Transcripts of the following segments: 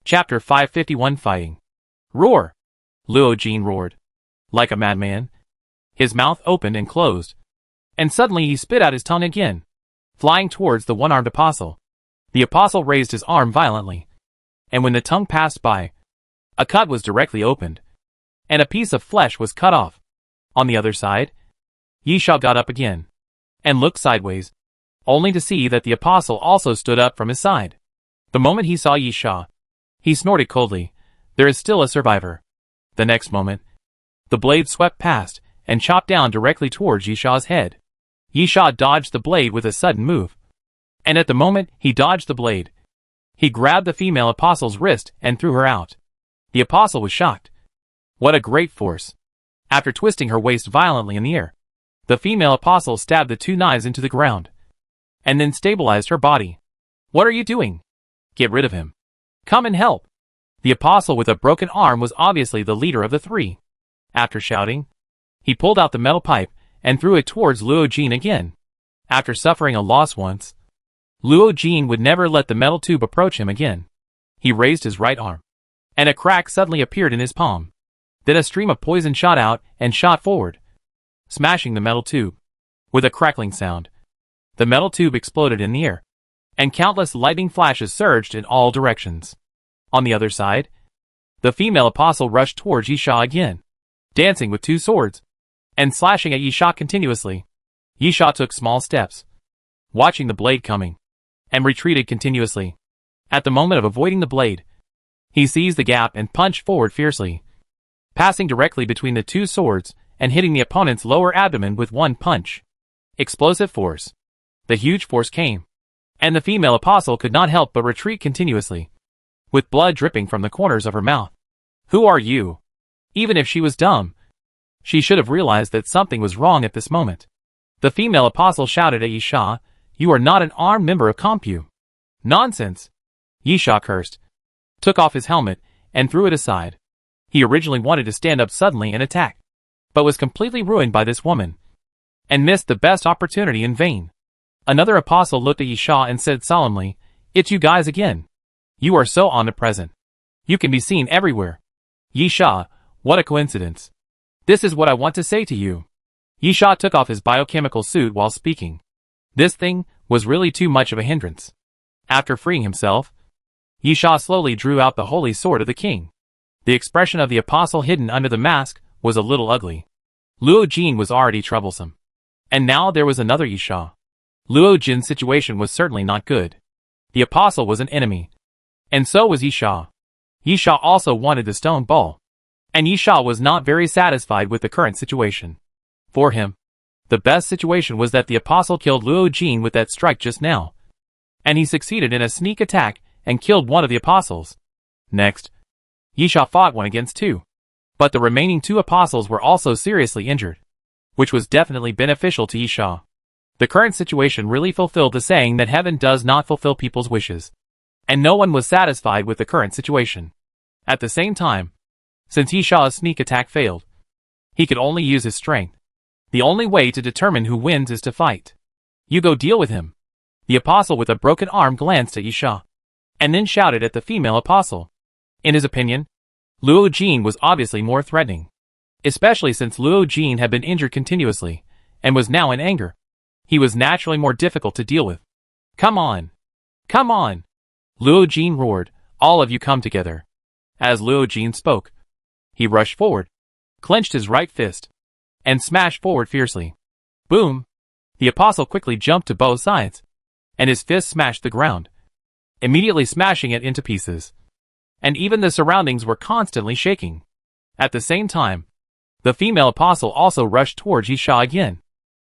Chapter 551 Fighting. Roar! Luo Jin roared. Like a madman. His mouth opened and closed. And suddenly he spit out his tongue again, flying towards the one-armed apostle. The apostle raised his arm violently. And when the tongue passed by, a cut was directly opened, and a piece of flesh was cut off. On the other side, Yisha got up again, and looked sideways, only to see that the apostle also stood up from his side. The moment he saw Yisha, he snorted coldly, "There is still a survivor." The next moment, the blade swept past, and chopped down directly towards Yisha's head. Yisha dodged the blade with a sudden move. And at the moment he dodged the blade, he grabbed the female apostle's wrist and threw her out. The apostle was shocked. What a great force! After twisting her waist violently in the air, the female apostle stabbed the two knives into the ground, and then stabilized her body. "What are you doing? Get rid of him. Come and help." The apostle with a broken arm was obviously the leader of the three. After shouting, he pulled out the metal pipe and threw it towards Luo Jin again. After suffering a loss once, Luo Jin would never let the metal tube approach him again. He raised his right arm, and a crack suddenly appeared in his palm. Then a stream of poison shot out and shot forward, smashing the metal tube. With a crackling sound, the metal tube exploded in the air, and countless lightning flashes surged in all directions. On the other side, the female apostle rushed towards Yisha again, dancing with two swords, and slashing at Yisha continuously. Yisha took small steps, watching the blade coming, and retreated continuously. At the moment of avoiding the blade, he seized the gap and punched forward fiercely, passing directly between the two swords and hitting the opponent's lower abdomen with one punch. Explosive force. The huge force came, and the female apostle could not help but retreat continuously, with blood dripping from the corners of her mouth. "Who are you?" Even if she was dumb, she should have realized that something was wrong at this moment. The female apostle shouted at Yisha, "You are not an armed member of Compu." "Nonsense!" Yisha cursed, took off his helmet, and threw it aside. He originally wanted to stand up suddenly and attack, but was completely ruined by this woman, and missed the best opportunity in vain. Another apostle looked at Yisha and said solemnly, "It's you guys again. You are so omnipresent. You can be seen everywhere." "Yisha, what a coincidence. This is what I want to say to you." Yisha took off his biochemical suit while speaking. This thing was really too much of a hindrance. After freeing himself, Yisha slowly drew out the holy sword of the king. The expression of the apostle hidden under the mask was a little ugly. Luo Jin was already troublesome, and now there was another Yisha. Luo Jin's situation was certainly not good. The apostle was an enemy, and so was Yisha. Yisha also wanted the stone ball, and Yisha was not very satisfied with the current situation. For him, the best situation was that the apostle killed Luo Jin with that strike just now, and he succeeded in a sneak attack and killed one of the apostles. Next, Yisha fought 1-against-2, but the remaining two apostles were also seriously injured, which was definitely beneficial to Yisha. The current situation really fulfilled the saying that heaven does not fulfill people's wishes, and no one was satisfied with the current situation. At the same time, since Yisha's sneak attack failed, he could only use his strength. The only way to determine who wins is to fight. "You go deal with him." The apostle with a broken arm glanced at Yisha, and then shouted at the female apostle. In his opinion, Luo Jin was obviously more threatening, especially since Luo Jin had been injured continuously, and was now in anger. He was naturally more difficult to deal with. "Come on! Come on!" Luo Jin roared, "All of you come together." As Luo Jin spoke, he rushed forward, clenched his right fist, and smashed forward fiercely. Boom! The apostle quickly jumped to both sides, and his fist smashed the ground, immediately smashing it into pieces. And even the surroundings were constantly shaking. At the same time, the female apostle also rushed towards Yisha again,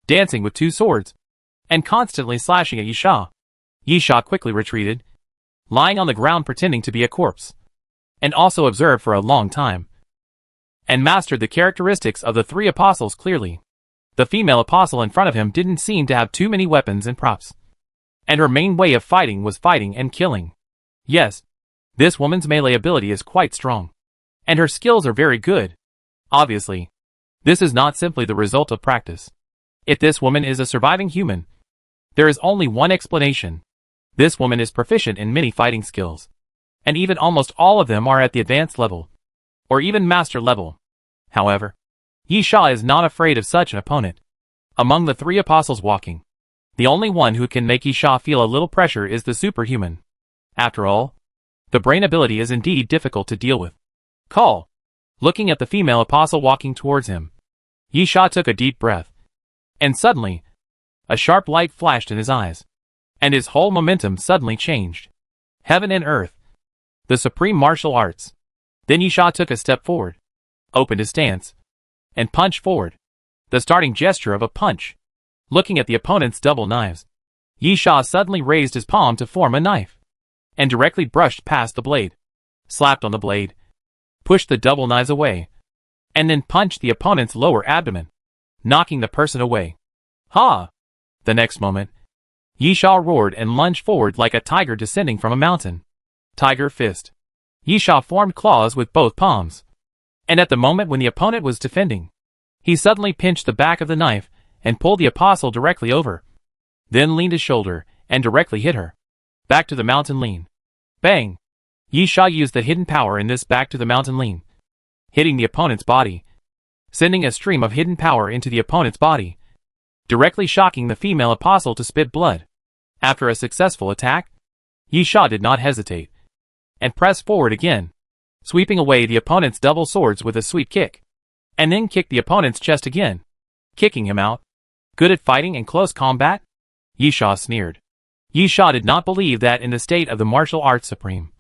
dancing with two swords, and constantly slashing at Yisha. Yisha quickly retreated, lying on the ground pretending to be a corpse, and also observed for a long time, and mastered the characteristics of the three apostles clearly. The female apostle in front of him didn't seem to have too many weapons and props, and her main way of fighting was fighting and killing. Yes, this woman's melee ability is quite strong, and her skills are very good. Obviously, this is not simply the result of practice. If this woman is a surviving human, there is only one explanation. This woman is proficient in many fighting skills. and even almost all of them are at the advanced level, or even master level. However, Yi Sha is not afraid of such an opponent. Among the three apostles walking, the only one who can make Yi Sha feel a little pressure is the superhuman. After all, the brain ability is indeed difficult to deal with. Call. Looking at the female apostle walking towards him, Yi Sha took a deep breath. And suddenly, a sharp light flashed in his eyes, and his whole momentum suddenly changed. Heaven and earth. The supreme martial arts. Then Yi Sha took a step forward, opened his stance, and punched forward. The starting gesture of a punch. Looking at the opponent's double knives, Yi Sha suddenly raised his palm to form a knife, and directly brushed past the blade, slapped on the blade, pushed the double knives away, and then punched the opponent's lower abdomen, knocking the person away. Ha! The next moment, Yi Sha roared and lunged forward like a tiger descending from a mountain. Tiger fist. Yi Sha formed claws with both palms, and at the moment when the opponent was defending, he suddenly pinched the back of the knife and pulled the apostle directly over, then leaned his shoulder and directly hit her. Back to the mountain lean. Bang! Yi Sha used the hidden power in this back to the mountain lean, hitting the opponent's body, sending a stream of hidden power into the opponent's body, directly shocking the female apostle to spit blood. After a successful attack, Yi Sha did not hesitate, and pressed forward again, sweeping away the opponent's double swords with a sweep kick, and then kicked the opponent's chest again, kicking him out. Good at fighting in close combat? Yi Sha sneered. Yi Sha did not believe that in the state of the martial arts supreme,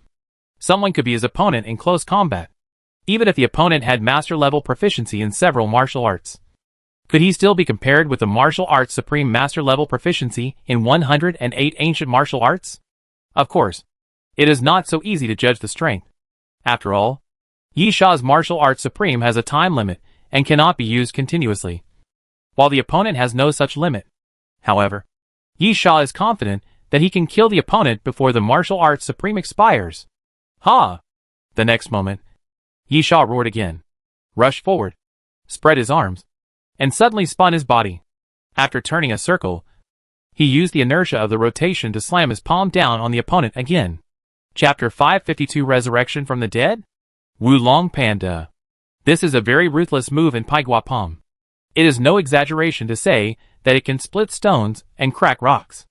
someone could be his opponent in close combat. Even if the opponent had master-level proficiency in several martial arts, could he still be compared with the martial arts supreme master-level proficiency in 108 ancient martial arts? Of course, it is not so easy to judge the strength. After all, Yi Sha's martial arts supreme has a time limit and cannot be used continuously, while the opponent has no such limit. However, Yi Sha is confident that he can kill the opponent before the martial arts supreme expires. Ha! The next moment, Yi Sha roared again, rushed forward, spread his arms, and suddenly spun his body. After turning a circle, he used the inertia of the rotation to slam his palm down on the opponent again. Chapter 552 Resurrection from the Dead? Wulong Panda. This is a very ruthless move in Pai Gua Palm. It is no exaggeration to say that it can split stones and crack rocks.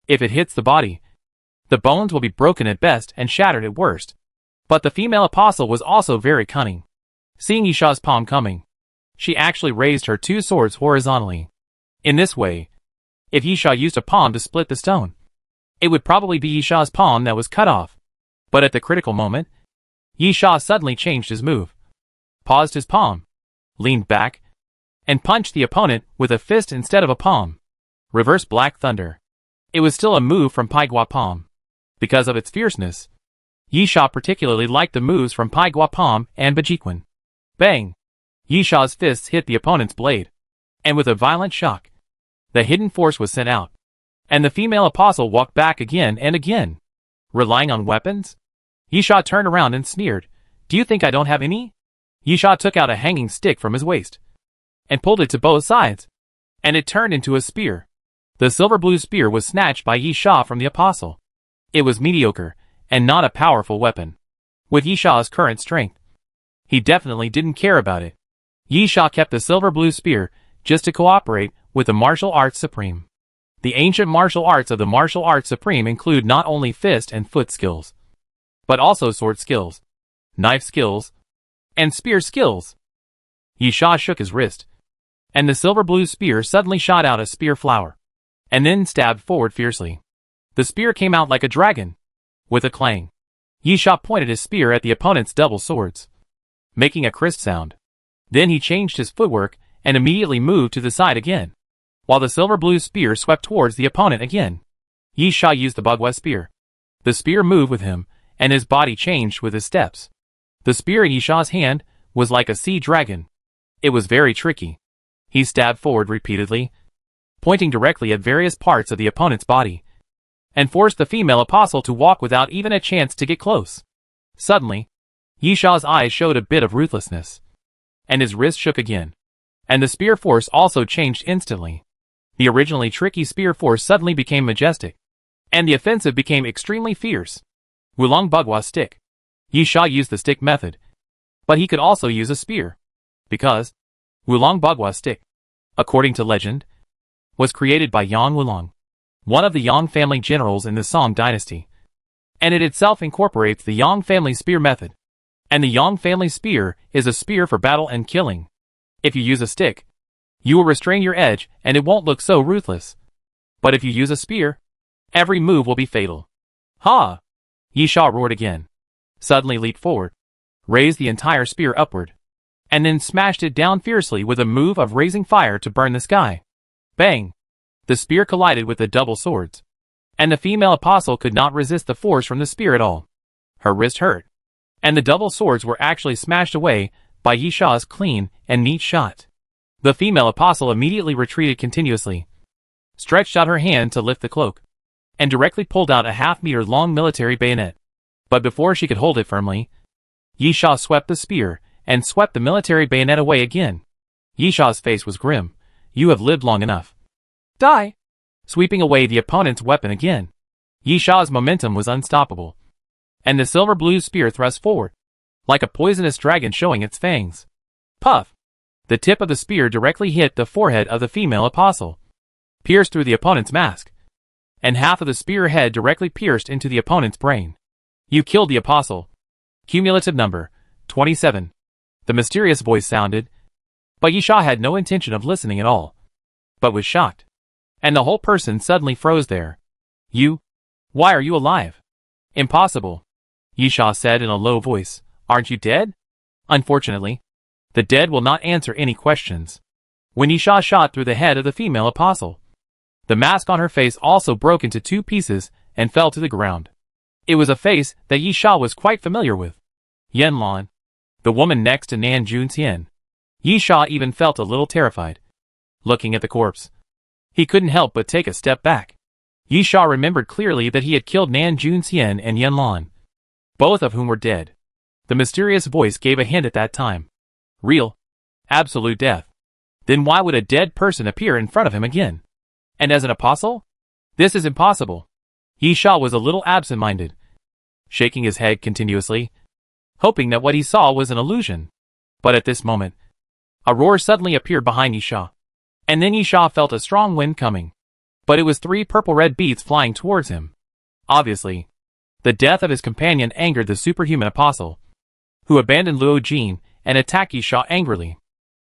If it hits the body, the bones will be broken at best and shattered at worst. But the female apostle was also very cunning. Seeing Yi Sha's palm coming, she actually raised her two swords horizontally. In this way, if Yi Sha used a palm to split the stone, it would probably be Yi Sha's palm that was cut off. But at the critical moment, Yi Sha suddenly changed his move, paused his palm, leaned back, and punched the opponent with a fist instead of a palm. Reverse Black Thunder. It was still a move from Pai Gua Palm. Because of its fierceness, Yi Sha particularly liked the moves from Pai Gua Palm and Bajiquan. Bang! Yi Sha's fists hit the opponent's blade, and with a violent shock, the hidden force was sent out, and the female apostle walked back again and again. Relying on weapons? Yi Sha turned around and sneered, "Do you think I don't have any?" Yi Sha took out a hanging stick from his waist, and pulled it to both sides, and it turned into a spear. The silver-blue spear was snatched by Yi Sha from the apostle. It was mediocre, and not a powerful weapon. With Yi Sha's current strength, he definitely didn't care about it. Yi Sha kept the silver-blue spear just to cooperate with the martial arts supreme. The ancient martial arts of the martial arts supreme include not only fist and foot skills, but also sword skills, knife skills, and spear skills. Yi Sha shook his wrist, and the silver-blue spear suddenly shot out a spear flower, and then stabbed forward fiercely. The spear came out like a dragon. With a clang, Yi Sha pointed his spear at the opponent's double swords, making a crisp sound. Then he changed his footwork and immediately moved to the side again, while the silver-blue spear swept towards the opponent again. Yi Sha used the Bagua spear. The spear moved with him, and his body changed with his steps. The spear in Yi Sha's hand was like a sea dragon. It was very tricky. He stabbed forward repeatedly, pointing directly at various parts of the opponent's body, and forced the female apostle to walk without even a chance to get close. Suddenly, Yi Sha's eyes showed a bit of ruthlessness, and his wrist shook again, and the spear force also changed instantly. The originally tricky spear force suddenly became majestic, and the offensive became extremely fierce. Wulong Bagua Stick. Yi Sha used the stick method, but he could also use a spear, because Wulong Bagua stick, according to legend, was created by Yang Wulong, one of the Yang family generals in the Song dynasty, and it itself incorporates the Yang family spear method. And the Yang family spear is a spear for battle and killing. If you use a stick, you will restrain your edge and it won't look so ruthless. But if you use a spear, every move will be fatal. Ha! Yi Sha roared again, suddenly leaped forward, raised the entire spear upward, and then smashed it down fiercely with a move of raising fire to burn the sky. Bang! The spear collided with the double swords, and the female apostle could not resist the force from the spear at all. Her wrist hurt, and the double swords were actually smashed away by Yi Sha's clean and neat shot. The female apostle immediately retreated continuously, stretched out her hand to lift the cloak, and directly pulled out a half-meter long military bayonet. But before she could hold it firmly, Yi Sha swept the spear and swept the military bayonet away again. Yi Sha's face was grim. You have lived long enough. Die! Sweeping away the opponent's weapon again, Yi Sha's momentum was unstoppable, and the silver blue spear thrust forward, like a poisonous dragon showing its fangs. Puff! The tip of the spear directly hit the forehead of the female apostle, pierced through the opponent's mask, and half of the spear head directly pierced into the opponent's brain. You killed the apostle. Cumulative number, 27. The mysterious voice sounded, but Yi Sha had no intention of listening at all, but was shocked, and the whole person suddenly froze there. You? Why are you alive? Impossible, Yi Sha said in a low voice. Aren't you dead? Unfortunately, the dead will not answer any questions. When Yi Sha shot through the head of the female apostle, the mask on her face also broke into 2 pieces and fell to the ground. It was a face that Yi Sha was quite familiar with. Yanlan, the woman next to Nan Junxian. Yi Sha even felt a little terrified. Looking at the corpse, he couldn't help but take a step back. Yi Sha remembered clearly that he had killed Nan Junxian and Yanlan, both of whom were dead. The mysterious voice gave a hint at that time. Real, absolute death. Then why would a dead person appear in front of him again? And as an apostle? This is impossible. Yi Sha was a little absent-minded, shaking his head continuously, hoping that what he saw was an illusion. But at this moment, a roar suddenly appeared behind Yi Sha, and then Yi Sha felt a strong wind coming. But it was 3 purple-red beats flying towards him. Obviously, the death of his companion angered the superhuman apostle, who abandoned Luo Jin and attacked Yi Sha angrily.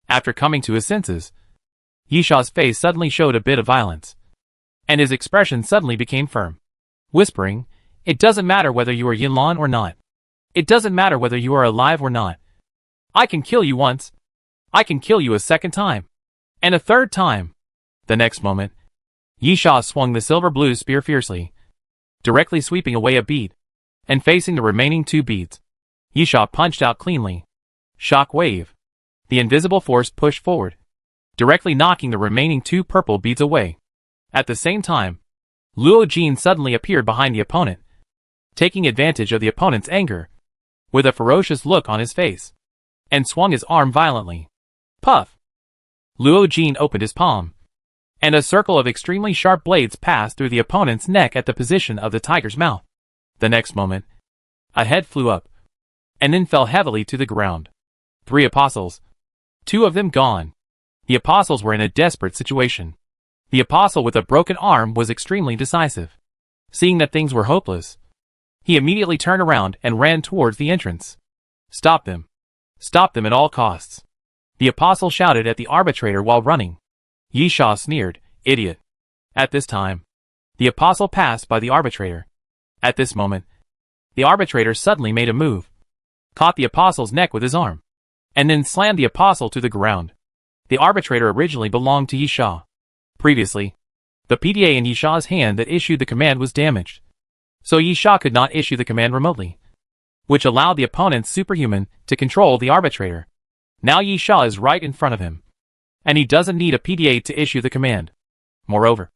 After coming to his senses, Yi Sha's face suddenly showed a bit of violence, and his expression suddenly became firm, whispering, "It doesn't matter whether you are Yanlan or not. It doesn't matter whether you are alive or not. I can kill you once. I can kill you a second time. And a third time." The next moment, Yi Sha swung the silver blue spear fiercely, directly sweeping away a bead, and facing the remaining 2 beads, Yi Sha punched out cleanly. Shock wave. The invisible force pushed forward, directly knocking the remaining 2 purple beads away. At the same time, Luo Jin suddenly appeared behind the opponent, taking advantage of the opponent's anger, with a ferocious look on his face, and swung his arm violently. Puff! Luo Jin opened his palm, and a circle of extremely sharp blades passed through the opponent's neck at the position of the tiger's mouth. The next moment, a head flew up, and then fell heavily to the ground. 3 apostles. 2 of them gone. The apostles were in a desperate situation. The apostle with a broken arm was extremely decisive. Seeing that things were hopeless, he immediately turned around and ran towards the entrance. Stop them. Stop them at all costs. The apostle shouted at the arbitrator while running. Yi Sha sneered, "Idiot." At this time, the apostle passed by the arbitrator. At this moment, the arbitrator suddenly made a move, caught the apostle's neck with his arm, and then slammed the apostle to the ground. The arbitrator originally belonged to Yi Sha. Previously, the PDA in Yi Sha's hand that issued the command was damaged, so Yi Sha could not issue the command remotely, which allowed the opponent's superhuman to control the arbitrator. Now Yi Sha is right in front of him, and he doesn't need a PDA to issue the command. Moreover,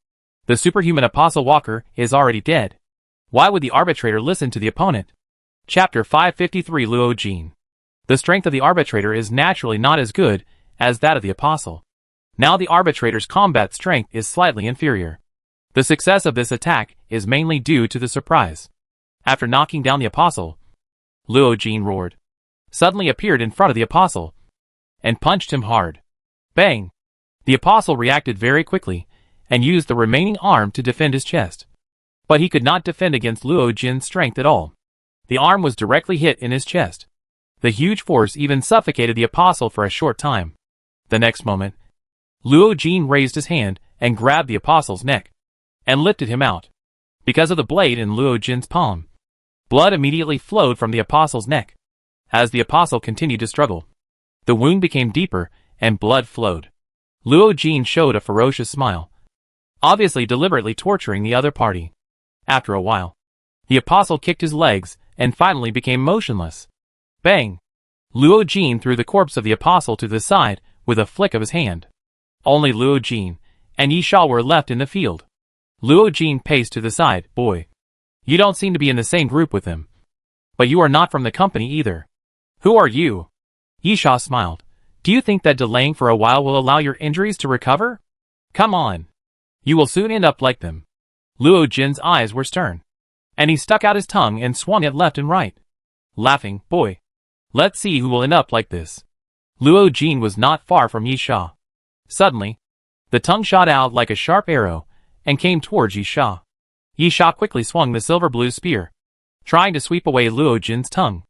the superhuman apostle Walker is already dead. Why would the arbitrator listen to the opponent? Chapter 553 Luo Jin. The strength of the arbitrator is naturally not as good as that of the apostle. Now the arbitrator's combat strength is slightly inferior. The success of this attack is mainly due to the surprise. After knocking down the apostle, Luo Jin roared, suddenly appeared in front of the apostle, and punched him hard. Bang! The apostle reacted very quickly, and used the remaining arm to defend his chest. But he could not defend against Luo Jin's strength at all. The arm was directly hit in his chest. The huge force even suffocated the apostle for a short time. The next moment, Luo Jin raised his hand and grabbed the apostle's neck, and lifted him out. Because of the blade in Luo Jin's palm, blood immediately flowed from the apostle's neck. As the apostle continued to struggle, the wound became deeper, and blood flowed. Luo Jin showed a ferocious smile, obviously deliberately torturing the other party. After a while, the apostle kicked his legs, and finally became motionless. Bang! Luo Jin threw the corpse of the apostle to the side with a flick of his hand. Only Luo Jin and Yi Sha were left in the field. Luo Jin paced to the side. Boy, you don't seem to be in the same group with him. But you are not from the company either. Who are you? Yi Sha smiled. Do you think that delaying for a while will allow your injuries to recover? Come on. You will soon end up like them. Luo Jin's eyes were stern, and he stuck out his tongue and swung it left and right. Laughing, boy, let's see who will end up like this. Luo Jin was not far from Yi Sha. Suddenly, the tongue shot out like a sharp arrow and came towards Yi Sha. Yi Sha quickly swung the silver-blue spear, trying to sweep away Luo Jin's tongue.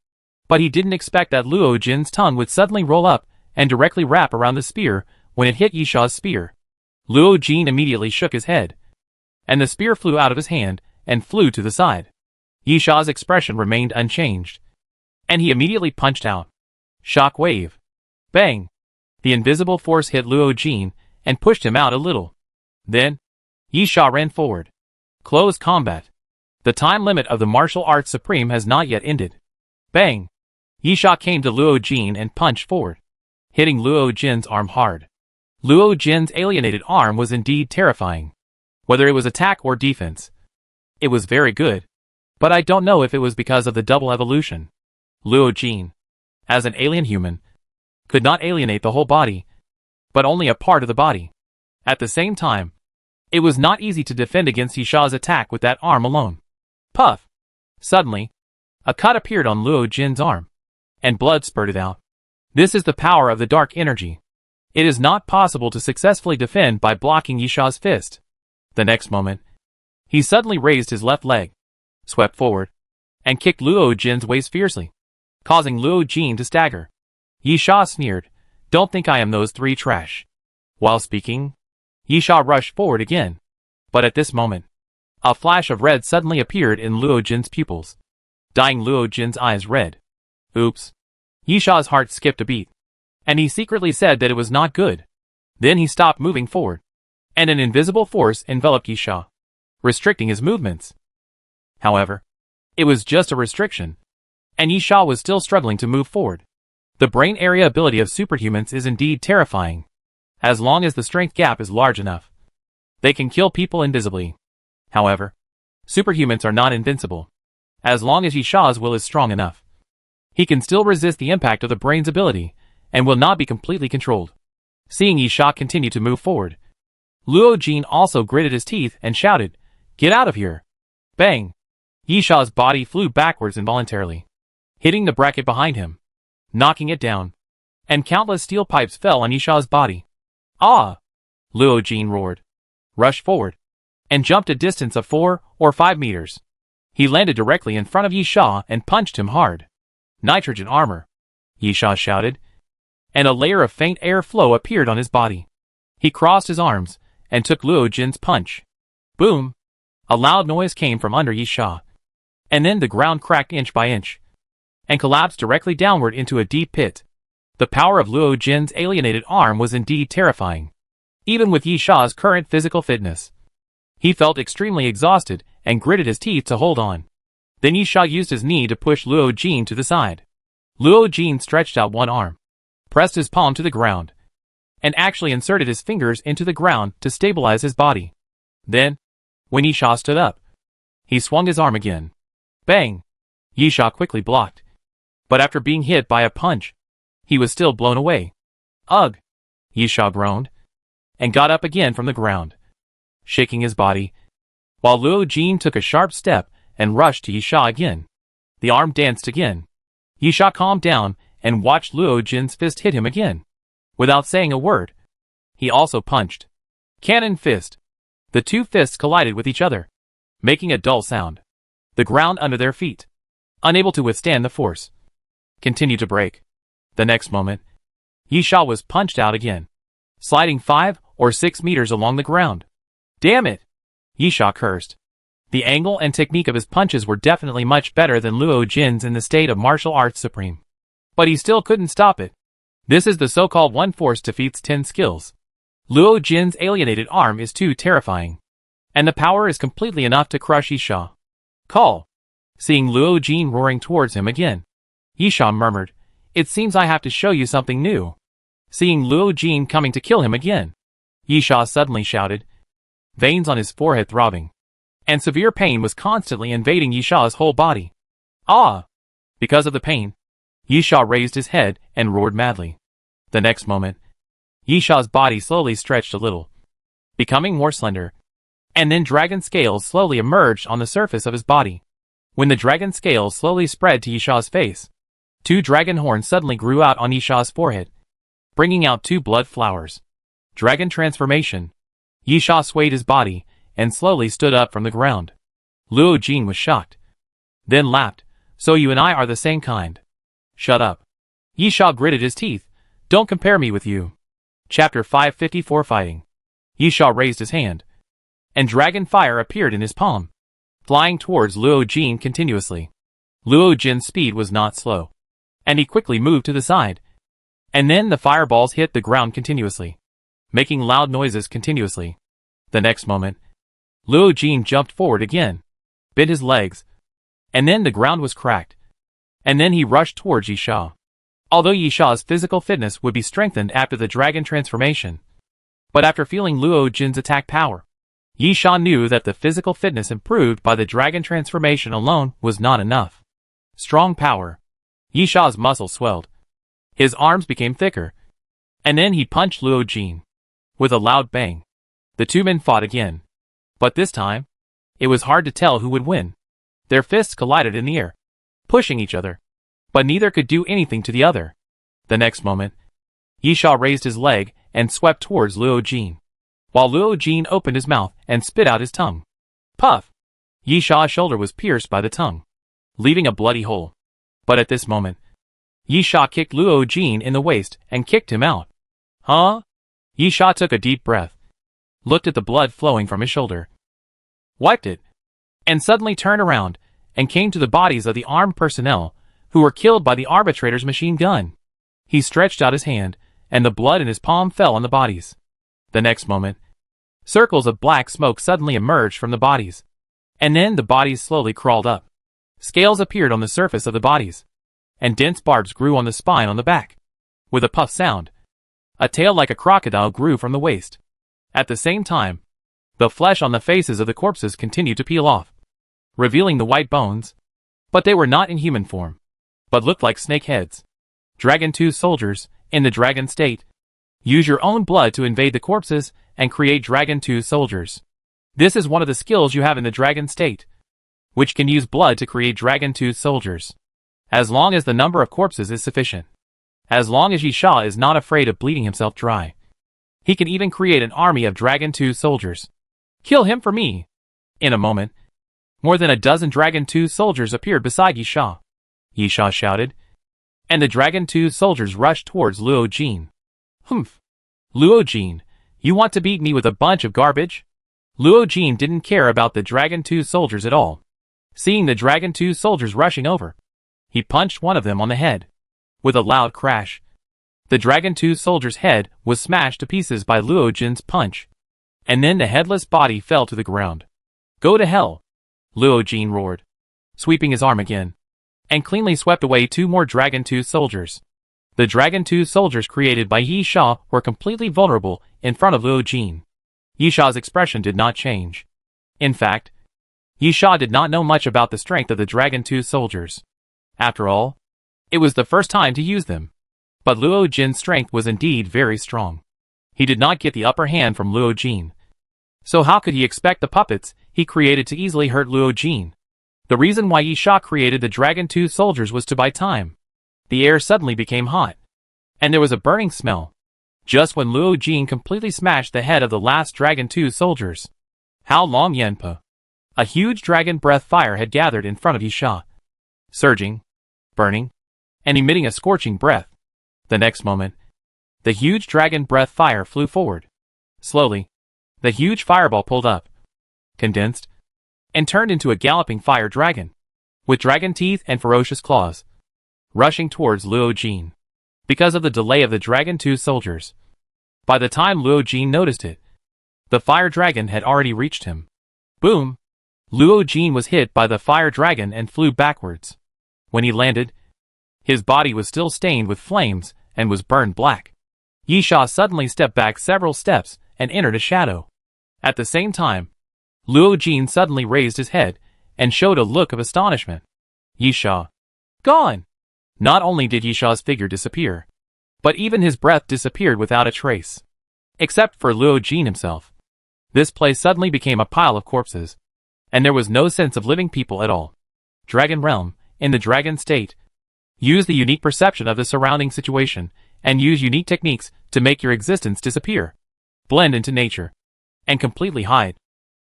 But he didn't expect that Luo Jin's tongue would suddenly roll up and directly wrap around the spear when it hit Yi Sha's spear. Luo Jin immediately shook his head, and the spear flew out of his hand and flew to the side. Yi Sha's expression remained unchanged, and he immediately punched out. Shock wave. Bang! The invisible force hit Luo Jin and pushed him out a little. Then, Yi Sha ran forward. Close combat. The time limit of the martial arts supreme has not yet ended. Bang! Yi Sha came to Luo Jin and punched forward, hitting Luo Jin's arm hard. Luo Jin's alienated arm was indeed terrifying. Whether it was attack or defense, it was very good. But I don't know if it was because of the double evolution. Luo Jin, as an alien human, could not alienate the whole body, but only a part of the body. At the same time, it was not easy to defend against Yi Sha's attack with that arm alone. Puff! Suddenly, a cut appeared on Luo Jin's arm, and blood spurted out. This is the power of the dark energy. It is not possible to successfully defend by blocking Yi Sha's fist. The next moment, he suddenly raised his left leg, swept forward, and kicked Luo Jin's waist fiercely, causing Luo Jin to stagger. Yi Sha sneered, "Don't think I am those three trash." While speaking, Yi Sha rushed forward again. But at this moment, a flash of red suddenly appeared in Luo Jin's pupils, dyeing Luo Jin's eyes red. Oops. Yi Sha's heart skipped a beat, and he secretly said that it was not good. Then he stopped moving forward, and an invisible force enveloped Yi Sha, restricting his movements. However, it was just a restriction, and Yi Sha was still struggling to move forward. The brain area ability of superhumans is indeed terrifying. As long as the strength gap is large enough, they can kill people invisibly. However, superhumans are not invincible. As long as Yi Sha's will is strong enough, he can still resist the impact of the brain's ability, and will not be completely controlled. Seeing Yi Sha continue to move forward, Luo Jin also gritted his teeth and shouted, "Get out of here!" Bang! Yi Sha's body flew backwards involuntarily, hitting the bracket behind him, knocking it down, and countless steel pipes fell on Yi Sha's body. Ah! Luo Jin roared, rushed forward, and jumped a distance of 4 or 5 meters. He landed directly in front of Yi Sha and punched him hard. "Nitrogen armor!" Yi Sha shouted, and a layer of faint air flow appeared on his body. He crossed his arms and took Luo Jin's punch. Boom! A loud noise came from under Yi Sha, and then the ground cracked inch by inch, and collapsed directly downward into a deep pit. The power of Luo Jin's alienated arm was indeed terrifying, even with Yi Sha's current physical fitness. He felt extremely exhausted and gritted his teeth to hold on. Then Yi Sha used his knee to push Luo Jin to the side. Luo Jin stretched out one arm, pressed his palm to the ground, and actually inserted his fingers into the ground to stabilize his body. Then, when Yi Sha stood up, he swung his arm again. Bang! Yi Sha quickly blocked, but after being hit by a punch, he was still blown away. Ugh! Yi Sha groaned, and got up again from the ground, shaking his body, while Luo Jin took a sharp step and rushed to Yi Sha again. The arm danced again, Yisha calmed down and watched Luo Jin's fist hit him again. Without saying a word, he also punched. Cannon fist. The two fists collided with each other, making a dull sound. The ground under their feet, unable to withstand the force, continued to break. The next moment, Yisha was punched out again, sliding 5 or 6 meters along the ground. Damn it! Yisha cursed. The angle and technique of his punches were definitely much better than Luo Jin's in the state of martial arts supreme. But he still couldn't stop it. This is the so-called one force defeats 10 skills. Luo Jin's alienated arm is too terrifying. And the power is completely enough to crush Yisha. Call. Seeing Luo Jin roaring towards him again, Yisha murmured, "It seems I have to show you something new." Seeing Luo Jin coming to kill him again, Yisha suddenly shouted, veins on his forehead throbbing, and severe pain was constantly invading Yisha's whole body. Ah! Because of the pain, Yisha raised his head and roared madly. The next moment, Yisha's body slowly stretched a little, becoming more slender, and then dragon scales slowly emerged on the surface of his body. When the dragon scales slowly spread to Yisha's face, 2 dragon horns suddenly grew out on Yisha's forehead, bringing out 2 blood flowers. Dragon transformation. Yisha swayed his body and slowly stood up from the ground. Luo Jin was shocked, then laughed. "So you and I are the same kind." "Shut up." Yisha gritted his teeth. "Don't compare me with you." Chapter 554 Fighting. Yisha raised his hand, and dragon fire appeared in his palm, flying towards Luo Jin continuously. Luo Jin's speed was not slow, and he quickly moved to the side. And then the fireballs hit the ground continuously, making loud noises continuously. The next moment, Luo Jin jumped forward again, bent his legs, and then the ground was cracked. And then he rushed towards Yisha. Although Yisha's physical fitness would be strengthened after the dragon transformation, but after feeling Luo Jin's attack power, Yisha knew that the physical fitness improved by the dragon transformation alone was not enough. Strong power. Yisha's muscles swelled. His arms became thicker. And then he punched Luo Jin. With a loud bang, the two men fought again. But this time, it was hard to tell who would win. Their fists collided in the air, pushing each other, but neither could do anything to the other. The next moment, Yisha raised his leg and swept towards Luo Jin, while Luo Jin opened his mouth and spit out his tongue. Puff! Yisha's shoulder was pierced by the tongue, leaving a bloody hole. But at this moment, Yisha kicked Luo Jin in the waist and kicked him out. Huh? Yisha took a deep breath, looked at the blood flowing from his shoulder, wiped it, and suddenly turned around and came to the bodies of the armed personnel who were killed by the arbitrator's machine gun. He stretched out his hand, and the blood in his palm fell on the bodies. The next moment, circles of black smoke suddenly emerged from the bodies, and then the bodies slowly crawled up. Scales appeared on the surface of the bodies, and dense barbs grew on the spine on the back. With a puff sound, a tail like a crocodile grew from the waist. At the same time, the flesh on the faces of the corpses continued to peel off, revealing the white bones, but they were not in human form, but looked like snake heads. Dragon 2 soldiers, in the dragon state, use your own blood to invade the corpses and create Dragon 2 soldiers. This is one of the skills you have in the dragon state, which can use blood to create Dragon 2 soldiers, as long as the number of corpses is sufficient. As long as Yisha is not afraid of bleeding himself dry, he can even create an army of Dragon 2 soldiers. Kill him for me! In a moment, more than a dozen Dragon 2 soldiers appeared beside Yisha. Yisha shouted, and the Dragon 2 soldiers rushed towards Luo Jin. Humph! Luo Jin, you want to beat me with a bunch of garbage? Luo Jin didn't care about the Dragon 2 soldiers at all. Seeing the Dragon 2 soldiers rushing over, he punched one of them on the head. With a loud crash, the Dragon 2 soldier's head was smashed to pieces by Luo Jin's punch, and then the headless body fell to the ground. Go to hell! Luo Jin roared, sweeping his arm again, and cleanly swept away 2 more Dragon 2 soldiers. The Dragon 2 soldiers created by Yisha were completely vulnerable in front of Luo Jin. Yisha's expression did not change. In fact, Yisha did not know much about the strength of the Dragon 2 soldiers. After all, it was the first time to use them. But Luo Jin's strength was indeed very strong. He did not get the upper hand from Luo Jin. So how could he expect the puppets he created to easily hurt Luo Jin? The reason why Yisha created the Dragon 2 soldiers was to buy time. the air suddenly became hot, and there was a burning smell, just when Luo Jin completely smashed the head of the last Dragon 2 soldiers. How long Yenpa? A huge dragon breath fire had gathered in front of Yisha, surging, burning, and emitting a scorching breath. The next moment, the huge dragon breath fire flew forward. Slowly, the huge fireball pulled up, condensed, and turned into a galloping fire dragon, with dragon teeth and ferocious claws, rushing towards Luo Jin. Because of the delay of the Dragon 2 soldiers, by the time Luo Jin noticed it, the fire dragon had already reached him. Boom! Luo Jin was hit by the fire dragon and flew backwards. When he landed, his body was still stained with flames and was burned black. Yisha suddenly stepped back several steps and entered a shadow. At the same time, Luo Jin suddenly raised his head and showed a look of astonishment. Yisha. Gone! Not only did Yisha's figure disappear, but even his breath disappeared without a trace. Except for Luo Jin himself. This place suddenly became a pile of corpses, and there was no sense of living people at all. Dragon Realm, in the Dragon State, use the unique perception of the surrounding situation, and use unique techniques to make your existence disappear, blend into nature, and completely hide,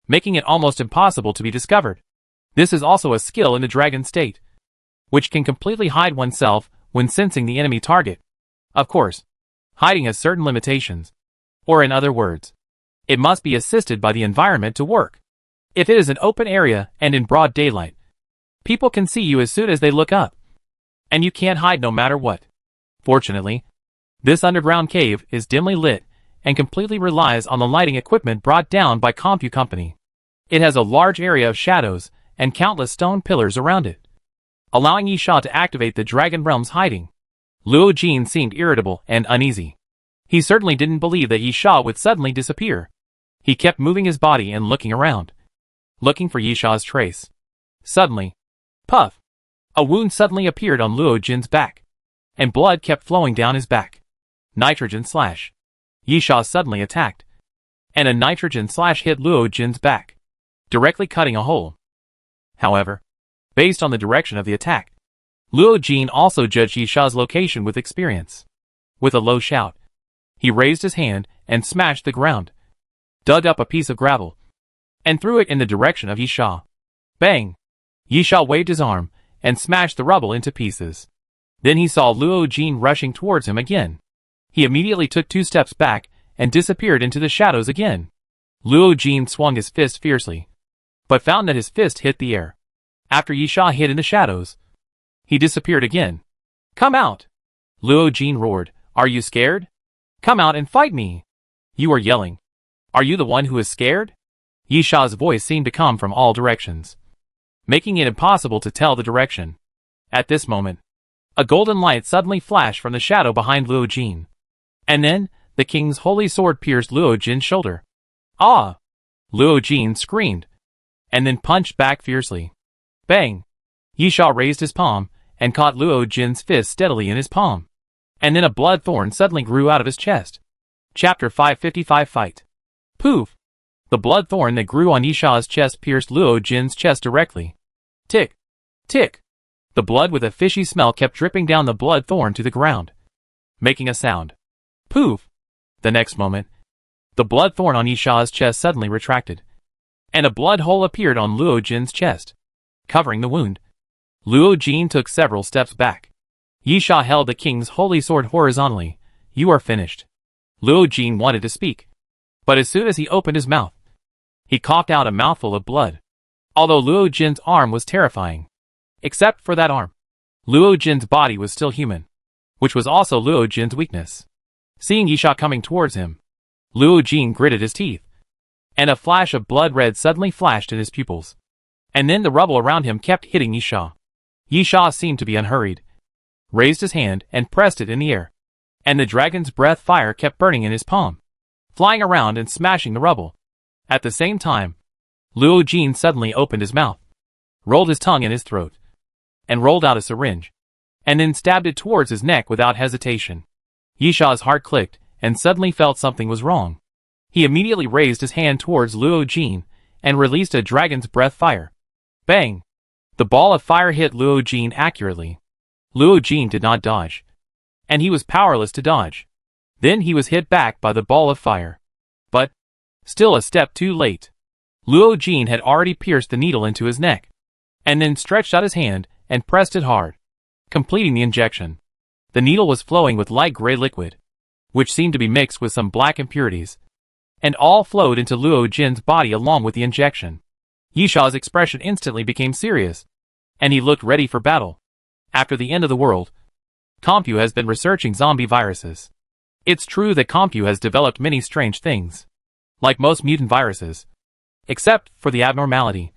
making it almost impossible to be discovered. This is also a skill in the Dragon State, which can completely hide oneself when sensing the enemy target. Of course, hiding has certain limitations, or in other words, it must be assisted by the environment to work. If it is an open area and in broad daylight, people can see you as soon as they look up, and you can't hide no matter what. Fortunately, this underground cave is dimly lit and completely relies on the lighting equipment brought down by Compu Company. It has a large area of shadows and countless stone pillars around it, allowing Yisha to activate the Dragon Realm's hiding. Luo Jin seemed irritable and uneasy. He certainly didn't believe that Yisha would suddenly disappear. He kept moving his body and looking around, looking for Yisha's trace. Suddenly, puff! A wound suddenly appeared on Luo Jin's back, and blood kept flowing down his back. Nitrogen slash. Yisha suddenly attacked, and a nitrogen slash hit Luo Jin's back, directly cutting a hole. However, based on the direction of the attack, Luo Jin also judged Yisha's location with experience. With a low shout, he raised his hand and smashed the ground, dug up a piece of gravel, and threw it in the direction of Yisha. Bang! Yisha waved his arm and smashed the rubble into pieces. Then he saw Luo Jin rushing towards him again. He immediately took 2 steps back and disappeared into the shadows again. Luo Jin swung his fist fiercely, but found that his fist hit the air. After Yisha hid in the shadows, he disappeared again. Come out! Luo Jin roared. Are you scared? Come out and fight me! You are yelling. Are you the one who is scared? Yisha's voice seemed to come from all directions, making it impossible to tell the direction. At this moment, a golden light suddenly flashed from the shadow behind Luo Jin. And then, the king's holy sword pierced Luo Jin's shoulder. Ah! Luo Jin screamed, and then punched back fiercely. Bang! Yisha raised his palm, and caught Luo Jin's fist steadily in his palm. And then a blood thorn suddenly grew out of his chest. Chapter 555 Fight. Poof! The blood thorn that grew on Yisha's chest pierced Luo Jin's chest directly. Tick! Tick! The blood with a fishy smell kept dripping down the blood thorn to the ground, making a sound. Poof! The next moment, the blood thorn on Yisha's chest suddenly retracted, and a blood hole appeared on Luo Jin's chest, covering the wound. Luo Jin took several steps back. Yisha held the king's holy sword horizontally. You are finished. Luo Jin wanted to speak, but as soon as he opened his mouth, he coughed out a mouthful of blood. Although Luo Jin's arm was terrifying, except for that arm, Luo Jin's body was still human, which was also Luo Jin's weakness. Seeing Yisha coming towards him, Luo Jin gritted his teeth, and a flash of blood red suddenly flashed in his pupils. And then the rubble around him kept hitting Yisha. Yisha seemed to be unhurried, raised his hand and pressed it in the air, and the dragon's breath fire kept burning in his palm, flying around and smashing the rubble. At the same time, Luo Jin suddenly opened his mouth, rolled his tongue in his throat, and rolled out a syringe, and then stabbed it towards his neck without hesitation. Yisha's heart clicked, and suddenly felt something was wrong. He immediately raised his hand towards Luo Jin, and released a dragon's breath fire. Bang! The ball of fire hit Luo Jin accurately. Luo Jin did not dodge, and he was powerless to dodge. Then he was hit back by the ball of fire. But, still a step too late. Luo Jin had already pierced the needle into his neck, and then stretched out his hand and pressed it hard, completing the injection. The needle was flowing with light gray liquid, which seemed to be mixed with some black impurities, and all flowed into Luo Jin's body along with the injection. Yisha's expression instantly became serious, and he looked ready for battle. After the end of the world, Compu has been researching zombie viruses. It's true that Compu has developed many strange things, like most mutant viruses, except for the abnormality.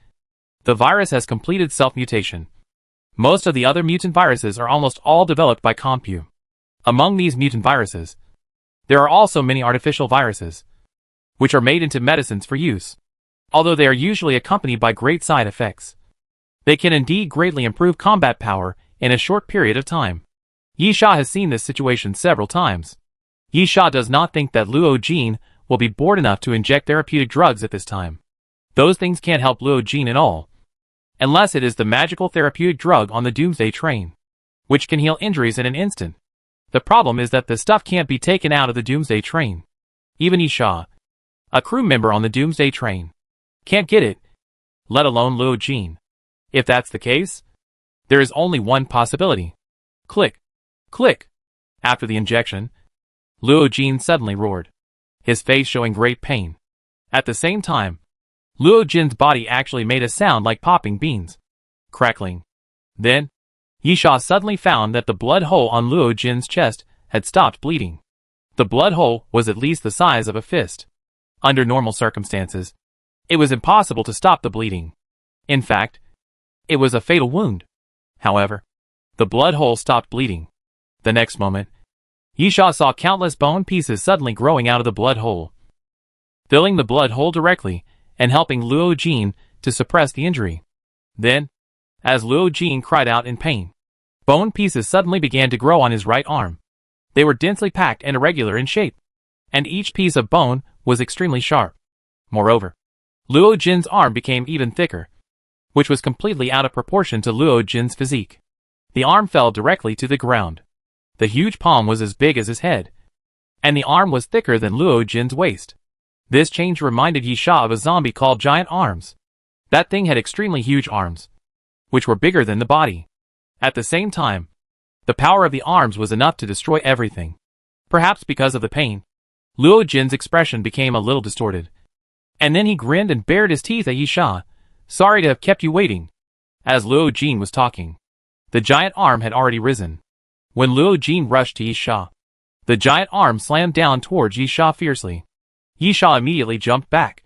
The virus has completed self-mutation. Most of the other mutant viruses are almost all developed by Compu. Among these mutant viruses, there are also many artificial viruses, which are made into medicines for use. Although they are usually accompanied by great side effects, they can indeed greatly improve combat power in a short period of time. Yisha has seen this situation several times. Yisha does not think that Luo Jin will be bored enough to inject therapeutic drugs at this time. Those things can't help Luo Jin at all, unless it is the magical therapeutic drug on the Doomsday train, which can heal injuries in an instant. The problem is that the stuff can't be taken out of the Doomsday train. Even Yisha, a crew member on the Doomsday train, can't get it, let alone Luo Jin. If that's the case, there is only one possibility. Click. Click. After the injection, Luo Jin suddenly roared, his face showing great pain. At the same time, Luo Jin's body actually made a sound like popping beans. Crackling. Then, Yisha suddenly found that the blood hole on Luo Jin's chest had stopped bleeding. The blood hole was at least the size of a fist. Under normal circumstances, it was impossible to stop the bleeding. In fact, it was a fatal wound. However, the blood hole stopped bleeding. The next moment, Yisha saw countless bone pieces suddenly growing out of the blood hole, filling the blood hole directly and helping Luo Jin to suppress the injury. Then, as Luo Jin cried out in pain, bone pieces suddenly began to grow on his right arm. They were densely packed and irregular in shape, and each piece of bone was extremely sharp. Moreover, Luo Jin's arm became even thicker, which was completely out of proportion to Luo Jin's physique. The arm fell directly to the ground. The huge palm was as big as his head, and the arm was thicker than Luo Jin's waist. This change reminded Yisha of a zombie called Giant Arms. That thing had extremely huge arms, which were bigger than the body. At the same time, the power of the arms was enough to destroy everything. Perhaps because of the pain, Luo Jin's expression became a little distorted. And then he grinned and bared his teeth at Yisha. Sorry to have kept you waiting. As Luo Jin was talking, the giant arm had already risen. When Luo Jin rushed to Yisha, the giant arm slammed down towards Yisha fiercely. Yisha immediately jumped back,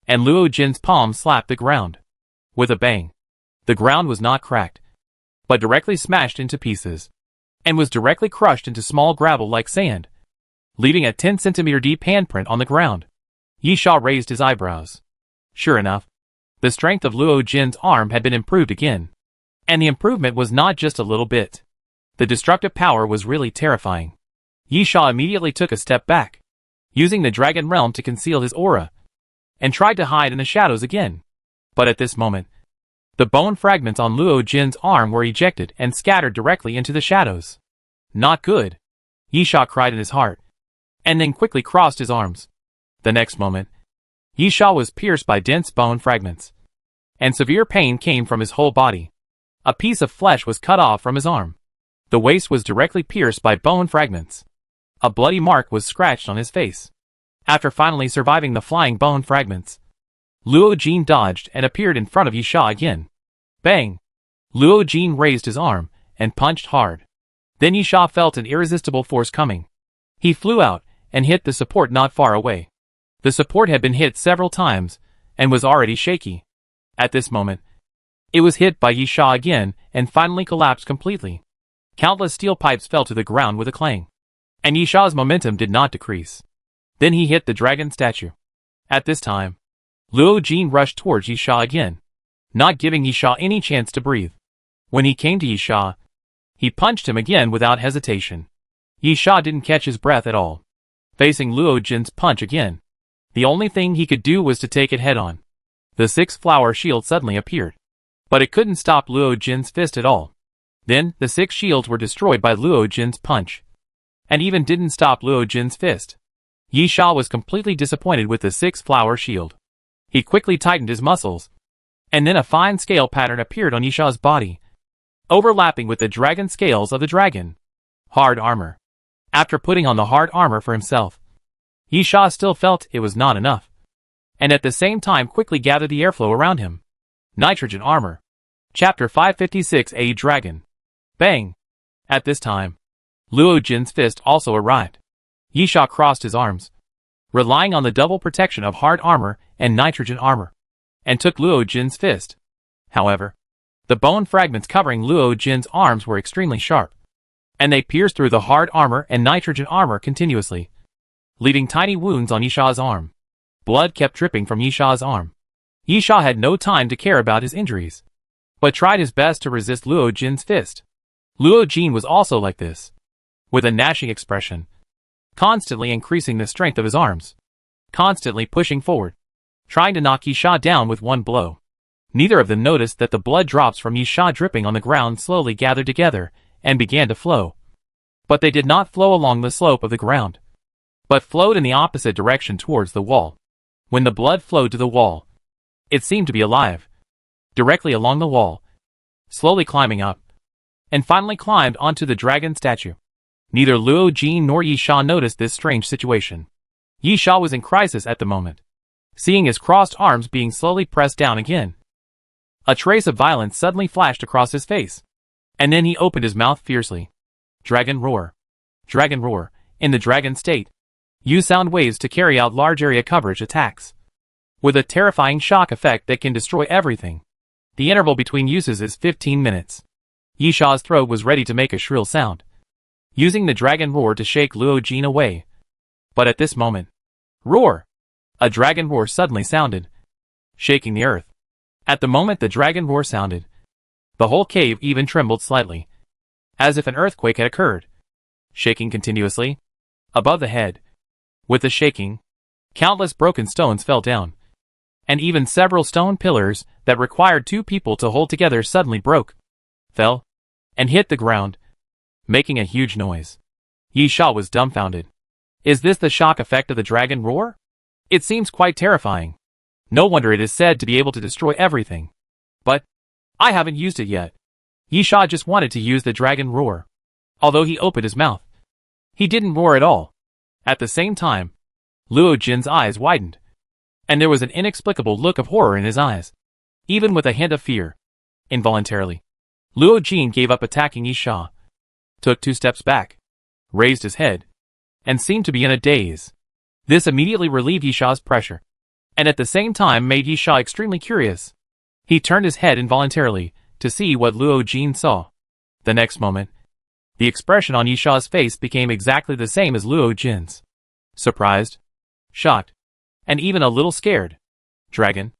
and Luo Jin's palm slapped the ground. With a bang, the ground was not cracked, but directly smashed into pieces, and was directly crushed into small gravel like sand, leaving a 10-centimeter deep handprint on the ground. Yisha raised his eyebrows. Sure enough, the strength of Luo Jin's arm had been improved again, and the improvement was not just a little bit. The destructive power was really terrifying. Yisha immediately took a step back, using the dragon realm to conceal his aura, and tried to hide in the shadows again. But at this moment, the bone fragments on Luo Jin's arm were ejected and scattered directly into the shadows. Not good, Yisha cried in his heart, and then quickly crossed his arms. The next moment, Yisha was pierced by dense bone fragments, and severe pain came from his whole body. A piece of flesh was cut off from his arm. The waist was directly pierced by bone fragments. A bloody mark was scratched on his face. After finally surviving the flying bone fragments, Luo Jin dodged and appeared in front of Yisha again. Bang! Luo Jin raised his arm and punched hard. Then Yisha felt an irresistible force coming. He flew out and hit the support not far away. The support had been hit several times and was already shaky. At this moment, it was hit by Yisha again and finally collapsed completely. Countless steel pipes fell to the ground with a clang, and Yisha's momentum did not decrease. Then he hit the dragon statue. At this time, Luo Jin rushed towards Yisha again, not giving Yisha any chance to breathe. When he came to Yisha, he punched him again without hesitation. Yisha didn't catch his breath at all. Facing Luo Jin's punch again, the only thing he could do was to take it head-on. The six-flower shield suddenly appeared, but it couldn't stop Luo Jin's fist at all. Then, the 6 shields were destroyed by Luo Jin's punch. And even didn't stop Luo Jin's fist. Yi Sha was completely disappointed with the 6-flower shield. He quickly tightened his muscles. And then a fine scale pattern appeared on Yi Sha's body, overlapping with the dragon scales of the dragon. Hard armor. After putting on the hard armor for himself, Yi Sha still felt it was not enough, and at the same time quickly gathered the airflow around him. Nitrogen armor. Chapter 556 A Dragon. Bang! At this time, Luo Jin's fist also arrived. Yi Sha crossed his arms, relying on the double protection of hard armor and nitrogen armor, and took Luo Jin's fist. However, the bone fragments covering Luo Jin's arms were extremely sharp, and they pierced through the hard armor and nitrogen armor continuously, leaving tiny wounds on Yi Sha's arm. Blood kept dripping from Yi Sha's arm. Yi Sha had no time to care about his injuries, but tried his best to resist Luo Jin's fist. Luo Jin was also like this, with a gnashing expression, constantly increasing the strength of his arms, constantly pushing forward, trying to knock Yi Sha down with one blow. Neither of them noticed that the blood drops from Yi Sha dripping on the ground slowly gathered together and began to flow. But they did not flow along the slope of the ground, but flowed in the opposite direction towards the wall. When the blood flowed to the wall, it seemed to be alive, directly along the wall, slowly climbing up, and finally climbed onto the dragon statue. Neither Luo Jin nor Yi Sha noticed this strange situation. Yi Sha was in crisis at the moment, seeing his crossed arms being slowly pressed down again. A trace of violence suddenly flashed across his face, and then he opened his mouth fiercely. Dragon roar. Dragon roar. In the dragon state, use sound waves to carry out large area coverage attacks, with a terrifying shock effect that can destroy everything. The interval between uses is 15 minutes. Yi Sha's throat was ready to make a shrill sound, using the dragon roar to shake Luo Jin away. But at this moment, roar! A dragon roar suddenly sounded, shaking the earth. At the moment the dragon roar sounded, the whole cave even trembled slightly, as if an earthquake had occurred, shaking continuously, above the head. With the shaking, countless broken stones fell down, and even several stone pillars that required 2 people to hold together suddenly broke, fell, and hit the ground, making a huge noise. Yi Sha was dumbfounded. Is this the shock effect of the dragon roar? It seems quite terrifying. No wonder it is said to be able to destroy everything. But I haven't used it yet. Yi Sha just wanted to use the dragon roar. Although he opened his mouth, he didn't roar at all. At the same time, Luo Jin's eyes widened, and there was an inexplicable look of horror in his eyes, even with a hint of fear. Involuntarily, Luo Jin gave up attacking Yi Sha, took 2 steps back, raised his head, and seemed to be in a daze. This immediately relieved Yi Sha's pressure, and at the same time made Yi Sha extremely curious. He turned his head involuntarily to see what Luo Jin saw. The next moment, the expression on Yi Sha's face became exactly the same as Luo Jin's. Surprised, shocked, and even a little scared. Dragon?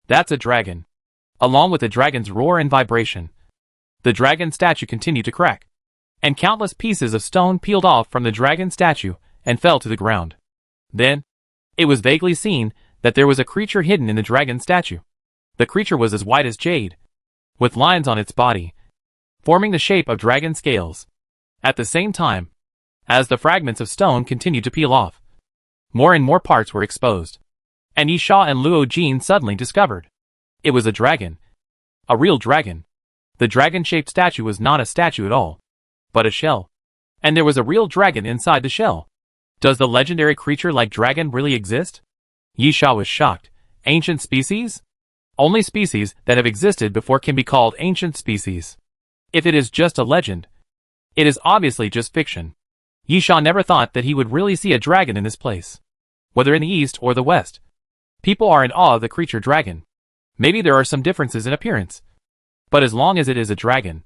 That's a dragon. Along with the dragon's roar and vibration, the dragon statue continued to crack, and countless pieces of stone peeled off from the dragon statue and fell to the ground. Then, it was vaguely seen that there was a creature hidden in the dragon statue. The creature was as white as jade, with lines on its body, forming the shape of dragon scales. At the same time, as the fragments of stone continued to peel off, more and more parts were exposed, and Yi Sha and Luo Jin suddenly discovered it was a dragon. A real dragon. The dragon-shaped statue was not a statue at all, but a shell. And there was a real dragon inside the shell. Does the legendary creature like dragon really exist? Yi Sha was shocked. Ancient species? Only species that have existed before can be called ancient species. If it is just a legend, it is obviously just fiction. Yi Sha never thought that he would really see a dragon in this place. Whether in the east or the west, people are in awe of the creature dragon. Maybe there are some differences in appearance, but as long as it is a dragon,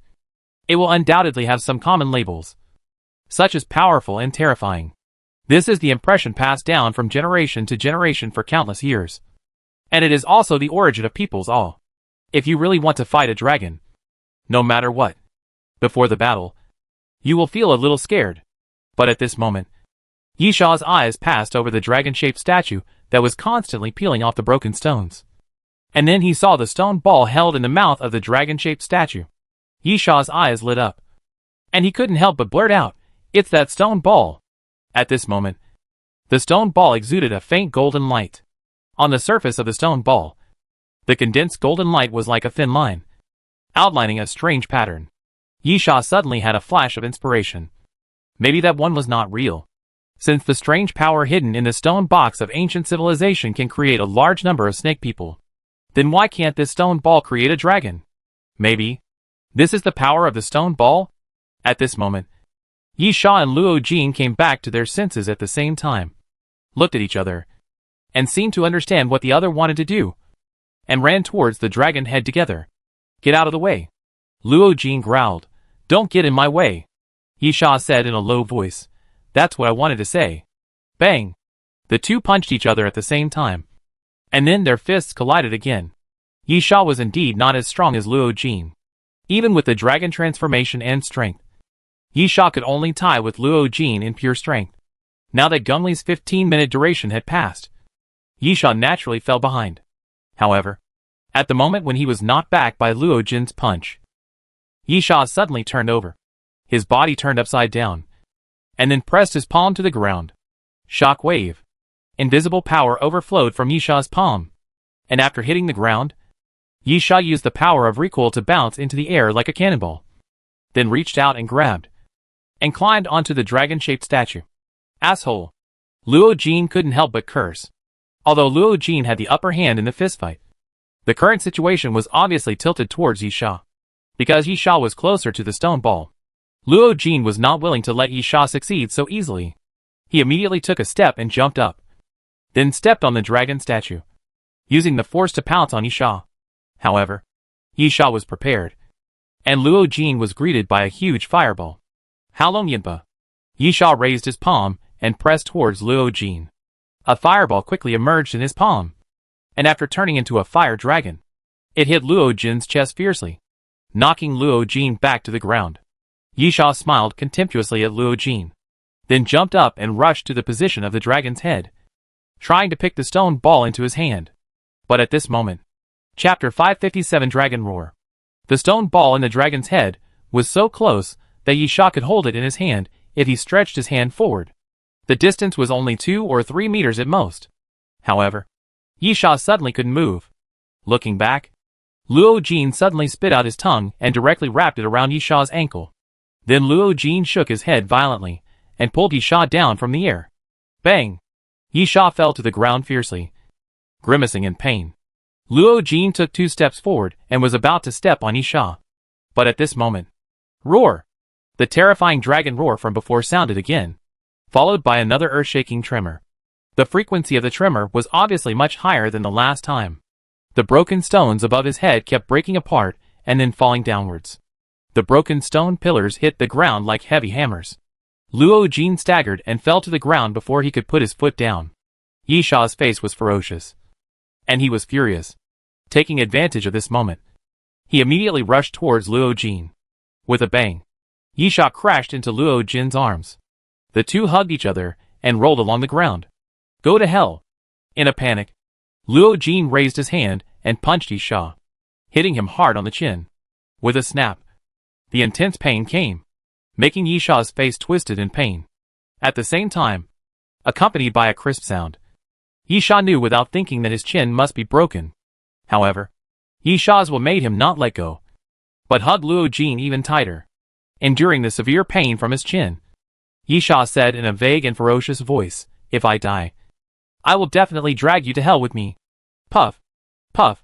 it will undoubtedly have some common labels, such as powerful and terrifying. This is the impression passed down from generation to generation for countless years. And it is also the origin of people's awe. If you really want to fight a dragon, no matter what, before the battle, you will feel a little scared. But at this moment, Yi Sha's eyes passed over the dragon-shaped statue that was constantly peeling off the broken stones. And then he saw the stone ball held in the mouth of the dragon-shaped statue. Yishaw's eyes lit up, and he couldn't help but blurt out, "It's that stone ball!" At this moment, the stone ball exuded a faint golden light. On the surface of the stone ball, the condensed golden light was like a thin line, outlining a strange pattern. Yishaw suddenly had a flash of inspiration. Maybe that one was not real. Since the strange power hidden in the stone box of ancient civilization can create a large number of snake people, then why can't this stone ball create a dragon? Maybe this is the power of the stone ball? At this moment, Yishaw and Luo Jin came back to their senses at the same time, looked at each other, and seemed to understand what the other wanted to do, and ran towards the dragon head together. "Get out of the way!" Luo Jin growled. "Don't get in my way," Yishaw said in a low voice. "That's what I wanted to say." Bang! The two punched each other at the same time, and then their fists collided again. Yishaw was indeed not as strong as Luo Jin. Even with the dragon transformation and strength, Yishaw could only tie with Luo Jin in pure strength. Now that Gumli's 15-minute duration had passed, Yishaw naturally fell behind. However, at the moment when he was knocked back by Luo Jin's punch, Yishaw suddenly turned over. His body turned upside down, and then pressed his palm to the ground. Shock wave. Invisible power overflowed from Yishaw's palm, and after hitting the ground, Yishaw used the power of recoil to bounce into the air like a cannonball, then reached out and grabbed, and climbed onto the dragon-shaped statue. Asshole! Luo Jin couldn't help but curse. Although Luo Jin had the upper hand in the fistfight, the current situation was obviously tilted towards Yishaw, because Yishaw was closer to the stone ball. Luo Jin was not willing to let Yishaw succeed so easily. He immediately took a step and jumped up, then stepped on the dragon statue, using the force to pounce on Yishaw. However, Yishaw was prepared, and Luo Jin was greeted by a huge fireball. Halong Yinpa! Yishaw raised his palm and pressed towards Luo Jin. A fireball quickly emerged in his palm, and after turning into a fire dragon, it hit Luo Jin's chest fiercely, knocking Luo Jin back to the ground. Yishaw smiled contemptuously at Luo Jin, then jumped up and rushed to the position of the dragon's head, trying to pick the stone ball into his hand. But at this moment, Chapter 557 Dragon Roar. The stone ball in the dragon's head was so close that Yishaw could hold it in his hand if he stretched his hand forward. The distance was only 2 or 3 meters at most. However, Yishaw suddenly couldn't move. Looking back, Luo Jin suddenly spit out his tongue and directly wrapped it around Yishaw's ankle. Then Luo Jin shook his head violently and pulled Yishaw down from the air. Bang! Yishaw fell to the ground fiercely, grimacing in pain. Luo Jin took 2 steps forward and was about to step on Yishaw. But at this moment, roar! The terrifying dragon roar from before sounded again, followed by another earth-shaking tremor. The frequency of the tremor was obviously much higher than the last time. The broken stones above his head kept breaking apart and then falling downwards. The broken stone pillars hit the ground like heavy hammers. Luo Jin staggered and fell to the ground before he could put his foot down. Yishaw's face was ferocious, and he was furious. Taking advantage of this moment, he immediately rushed towards Luo Jin. With a bang, Yishaw crashed into Luo Jin's arms. The two hugged each other and rolled along the ground. Go to hell! In a panic, Luo Jin raised his hand and punched Yishaw, hitting him hard on the chin. With a snap, the intense pain came, making Yishaw's face twisted in pain. At the same time, accompanied by a crisp sound, Yishaw knew without thinking that his chin must be broken. However, Yishaw's will made him not let go, but hugged Luo Jin even tighter. Enduring the severe pain from his chin, Yishaw said in a vague and ferocious voice, "If I die, I will definitely drag you to hell with me." Puff, puff,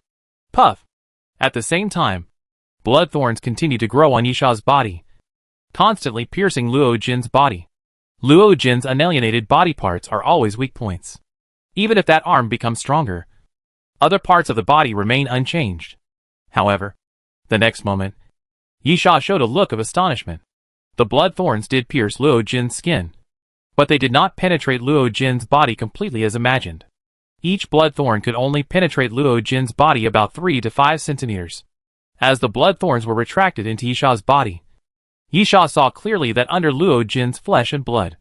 puff. At the same time, blood thorns continued to grow on Yishaw's body, constantly piercing Luo Jin's body. Luo Jin's unalienated body parts are always weak points. Even if that arm becomes stronger, other parts of the body remain unchanged. However, the next moment, Yishaw showed a look of astonishment. The blood thorns did pierce Luo Jin's skin, but they did not penetrate Luo Jin's body completely as imagined. Each blood thorn could only penetrate Luo Jin's body about 3 to 5 centimeters. As the blood thorns were retracted into Yishaw's body, Yishaw saw clearly that under Luo Jin's flesh and blood,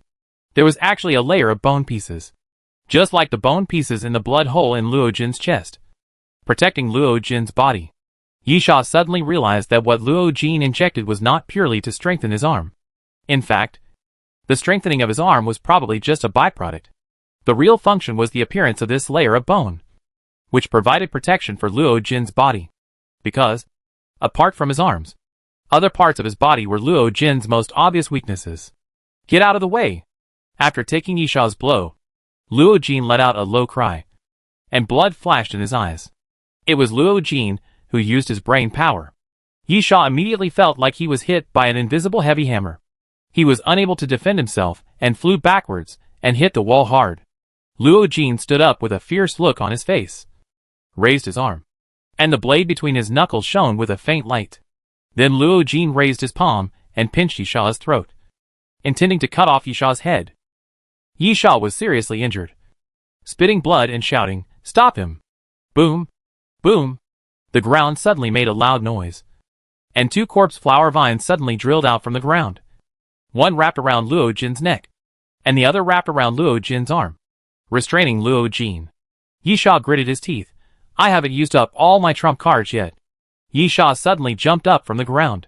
there was actually a layer of bone pieces, just like the bone pieces in the blood hole in Luo Jin's chest, protecting Luo Jin's body. Yisha suddenly realized that what Luo Jin injected was not purely to strengthen his arm. In fact, the strengthening of his arm was probably just a byproduct. The real function was the appearance of this layer of bone, which provided protection for Luo Jin's body. Because, apart from his arms, other parts of his body were Luo Jin's most obvious weaknesses. Get out of the way! After taking Yisha's blow, Luo Jin let out a low cry, and blood flashed in his eyes. It was Luo Jin who used his brain power. Yisha immediately felt like he was hit by an invisible heavy hammer. He was unable to defend himself and flew backwards and hit the wall hard. Luo Jin stood up with a fierce look on his face, raised his arm, and the blade between his knuckles shone with a faint light. Then Luo Jin raised his palm and pinched Yisha's throat, intending to cut off Yisha's head. Yisha was seriously injured, spitting blood and shouting, "Stop him!" Boom! Boom! The ground suddenly made a loud noise, and two corpse flower vines suddenly drilled out from the ground. One wrapped around Luo Jin's neck, and the other wrapped around Luo Jin's arm, restraining Luo Jin. Yisha gritted his teeth. I haven't used up all my trump cards yet. Yisha suddenly jumped up from the ground,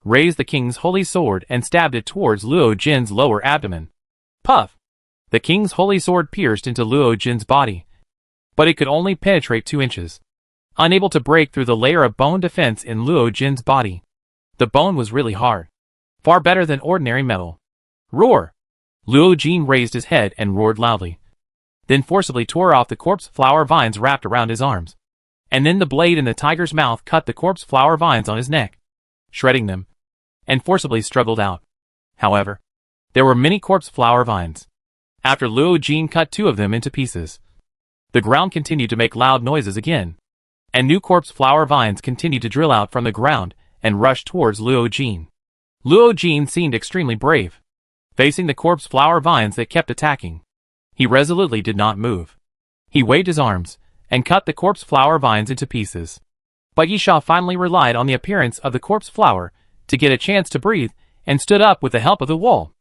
raised the king's holy sword and stabbed it towards Luo Jin's lower abdomen. Puff! The king's holy sword pierced into Luo Jin's body, but it could only penetrate 2 inches. Unable to break through the layer of bone defense in Luo Jin's body. The bone was really hard. Far better than ordinary metal. Roar! Luo Jin raised his head and roared loudly, then forcibly tore off the corpse flower vines wrapped around his arms. And then the blade in the tiger's mouth cut the corpse flower vines on his neck, shredding them, and forcibly struggled out. However, there were many corpse flower vines. After Luo Jin cut 2 of them into pieces, the ground continued to make loud noises again, and new corpse flower vines continued to drill out from the ground and rush towards Luo Jin. Luo Jin seemed extremely brave, facing the corpse flower vines that kept attacking. He resolutely did not move. He waved his arms and cut the corpse flower vines into pieces. But Yisha finally relied on the appearance of the corpse flower to get a chance to breathe and stood up with the help of the wall.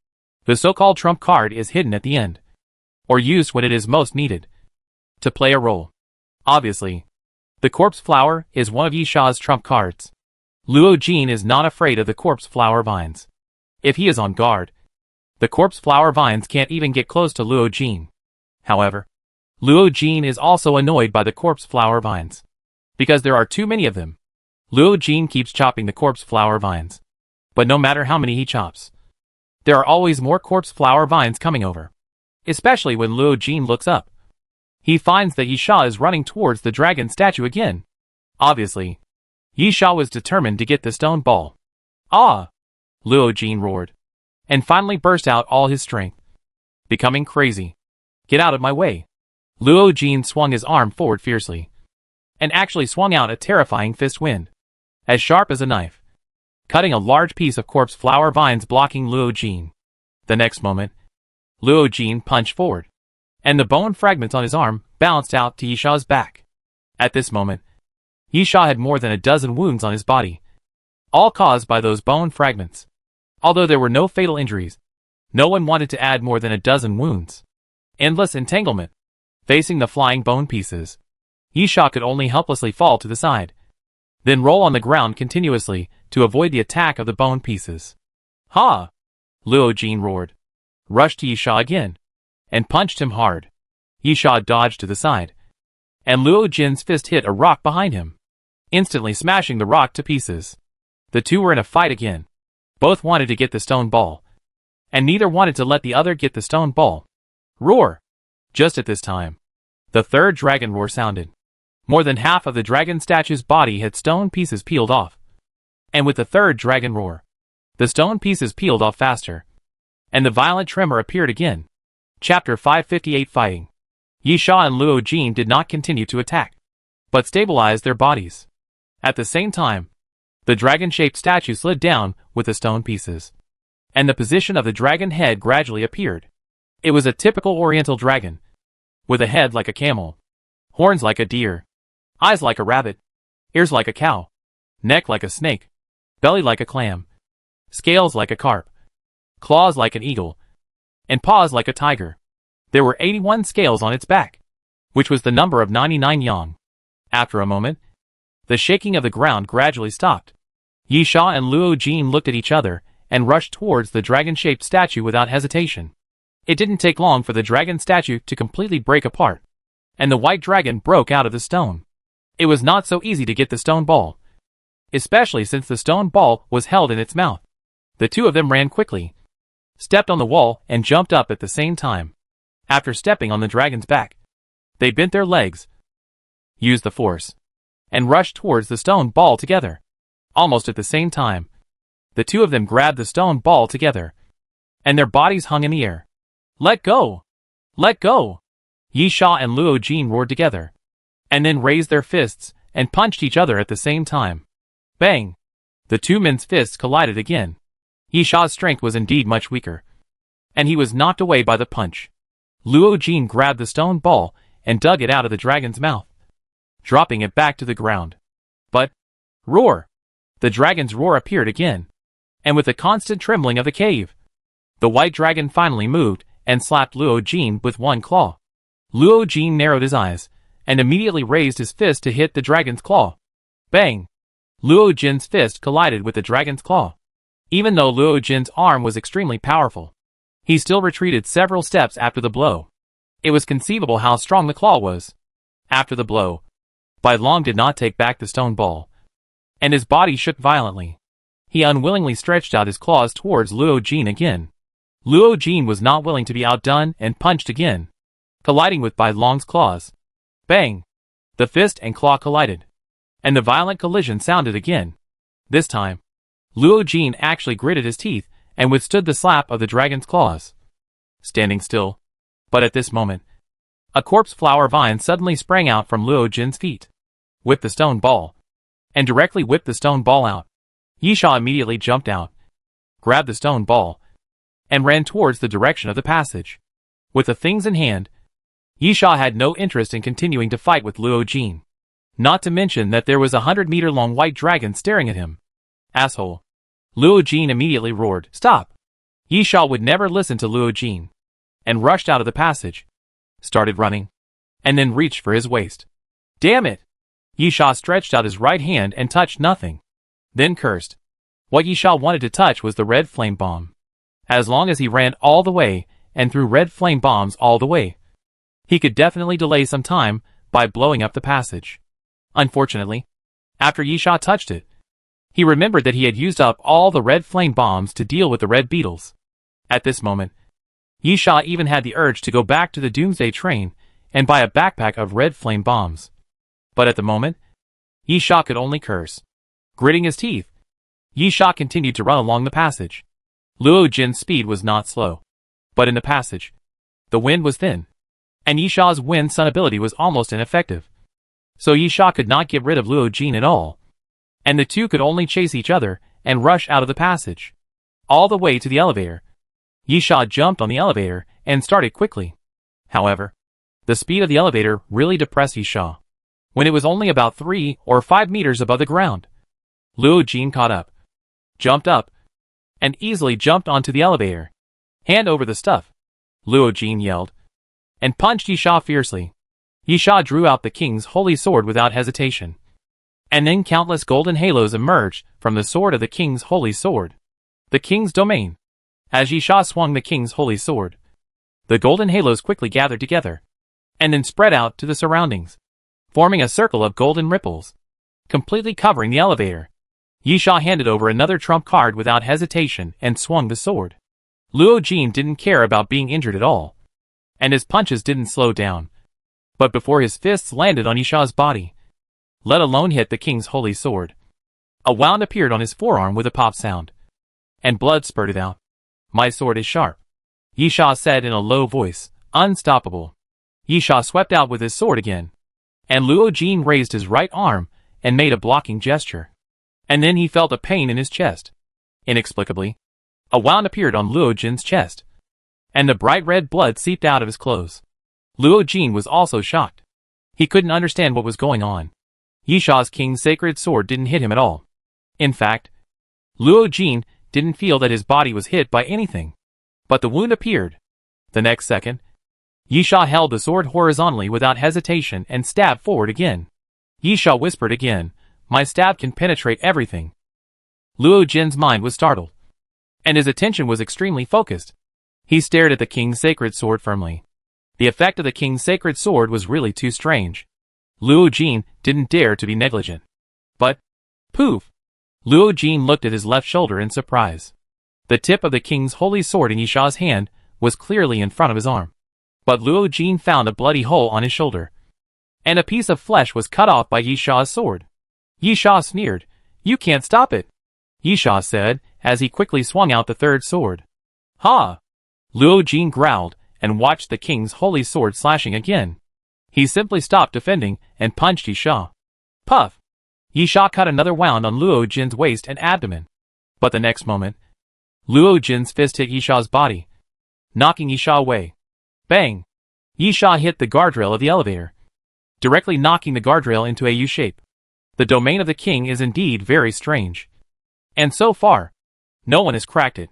The so-called trump card is hidden at the end, or used when it is most needed, to play a role. Obviously, the corpse flower is one of Yisha's trump cards. Luo Jin is not afraid of the corpse flower vines. If he is on guard, the corpse flower vines can't even get close to Luo Jin. However, Luo Jin is also annoyed by the corpse flower vines, because there are too many of them. Luo Jin keeps chopping the corpse flower vines, but no matter how many he chops, there are always more corpse flower vines coming over. Especially when Luo Jin looks up, he finds that Yisha is running towards the dragon statue again. Obviously, Yisha was determined to get the stone ball. Ah! Luo Jin roared, and finally burst out all his strength, becoming crazy. Get out of my way! Luo Jin swung his arm forward fiercely, and actually swung out a terrifying fist wind, as sharp as a knife, cutting a large piece of corpse flower vines blocking Luo Jin. The next moment, Luo Jin punched forward, and the bone fragments on his arm bounced out to Yisha's back. At this moment, Yisha had more than a dozen wounds on his body, all caused by those bone fragments. Although there were no fatal injuries, no one wanted to add more than a dozen wounds. Endless entanglement. Facing the flying bone pieces, Yisha could only helplessly fall to the side, then roll on the ground continuously to avoid the attack of the bone pieces. Ha! Luo Jin roared, rushed to Yisha again, and punched him hard. Yisha dodged to the side, and Luo Jin's fist hit a rock behind him, instantly smashing the rock to pieces. The two were in a fight again. Both wanted to get the stone ball, and neither wanted to let the other get the stone ball. Roar! Just at this time, the third dragon roar sounded. More than half of the dragon statue's body had stone pieces peeled off. And with the third dragon roar, the stone pieces peeled off faster, and the violent tremor appeared again. Chapter 558 Fighting. Yisha and Luo Jin did not continue to attack, but stabilized their bodies. At the same time, the dragon-shaped statue slid down with the stone pieces, and the position of the dragon head gradually appeared. It was a typical oriental dragon, with a head like a camel, horns like a deer, eyes like a rabbit, ears like a cow, neck like a snake, belly like a clam, scales like a carp, claws like an eagle, and paws like a tiger. There were 81 scales on its back, which was the number of 99 yang. After a moment, The shaking of the ground gradually stopped. Yisha and Luo Jin looked at each other and rushed towards the dragon-shaped statue without hesitation. It didn't take long for the dragon statue to completely break apart, and the white dragon broke out of the stone. It was not so easy to get the stone ball, especially since the stone ball was held in its mouth. The two of them ran quickly, stepped on the wall, and jumped up at the same time. After stepping on the dragon's back, they bent their legs, used the force, and rushed towards the stone ball together. Almost at the same time, the two of them grabbed the stone ball together, and their bodies hung in the air. "Let go! Let go!" Yisha and Luo Jin roared together, and then raised their fists and punched each other at the same time. Bang! The two men's fists collided again. Yisha's strength was indeed much weaker, and he was knocked away by the punch. Luo Jin grabbed the stone ball and dug it out of the dragon's mouth, dropping it back to the ground. But, roar! The dragon's roar appeared again, and with a constant trembling of the cave, the white dragon finally moved and slapped Luo Jin with one claw. Luo Jin narrowed his eyes and immediately raised his fist to hit the dragon's claw. Bang! Luo Jin's fist collided with the dragon's claw. Even though Luo Jin's arm was extremely powerful, he still retreated several steps after the blow. It was conceivable how strong the claw was. After the blow, Bai Long did not take back the stone ball, and his body shook violently. He unwillingly stretched out his claws towards Luo Jin again. Luo Jin was not willing to be outdone and punched again, colliding with Bai Long's claws. Bang! The fist and claw collided, and the violent collision sounded again. This time, Luo Jin actually gritted his teeth and withstood the slap of the dragon's claws, standing still. But at this moment, a corpse flower vine suddenly sprang out from Luo Jin's feet, whipped the stone ball, and directly whipped the stone ball out. Yisha immediately jumped out, grabbed the stone ball, and ran towards the direction of the passage. With the things in hand, Yisha had no interest in continuing to fight with Luo Jin. Not to mention that there was a 100-meter-long white dragon staring at him. Asshole! Luo Jin immediately roared, "Stop!" Yisha would never listen to Luo Jin, and rushed out of the passage, started running, and then reached for his waist. Damn it! Yisha stretched out his right hand and touched nothing, then cursed. What Yisha wanted to touch was the red flame bomb. As long as he ran all the way and threw red flame bombs all the way, he could definitely delay some time by blowing up the passage. Unfortunately, after Yisha touched it, he remembered that he had used up all the red flame bombs to deal with the red beetles. At this moment, Yisha even had the urge to go back to the Doomsday train and buy a backpack of red flame bombs. But at the moment, Yisha could only curse. Gritting his teeth, Yisha continued to run along the passage. Luo Jin's speed was not slow, but in the passage, the wind was thin, and Yisha's wind sun ability was almost ineffective. So Yisha could not get rid of Luo Jin at all, and the two could only chase each other and rush out of the passage, all the way to the elevator. Yisha jumped on the elevator and started quickly. However, the speed of the elevator really depressed Yisha. When it was only about 3 or 5 meters above the ground, Luo Jin caught up, jumped up, and easily jumped onto the elevator. "Hand over the stuff," Luo Jin yelled, and punched Yisha fiercely. Yisha drew out the king's holy sword without hesitation, and then countless golden halos emerged from the sword of the king's holy sword, the king's domain. As Yisha swung the king's holy sword, the golden halos quickly gathered together, and then spread out to the surroundings, forming a circle of golden ripples, completely covering the elevator. Yisha handed over another trump card without hesitation and swung the sword. Luo Jin didn't care about being injured at all, and his punches didn't slow down. But before his fists landed on Yisha's body, let alone hit the king's holy sword, a wound appeared on his forearm with a pop sound, and blood spurted out. "My sword is sharp," Yisha said in a low voice. Unstoppable. Yisha swept out with his sword again, and Luo Jin raised his right arm and made a blocking gesture. And then he felt a pain in his chest. Inexplicably, a wound appeared on Luo Jin's chest, and the bright red blood seeped out of his clothes. Luo Jin was also shocked. He couldn't understand what was going on. Yisha's king's sacred sword didn't hit him at all. In fact, Luo Jin didn't feel that his body was hit by anything. But the wound appeared. The next second, Yisha held the sword horizontally without hesitation and stabbed forward again. Yisha whispered again, My stab can penetrate everything. Luo Jin's mind was startled, and his attention was extremely focused. He stared at the king's sacred sword firmly. The effect of the king's sacred sword was really too strange. Luo Jin didn't dare to be negligent. But, poof! Luo Jin looked at his left shoulder in surprise. The tip of the king's holy sword in Yisha's hand was clearly in front of his arm. But Luo Jin found a bloody hole on his shoulder, and a piece of flesh was cut off by Yisha's sword. Yisha sneered. "You can't stop it," Yisha said, as he quickly swung out the third sword. "Ha!" Luo Jin growled, and watched the king's holy sword slashing again. He simply stopped defending, and punched Yisha. Puff! Yisha cut another wound on Luo Jin's waist and abdomen. But the next moment, Luo Jin's fist hit Yisha's body, knocking Yisha away. Bang! Yisha hit the guardrail of the elevator, directly knocking the guardrail into a U-shape. The domain of the king is indeed very strange. And so far, no one has cracked it.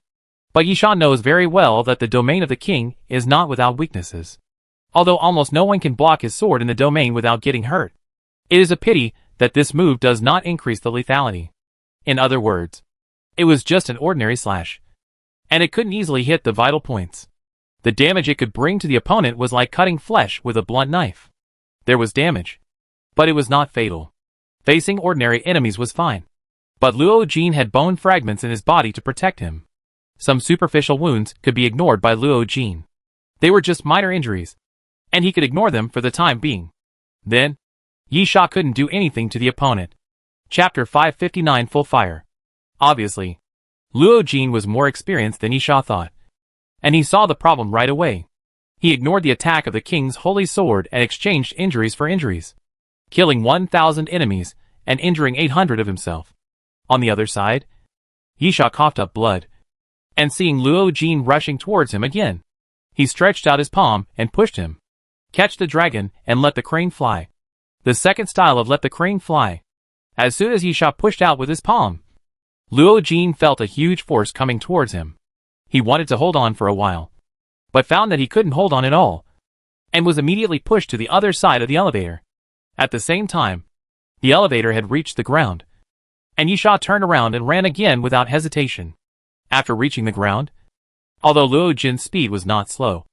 But Yisha knows very well that the domain of the king is not without weaknesses. Although almost no one can block his sword in the domain without getting hurt. It is a pity that this move does not increase the lethality. In other words, it was just an ordinary slash, and it couldn't easily hit the vital points. The damage it could bring to the opponent was like cutting flesh with a blunt knife. There was damage, but it was not fatal. Facing ordinary enemies was fine. But Luo Jin had bone fragments in his body to protect him. Some superficial wounds could be ignored by Luo Jin. They were just minor injuries, and he could ignore them for the time being. Then, Yisha couldn't do anything to the opponent. Chapter 559 Full Fire. Obviously, Luo Jin was more experienced than Yisha thought, and he saw the problem right away. He ignored the attack of the king's holy sword and exchanged injuries for injuries, killing 1,000 enemies and injuring 800 of himself. On the other side, Yisha coughed up blood, and seeing Luo Jin rushing towards him again, he stretched out his palm and pushed him. Catch the dragon and let the crane fly. The second style of let the crane fly. As soon as Yisha pushed out with his palm, Luo Jin felt a huge force coming towards him. He wanted to hold on for a while, but found that he couldn't hold on at all, and was immediately pushed to the other side of the elevator. At the same time, the elevator had reached the ground, and Yisha turned around and ran again without hesitation. After reaching the ground, although Luo Jin's speed was not slow,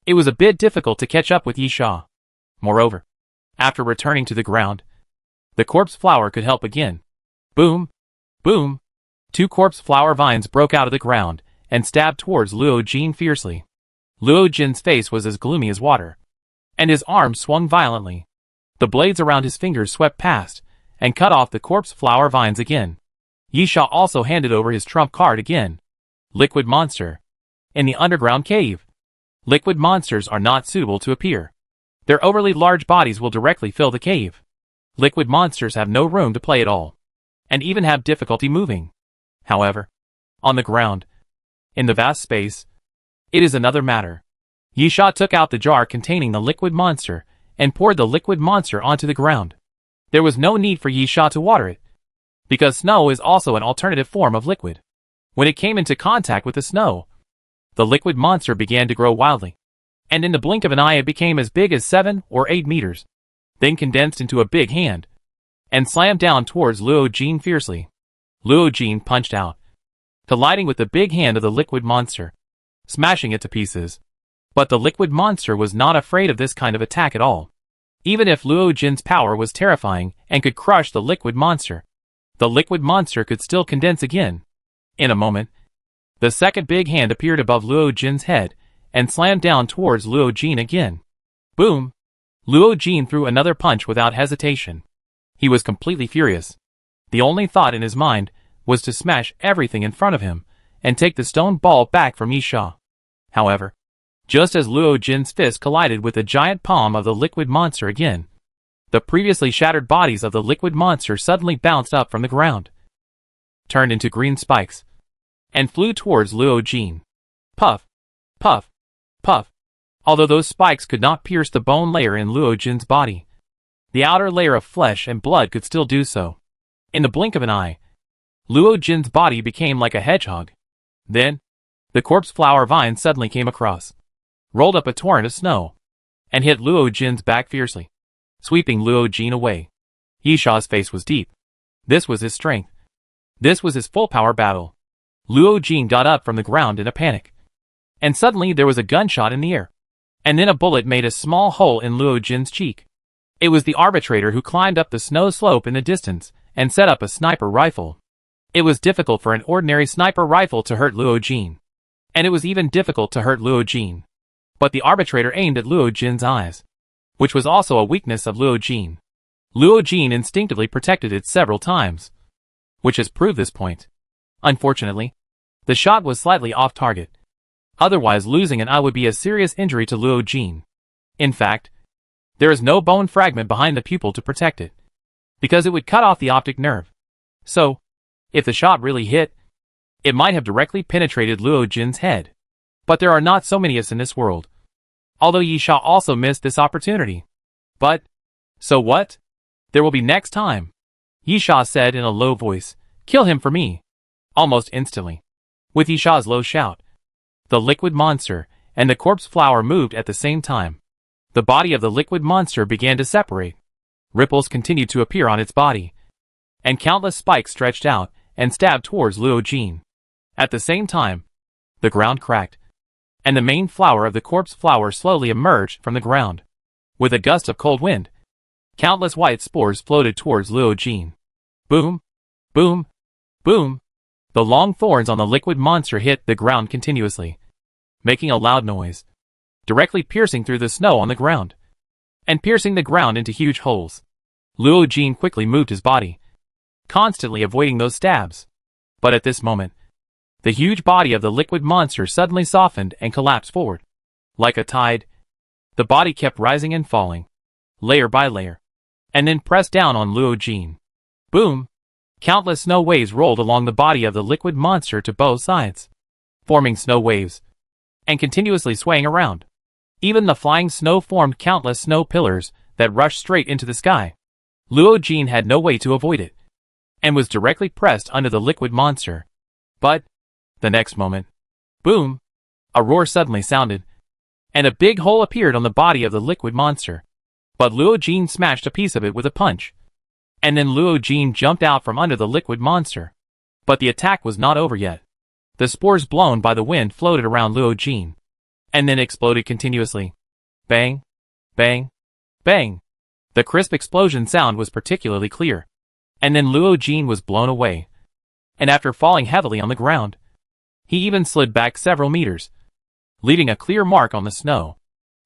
it was a bit difficult to catch up with Yisha. Moreover, after returning to the ground, the corpse flower could help again. Boom! Boom! 2 corpse flower vines broke out of the ground and stabbed towards Luo Jin fiercely. Luo Jin's face was as gloomy as water, and his arms swung violently. The blades around his fingers swept past and cut off the corpse flower vines again. Yisha also handed over his trump card again. Liquid monster. In the underground cave, liquid monsters are not suitable to appear. Their overly large bodies will directly fill the cave. Liquid monsters have no room to play at all, and even have difficulty moving. However, on the ground, in the vast space, it is another matter. Yisha took out the jar containing the liquid monster and poured the liquid monster onto the ground. There was no need for Yisha to water it, because snow is also an alternative form of liquid. When it came into contact with the snow, the liquid monster began to grow wildly, and in the blink of an eye it became as big as 7 or 8 meters, then condensed into a big hand, and slammed down towards Luo Jin fiercely. Luo Jin punched out, colliding with the big hand of the liquid monster, smashing it to pieces. But the liquid monster was not afraid of this kind of attack at all. Even if Luo Jin's power was terrifying and could crush the liquid monster, the liquid monster could still condense again. In a moment, the second big hand appeared above Luo Jin's head and slammed down towards Luo Jin again. Boom! Luo Jin threw another punch without hesitation. He was completely furious. The only thought in his mind was to smash everything in front of him and take the stone ball back from Yisha. However, just as Luo Jin's fist collided with the giant palm of the liquid monster again, the previously shattered bodies of the liquid monster suddenly bounced up from the ground, turned into green spikes, and flew towards Luo Jin. Puff! Puff! Puff! Although those spikes could not pierce the bone layer in Luo Jin's body, the outer layer of flesh and blood could still do so. In the blink of an eye, Luo Jin's body became like a hedgehog. Then, the corpse flower vine suddenly came across, rolled up a torrent of snow, and hit Luo Jin's back fiercely, sweeping Luo Jin away. Yisha's face was deep, This was his strength. This was his full power battle. Luo Jin got up from the ground in a panic. And suddenly there was a gunshot in the air. And then a bullet made a small hole in Luo Jin's cheek. It was the arbitrator who climbed up the snow slope in the distance and set up a sniper rifle. It was difficult for an ordinary sniper rifle to hurt Luo Jin. And it was even difficult to hurt Luo Jin. But the arbitrator aimed at Luo Jin's eyes, which was also a weakness of Luo Jin. Luo Jin instinctively protected it several times, which has proved this point. Unfortunately, the shot was slightly off target. Otherwise, losing an eye would be a serious injury to Luo Jin. In fact, there is no bone fragment behind the pupil to protect it, because it would cut off the optic nerve. So, if the shot really hit, it might have directly penetrated Luo Jin's head. But there are not so many us in this world. Although Yi Sha also missed this opportunity. But, so what? There will be next time. Yi Sha said in a low voice, "Kill him for me." Almost instantly, with Yi Sha's low shout, the liquid monster and the corpse flower moved at the same time. The body of the liquid monster began to separate. Ripples continued to appear on its body, and countless spikes stretched out and stabbed towards Luo Jin. At the same time, the ground cracked, and the main flower of the corpse flower slowly emerged from the ground. With a gust of cold wind, countless white spores floated towards Luo Jin. Boom! Boom! Boom! The long thorns on the liquid monster hit the ground continuously, making a loud noise, directly piercing through the snow on the ground, and piercing the ground into huge holes. Luo Jin quickly moved his body, constantly avoiding those stabs. But at this moment, the huge body of the liquid monster suddenly softened and collapsed forward. Like a tide, the body kept rising and falling, layer by layer, and then pressed down on Luo Jin. Boom! Countless snow waves rolled along the body of the liquid monster to both sides, forming snow waves, and continuously swaying around. Even the flying snow formed countless snow pillars that rushed straight into the sky. Luo Jin had no way to avoid it, and was directly pressed under the liquid monster. But, the next moment, boom! A roar suddenly sounded, and a big hole appeared on the body of the liquid monster. But Luo Jin smashed a piece of it with a punch. And then Luo Jin jumped out from under the liquid monster. But the attack was not over yet. The spores blown by the wind floated around Luo Jin, and then exploded continuously. Bang! Bang! Bang! The crisp explosion sound was particularly clear. And then Luo Jin was blown away. And after falling heavily on the ground, he even slid back several meters, leaving a clear mark on the snow.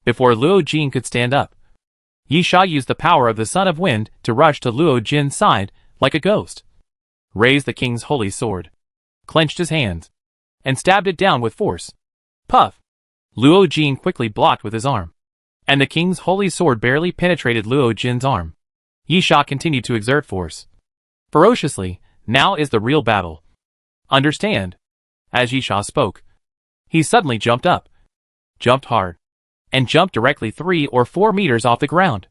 Before Luo Jin could stand up, Yi Sha used the power of the Son of Wind to rush to Luo Jin's side like a ghost, raised the king's holy sword, clenched his hands, and stabbed it down with force. Puff! Luo Jin quickly blocked with his arm, and the king's holy sword barely penetrated Luo Jin's arm. Yi Sha continued to exert force. Ferociously, now is the real battle. Understand? As Yi Sha spoke, he suddenly jumped up, jumped hard, and jumped directly 3 or 4 meters off the ground,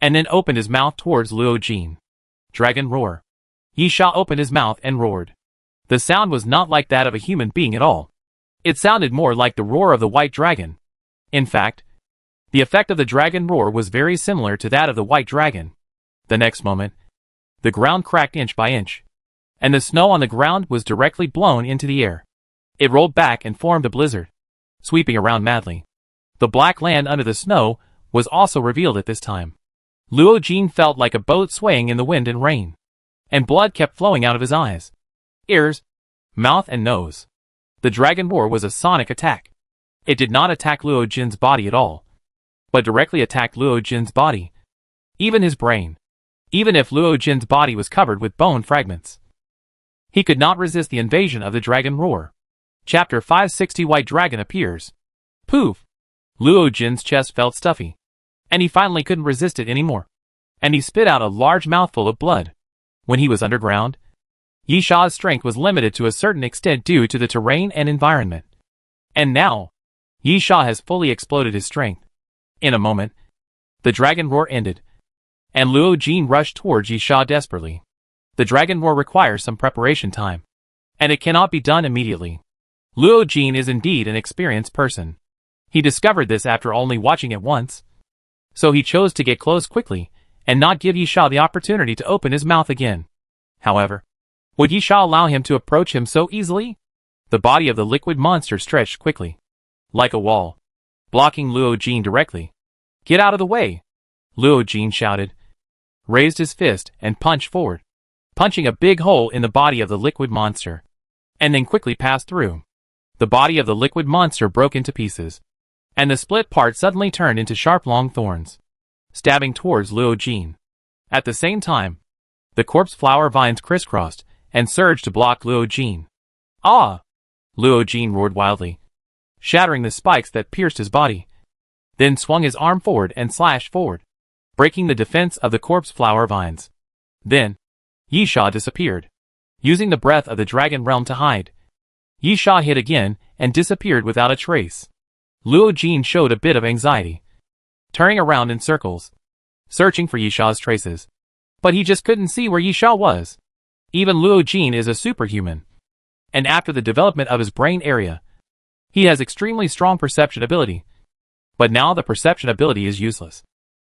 and then opened his mouth towards Luo Jin. Dragon roar. Yi Sha opened his mouth and roared. The sound was not like that of a human being at all. It sounded more like the roar of the white dragon. In fact, the effect of the dragon roar was very similar to that of the white dragon. The next moment, the ground cracked inch by inch, and the snow on the ground was directly blown into the air. It rolled back and formed a blizzard, sweeping around madly. The black land under the snow was also revealed at this time. Luo Jin felt like a boat swaying in the wind and rain, and blood kept flowing out of his eyes, ears, mouth and nose. The dragon roar was a sonic attack. It did not attack Luo Jin's body at all, but directly attacked Luo Jin's body, even his brain. Even if Luo Jin's body was covered with bone fragments, he could not resist the invasion of the dragon roar. Chapter 560 White Dragon appears. Poof! Luo Jin's chest felt stuffy, and he finally couldn't resist it anymore, and he spit out a large mouthful of blood. When he was underground, Yi Sha's strength was limited to a certain extent due to the terrain and environment. And now, Yi Sha has fully exploded his strength. In a moment, the dragon roar ended, and Luo Jin rushed towards Yi Sha desperately. The dragon roar requires some preparation time, and it cannot be done immediately. Luo Jin is indeed an experienced person. He discovered this after only watching it once. So he chose to get close quickly, and not give Yi Sha the opportunity to open his mouth again. However, would Yi Sha allow him to approach him so easily? The body of the liquid monster stretched quickly, like a wall, blocking Luo Jin directly. "Get out of the way!" Luo Jin shouted, raised his fist and punched forward, punching a big hole in the body of the liquid monster, and then quickly passed through. The body of the liquid monster broke into pieces, and the split part suddenly turned into sharp long thorns, stabbing towards Luo Jin. At the same time, the corpse flower vines crisscrossed and surged to block Luo Jin. "Ah!" Luo Jin roared wildly, shattering the spikes that pierced his body, then swung his arm forward and slashed forward, breaking the defense of the corpse flower vines. Then, Yi Sha disappeared, using the breath of the dragon realm to hide. Yi Sha hit again and disappeared without a trace. Luo Jin showed a bit of anxiety, turning around in circles, searching for Yi Sha's traces. But he just couldn't see where Yi Sha was. Even Luo Jin is a superhuman, and after the development of his brain area, he has extremely strong perception ability. But now the perception ability is useless,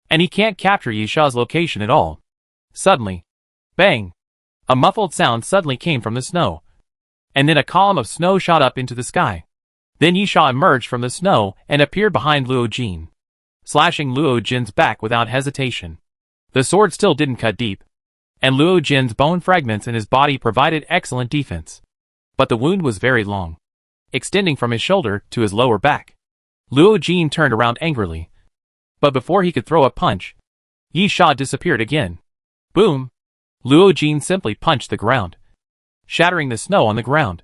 and he can't capture Yi Sha's location at all. Suddenly, bang! A muffled sound suddenly came from the snow, and then a column of snow shot up into the sky. Then Yi Sha emerged from the snow and appeared behind Luo Jin, slashing Luo Jin's back without hesitation. The sword still didn't cut deep, and Luo Jin's bone fragments in his body provided excellent defense. But the wound was very long, extending from his shoulder to his lower back. Luo Jin turned around angrily, but before he could throw a punch, Yi Sha disappeared again. Boom! Luo Jin simply punched the ground, shattering the snow on the ground.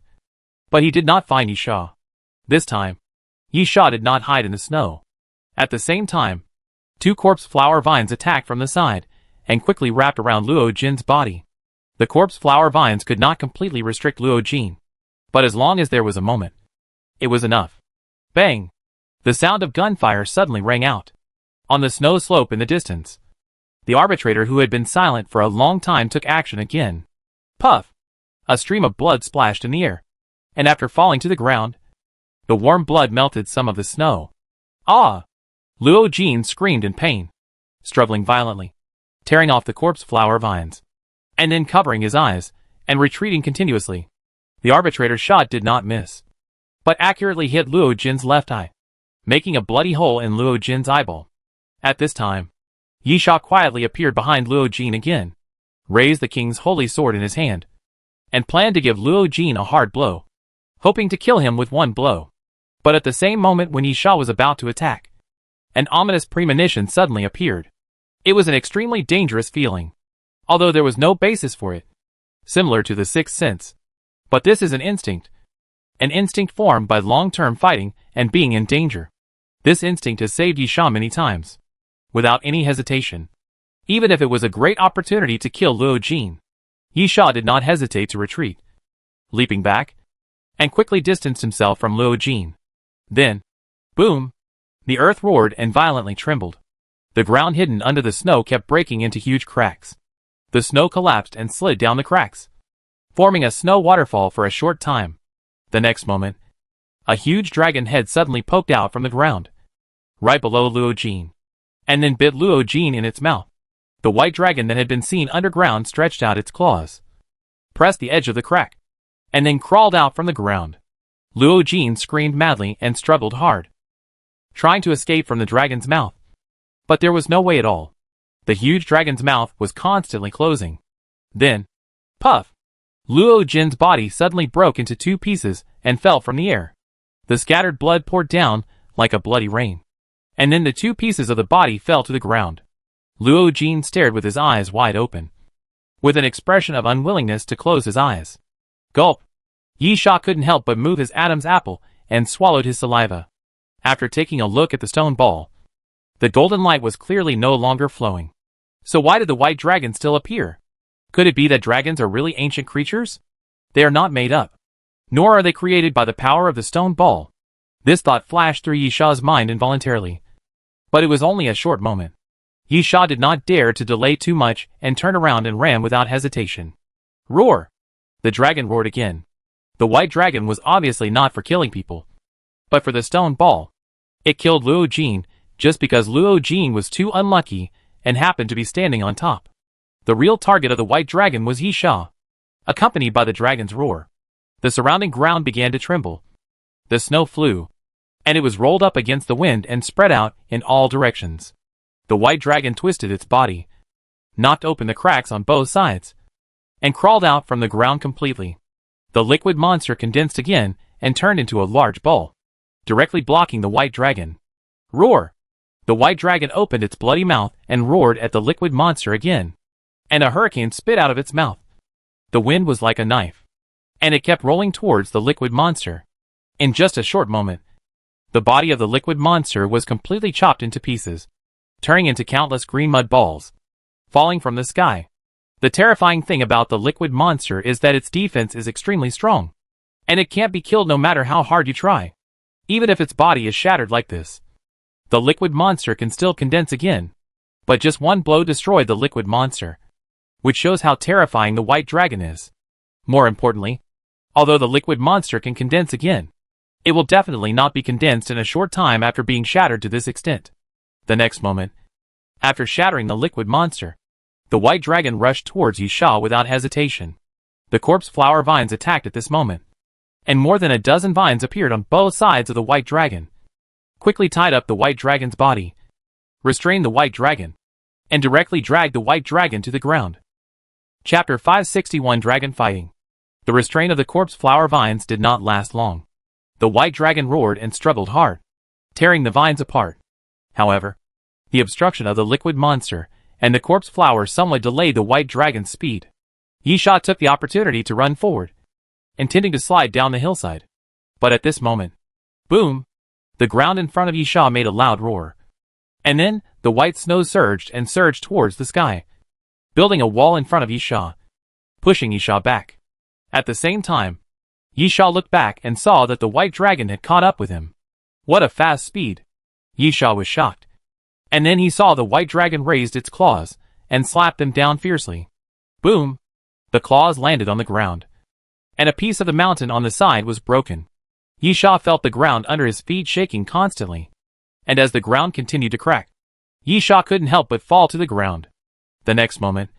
But he did not find Yi Sha. This time, Yi Sha did not hide in the snow. At the same time, two corpse flower vines attacked from the side and quickly wrapped around Luo Jin's body. The corpse flower vines could not completely restrict Luo Jin, but as long as there was a moment, it was enough. Bang! The sound of gunfire suddenly rang out on the snow slope in the distance. The arbitrator, who had been silent for a long time, took action again. Puff! A stream of blood splashed in the air, and after falling to the ground, the warm blood melted some of the snow. Ah! Luo Jin screamed in pain, struggling violently, tearing off the corpse flower vines, and then covering his eyes and retreating continuously. The arbitrator's shot did not miss, but accurately hit Luo Jin's left eye, making a bloody hole in Luo Jin's eyeball. At this time, Yi Sha quietly appeared behind Luo Jin again, raised the king's holy sword in his hand, and planned to give Luo Jin a hard blow, hoping to kill him with one blow. But at the same moment when Yi Sha was about to attack, an ominous premonition suddenly appeared. It was an extremely dangerous feeling, although there was no basis for it, similar to the sixth sense. But this is an instinct formed by long-term fighting and being in danger. This instinct has saved Yi Sha many times, without any hesitation. Even if it was a great opportunity to kill Luo Jin, Yi Sha did not hesitate to retreat, leaping back, and quickly distanced himself from Luo Jin. Then, boom! The earth roared and violently trembled. The ground hidden under the snow kept breaking into huge cracks. The snow collapsed and slid down the cracks, forming a snow waterfall for a short time. The next moment, a huge dragon head suddenly poked out from the ground, right below Luo Jin, and then bit Luo Jin in its mouth. The white dragon that had been seen underground stretched out its claws, pressed the edge of the crack, and then crawled out from the ground. Luo Jin screamed madly and struggled hard, trying to escape from the dragon's mouth. But there was no way at all. The huge dragon's mouth was constantly closing. Then, puff! Luo Jin's body suddenly broke into two pieces and fell from the air. The scattered blood poured down like a bloody rain, and then the two pieces of the body fell to the ground. Luo Jin stared with his eyes wide open, with an expression of unwillingness to close his eyes. Gulp! Yi Sha couldn't help but move his Adam's apple and swallowed his saliva. After taking a look at the stone ball, the golden light was clearly no longer flowing. So why did the white dragon still appear? Could it be that dragons are really ancient creatures? They are not made up, nor are they created by the power of the stone ball. This thought flashed through Yi Sha's mind involuntarily, but it was only a short moment. Yi Sha did not dare to delay too much and turned around and ran without hesitation. Roar! The dragon roared again. The white dragon was obviously not for killing people, but for the stone ball. It killed Luo Jin just because Luo Jin was too unlucky and happened to be standing on top. The real target of the white dragon was Yi Sha. accompanied by the dragon's roar. The surrounding ground began to tremble. The snow flew, and it was rolled up against the wind and spread out in all directions. The white dragon twisted its body, knocked open the cracks on both sides, and crawled out from the ground completely. The liquid monster condensed again and turned into a large ball, directly blocking the white dragon. Roar! The white dragon opened its bloody mouth and roared at the liquid monster again, and a hurricane spit out of its mouth. The wind was like a knife, and it kept rolling towards the liquid monster. In just a short moment, the body of the liquid monster was completely chopped into pieces, turning into countless green mud balls, falling from the sky. The terrifying thing about the liquid monster is that its defense is extremely strong, and it can't be killed no matter how hard you try. Even if its body is shattered like this, the liquid monster can still condense again. But just one blow destroyed the liquid monster, which shows how terrifying the white dragon is. More importantly, although the liquid monster can condense again, it will definitely not be condensed in a short time after being shattered to this extent. The next moment, after shattering the liquid monster, the white dragon rushed towards Yisha without hesitation. The corpse flower vines attacked at this moment, and more than a dozen vines appeared on both sides of the white dragon, quickly tied up the white dragon's body, restrained the white dragon, and directly dragged the white dragon to the ground. Chapter 561 Dragon Fighting. The restraint of the corpse flower vines did not last long. The white dragon roared and struggled hard, tearing the vines apart. However, the obstruction of the liquid monster and the corpse flower somewhat delayed the white dragon's speed. Yisha took the opportunity to run forward, intending to slide down the hillside. But at this moment, boom! The ground in front of Yisha made a loud roar. And then, the white snow surged and surged towards the sky, building a wall in front of Yisha, pushing Yisha back. At the same time, Yisha looked back and saw that the white dragon had caught up with him. What a fast speed! Yisha was shocked. And then he saw the white dragon raised its claws and slapped them down fiercely. Boom! The claws landed on the ground, and a piece of the mountain on the side was broken. Yisha felt the ground under his feet shaking constantly, and as the ground continued to crack, Yisha couldn't help but fall to the ground. The next moment,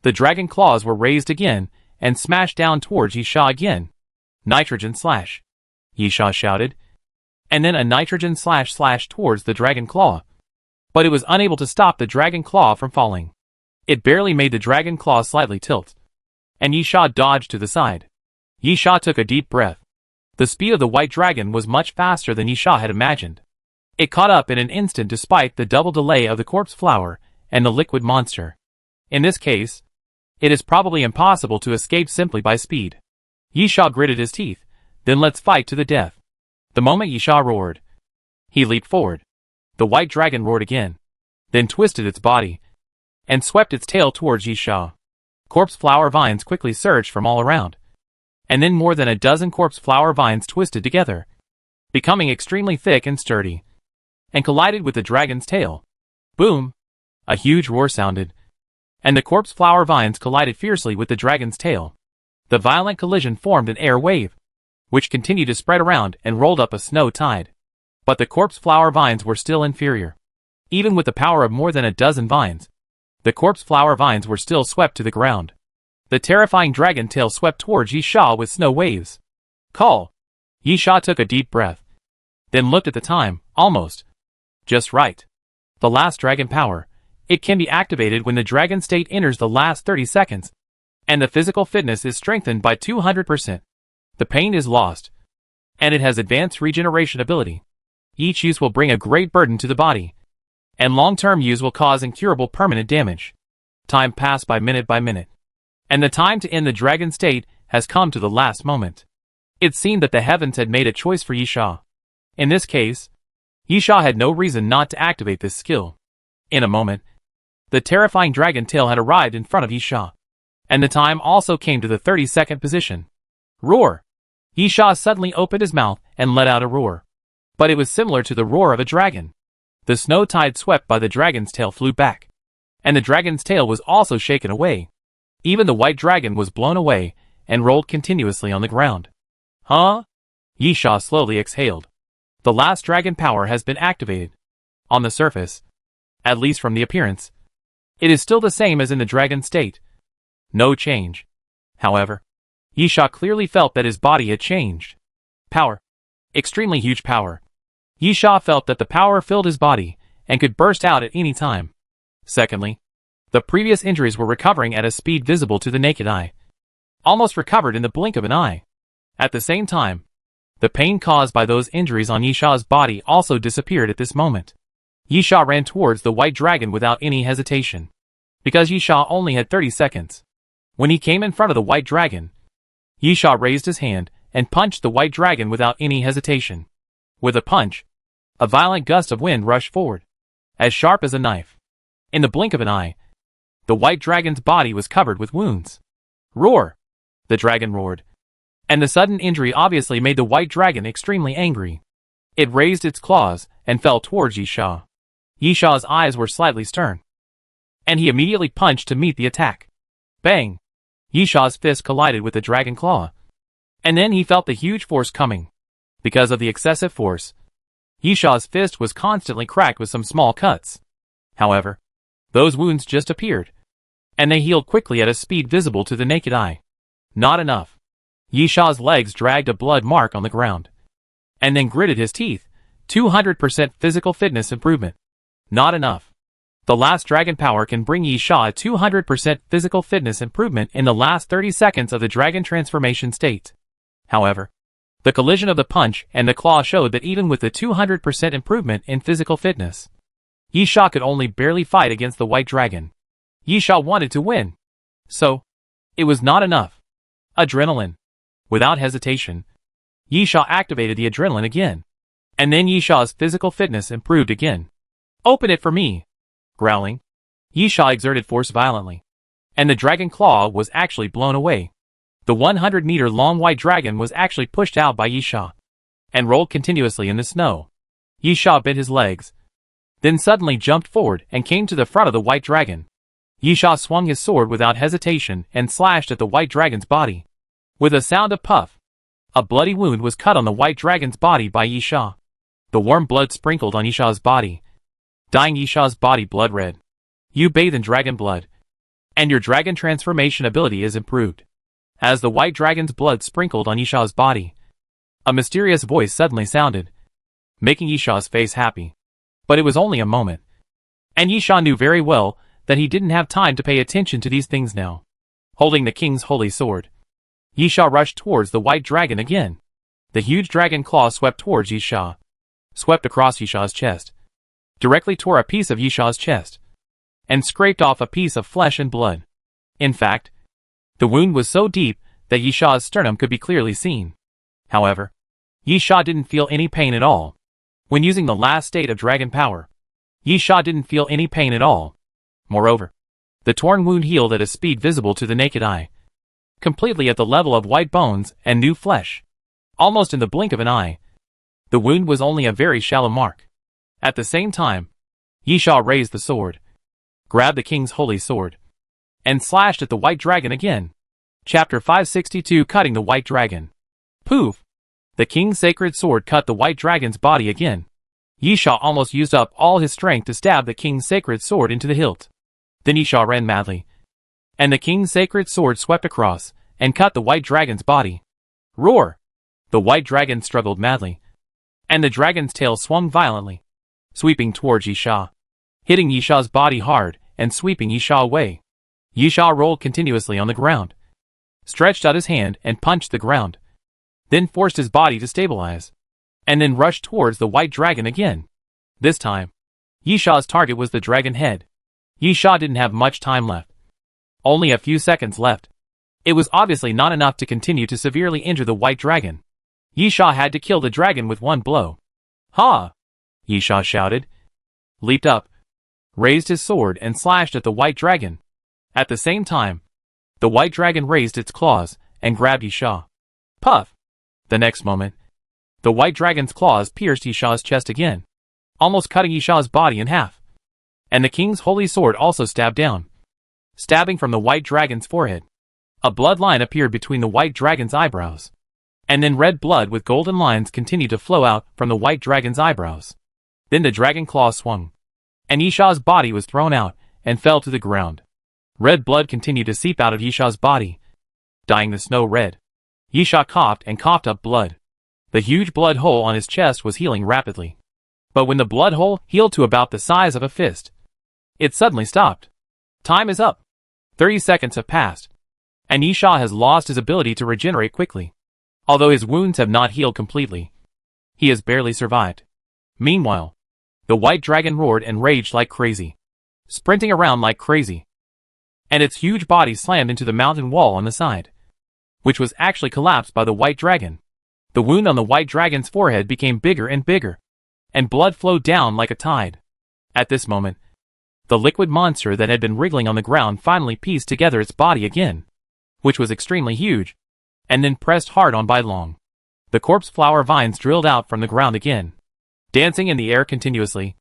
the dragon claws were raised again and smashed down towards Yisha again. Nitrogen slash! Yisha shouted, and then a nitrogen slash towards the dragon claw. But it was unable to stop the dragon claw from falling. It barely made the dragon claw slightly tilt, and Yisha dodged to the side. Yisha took a deep breath. The speed of the white dragon was much faster than Yisha had imagined. It caught up in an instant despite the double delay of the corpse flower and the liquid monster. In this case, it is probably impossible to escape simply by speed. Yisha gritted his teeth, then let's fight to the death. The moment Yisha roared, he leaped forward. The white dragon roared again, then twisted its body, and swept its tail towards Yisha. Corpse flower vines quickly surged from all around, and then more than a dozen corpse flower vines twisted together, becoming extremely thick and sturdy, and collided with the dragon's tail. Boom! A huge roar sounded, and the corpse flower vines collided fiercely with the dragon's tail. The violent collision formed an air wave, which continued to spread around and rolled up a snow tide. But the corpse flower vines were still inferior. Even with the power of more than a dozen vines, the corpse flower vines were still swept to the ground. The terrifying dragon tail swept towards Yisha with snow waves. Call! Yisha took a deep breath, then looked at the time. Almost. Just right. The last dragon power. It can be activated when the dragon state enters the last 30 seconds, and the physical fitness is strengthened by 200%. The pain is lost, and it has advanced regeneration ability. Each use will bring a great burden to the body, and long-term use will cause incurable permanent damage. Time passed by minute, and the time to end the dragon state has come to the last moment. It seemed that the heavens had made a choice for Yisha. In this case, Yisha had no reason not to activate this skill. In a moment, the terrifying dragon tail had arrived in front of Yisha, and the time also came to the 30-second position. Roar! Yisha suddenly opened his mouth and let out a roar. But it was similar to the roar of a dragon. The snow tide swept by the dragon's tail flew back, and the dragon's tail was also shaken away. Even the white dragon was blown away and rolled continuously on the ground. Huh? Yisha slowly exhaled. The last dragon power has been activated. On the surface, at least from the appearance, it is still the same as in the dragon state. No change. However, Yisha clearly felt that his body had changed. Power. Extremely huge power. Yisha felt that the power filled his body and could burst out at any time. Secondly, the previous injuries were recovering at a speed visible to the naked eye. Almost recovered in the blink of an eye. At the same time, the pain caused by those injuries on Yisha's body also disappeared at this moment. Yisha ran towards the white dragon without any hesitation. Because Yisha only had 30 seconds. When he came in front of the white dragon, Yisha raised his hand and punched the white dragon without any hesitation. With a punch, a violent gust of wind rushed forward, as sharp as a knife. In the blink of an eye, the white dragon's body was covered with wounds. Roar! The dragon roared. And the sudden injury obviously made the white dragon extremely angry. It raised its claws and fell towards Yisha. Yisha's eyes were slightly stern, and he immediately punched to meet the attack. Bang! Yisha's fist collided with the dragon claw. And then he felt the huge force coming. Because of the excessive force, Yisha's fist was constantly cracked with some small cuts. However, those wounds just appeared, and they healed quickly at a speed visible to the naked eye. Not enough. Yisha's legs dragged a blood mark on the ground, and then gritted his teeth. 200% physical fitness improvement. Not enough. The last dragon power can bring Yisha a 200% physical fitness improvement in the last 30 seconds of the dragon transformation state. However, the collision of the punch and the claw showed that even with the 200% improvement in physical fitness, Yisha could only barely fight against the white dragon. Yisha wanted to win. So, it was not enough. Adrenaline. Without hesitation, Yisha activated the adrenaline again. And then Yisha's physical fitness improved again. Open it for me! Growling, Yisha exerted force violently, and the dragon claw was actually blown away. The 100-meter-long white dragon was actually pushed out by Yisha, and rolled continuously in the snow. Yisha bit his legs, then suddenly jumped forward and came to the front of the white dragon. Yisha swung his sword without hesitation and slashed at the white dragon's body. With a sound of puff, a bloody wound was cut on the white dragon's body by Yisha. The warm blood sprinkled on Yisha's body, dyeing Yisha's body blood red. You bathe in dragon blood, and your dragon transformation ability is improved. As the white dragon's blood sprinkled on Yisha's body, a mysterious voice suddenly sounded, making Yisha's face happy. But it was only a moment, and Yisha knew very well that he didn't have time to pay attention to these things now. Holding the king's holy sword, Yisha rushed towards the white dragon again. The huge dragon claw swept towards Yisha, swept across Yisha's chest, directly tore a piece of Yisha's chest, and scraped off a piece of flesh and blood. In fact, the wound was so deep that Yisha's sternum could be clearly seen. However, Yisha didn't feel any pain at all. When using the last state of dragon power, Yisha didn't feel any pain at all. Moreover, the torn wound healed at a speed visible to the naked eye, completely at the level of white bones and new flesh. Almost in the blink of an eye, the wound was only a very shallow mark. At the same time, Yisha raised the sword, grabbed the king's holy sword, and slashed at the white dragon again. Chapter 562 Cutting the White Dragon. Poof! The king's sacred sword cut the white dragon's body again. Yisha almost used up all his strength to stab the king's sacred sword into the hilt. Then Yisha ran madly, and the king's sacred sword swept across and cut the white dragon's body. Roar! The white dragon struggled madly, and the dragon's tail swung violently, sweeping towards Yisha, hitting Yisha's body hard and sweeping Yisha away. Yisha rolled continuously on the ground, stretched out his hand and punched the ground, then forced his body to stabilize, and then rushed towards the white dragon again. This time, Yisha's target was the dragon head. Yisha didn't have much time left. Only a few seconds left. It was obviously not enough to continue to severely injure the white dragon. Yisha had to kill the dragon with one blow. Ha! Yisha shouted, leaped up, raised his sword and slashed at the white dragon. At the same time, the white dragon raised its claws and grabbed Yisha. Puff! The next moment, the white dragon's claws pierced Yisha's chest again, almost cutting Yisha's body in half. And the king's holy sword also stabbed down, stabbing from the white dragon's forehead. A bloodline appeared between the white dragon's eyebrows, and then red blood with golden lines continued to flow out from the white dragon's eyebrows. Then the dragon claw swung, and Yisha's body was thrown out and fell to the ground. Red blood continued to seep out of Yisha's body, dyeing the snow red. Yisha coughed and coughed up blood. The huge blood hole on his chest was healing rapidly. But when the blood hole healed to about the size of a fist, it suddenly stopped. Time is up. 30 seconds have passed. And Yisha has lost his ability to regenerate quickly. Although his wounds have not healed completely, he has barely survived. Meanwhile, the white dragon roared and raged like crazy, sprinting around like crazy. And its huge body slammed into the mountain wall on the side, which was actually collapsed by the white dragon. The wound on the white dragon's forehead became bigger and bigger, and blood flowed down like a tide. At this moment, the liquid monster that had been wriggling on the ground finally pieced together its body again, which was extremely huge, and then pressed hard on by Long. The corpse flower vines drilled out from the ground again, dancing in the air continuously.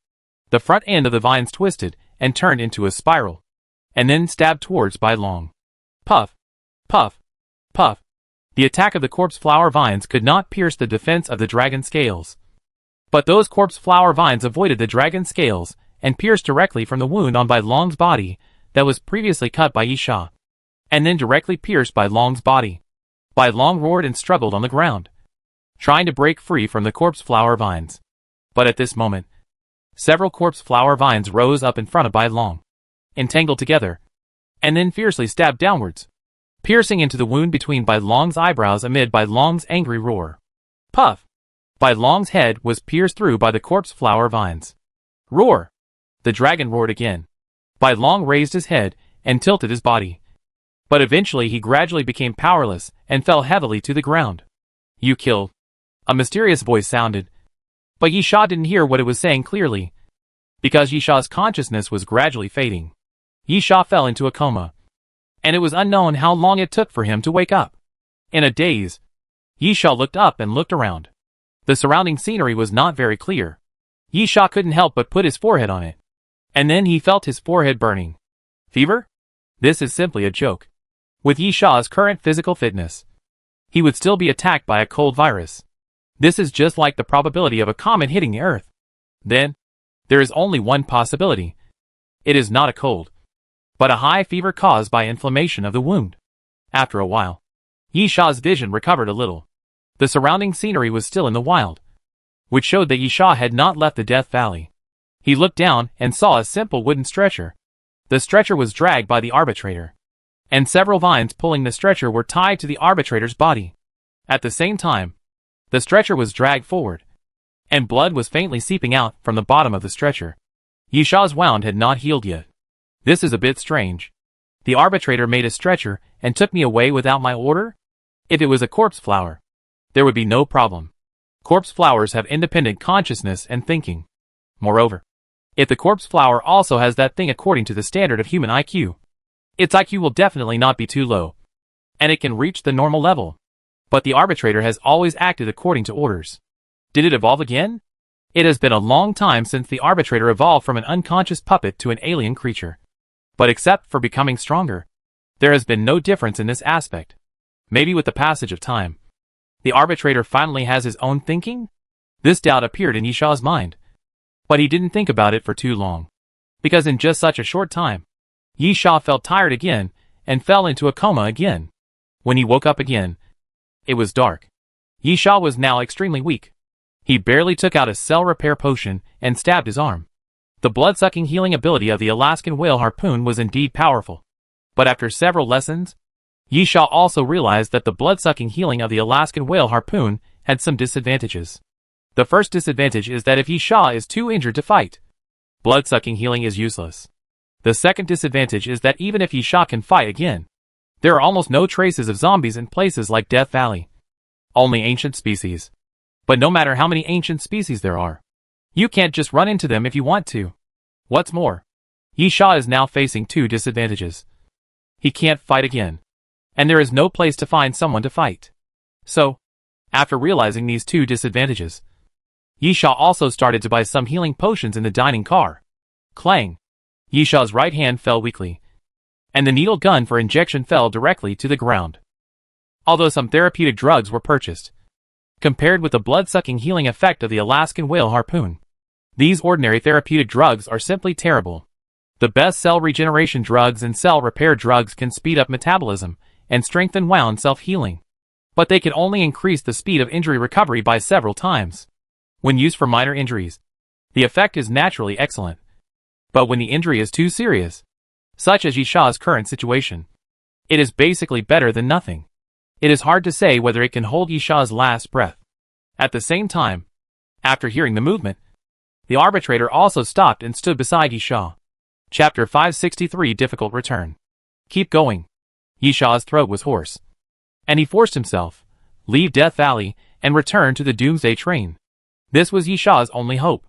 The front end of the vines twisted and turned into a spiral, and then stabbed towards Bai Long. Puff, puff, puff. The attack of the corpse flower vines could not pierce the defense of the dragon scales. But those corpse flower vines avoided the dragon scales and pierced directly from the wound on Bai Long's body that was previously cut by Yisha, and then directly pierced Bai Long's body. Bai Long roared and struggled on the ground, trying to break free from the corpse flower vines. But at this moment, several corpse flower vines rose up in front of Bai Long, entangled together, and then fiercely stabbed downwards, piercing into the wound between Bai Long's eyebrows amid Bai Long's angry roar. Puff! Bai Long's head was pierced through by the corpse flower vines. Roar! The dragon roared again. Bai Long raised his head and tilted his body. But eventually he gradually became powerless and fell heavily to the ground. You killed. A mysterious voice sounded. But Yisha didn't hear what it was saying clearly, because Yisha's consciousness was gradually fading. Yisha fell into a coma, and it was unknown how long it took for him to wake up. In a daze, Yisha looked up and looked around. The surrounding scenery was not very clear. Yisha couldn't help but put his forehead on it. And then he felt his forehead burning. Fever? This is simply a joke. With Yisha's current physical fitness, he would still be attacked by a cold virus. This is just like the probability of a comet hitting the Earth. Then, there is only one possibility. It is not a cold, but a high fever caused by inflammation of the wound. After a while, Yisha's vision recovered a little. The surrounding scenery was still in the wild, which showed that Yisha had not left the Death Valley. He looked down and saw a simple wooden stretcher. The stretcher was dragged by the arbitrator, and several vines pulling the stretcher were tied to the arbitrator's body. At the same time, the stretcher was dragged forward, and blood was faintly seeping out from the bottom of the stretcher. Yisha's wound had not healed yet. This is a bit strange. The arbitrator made a stretcher and took me away without my order? If it was a corpse flower, there would be no problem. Corpse flowers have independent consciousness and thinking. Moreover, if the corpse flower also has that thing according to the standard of human IQ, its IQ will definitely not be too low, and it can reach the normal level. But the arbitrator has always acted according to orders. Did it evolve again? It has been a long time since the arbitrator evolved from an unconscious puppet to an alien creature. But except for becoming stronger, there has been no difference in this aspect. Maybe with the passage of time, the arbitrator finally has his own thinking? This doubt appeared in Yisha's mind. But he didn't think about it for too long, because in just such a short time, Yisha felt tired again and fell into a coma again. When he woke up again, it was dark. Yisha was now extremely weak. He barely took out a cell repair potion and stabbed his arm. The blood-sucking healing ability of the Alaskan whale harpoon was indeed powerful. But after several lessons, Yisha also realized that the blood-sucking healing of the Alaskan whale harpoon had some disadvantages. The first disadvantage is that if Yisha is too injured to fight, blood-sucking healing is useless. The second disadvantage is that even if Yisha can fight again, there are almost no traces of zombies in places like Death Valley. Only ancient species. But no matter how many ancient species there are, you can't just run into them if you want to. What's more, Yisha is now facing two disadvantages. He can't fight again, and there is no place to find someone to fight. So, after realizing these two disadvantages, Yisha also started to buy some healing potions in the dining car. Clang! Yisha's right hand fell weakly, and the needle gun for injection fell directly to the ground. Although some therapeutic drugs were purchased, compared with the blood-sucking healing effect of the Alaskan whale harpoon, these ordinary therapeutic drugs are simply terrible. The best cell regeneration drugs and cell repair drugs can speed up metabolism and strengthen wound self-healing. but they could only increase the speed of injury recovery by several times. When used for minor injuries, the effect is naturally excellent. But when the injury is too serious, such as Yisha's current situation, it is basically better than nothing. It is hard to say whether it can hold Yisha's last breath. At the same time, after hearing the movement, the arbitrator also stopped and stood beside Yisha. Chapter 563 Difficult Return. Keep going. Yisha's throat was hoarse, and he forced himself, leave Death Valley, and return to the Doomsday train. This was Yisha's only hope.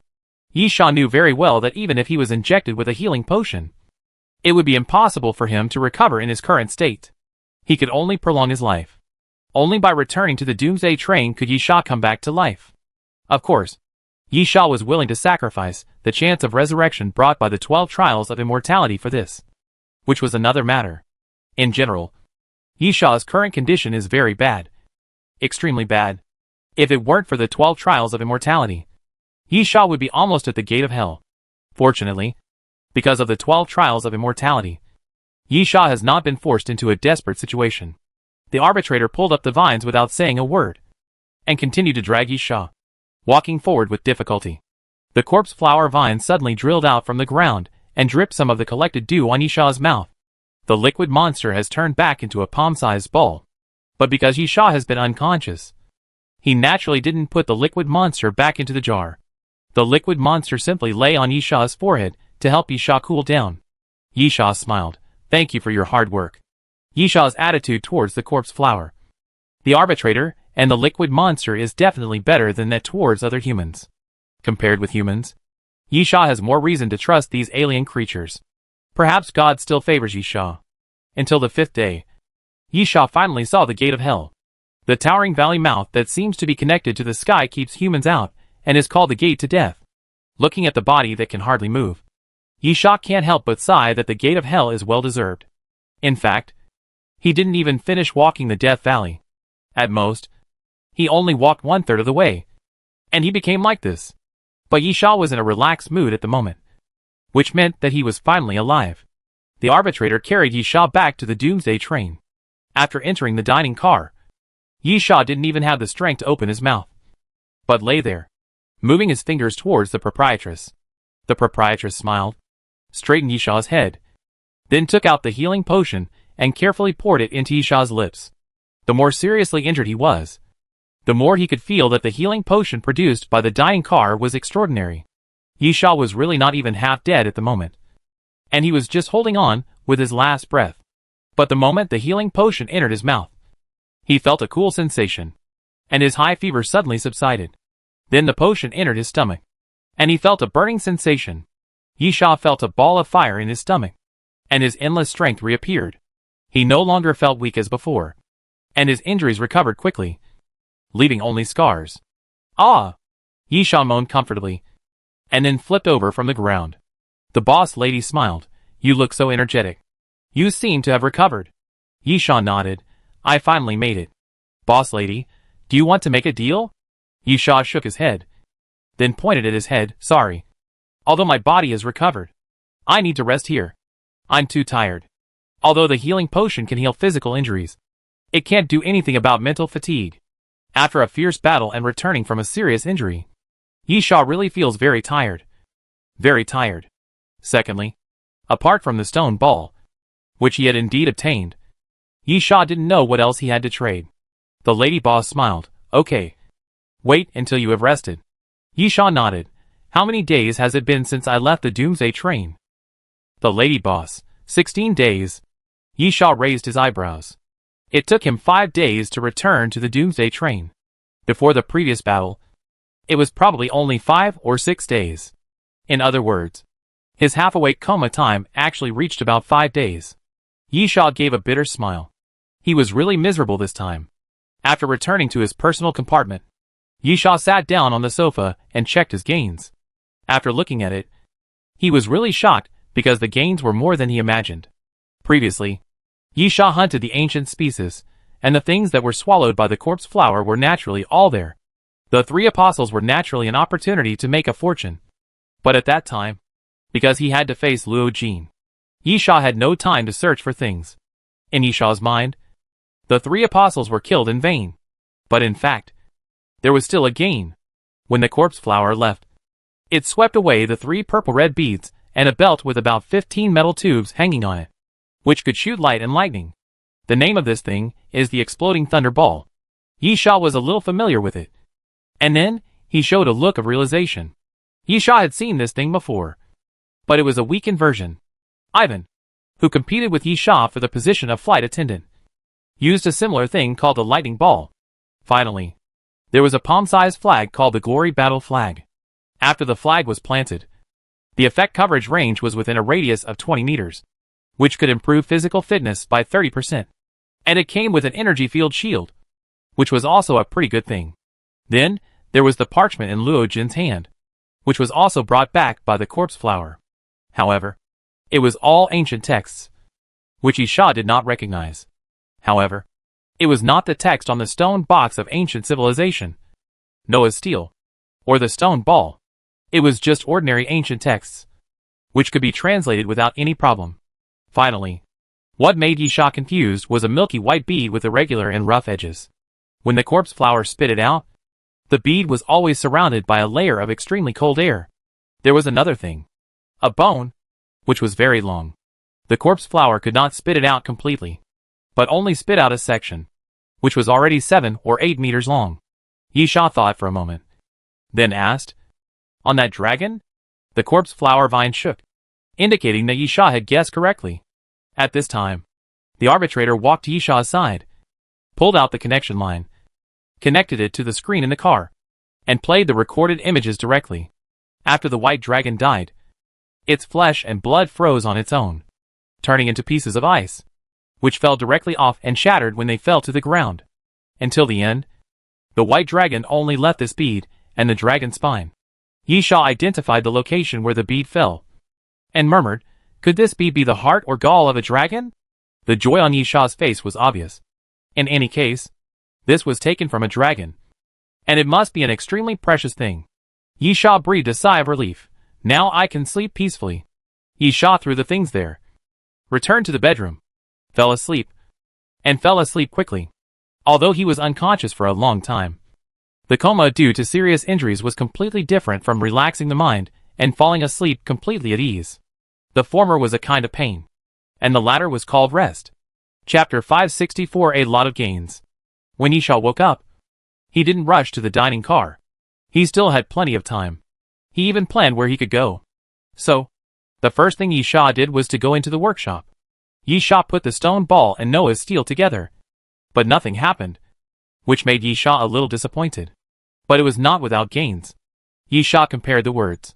Yisha knew very well that even if he was injected with a healing potion, it would be impossible for him to recover in his current state. He could only prolong his life. Only by returning to the Doomsday train could Yisha come back to life. Of course, Yisha was willing to sacrifice the chance of resurrection brought by the 12 trials of immortality for this, which was another matter. In general, Yisha's current condition is very bad. Extremely bad. If it weren't for the 12 trials of immortality, Yisha would be almost at the gate of hell. Fortunately, because of the 12 trials of immortality, Yisha has not been forced into a desperate situation. The arbitrator pulled up the vines without saying a word, and continued to drag Yisha, walking forward with difficulty. The corpse flower vine suddenly drilled out from the ground and dripped some of the collected dew on Yisha's mouth. The liquid monster has turned back into a palm-sized ball. But because Yisha has been unconscious, he naturally didn't put the liquid monster back into the jar. The liquid monster simply lay on Yisha's forehead to help Yisha cool down. Yisha smiled. Thank you for your hard work. Yisha's attitude towards the corpse flower, the arbitrator, and the liquid monster is definitely better than that towards other humans. Compared with humans, Yisha has more reason to trust these alien creatures. Perhaps God still favors Yisha. Until the 5th day, Yisha finally saw the gate of hell. The towering valley mouth that seems to be connected to the sky keeps humans out, and is called the gate to death. Looking at the body that can hardly move, Yisha can't help but sigh that the gate of hell is well deserved. In fact, he didn't even finish walking the Death Valley. At most, he only walked 1/3 of the way, and he became like this. But Yisha was in a relaxed mood at the moment, which meant that he was finally alive. The arbitrator carried Yisha back to the Doomsday train. After entering the dining car, Yisha didn't even have the strength to open his mouth, but lay there, moving his fingers towards the proprietress. The proprietress smiled, straightened Yisha's head, then took out the healing potion and carefully poured it into Yisha's lips. The more seriously injured he was, the more he could feel that the healing potion produced by the dying car was extraordinary. Yisha was really not even half dead at the moment, and he was just holding on with his last breath. But the moment the healing potion entered his mouth, he felt a cool sensation, and his high fever suddenly subsided. Then the potion entered his stomach, and he felt a burning sensation. Yisha felt a ball of fire in his stomach, and his endless strength reappeared. He no longer felt weak as before, and his injuries recovered quickly, leaving only scars. Ah! Yisha moaned comfortably, and then flipped over from the ground. The boss lady smiled. You look so energetic. You seem to have recovered. Yisha nodded. I finally made it. Boss lady, do you want to make a deal? Yisha shook his head, then pointed at his head. Sorry. Although my body is recovered, I need to rest here. I'm too tired. Although the healing potion can heal physical injuries, it can't do anything about mental fatigue. After a fierce battle and returning from a serious injury, Yisha really feels very tired. Very tired. Secondly, apart from the stone ball, which he had indeed obtained, Yisha didn't know what else he had to trade. The lady boss smiled. Okay. Wait until you have rested. Yisha nodded. How many days has it been since I left the Doomsday train? The lady boss. 16 days. Yisha raised his eyebrows. It took him 5 days to return to the Doomsday train. Before the previous battle, it was probably only 5 or 6 days. In other words, his half-awake coma time actually reached about 5 days. Yisha gave a bitter smile. He was really miserable this time. After returning to his personal compartment, Yisha sat down on the sofa and checked his gains. After looking at it, he was really shocked because the gains were more than he imagined. Previously, Yisha hunted the ancient species, and the things that were swallowed by the corpse flower were naturally all there. The 3 apostles were naturally an opportunity to make a fortune. But at that time, because he had to face Luo Jin, Yisha had no time to search for things. In Yisha's mind, The 3 apostles were killed in vain. But in fact, there was still a gain. When the corpse flower left, it swept away the 3 purple-red beads and a belt with about 15 metal tubes hanging on it, which could shoot light and lightning. The name of this thing is the Exploding Thunder Ball. Yisha was a little familiar with it. And then, he showed a look of realization. Yisha had seen this thing before. But it was a weakened version. Ivan, who competed with Yisha for the position of flight attendant, used a similar thing called the lightning ball. Finally, there was a palm-sized flag called the Glory Battle Flag. After the flag was planted, the effect coverage range was within a radius of 20 meters, which could improve physical fitness by 30%. And it came with an energy field shield, which was also a pretty good thing. Then, there was the parchment in Luo Jin's hand, which was also brought back by the corpse flower. However, it was all ancient texts, which Yisha did not recognize. However, it was not the text on the stone box of ancient civilization, Noah's steel, or the stone ball. It was just ordinary ancient texts, which could be translated without any problem. Finally, what made Yisha confused was a milky white bead with irregular and rough edges. When the corpse flower spit it out, the bead was always surrounded by a layer of extremely cold air. There was another thing. A bone, which was very long. The corpse flower could not spit it out completely, but only spit out a section, which was already 7 or 8 meters long. Yisha thought for a moment, then asked, "On that dragon?" The corpse flower vine shook, indicating that Yisha had guessed correctly. At this time, the arbitrator walked to Yisha's side, pulled out the connection line, connected it to the screen in the car, and played the recorded images directly. After the white dragon died, its flesh and blood froze on its own, turning into pieces of ice, which fell directly off and shattered when they fell to the ground. Until the end, the white dragon only left this bead and the dragon's spine. Yisha identified the location where the bead fell, and murmured, "Could this bead be the heart or gall of a dragon?" The joy on Yisha's face was obvious. In any case, this was taken from a dragon, and it must be an extremely precious thing. Yisha breathed a sigh of relief. Now I can sleep peacefully. Yisha threw the things there, returned to the bedroom, fell asleep, and fell asleep quickly, although he was unconscious for a long time. The coma due to serious injuries was completely different from relaxing the mind and falling asleep completely at ease. The former was a kind of pain, and the latter was called rest. Chapter 564. A lot of gains. When Yisha woke up, he didn't rush to the dining car. He still had plenty of time. He even planned where he could go. So, the first thing Yisha did was to go into the workshop. Yisha put the stone ball and Noah's steel together, but nothing happened, which made Yisha a little disappointed. But it was not without gains. Yisha compared the words.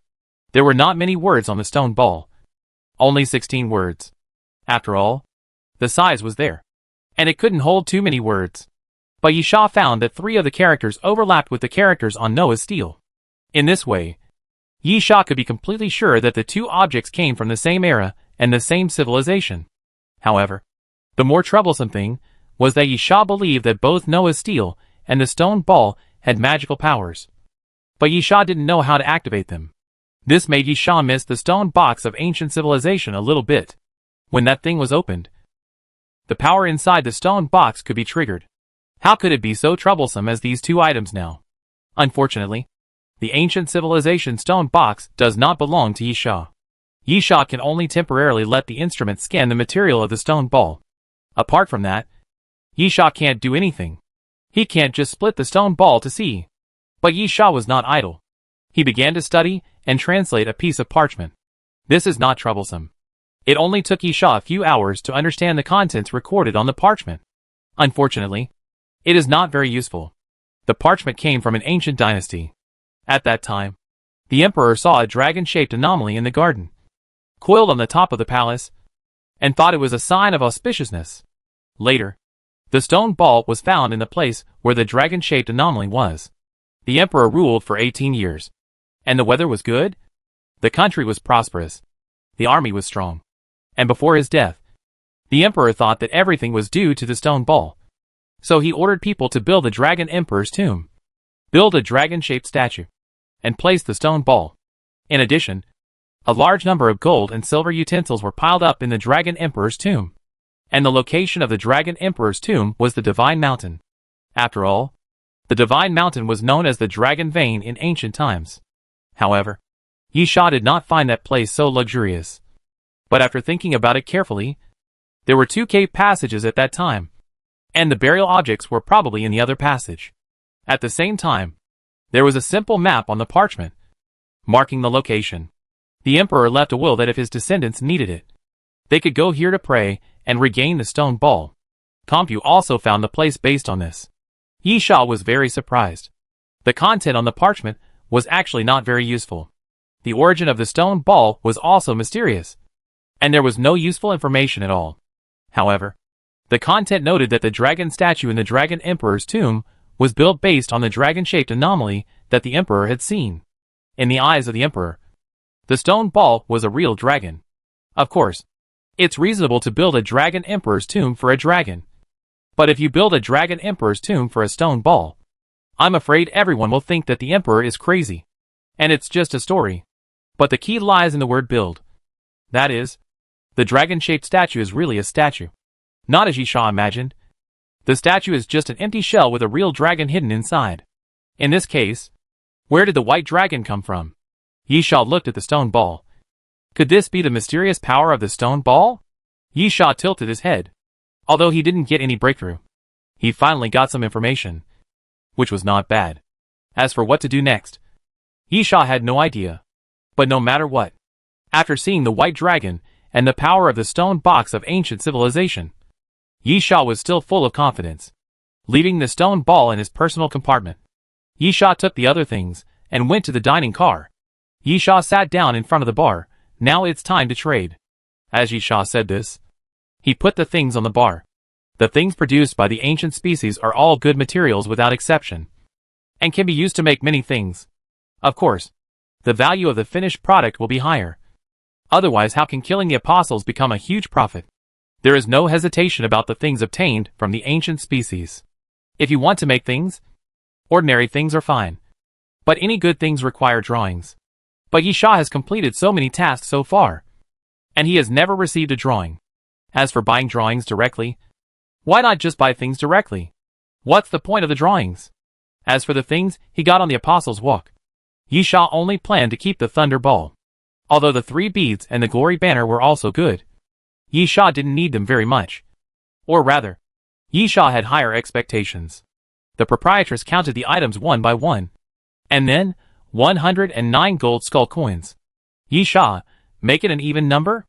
There were not many words on the stone ball. Only 16 words. After all, the size was there, and it couldn't hold too many words. But Yisha found that 3 of the characters overlapped with the characters on Noah's steel. In this way, Yisha could be completely sure that the 2 objects came from the same era and the same civilization. However, the more troublesome thing was that Yisha believed that both Noah's steel and the stone ball had magical powers. But Yisha didn't know how to activate them. This made Yisha miss the stone box of ancient civilization a little bit. When that thing was opened, the power inside the stone box could be triggered. How could it be so troublesome as these 2 items now? Unfortunately, the ancient civilization stone box does not belong to Yisha. Yisha can only temporarily let the instrument scan the material of the stone ball. Apart from that, Yisha can't do anything. He can't just split the stone ball to see. But Yisha was not idle. He began to study and translate a piece of parchment. This is not troublesome. It only took Yisha a few hours to understand the contents recorded on the parchment. Unfortunately, it is not very useful. The parchment came from an ancient dynasty. At that time, the emperor saw a dragon-shaped anomaly in the garden, coiled on the top of the palace, and thought it was a sign of auspiciousness. Later, the stone ball was found in the place where the dragon-shaped anomaly was. The emperor ruled for 18 years. And the weather was good? The country was prosperous. The army was strong. And before his death, the emperor thought that everything was due to the stone ball. So he ordered people to build the dragon emperor's tomb, build a dragon-shaped statue, and place the stone ball. In addition, a large number of gold and silver utensils were piled up in the dragon emperor's tomb. and the location of the Dragon Emperor's tomb was the Divine Mountain. After all, the Divine Mountain was known as the Dragon Vein in ancient times. However, Yi Sha did not find that place so luxurious. But after thinking about it carefully, there were 2 cave passages at that time, and the burial objects were probably in the other passage. At the same time, there was a simple map on the parchment, marking the location. The emperor left a will that if his descendants needed it, they could go here to pray and regain the stone ball. Compu also found the place based on this. Yi Sha was very surprised. The content on the parchment was actually not very useful. The origin of the stone ball was also mysterious, and there was no useful information at all. However, the content noted that the dragon statue in the Dragon Emperor's tomb was built based on the dragon-shaped anomaly that the emperor had seen. In the eyes of the emperor, the stone ball was a real dragon. Of course, it's reasonable to build a Dragon Emperor's tomb for a dragon. But if you build a Dragon Emperor's tomb for a stone ball, I'm afraid everyone will think that the emperor is crazy. And it's just a story. But the key lies in the word build. That is, the dragon-shaped statue is really a statue. Not as Yi Sha imagined. The statue is just an empty shell with a real dragon hidden inside. In this case, where did the white dragon come from? Yi Sha looked at the stone ball. Could this be the mysterious power of the stone ball? Yi Sha tilted his head. Although he didn't get any breakthrough, he finally got some information, which was not bad. As for what to do next, Yi Sha had no idea. But no matter what, after seeing the white dragon and the power of the stone box of ancient civilization, Yi Sha was still full of confidence. Leaving the stone ball in his personal compartment, Yi Sha took the other things and went to the dining car. Yi Sha sat down in front of the bar. Now it's time to trade. As Yi Sha said this, he put the things on the bar. The things produced by the ancient species are all good materials without exception, and can be used to make many things. Of course, the value of the finished product will be higher. Otherwise, how can killing the apostles become a huge profit? There is no hesitation about the things obtained from the ancient species. If you want to make things, ordinary things are fine. But any good things require drawings. But Yi Sha has completed so many tasks so far, and he has never received a drawing. As for buying drawings directly, why not just buy things directly? What's the point of the drawings? As for the things he got on the Apostles' Walk, Yi Sha only planned to keep the Thunder Ball. Although the 3 beads and the Glory Banner were also good, Yi Sha didn't need them very much. Or rather, Yi Sha had higher expectations. The proprietress counted the items one by one. And then, 109 gold skull coins. Yi Sha, make it an even number?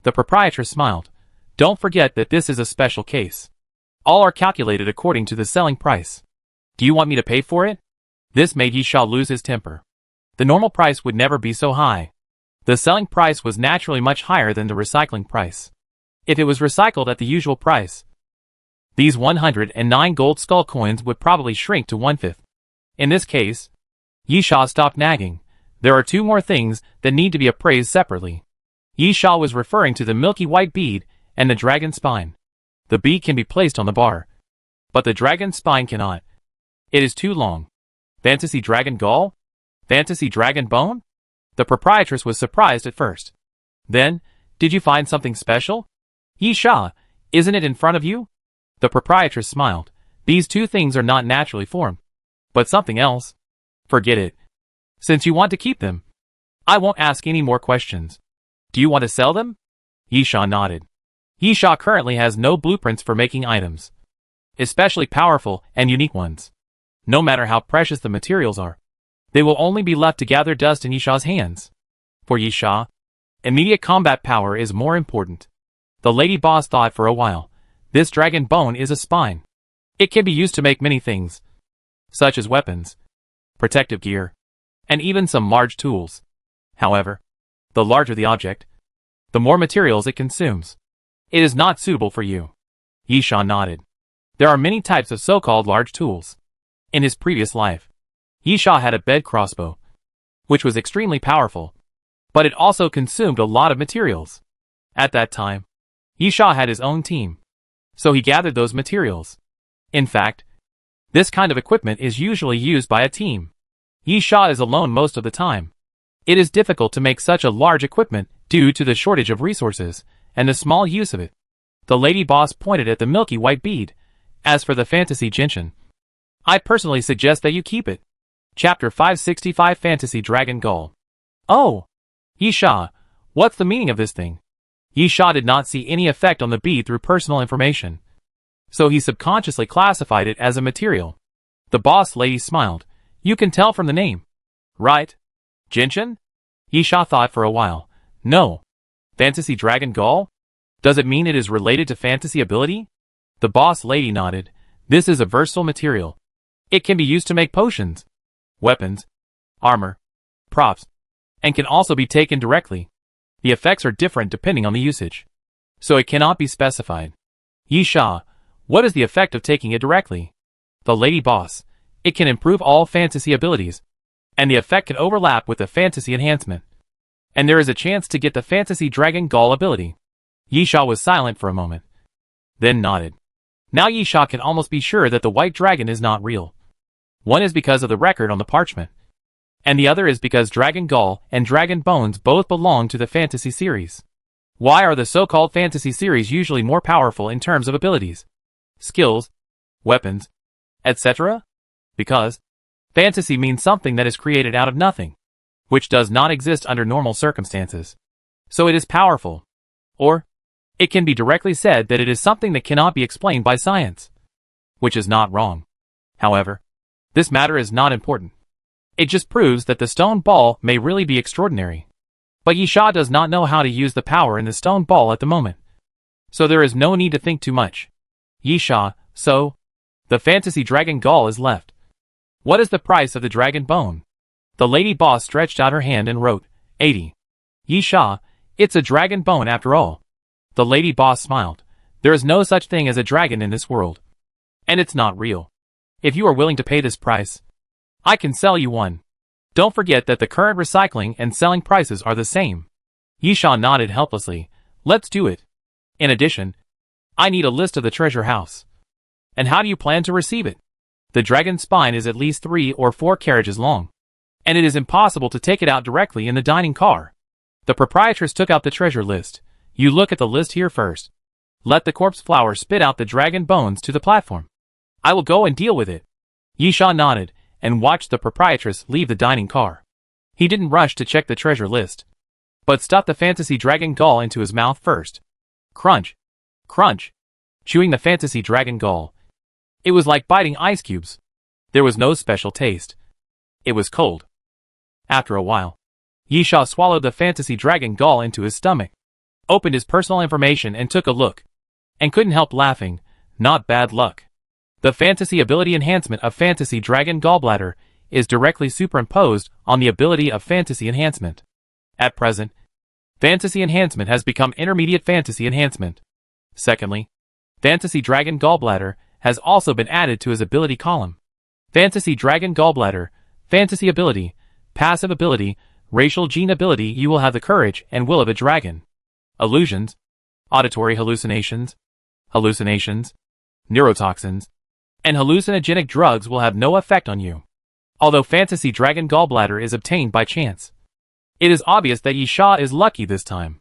The proprietress smiled. Don't forget that this is a special case. All are calculated according to the selling price. Do you want me to pay for it? This made Yi Sha lose his temper. The normal price would never be so high. The selling price was naturally much higher than the recycling price. If it was recycled at the usual price, these 109 gold skull coins would probably shrink to 1/5. In this case, Yi Sha stopped nagging. There are 2 more things that need to be appraised separately. Yi Sha was referring to the milky white bead and the dragon spine. The bead can be placed on the bar, but the dragon spine cannot. It is too long. Fantasy dragon gall? Fantasy dragon bone? The proprietress was surprised at first. Then, did you find something special? Yi Sha, isn't it in front of you? The proprietress smiled. These 2 things are not naturally formed. But something else? Forget it. Since you want to keep them, I won't ask any more questions. Do you want to sell them? Yi Sha nodded. Yi Sha currently has no blueprints for making items, especially powerful and unique ones. No matter how precious the materials are, they will only be left to gather dust in Yi Sha's hands. For Yi Sha, immediate combat power is more important. The lady boss thought for a while. This dragon bone is a spine. It can be used to make many things, such as weapons, protective gear, and even some large tools. However, the larger the object, the more materials it consumes. It is not suitable for you. Yi Sha nodded. There are many types of so-called large tools. In his previous life, Yi Sha had a bed crossbow, which was extremely powerful, but it also consumed a lot of materials. At that time, Yi Sha had his own team, so he gathered those materials. In fact, this kind of equipment is usually used by a team. Yi Sha is alone most of the time. It is difficult to make such a large equipment due to the shortage of resources and the small use of it. The lady boss pointed at the milky white bead. As for the fantasy gentian, I personally suggest that you keep it. Chapter 565 Fantasy Dragon Gull. Oh! Yisha, what's the meaning of this thing? Yisha did not see any effect on the bead through personal information, so he subconsciously classified it as a material. The boss lady smiled. You can tell from the name. Right? Gentian? Yisha thought for a while. No. Fantasy Dragon Gull? Does it mean it is related to fantasy ability? The boss lady nodded. This is a versatile material. It can be used to make potions, weapons, armor, props, and can also be taken directly. The effects are different depending on the usage, so it cannot be specified. Yisha, what is the effect of taking it directly? The lady boss. It can improve all fantasy abilities, and the effect can overlap with the fantasy enhancement. And there is a chance to get the Fantasy Dragon Gull ability. Yisha was silent for a moment, then nodded. Now Yisha can almost be sure that the white dragon is not real. One is because of the record on the parchment, and the other is because Dragon Gull and Dragon Bones both belong to the fantasy series. Why are the so-called fantasy series usually more powerful in terms of abilities, skills, weapons, etc.? Because fantasy means something that is created out of nothing, which does not exist under normal circumstances. So it is powerful. Or, it can be directly said that it is something that cannot be explained by science, which is not wrong. However, this matter is not important. It just proves that the stone ball may really be extraordinary. But Yisha does not know how to use the power in the stone ball at the moment, so there is no need to think too much. Yisha, so, the Fantasy Dragon Gull is left. What is the price of the dragon bone? The lady boss stretched out her hand and wrote, 80. Yisha, it's a dragon bone after all. The lady boss smiled. There is no such thing as a dragon in this world. And it's not real. If you are willing to pay this price, I can sell you one. Don't forget that the current recycling and selling prices are the same. Yisha nodded helplessly. Let's do it. In addition, I need a list of the treasure house. And how do you plan to receive it? The dragon's spine is at least 3 or 4 carriages long, and it is impossible to take it out directly in the dining car. The proprietress took out the treasure list. You look at the list here first. Let the corpse flower spit out the dragon bones to the platform. I will go and deal with it. Yisha nodded, and watched the proprietress leave the dining car. He didn't rush to check the treasure list, but stuffed the Fantasy Dragon Gull into his mouth first. Crunch. Crunch. Chewing the Fantasy Dragon Gull. It was like biting ice cubes. There was no special taste. It was cold. After a while, Yisha swallowed the Fantasy Dragon Gull into his stomach, opened his personal information and took a look, and couldn't help laughing. Not bad luck. The fantasy ability enhancement of Fantasy Dragon Gallbladder is directly superimposed on the ability of Fantasy Enhancement. At present, Fantasy Enhancement has become Intermediate Fantasy Enhancement. Secondly, Fantasy Dragon Gallbladder has also been added to his ability column. Fantasy Dragon Gallbladder, Fantasy Ability, Passive Ability, Racial Gene Ability. You will have the courage and will of a dragon. Illusions, auditory hallucinations, neurotoxins, and hallucinogenic drugs will have no effect on you. Although Fantasy Dragon Gallbladder is obtained by chance, it is obvious that Yisha is lucky this time.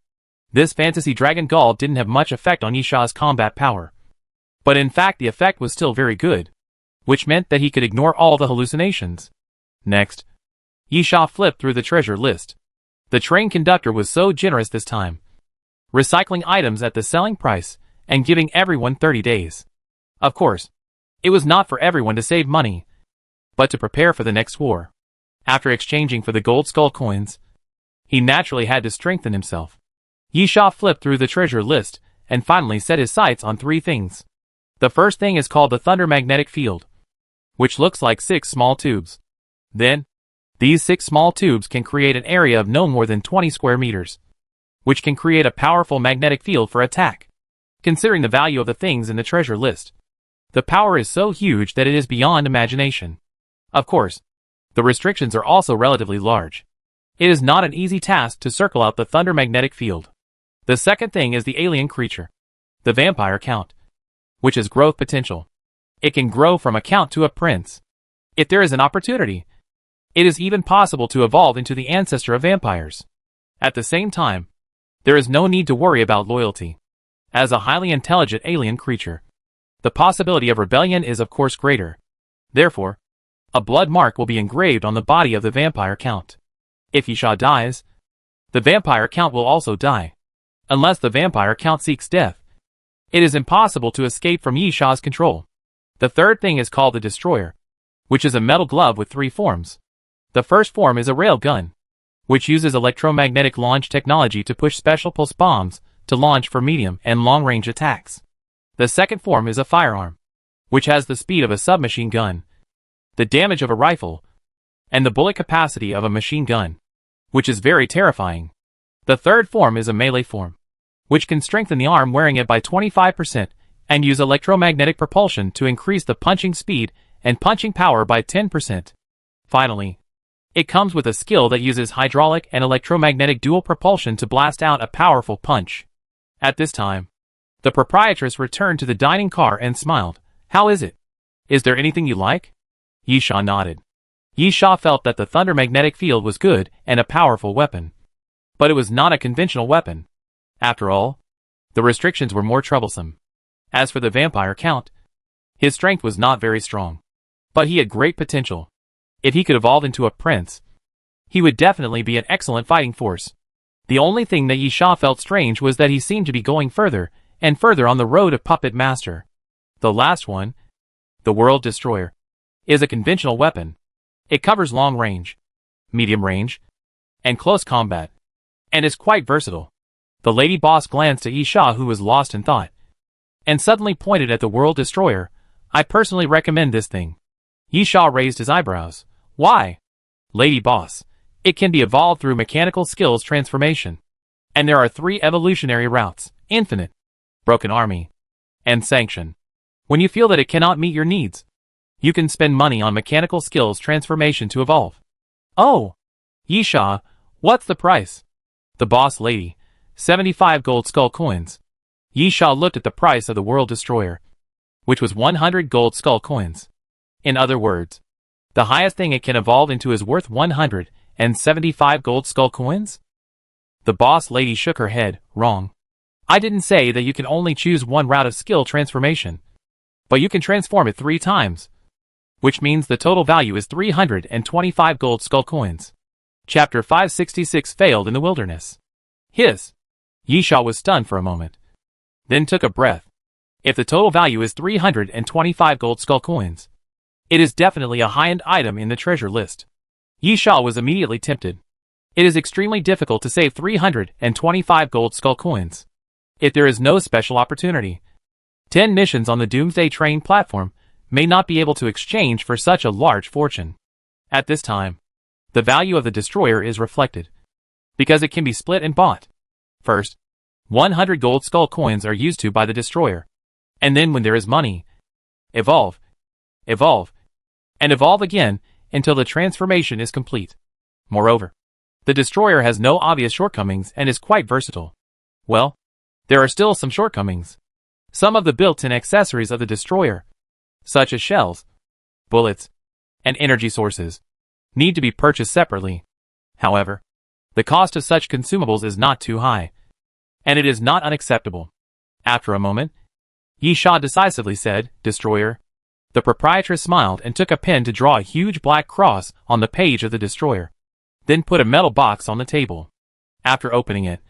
This Fantasy Dragon Gull didn't have much effect on Yisha's combat power, but in fact the effect was still very good, which meant that he could ignore all the hallucinations. Next, Yisha flipped through the treasure list. The train conductor was so generous this time, recycling items at the selling price and giving everyone 30 days. Of course, it was not for everyone to save money, but to prepare for the next war. After exchanging for the gold skull coins, he naturally had to strengthen himself. Yisha flipped through the treasure list and finally set his sights on 3 things. The first thing is called the Thunder Magnetic Field, which looks like 6 small tubes. Then, these 6 small tubes can create an area of no more than 20 square meters, which can create a powerful magnetic field for attack. Considering the value of the things in the treasure list, the power is so huge that it is beyond imagination. Of course, the restrictions are also relatively large. It is not an easy task to circle out the Thunder Magnetic Field. The second thing is the alien creature, the Vampire Count, which has growth potential. It can grow from a count to a prince. If there is an opportunity, it is even possible to evolve into the ancestor of vampires. At the same time, there is no need to worry about loyalty. As a highly intelligent alien creature, the possibility of rebellion is of course greater. Therefore, a blood mark will be engraved on the body of the vampire count. If Yisha dies, the vampire count will also die. Unless the vampire count seeks death, it is impossible to escape from Yisha's control. The third thing is called the Destroyer, which is a metal glove with 3 forms. The first form is a rail gun, which uses electromagnetic launch technology to push special pulse bombs to launch for medium and long-range attacks. The second form is a firearm, which has the speed of a submachine gun, the damage of a rifle, and the bullet capacity of a machine gun, which is very terrifying. The third form is a melee form, which can strengthen the arm wearing it by 25% and use electromagnetic propulsion to increase the punching speed and punching power by 10%. Finally, it comes with a skill that uses hydraulic and electromagnetic dual propulsion to blast out a powerful punch. At this time, the proprietress returned to the dining car and smiled. "How is it? Is there anything you like?" Yisha nodded. Yisha felt that the thunder magnetic field was good and a powerful weapon. But it was not a conventional weapon. After all, the restrictions were more troublesome. As for the vampire count, his strength was not very strong. But he had great potential. If he could evolve into a prince, he would definitely be an excellent fighting force. The only thing that Yisha felt strange was that he seemed to be going further and further on the road of Puppet Master. The last one, the World Destroyer, is a conventional weapon. It covers long range, medium range, and close combat, and is quite versatile. The lady boss glanced at Yisha, who was lost in thought, and suddenly pointed at the World Destroyer. "I personally recommend this thing." Yisha raised his eyebrows. "Why?" "Lady boss, it can be evolved through mechanical skills transformation. And there are 3 evolutionary routes: Infinite, Broken Army, and Sanction. When you feel that it cannot meet your needs, you can spend money on mechanical skills transformation to evolve." "Oh! Yisha, what's the price?" The boss lady, 75 gold skull coins. Yisha looked at the price of the World Destroyer, which was 100 gold skull coins. In other words, the highest thing it can evolve into is worth 175 gold skull coins? The boss lady shook her head. "Wrong. I didn't say that you can only choose one route of skill transformation, but you can transform it 3 times, which means the total value is 325 gold skull coins." Chapter 566 Failed in the Wilderness. Hiss. Yisha was stunned for a moment, then took a breath. If the total value is 325 gold skull coins, it is definitely a high-end item in the treasure list. Yisha was immediately tempted. It is extremely difficult to save 325 gold skull coins. If there is no special opportunity, 10 missions on the Doomsday train platform may not be able to exchange for such a large fortune. At this time, the value of the Destroyer is reflected, because it can be split and bought. First, 100 gold skull coins are used to buy the Destroyer, and then when there is money, evolve, and evolve again until the transformation is complete. Moreover, the Destroyer has no obvious shortcomings and is quite versatile. Well, there are still some shortcomings. Some of the built-in accessories of the Destroyer, such as shells, bullets, and energy sources, need to be purchased separately. However, the cost of such consumables is not too high, and it is not unacceptable. After a moment, Yisha decisively said, "Destroyer." The proprietress smiled and took a pen to draw a huge black cross on the page of the Destroyer, then put a metal box on the table. After opening it,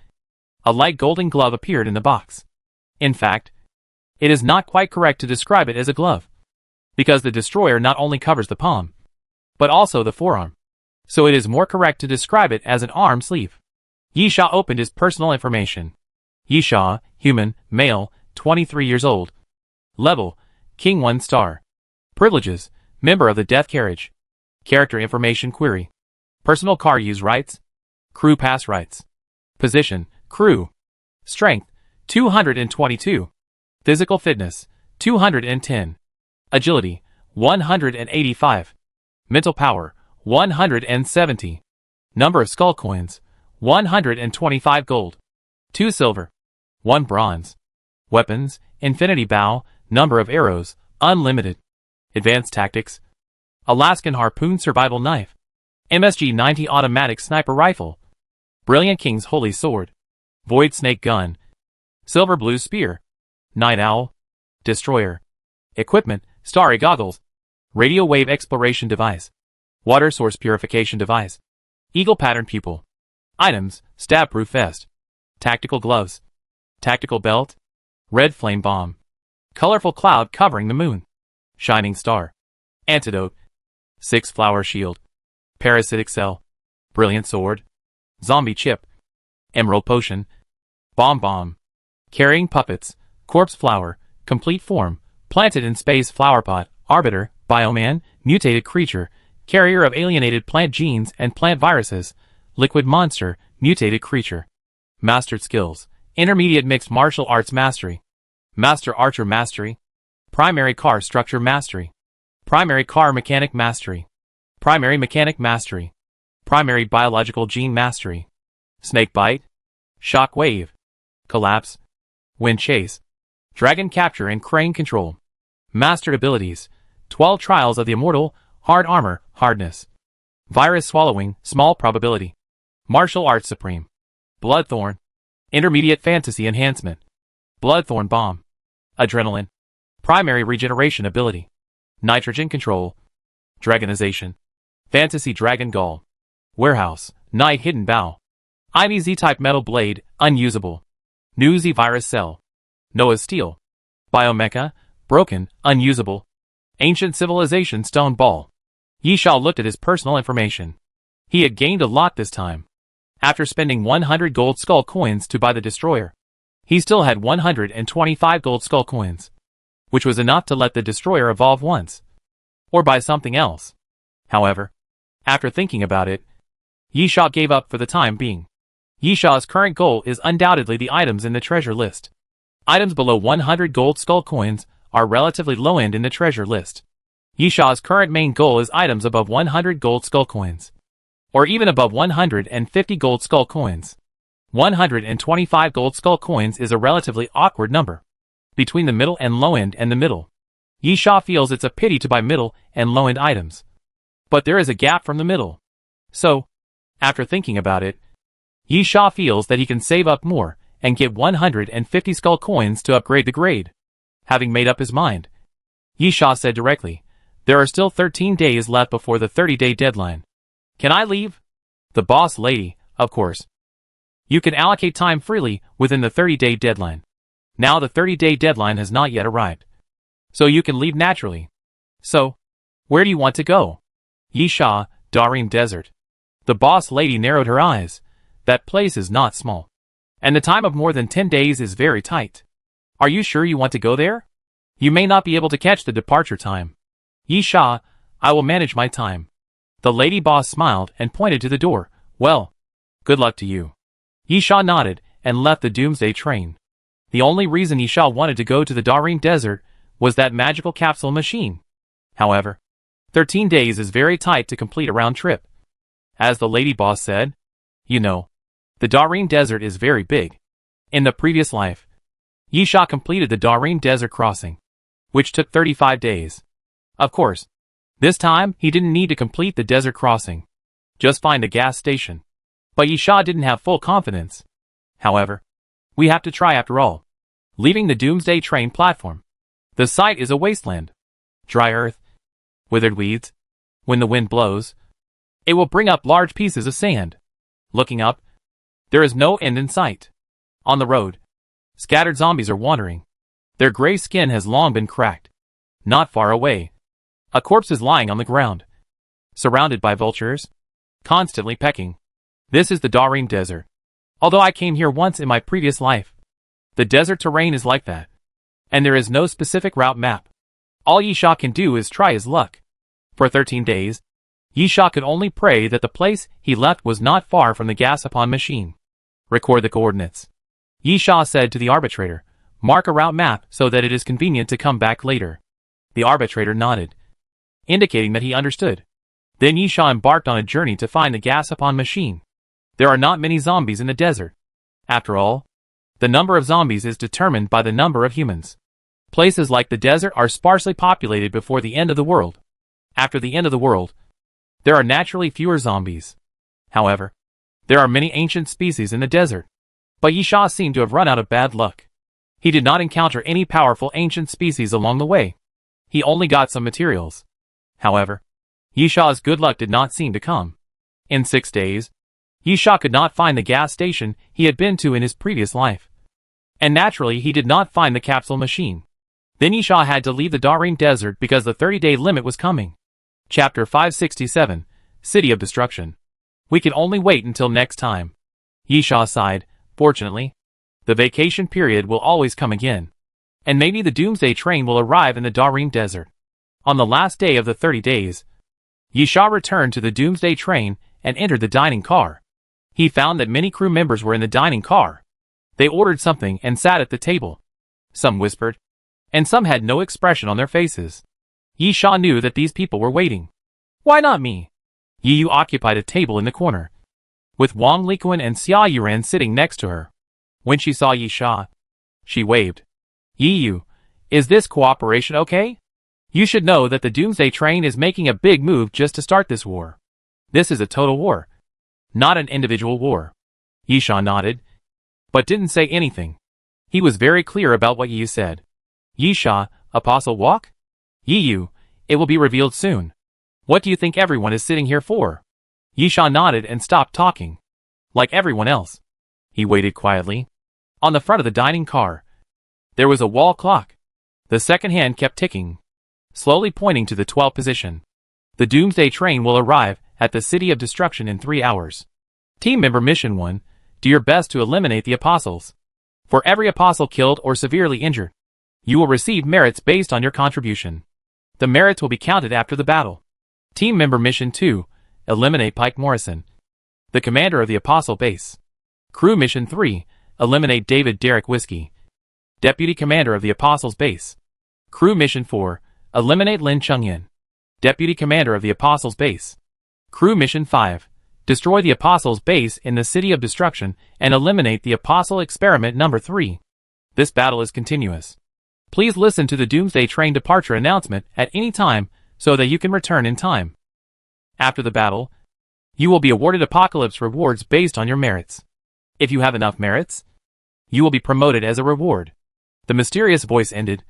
a light golden glove appeared in the box. In fact, it is not quite correct to describe it as a glove, because the Destroyer not only covers the palm, but also the forearm. So it is more correct to describe it as an arm sleeve. Yisha opened his personal information. Yisha, human, male, 23 years old. Level, King 1 star. Privileges, member of the Death Carriage. Character information query. Personal car use rights. Crew pass rights. Position, crew. Strength, 222. Physical fitness, 210. Agility, 185. Mental power, 170. Number of skull coins, 125 gold. 2 silver. 1 bronze. Weapons, infinity bow, number of arrows, unlimited. Advanced tactics, Alaskan harpoon survival knife. MSG-90 automatic sniper rifle. Brilliant King's holy sword. Void snake gun. Silver blue spear. Night owl. Destroyer. Equipment, starry goggles. Radio wave exploration device. Water source purification device. Eagle pattern pupil. Items, stab-proof vest. Tactical gloves. Tactical belt. Red flame bomb. Colorful cloud covering the moon. Shining star. Antidote. 6-flower shield. Parasitic cell. Brilliant sword. Zombie chip. Emerald potion. Bomb. Carrying puppets. Corpse flower. Complete form. Planted in space flower pot. Arbiter. Bioman. Mutated creature. Carrier of alienated plant genes and plant viruses. Liquid monster. Mutated creature. Mastered skills. Intermediate mixed martial arts mastery. Master archer mastery. Primary car structure mastery. Primary car mechanic mastery. Primary mechanic mastery. Primary biological gene mastery. Snake bite. Shock wave. Collapse. Wind chase. Dragon capture and crane control. Mastered abilities. 12 trials of the immortal. Hard armor, hardness. Virus swallowing, small probability. Martial arts supreme. Bloodthorn. Intermediate fantasy enhancement. Bloodthorn bomb. Adrenaline. Primary regeneration ability. Nitrogen control. Dragonization. Fantasy dragon gall. Warehouse. Night hidden bow. IBZ type metal blade, unusable. New Z virus cell. Noah's steel. Biomecha, broken, unusable. Ancient civilization stone ball. Yisha looked at his personal information. He had gained a lot this time. After spending 100 gold skull coins to buy the destroyer, he still had 125 gold skull coins, which was enough to let the destroyer evolve once, or buy something else. However, after thinking about it, Yisha gave up for the time being. Yisha's current goal is undoubtedly the items in the treasure list. Items below 100 gold skull coins are relatively low-end in the treasure list. Yisha's current main goal is items above 100 gold skull coins, or even above 150 gold skull coins. 125 gold skull coins is a relatively awkward number. Between the middle and low-end and the middle, Yisha feels it's a pity to buy middle and low-end items. But there is a gap from the middle. So, after thinking about it, Yisha feels that he can save up more and get 150 skull coins to upgrade the grade. Having made up his mind, Yisha said directly, "There are still 13 days left before the 30-day deadline. Can I leave?" The boss lady, of course. You can allocate time freely within the 30-day deadline. Now the 30-day deadline has not yet arrived, so you can leave naturally. So, where do you want to go? Yisha, Darim Desert. The boss lady narrowed her eyes. That place is not small, and the time of more than 10 days is very tight. Are you sure you want to go there? You may not be able to catch the departure time. Yisha, I will manage my time. The lady boss smiled and pointed to the door. Well, good luck to you. Yisha nodded and left the Doomsday train. The only reason Yisha wanted to go to the Darim Desert was that magical capsule machine. However, 13 days is very tight to complete a round trip. As the lady boss said, you know, the Darim Desert is very big. In the previous life, Yisha completed the Darim Desert crossing, which took 35 days. Of course, this time he didn't need to complete the desert crossing. Just find a gas station. But Yisha didn't have full confidence. However, we have to try after all. Leaving the Doomsday train platform, the site is a wasteland. Dry earth, withered weeds. When the wind blows, it will bring up large pieces of sand. Looking up, there is no end in sight. On the road, scattered zombies are wandering. Their gray skin has long been cracked. Not far away, a corpse is lying on the ground, surrounded by vultures, constantly pecking. This is the Darim Desert. Although I came here once in my previous life, the desert terrain is like that, and there is no specific route map. All Yisha can do is try his luck. For 13 days, Yisha could only pray that the place he left was not far from the gas-upon machine. Record the coordinates. Yisha said to the arbitrator, mark a route map so that it is convenient to come back later. The arbitrator nodded, indicating that he understood. Then Yisha embarked on a journey to find the gas-upon machine. There are not many zombies in the desert. After all, the number of zombies is determined by the number of humans. Places like the desert are sparsely populated before the end of the world. After the end of the world, there are naturally fewer zombies. However, there are many ancient species in the desert. But Yisha seemed to have run out of bad luck. He did not encounter any powerful ancient species along the way. He only got some materials. However, Yisha's good luck did not seem to come. In 6 days, Yisha could not find the gas station he had been to in his previous life. And naturally he did not find the capsule machine. Then Yisha had to leave the Darim Desert because the 30-day limit was coming. Chapter 567, City of Destruction. We can only wait until next time. Yisha sighed. Fortunately, the vacation period will always come again. And maybe the Doomsday train will arrive in the Darim Desert. On the last day of the 30 days, Yisha returned to the Doomsday train and entered the dining car. He found that many crew members were in the dining car. They ordered something and sat at the table. Some whispered, and some had no expression on their faces. Yisha knew that these people were waiting. Why not me? Yiyu occupied a table in the corner, with Wang Likuan and Xia Yuren sitting next to her. When she saw Yisha, she waved. Yiyu, is this cooperation okay? You should know that the Doomsday train is making a big move just to start this war. This is a total war, not an individual war. Yisha nodded, but didn't say anything. He was very clear about what Yiyu said. Yisha, Apostle Walk? Yiyu, it will be revealed soon. What do you think everyone is sitting here for? Yisha nodded and stopped talking. Like everyone else, he waited quietly. On the front of the dining car, there was a wall clock. The second hand kept ticking, slowly pointing to the 12th position. The Doomsday train will arrive at the City of Destruction in 3 hours. Team Member Mission 1, do your best to eliminate the Apostles. For every Apostle killed or severely injured, you will receive merits based on your contribution. The merits will be counted after the battle. Team Member Mission 2, eliminate Pike Morrison, the commander of the Apostle base. Crew Mission 3, eliminate David Derek Whiskey, deputy commander of the Apostles base. Crew Mission 4, eliminate Lin Chengyan, deputy commander of the Apostles base. Crew Mission 5, destroy the Apostles base in the City of Destruction and eliminate the Apostle Experiment number 3. This battle is continuous. Please listen to the Doomsday train departure announcement at any time so that you can return in time. After the battle, you will be awarded Apocalypse rewards based on your merits. If you have enough merits, you will be promoted as a reward. The mysterious voice ended,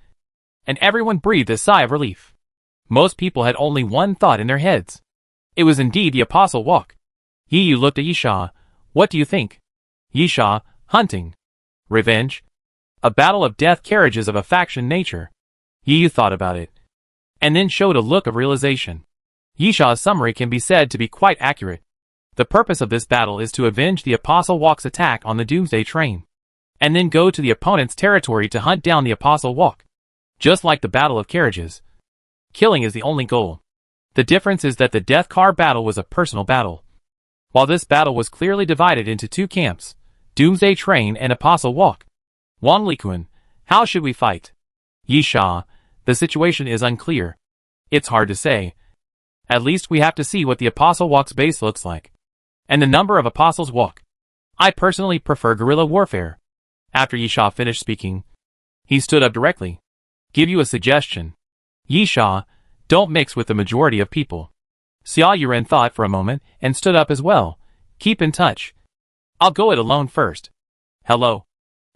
and everyone breathed a sigh of relief. Most people had only one thought in their heads. It was indeed the Apostle Walk. Yiyu looked at Yisha. What do you think? Yisha, hunting. Revenge. A battle of death carriages of a faction nature. Yiyu thought about it, and then showed a look of realization. Yisha's summary can be said to be quite accurate. The purpose of this battle is to avenge the Apostle Walk's attack on the Doomsday train, and then go to the opponent's territory to hunt down the Apostle Walk. Just like the Battle of Carriages, killing is the only goal. The difference is that the Death Car battle was a personal battle, while this battle was clearly divided into 2 camps, Doomsday Train and Apostle Walk. Wang Likuan, how should we fight? Yisha, the situation is unclear. It's hard to say. At least we have to see what the Apostle Walk's base looks like, and the number of Apostles Walk. I personally prefer guerrilla warfare. After Yisha finished speaking, he stood up directly. Give you a suggestion. Yisha, don't mix with the majority of people. Xia Yuren thought for a moment and stood up as well. Keep in touch. I'll go it alone first. Hello.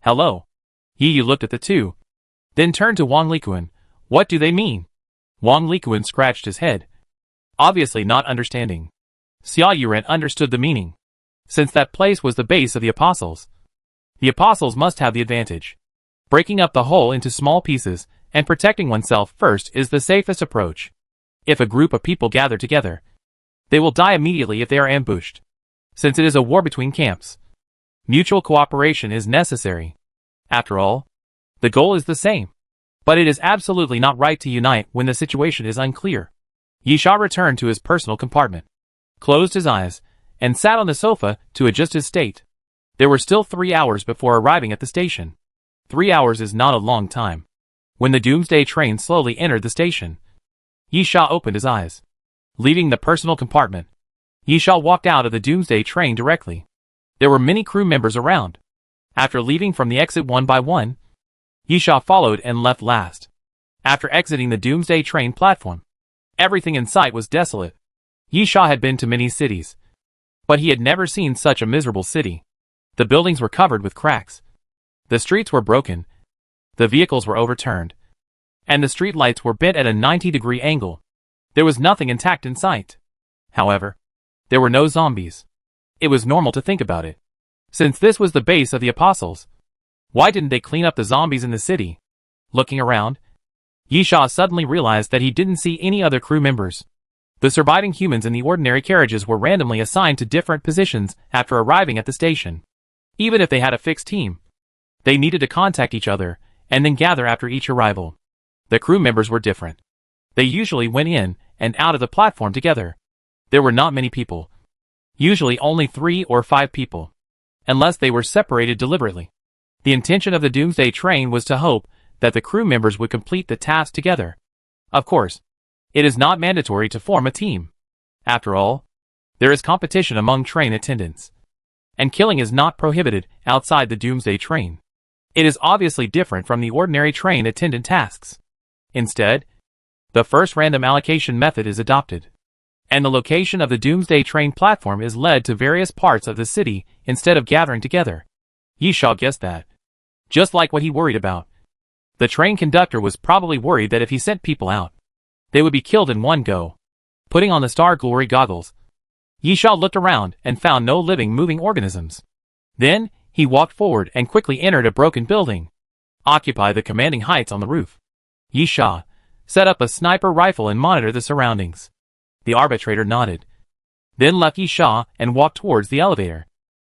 Hello. Yiyu looked at the two, then turned to Wang Likuan. What do they mean? Wang Likuan scratched his head, obviously not understanding. Xia Yuren understood the meaning. Since that place was the base of the Apostles, the Apostles must have the advantage. Breaking up the whole into small pieces and protecting oneself first is the safest approach. If a group of people gather together, they will die immediately if they are ambushed. Since it is a war between camps, mutual cooperation is necessary. After all, the goal is the same. But it is absolutely not right to unite when the situation is unclear. Yisha returned to his personal compartment, closed his eyes, and sat on the sofa to adjust his state. There were still 3 hours before arriving at the station. 3 hours is not a long time. When the Doomsday train slowly entered the station, Yisha opened his eyes. Leaving the personal compartment, Yisha walked out of the Doomsday train directly. There were many crew members around. After leaving from the exit one by one, Yisha followed and left last. After exiting the Doomsday train platform, everything in sight was desolate. Yisha had been to many cities, but he had never seen such a miserable city. The buildings were covered with cracks. The streets were broken, The vehicles were overturned, and the street lights were bent at a 90-degree angle. There was nothing intact in sight. However, there were no zombies. It was normal to think about it. Since this was the base of the Apostles, why didn't they clean up the zombies in the city? Looking around, Yisha suddenly realized that he didn't see any other crew members. The surviving humans in the ordinary carriages were randomly assigned to different positions after arriving at the station. Even if they had a fixed team, they needed to contact each other and then gather after each arrival. The crew members were different. They usually went in and out of the platform together. There were not many people. Usually only 3 or 5 people. Unless they were separated deliberately. The intention of the Doomsday train was to hope that the crew members would complete the task together. Of course, it is not mandatory to form a team. After all, there is competition among train attendants. And killing is not prohibited outside the Doomsday train. It is obviously different from the ordinary train attendant tasks. Instead, the first random allocation method is adopted, and the location of the Doomsday train platform is led to various parts of the city instead of gathering together. Yisha guessed that. Just like what he worried about. The train conductor was probably worried that if he sent people out, they would be killed in one go. Putting on the Star Glory goggles, Yisha looked around and found no living moving organisms. Then, he walked forward and quickly entered a broken building, occupied the commanding heights on the roof. Yisha set up a sniper rifle and monitored the surroundings. The arbitrator nodded, then left Yisha and walked towards the elevator.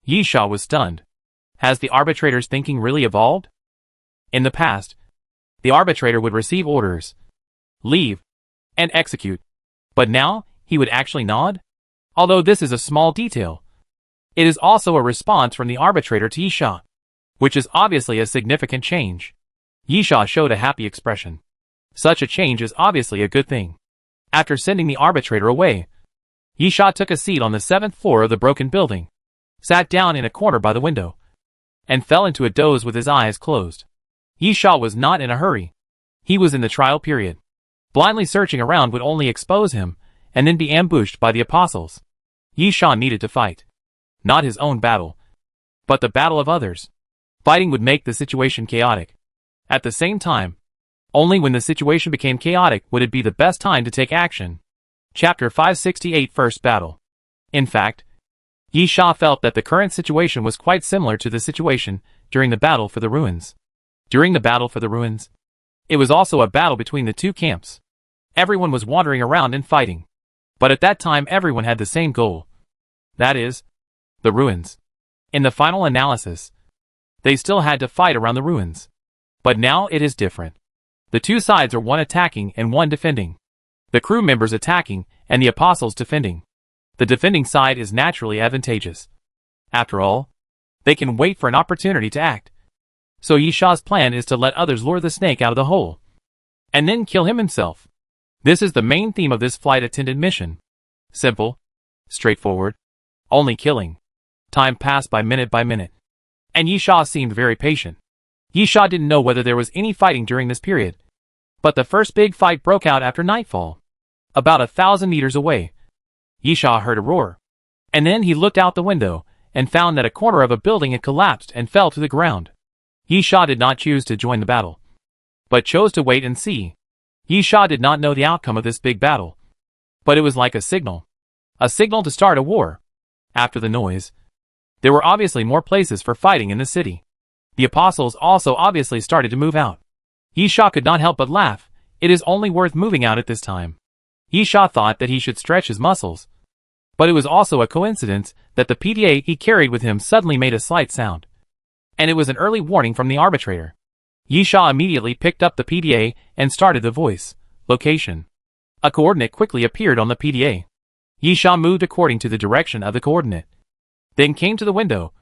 Yisha was stunned. Has the arbitrator's thinking really evolved? In the past, the arbitrator would receive orders, leave, and execute. But now, he would actually nod? Although this is a small detail, it is also a response from the arbitrator to Yisha, which is obviously a significant change. Yisha showed a happy expression. Such a change is obviously a good thing. After sending the arbitrator away, Yisha took a seat on the 7th floor of the broken building, sat down in a corner by the window, and fell into a doze with his eyes closed. Yisha was not in a hurry. He was in the trial period. Blindly searching around would only expose him, and then be ambushed by the Apostles. Yisha needed to fight. Not his own battle, but the battle of others. Fighting would make the situation chaotic. At the same time, only when the situation became chaotic would it be the best time to take action. Chapter 568 First Battle. In fact, Yisha felt that the current situation was quite similar to the situation during the battle for the ruins. During the battle for the ruins, it was also a battle between the two camps. Everyone was wandering around and fighting. But at that time everyone had the same goal. That is, the ruins. In the final analysis, they still had to fight around the ruins. But now it is different. The two sides are one attacking and one defending. The crew members attacking and the Apostles defending. The defending side is naturally advantageous. After all, they can wait for an opportunity to act. So Yisha's plan is to let others lure the snake out of the hole, and then kill him himself. This is the main theme of this flight attendant mission. Simple, straightforward, only killing. Time passed by minute, and Yisha seemed very patient. Yisha didn't know whether there was any fighting during this period, but the first big fight broke out after nightfall. About 1,000 meters away, Yisha heard a roar, and then he looked out the window and found that a corner of a building had collapsed and fell to the ground. Yisha did not choose to join the battle, but chose to wait and see. Yisha did not know the outcome of this big battle, but it was like a signal to start a war. After the noise, there were obviously more places for fighting in the city. The Apostles also obviously started to move out. Yisha could not help but laugh. It is only worth moving out at this time. Yisha thought that he should stretch his muscles, but it was also a coincidence that the PDA he carried with him suddenly made a slight sound. And it was an early warning from the arbitrator. Yisha immediately picked up the PDA and started the voice. Location. A coordinate quickly appeared on the PDA. Yisha moved according to the direction of the coordinate, then came to the window,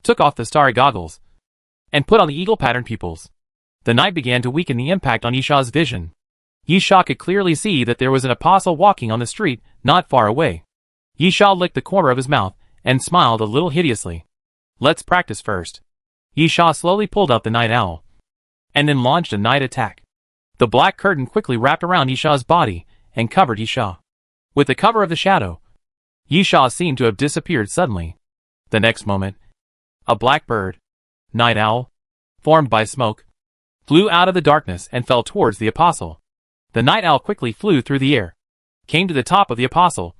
took off the starry goggles, and put on the eagle pattern pupils. The night began to weaken the impact on Yisha's vision. Yisha could clearly see that there was an apostle walking on the street not far away. Yisha licked the corner of his mouth and smiled a little hideously. Let's practice first. Yisha slowly pulled out the night owl, and then launched a night attack. The black curtain quickly wrapped around Yisha's body and covered Yisha. With the cover of the shadow, Yisha seemed to have disappeared suddenly. The next moment, a black bird, night owl, formed by smoke, flew out of the darkness and fell towards the apostle. The night owl quickly flew through the air, came to the top of the apostle,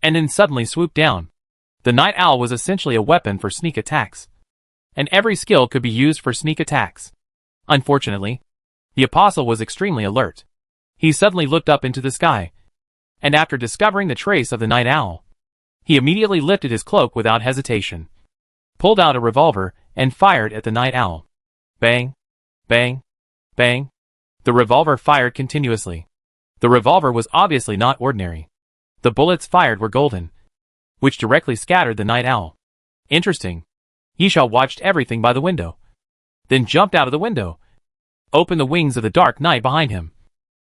and then suddenly swooped down. The night owl was essentially a weapon for sneak attacks, and every skill could be used for sneak attacks. Unfortunately, the apostle was extremely alert. He suddenly looked up into the sky, and after discovering the trace of the night owl, he immediately lifted his cloak without hesitation, pulled out a revolver, and fired at the night owl. Bang, bang, bang. The revolver fired continuously. The revolver was obviously not ordinary. The bullets fired were golden, which directly scattered the night owl. Interesting. Yisha watched everything by the window, then jumped out of the window, opened the wings of the dark night behind him,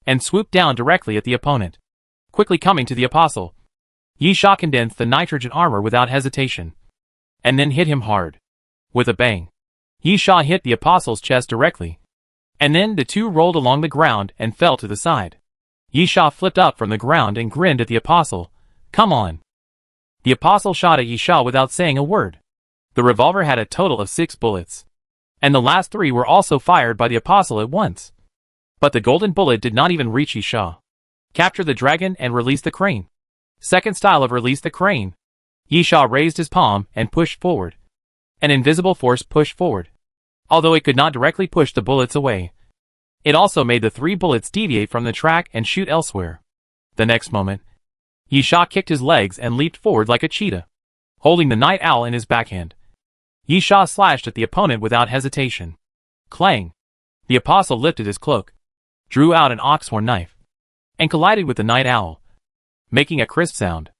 and swooped down directly at the opponent. Quickly coming to the apostle, Yisha condensed the nitrogen armor without hesitation, and then hit him hard. With a bang, Yisha hit the apostle's chest directly, and then the two rolled along the ground and fell to the side. Yisha flipped up from the ground and grinned at the apostle. Come on. The apostle shot at Yisha without saying a word. The revolver had a total of 6 bullets, and the last 3 were also fired by the apostle at once. But the golden bullet did not even reach Yisha. Capture the dragon and release the crane. Second style of release the crane. Yisha raised his palm and pushed forward. An invisible force pushed forward. Although it could not directly push the bullets away, it also made the 3 bullets deviate from the track and shoot elsewhere. The next moment, Yisha kicked his legs and leaped forward like a cheetah, holding the night owl in his backhand. Yisha slashed at the opponent without hesitation. Clang! The apostle lifted his cloak, drew out an oxhorn knife, and collided with the night owl, making a crisp sound.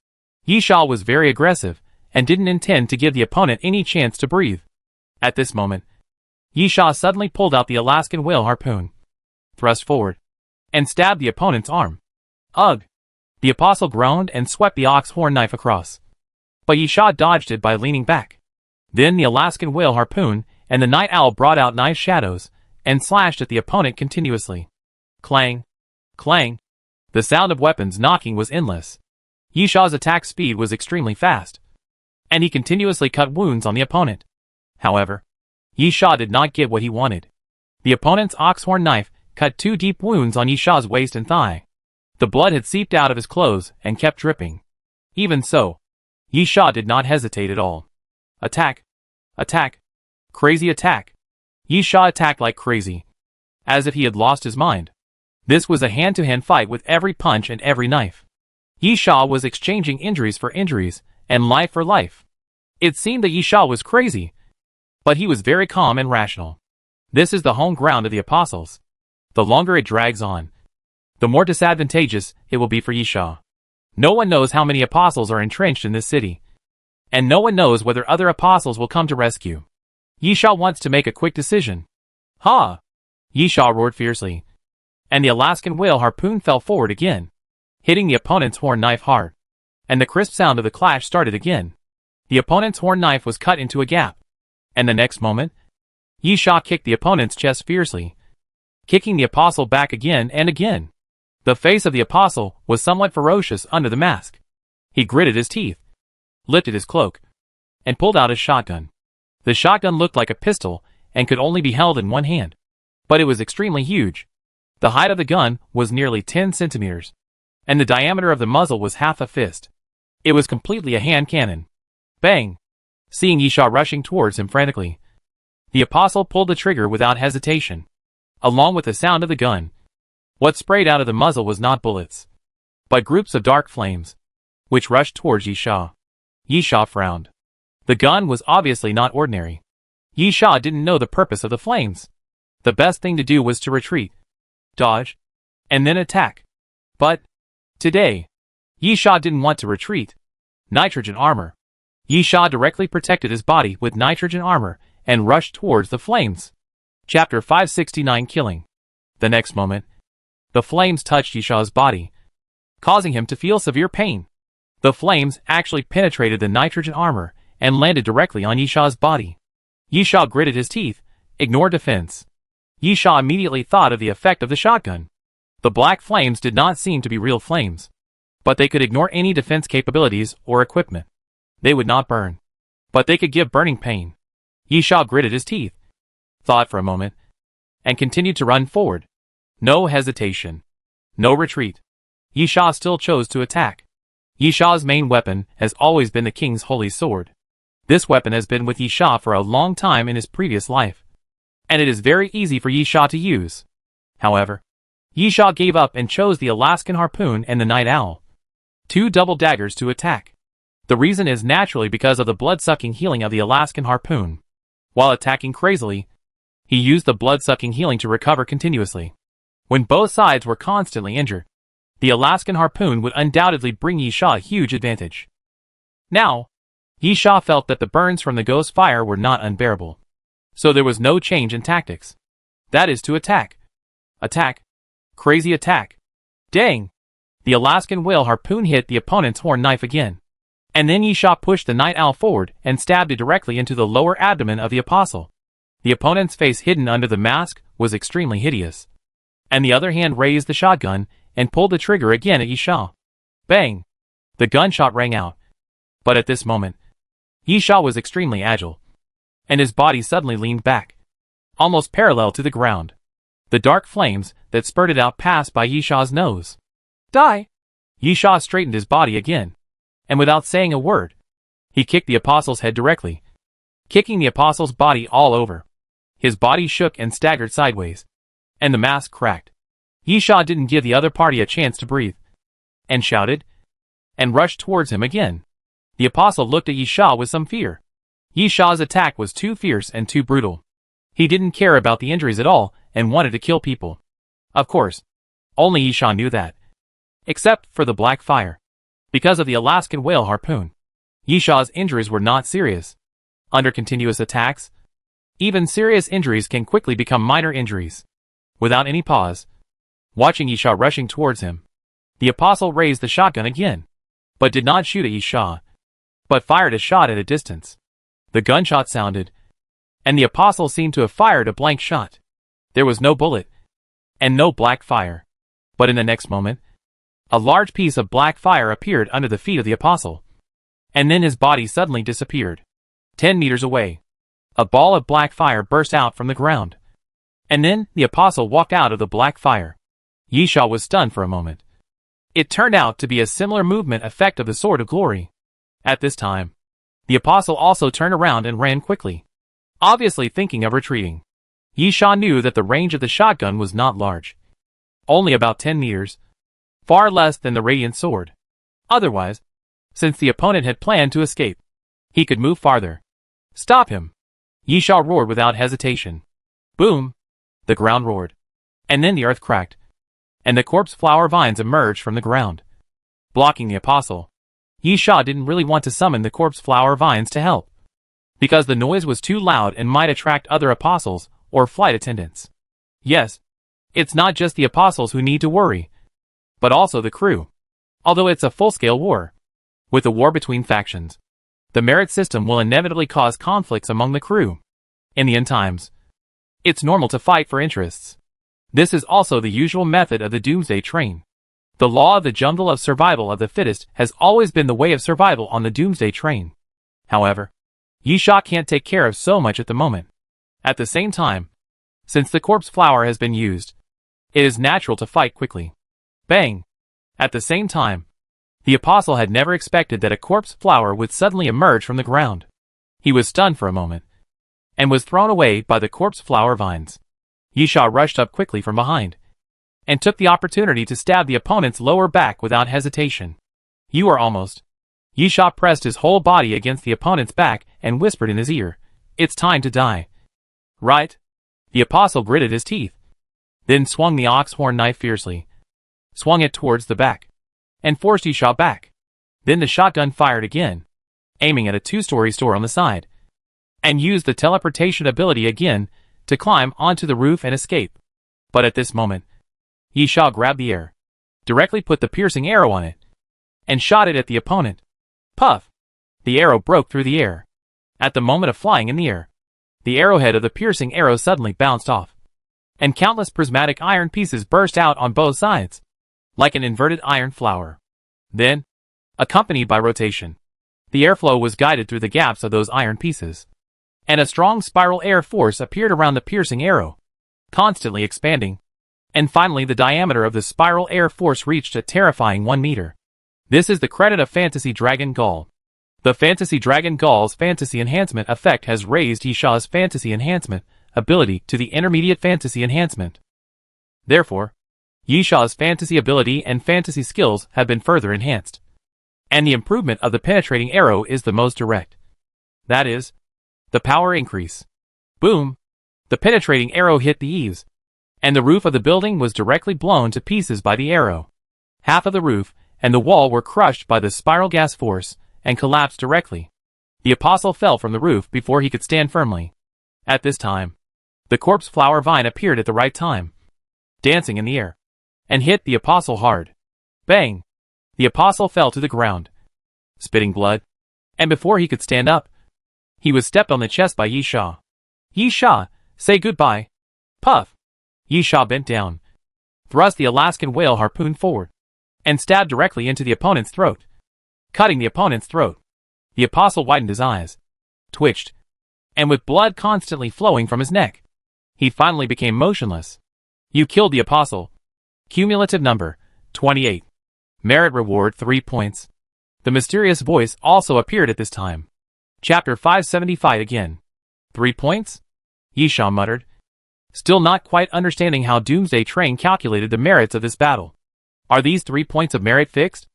Yisha was very aggressive and didn't intend to give the opponent any chance to breathe. At this moment, Yisha suddenly pulled out the Alaskan whale harpoon, thrust forward, and stabbed the opponent's arm. Ugh! The apostle groaned and swept the oxhorn knife across, but Yisha dodged it by leaning back. Then the Alaskan whale harpoon and the night owl brought out nice shadows and slashed at the opponent continuously. Clang! Clang! The sound of weapons knocking was endless. Yisha's attack speed was extremely fast, and he continuously cut wounds on the opponent. However, Yisha did not get what he wanted. The opponent's oxhorn knife cut 2 deep wounds on Yisha's waist and thigh. The blood had seeped out of his clothes and kept dripping. Even so, Yisha did not hesitate at all. Attack! Attack! Crazy attack! Yisha attacked like crazy, as if he had lost his mind. This was a hand-to-hand fight with every punch and every knife. Yisha was exchanging injuries for injuries and life for life. It seemed that Yisha was crazy, but he was very calm and rational. This is the home ground of the apostles. The longer it drags on, the more disadvantageous it will be for Yisha. No one knows how many apostles are entrenched in this city, and no one knows whether other apostles will come to rescue. Yisha wants to make a quick decision. Ha! Yisha roared fiercely, and the Alaskan whale harpoon fell forward again, hitting the opponent's horn knife hard, and the crisp sound of the clash started again. The opponent's horn knife was cut into a gap, and the next moment, Yisha kicked the opponent's chest fiercely, kicking the apostle back again and again. The face of the apostle was somewhat ferocious under the mask. He gritted his teeth, lifted his cloak, and pulled out his shotgun. The shotgun looked like a pistol and could only be held in one hand, but it was extremely huge. The height of the gun was nearly 10 centimeters, and the diameter of the muzzle was half a fist. It was completely a hand cannon. Bang! Seeing Yisha rushing towards him frantically, the apostle pulled the trigger without hesitation. Along with the sound of the gun, what sprayed out of the muzzle was not bullets, but groups of dark flames, which rushed towards Yisha. Yisha frowned. The gun was obviously not ordinary. Yisha didn't know the purpose of the flames. The best thing to do was to retreat, dodge, and then attack. But today, Yisha didn't want to retreat. Nitrogen armor. Yisha directly protected his body with nitrogen armor and rushed towards the flames. Chapter 569 Killing. The next moment, the flames touched Yisha's body, causing him to feel severe pain. The flames actually penetrated the nitrogen armor and landed directly on Yisha's body. Yisha gritted his teeth, ignored defense. Yisha immediately thought of the effect of the shotgun. The black flames did not seem to be real flames, but they could ignore any defense capabilities or equipment. They would not burn, but they could give burning pain. Yisha gritted his teeth, thought for a moment, and continued to run forward. No hesitation. No retreat. Yi Sha still chose to attack. Yi Sha's main weapon has always been the king's holy sword. This weapon has been with Yi Sha for a long time in his previous life, and it is very easy for Yi Sha to use. However, Yi Sha gave up and chose the Alaskan harpoon and the night owl. Two double daggers to attack. The reason is naturally because of the blood-sucking healing of the Alaskan harpoon. While attacking crazily, he used the blood-sucking healing to recover continuously. When both sides were constantly injured, the Alaskan harpoon would undoubtedly bring Yi Sha a huge advantage. Now, Yi Sha felt that the burns from the ghost fire were not unbearable. So there was no change in tactics. That is to attack. Attack. Crazy attack. Dang! The Alaskan whale harpoon hit the opponent's horn knife again. And then Yi Sha pushed the night owl forward and stabbed it directly into the lower abdomen of the apostle. The opponent's face hidden under the mask was extremely hideous. And the other hand raised the shotgun and pulled the trigger again at Yi Sha. Bang! The gunshot rang out. But at this moment, Yi Sha was extremely agile, and his body suddenly leaned back, almost parallel to the ground. The dark flames that spurted out passed by Yi Sha's nose. Die! Yi Sha straightened his body again, and without saying a word, he kicked the apostle's head directly, kicking the apostle's body all over. His body shook and staggered sideways, and the mask cracked. Yi Sha didn't give the other party a chance to breathe, and shouted, and rushed towards him again. The apostle looked at Yi Sha with some fear. Yi Sha's attack was too fierce and too brutal. He didn't care about the injuries at all and wanted to kill people. Of course, only Yi Sha knew that. Except for the black fire. Because of the Alaskan whale harpoon, Yi Sha's injuries were not serious. Under continuous attacks, even serious injuries can quickly become minor injuries. Without any pause, watching Yi Sha rushing towards him, the apostle raised the shotgun again, but did not shoot at Yi Sha, but fired a shot at a distance. The gunshot sounded, and the apostle seemed to have fired a blank shot. There was no bullet, and no black fire. But in the next moment, a large piece of black fire appeared under the feet of the apostle, and then his body suddenly disappeared. 10 meters away, a ball of black fire burst out from the ground, and then the apostle walked out of the black fire. Yi Sha was stunned for a moment. It turned out to be a similar movement effect of the Sword of Glory. At this time, the apostle also turned around and ran quickly, obviously thinking of retreating. Yi Sha knew that the range of the shotgun was not large, only about 10 meters, far less than the radiant sword. Otherwise, since the opponent had planned to escape, he could move farther. Stop him! Yi Sha roared without hesitation. Boom! The ground roared, and then the earth cracked, and the corpse flower vines emerged from the ground, blocking the apostle. Yi Sha didn't really want to summon the corpse flower vines to help, because the noise was too loud and might attract other apostles or flight attendants. Yes, it's not just the apostles who need to worry, but also the crew. Although it's a full-scale war, with a war between factions, the merit system will inevitably cause conflicts among the crew. In the end times, it's normal to fight for interests. This is also the usual method of the Doomsday train. The law of the jungle of survival of the fittest has always been the way of survival on the Doomsday train. However, Yi Sha can't take care of so much at the moment. At the same time, since the corpse flower has been used, it is natural to fight quickly. Bang! At the same time, the apostle had never expected that a corpse flower would suddenly emerge from the ground. He was stunned for a moment, and was thrown away by the corpse flower vines. Yi Sha rushed up quickly from behind, and took the opportunity to stab the opponent's lower back without hesitation. You are almost. Yi Sha pressed his whole body against the opponent's back and whispered in his ear, "It's time to die." Right? The apostle gritted his teeth, then swung the ox horn knife fiercely, swung it towards the back, and forced Yi Sha back. Then the shotgun fired again, aiming at a two-story store on the side, and used the teleportation ability again to climb onto the roof and escape. But at this moment, Yi Sha grabbed the air, directly put the piercing arrow on it, and shot it at the opponent. Puff! The arrow broke through the air. At the moment of flying in the air, the arrowhead of the piercing arrow suddenly bounced off, and countless prismatic iron pieces burst out on both sides, like an inverted iron flower. Then, accompanied by rotation, the airflow was guided through the gaps of those iron pieces, and a strong spiral air force appeared around the piercing arrow, constantly expanding. And finally the diameter of the spiral air force reached a terrifying 1 meter. This is the credit of Fantasy Dragon Gall. The Fantasy Dragon Gall's Fantasy Enhancement effect has raised Yisha's Fantasy Enhancement ability to the Intermediate Fantasy Enhancement. Therefore, Yisha's fantasy ability and fantasy skills have been further enhanced. And the improvement of the penetrating arrow is the most direct. That is, the power increase. Boom! The penetrating arrow hit the eaves, and the roof of the building was directly blown to pieces by the arrow. Half of the roof and the wall were crushed by the spiral gas force and collapsed directly. The apostle fell from the roof before he could stand firmly. At this time, the corpse flower vine appeared at the right time, dancing in the air, and hit the apostle hard. Bang! The apostle fell to the ground, spitting blood, and before he could stand up, he was stepped on the chest by Yisha. Yisha, say goodbye. Puff! Yisha bent down, thrust the Alaskan whale harpoon forward, and stabbed directly into the opponent's throat, cutting the opponent's throat. The apostle widened his eyes, twitched, and with blood constantly flowing from his neck, he finally became motionless. You killed the apostle. Cumulative number, 28. Merit reward 3 points. The mysterious voice also appeared at this time. Chapter 575 again. 3 points? Yisha muttered, still not quite understanding how Doomsday Train calculated the merits of this battle. Are these 3 points of merit fixed?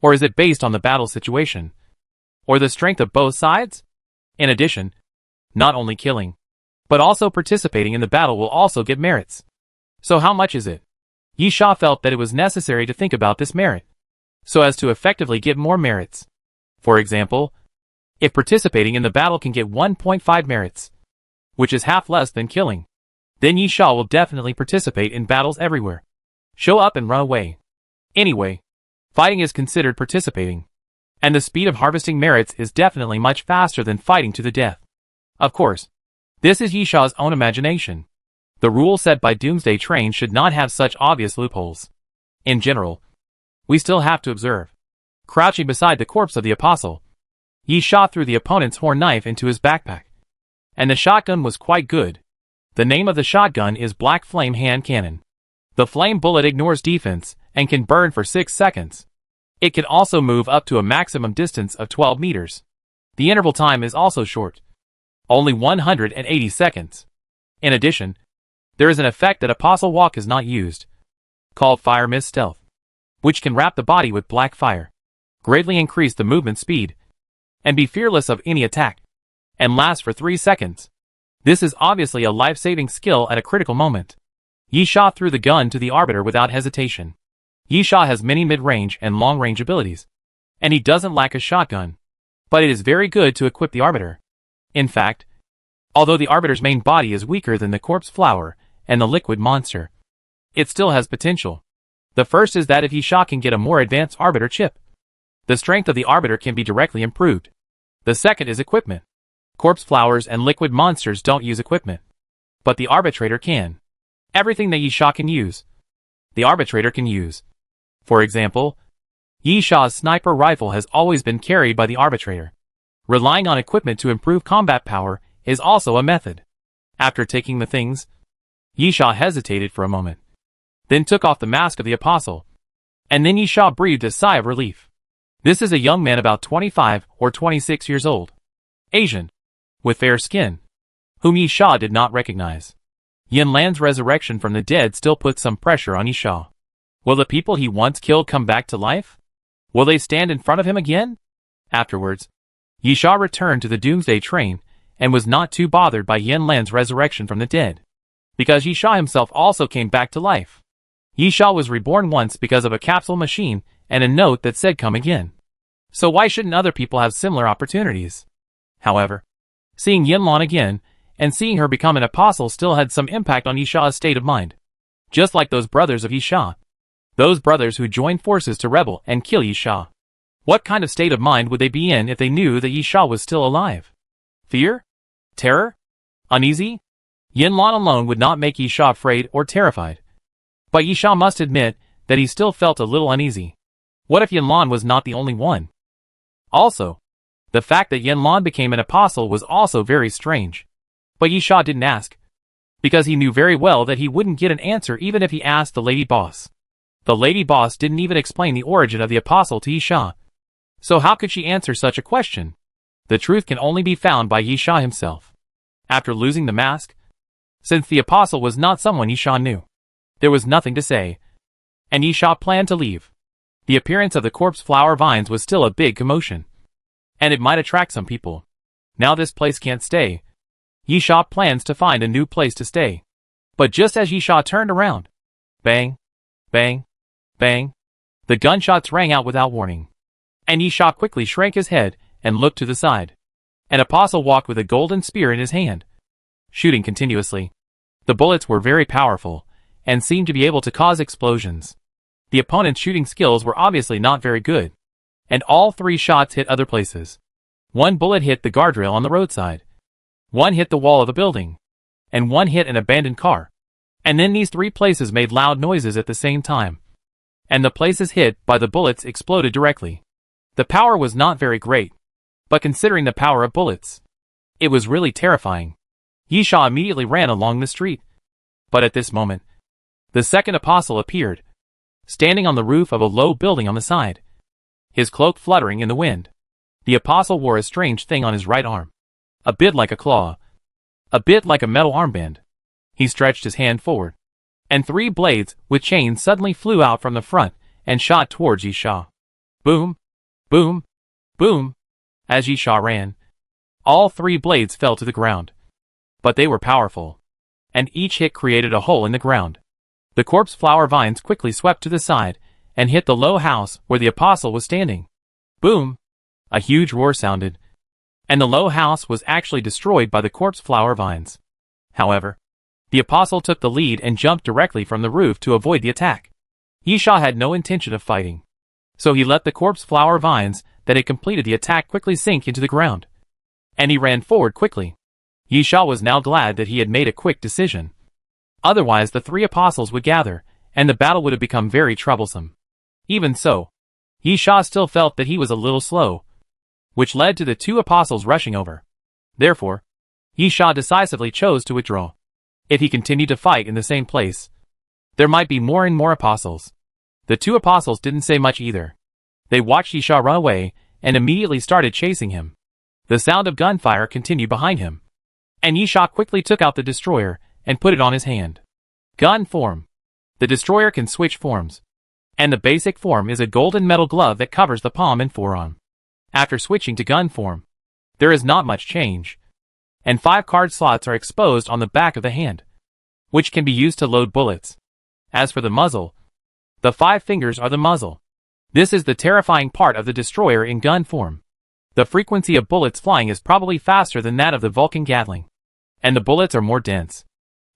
Or is it based on the battle situation? Or the strength of both sides? In addition, not only killing, but also participating in the battle will also get merits. So how much is it? Yisha felt that it was necessary to think about this merit, so as to effectively get more merits. For example, if participating in the battle can get 1.5 merits, which is half less than killing, then Yisha will definitely participate in battles everywhere. Show up and run away. Anyway, fighting is considered participating, and the speed of harvesting merits is definitely much faster than fighting to the death. Of course, this is Yisha's own imagination. The rule set by Doomsday Train should not have such obvious loopholes. In general, we still have to observe. Crouching beside the corpse of the apostle, Yisha threw the opponent's horn knife into his backpack. And the shotgun was quite good. The name of the shotgun is Black Flame Hand Cannon. The flame bullet ignores defense and can burn for 6 seconds. It can also move up to a maximum distance of 12 meters. The interval time is also short, only 180 seconds. In addition, there is an effect that Apostle Walk is not used, called Fire Mist Stealth, which can wrap the body with black fire, greatly increase the movement speed, and be fearless of any attack, and last for 3 seconds. This is obviously a life-saving skill at a critical moment. Yisha threw the gun to the Arbiter without hesitation. Yisha has many mid-range and long-range abilities, and he doesn't lack a shotgun, but it is very good to equip the Arbiter. In fact, although the Arbiter's main body is weaker than the Corpse Flower and the Liquid Monster, it still has potential. The first is that if Yisha can get a more advanced Arbiter chip, the strength of the Arbiter can be directly improved. The second is equipment. Corpse Flowers and Liquid Monsters don't use equipment, but the Arbitrator can. Everything that Yisha can use, the Arbitrator can use. For example, Yisha's sniper rifle has always been carried by the Arbitrator. Relying on equipment to improve combat power is also a method. After taking the things, Yisha hesitated for a moment, then took off the mask of the Apostle, and then Yisha breathed a sigh of relief. This is a young man about 25 or 26 years old, Asian, with fair skin, whom Yisha did not recognize. Yin Lan's resurrection from the dead still puts some pressure on Yisha. Will the people he once killed come back to life? Will they stand in front of him again? Afterwards, Yisha returned to the Doomsday Train and was not too bothered by Yin Lan's resurrection from the dead, because Yisha himself also came back to life. Yisha was reborn once because of a capsule machine and a note that said come again. So why shouldn't other people have similar opportunities? However, seeing Yin Lan again and seeing her become an apostle still had some impact on Yisha's state of mind. Just like those brothers of Yisha. Those brothers who joined forces to rebel and kill Yisha. What kind of state of mind would they be in if they knew that Yisha was still alive? Fear? Terror? Uneasy? Yin Lan alone would not make Yisha afraid or terrified. But Yisha must admit that he still felt a little uneasy. What if Yin Lan was not the only one? Also, the fact that Yin Lan became an apostle was also very strange. But Yisha didn't ask. because he knew very well that he wouldn't get an answer even if he asked the lady boss. The lady boss didn't even explain the origin of the apostle to Yisha. So how could she answer such a question? The truth can only be found by Yisha himself. After losing the mask, since the apostle was not someone Yisha knew, there was nothing to say, and Yisha planned to leave. The appearance of the corpse flower vines was still a big commotion, and it might attract some people. Now this place can't stay. Yisha plans to find a new place to stay. But just as Yisha turned around, bang, bang, bang, the gunshots rang out without warning. And Yisha quickly shrank his head and looked to the side. An apostle walked with a golden spear in his hand, shooting continuously. The bullets were very powerful, and seemed to be able to cause explosions. The opponent's shooting skills were obviously not very good, and all 3 shots hit other places. One bullet hit the guardrail on the roadside, one hit the wall of a building, and one hit an abandoned car. And then these 3 places made loud noises at the same time, and the places hit by the bullets exploded directly. The power was not very great, but considering the power of bullets, it was really terrifying. Yisha immediately ran along the street. But at this moment, the second apostle appeared, standing on the roof of a low building on the side, his cloak fluttering in the wind. The apostle wore a strange thing on his right arm, a bit like a claw, a bit like a metal armband. He stretched his hand forward, and 3 blades with chains suddenly flew out from the front and shot towards Yisha. Boom, boom, boom. As Yisha ran, all 3 blades fell to the ground. But they were powerful, and each hit created a hole in the ground. The corpse flower vines quickly swept to the side and hit the low house where the apostle was standing. Boom! A huge roar sounded, and the low house was actually destroyed by the corpse flower vines. However, the apostle took the lead and jumped directly from the roof to avoid the attack. Yisha had no intention of fighting, so he let the corpse flower vines that had completed the attack quickly sink into the ground, and he ran forward quickly. Yisha was now glad that he had made a quick decision. Otherwise the 3 apostles would gather, and the battle would have become very troublesome. Even so, Yisha still felt that he was a little slow, which led to the 2 apostles rushing over. Therefore, Yisha decisively chose to withdraw. If he continued to fight in the same place, there might be more and more apostles. The 2 apostles didn't say much either. They watched Yisha run away and immediately started chasing him. The sound of gunfire continued behind him, and Yisha quickly took out the destroyer and put it on his hand. Gun form. The destroyer can switch forms, and the basic form is a golden metal glove that covers the palm and forearm. After switching to gun form, there is not much change, and 5 card slots are exposed on the back of the hand, which can be used to load bullets. As for the muzzle, the 5 fingers are the muzzle. This is the terrifying part of the destroyer in gun form. The frequency of bullets flying is probably faster than that of the Vulcan Gatling, and the bullets are more dense.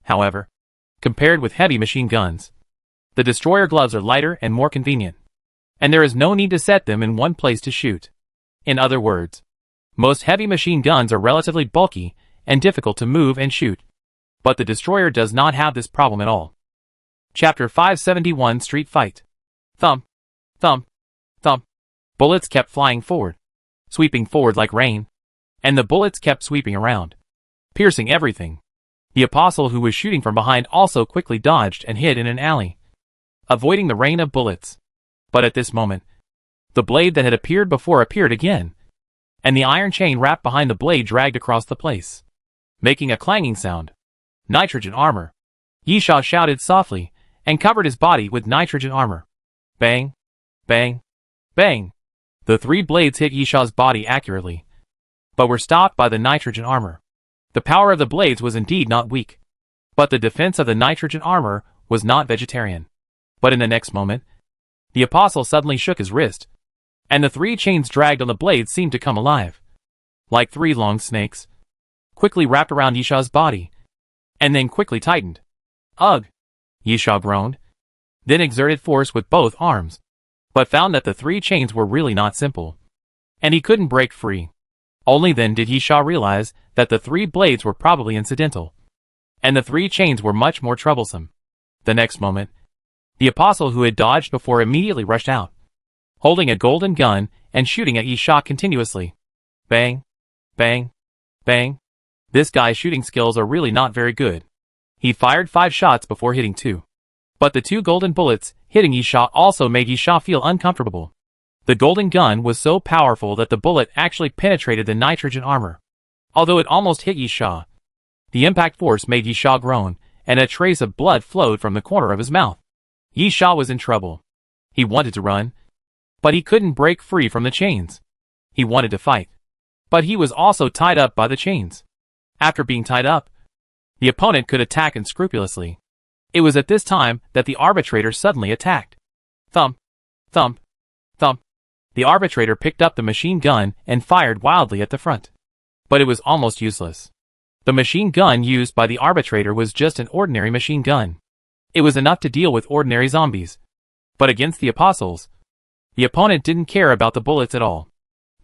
However, compared with heavy machine guns, the destroyer gloves are lighter and more convenient, and there is no need to set them in one place to shoot. In other words, most heavy machine guns are relatively bulky and difficult to move and shoot, but the destroyer does not have this problem at all. Chapter 571 Street Fight. Thump, thump, thump. Bullets kept flying forward, sweeping forward like rain, and the bullets kept sweeping around, piercing everything. The apostle who was shooting from behind also quickly dodged and hid in an alley, avoiding the rain of bullets. But at this moment, the blade that had appeared before appeared again, and the iron chain wrapped behind the blade dragged across the place, making a clanging sound. Nitrogen armor. Yisha shouted softly and covered his body with nitrogen armor. Bang, bang, bang. The 3 blades hit Yisha's body accurately, but were stopped by the nitrogen armor. The power of the blades was indeed not weak, but the defense of the nitrogen armor was not vegetarian. But in the next moment, the apostle suddenly shook his wrist, and the 3 chains dragged on the blades seemed to come alive, like 3 long snakes, quickly wrapped around Yisha's body, and then quickly tightened. Ugh! Yisha groaned, then exerted force with both arms, but found that the 3 chains were really not simple, and he couldn't break free. Only then did Yisha realize that the 3 blades were probably incidental, and the 3 chains were much more troublesome. The next moment, the apostle who had dodged before immediately rushed out, holding a golden gun and shooting at Yisha continuously. Bang, bang, bang. This guy's shooting skills are really not very good. He fired 5 shots before hitting 2. But the 2 golden bullets hitting Yisha also made Yisha feel uncomfortable. The golden gun was so powerful that the bullet actually penetrated the nitrogen armor. Although it almost hit Yisha, the impact force made Yisha groan, and a trace of blood flowed from the corner of his mouth. Yisha was in trouble. He wanted to run, but he couldn't break free from the chains. He wanted to fight, but he was also tied up by the chains. After being tied up, the opponent could attack unscrupulously. It was at this time that the arbitrator suddenly attacked. Thump, thump, thump. The arbitrator picked up the machine gun and fired wildly at the front. But it was almost useless. The machine gun used by the arbitrator was just an ordinary machine gun. It was enough to deal with ordinary zombies. But against the apostles, the opponent didn't care about the bullets at all.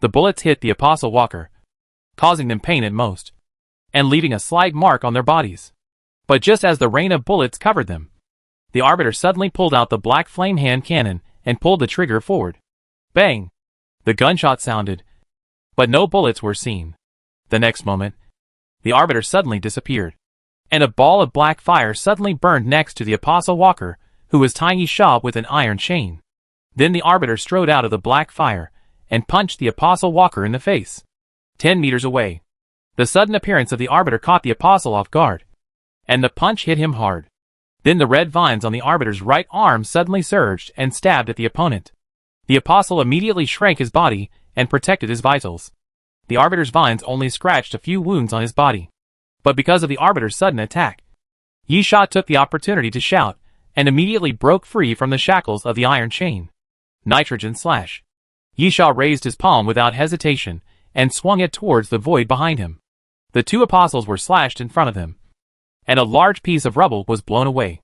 The bullets hit the apostle walker, causing them pain at most, and leaving a slight mark on their bodies. But just as the rain of bullets covered them, the arbiter suddenly pulled out the black flame hand cannon and pulled the trigger forward. Bang! The gunshot sounded, but no bullets were seen. The next moment, the arbiter suddenly disappeared, and a ball of black fire suddenly burned next to the apostle walker, who was tying Yisha with an iron chain. Then the arbiter strode out of the black fire and punched the apostle walker in the face. 10 meters away, the sudden appearance of the arbiter caught the apostle off guard, and the punch hit him hard. Then the red vines on the arbiter's right arm suddenly surged and stabbed at the opponent. The apostle immediately shrank his body and protected his vitals. The arbiter's vines only scratched a few wounds on his body. But because of the arbiter's sudden attack, Yisha took the opportunity to shout and immediately broke free from the shackles of the iron chain. Nitrogen slash. Yisha raised his palm without hesitation and swung it towards the void behind him. The 2 apostles were slashed in front of him, and a large piece of rubble was blown away.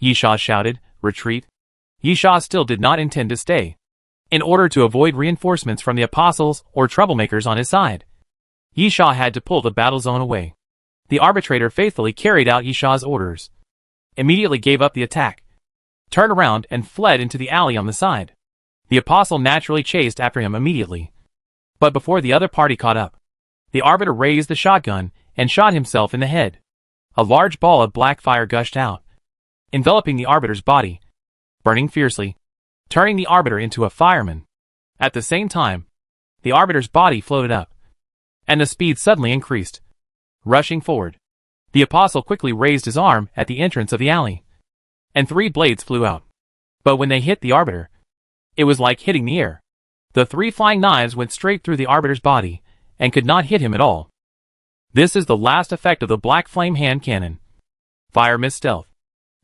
Yisha shouted, "Retreat." Yisha still did not intend to stay. In order to avoid reinforcements from the apostles or troublemakers on his side, Yisha had to pull the battle zone away. The arbitrator faithfully carried out Yisha's orders, immediately gave up the attack, turned around and fled into the alley on the side. The apostle naturally chased after him immediately. But before the other party caught up, the arbiter raised the shotgun and shot himself in the head. A large ball of black fire gushed out, enveloping the arbiter's body, burning fiercely, turning the arbiter into a fireman. At the same time, the arbiter's body floated up, and the speed suddenly increased. Rushing forward, the apostle quickly raised his arm at the entrance of the alley, and 3 blades flew out. But when they hit the arbiter, it was like hitting the air. The 3 flying knives went straight through the arbiter's body, and could not hit him at all. This is the last effect of the black flame hand cannon. Fire miss stealth.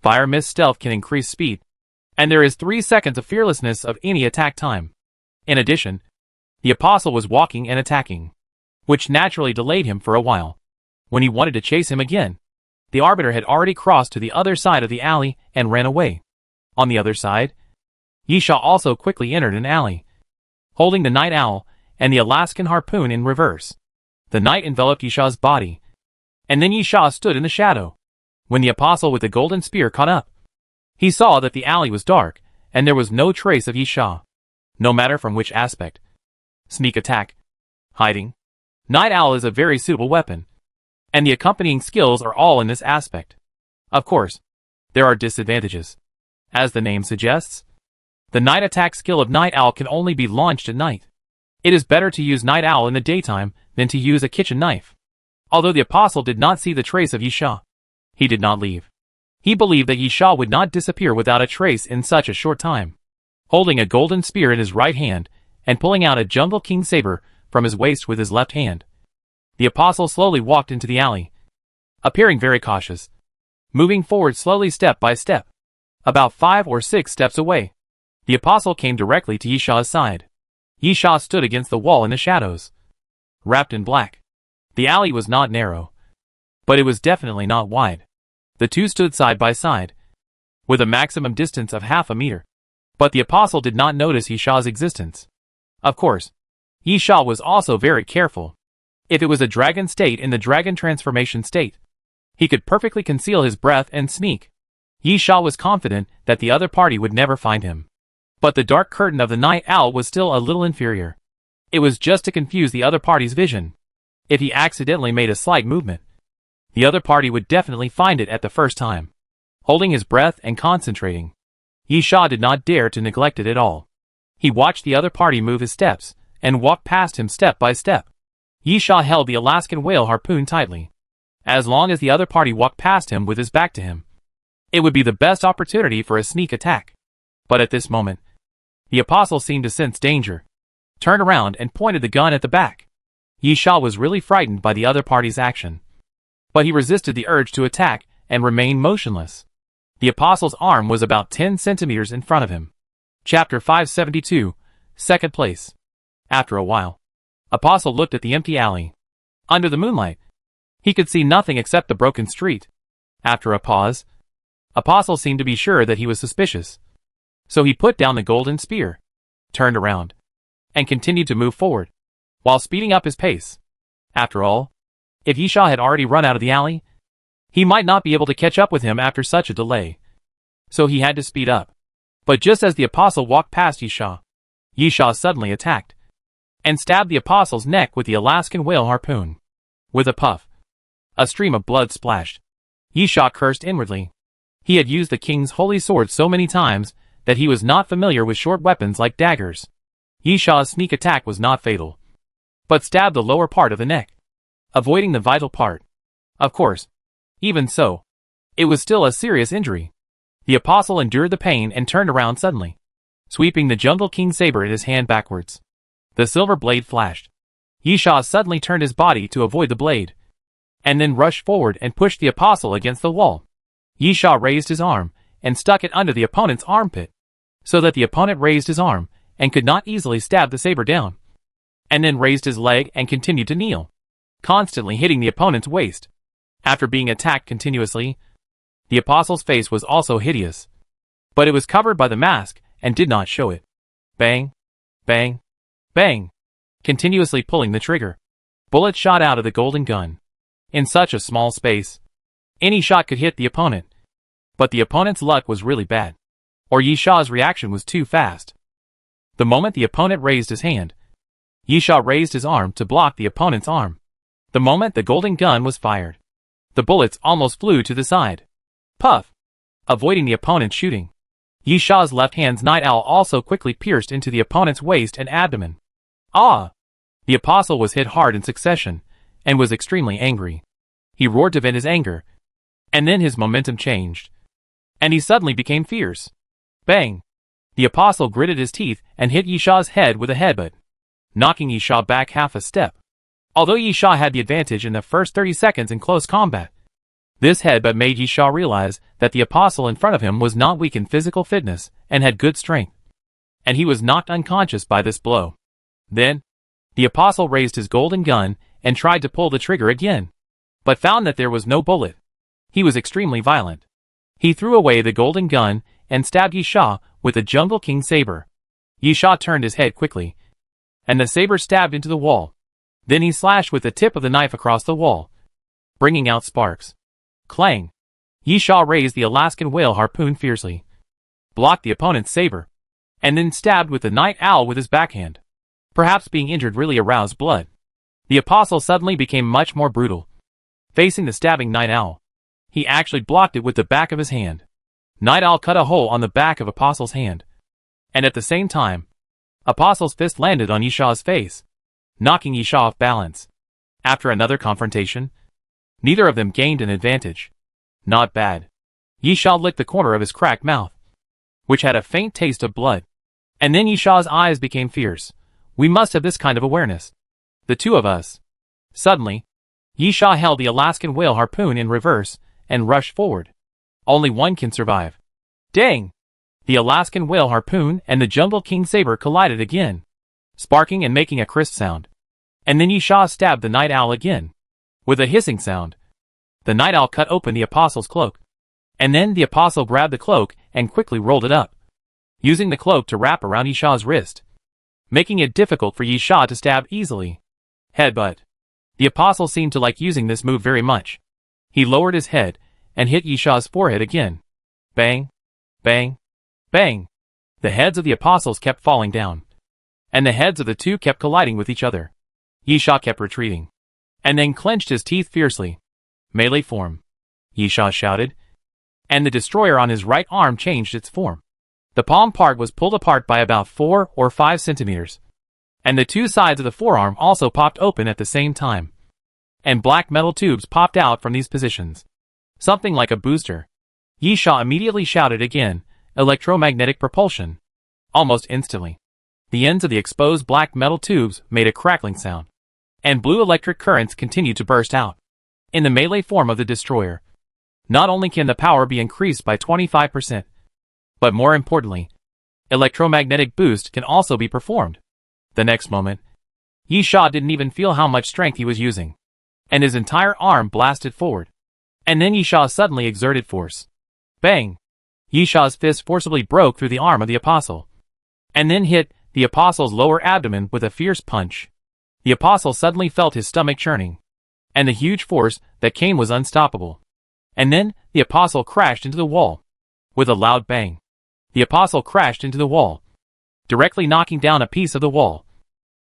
Fire miss stealth can increase speed, and there is 3 seconds of fearlessness of any attack time. In addition, the apostle was walking and attacking, which naturally delayed him for a while. When he wanted to chase him again, the arbiter had already crossed to the other side of the alley and ran away. On the other side, Yisha also quickly entered an alley, holding the night owl and the Alaskan harpoon in reverse. The night enveloped Yisha's body, and then Yisha stood in the shadow. When the apostle with the golden spear caught up, he saw that the alley was dark, and there was no trace of Yisha, no matter from which aspect. Sneak attack, hiding. Night owl is a very suitable weapon, and the accompanying skills are all in this aspect. Of course, there are disadvantages. As the name suggests, the night attack skill of night owl can only be launched at night. It is better to use night owl in the daytime than to use a kitchen knife. Although the apostle did not see the trace of Yisha, he did not leave. He believed that Yisha would not disappear without a trace in such a short time. Holding a golden spear in his right hand and pulling out a jungle king saber from his waist with his left hand, the apostle slowly walked into the alley, appearing very cautious, moving forward slowly step by step. About 5 or 6 steps away, the apostle came directly to Yisha's side. Yisha stood against the wall in the shadows, wrapped in black. The alley was not narrow, but it was definitely not wide. The 2 stood side by side, with a maximum distance of half a meter. But the apostle did not notice Yisha's existence. Of course, Yisha was also very careful. If it was a dragon state in the dragon transformation state, he could perfectly conceal his breath and sneak. Yisha was confident that the other party would never find him. But the dark curtain of the night owl was still a little inferior. It was just to confuse the other party's vision. If he accidentally made a slight movement, The other party would definitely find it at the first time. Holding his breath and concentrating, Yi Sha did not dare to neglect it at all. He watched the other party move his steps, and walked past him step by step. Yi Sha held the Alaskan whale harpoon tightly. As long as the other party walked past him with his back to him, it would be the best opportunity for a sneak attack. But at this moment, the apostle seemed to sense danger, turned around and pointed the gun at the back. Yi Sha was really frightened by the other party's action, but he resisted the urge to attack and remained motionless. The apostle's arm was about 10 centimeters in front of him. Chapter 572, Second Place. After a while, Apostle looked at the empty alley. Under the moonlight, he could see nothing except the broken street. After a pause, Apostle seemed to be sure that he was suspicious. So he put down the golden spear, turned around, and continued to move forward, while speeding up his pace. After all, if Yi Sha had already run out of the alley, he might not be able to catch up with him after such a delay. So he had to speed up. But just as the apostle walked past Yi Sha suddenly attacked, and stabbed the apostle's neck with the Alaskan whale harpoon. With a puff, a stream of blood splashed. Yi Sha cursed inwardly. He had used the king's holy sword so many times that he was not familiar with short weapons like daggers. Yi Sha's sneak attack was not fatal, but stabbed the lower part of the neck, avoiding the vital part. Of course, even so, it was still a serious injury. The apostle endured the pain and turned around suddenly, sweeping the Jungle King saber in his hand backwards. The silver blade flashed. Yi Sha suddenly turned his body to avoid the blade, and then rushed forward and pushed the apostle against the wall. Yi Sha raised his arm and stuck it under the opponent's armpit, so that the opponent raised his arm and could not easily stab the saber down, and then raised his leg and continued to kneel, constantly hitting the opponent's waist. After being attacked continuously, the apostle's face was also hideous, but it was covered by the mask and did not show it. Bang, bang, bang, continuously pulling the trigger. Bullets shot out of the golden gun. In such a small space, any shot could hit the opponent. But the opponent's luck was really bad, or Yi Sha's reaction was too fast. The moment the opponent raised his hand, Yi Sha raised his arm to block the opponent's arm. The moment the golden gun was fired, the bullets almost flew to the side. Puff! Avoiding the opponent's shooting, Yi Sha's left hand's night owl also quickly pierced into the opponent's waist and abdomen. Ah! The apostle was hit hard in succession, and was extremely angry. He roared to vent his anger, and then his momentum changed, and he suddenly became fierce. Bang! The apostle gritted his teeth and hit Yi Sha's head with a headbutt, knocking Yi Sha back half a step. Although Yi Sha had the advantage in the first 30 seconds in close combat, this headbutt made Yi Sha realize that the apostle in front of him was not weak in physical fitness and had good strength, and he was knocked unconscious by this blow. Then, the apostle raised his golden gun and tried to pull the trigger again, but found that there was no bullet. He was extremely violent. He threw away the golden gun and stabbed Yi Sha with the Jungle King saber. Yi Sha turned his head quickly, and the saber stabbed into the wall. Then he slashed with the tip of the knife across the wall, bringing out sparks. Clang! Yi Sha raised the Alaskan whale harpoon fiercely, blocked the opponent's saber, and then stabbed with the night owl with his backhand. Perhaps being injured really aroused blood. The apostle suddenly became much more brutal. Facing the stabbing night owl, he actually blocked it with the back of his hand. Night owl cut a hole on the back of apostle's hand, and at the same time, apostle's fist landed on Yi Sha's face, knocking Yi Sha off balance. After another confrontation, neither of them gained an advantage. Not bad. Yi Sha licked the corner of his cracked mouth, which had a faint taste of blood. And then Yi Sha's eyes became fierce. We must have this kind of awareness. The two of us. Suddenly, Yi Sha held the Alaskan whale harpoon in reverse and rushed forward. Only one can survive. Dang! The Alaskan whale harpoon and the Jungle King saber collided again, sparking and making a crisp sound. And then Yi Sha stabbed the night owl again. With a hissing sound, the night owl cut open the apostle's cloak. And then the apostle grabbed the cloak and quickly rolled it up, using the cloak to wrap around Yi Sha's wrist, making it difficult for Yi Sha to stab easily. Headbutt. The apostle seemed to like using this move very much. He lowered his head and hit Yi Sha's forehead again. Bang, bang, bang. The heads of the apostles kept falling down, and the heads of the two kept colliding with each other. Yi Sha kept retreating, and then clenched his teeth fiercely, Melee form, Yisha shouted, and the destroyer on his right arm changed its form. The palm part was pulled apart by about 4 or 5 centimeters, and the two sides of the forearm also popped open at the same time, and black metal tubes popped out from these positions. Something like a booster. Yisha immediately shouted again, electromagnetic propulsion. Almost instantly, the ends of the exposed black metal tubes made a crackling sound, and blue electric currents continued to burst out. In the melee form of the destroyer, not only can the power be increased by 25%, but more importantly, electromagnetic boost can also be performed. The next moment, Yisha didn't even feel how much strength he was using, and his entire arm blasted forward. And then Yisha suddenly exerted force. Bang! Yisha's fist forcibly broke through the arm of the apostle, and then hit the apostle's lower abdomen with a fierce punch. The apostle suddenly felt his stomach churning, and the huge force that came was unstoppable. And then the apostle crashed into the wall. With a loud bang, the apostle crashed into the wall, directly knocking down a piece of the wall,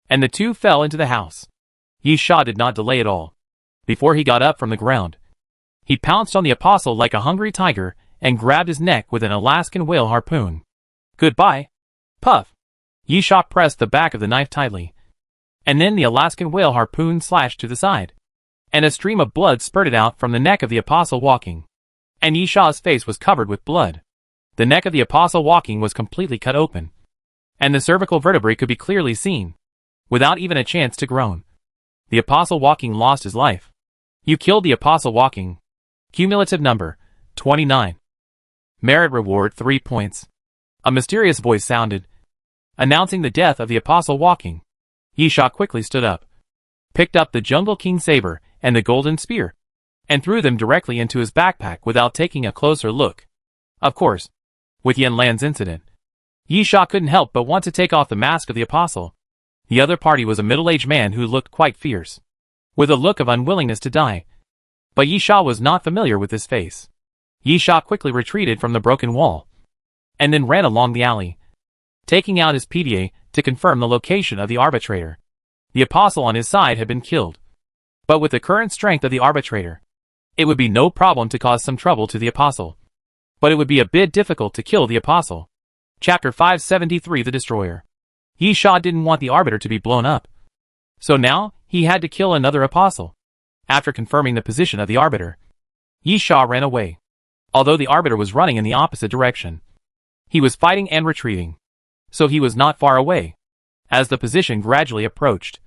and the two fell into the house. Yisha did not delay at all. Before he got up from the ground, he pounced on the apostle like a hungry tiger and grabbed his neck with an Alaskan whale harpoon. Goodbye. Puff. Yisha pressed the back of the knife tightly, and then the Alaskan whale harpoon slashed to the side, and a stream of blood spurted out from the neck of the apostle walking, and Yisha's face was covered with blood. The neck of the apostle walking was completely cut open, and the cervical vertebrae could be clearly seen, without even a chance to groan. The apostle walking lost his life. You killed the apostle walking. Cumulative number, 29. Merit reward 3 points. A mysterious voice sounded, announcing the death of the apostle walking. Yisha quickly stood up, picked up the Jungle King saber and the golden spear, and threw them directly into his backpack without taking a closer look. Of course, with Yen Lan's incident, Yisha couldn't help but want to take off the mask of the apostle. The other party was a middle-aged man who looked quite fierce, with a look of unwillingness to die. But Yisha was not familiar with this face. Yisha quickly retreated from the broken wall, and then ran along the alley, taking out his PDA to confirm the location of the arbitrator. The apostle on his side had been killed, but with the current strength of the arbitrator, it would be no problem to cause some trouble to the apostle. But it would be a bit difficult to kill the apostle. Chapter 573 The Destroyer. Yisha didn't want the arbiter to be blown up, so now he had to kill another apostle. After confirming the position of the arbiter, Yisha ran away. Although the arbiter was running in the opposite direction, he was fighting and retreating, so he was not far away. As the position gradually approached,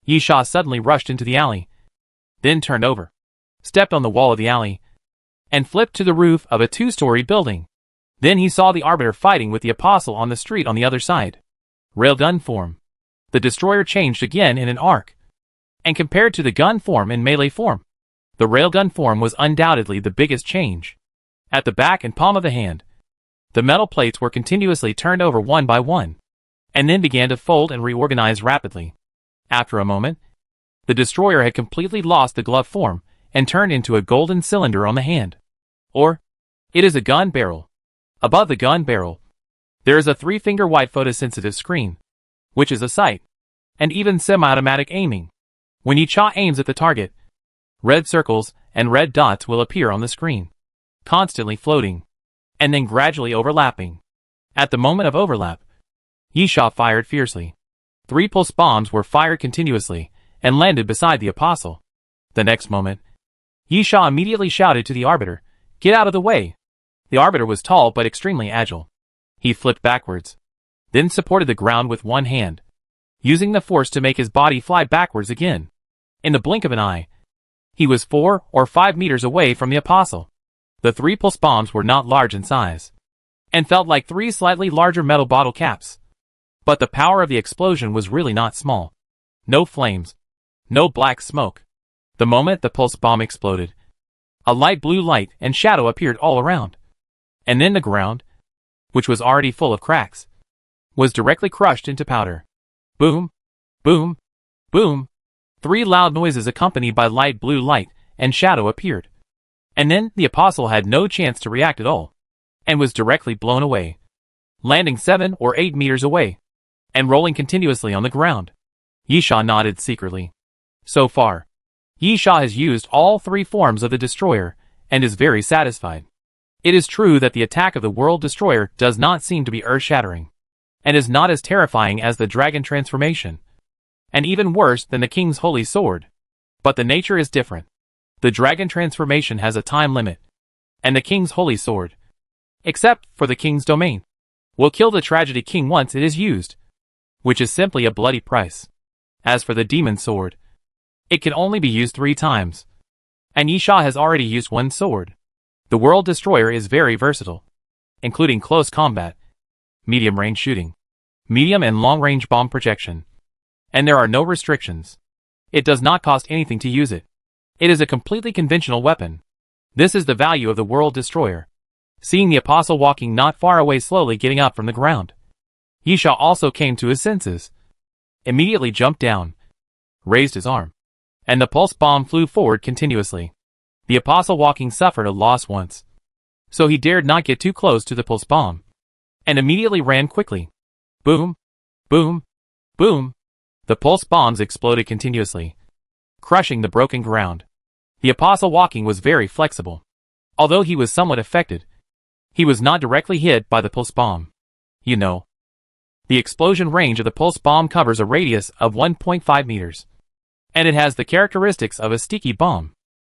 Yisha suddenly rushed into the alley, then turned over, stepped on the wall of the alley, and flipped to the roof of a 2-story building. Then he saw the arbiter fighting with the apostle on the street on the other side. Railgun form. The destroyer changed again in an arc, and compared to the gun form in melee form, the railgun form was undoubtedly the biggest change. At the back and palm of the hand, the metal plates were continuously turned over one by one, and then began to fold and reorganize rapidly. After a moment, the destroyer had completely lost the glove form and turned into a golden cylinder on the hand. Or, it is a gun barrel. Above the gun barrel, there is a 3-finger white photosensitive screen, which is a sight, and even semi-automatic aiming. When Yisha aims at the target, red circles and red dots will appear on the screen, constantly floating, and then gradually overlapping. At the moment of overlap, Yisha fired fiercely. 3 pulse bombs were fired continuously and landed beside the apostle. The next moment, Yisha immediately shouted to the arbiter, "Get out of the way!" The arbiter was tall but extremely agile. He flipped backwards, then supported the ground with one hand, using the force to make his body fly backwards again. In the blink of an eye, he was 4 or 5 meters away from the apostle. The 3 pulse bombs were not large in size, and felt like 3 slightly larger metal bottle caps. But the power of the explosion was really not small. No flames, no black smoke. The moment the pulse bomb exploded, a light blue light and shadow appeared all around. And then the ground, which was already full of cracks, was directly crushed into powder. Boom, boom, boom. 3 loud noises accompanied by light blue light and shadow appeared. And then the apostle had no chance to react at all, and was directly blown away, landing 7 or 8 meters away, and rolling continuously on the ground. Yisha nodded secretly. So far, Yi Sha has used all three forms of the destroyer, and is very satisfied. It is true that the attack of the World Destroyer does not seem to be earth-shattering, and is not as terrifying as the dragon transformation, and even worse than the King's Holy Sword. But the nature is different. The dragon transformation has a time limit, and the King's Holy Sword, except for the King's domain, will kill the Tragedy King once it is used, which is simply a bloody price. As for the Demon Sword, it can only be used 3 times, and Yi Sha has already used 1 sword. The World Destroyer is very versatile, including close combat, medium-range shooting, medium and long-range bomb projection, and there are no restrictions. It does not cost anything to use it. It is a completely conventional weapon. This is the value of the World Destroyer. Seeing the Apostle walking not far away slowly getting up from the ground, Yi Sha also came to his senses, immediately jumped down, raised his arm, and the pulse bomb flew forward continuously. The Apostle walking suffered a loss once, so he dared not get too close to the pulse bomb, and immediately ran quickly. Boom, boom, boom. The pulse bombs exploded continuously, crushing the broken ground. The Apostle walking was very flexible. Although he was somewhat affected, he was not directly hit by the pulse bomb. You know, the explosion range of the pulse bomb covers a radius of 1.5 meters, and it has the characteristics of a sticky bomb.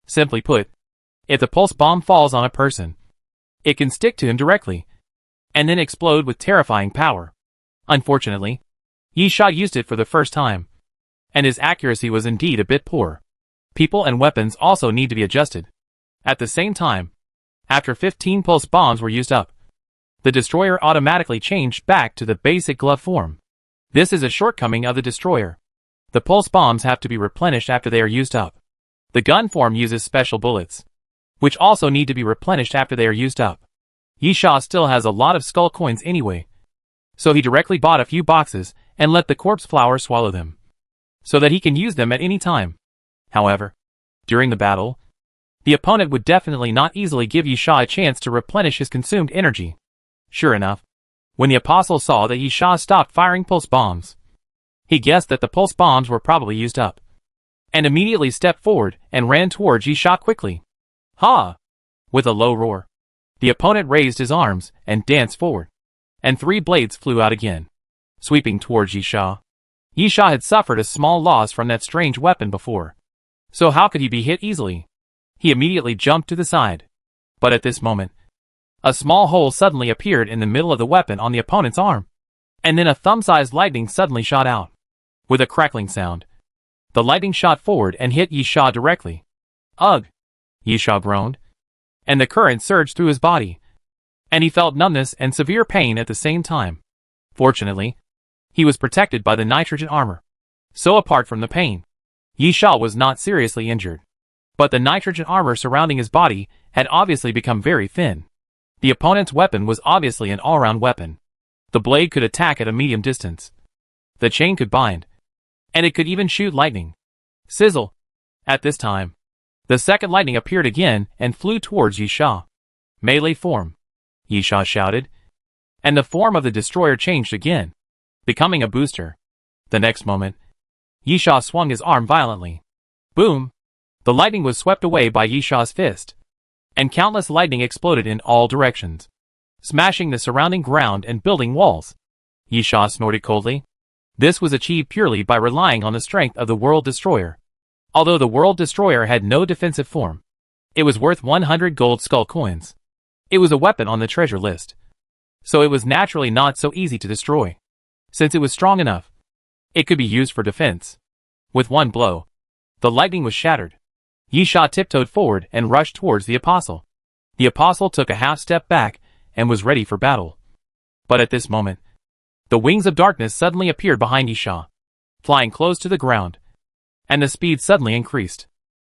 Simply put, if the pulse bomb falls on a person, it can stick to him directly, and then explode with terrifying power. Unfortunately, Yi Sha used it for the first time, and his accuracy was indeed a bit poor. People and weapons also need to be adjusted. At the same time, after 15 pulse bombs were used up, the destroyer automatically changed back to the basic glove form. This is a shortcoming of the destroyer. The pulse bombs have to be replenished after they are used up. The gun form uses special bullets, which also need to be replenished after they are used up. Yi Sha still has a lot of skull coins anyway, so he directly bought a few boxes and let the corpse flower swallow them, so that he can use them at any time. However, during the battle, the opponent would definitely not easily give Yi Sha a chance to replenish his consumed energy. Sure enough, when the Apostle saw that Yi Sha stopped firing pulse bombs, he guessed that the pulse bombs were probably used up, and immediately stepped forward and ran towards Yi Sha quickly. Ha! With a low roar, the opponent raised his arms and danced forward, and 3 blades flew out again, sweeping towards Yi Sha. Yi Sha had suffered a small loss from that strange weapon before, so how could he be hit easily? He immediately jumped to the side. But at this moment, a small hole suddenly appeared in the middle of the weapon on the opponent's arm, and then a thumb-sized lightning suddenly shot out. With a crackling sound, the lightning shot forward and hit Yi Sha directly. Ugh! Yi Sha groaned, and the current surged through his body, and he felt numbness and severe pain at the same time. Fortunately, he was protected by the nitrogen armor, so apart from the pain, Yi Sha was not seriously injured. But the nitrogen armor surrounding his body had obviously become very thin. The opponent's weapon was obviously an all-round weapon. The blade could attack at a medium distance. The chain could bind, and it could even shoot lightning. Sizzle! At this time, the second lightning appeared again and flew towards Yi Sha. Melee form, Yi Sha shouted, and the form of the destroyer changed again, becoming a booster. The next moment, Yi Sha swung his arm violently. Boom! The lightning was swept away by Yi Sha's fist, and countless lightning exploded in all directions, smashing the surrounding ground and building walls. Yi Sha snorted coldly. This was achieved purely by relying on the strength of the World Destroyer. Although the World Destroyer had no defensive form, it was worth 100 gold skull coins. It was a weapon on the treasure list, so it was naturally not so easy to destroy. Since it was strong enough, it could be used for defense. With one blow, the lightning was shattered. Yi Sha tiptoed forward and rushed towards the Apostle. The Apostle took a half step back and was ready for battle. But at this moment, the wings of darkness suddenly appeared behind Yi Sha, flying close to the ground, and the speed suddenly increased.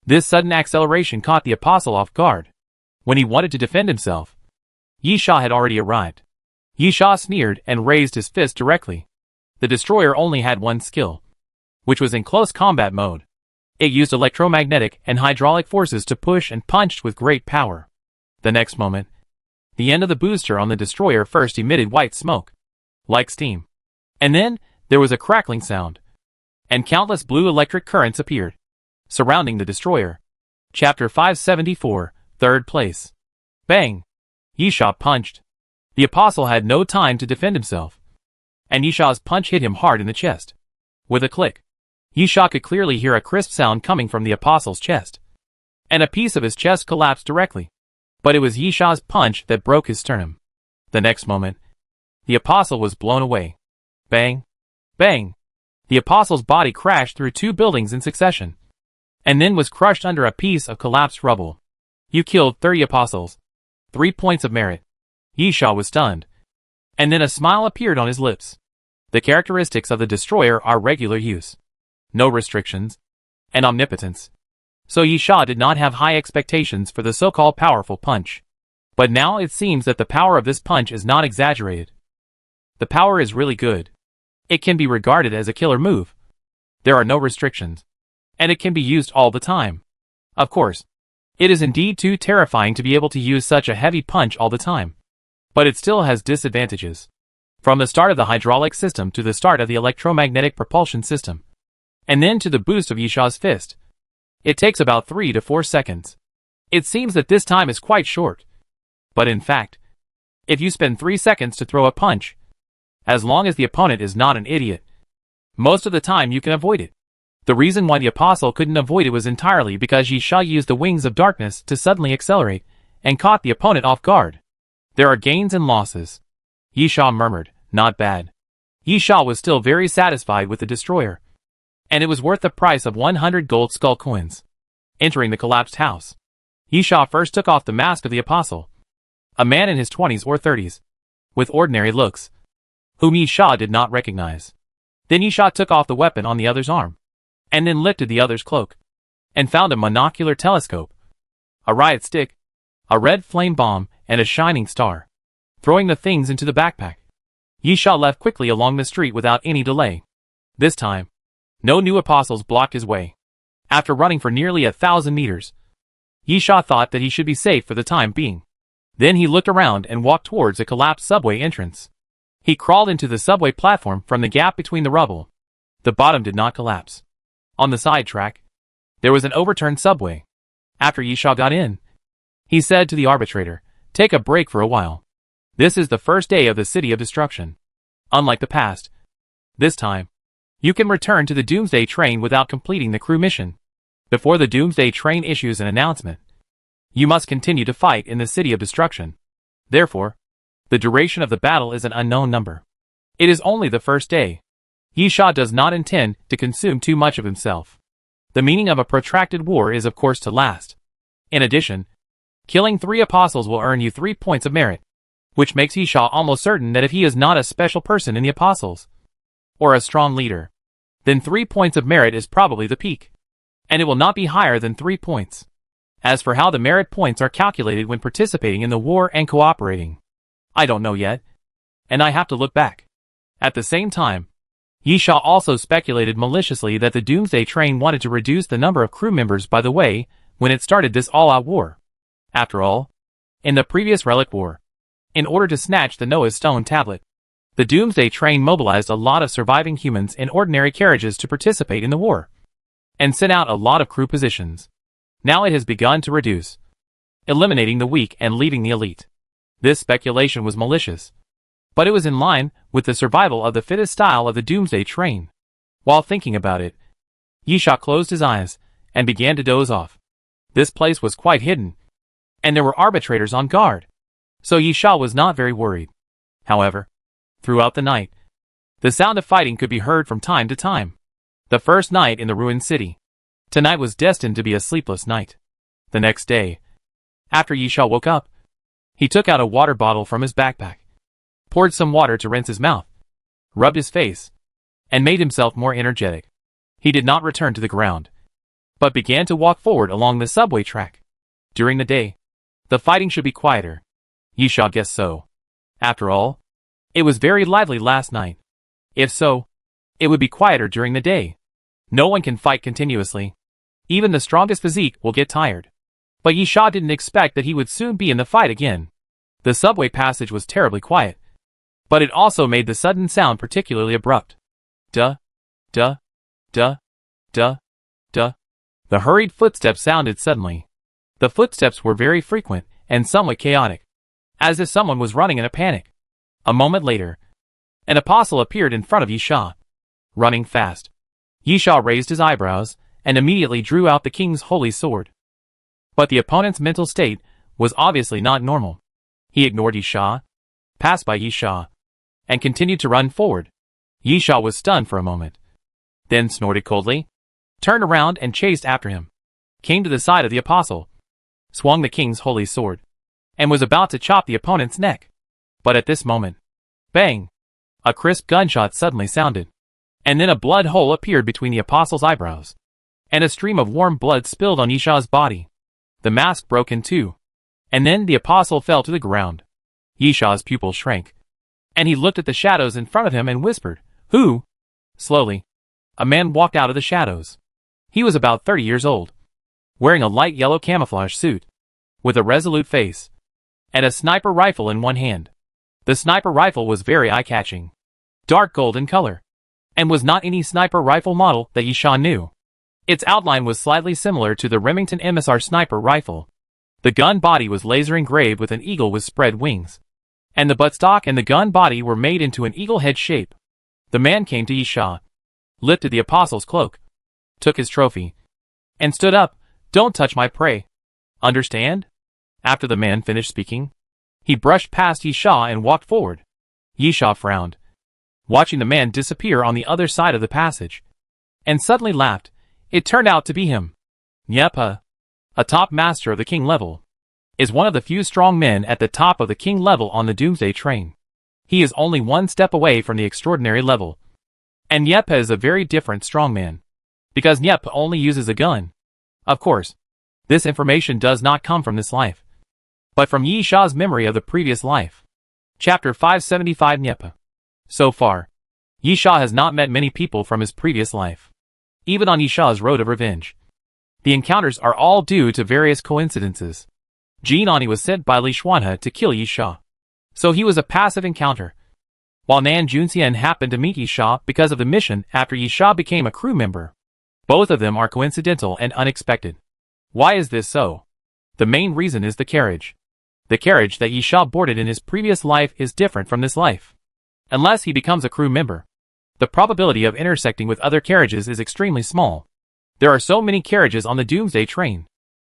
This sudden acceleration caught the Apostle off guard. When he wanted to defend himself, Yi Sha had already arrived. Yi Sha sneered and raised his fist directly. The destroyer only had one skill, which was in close combat mode. It used electromagnetic and hydraulic forces to push and punched with great power. The next moment, the end of the booster on the destroyer first emitted white smoke, like steam. And then, there was a crackling sound, and countless blue electric currents appeared, surrounding the destroyer. Chapter 574, Third Place. Bang! Yisha punched. The apostle had no time to defend himself, and Yisha's punch hit him hard in the chest. With a click, Yisha could clearly hear a crisp sound coming from the apostle's chest, and a piece of his chest collapsed directly. But it was Yisha's punch that broke his sternum. The next moment, the apostle was blown away. Bang! Bang! The apostle's body crashed through 2 buildings in succession, and then was crushed under a piece of collapsed rubble. You killed 30 apostles. 3 points of merit. Yisha was stunned, and then a smile appeared on his lips. The characteristics of the destroyer are regular use, no restrictions, and omnipotence. So Yisha did not have high expectations for the so-called powerful punch. But now it seems that the power of this punch is not exaggerated. The power is really good. It can be regarded as a killer move. There are no restrictions, and it can be used all the time. Of course, it is indeed too terrifying to be able to use such a heavy punch all the time. But it still has disadvantages. From the start of the hydraulic system to the start of the electromagnetic propulsion system, and then to the boost of Yisha's fist, it takes about 3 to 4 seconds. It seems that this time is quite short. But in fact, if you spend 3 seconds to throw a punch, as long as the opponent is not an idiot, most of the time you can avoid it. The reason why the apostle couldn't avoid it was entirely because Yisha used the wings of darkness to suddenly accelerate and caught the opponent off guard. There are gains and losses. Yisha murmured, not bad. Yisha was still very satisfied with the destroyer, and it was worth the price of 100 gold skull coins. Entering the collapsed house, Yisha first took off the mask of the apostle, a man in his 20s or 30s, with ordinary looks, whom Yisha did not recognize. Then Yisha took off the weapon on the other's arm, and then lifted the other's cloak, and found a monocular telescope, a riot stick, a red flame bomb, and a shining star. Throwing the things into the backpack, Yisha left quickly along the street without any delay. This time, no new apostles blocked his way. After running for nearly 1,000 meters, Yisha thought that he should be safe for the time being. Then he looked around and walked towards a collapsed subway entrance. He crawled into the subway platform from the gap between the rubble. The bottom did not collapse. On the side track, there was an overturned subway. After Yisha got in, he said to the arbitrator, "Take a break for a while. This is the first day of the City of Destruction. Unlike the past, this time, you can return to the Doomsday train without completing the crew mission. Before the Doomsday train issues an announcement, you must continue to fight in the City of Destruction. Therefore, the duration of the battle is an unknown number. It is only the first day. Yisha does not intend to consume too much of himself. The meaning of a protracted war is of course to last. In addition, killing 3 apostles will earn you 3 points of merit, which makes Yisha almost certain that if he is not a special person in the apostles, or a strong leader, then 3 points of merit is probably the peak, and it will not be higher than 3 points. As for how the merit points are calculated when participating in the war and cooperating, I don't know yet, and I have to look back. At the same time, Yisha also speculated maliciously that the Doomsday train wanted to reduce the number of crew members by the way when it started this all-out war. After all, in the previous Relic War, in order to snatch the Noah's Stone tablet, the Doomsday train mobilized a lot of surviving humans in ordinary carriages to participate in the war, and sent out a lot of crew positions. Now it has begun to reduce, eliminating the weak and leaving the elite. This speculation was malicious, but it was in line with the survival of the fittest style of the Doomsday train. While thinking about it, Yisha closed his eyes and began to doze off. This place was quite hidden, and there were arbitrators on guard, so Yisha was not very worried. However, throughout the night, the sound of fighting could be heard from time to time. The first night in the ruined city. Tonight was destined to be a sleepless night. The next day, after Yisha woke up, he took out a water bottle from his backpack, poured some water to rinse his mouth, rubbed his face, and made himself more energetic. He did not return to the ground, but began to walk forward along the subway track. During the day, the fighting should be quieter. Yisha guessed so. After all, it was very lively last night. If so, it would be quieter during the day. No one can fight continuously. Even the strongest physique will get tired. But Yisha didn't expect that he would soon be in the fight again. The subway passage was terribly quiet, but it also made the sudden sound particularly abrupt. Duh, duh, duh, duh, duh. The hurried footsteps sounded suddenly. The footsteps were very frequent and somewhat chaotic, as if someone was running in a panic. A moment later, an apostle appeared in front of Yisha, running fast. Yisha raised his eyebrows and immediately drew out the king's holy sword. But the opponent's mental state was obviously not normal. He ignored Yisha, passed by Yisha, and continued to run forward. Yisha was stunned for a moment, then snorted coldly, turned around and chased after him, came to the side of the apostle, swung the king's holy sword, and was about to chop the opponent's neck. But at this moment, bang! A crisp gunshot suddenly sounded, and then a blood hole appeared between the apostle's eyebrows, and a stream of warm blood spilled on Yisha's body. The mask broke in two, and then the apostle fell to the ground. Yisha's pupils shrank, and he looked at the shadows in front of him and whispered, "Who?" Slowly, a man walked out of the shadows. He was about 30 years old, wearing a light yellow camouflage suit, with a resolute face, and a sniper rifle in one hand. The sniper rifle was very eye-catching, dark gold in color, and was not any sniper rifle model that Yisha knew. Its outline was slightly similar to the Remington MSR sniper rifle. The gun body was laser engraved with an eagle with spread wings, and the buttstock and the gun body were made into an eagle head shape. The man came to Yisha, lifted the apostle's cloak, took his trophy, and stood up. "Don't touch my prey. Understand?" After the man finished speaking, he brushed past Yisha and walked forward. Yisha frowned, watching the man disappear on the other side of the passage, and suddenly laughed. It turned out to be him. Nyepa, a top master of the king level, is one of the few strong men at the top of the king level on the Doomsday train. He is only one step away from the extraordinary level. And Nyepa is a very different strongman, because Nyepa only uses a gun. Of course, this information does not come from this life, but from Yisha's memory of the previous life. Chapter 575 Nyepa. So far, Yisha has not met many people from his previous life. Even on Yisha's road of revenge, the encounters are all due to various coincidences. Jinani was sent by Li Xuanhe to kill Yisha, so he was a passive encounter, while Nan Junxian happened to meet Yisha because of the mission after Yisha became a crew member. Both of them are coincidental and unexpected. Why is this so? The main reason is the carriage. The carriage that Yisha boarded in his previous life is different from this life. Unless he becomes a crew member, the probability of intersecting with other carriages is extremely small. There are so many carriages on the Doomsday train.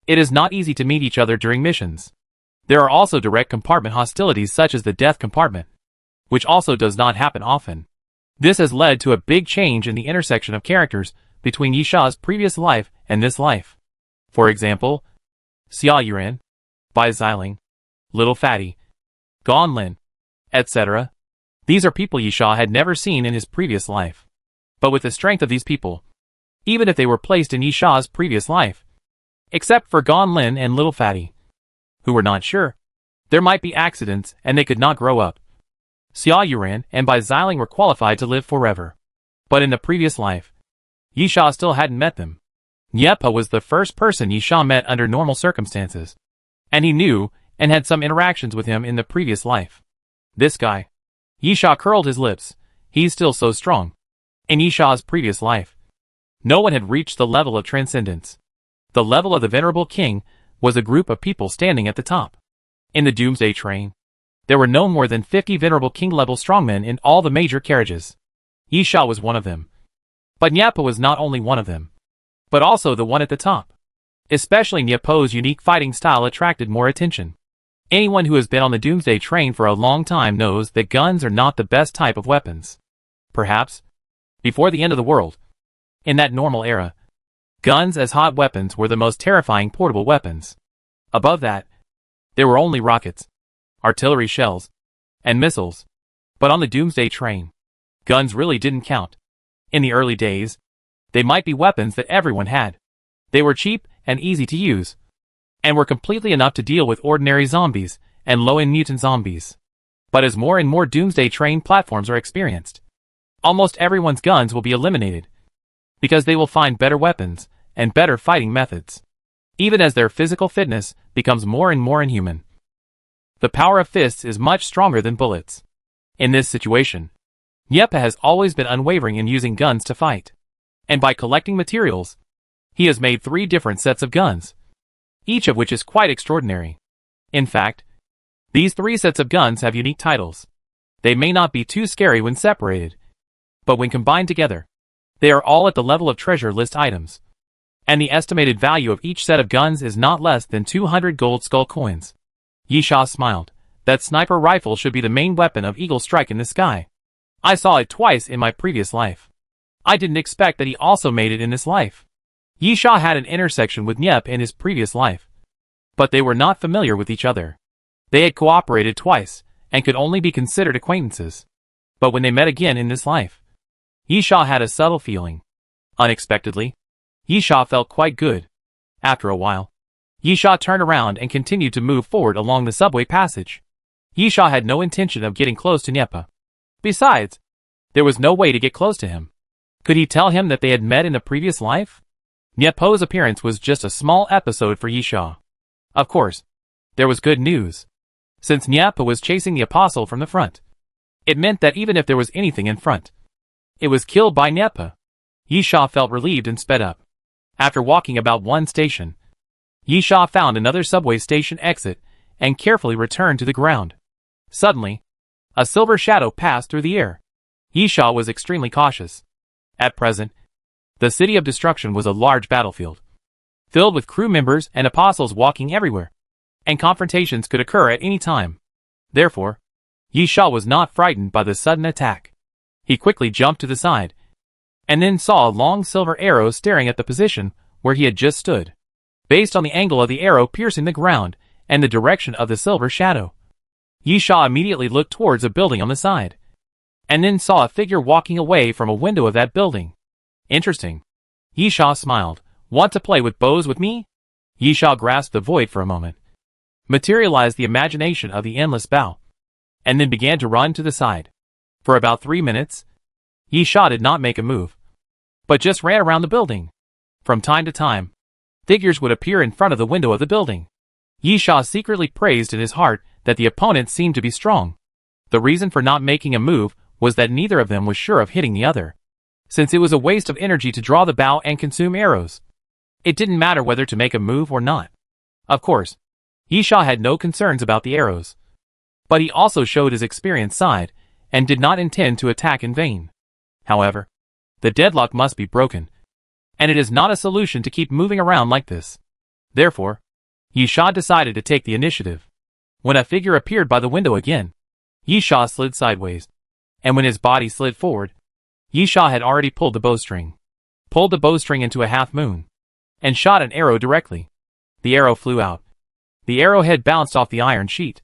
It is not easy to meet each other during missions. There are also direct compartment hostilities such as the death compartment, which also does not happen often. This has led to a big change in the intersection of characters between Yisha's previous life and this life. For example, Xia Yuran, Bai Xiling, Little Fatty, Gon Lin, etc. These are people Yisha had never seen in his previous life. But with the strength of these people, even if they were placed in Yisha's previous life, except for Gon Lin and Little Fatty, who were not sure, there might be accidents and they could not grow up. Xia Yuran and Bai Xiling were qualified to live forever. But in the previous life, Yisha still hadn't met them. Nyepa was the first person Yisha met under normal circumstances, and he knew and had some interactions with him in the previous life. This guy. Yisha curled his lips. He's still so strong. In Yisha's previous life, no one had reached the level of transcendence. The level of the Venerable King was a group of people standing at the top. In the Doomsday train, there were no more than 50 Venerable King-level strongmen in all the major carriages. Yisha was one of them. But Nyepa was not only one of them, but also the one at the top. Especially Nyepo's unique fighting style attracted more attention. Anyone who has been on the Doomsday train for a long time knows that guns are not the best type of weapons. Perhaps, before the end of the world, in that normal era, guns as hot weapons were the most terrifying portable weapons. Above that, there were only rockets, artillery shells, and missiles. But on the Doomsday train, guns really didn't count. In the early days, they might be weapons that everyone had. They were cheap and easy to use, and were completely enough to deal with ordinary zombies and low-end mutant zombies. But as more and more Doomsday train platforms are experienced, almost everyone's guns will be eliminated, because they will find better weapons and better fighting methods, even as their physical fitness becomes more and more inhuman. The power of fists is much stronger than bullets. In this situation, Nyepa has always been unwavering in using guns to fight, and by collecting materials, He has made 3 different sets of guns, each of which is quite extraordinary. In fact, these 3 sets of guns have unique titles. They may not be too scary when separated, but when combined together, they are all at the level of treasure list items. And the estimated value of each set of guns is not less than 200 gold skull coins. Yisha smiled. That sniper rifle should be the main weapon of Eagle Strike in the sky. I saw it twice in my previous life. I didn't expect that he also made it in this life. Yisha had an intersection with Nyep in his previous life, but they were not familiar with each other. They had cooperated twice, and could only be considered acquaintances. But when they met again in this life, Yisha had a subtle feeling. Unexpectedly, Yisha felt quite good. After a while, Yisha turned around and continued to move forward along the subway passage. Yisha had no intention of getting close to Nyepa. Besides, there was no way to get close to him. Could he tell him that they had met in the previous life? Nyepo's appearance was just a small episode for Yisha. Of course, there was good news. Since Nyepa was chasing the apostle from the front, it meant that even if there was anything in front, it was killed by Nyepa. Yisha felt relieved and sped up. After walking about 1 station, Yisha found another subway station exit and carefully returned to the ground. Suddenly, a silver shadow passed through the air. Yisha was extremely cautious. At present, the City of Destruction was a large battlefield, filled with crew members and apostles walking everywhere, and confrontations could occur at any time. Therefore, Yisha was not frightened by the sudden attack. He quickly jumped to the side, and then saw a long silver arrow staring at the position where he had just stood. Based on the angle of the arrow piercing the ground and the direction of the silver shadow, Yisha immediately looked towards a building on the side, and then saw a figure walking away from a window of that building. Interesting. Yisha smiled. Want to play with bows with me? Yisha grasped the void for a moment, materialized the imagination of the endless bow, and then began to run to the side. For about 3 minutes, Yisha did not make a move, but just ran around the building. From time to time, figures would appear in front of the window of the building. Yisha secretly praised in his heart that the opponents seemed to be strong. The reason for not making a move was that neither of them was sure of hitting the other, since it was a waste of energy to draw the bow and consume arrows. It didn't matter whether to make a move or not. Of course, Yisha had no concerns about the arrows, but he also showed his experienced side and did not intend to attack in vain. However, the deadlock must be broken, and it is not a solution to keep moving around like this. Therefore, Yisha decided to take the initiative. When a figure appeared by the window again, Yisha slid sideways, and when his body slid forward, Yisha had already pulled the bowstring into a half moon, and shot an arrow directly. The arrow flew out. The arrowhead bounced off the iron sheet,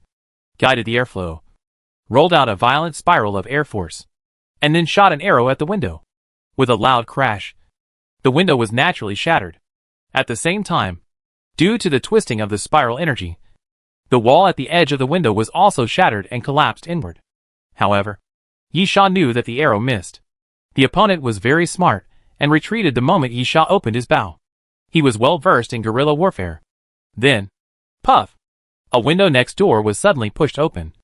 guided the airflow, rolled out a violent spiral of air force, and then shot an arrow at the window. With a loud crash, the window was naturally shattered. At the same time, due to the twisting of the spiral energy, the wall at the edge of the window was also shattered and collapsed inward. However, Yisha knew that the arrow missed. The opponent was very smart and retreated the moment Yisha opened his bow. He was well versed in guerrilla warfare. Then, puff! A window next door was suddenly pushed open,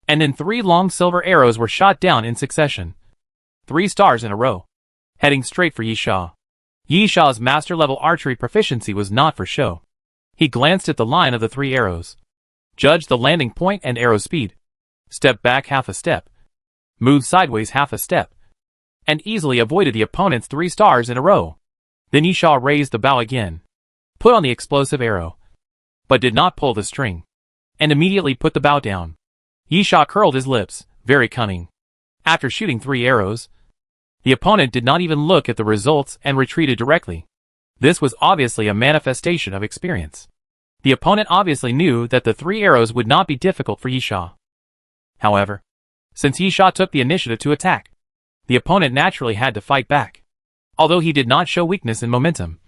and then 3 long silver arrows were shot down in succession. 3 stars in a row, heading straight for Yisha. Yisha's master-level archery proficiency was not for show. He glanced at the line of the 3 arrows, judged the landing point and arrow speed, stepped back half a step, moved sideways half a step, and easily avoided the opponent's 3 stars in a row. Then Yisha raised the bow again, put on the explosive arrow, but did not pull the string, and immediately put the bow down. Yisha curled his lips, very cunning. After shooting 3 arrows, the opponent did not even look at the results and retreated directly. This was obviously a manifestation of experience. The opponent obviously knew that the 3 arrows would not be difficult for Yisha. However, since Yisha took the initiative to attack, the opponent naturally had to fight back. Although he did not show weakness in momentum,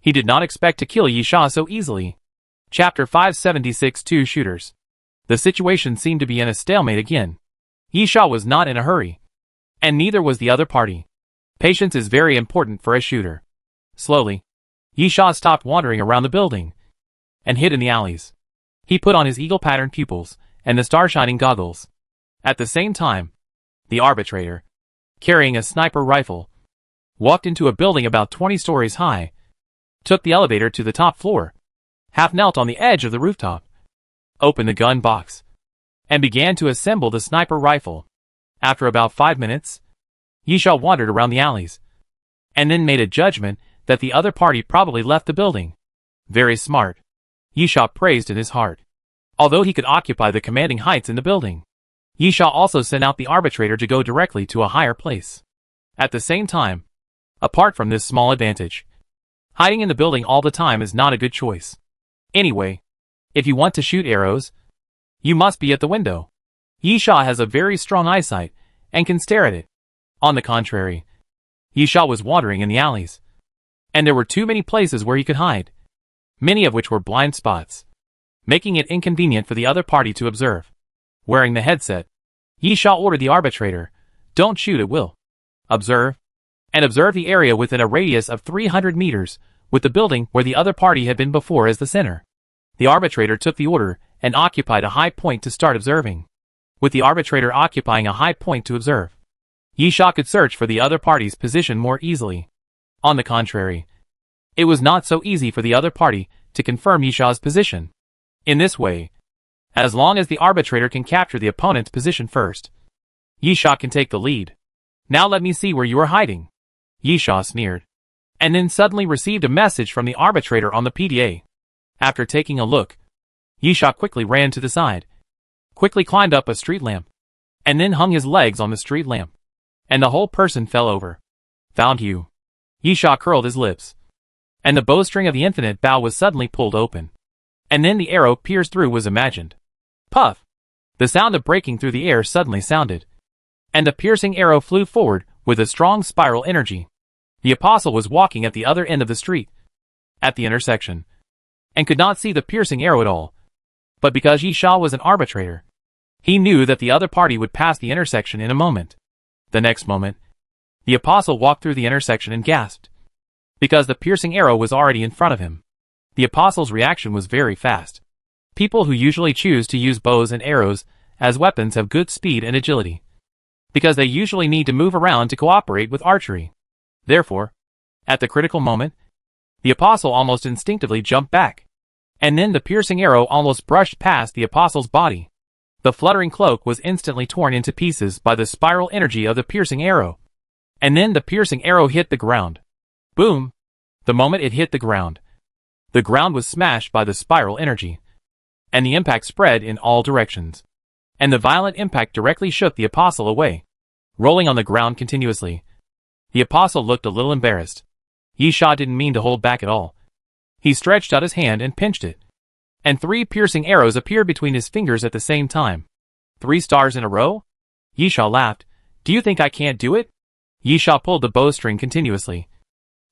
he did not expect to kill Yisha so easily. Chapter 576 2 Shooters. The situation seemed to be in a stalemate again. Yisha was not in a hurry, and neither was the other party. Patience is very important for a shooter. Slowly, Yisha stopped wandering around the building, and hid in the alleys. He put on his eagle-patterned pupils, and the star-shining goggles. At the same time, the arbitrator, carrying a sniper rifle, walked into a building about 20 stories high, took the elevator to the top floor, half knelt on the edge of the rooftop, opened the gun box, and began to assemble the sniper rifle. After about 5 minutes, Yisha wandered around the alleys, and then made a judgment that the other party probably left the building. Very smart, Yisha praised in his heart. Although he could occupy the commanding heights in the building, Yisha also sent out the arbitrator to go directly to a higher place. At the same time, apart from this small advantage, hiding in the building all the time is not a good choice. Anyway, if you want to shoot arrows, you must be at the window. Yisha has a very strong eyesight and can stare at it. On the contrary, Yisha was wandering in the alleys, and there were too many places where he could hide, many of which were blind spots, making it inconvenient for the other party to observe. Wearing the headset, Yisha ordered the arbitrator, "Don't shoot at will. Observe, and observe the area within a radius of 300 meters, with the building where the other party had been before as the center." The arbitrator took the order and occupied a high point to start observing. With the arbitrator occupying a high point to observe, Yisha could search for the other party's position more easily. On the contrary, it was not so easy for the other party to confirm Yisha's position. In this way, as long as the arbitrator can capture the opponent's position first, Yisha can take the lead. "Now let me see where you are hiding," Yisha sneered, and then suddenly received a message from the arbitrator on the PDA. After taking a look, Yisha quickly ran to the side, quickly climbed up a street lamp, and then hung his legs on the street lamp, and the whole person fell over. "Found you." Yisha curled his lips, and the bowstring of the infinite bow was suddenly pulled open, and then the arrow pierced through was imagined. Puff! The sound of breaking through the air suddenly sounded, and the piercing arrow flew forward with a strong spiral energy. The apostle was walking at the other end of the street, at the intersection, and could not see the piercing arrow at all. But because Yisha was an arbitrator, he knew that the other party would pass the intersection in a moment. The next moment, the apostle walked through the intersection and gasped, because the piercing arrow was already in front of him. The apostle's reaction was very fast. People who usually choose to use bows and arrows as weapons have good speed and agility, because they usually need to move around to cooperate with archery. Therefore, at the critical moment, the apostle almost instinctively jumped back, and then the piercing arrow almost brushed past the apostle's body. The fluttering cloak was instantly torn into pieces by the spiral energy of the piercing arrow, and then the piercing arrow hit the ground. Boom! The moment it hit the ground was smashed by the spiral energy, and the impact spread in all directions, and the violent impact directly shook the apostle away, rolling on the ground continuously. The apostle looked a little embarrassed. Yisha didn't mean to hold back at all. He stretched out his hand and pinched it, and 3 piercing arrows appeared between his fingers at the same time. 3 stars in a row? Yisha laughed. "Do you think I can't do it?" Yisha pulled the bowstring continuously,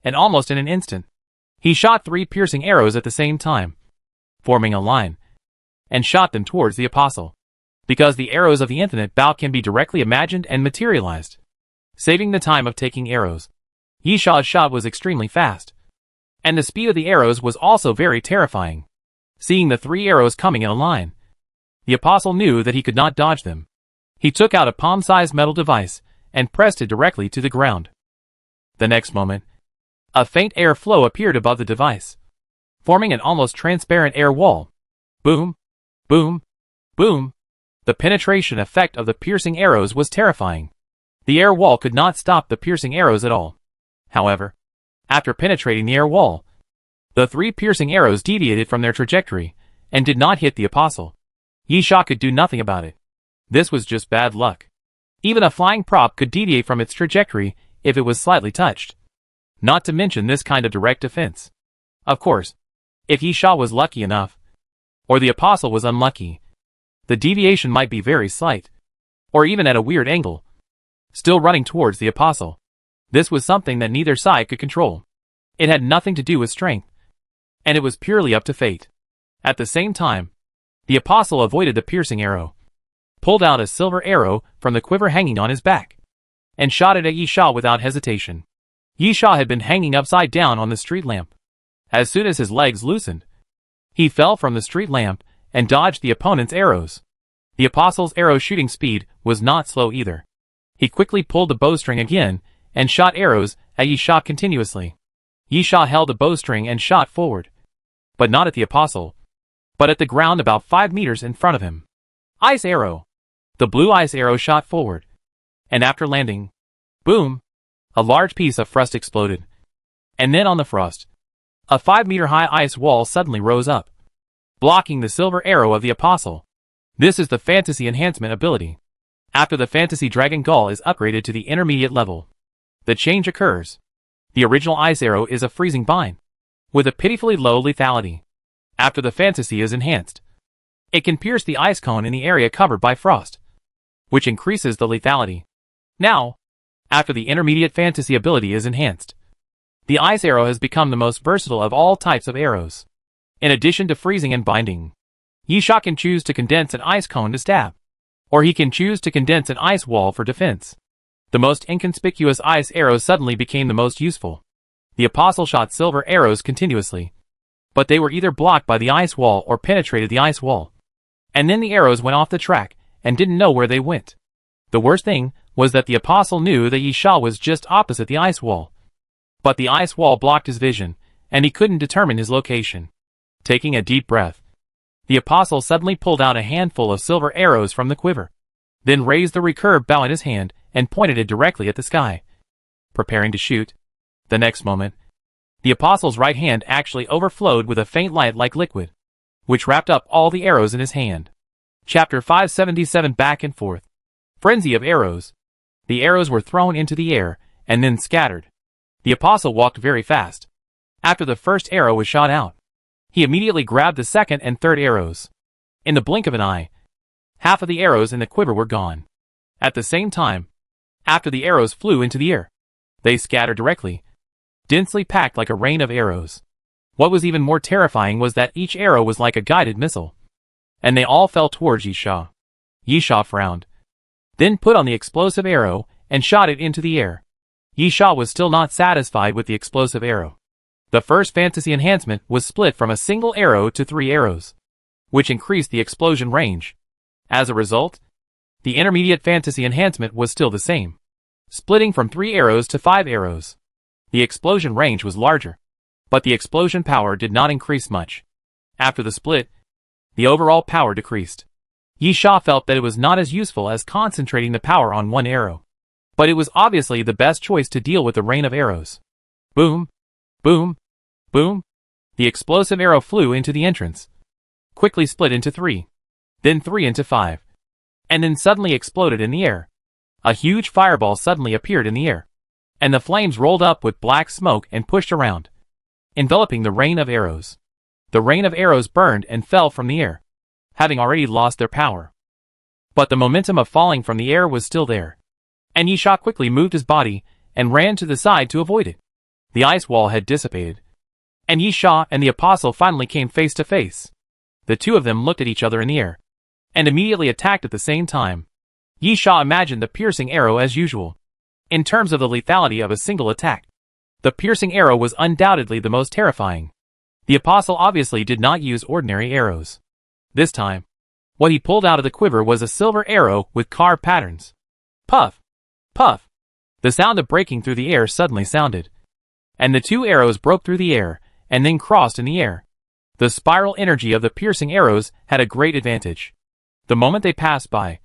and almost in an instant, he shot 3 piercing arrows at the same time, forming a line, and shot them towards the apostle. Because the arrows of the infinite bow can be directly imagined and materialized, saving the time of taking arrows. Yisha's shot was extremely fast, and the speed of the arrows was also very terrifying. Seeing the 3 arrows coming in a line, the apostle knew that he could not dodge them. He took out a palm-sized metal device and pressed it directly to the ground. The next moment, a faint air flow appeared above the device, forming an almost transparent air wall. Boom! Boom! Boom! The penetration effect of the piercing arrows was terrifying. The air wall could not stop the piercing arrows at all. However, after penetrating the air wall, the 3 piercing arrows deviated from their trajectory and did not hit the apostle. Yisha could do nothing about it. This was just bad luck. Even a flying prop could deviate from its trajectory if it was slightly touched. Not to mention this kind of direct defense. Of course, if Yisha was lucky enough, or the apostle was unlucky, the deviation might be very slight, or even at a weird angle, still running towards the apostle. This was something that neither side could control. It had nothing to do with strength, and it was purely up to fate. At the same time, the apostle avoided the piercing arrow, pulled out a silver arrow from the quiver hanging on his back, and shot it at Yisha without hesitation. Yisha had been hanging upside down on the street lamp. As soon as his legs loosened, he fell from the street lamp and dodged the opponent's arrows. The apostle's arrow shooting speed was not slow either. He quickly pulled the bowstring again and shot arrows at Yisha continuously. Yisha held the bowstring and shot forward. But not at the apostle, but at the ground about 5 meters in front of him. Ice arrow! The blue ice arrow shot forward. And after landing, boom! A large piece of frost exploded. And then on the frost, a 5-meter-high ice wall suddenly rose up, blocking the silver arrow of the apostle. This is the fantasy enhancement ability. After the fantasy Dragon Gull is upgraded to the intermediate level, the change occurs. The original ice arrow is a freezing bind, with a pitifully low lethality. After the fantasy is enhanced, it can pierce the ice cone in the area covered by frost, which increases the lethality. Now, after the intermediate fantasy ability is enhanced, the ice arrow has become the most versatile of all types of arrows. In addition to freezing and binding, Yisha can choose to condense an ice cone to stab, or he can choose to condense an ice wall for defense. The most inconspicuous ice arrows suddenly became the most useful. The apostle shot silver arrows continuously, but they were either blocked by the ice wall or penetrated the ice wall. And then the arrows went off the track and didn't know where they went. The worst thing was that the apostle knew that Yisha was just opposite the ice wall. But the ice wall blocked his vision, and he couldn't determine his location. Taking a deep breath, the apostle suddenly pulled out a handful of silver arrows from the quiver, then raised the recurved bow in his hand and pointed it directly at the sky, preparing to shoot. The next moment, the apostle's right hand actually overflowed with a faint light-like liquid, which wrapped up all the arrows in his hand. Chapter 577 Back and Forth. Frenzy of Arrows. The arrows were thrown into the air, and then scattered. The apostle walked very fast. After the first arrow was shot out, he immediately grabbed the second and third arrows. In the blink of an eye, half of the arrows in the quiver were gone. At the same time, after the arrows flew into the air, they scattered directly, densely packed like a rain of arrows. What was even more terrifying was that each arrow was like a guided missile, and they all fell towards Yisha. Yisha frowned, then put on the explosive arrow and shot it into the air. Yisha was still not satisfied with the explosive arrow. The first fantasy enhancement was split from a single arrow to 3 arrows, which increased the explosion range. As a result, the intermediate fantasy enhancement was still the same, splitting from 3 arrows to 5 arrows. The explosion range was larger, but the explosion power did not increase much. After the split, the overall power decreased. Yisha felt that it was not as useful as concentrating the power on one arrow, but it was obviously the best choice to deal with the rain of arrows. Boom! Boom! Boom! The explosive arrow flew into the entrance, quickly split into 3, then 3 into 5, and then suddenly exploded in the air. A huge fireball suddenly appeared in the air, and the flames rolled up with black smoke and pushed around, enveloping the rain of arrows. The rain of arrows burned and fell from the air, having already lost their power. But the momentum of falling from the air was still there, and Yisha quickly moved his body and ran to the side to avoid it. The ice wall had dissipated, and Yisha and the apostle finally came face to face. The two of them looked at each other in the air, and immediately attacked at the same time. Yisha imagined the piercing arrow as usual. In terms of the lethality of a single attack, the piercing arrow was undoubtedly the most terrifying. The apostle obviously did not use ordinary arrows. This time, what he pulled out of the quiver was a silver arrow with carved patterns. Puff! Puff! The sound of breaking through the air suddenly sounded, and the 2 arrows broke through the air, and then crossed in the air. The spiral energy of the piercing arrows had a great advantage. The moment they passed by,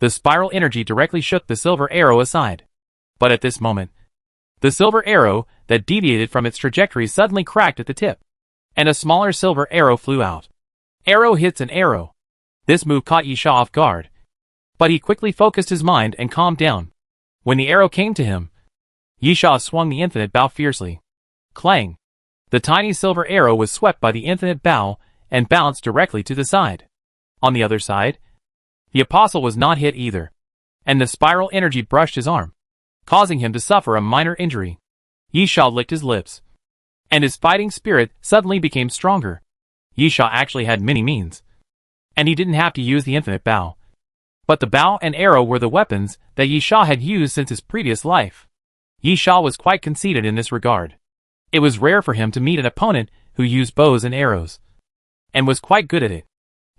the spiral energy directly shook the silver arrow aside. But at this moment, the silver arrow that deviated from its trajectory suddenly cracked at the tip, and a smaller silver arrow flew out. Arrow hits an arrow. This move caught Yisha off guard, but he quickly focused his mind and calmed down. When the arrow came to him, Yisha swung the infinite bow fiercely. Clang! The tiny silver arrow was swept by the infinite bow and bounced directly to the side. On the other side, the apostle was not hit either, and the spiral energy brushed his arm, causing him to suffer a minor injury. Yisha licked his lips, and his fighting spirit suddenly became stronger. Yisha actually had many means, and he didn't have to use the infinite bow. But the bow and arrow were the weapons that Yisha had used since his previous life. Yisha was quite conceited in this regard. It was rare for him to meet an opponent who used bows and arrows, and was quite good at it.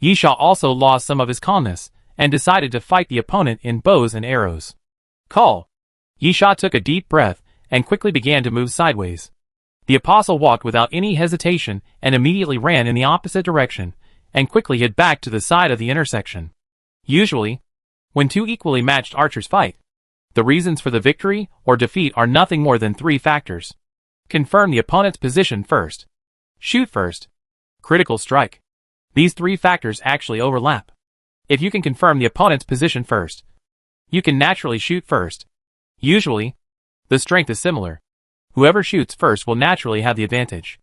Yisha also lost some of his calmness, and decided to fight the opponent in bows and arrows. Call! Yisha took a deep breath, and quickly began to move sideways. The apostle walked without any hesitation and immediately ran in the opposite direction, and quickly hid back to the side of the intersection. Usually, when two equally matched archers fight, the reasons for the victory or defeat are nothing more than three factors. Confirm the opponent's position first. Shoot first. Critical strike. These three factors actually overlap. If you can confirm the opponent's position first, you can naturally shoot first. Usually, the strength is similar. Whoever shoots first will naturally have the advantage.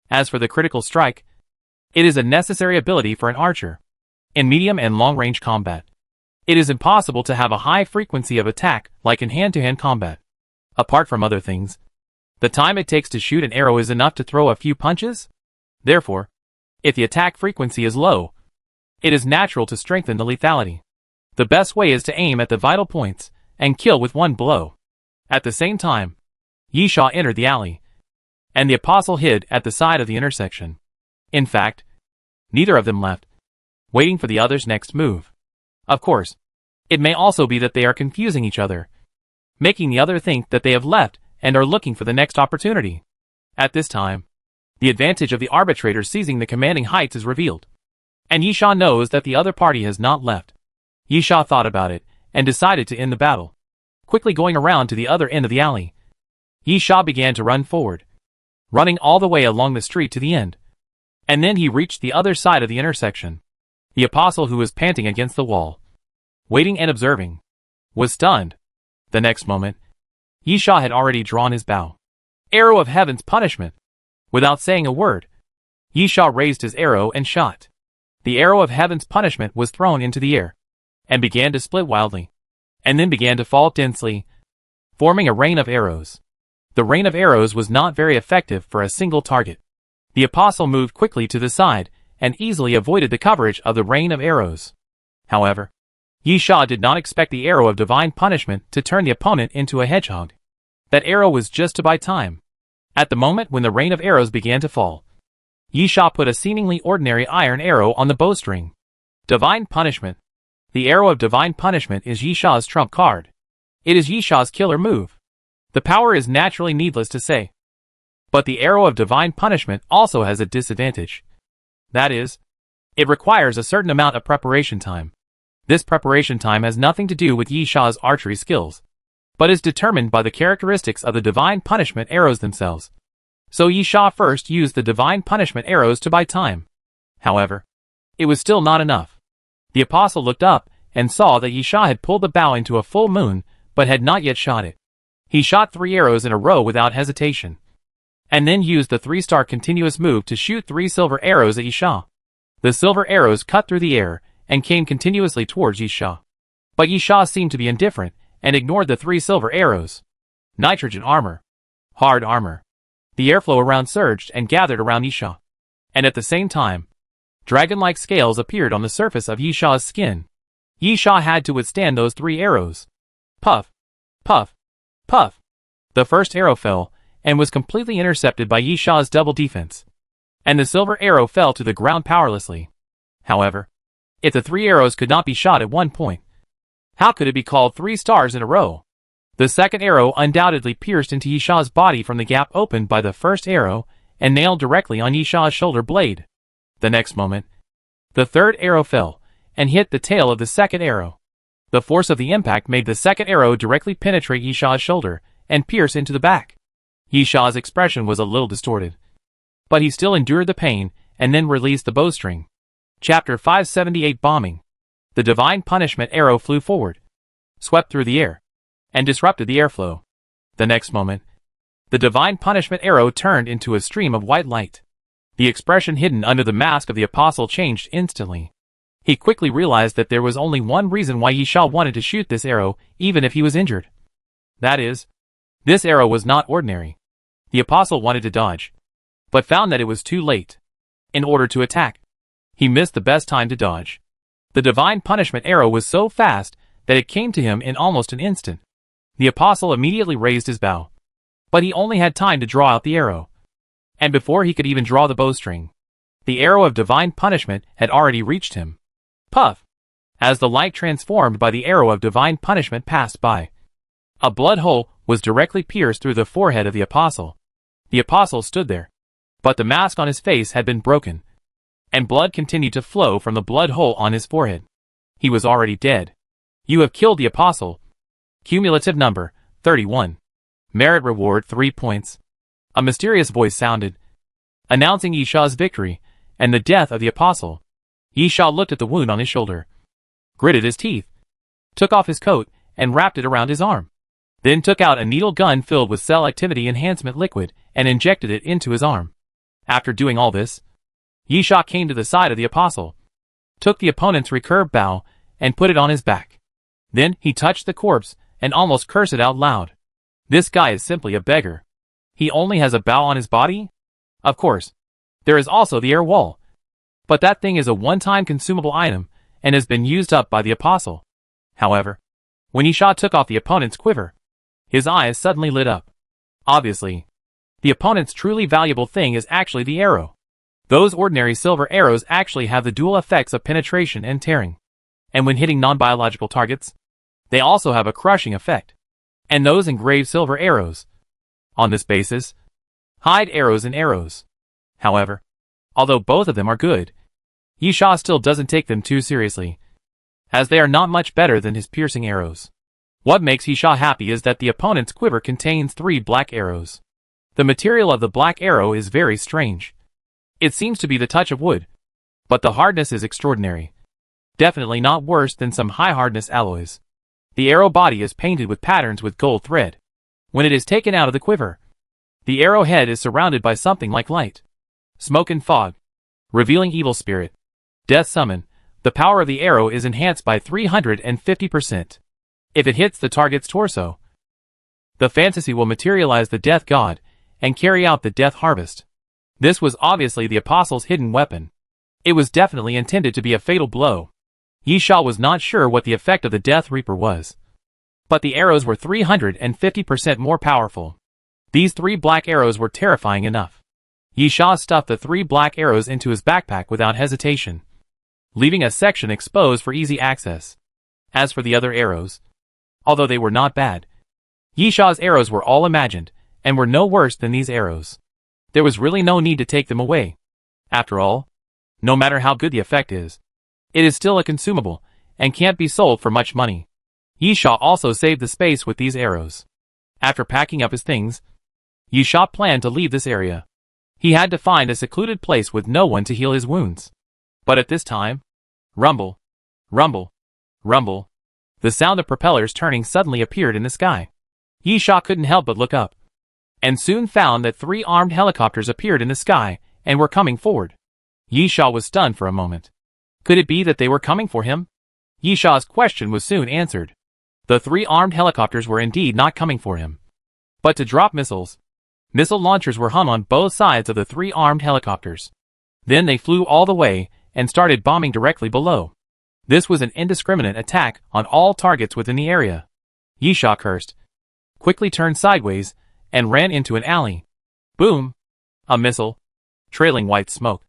As for the critical strike, it is a necessary ability for an archer. In medium and long-range combat, it is impossible to have a high frequency of attack like in hand-to-hand combat. Apart from other things, the time it takes to shoot an arrow is enough to throw a few punches. Therefore, if the attack frequency is low, it is natural to strengthen the lethality. The best way is to aim at the vital points and kill with one blow. At the same time, Yisha entered the alley, and the apostle hid at the side of the intersection. In fact, neither of them left, waiting for the other's next move. Of course, it may also be that they are confusing each other, making the other think that they have left and are looking for the next opportunity. At this time, the advantage of the arbitrator seizing the commanding heights is revealed, and Yisha knows that the other party has not left. Yisha thought about it and decided to end the battle. Quickly going around to the other end of the alley, Yisha began to run forward, running all the way along the street to the end. And then he reached the other side of the intersection. The apostle, who was panting against the wall, waiting and observing, was stunned. The next moment, Yisha had already drawn his bow. Arrow of Heaven's punishment. Without saying a word, Yisha raised his arrow and shot. The arrow of Heaven's punishment was thrown into the air, and began to split wildly, and then began to fall densely, forming a rain of arrows. The rain of arrows was not very effective for a single target. The apostle moved quickly to the side, and easily avoided the coverage of the rain of arrows. However, Yisha did not expect the arrow of divine punishment to turn the opponent into a hedgehog. That arrow was just to buy time. At the moment when the rain of arrows began to fall, Yisha put a seemingly ordinary iron arrow on the bowstring. Divine punishment. The arrow of divine punishment is Yisha's trump card. It is Yisha's killer move. The power is naturally needless to say. But the arrow of divine punishment also has a disadvantage. That is, it requires a certain amount of preparation time. This preparation time has nothing to do with Yisha's archery skills, but is determined by the characteristics of the divine punishment arrows themselves. So Yisha first used the divine punishment arrows to buy time. However, it was still not enough. The apostle looked up and saw that Yisha had pulled the bow into a full moon, but had not yet shot it. He shot 3 arrows in a row without hesitation, and then used the 3-star continuous move to shoot 3 silver arrows at Yisha. The silver arrows cut through the air and came continuously towards Yisha. But Yisha seemed to be indifferent and ignored the 3 silver arrows. Nitrogen armor. Hard armor. The airflow around surged and gathered around Yisha. And at the same time, dragon-like scales appeared on the surface of Yisha's skin. Yisha had to withstand those 3 arrows. Puff. Puff. Puff. The first arrow fell, and was completely intercepted by Yisha's double defense. And the silver arrow fell to the ground powerlessly. However, if the 3 arrows could not be shot at one point, how could it be called 3 stars in a row? The second arrow undoubtedly pierced into Yisha's body from the gap opened by the first arrow, and nailed directly on Yisha's shoulder blade. The next moment, the third arrow fell, and hit the tail of the second arrow. The force of the impact made the second arrow directly penetrate Yisha's shoulder, and pierce into the back. Yisha's expression was a little distorted, but he still endured the pain, and then released the bowstring. Chapter 578 Bombing. The divine punishment arrow flew forward, swept through the air, and disrupted the airflow. The next moment, the divine punishment arrow turned into a stream of white light. The expression hidden under the mask of the apostle changed instantly. He quickly realized that there was only one reason why Yisha wanted to shoot this arrow, even if he was injured. That is, this arrow was not ordinary. The apostle wanted to dodge, but found that it was too late. In order to attack, he missed the best time to dodge. The divine punishment arrow was so fast that it came to him in almost an instant. The apostle immediately raised his bow, but he only had time to draw out the arrow. And before he could even draw the bowstring, the arrow of divine punishment had already reached him. Puff! As the light transformed by the arrow of divine punishment passed by, a blood hole was directly pierced through the forehead of the apostle. The apostle stood there, but the mask on his face had been broken, and blood continued to flow from the blood hole on his forehead. He was already dead. You have killed the apostle. Cumulative number, 31. Merit reward 3 points. A mysterious voice sounded, announcing Yisha's victory, and the death of the apostle. Yisha looked at the wound on his shoulder, gritted his teeth, took off his coat, and wrapped it around his arm. Then took out a needle gun filled with cell activity enhancement liquid, and injected it into his arm. After doing all this, Yisha came to the side of the apostle, took the opponent's recurved bow, and put it on his back. Then he touched the corpse, and almost cursed it out loud. This guy is simply a beggar. He only has a bow on his body? Of course. There is also the air wall. But that thing is a one-time consumable item, and has been used up by the apostle. However, when Yisha took off the opponent's quiver, his eyes suddenly lit up. Obviously, the opponent's truly valuable thing is actually the arrow. Those ordinary silver arrows actually have the dual effects of penetration and tearing. And when hitting non-biological targets, they also have a crushing effect. And those engraved silver arrows. On this basis, hide arrows and arrows. However, although both of them are good, Yisha still doesn't take them too seriously, as they are not much better than his piercing arrows. What makes Yisha happy is that the opponent's quiver contains 3 black arrows. The material of the black arrow is very strange. It seems to be the touch of wood, but the hardness is extraordinary. Definitely not worse than some high-hardness alloys. The arrow body is painted with patterns with gold thread. When it is taken out of the quiver, the arrow head is surrounded by something like light, smoke and fog, revealing evil spirit, death summon. The power of the arrow is enhanced by 350%. If it hits the target's torso, the fantasy will materialize the death god and carry out the death harvest. This was obviously the apostle's hidden weapon. It was definitely intended to be a fatal blow. Yisha was not sure what the effect of the Death Reaper was, but the arrows were 350% more powerful. These 3 black arrows were terrifying enough. Yisha stuffed the 3 black arrows into his backpack without hesitation, leaving a section exposed for easy access. As for the other arrows, although they were not bad, Yisha's arrows were all imagined, and were no worse than these arrows. There was really no need to take them away. After all, no matter how good the effect is, it is still a consumable, and can't be sold for much money. Yisha also saved the space with these arrows. After packing up his things, Yisha planned to leave this area. He had to find a secluded place with no one to heal his wounds. But at this time, rumble, rumble, rumble, the sound of propellers turning suddenly appeared in the sky. Yisha couldn't help but look up, and soon found that 3 armed helicopters appeared in the sky, and were coming forward. Yisha was stunned for a moment. Could it be that they were coming for him? Yisha's question was soon answered. The 3 armed helicopters were indeed not coming for him, but to drop missiles. Missile launchers were hung on both sides of the 3 armed helicopters. Then they flew all the way, and started bombing directly below. This was an indiscriminate attack on all targets within the area. Yisha cursed, quickly turned sideways, and ran into an alley. Boom! A missile, trailing white smoke,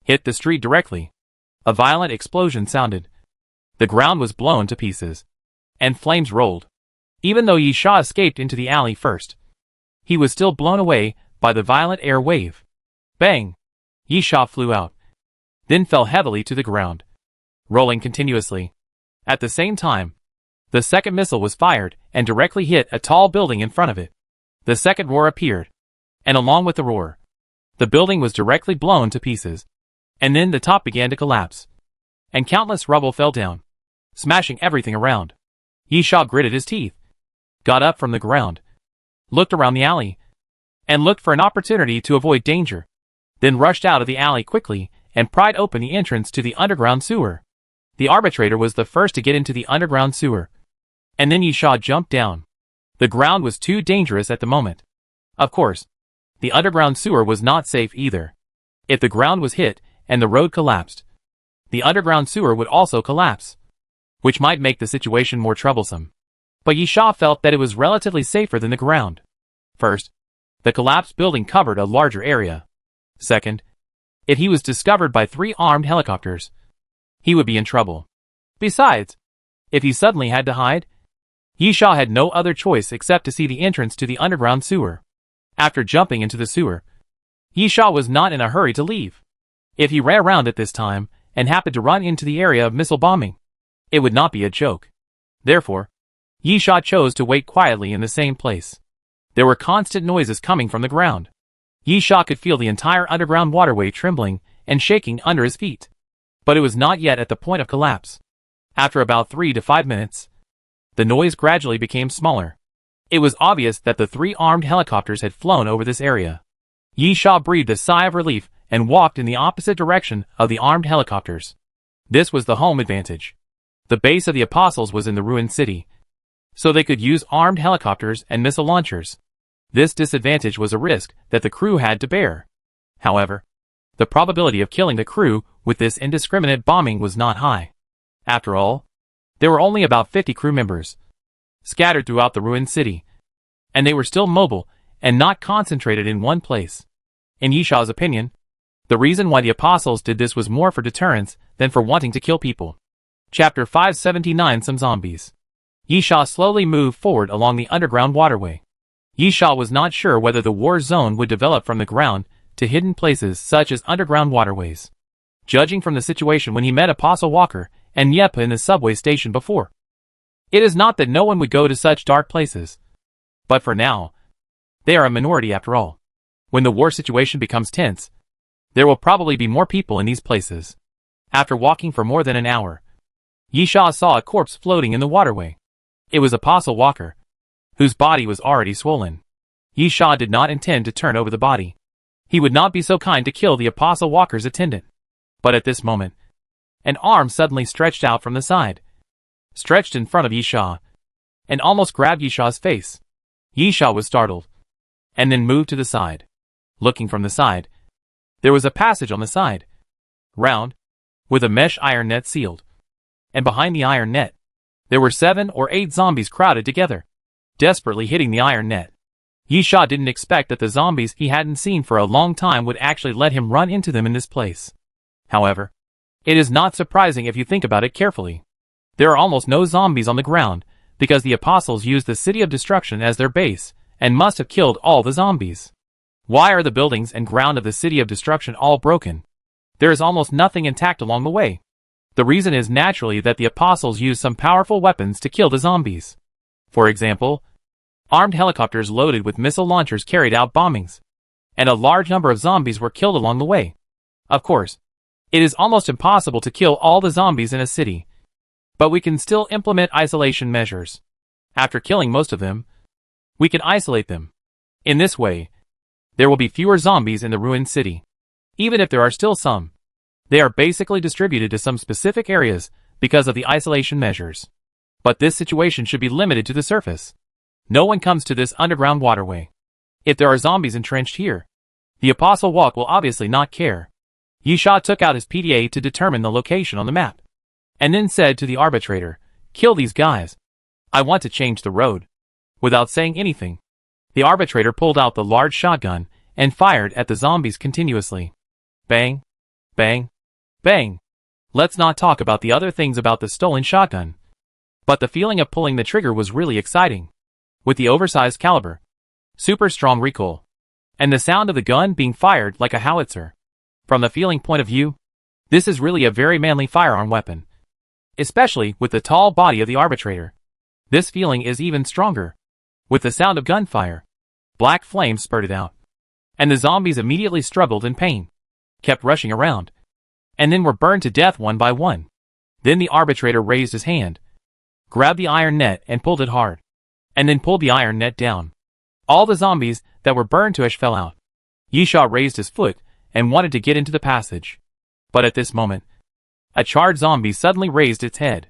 hit the street directly. A violent explosion sounded. The ground was blown to pieces, and flames rolled. Even though Yisha escaped into the alley first, he was still blown away by the violent air wave. Bang! Yisha flew out, then fell heavily to the ground, rolling continuously. At the same time, the second missile was fired and directly hit a tall building in front of it. The second roar appeared, and along with the roar, the building was directly blown to pieces. And then the top began to collapse, and countless rubble fell down, smashing everything around. Yisha gritted his teeth, got up from the ground, looked around the alley, and looked for an opportunity to avoid danger, then rushed out of the alley quickly and pried open the entrance to the underground sewer. The arbitrator was the first to get into the underground sewer, and then Yisha jumped down. The ground was too dangerous at the moment. Of course, the underground sewer was not safe either. If the ground was hit and the road collapsed, the underground sewer would also collapse, which might make the situation more troublesome. But Yisha felt that it was relatively safer than the ground. First, the collapsed building covered a larger area. Second, if he was discovered by 3 armed helicopters, he would be in trouble. Besides, if he suddenly had to hide, Yisha had no other choice except to see the entrance to the underground sewer. After jumping into the sewer, Yisha was not in a hurry to leave. If he ran around at this time and happened to run into the area of missile bombing, it would not be a joke. Therefore, Yisha chose to wait quietly in the same place. There were constant noises coming from the ground. Yisha could feel the entire underground waterway trembling and shaking under his feet. But it was not yet at the point of collapse. After about 3 to 5 minutes, the noise gradually became smaller. It was obvious that the 3 armed helicopters had flown over this area. Yisha breathed a sigh of relief and walked in the opposite direction of the armed helicopters. This was the home advantage. The base of the Apostles was in the ruined city, so they could use armed helicopters and missile launchers. This disadvantage was a risk that the crew had to bear. However, the probability of killing the crew with this indiscriminate bombing was not high. After all, there were only about 50 crew members, scattered throughout the ruined city, and they were still mobile and not concentrated in one place. In Yisha's opinion, the reason why the Apostles did this was more for deterrence than for wanting to kill people. Chapter 579 Some Zombies. Yisha slowly moved forward along the underground waterway. Yisha was not sure whether the war zone would develop from the ground to hidden places such as underground waterways. Judging from the situation when he met Apostle Walker and Yepa in the subway station before, it is not that no one would go to such dark places. But for now, they are a minority after all. When the war situation becomes tense, there will probably be more people in these places. After walking for more than an hour, Yisha saw a corpse floating in the waterway. It was Apostle Walker, whose body was already swollen. Yisha did not intend to turn over the body. He would not be so kind to kill the Apostle Walker's attendant. But at this moment, an arm suddenly stretched out from the side, stretched in front of Yisha, and almost grabbed Yisha's face. Yisha was startled, and then moved to the side. Looking from the side, there was a passage on the side, round, with a mesh iron net sealed. And behind the iron net, there were 7 or 8 zombies crowded together, desperately hitting the iron net. Yisha didn't expect that the zombies he hadn't seen for a long time would actually let him run into them in this place. However, it is not surprising if you think about it carefully. There are almost no zombies on the ground, because the Apostles used the City of Destruction as their base, and must have killed all the zombies. Why are the buildings and ground of the City of Destruction all broken? There is almost nothing intact along the way. The reason is naturally that the Apostles used some powerful weapons to kill the zombies. For example, armed helicopters loaded with missile launchers carried out bombings, and a large number of zombies were killed along the way. Of course, it is almost impossible to kill all the zombies in a city, but we can still implement isolation measures. After killing most of them, we can isolate them. In this way, there will be fewer zombies in the ruined city. Even if there are still some, they are basically distributed to some specific areas because of the isolation measures. But this situation should be limited to the surface. No one comes to this underground waterway. If there are zombies entrenched here, the Apostle Walk will obviously not care. Yisha took out his PDA to determine the location on the map, and then said to the arbitrator, "Kill these guys. I want to change the road." Without saying anything, the arbitrator pulled out the large shotgun and fired at the zombies continuously. Bang, bang, bang. Let's not talk about the other things about the stolen shotgun. But the feeling of pulling the trigger was really exciting. With the oversized caliber, super strong recoil, and the sound of the gun being fired like a howitzer. From the feeling point of view, this is really a very manly firearm weapon. Especially with the tall body of the arbitrator. This feeling is even stronger. With the sound of gunfire, black flames spurted out, and the zombies immediately struggled in pain, kept rushing around, and then were burned to death one by one. Then the arbitrator raised his hand, grabbed the iron net and pulled it hard, and then pulled the iron net down. All the zombies that were burned to ash fell out. Yisha raised his foot and wanted to get into the passage. But at this moment, a charred zombie suddenly raised its head.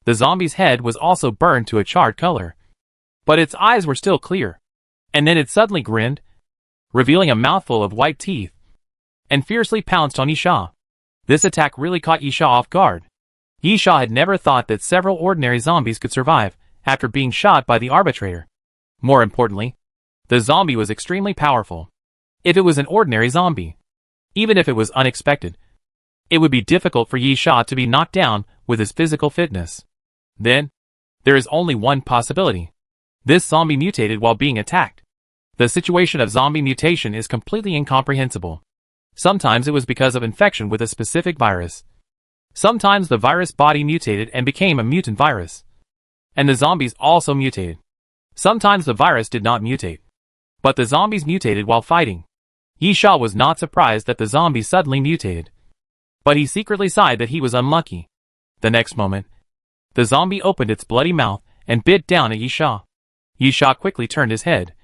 The zombie's head was also burned to a charred color, but its eyes were still clear. And then it suddenly grinned, revealing a mouthful of white teeth, and fiercely pounced on Yisha. This attack really caught Yisha off guard. Yisha had never thought that several ordinary zombies could survive after being shot by the arbitrator. More importantly, the zombie was extremely powerful. If it was an ordinary zombie, even if it was unexpected, it would be difficult for Yisha to be knocked down with his physical fitness. Then, there is only one possibility. This zombie mutated while being attacked. The situation of zombie mutation is completely incomprehensible. Sometimes it was because of infection with a specific virus. Sometimes the virus body mutated and became a mutant virus. And the zombies also mutated. Sometimes the virus did not mutate. But the zombies mutated while fighting. Yisha was not surprised that the zombies suddenly mutated. But he secretly sighed that he was unlucky. The next moment, the zombie opened its bloody mouth and bit down at Yisha. Yisha quickly turned his head.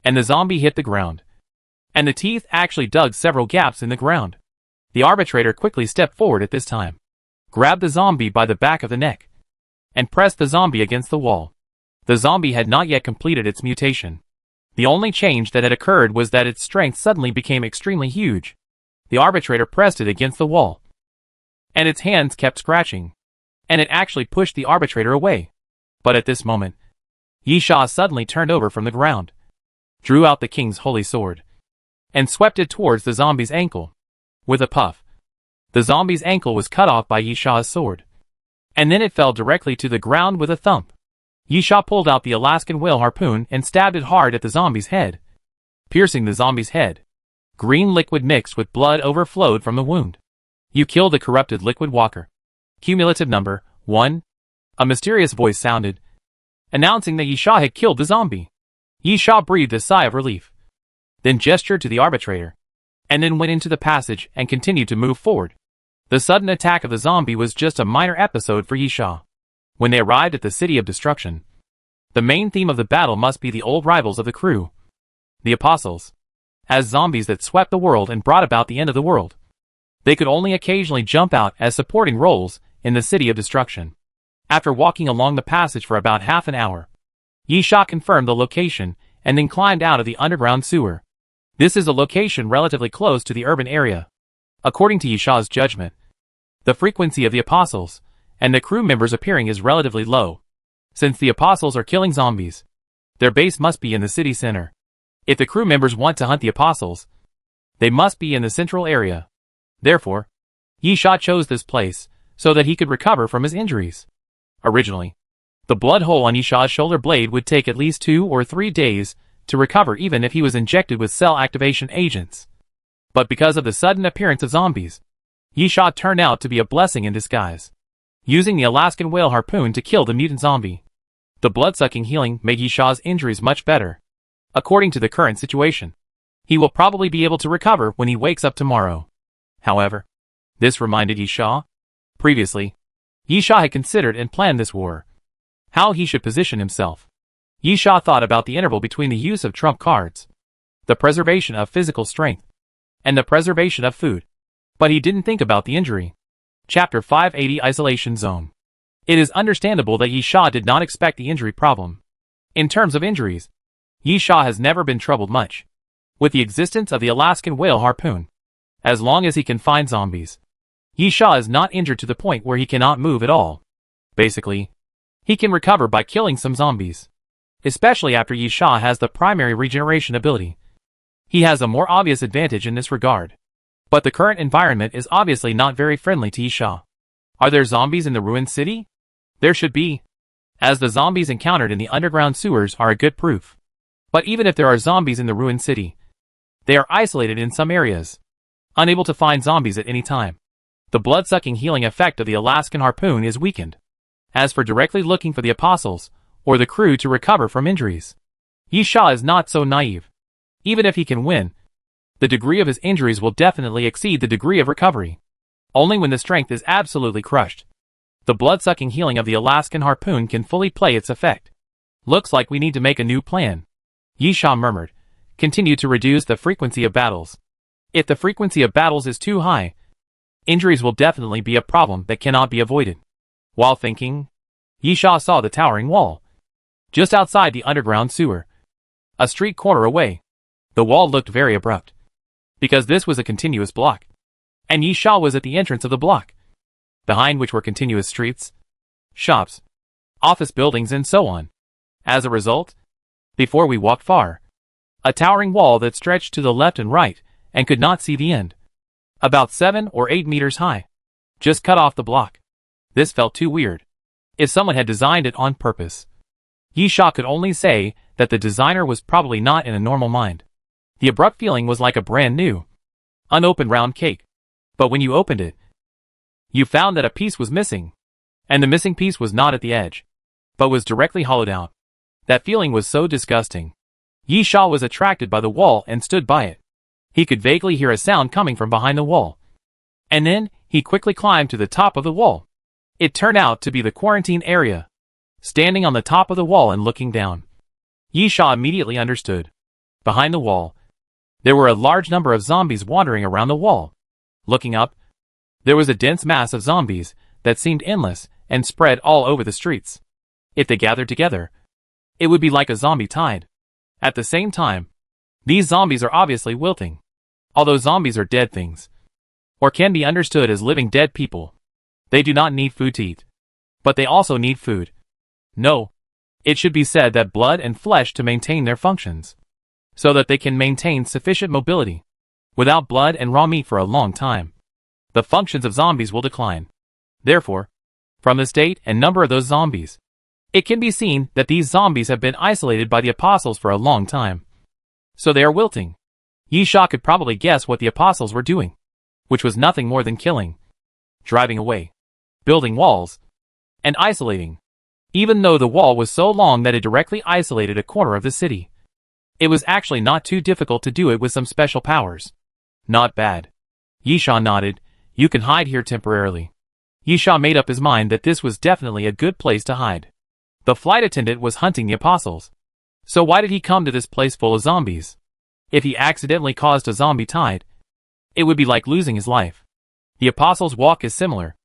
And the zombie hit the ground. And the teeth actually dug several gaps in the ground. The arbitrator quickly stepped forward at this time, grabbed the zombie by the back of the neck, and pressed the zombie against the wall. The zombie had not yet completed its mutation. The only change that had occurred was that its strength suddenly became extremely huge. The arbitrator pressed it against the wall, and its hands kept scratching, and it actually pushed the arbitrator away. But at this moment, Yisha suddenly turned over from the ground, drew out the king's holy sword, and swept it towards the zombie's ankle. With a puff, the zombie's ankle was cut off by Yisha's sword, and then it fell directly to the ground with a thump. Yisha pulled out the Alaskan whale harpoon and stabbed it hard at the zombie's head, piercing the zombie's head. Green liquid mixed with blood overflowed from the wound. You killed the corrupted liquid walker. Cumulative number 1. A mysterious voice sounded, announcing that Yisha had killed the zombie. Yisha breathed a sigh of relief, then gestured to the arbitrator, and then went into the passage and continued to move forward. The sudden attack of the zombie was just a minor episode for Yisha. When they arrived at the City of Destruction, the main theme of the battle must be the old rivals of the crew, the Apostles, as zombies that swept the world and brought about the end of the world. They could only occasionally jump out as supporting roles in the City of Destruction. After walking along the passage for about half an hour, Yisha confirmed the location and then climbed out of the underground sewer. This is a location relatively close to the urban area. According to Yisha's judgment, the frequency of the Apostles and the crew members appearing is relatively low. Since the Apostles are killing zombies, their base must be in the city center. If the crew members want to hunt the Apostles, they must be in the central area. Therefore, Yisha chose this place so that he could recover from his injuries. Originally, the blood hole on Yisha's shoulder blade would take at least 2 or 3 days to recover even if he was injected with cell activation agents. But because of the sudden appearance of zombies, Yisha turned out to be a blessing in disguise. Using the Alaskan whale harpoon to kill the mutant zombie, the blood-sucking healing made Yisha's injuries much better. According to the current situation, he will probably be able to recover when he wakes up tomorrow. However, this reminded Yisha. Previously, Yisha had considered and planned this war, how he should position himself. Yisha thought about the interval between the use of trump cards, the preservation of physical strength, and the preservation of food. But he didn't think about the injury. Chapter 580 Isolation Zone. It is understandable that Yisha did not expect the injury problem. In terms of injuries, Yisha has never been troubled much with the existence of the Alaskan whale harpoon. As long as he can find zombies, Yisha is not injured to the point where he cannot move at all. Basically, he can recover by killing some zombies. Especially after Yisha has the primary regeneration ability. He has a more obvious advantage in this regard. But the current environment is obviously not very friendly to Yisha. Are there zombies in the ruined city? There should be, as the zombies encountered in the underground sewers are a good proof. But even if there are zombies in the ruined city, they are isolated in some areas, unable to find zombies at any time. The blood-sucking healing effect of the Alaskan harpoon is weakened. As for directly looking for the Apostles, or the crew to recover from injuries, Yisha is not so naive. Even if he can win, the degree of his injuries will definitely exceed the degree of recovery. Only when the strength is absolutely crushed, the blood-sucking healing of the Alaskan harpoon can fully play its effect. Looks like we need to make a new plan, Yisha murmured. Continue to reduce the frequency of battles. If the frequency of battles is too high, injuries will definitely be a problem that cannot be avoided. While thinking, Yisha saw the towering wall, just outside the underground sewer, a street corner away. The wall looked very abrupt, because this was a continuous block, and Yisha was at the entrance of the block, behind which were continuous streets, shops, office buildings and so on. As a result, before we walked far, a towering wall that stretched to the left and right, and could not see the end, about 7 or 8 meters high, just cut off the block. This felt too weird. If someone had designed it on purpose. Yisha could only say that the designer was probably not in a normal mind. The abrupt feeling was like a brand new, unopened round cake. But when you opened it, you found that a piece was missing. And the missing piece was not at the edge, but was directly hollowed out. That feeling was so disgusting. Yi Sha was attracted by the wall and stood by it. He could vaguely hear a sound coming from behind the wall. And then, he quickly climbed to the top of the wall. It turned out to be the quarantine area. Standing on the top of the wall and looking down, Yi Sha immediately understood. Behind the wall, there were a large number of zombies wandering around the wall. Looking up, there was a dense mass of zombies that seemed endless and spread all over the streets. If they gathered together, it would be like a zombie tide. At the same time, these zombies are obviously wilting. Although zombies are dead things, or can be understood as living dead people, they do not need food to eat. But they also need food. No, it should be said that blood and flesh to maintain their functions, so that they can maintain sufficient mobility. Without blood and raw meat for a long time, the functions of zombies will decline. Therefore, from the state and number of those zombies, it can be seen that these zombies have been isolated by the apostles for a long time. So they are wilting. Yi Sha could probably guess what the apostles were doing, which was nothing more than killing, driving away, building walls, and isolating. Even though the wall was so long that it directly isolated a corner of the city, it was actually not too difficult to do it with some special powers. Not bad. Yi Sha nodded. You can hide here temporarily. Yi Sha made up his mind that this was definitely a good place to hide. The flight attendant was hunting the apostles. So why did he come to this place full of zombies? If he accidentally caused a zombie tide, it would be like losing his life. The apostles' walk is similar.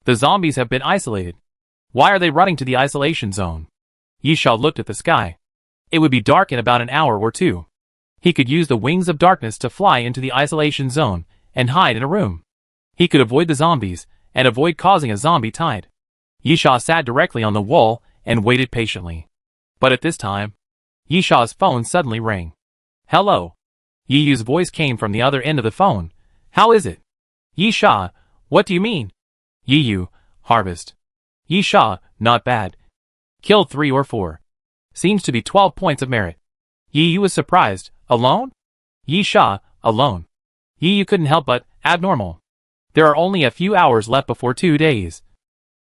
The zombies have been isolated. Why are they running to the isolation zone? Yi Sha looked at the sky. It would be dark in about an hour or two. He could use the wings of darkness to fly into the isolation zone and hide in a room. He could avoid the zombies and avoid causing a zombie tide. Yi Sha sat directly on the wall and waited patiently. But at this time, Yi Sha's phone suddenly rang. Hello. Yi Yu's voice came from the other end of the phone. How is it? Yi Sha, what do you mean? Yi Yu, harvest. Yi Sha, not bad. Killed 3 or 4. Seems to be 12 points of merit. Yi Yu was surprised. Alone? Yi Sha, alone. Yi Yu couldn't help but, abnormal. There are only a few hours left before 2 days.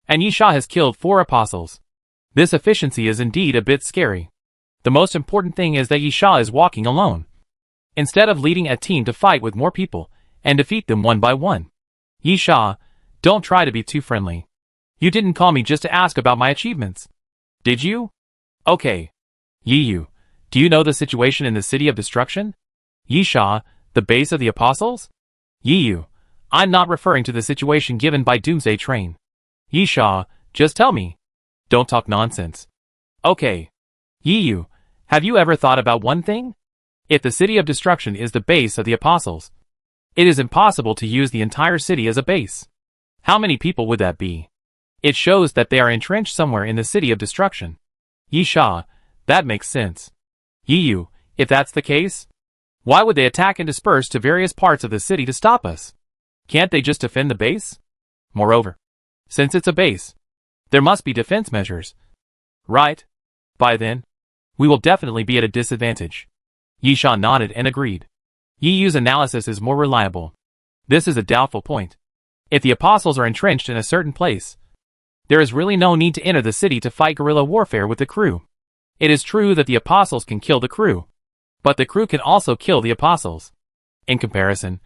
And Yi Sha has killed 4 apostles. This efficiency is indeed a bit scary. The most important thing is that Yi Sha is walking alone, instead of leading a team to fight with more people and defeat them one by one. Yi Sha, don't try to be too friendly. You didn't call me just to ask about my achievements. Did you? Okay. Yi Yu, do you know the situation in the City of Destruction? Yi Sha, the base of the apostles? Yi Yu, I'm not referring to the situation given by Doomsday Train. Yi Sha, just tell me. Don't talk nonsense. Okay. Yi Yu, have you ever thought about one thing? If the City of Destruction is the base of the apostles, it is impossible to use the entire city as a base. How many people would that be? It shows that they are entrenched somewhere in the City of Destruction. Yi Sha, that makes sense. Yi Yu, if that's the case, why would they attack and disperse to various parts of the city to stop us? Can't they just defend the base? Moreover, since it's a base, there must be defense measures. Right? By then, we will definitely be at a disadvantage. Yi Sha nodded and agreed. Yi Yu's analysis is more reliable. This is a doubtful point. If the apostles are entrenched in a certain place, there is really no need to enter the city to fight guerrilla warfare with the crew. It is true that the apostles can kill the crew, but the crew can also kill the apostles. In comparison,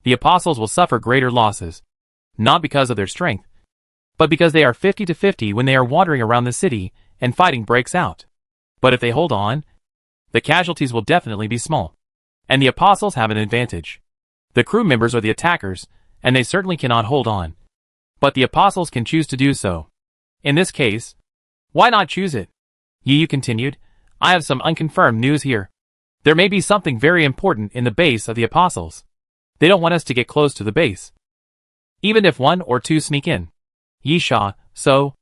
the apostles will suffer greater losses, not because of their strength, but because they are 50-50 when they are wandering around the city and fighting breaks out. But if they hold on, the casualties will definitely be small, and the apostles have an advantage. The crew members are the attackers, and they certainly cannot hold on. But the apostles can choose to do so. In this case, why not choose it? Yi Yu continued, I have some unconfirmed news here. There may be something very important in the base of the apostles. They don't want us to get close to the base, even if 1 or 2 sneak in. Yi Sha, so,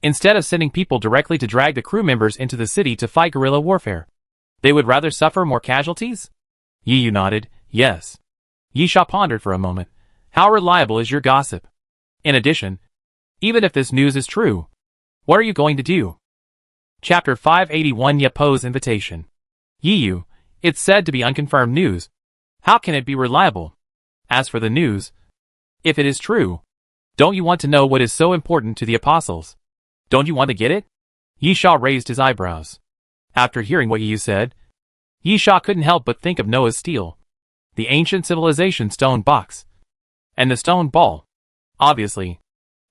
instead of sending people directly to drag the crew members into the city to fight guerrilla warfare, they would rather suffer more casualties? Yi Yu nodded, yes. Yi Sha pondered for a moment. How reliable is your gossip? In addition, even if this news is true, what are you going to do? Chapter 581 Yepo's Invitation. Yiyu, it's said to be unconfirmed news. How can it be reliable? As for the news, if it is true, don't you want to know what is so important to the apostles? Don't you want to get it? Yisha raised his eyebrows. After hearing what Yiyu said, Yisha couldn't help but think of Noah's steel, the ancient civilization stone box, and the stone ball. Obviously,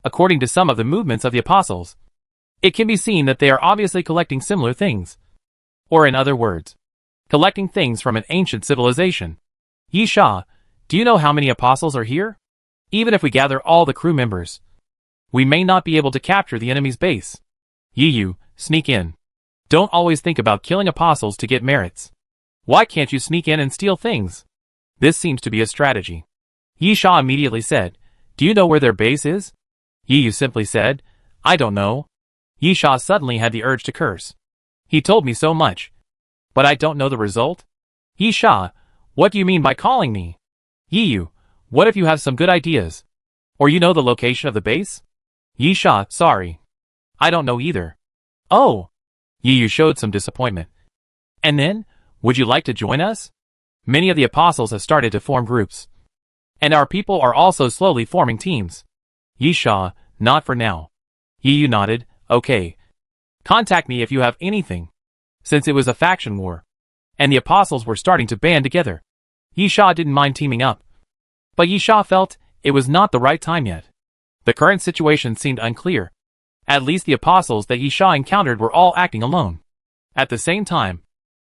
according to some of the movements of the apostles, it can be seen that they are obviously collecting similar things. Or in other words, collecting things from an ancient civilization. Yisha, do you know how many apostles are here? Even if we gather all the crew members, we may not be able to capture the enemy's base. Yiyu, sneak in. Don't always think about killing apostles to get merits. Why can't you sneak in and steal things? This seems to be a strategy. Yisha immediately said, do you know where their base is? Yiyu simply said, I don't know. Yisha suddenly had the urge to curse. He told me so much, but I don't know the result? Yisha, what do you mean by calling me? Yiyu, what if you have some good ideas? Or you know the location of the base? Yisha, sorry. I don't know either. Oh! Yiyu showed some disappointment. And then, would you like to join us? Many of the apostles have started to form groups. And our people are also slowly forming teams. Yisha, not for now. Yiyu nodded, okay. Contact me if you have anything. Since it was a faction war, and the apostles were starting to band together, Yisha didn't mind teaming up. But Yisha felt it was not the right time yet. The current situation seemed unclear. At least the apostles that Yisha encountered were all acting alone. At the same time,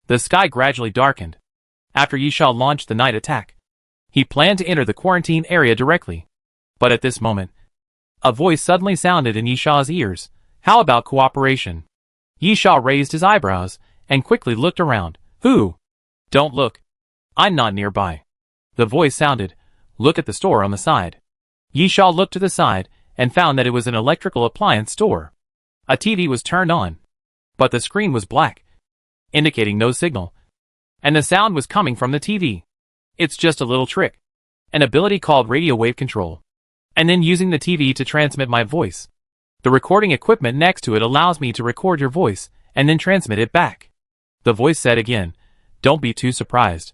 the sky gradually darkened. After Yisha launched the night attack, he planned to enter the quarantine area directly. But at this moment, a voice suddenly sounded in Yisha's ears. How about cooperation? Yisha raised his eyebrows and quickly looked around. Who? Don't look. I'm not nearby. The voice sounded. Look at the store on the side. Yisha looked to the side and found that it was an electrical appliance store. A TV was turned on, but the screen was black, indicating no signal. And the sound was coming from the TV. It's just a little trick. An ability called radio wave control. And then using the TV to transmit my voice. The recording equipment next to it allows me to record your voice and then transmit it back. The voice said again, don't be too surprised.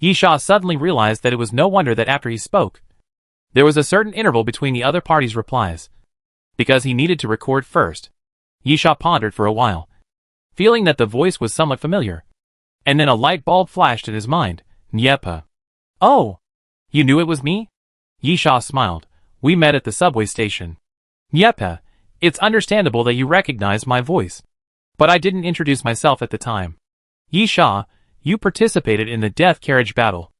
Yisha suddenly realized that it was no wonder that after he spoke, there was a certain interval between the other party's replies. Because he needed to record first. Yisha pondered for a while, feeling that the voice was somewhat familiar. And then a light bulb flashed in his mind. Nyepa. Oh! You knew it was me? Yisha smiled. We met at the subway station. Nyepa, it's understandable that you recognize my voice. But I didn't introduce myself at the time. Yisha, you participated in the death carriage battle.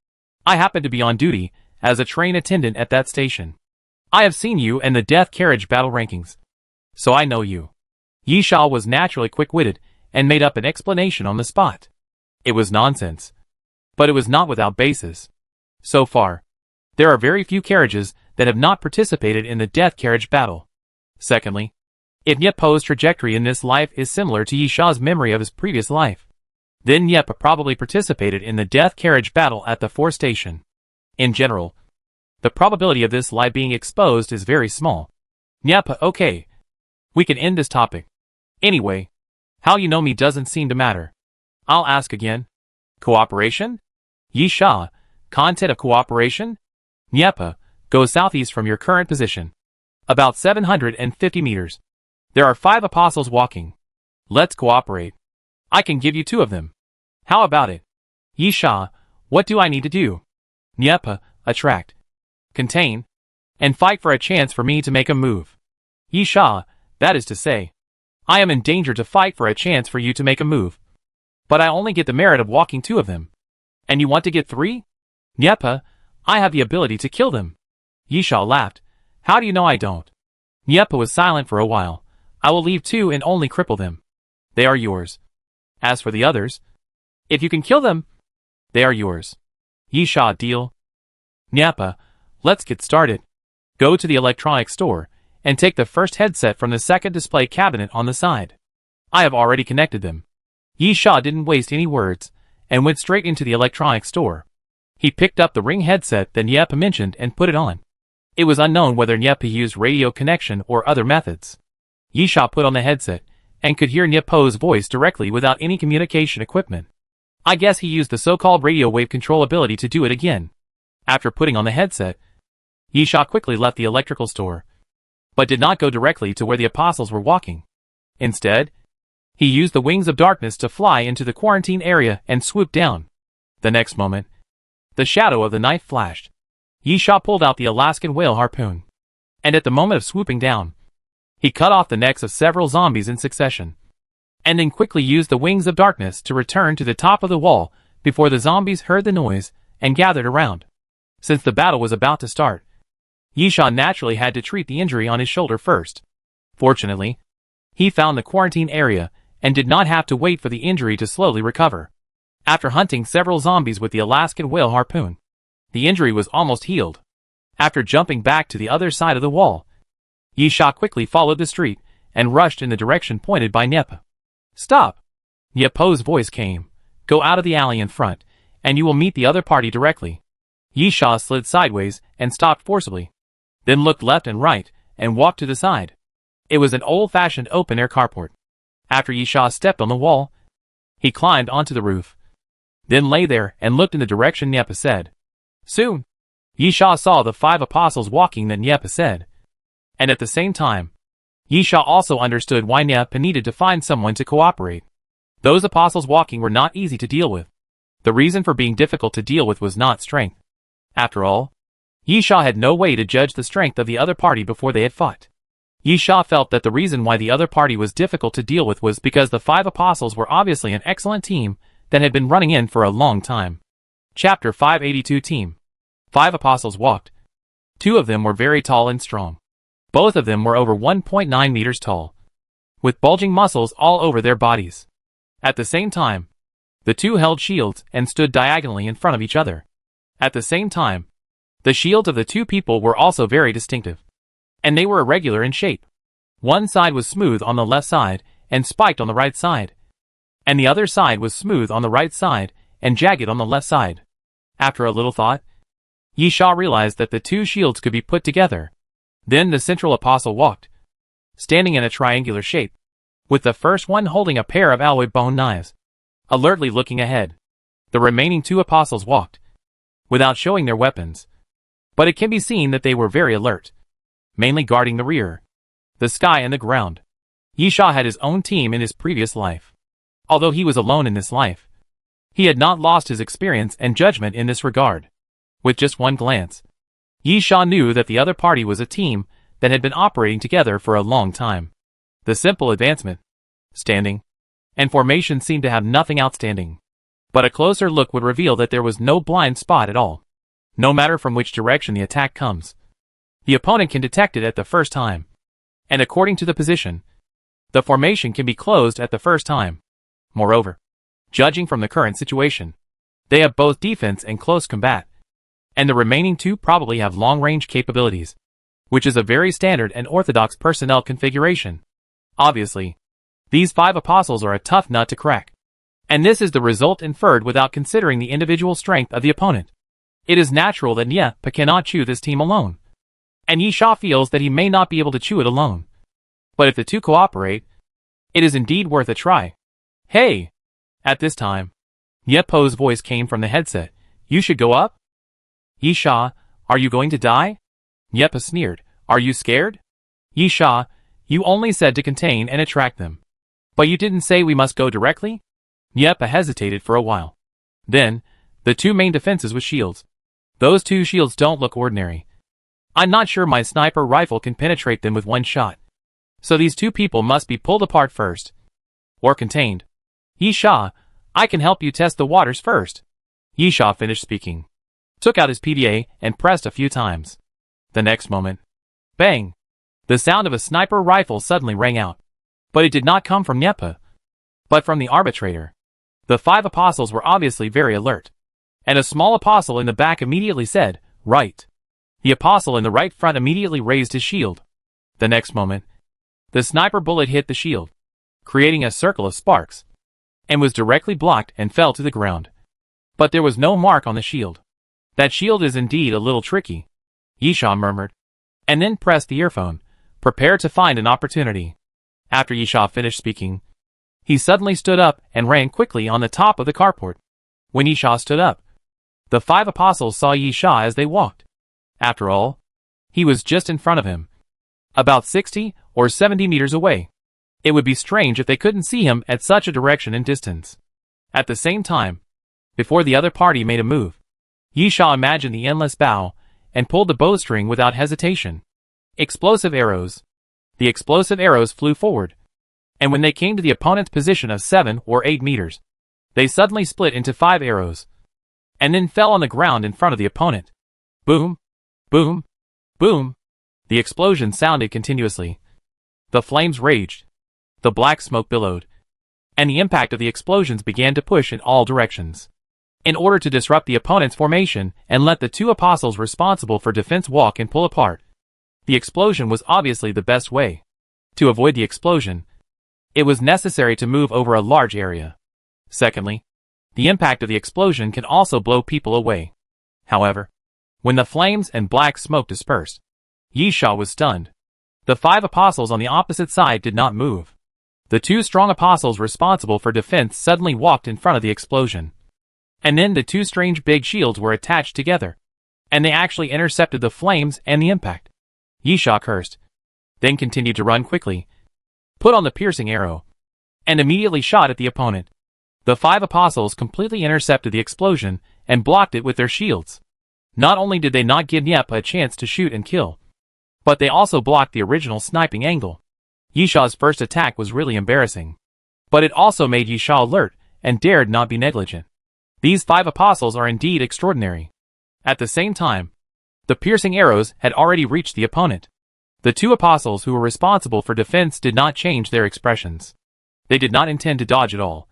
I happened to be on duty as a train attendant at that station. I have seen you in the death carriage battle rankings. So I know you. Yisha was naturally quick-witted and made up an explanation on the spot. It was nonsense. But it was not without basis. So far, there are very few carriages that have not participated in the death carriage battle. Secondly, if Nyepo's trajectory in this life is similar to Yisha's memory of his previous life, then Nyepa probably participated in the death carriage battle at the 4 station. In general, the probability of this lie being exposed is very small. Nyepa, okay. We can end this topic. Anyway, how you know me doesn't seem to matter. I'll ask again. Cooperation? Yisha, content of cooperation? Nyepa, go southeast from your current position. About 750 meters. There are 5 apostles walking. Let's cooperate. I can give you 2 of them. How about it? Yisha, what do I need to do? Nyepa, attract, contain, and fight for a chance for me to make a move. Yisha, that is to say, I am in danger to fight for a chance for you to make a move. But I only get the merit of walking 2 of them. And you want to get 3? Nyepa, I have the ability to kill them. Yisha laughed. How do you know I don't? Nyepa was silent for a while. I will leave 2 and only cripple them. They are yours. As for the others, if you can kill them, they are yours. Yisha, deal? Nyepa, let's get started. Go to the electronics store and take the first headset from the second display cabinet on the side. I have already connected them. Yisha didn't waste any words and went straight into the electronics store. He picked up the ring headset that Nyepa mentioned and put it on. It was unknown whether Nyepa used radio connection or other methods. Yisha put on the headset and could hear Nyepo's voice directly without any communication equipment. I guess he used the so-called radio wave control ability to do it again. After putting on the headset, Yisha quickly left the electrical store, but did not go directly to where the apostles were walking. Instead, he used the wings of darkness to fly into the quarantine area and swoop down. The next moment, the shadow of the knife flashed. Yisha pulled out the Alaskan whale harpoon, and at the moment of swooping down, he cut off the necks of several zombies in succession, and then quickly used the wings of darkness to return to the top of the wall before the zombies heard the noise and gathered around. Since the battle was about to start, Yisha naturally had to treat the injury on his shoulder first. Fortunately, he found the quarantine area and did not have to wait for the injury to slowly recover. After hunting several zombies with the Alaskan whale harpoon, the injury was almost healed. After jumping back to the other side of the wall, Yisha quickly followed the street and rushed in the direction pointed by Nyepo. "Stop!" Nyepo's voice came. "Go out of the alley in front, and you will meet the other party directly." Yisha slid sideways and stopped forcibly, then looked left and right and walked to the side. It was an old-fashioned open-air carport. After Yisha stepped on the wall, he climbed onto the roof, then lay there and looked in the direction Nyepo said. Soon, Yisha saw the 5 apostles walking that Nyepo said, and at the same time, Yisha also understood why Nyepo needed to find someone to cooperate. Those apostles walking were not easy to deal with. The reason for being difficult to deal with was not strength. After all, Yisha had no way to judge the strength of the other party before they had fought. Yisha felt that the reason why the other party was difficult to deal with was because the 5 apostles were obviously an excellent team that had been running in for a long time. Chapter 582 Team. 5 apostles walked. 2 of them were very tall and strong. Both of them were over 1.9 meters tall, with bulging muscles all over their bodies. At the same time, the 2 held shields and stood diagonally in front of each other. At the same time, the shields of the 2 people were also very distinctive, and they were irregular in shape. One side was smooth on the left side and spiked on the right side, and the other side was smooth on the right side and jagged on the left side. After a little thought, Yisha realized that the 2 shields could be put together. Then the central apostle walked, standing in a triangular shape, with the first one holding a pair of alloy bone knives, alertly looking ahead. The remaining 2 apostles walked, without showing their weapons, but it can be seen that they were very alert, mainly guarding the rear, the sky and the ground. Yisha had his own team in his previous life. Although he was alone in this life, he had not lost his experience and judgment in this regard. With just one glance, Yisha knew that the other party was a team that had been operating together for a long time. The simple advancement, standing, and formation seemed to have nothing outstanding. But a closer look would reveal that there was no blind spot at all. No matter from which direction the attack comes, the opponent can detect it at the first time. And according to the position, the formation can be closed at the first time. Moreover, judging from the current situation, they have both defense and close combat, and the remaining 2 probably have long-range capabilities, which is a very standard and orthodox personnel configuration. Obviously, these 5 apostles are a tough nut to crack, and this is the result inferred without considering the individual strength of the opponent. It is natural that Nyepo cannot chew this team alone, and Yisha feels that he may not be able to chew it alone. But if the 2 cooperate, it is indeed worth a try. Hey! At this time, Nyepo's voice came from the headset. You should go up? Yisha, are you going to die? Nyepo sneered. Are you scared? Yisha, you only said to contain and attract them. But you didn't say we must go directly? Nyepo hesitated for a while. Then, the 2 main defenses with shields. Those 2 shields don't look ordinary. I'm not sure my sniper rifle can penetrate them with one shot. So these 2 people must be pulled apart first. Or contained. Yisha, I can help you test the waters first. Yisha finished speaking, took out his PDA and pressed a few times. The next moment, bang! The sound of a sniper rifle suddenly rang out. But it did not come from Nyepo, but from the arbitrator. The 5 apostles were obviously very alert, and a small apostle in the back immediately said, right. The apostle in the right front immediately raised his shield. The next moment, the sniper bullet hit the shield, creating a circle of sparks, and was directly blocked and fell to the ground. But there was no mark on the shield. That shield is indeed a little tricky, Yisha murmured, and then pressed the earphone, prepared to find an opportunity. After Yisha finished speaking, he suddenly stood up and ran quickly on the top of the carport. When Yisha stood up, the 5 apostles saw Yisha as they walked. After all, he was just in front of him, about 60 or 70 meters away. It would be strange if they couldn't see him at such a direction and distance. At the same time, before the other party made a move, Yisha imagined the endless bow and pulled the bowstring without hesitation. Explosive arrows. The explosive arrows flew forward, and when they came to the opponent's position of 7 or 8 meters, they suddenly split into 5 arrows, and then fell on the ground in front of the opponent. Boom, boom, boom. The explosion sounded continuously. The flames raged. The black smoke billowed, and the impact of the explosions began to push in all directions. In order to disrupt the opponent's formation and let the 2 apostles responsible for defense walk and pull apart, the explosion was obviously the best way. To avoid the explosion, it was necessary to move over a large area. Secondly, the impact of the explosion can also blow people away. However, when the flames and black smoke dispersed, Yisha was stunned. The 5 apostles on the opposite side did not move. The 2 strong apostles responsible for defense suddenly walked in front of the explosion. And then the 2 strange big shields were attached together, and they actually intercepted the flames and the impact. Yisha cursed, then continued to run quickly, put on the piercing arrow, and immediately shot at the opponent. The 5 apostles completely intercepted the explosion and blocked it with their shields. Not only did they not give Nyep a chance to shoot and kill, but they also blocked the original sniping angle. Yisha's first attack was really embarrassing, but it also made Yisha alert and dared not be negligent. These 5 apostles are indeed extraordinary. At the same time, the piercing arrows had already reached the opponent. The 2 apostles who were responsible for defense did not change their expressions. They did not intend to dodge at all,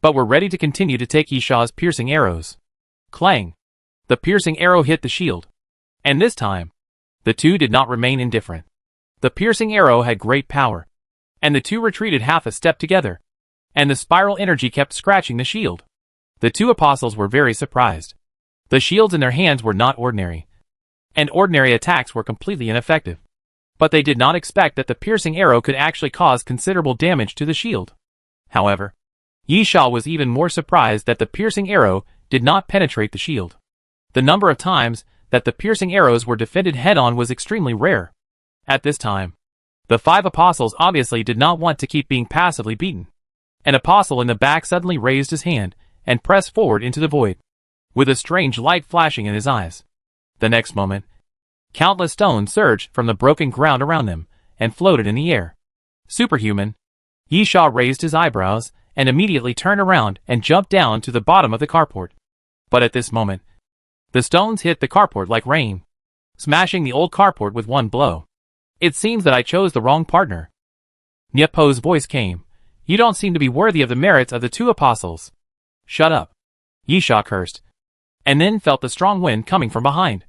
but were ready to continue to take Yisha's piercing arrows. Clang! The piercing arrow hit the shield, and this time, the 2 did not remain indifferent. The piercing arrow had great power, and the 2 retreated half a step together, and the spiral energy kept scratching the shield. The 2 apostles were very surprised. The shields in their hands were not ordinary, and ordinary attacks were completely ineffective. But they did not expect that the piercing arrow could actually cause considerable damage to the shield. However, Yisha was even more surprised that the piercing arrow did not penetrate the shield. The number of times that the piercing arrows were defended head-on was extremely rare. At this time, the 5 apostles obviously did not want to keep being passively beaten. An apostle in the back suddenly raised his hand and pressed forward into the void, with a strange light flashing in his eyes. The next moment, countless stones surged from the broken ground around them and floated in the air. Superhuman. Yisha raised his eyebrows and immediately turned around and jumped down to the bottom of the carport. But at this moment, the stones hit the carport like rain, smashing the old carport with one blow. It seems that I chose the wrong partner. Nyepo's voice came. You don't seem to be worthy of the merits of the 2 apostles. Shut up. Yisha cursed, and then felt the strong wind coming from behind,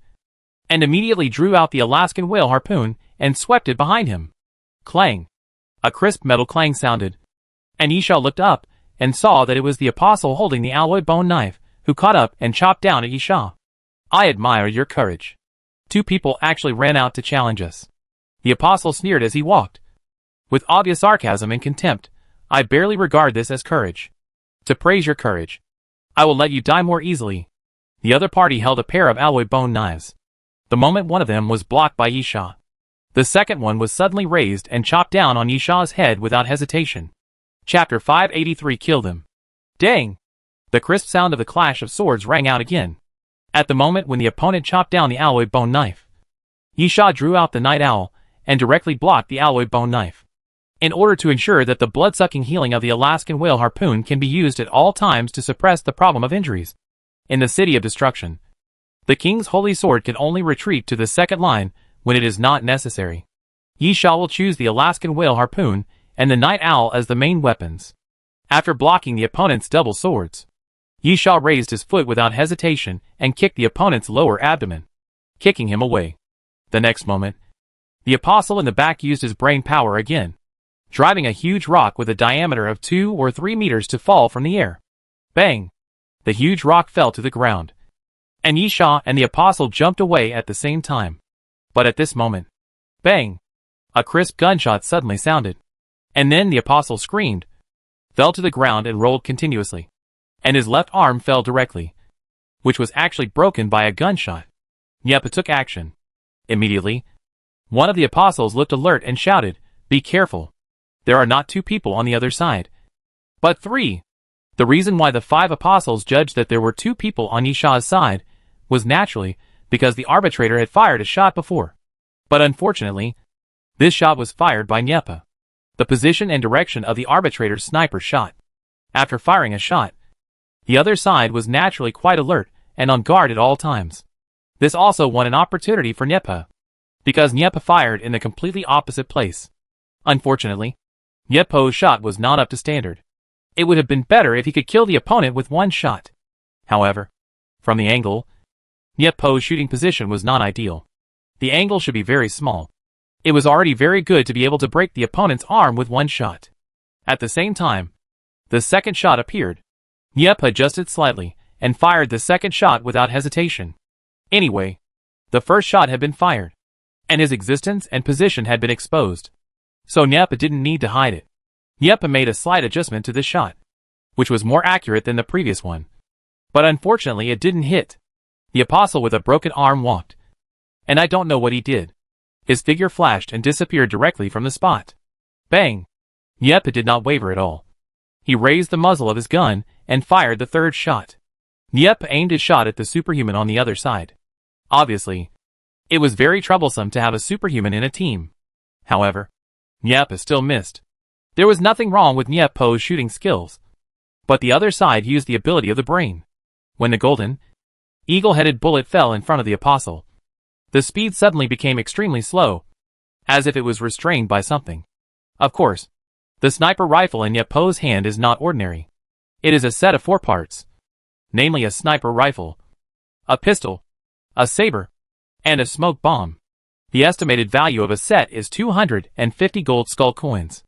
and immediately drew out the Alaskan whale harpoon and swept it behind him. Clang. A crisp metal clang sounded, and Yisha looked up and saw that it was the apostle holding the alloy bone knife, who caught up and chopped down at Yisha. I admire your courage. 2 people actually ran out to challenge us. The apostle sneered as he walked, with obvious sarcasm and contempt. I barely regard this as courage. To praise your courage, I will let you die more easily. The other party held a pair of alloy bone knives. The moment one of them was blocked by Yisha, the second one was suddenly raised and chopped down on Yisha's head without hesitation. Chapter 583 killed him. Dang! The crisp sound of the clash of swords rang out again. At the moment when the opponent chopped down the alloy bone knife, Yisha drew out the night owl and directly blocked the alloy bone knife. In order to ensure that the blood-sucking healing of the Alaskan whale harpoon can be used at all times to suppress the problem of injuries in the City of Destruction, the King's Holy Sword can only retreat to the second line when it is not necessary. Yisha will choose the Alaskan whale harpoon and the night owl as the main weapons. After blocking the opponent's double swords, Yisha raised his foot without hesitation and kicked the opponent's lower abdomen, kicking him away. The next moment, the apostle in the back used his brain power again, driving a huge rock with a diameter of 2 or 3 meters to fall from the air. Bang! The huge rock fell to the ground, and Yisha and the apostle jumped away at the same time. But at this moment, bang! A crisp gunshot suddenly sounded. And then the apostle screamed, fell to the ground and rolled continuously. And his left arm fell directly, which was actually broken by a gunshot. Nyepa took action. Immediately, one of the apostles looked alert and shouted, "Be careful. There are not 2 people on the other side, but 3. The reason why the 5 apostles judged that there were 2 people on Yisha's side was naturally because the arbitrator had fired a shot before. But unfortunately, this shot was fired by Nyepa. The position and direction of the arbitrator's sniper shot. After firing a shot, the other side was naturally quite alert and on guard at all times. This also won an opportunity for Nyepa, because Nyepa fired in the completely opposite place. Unfortunately, Nyepo's shot was not up to standard. It would have been better if he could kill the opponent with 1 shot. However, from the angle, Nyepo's shooting position was not ideal. The angle should be very small. It was already very good to be able to break the opponent's arm with 1 shot. At the same time, the second shot appeared. Nyepa adjusted slightly and fired the second shot without hesitation. Anyway, the first shot had been fired, and his existence and position had been exposed. So Nyepa didn't need to hide it. Nyepa made a slight adjustment to this shot, which was more accurate than the previous one. But unfortunately it didn't hit. The apostle with a broken arm walked. And I don't know what he did. His figure flashed and disappeared directly from the spot. Bang! Nyepa did not waver at all. He raised the muzzle of his gun and fired the third shot. Nyepa aimed his shot at the superhuman on the other side. Obviously, it was very troublesome to have a superhuman in a team. However, Nyepa still missed. There was nothing wrong with Nyepo's shooting skills, but the other side used the ability of the brain. When the golden, eagle-headed bullet fell in front of the apostle, the speed suddenly became extremely slow, as if it was restrained by something. Of course, the sniper rifle in Nyepo's hand is not ordinary. It is a set of 4 parts, namely a sniper rifle, a pistol, a saber, and a smoke bomb. The estimated value of a set is 250 gold skull coins.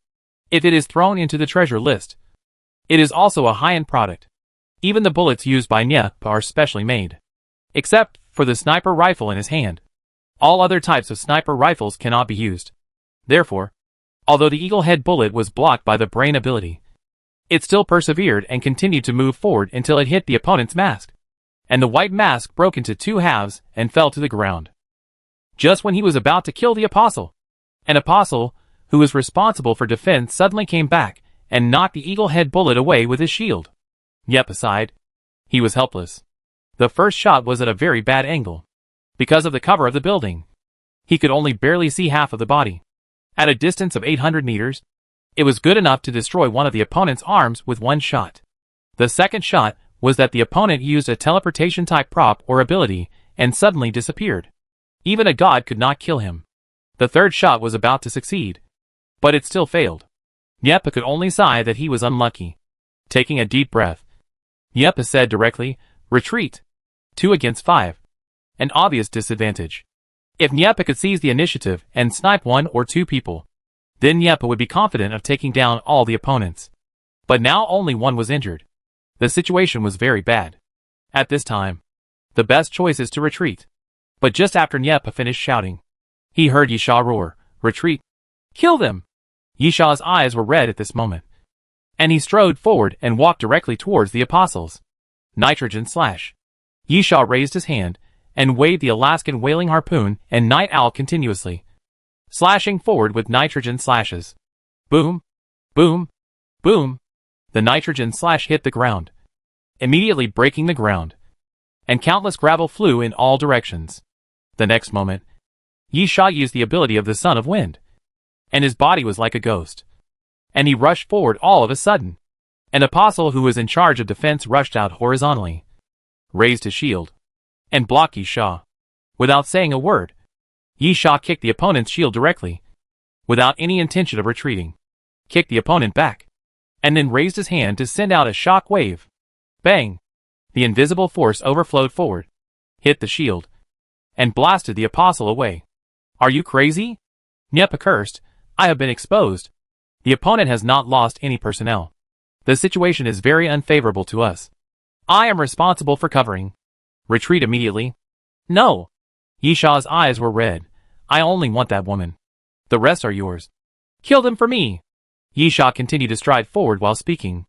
If it is thrown into the treasure list, it is also a high-end product. Even the bullets used by Nyepa are specially made. Except for the sniper rifle in his hand, all other types of sniper rifles cannot be used. Therefore, although the eagle head bullet was blocked by the brain ability, it still persevered and continued to move forward until it hit the opponent's mask, and the white mask broke into 2 halves and fell to the ground. Just when he was about to kill the apostle, an apostle who was responsible for defense suddenly came back and knocked the eagle head bullet away with his shield. Nyepa sighed. He was helpless. The first shot was at a very bad angle. Because of the cover of the building, he could only barely see half of the body. At a distance of 800 meters, it was good enough to destroy one of the opponent's arms with 1 shot. The second shot was that the opponent used a teleportation type prop or ability and suddenly disappeared. Even a god could not kill him. The third shot was about to succeed, but it still failed. Nyepa could only sigh that he was unlucky. Taking a deep breath, Nyepa said directly, "Retreat. 2 against 5. An obvious disadvantage. If Nyepa could seize the initiative and snipe 1 or 2 people, then Nyepa would be confident of taking down all the opponents. But now only 1 was injured. The situation was very bad. At this time, the best choice is to retreat. But just after Nyepa finished shouting, he heard Yisha roar, "Retreat! Kill them!" Yisha's eyes were red at this moment, and he strode forward and walked directly towards the apostles. Nitrogen slash. Yisha raised his hand and waved the Alaskan whaling harpoon and night owl continuously, slashing forward with nitrogen slashes. Boom, boom, boom. The nitrogen slash hit the ground, immediately breaking the ground, and countless gravel flew in all directions. The next moment, Yisha used the ability of the Son of Wind, and his body was like a ghost, and he rushed forward all of a sudden. An apostle who was in charge of defense rushed out horizontally, raised his shield, and blocked Yisha. Without saying a word, Yisha kicked the opponent's shield directly, without any intention of retreating, kicked the opponent back, and then raised his hand to send out a shock wave. Bang! The invisible force overflowed forward, hit the shield, and blasted the apostle away. "Are you crazy?" Nyepa cursed. "I have been exposed. The opponent has not lost any personnel. The situation is very unfavorable to us. I am responsible for covering. Retreat immediately." "No." Yisha's eyes were red. "I only want that woman. The rest are yours. Kill them for me." Yisha continued to stride forward while speaking.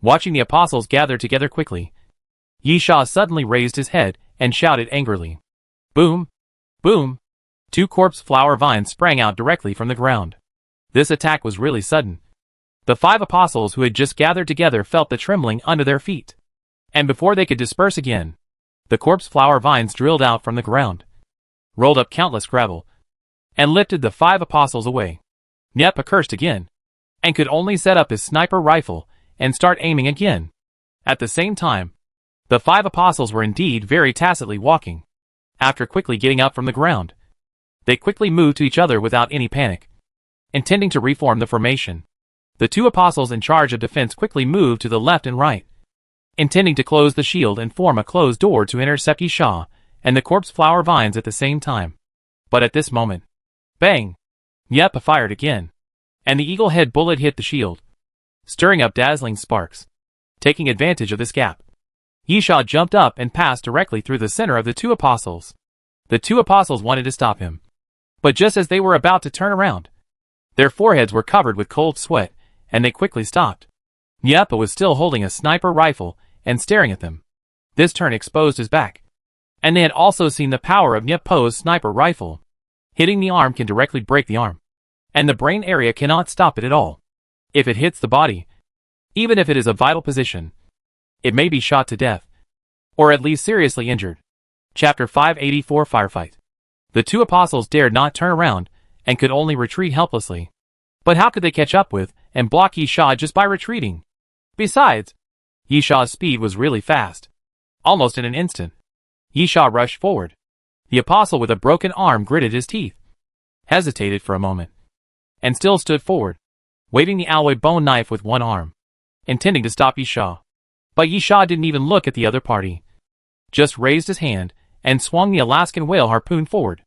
Watching the apostles gather together quickly, Yisha suddenly raised his head and shouted angrily. Boom! Boom! 2 corpse flower vines sprang out directly from the ground. This attack was really sudden. The 5 apostles who had just gathered together felt the trembling under their feet. And before they could disperse again, the corpse flower vines drilled out from the ground, rolled up countless gravel, and lifted the 5 apostles away. Nyepa cursed again, and could only set up his sniper rifle and start aiming again. At the same time, the 5 apostles were indeed very tacitly walking. After quickly getting up from the ground, they quickly moved to each other without any panic, intending to reform the formation. The 2 apostles in charge of defense quickly moved to the left and right, intending to close the shield and form a closed door to intercept Yisha and the corpse flower vines at the same time. But at this moment, bang! Nyepa fired again, and the eagle head bullet hit the shield, stirring up dazzling sparks. Taking advantage of this gap, Yisha jumped up and passed directly through the center of the 2 apostles. The 2 apostles wanted to stop him, but just as they were about to turn around, their foreheads were covered with cold sweat, and they quickly stopped. Nyepa was still holding a sniper rifle and staring at them. This turn exposed his back, and they had also seen the power of Nyepa's sniper rifle. Hitting the arm can directly break the arm, and the brain area cannot stop it at all. If it hits the body, even if it is a vital position, it may be shot to death, or at least seriously injured. Chapter 584 Firefight. The 2 apostles dared not turn around, and could only retreat helplessly. But how could they catch up with and block Yisha just by retreating? Besides, Yisha's speed was really fast. Almost in an instant, Yisha rushed forward. The apostle with a broken arm gritted his teeth, hesitated for a moment, and still stood forward, waving the alloy bone knife with one arm, intending to stop Yisha. But Yisha didn't even look at the other party, just raised his hand and swung the Alaskan whale harpoon forward.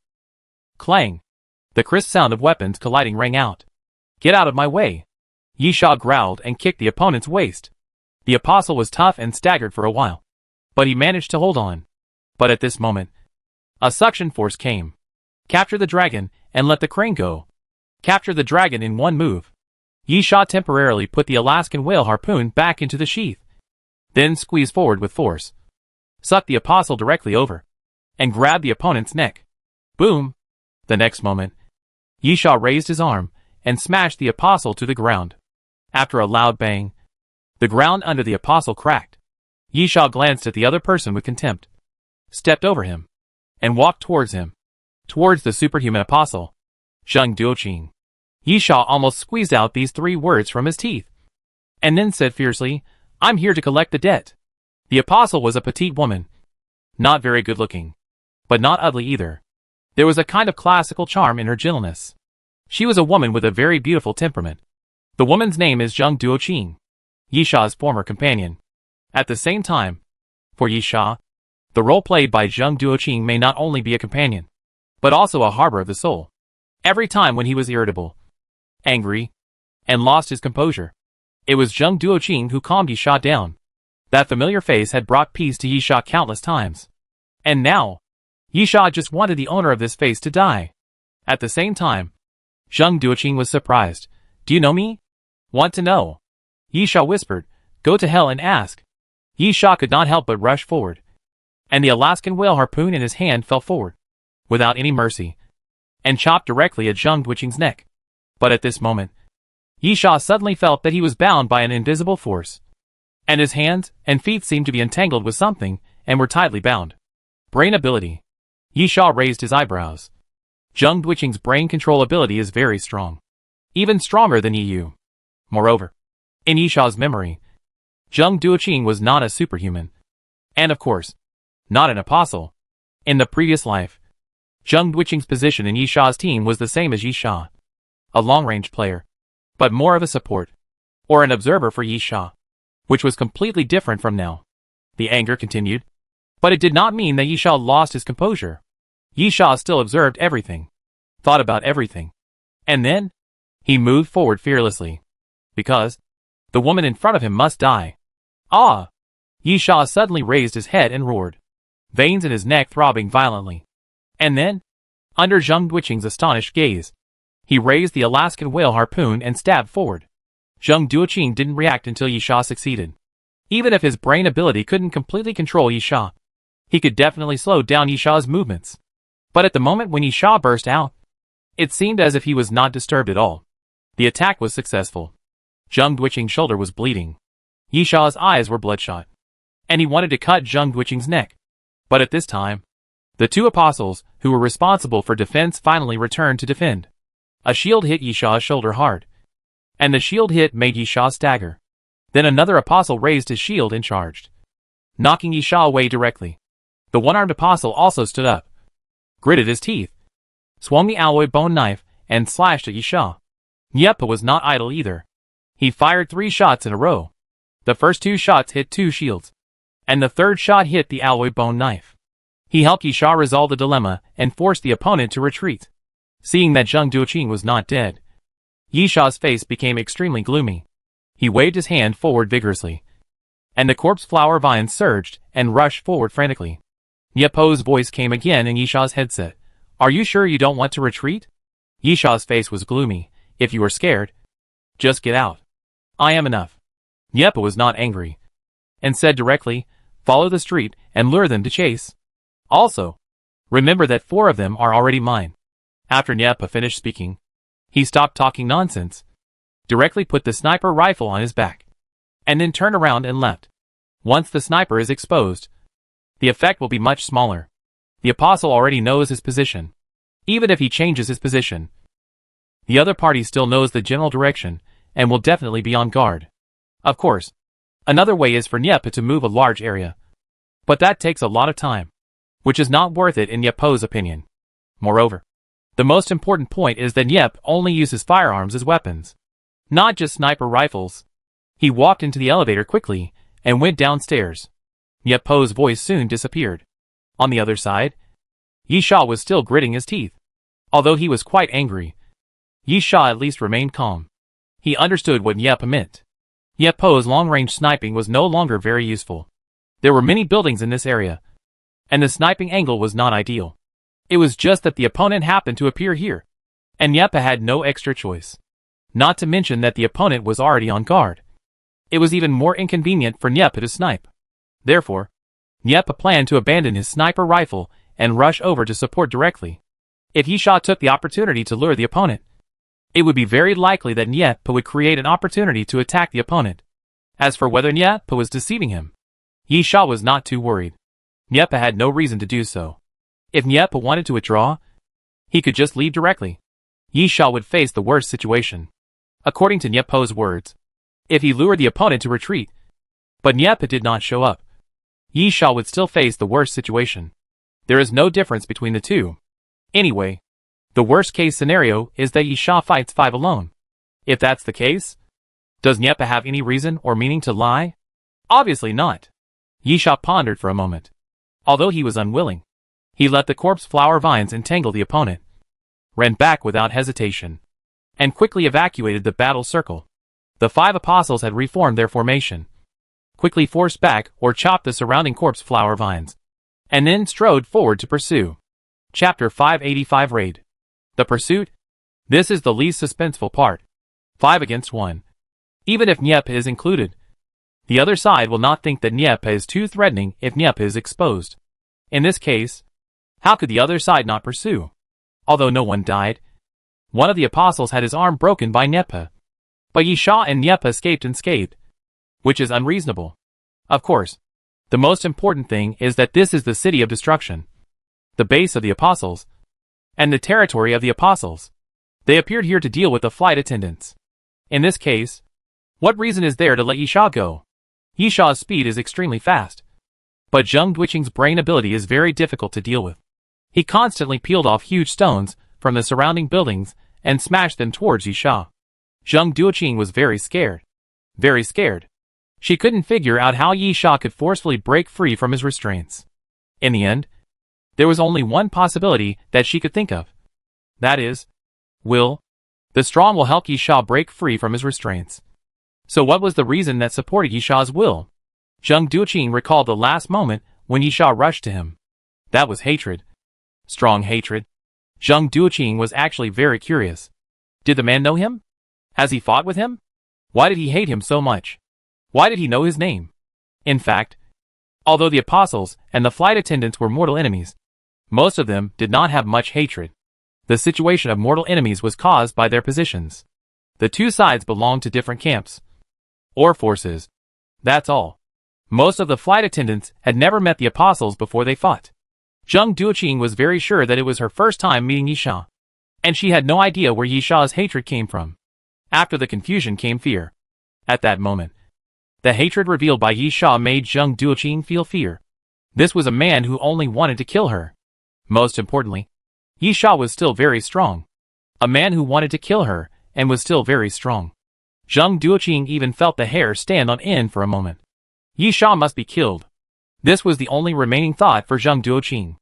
Clang! The crisp sound of weapons colliding rang out. Get out of my way! Yisha growled and kicked the opponent's waist. The apostle was tough and staggered for a while, but he managed to hold on. But at this moment, a suction force came. Capture the dragon and let the crane go. Capture the dragon in one move. Yisha temporarily put the Alaskan whale harpoon back into the sheath, then squeezed forward with force, sucked the apostle directly over, and grabbed the opponent's neck. Boom! The next moment, Yisha raised his arm and smashed the apostle to the ground. After a loud bang, the ground under the apostle cracked. Yisha glanced at the other person with contempt, stepped over him, and walked towards him, towards the superhuman apostle, Zheng Duoqing. Yisha almost squeezed out these 3 words from his teeth, and then said fiercely, I'm here to collect the debt. The apostle was a petite woman, not very good looking, but not ugly either. There was a kind of classical charm in her gentleness. She was a woman with a very beautiful temperament. The woman's name is Zheng Duoqing, Yisha's former companion. At the same time, for Yisha, the role played by Zheng Duoqing may not only be a companion, but also a harbor of the soul. Every time when he was irritable, angry, and lost his composure, it was Zheng Duoqing who calmed Yisha down. That familiar face had brought peace to Yisha countless times. And now, Yisha just wanted the owner of this face to die. At the same time, Zheng Duoqing was surprised. Do you know me? Want to know? Yisha whispered. Go to hell and ask. Yisha could not help but rush forward, and the Alaskan whale harpoon in his hand fell forward, without any mercy, and chopped directly at Zheng Duoqing's neck. But at this moment, Yisha suddenly felt that he was bound by an invisible force, and his hands and feet seemed to be entangled with something and were tightly bound. Brain ability. Yisha raised his eyebrows. Zheng Duoqing's brain control ability is very strong, even stronger than EU. Moreover, in Yisha's memory, Zheng Duoqing was not a superhuman, and of course, not an apostle. In the previous life, Zheng Duoqing's position in Yisha's team was the same as Yisha, a long-range player, but more of a support, or an observer for Yisha, which was completely different from now. The anger continued, but it did not mean that Yisha lost his composure. Yisha still observed everything, thought about everything, and then, he moved forward fearlessly, because the woman in front of him must die. Ah! Yisha suddenly raised his head and roared, veins in his neck throbbing violently. And then, under Zheng Duoqing's astonished gaze, he raised the Alaskan whale harpoon and stabbed forward. Zheng Duoqing didn't react until Yisha succeeded. Even if his brain ability couldn't completely control Yisha, he could definitely slow down Yisha's movements. But at the moment when Yisha burst out, it seemed as if he was not disturbed at all. The attack was successful. Zheng Duoqing's shoulder was bleeding. Yisha's eyes were bloodshot, and he wanted to cut Zheng Duoqing's neck. But at this time, the two apostles, who were responsible for defense, finally returned to defend. A shield hit Yisha's shoulder hard, and the shield hit made Yisha stagger. Then another apostle raised his shield and charged, knocking Yisha away directly. The one-armed apostle also stood up, gritted his teeth, swung the alloy bone knife, and slashed at Yisha. Niepa was not idle either. He fired 3 shots in a row. The first 2 shots hit 2 shields, and the third shot hit the alloy bone knife. He helped Yisha resolve the dilemma and forced the opponent to retreat. Seeing that Zheng Duoqing was not dead, Yisha's face became extremely gloomy. He waved his hand forward vigorously, and the corpse flower vines surged and rushed forward frantically. Niepo's voice came again in Yisha's headset. "Are you sure you don't want to retreat?" Yisha's face was gloomy. "If you are scared, just get out. I am enough." Niepo was not angry, and said directly, "Follow the street and lure them to chase. Also, remember that 4 of them are already mine." After Niepo finished speaking, he stopped talking nonsense, directly put the sniper rifle on his back, and then turned around and left. Once the sniper is exposed, the effect will be much smaller. The apostle already knows his position. Even if he changes his position, the other party still knows the general direction and will definitely be on guard. Of course, another way is for Niepa to move a large area, but that takes a lot of time, which is not worth it in Niepo's opinion. Moreover, the most important point is that Niep only uses firearms as weapons, not just sniper rifles. He walked into the elevator quickly and went downstairs. Niepo's voice soon disappeared. On the other side, Yisha was still gritting his teeth. Although he was quite angry, Yisha at least remained calm. He understood what Niep meant. Niepo's long-range sniping was no longer very useful. There were many buildings in this area, and the sniping angle was not ideal. It was just that the opponent happened to appear here, and Niepa had no extra choice. Not to mention that the opponent was already on guard. It was even more inconvenient for Niepa to snipe. Therefore, Niepa planned to abandon his sniper rifle and rush over to support directly. If Yisha took the opportunity to lure the opponent, it would be very likely that Niepa would create an opportunity to attack the opponent. As for whether Niepa was deceiving him, Yisha was not too worried. Niepa had no reason to do so. If Niepa wanted to withdraw, he could just leave directly. Yisha would face the worst situation. According to Niepo's words, if he lured the opponent to retreat, but Niepa did not show up, Yisha would still face the worst situation. There is no difference between the two. Anyway, the worst case scenario is that Yisha fights 5 alone. If that's the case, does Niepa have any reason or meaning to lie? Obviously not. Yisha pondered for a moment. Although he was unwilling, he let the corpse flower vines entangle the opponent, ran back without hesitation, and quickly evacuated the battle circle. The 5 apostles had reformed their formation, quickly forced back or chopped the surrounding corpse flower vines, and then strode forward to pursue. Chapter 585 Raid. The pursuit? This is the least suspenseful part. 5 against 1. Even if Niepa is included, the other side will not think that Niepa is too threatening if Niepa is exposed. In this case, how could the other side not pursue? Although no one died, one of the apostles had his arm broken by Niepa. But Yisha and Niepa escaped unscathed, which is unreasonable. Of course, the most important thing is that this is the city of destruction, the base of the apostles, and the territory of the apostles. They appeared here to deal with the flight attendants. In this case, what reason is there to let Yisha go? Yisha's speed is extremely fast, but Zheng Duoqing's brain ability is very difficult to deal with. He constantly peeled off huge stones from the surrounding buildings and smashed them towards Yisha. Zheng Duoqing was very scared. Very scared. She couldn't figure out how Yisha could forcefully break free from his restraints. In the end, there was only one possibility that she could think of. That is, will. The strong will help Yisha break free from his restraints. So what was the reason that supported Yisha's will? Zheng Duoqing recalled the last moment when Yisha rushed to him. That was hatred. Strong hatred. Zheng Duoqing was actually very curious. Did the man know him? Has he fought with him? Why did he hate him so much? Why did he know his name? In fact, although the apostles and the flight attendants were mortal enemies, most of them did not have much hatred. The situation of mortal enemies was caused by their positions. The two sides belonged to different camps or forces. That's all. Most of the flight attendants had never met the apostles before they fought. Zheng Duoqing was very sure that it was her first time meeting Yisha, and she had no idea where Yisha's hatred came from. After the confusion came fear. At that moment, the hatred revealed by Yisha made Zheng Duoqing feel fear. This was a man who only wanted to kill her. Most importantly, Yisha was still very strong. A man who wanted to kill her and was still very strong. Zheng Duoqing even felt the hair stand on end for a moment. Yisha must be killed. This was the only remaining thought for Zheng Duoqing.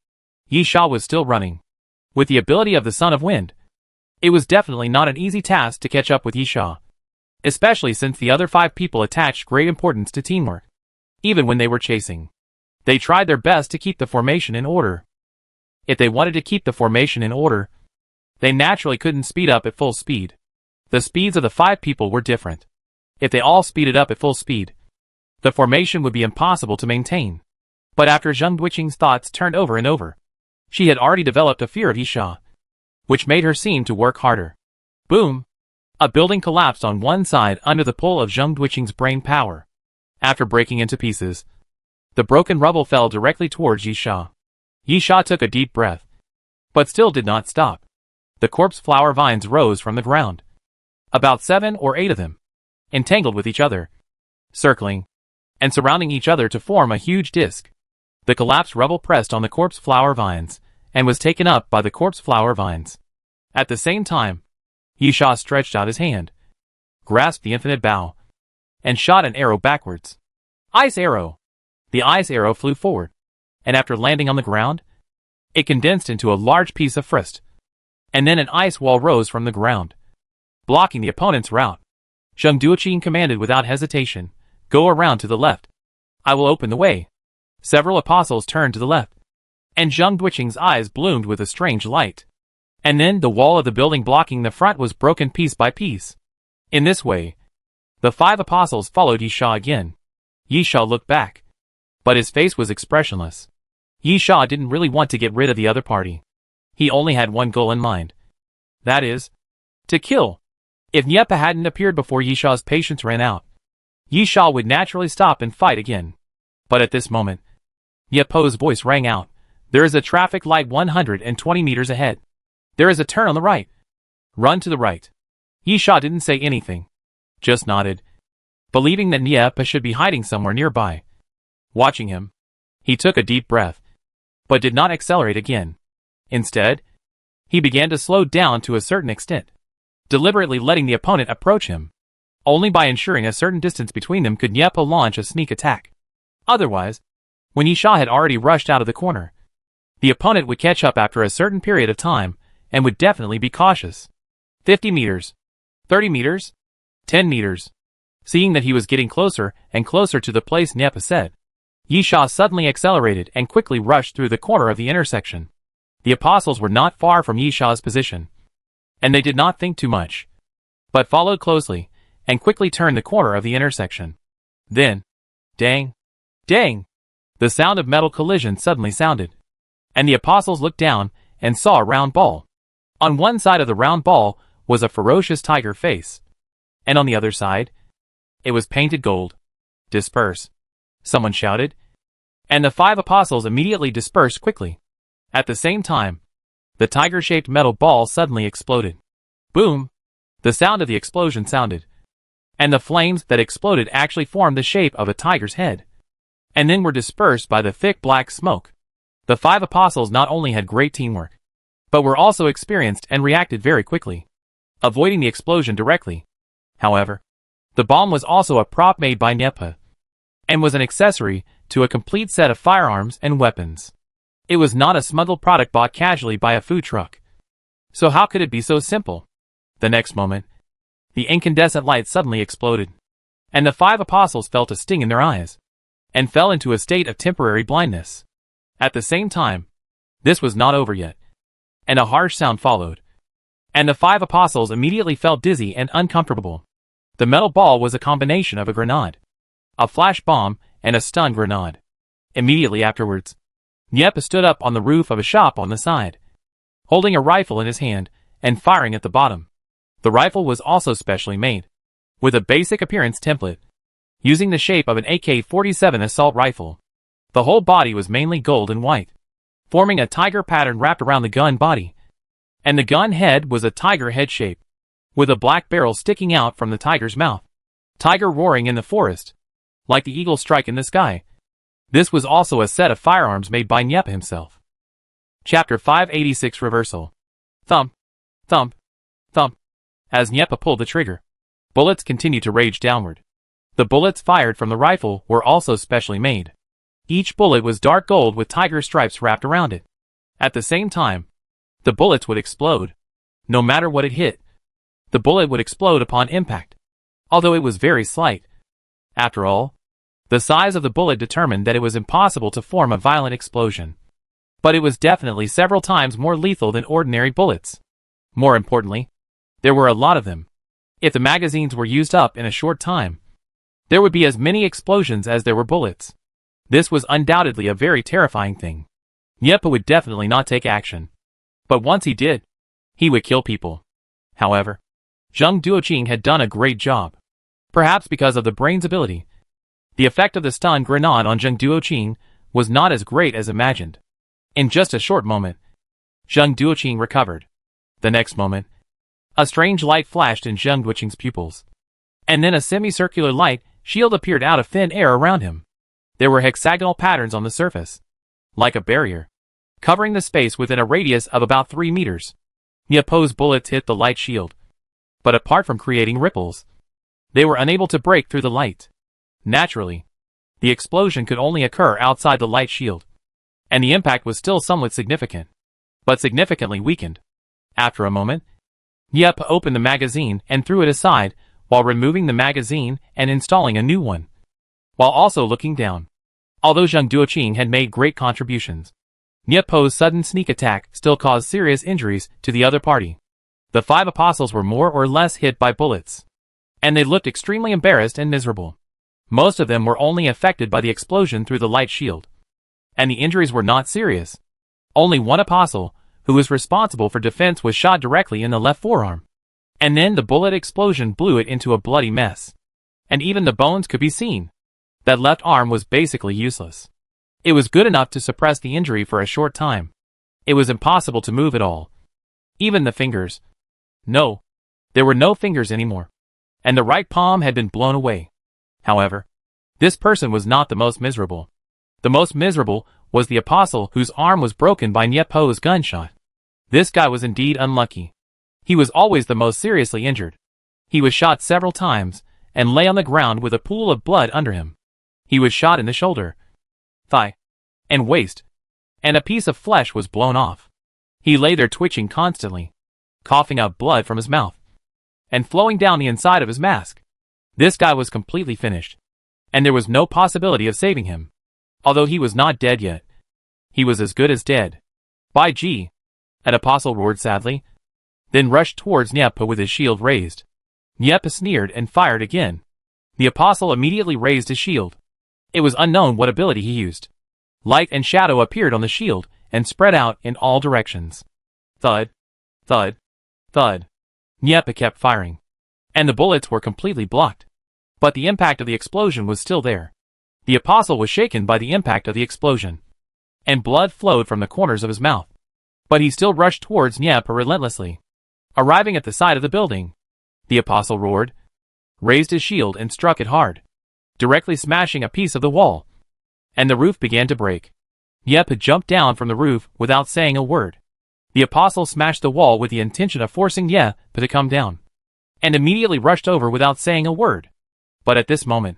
Yisha was still running. With the ability of the Son of Wind, it was definitely not an easy task to catch up with Yisha, especially since the other 5 people attached great importance to teamwork. Even when they were chasing, they tried their best to keep the formation in order. If they wanted to keep the formation in order, they naturally couldn't speed up at full speed. The speeds of the 5 people were different. If they all speeded up at full speed, the formation would be impossible to maintain. But after Zheng Duoqing's thoughts turned over and over, she had already developed a fear of Yisha, which made her seem to work harder. Boom! A building collapsed on one side under the pull of Zheng Duoqing's brain power. After breaking into pieces, the broken rubble fell directly towards Yisha. Yisha took a deep breath, but still did not stop. The corpse flower vines rose from the ground. About 7 or 8 of them, entangled with each other, circling, and surrounding each other to form a huge disc. The collapsed rubble pressed on the corpse flower vines, and was taken up by the corpse flower vines. At the same time, Yisha stretched out his hand, grasped the infinite bow, and shot an arrow backwards. Ice arrow! The ice arrow flew forward, and after landing on the ground, it condensed into a large piece of frost. And then an ice wall rose from the ground, blocking the opponent's route. Zheng Duoqing commanded without hesitation, "Go around to the left. I will open the way." Several apostles turned to the left, and Zheng Duoqing's eyes bloomed with a strange light. And then the wall of the building blocking the front was broken piece by piece. In this way, the 5 apostles followed Yisha again. Yisha looked back, but his face was expressionless. Yisha didn't really want to get rid of the other party. He only had one goal in mind. That is, to kill. If Niepa hadn't appeared before Yisha's patience ran out, Yisha would naturally stop and fight again. But at this moment, Niepa's voice rang out. "There is a traffic light 120 meters ahead. There is a turn on the right. Run to the right." Yisha didn't say anything, just nodded, believing that Niepa should be hiding somewhere nearby. Watching him, he took a deep breath, but did not accelerate again. Instead, he began to slow down to a certain extent, deliberately letting the opponent approach him. Only by ensuring a certain distance between them could Niepa launch a sneak attack. Otherwise, when Yisha had already rushed out of the corner, the opponent would catch up after a certain period of time and would definitely be cautious. 50 meters. 30 meters. 10 meters. Seeing that he was getting closer and closer to the place Niepa said, Yisha suddenly accelerated and quickly rushed through the corner of the intersection. The apostles were not far from Yisha's position, and they did not think too much, but followed closely and quickly turned the corner of the intersection. Then, dang, dang, the sound of metal collision suddenly sounded, and the apostles looked down and saw a round ball. On one side of the round ball was a ferocious tiger face, and on the other side, it was painted gold. "Disperse," someone shouted, and the 5 apostles immediately dispersed quickly. At the same time, the tiger-shaped metal ball suddenly exploded. Boom! The sound of the explosion sounded, and the flames that exploded actually formed the shape of a tiger's head, and then were dispersed by the thick black smoke. The 5 apostles not only had great teamwork, but were also experienced and reacted very quickly, avoiding the explosion directly. However, the bomb was also a prop made by Niepa, and was an accessory to a complete set of firearms and weapons. It was not a smuggled product bought casually by a food truck. So how could it be so simple? The next moment, the incandescent light suddenly exploded, and the 5 apostles felt a sting in their eyes, and fell into a state of temporary blindness. At the same time, this was not over yet, and a harsh sound followed, and the 5 apostles immediately felt dizzy and uncomfortable. The metal ball was a combination of a grenade, a flash bomb, and a stun grenade. Immediately afterwards, Nieppe stood up on the roof of a shop on the side, holding a rifle in his hand and firing at the bottom. The rifle was also specially made, with a basic appearance template, using the shape of an AK-47 assault rifle. The whole body was mainly gold and white, forming a tiger pattern wrapped around the gun body, and the gun head was a tiger head shape, with a black barrel sticking out from the tiger's mouth. Tiger roaring in the forest, like the eagle strike in the sky. This was also a set of firearms made by Nieppe himself. Chapter 586 Reversal. Thump, thump, thump. As Nieppe pulled the trigger, bullets continued to rage downward. The bullets fired from the rifle were also specially made. Each bullet was dark gold with tiger stripes wrapped around it. At the same time, the bullets would explode. No matter what it hit, the bullet would explode upon impact, although it was very slight. After all, the size of the bullet determined that it was impossible to form a violent explosion. But it was definitely several times more lethal than ordinary bullets. More importantly, there were a lot of them. If the magazines were used up in a short time, there would be as many explosions as there were bullets. This was undoubtedly a very terrifying thing. Nieppe would definitely not take action. But once he did, he would kill people. However, Zheng Duoqing had done a great job. Perhaps because of the brain's ability, the effect of the stun grenade on Zheng Duoqing was not as great as imagined. In just a short moment, Zheng Duoqing recovered. The next moment, a strange light flashed in Zheng Duoqing's pupils. And then a semicircular light shield appeared out of thin air around him. There were hexagonal patterns on the surface, like a barrier, covering the space within a radius of about 3 meters. Nieppe's bullets hit the light shield, but apart from creating ripples, they were unable to break through the light. Naturally, the explosion could only occur outside the light shield, and the impact was still somewhat significant, but significantly weakened. After a moment, Nieppe opened the magazine and threw it aside while removing the magazine and installing a new one, while also looking down. Although Zheng Duoqing had made great contributions, Nieppe's sudden sneak attack still caused serious injuries to the other party. The 5 apostles were more or less hit by bullets, and they looked extremely embarrassed and miserable. Most of them were only affected by the explosion through the light shield, and the injuries were not serious. Only one apostle, who was responsible for defense, was shot directly in the left forearm, and then the bullet explosion blew it into a bloody mess, and even the bones could be seen. That left arm was basically useless. It was good enough to suppress the injury for a short time. It was impossible to move at all. Even the fingers. No, there were no fingers anymore, and the right palm had been blown away. However, this person was not the most miserable. The most miserable was the apostle whose arm was broken by Nieppe's gunshot. This guy was indeed unlucky. He was always the most seriously injured. He was shot several times and lay on the ground with a pool of blood under him. He was shot in the shoulder, thigh, and waist, and a piece of flesh was blown off. He lay there twitching constantly, coughing out blood from his mouth, and flowing down the inside of his mask. This guy was completely finished, and there was no possibility of saving him. Although he was not dead yet, he was as good as dead. By G, an apostle roared sadly, then rushed towards Nieppe with his shield raised. Nieppe sneered and fired again. The apostle immediately raised his shield. It was unknown what ability he used. Light and shadow appeared on the shield and spread out in all directions. Thud, thud, thud. Nieppe kept firing, and the bullets were completely blocked. But the impact of the explosion was still there. The apostle was shaken by the impact of the explosion, and blood flowed from the corners of his mouth. But he still rushed towards Nieppe relentlessly. Arriving at the side of the building, the apostle roared, raised his shield and struck it hard, directly smashing a piece of the wall, and the roof began to break. Nieppe jumped down from the roof without saying a word. The apostle smashed the wall with the intention of forcing Nieppe to come down, and immediately rushed over without saying a word. But at this moment,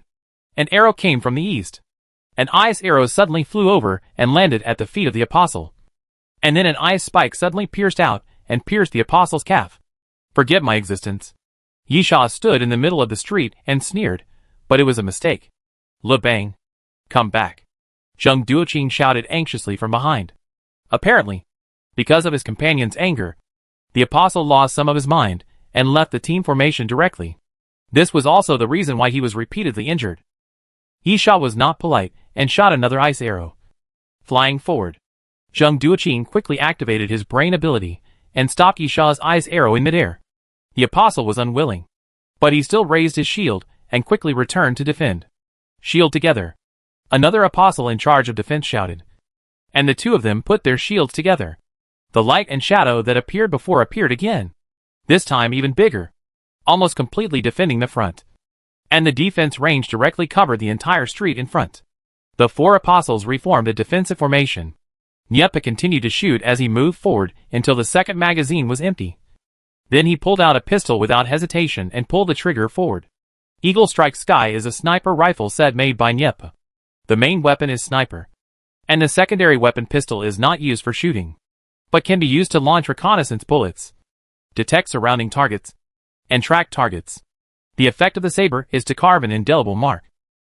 an arrow came from the east. An ice arrow suddenly flew over and landed at the feet of the apostle. And then an ice spike suddenly pierced out and pierced the apostle's calf. Forget my existence. Yisha stood in the middle of the street and sneered, but it was a mistake. Le Bang. Come back. Zheng Duoqing shouted anxiously from behind. Apparently, because of his companion's anger, the apostle lost some of his mind and left the team formation directly. This was also the reason why he was repeatedly injured. Yisha was not polite and shot another ice arrow. Flying forward, Zheng Duoqing quickly activated his brain ability and stopped Yisha's ice arrow in midair. The apostle was unwilling, but he still raised his shield and quickly returned to defend. Shield together. Another apostle in charge of defense shouted, and the two of them put their shields together. The light and shadow that appeared before appeared again, this time even bigger, almost completely defending the front. And the defense range directly covered the entire street in front. The four apostles reformed a defensive formation. Nieppe continued to shoot as he moved forward until the second magazine was empty. Then he pulled out a pistol without hesitation and pulled the trigger forward. Eagle Strike Sky is a sniper rifle set made by Nieppe. The main weapon is sniper, and the secondary weapon pistol is not used for shooting, but can be used to launch reconnaissance bullets, detect surrounding targets, and track targets. The effect of the saber is to carve an indelible mark,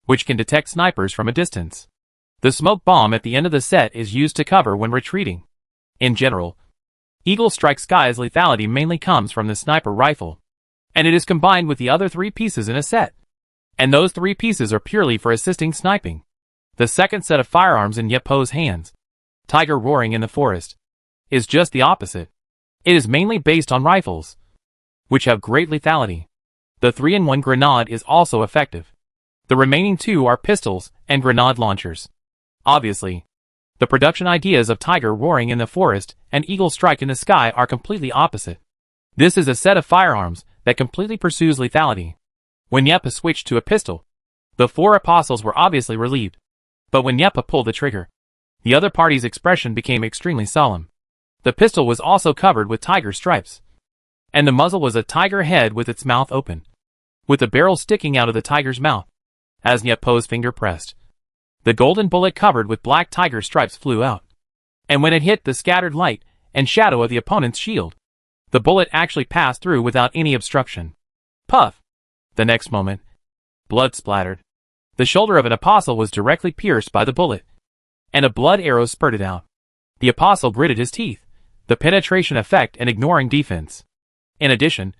which can detect snipers from a distance. The smoke bomb at the end of the set is used to cover when retreating. In general, Eagle Strike Sky's lethality mainly comes from the sniper rifle, and it is combined with the other three pieces in a set. And those three pieces are purely for assisting sniping. The second set of firearms in Yeppo's hands, Tiger Roaring in the Forest, is just the opposite. It is mainly based on rifles, which have great lethality. The 3-in-1 grenade is also effective. The remaining two are pistols and grenade launchers. Obviously, the production ideas of Tiger Roaring in the Forest and Eagle Strike in the Sky are completely opposite. This is a set of firearms that completely pursues lethality. When Nieppe switched to a pistol, the four apostles were obviously relieved. But when Nieppe pulled the trigger, the other party's expression became extremely solemn. The pistol was also covered with tiger stripes, and the muzzle was a tiger head with its mouth open, with the barrel sticking out of the tiger's mouth. As Yeppo's finger pressed, the golden bullet covered with black tiger stripes flew out, and when it hit the scattered light and shadow of the opponent's shield, the bullet actually passed through without any obstruction. Puff! The next moment, blood splattered. The shoulder of an apostle was directly pierced by the bullet, and a blood arrow spurted out. The apostle gritted his teeth, the penetration effect and ignoring defense. In addition,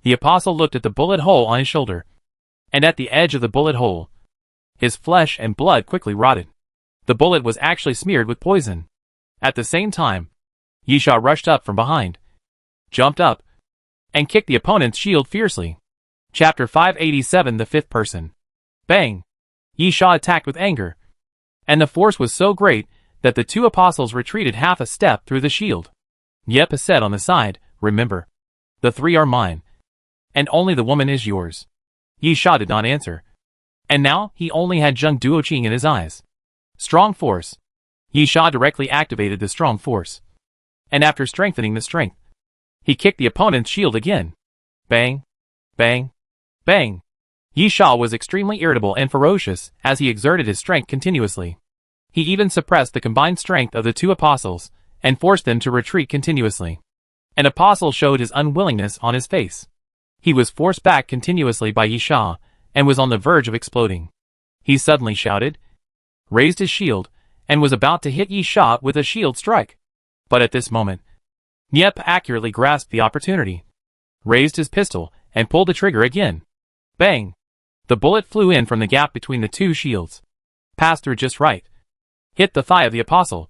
the apostle looked at the bullet hole on his shoulder, and at the edge of the bullet hole, his flesh and blood quickly rotted. The bullet was actually smeared with poison. At the same time, Yisha rushed up from behind, jumped up, and kicked the opponent's shield fiercely. Chapter 587 The Fifth Person. Bang! Yisha attacked with anger, and the force was so great that the two apostles retreated half a step through the shield. Nieppe said on the side, "Remember, the three are mine, and only the woman is yours." Yisha did not answer, and now he only had Zheng Duoqing in his eyes. Strong force. Yisha directly activated the strong force, and after strengthening the strength, he kicked the opponent's shield again. Bang! Bang! Bang! Yisha was extremely irritable and ferocious as he exerted his strength continuously. He even suppressed the combined strength of the two apostles and forced them to retreat continuously. An apostle showed his unwillingness on his face. He was forced back continuously by Yisha and was on the verge of exploding. He suddenly shouted, raised his shield, and was about to hit Yisha with a shield strike. But at this moment, Nieppe accurately grasped the opportunity, raised his pistol, and pulled the trigger again. Bang! The bullet flew in from the gap between the two shields, passed through just right, hit the thigh of the apostle,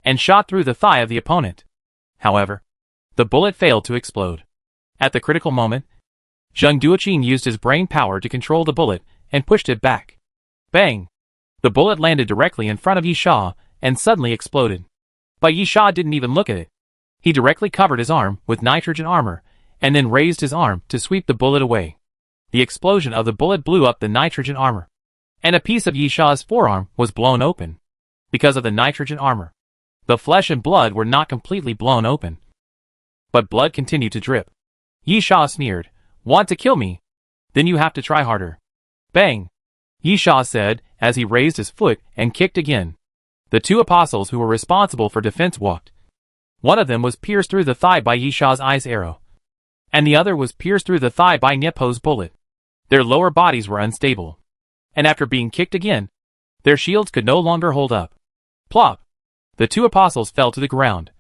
and shot through the thigh of the opponent. However, the bullet failed to explode. At the critical moment, Zheng Duoqing used his brain power to control the bullet and pushed it back. Bang! The bullet landed directly in front of Yisha and suddenly exploded. But Yisha didn't even look at it. He directly covered his arm with nitrogen armor and then raised his arm to sweep the bullet away. The explosion of the bullet blew up the nitrogen armor, and a piece of Yisha's forearm was blown open. Because of the nitrogen armor, the flesh and blood were not completely blown open, but blood continued to drip. Yisha sneered, "Want to kill me? Then you have to try harder." Bang! Yisha said as he raised his foot and kicked again. The two apostles who were responsible for defense walked. One of them was pierced through the thigh by Yisha's ice arrow, and the other was pierced through the thigh by Yeppo's bullet. Their lower bodies were unstable, and after being kicked again, their shields could no longer hold up. Plop! The two apostles fell to the ground,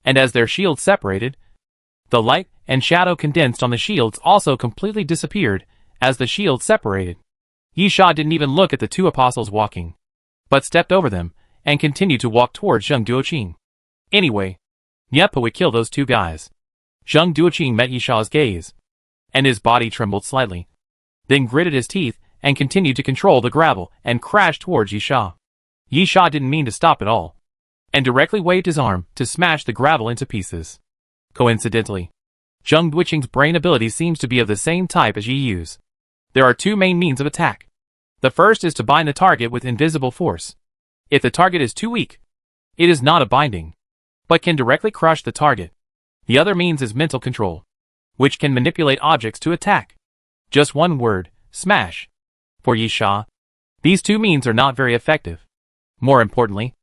and as their shields separated, the light and shadow condensed on the shields also completely disappeared As the shields separated, Yisha didn't even look at the two apostles walking, but stepped over them and continued to walk towards Zheng Duoqing. Anyway, Niepa would kill those two guys. Zheng Duoqing met Yisha's gaze, and his body trembled slightly, then gritted his teeth and continued to control the gravel and crashed towards Yisha. Yisha didn't mean to stop at all, and directly waved his arm to smash the gravel into pieces. Coincidentally, Zheng Duoqing's brain ability seems to be of the same type as Yi Yu's. There are two main means of attack. The first is to bind the target with invisible force. If the target is too weak, it is not a binding, but can directly crush the target. The other means is mental control, which can manipulate objects to attack. Just one word, smash. For Yisha, these two means are not very effective. More importantly,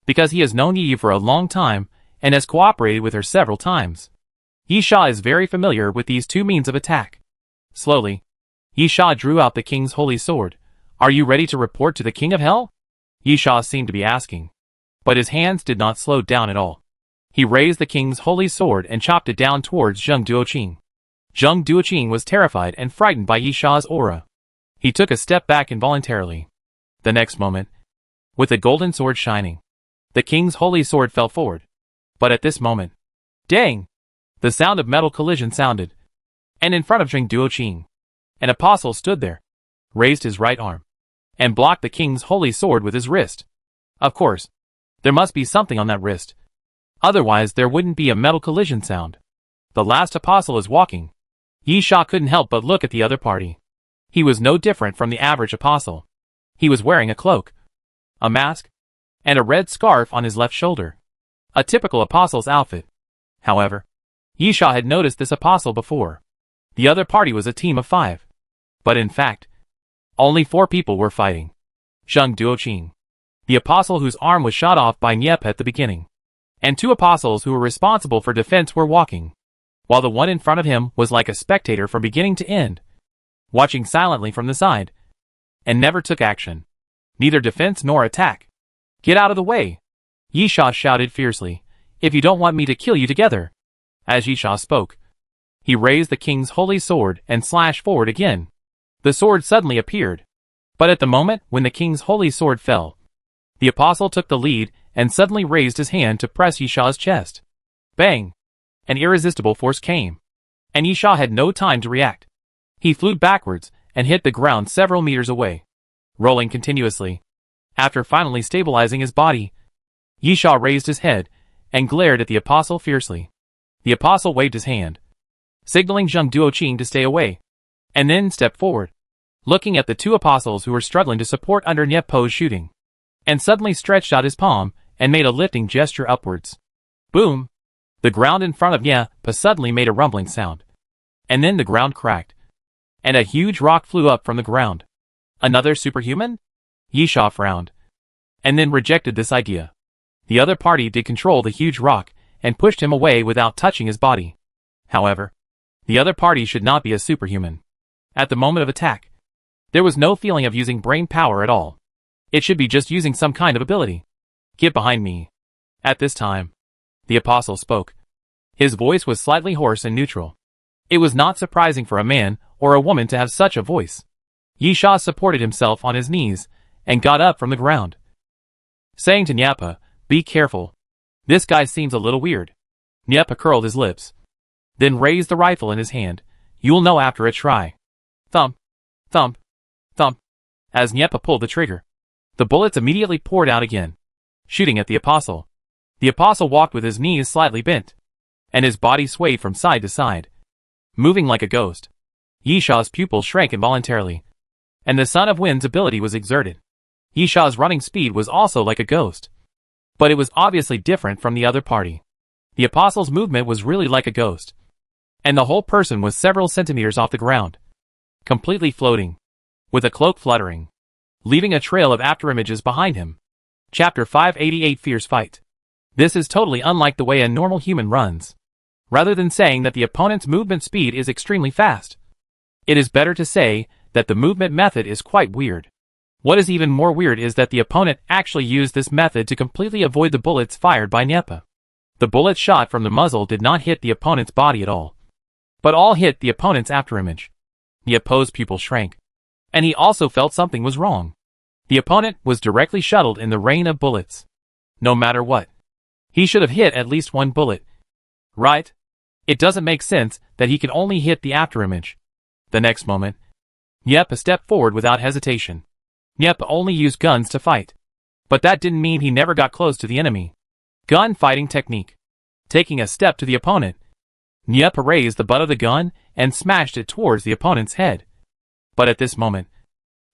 because he has known Yi Yu for a long time and has cooperated with her several times, Yisha is very familiar with these two means of attack. Slowly, Yisha drew out the king's holy sword. Are you ready to report to the king of hell? Yisha seemed to be asking, but his hands did not slow down at all. He raised the king's holy sword and chopped it down towards Zheng Duoqing. Zheng Duoqing was terrified and frightened by Yisha's aura. He took a step back involuntarily. The next moment, with the golden sword shining, the king's holy sword fell forward. But at this moment, dang! The sound of metal collision sounded, and in front of Zheng Duoqing, an apostle stood there, raised his right arm, and blocked the king's holy sword with his wrist. Of course, there must be something on that wrist. Otherwise there wouldn't be a metal collision sound. The last apostle is walking. Yisha couldn't help but look at the other party. He was no different from the average apostle. He was wearing a cloak, a mask, and a red scarf on his left shoulder. A typical apostle's outfit. However, Yisha had noticed this apostle before. The other party was a team of 5. But in fact, only 4 people were fighting. Zheng Duoqing, the apostle whose arm was shot off by Niepa at the beginning, and 2 apostles who were responsible for defense were walking, while the one in front of him was like a spectator from beginning to end, watching silently from the side, and never took action, neither defense nor attack. Get out of the way! Yisha shouted fiercely. If you don't want me to kill you together. As Yisha spoke, he raised the king's holy sword and slashed forward again. The sword suddenly appeared, but at the moment when the king's holy sword fell, the apostle took the lead and suddenly raised his hand to press Yisha's chest. Bang! An irresistible force came, and Yisha had no time to react. He flew backwards and hit the ground several meters away, rolling continuously. After finally stabilizing his body, Yisha raised his head and glared at the apostle fiercely. The apostle waved his hand, signaling Zheng Duoqing to stay away, and then stepped forward, looking at the 2 apostles who were struggling to support under Niepa's shooting, and suddenly stretched out his palm and made a lifting gesture upwards. Boom! The ground in front of Niepa suddenly made a rumbling sound, and then the ground cracked, and a huge rock flew up from the ground. Another superhuman? Yisha frowned, and then rejected this idea. The other party did control the huge rock and pushed him away without touching his body. However, the other party should not be a superhuman. At the moment of attack, there was no feeling of using brain power at all. It should be just using some kind of ability. Get behind me. At this time, the apostle spoke. His voice was slightly hoarse and neutral. It was not surprising for a man or a woman to have such a voice. Yisha supported himself on his knees and got up from the ground, saying to Niepa, "Be careful. This guy seems a little weird." Niepa curled his lips, then raised the rifle in his hand. "You'll know after a try." Thump, thump, thump. As Niepa pulled the trigger, the bullets immediately poured out again, shooting at the apostle. The apostle walked with his knees slightly bent, and his body swayed from side to side, moving like a ghost. Yisha's pupils shrank involuntarily, and the Son of Wind's ability was exerted. Yisha's running speed was also like a ghost, but it was obviously different from the other party. The apostle's movement was really like a ghost, and the whole person was several centimeters off the ground, completely floating, with a cloak fluttering, leaving a trail of afterimages behind him. Chapter 588 Fierce Fight. This is totally unlike the way a normal human runs. Rather than saying that the opponent's movement speed is extremely fast, it is better to say that the movement method is quite weird. What is even more weird is that the opponent actually used this method to completely avoid the bullets fired by Niepa. The bullets shot from the muzzle did not hit the opponent's body at all, but all hit the opponent's afterimage. The opposed pupil shrank. And he also felt something was wrong. The opponent was directly shuttled in the rain of bullets. No matter what. He should have hit at least one bullet. Right? It doesn't make sense that he could only hit the afterimage. The next moment, Yepa stepped forward without hesitation. Yepa only used guns to fight. But that didn't mean he never got close to the enemy. Gun fighting technique. Taking a step to the opponent, Yepa raised the butt of the gun and smashed it towards the opponent's head. But at this moment,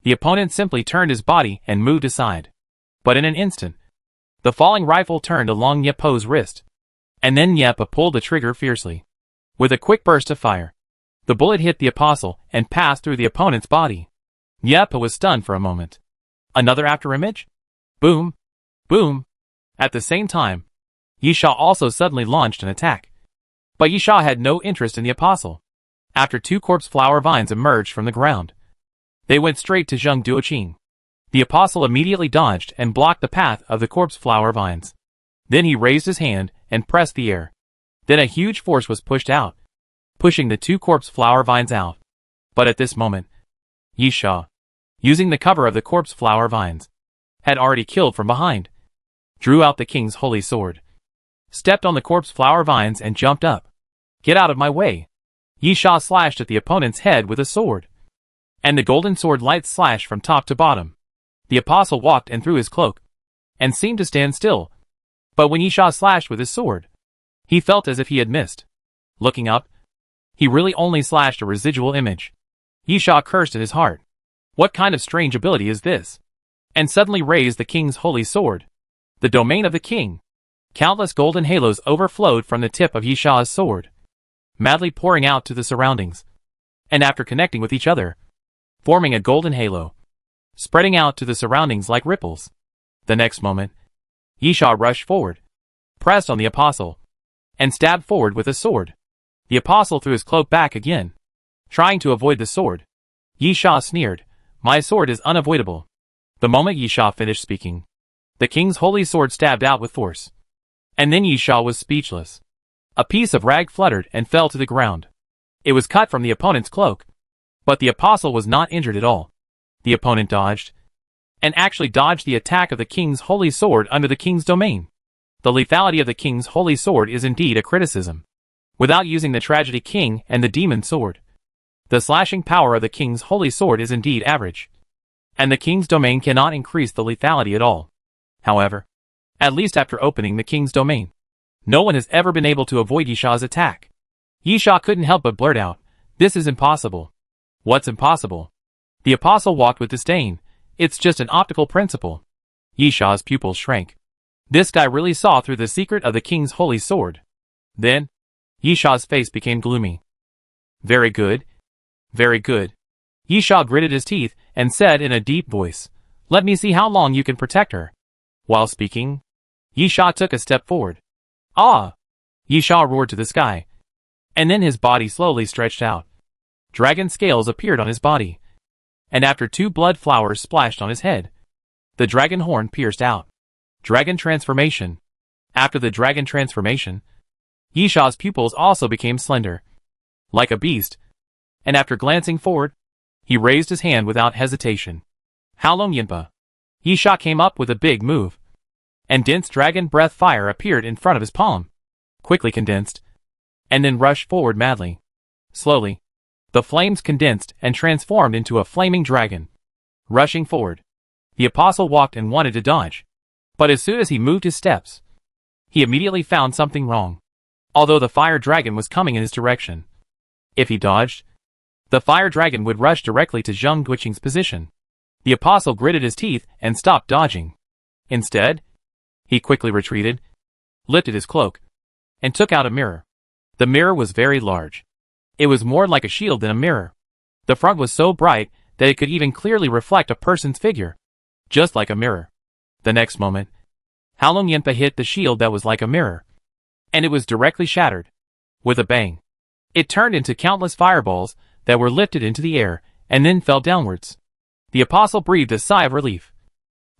the opponent simply turned his body and moved aside. But in an instant, the falling rifle turned along Yepa's wrist. And then Yepa pulled the trigger fiercely. With a quick burst of fire, the bullet hit the apostle and passed through the opponent's body. Yepa was stunned for a moment. Another afterimage? Boom! Boom! At the same time, Yisha also suddenly launched an attack. But Yisha had no interest in the apostle. After two corpse flower vines emerged from the ground, they went straight to Zheng Duoqing. The apostle immediately dodged and blocked the path of the corpse flower vines. Then he raised his hand and pressed the air. Then a huge force was pushed out, pushing the two corpse flower vines out. But at this moment, Yisha, using the cover of the corpse flower vines, had already killed from behind, drew out the king's holy sword, stepped on the corpse flower vines and jumped up. Get out of my way! Yisha slashed at the opponent's head with a sword. And the golden sword light slashed from top to bottom. The apostle walked and threw his cloak, and seemed to stand still. But when Yisha slashed with his sword, he felt as if he had missed. Looking up, he really only slashed a residual image. Yisha cursed in his heart. What kind of strange ability is this? And suddenly raised the king's holy sword. The domain of the king. Countless golden halos overflowed from the tip of Yisha's sword, madly pouring out to the surroundings. And after connecting with each other, forming a golden halo, spreading out to the surroundings like ripples. The next moment, Yisha rushed forward, pressed on the apostle, and stabbed forward with a sword. The apostle threw his cloak back again, trying to avoid the sword. Yisha sneered, "My sword is unavoidable." The moment Yisha finished speaking, the king's holy sword stabbed out with force. And then Yisha was speechless. A piece of rag fluttered and fell to the ground. It was cut from the opponent's cloak. But the apostle was not injured at all. The opponent dodged, and actually dodged the attack of the king's holy sword under the king's domain. The lethality of the king's holy sword is indeed a criticism. Without using the tragedy king and the demon sword, the slashing power of the king's holy sword is indeed average. And the king's domain cannot increase the lethality at all. However, at least after opening the king's domain, no one has ever been able to avoid Yisha's attack. Yisha couldn't help but blurt out, "This is impossible." What's impossible? The apostle walked with disdain. It's just an optical principle. Yisha's pupils shrank. This guy really saw through the secret of the king's holy sword. Then, Yisha's face became gloomy. Very good. Very good. Yisha gritted his teeth and said in a deep voice, "Let me see how long you can protect her." While speaking, Yisha took a step forward. "Ah!" Yisha roared to the sky. And then his body slowly stretched out. Dragon scales appeared on his body. And after two blood flowers splashed on his head, the dragon horn pierced out. Dragon transformation. After the dragon transformation, Yisha's pupils also became slender, like a beast. And after glancing forward, he raised his hand without hesitation. Halong Yinpa. Yisha came up with a big move. And dense dragon breath fire appeared in front of his palm, quickly condensed, and then rushed forward madly. Slowly, the flames condensed and transformed into a flaming dragon. Rushing forward, the apostle walked and wanted to dodge. But as soon as he moved his steps, he immediately found something wrong. Although the fire dragon was coming in his direction, if he dodged, the fire dragon would rush directly to Zheng Duoqing's position. The apostle gritted his teeth and stopped dodging. Instead, he quickly retreated, lifted his cloak, and took out a mirror. The mirror was very large. It was more like a shield than a mirror. The front was so bright that it could even clearly reflect a person's figure, just like a mirror. The next moment, Halong Yinpa hit the shield that was like a mirror, and it was directly shattered. With a bang, it turned into countless fireballs that were lifted into the air and then fell downwards. The apostle breathed a sigh of relief,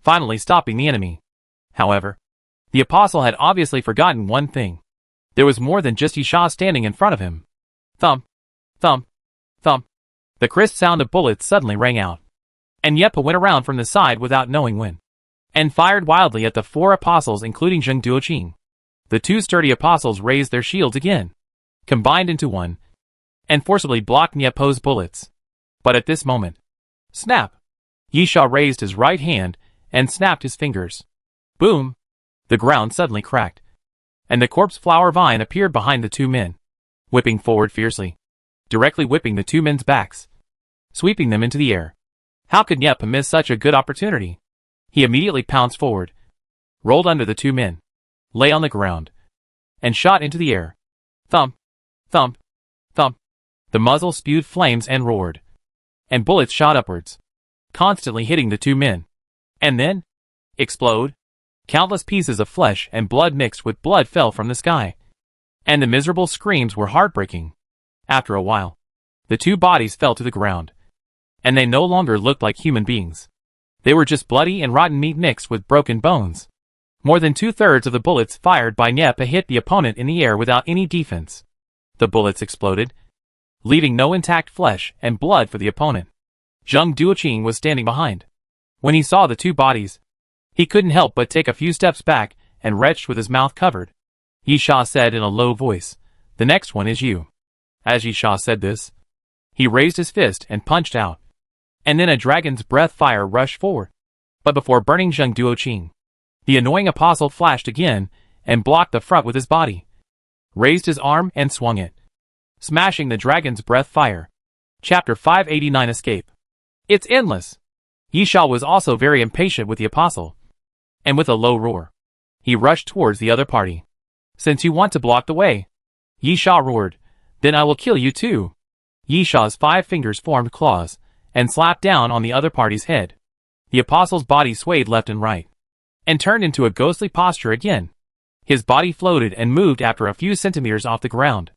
finally stopping the enemy. However, the apostle had obviously forgotten one thing. There was more than just Yisha standing in front of him. Thump, thump, thump. The crisp sound of bullets suddenly rang out. And Yepa went around from the side without knowing when, and fired wildly at the 4 apostles including Zheng Duoqing. The 2 sturdy apostles raised their shields again, combined into one, and forcibly blocked Nyepo's bullets. But at this moment, snap! Yisha raised his right hand and snapped his fingers. Boom! The ground suddenly cracked, and the corpse flower vine appeared behind the 2 men, whipping forward fiercely, directly whipping the 2 men's backs, sweeping them into the air. How could Nyepa miss such a good opportunity? He immediately pounced forward, rolled under the 2 men, lay on the ground, and shot into the air. Thump! Thump! Thump! The muzzle spewed flames and roared, and bullets shot upwards, constantly hitting the 2 men. And then, explode! Countless pieces of flesh and blood mixed with blood fell from the sky, and the miserable screams were heartbreaking. After a while, the 2 bodies fell to the ground, and they no longer looked like human beings. They were just bloody and rotten meat mixed with broken bones. More than 2/3 of the bullets fired by Nyepa hit the opponent in the air without any defense. The bullets exploded, leaving no intact flesh and blood for the opponent. Zheng Duoqing was standing behind. When he saw the 2 bodies, he couldn't help but take a few steps back and retched with his mouth covered. Yisha said in a low voice, "The next one is you." As Yisha said this, he raised his fist and punched out. And then a dragon's breath fire rushed forward. But before burning Zheng Duoqing, the annoying apostle flashed again and blocked the front with his body, raised his arm and swung it, smashing the dragon's breath fire. Chapter 589 Escape. It's endless! Yisha was also very impatient with the apostle, and with a low roar, he rushed towards the other party. "Since you want to block the way," Yisha roared, "then I will kill you too." Yisha's 5 fingers formed claws, and slapped down on the other party's head. The apostle's body swayed left and right, and turned into a ghostly posture again. His body floated and moved after a few centimeters off the ground.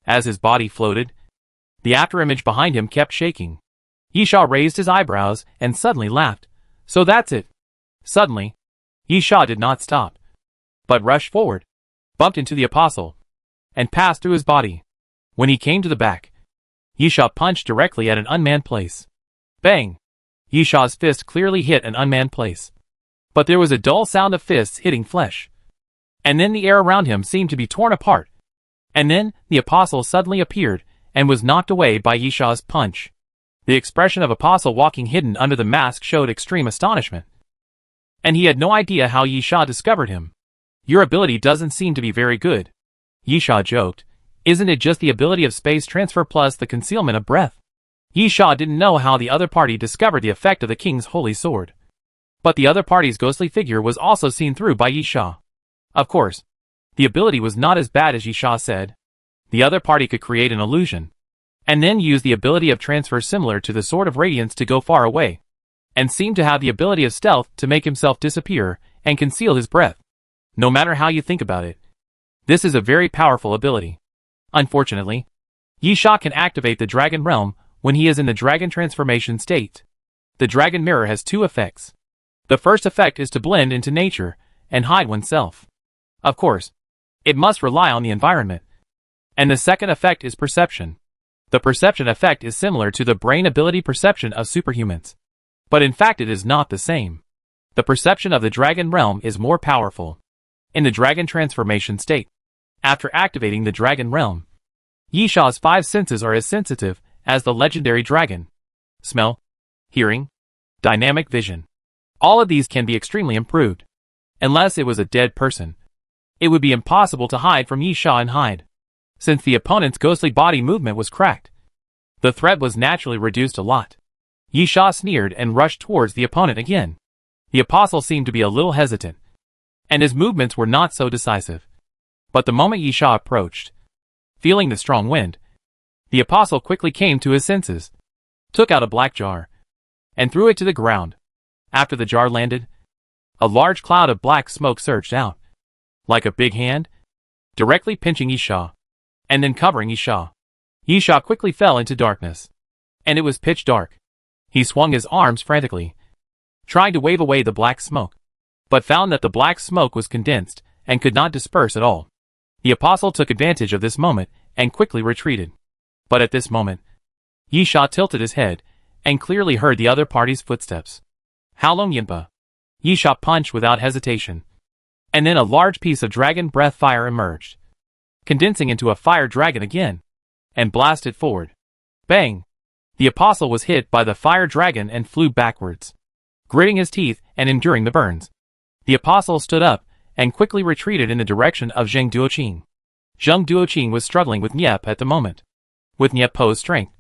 As his body floated, the afterimage behind him kept shaking. Yisha raised his eyebrows and suddenly laughed. "So that's it." Suddenly, Yisha did not stop, but rushed forward, bumped into the apostle, and passed through his body. When he came to the back, Yisha punched directly at an unmanned place. Bang! Yisha's fist clearly hit an unmanned place, but there was a dull sound of fists hitting flesh. And then the air around him seemed to be torn apart. And then the apostle suddenly appeared and was knocked away by Yisha's punch. The expression of apostle walking hidden under the mask showed extreme astonishment, and he had no idea how Yisha discovered him. "Your ability doesn't seem to be very good," Yisha joked. "Isn't it just the ability of space transfer plus the concealment of breath?" Yisha didn't know how the other party discovered the effect of the king's holy sword. But the other party's ghostly figure was also seen through by Yisha. Of course, the ability was not as bad as Yisha said. The other party could create an illusion, and then use the ability of transfer similar to the Sword of Radiance to go far away, and seemed to have the ability of stealth to make himself disappear and conceal his breath. No matter how you think about it, this is a very powerful ability. Unfortunately, Yisha can activate the dragon realm when he is in the dragon transformation state. The dragon mirror has 2 effects. The first effect is to blend into nature and hide oneself. Of course, it must rely on the environment. And the second effect is perception. The perception effect is similar to the brain ability perception of superhumans, but in fact it is not the same. The perception of the dragon realm is more powerful. In the dragon transformation state, after activating the dragon realm, Yisha's 5 senses are as sensitive as the legendary dragon. Smell, hearing, dynamic vision. All of these can be extremely improved. Unless it was a dead person, it would be impossible to hide from Yisha and hide. Since the opponent's ghostly body movement was cracked, the threat was naturally reduced a lot. Yisha sneered and rushed towards the opponent again. The apostle seemed to be a little hesitant, and his movements were not so decisive. But the moment Yisha approached, feeling the strong wind, the apostle quickly came to his senses, took out a black jar, and threw it to the ground. After the jar landed, a large cloud of black smoke surged out, like a big hand, directly pinching Yisha, and then covering Yisha. Yisha quickly fell into darkness, and it was pitch dark. He swung his arms frantically, trying to wave away the black smoke, but found that the black smoke was condensed and could not disperse at all. The apostle took advantage of this moment and quickly retreated. But at this moment, Yisha tilted his head, and clearly heard the other party's footsteps. How long Yinpa? Yisha punched without hesitation. And then a large piece of dragon breath fire emerged, condensing into a fire dragon again, and blasted forward. Bang! The apostle was hit by the fire dragon and flew backwards, gritting his teeth and enduring the burns. The apostle stood up and quickly retreated in the direction of Zheng Duoqing. Zheng Duoqing was struggling with Niep at the moment. With Niep's strength,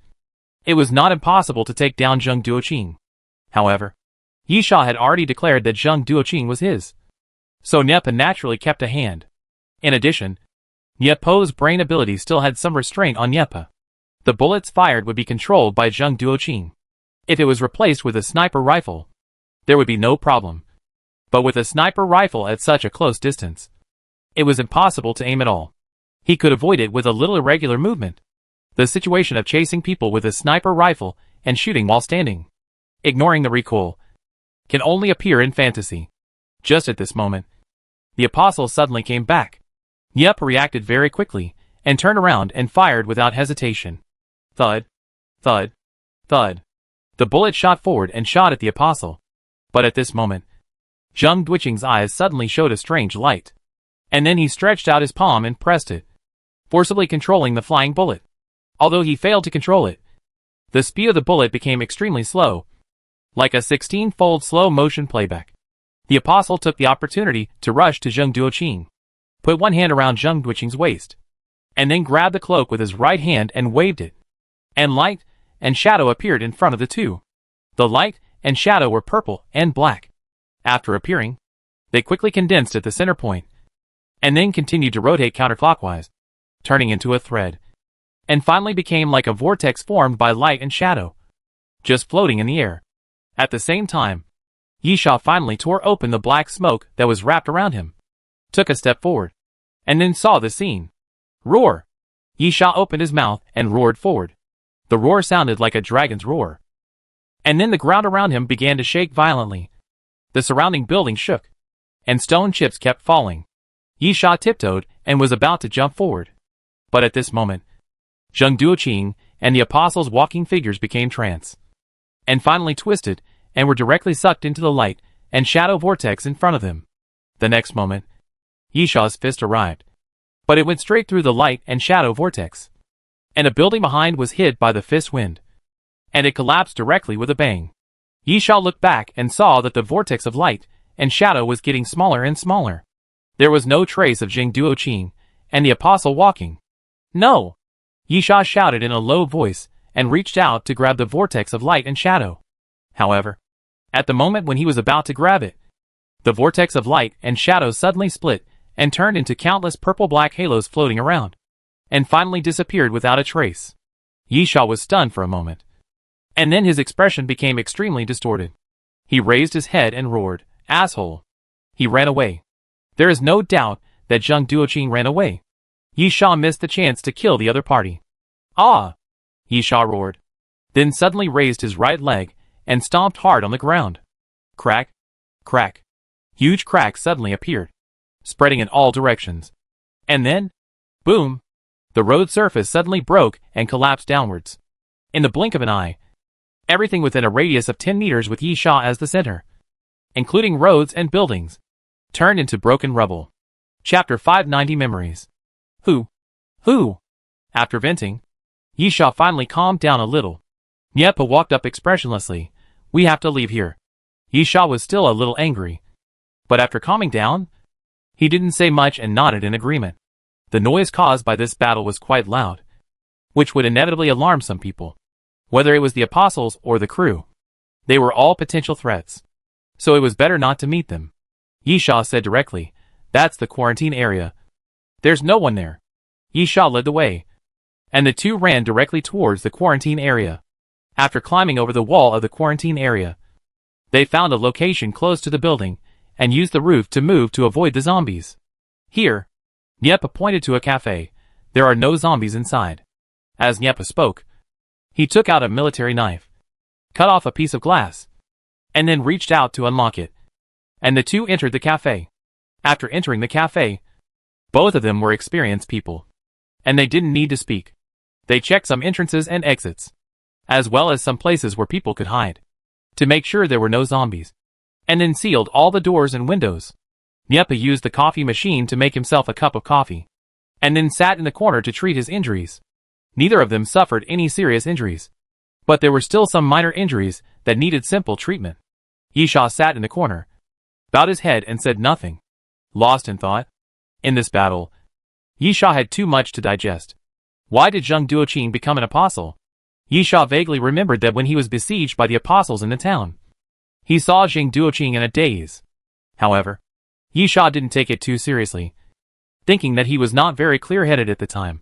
it was not impossible to take down Zheng Duoqing. However, Yisha had already declared that Zheng Duoqing was his, so Niep naturally kept a hand. In addition, Niep's brain ability still had some restraint on Niep. The bullets fired would be controlled by Zheng Duoqing. If it was replaced with a sniper rifle, there would be no problem. But with a sniper rifle at such a close distance, it was impossible to aim at all. He could avoid it with a little irregular movement. The situation of chasing people with a sniper rifle and shooting while standing, ignoring the recoil, can only appear in fantasy. Just at this moment, the apostle suddenly came back. Niep reacted very quickly, and turned around and fired without hesitation. Thud, thud, thud. The bullet shot forward and shot at the apostle. But at this moment, Zheng Duoqing's eyes suddenly showed a strange light. And then he stretched out his palm and pressed it, forcibly controlling the flying bullet. Although he failed to control it, the speed of the bullet became extremely slow, like a 16-fold slow-motion playback. The apostle took the opportunity to rush to Zheng Duoqing, put one hand around Zheng Duoqing's waist, and then grabbed the cloak with his right hand and waved it. And light and shadow appeared in front of the two. The light and shadow were purple and black. After appearing, they quickly condensed at the center point, and then continued to rotate counterclockwise, turning into a thread, and finally became like a vortex formed by light and shadow, just floating in the air. At the same time, Yisha finally tore open the black smoke that was wrapped around him, took a step forward, and then saw the scene. Roar! Yisha opened his mouth and roared forward. The roar sounded like a dragon's roar. And then the ground around him began to shake violently. The surrounding building shook, and stone chips kept falling. Yisha tiptoed and was about to jump forward. But at this moment, Zheng Duoqing and the apostle's walking figures became trance, and finally twisted and were directly sucked into the light and shadow vortex in front of them. The next moment, Yisha's fist arrived, but it went straight through the light and shadow vortex, and a building behind was hit by the fist wind, and it collapsed directly with a bang. Yisha looked back and saw that the vortex of light and shadow was getting smaller and smaller. There was no trace of Zheng Duoqing and the apostle walking. No! Yisha shouted in a low voice and reached out to grab the vortex of light and shadow. However, at the moment when he was about to grab it, the vortex of light and shadow suddenly split and turned into countless purple-black halos floating around, and finally disappeared without a trace. Yisha was stunned for a moment, and then his expression became extremely distorted. He raised his head and roared, "Asshole!" He ran away. There is no doubt that Zheng Duoqing ran away. Yisha missed the chance to kill the other party. "Ah!" Yisha roared, then suddenly raised his right leg and stomped hard on the ground. Crack! Crack! Huge cracks suddenly appeared, spreading in all directions. And then, boom! The road surface suddenly broke and collapsed downwards. In the blink of an eye, everything within a radius of 10 meters with Yisha as the center, including roads and buildings, turned into broken rubble. Chapter 590 Memories. Who? After venting, Yisha finally calmed down a little. Niepa walked up expressionlessly. "We have to leave here." Yisha was still a little angry, but after calming down, he didn't say much and nodded in agreement. The noise caused by this battle was quite loud, which would inevitably alarm some people, whether it was the apostles or the crew. They were all potential threats, so it was better not to meet them. Yisha said directly, "That's the quarantine area. There's no one there." Yisha led the way, and the two ran directly towards the quarantine area. After climbing over the wall of the quarantine area, they found a location close to the building and used the roof to move to avoid the zombies. Here, Niepa pointed to a cafe. There are no zombies inside. As Niepa spoke, he took out a military knife, cut off a piece of glass, and then reached out to unlock it. And the two entered the cafe. After entering the cafe, both of them were experienced people, and they didn't need to speak. They checked some entrances and exits. as well as some places where people could hide, to make sure there were no zombies, and then sealed all the doors and windows. Niepa used the coffee machine to make himself a cup of coffee, and then sat in the corner to treat his injuries. Neither of them suffered any serious injuries, but there were still some minor injuries that needed simple treatment. Yisha sat in the corner, bowed his head and said nothing, lost in thought. In this battle, Yisha had too much to digest. Why did Zheng Duoqing become an apostle? Yisha vaguely remembered that when he was besieged by the apostles in the town, he saw Zheng Duoqing in a daze. However, Yisha didn't take it too seriously, thinking that he was not very clear-headed at the time,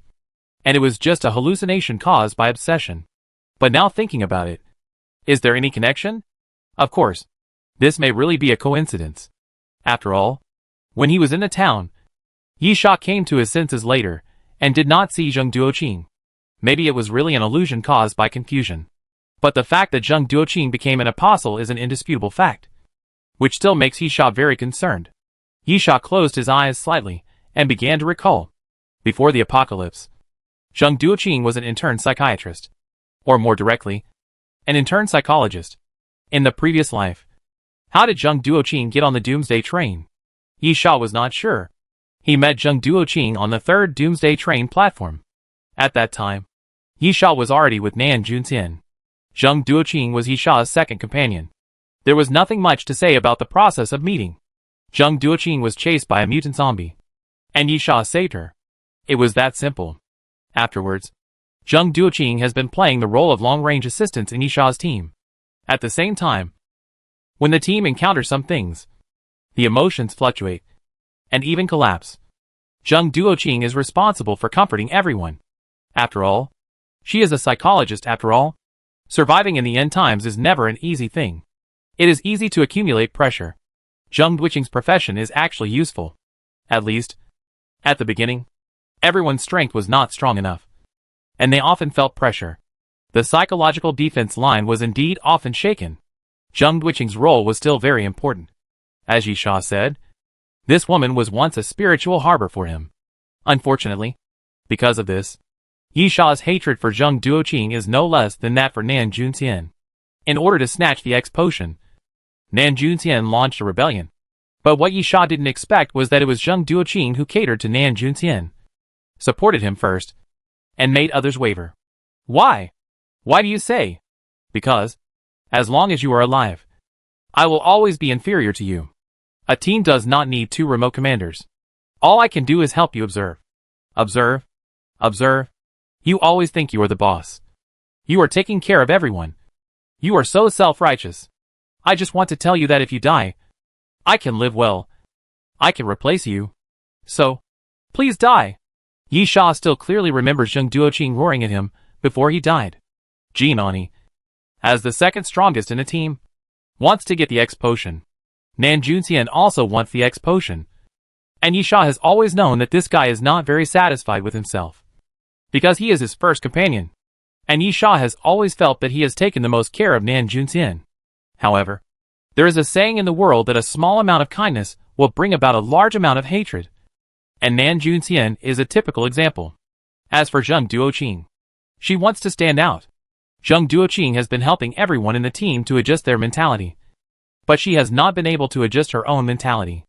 and it was just a hallucination caused by obsession. But now thinking about it, is there any connection? Of course, this may really be a coincidence. After all, when he was in the town, Yisha came to his senses later, and did not see Zheng Duoqing. Maybe it was really an illusion caused by confusion. But the fact that Zheng Duoqing became an apostle is an indisputable fact, which still makes Yisha very concerned. Yisha closed his eyes slightly, and began to recall. Before the apocalypse, Zheng Duoqing was an intern psychiatrist, or more directly, an intern psychologist. In the previous life, how did Zheng Duoqing get on the Doomsday train? Yisha was not sure. He met Zheng Duoqing on the 3rd Doomsday train platform. At that time, Yisha was already with Nan Juntian. Zheng Duoqing was Yisha's second companion. There was nothing much to say about the process of meeting. Zheng Duoqing was chased by a mutant zombie, and Yisha saved her. It was that simple. Afterwards, Zheng Duoqing has been playing the role of long-range assistant in Yisha's team. At the same time, when the team encounters some things, the emotions fluctuate, and even collapse. Zheng Duoqing is responsible for comforting everyone. After all, she is a psychologist after all. Surviving in the end times is never an easy thing. It is easy to accumulate pressure. Zheng Duoqing's profession is actually useful. At least, at the beginning, everyone's strength was not strong enough, and they often felt pressure. The psychological defense line was indeed often shaken. Zheng Duoqing's role was still very important. As Yisha said, this woman was once a spiritual harbor for him. Unfortunately, because of this, Yisha's hatred for Zheng Duoqing is no less than that for Nan Juntian. In order to snatch the X potion, Nan Juntian launched a rebellion. But what Yisha didn't expect was that it was Zheng Duoqing who catered to Nan Juntian, supported him first, and made others waver. Why? Why do you say? Because, as long as you are alive, I will always be inferior to you. A team does not need 2 remote commanders. All I can do is help you observe. Observe. Observe. You always think you are the boss. You are taking care of everyone. You are so self-righteous. I just want to tell you that if you die, I can live well. I can replace you. So, please die. Yisha still clearly remembers Zheng Duoqing roaring at him before he died. Jinani, as the second strongest in the team, wants to get the X potion. Nan Juntian also wants the X potion. And Yisha has always known that this guy is not very satisfied with himself, because he is his first companion. And Yisha has always felt that he has taken the most care of Nan Juntian. However, there is a saying in the world that a small amount of kindness will bring about a large amount of hatred. And Nan Juntian is a typical example. As for Zheng Duoqing, she wants to stand out. Zheng Duoqing has been helping everyone in the team to adjust their mentality, but she has not been able to adjust her own mentality.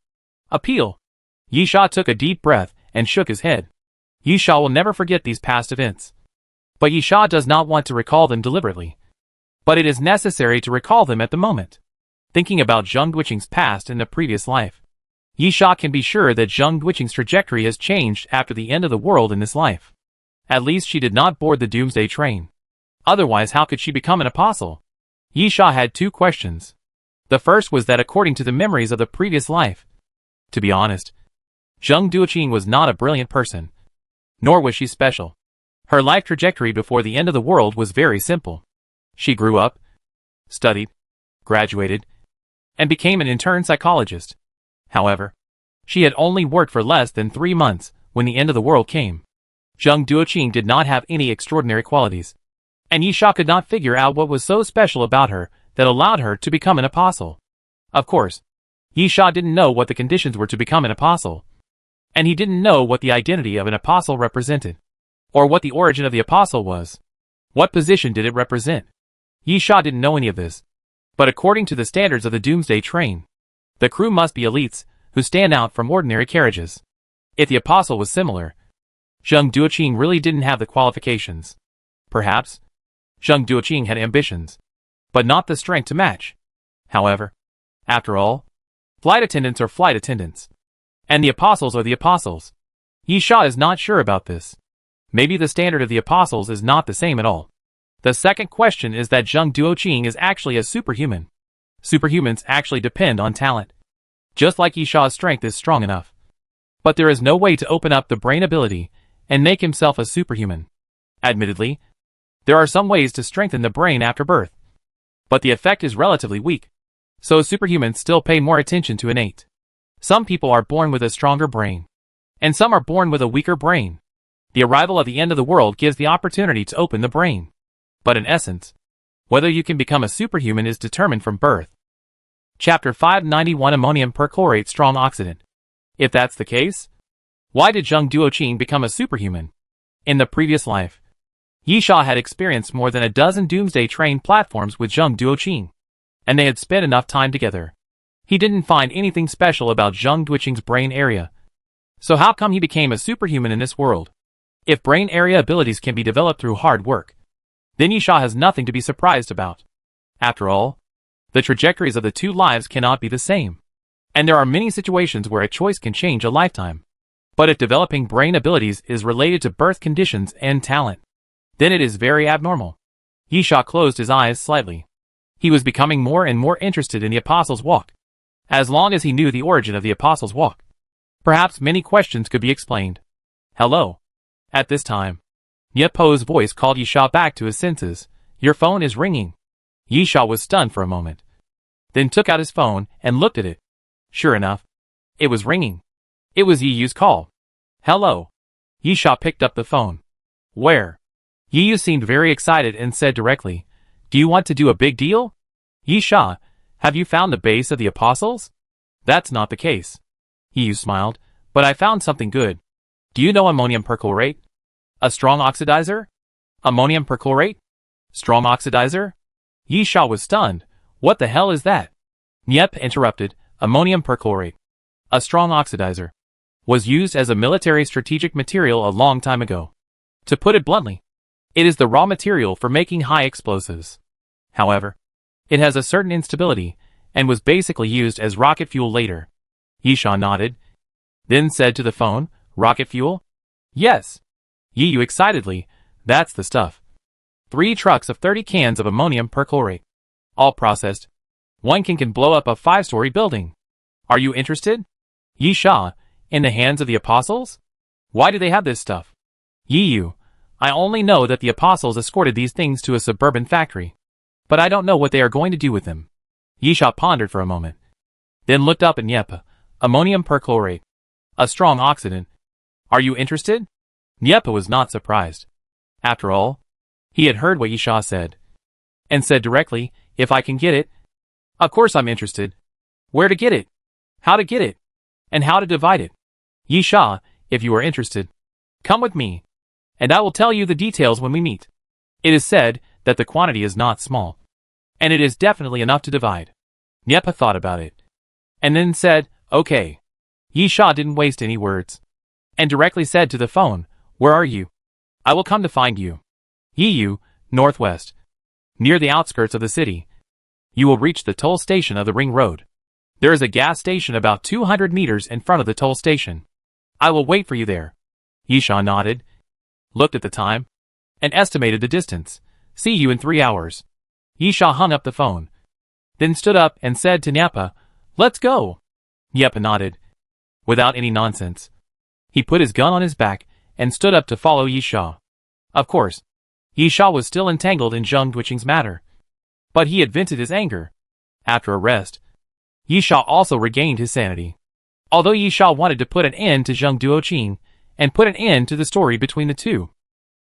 Appeal. Yisha took a deep breath and shook his head. Yisha will never forget these past events. But Yisha does not want to recall them deliberately. But it is necessary to recall them at the moment. Thinking about Zheng Duoqing's past in the previous life, Yisha can be sure that Zheng Duoqing's trajectory has changed after the end of the world in this life. At least she did not board the Doomsday train. Otherwise, how could she become an apostle? Yisha had 2 questions. The first was that according to the memories of the previous life, to be honest, Zheng Duoqing was not a brilliant person, nor was she special. Her life trajectory before the end of the world was very simple. She grew up, studied, graduated, and became an intern psychologist. However, she had only worked for less than 3 months when the end of the world came. Zheng Duoqing did not have any extraordinary qualities, and Yisha could not figure out what was so special about her that allowed her to become an apostle. Of course, Yisha didn't know what the conditions were to become an apostle, and he didn't know what the identity of an apostle represented, or what the origin of the apostle was. What position did it represent? Yi Sha didn't know any of this. But according to the standards of the Doomsday train, the crew must be elites who stand out from ordinary carriages. If the apostle was similar, Zheng Duoqing really didn't have the qualifications. Perhaps Zheng Duoqing had ambitions, but not the strength to match. However, after all, flight attendants are flight attendants, and the apostles are the apostles. Yi Sha is not sure about this. Maybe the standard of the apostles is not the same at all. The second question is that Zheng Duoqing is actually a superhuman. Superhumans actually depend on talent. Just like Yi Sha's strength is strong enough. But there is no way to open up the brain ability and make himself a superhuman. Admittedly, there are some ways to strengthen the brain after birth. But the effect is relatively weak. So superhumans still pay more attention to innate. Some people are born with a stronger brain. And some are born with a weaker brain. The arrival of the end of the world gives the opportunity to open the brain. But in essence, whether you can become a superhuman is determined from birth. Chapter 591 Ammonium Perchlorate Strong Oxidant. If that's the case, why did Zheng Duoqing become a superhuman? In the previous life, Yi Sha had experienced more than a dozen Doomsday train platforms with Zheng Duoqing, and they had spent enough time together. He didn't find anything special about Zheng Duoqing's brain area. So how come he became a superhuman in this world? If brain area abilities can be developed through hard work, then Yi Sha has nothing to be surprised about. After all, the trajectories of the two lives cannot be the same. And there are many situations where a choice can change a lifetime. But if developing brain abilities is related to birth conditions and talent, then it is very abnormal. Yi Sha closed his eyes slightly. He was becoming more and more interested in the Apostles' Walk. As long as he knew the origin of the Apostles' Walk, perhaps many questions could be explained. Hello. At this time, Nye Po's voice called Yi Sha back to his senses. Your phone is ringing. Yi Sha was stunned for a moment, then took out his phone and looked at it. Sure enough, it was ringing. It was Yi Yu's call. Hello. Yi Sha picked up the phone. Where? Yi Yu seemed very excited and said directly, do you want to do a big deal? Yi Sha, have you found the base of the apostles? That's not the case. Yi Yu smiled, but I found something good. Do you know ammonium perchlorate? A strong oxidizer? Ammonium perchlorate? Strong oxidizer? Yi Sha was stunned. What the hell is that? Nyep interrupted. Ammonium perchlorate, a strong oxidizer, was used as a military strategic material a long time ago. To put it bluntly, it is the raw material for making high explosives. However, it has a certain instability, and was basically used as rocket fuel later. Yi Sha nodded, then said to the phone, rocket fuel? Yes. Yi Yu excitedly, that's the stuff. 3 trucks of 30 cans of ammonium perchlorate, all processed. One can blow up a 5-story building. Are you interested? Yi Sha, in the hands of the apostles? Why do they have this stuff? Yi Yu, I only know that the apostles escorted these things to a suburban factory. But I don't know what they are going to do with them. Yi Sha pondered for a moment, then looked up at Nyepa. Ammonium perchlorate, a strong oxidant. Are you interested? Nyepa was not surprised. After all, he had heard what Yi Sha said, and said directly, if I can get it. Of course I'm interested. Where to get it? How to get it? And how to divide it? Yi Sha, if you are interested, come with me, and I will tell you the details when we meet. It is said that the quantity is not small, and it is definitely enough to divide. Nyepa thought about it, and then said, okay. Yi Sha didn't waste any words, and directly said to the phone, where are you? I will come to find you. Yi Yu, northwest, near the outskirts of the city. You will reach the toll station of the Ring Road. There is a gas station about 200 meters in front of the toll station. I will wait for you there. Yi Sha nodded, looked at the time, and estimated the distance. See you in 3 hours. Yi Sha hung up the phone, then stood up and said to Nyapa, let's go. Nyapa nodded, without any nonsense. He put his gun on his back and stood up to follow Yi Sha. Of course, Yi Sha was still entangled in Zheng Duoqing's matter, but he had vented his anger. After a rest, Yi Sha also regained his sanity. Although Yi Sha wanted to put an end to Zheng Duoqing and put an end to the story between the two.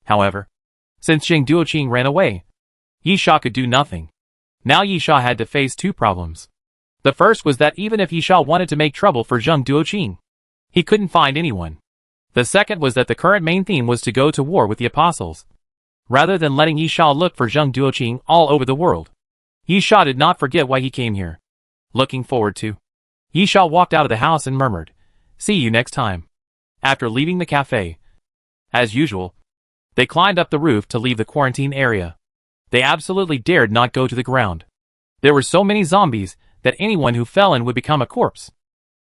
However, since Zheng Duoqing ran away, Yi Sha could do nothing. Now Yi Sha had to face 2 problems. The first was that even if Yi Sha wanted to make trouble for Zheng Duoqing, he couldn't find anyone. The second was that the current main theme was to go to war with the apostles. rather than letting Yisha look for Zheng Duoqing all over the world. Yisha did not forget why he came here. Looking forward to. Yisha walked out of the house and murmured, "See you next time." After leaving the cafe, as usual, they climbed up the roof to leave the quarantine area. They absolutely dared not go to the ground. There were so many zombies that anyone who fell in would become a corpse.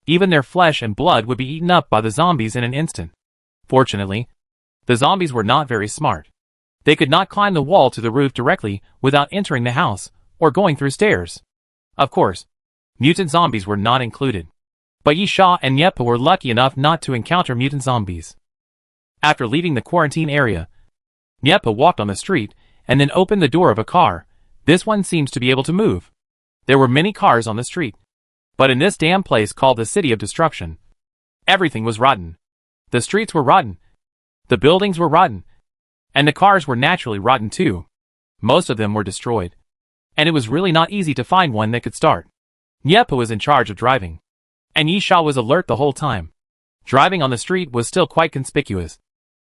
Even their flesh and blood would be eaten up by the zombies in an instant. Fortunately, the zombies were not very smart. They could not climb the wall to the roof directly without entering the house or going through stairs. Of course, mutant zombies were not included. But Yisha and Nyepa were lucky enough not to encounter mutant zombies. After leaving the quarantine area, Nyepa walked on the street and then opened the door of a car. This one seems to be able to move. There were many cars on the street. But in this damn place called the City of Destruction, everything was rotten. The streets were rotten. The buildings were rotten. And the cars were naturally rotten too. Most of them were destroyed. And it was really not easy to find one that could start. Nyepa was in charge of driving. And Yisha was alert the whole time. Driving on the street was still quite conspicuous.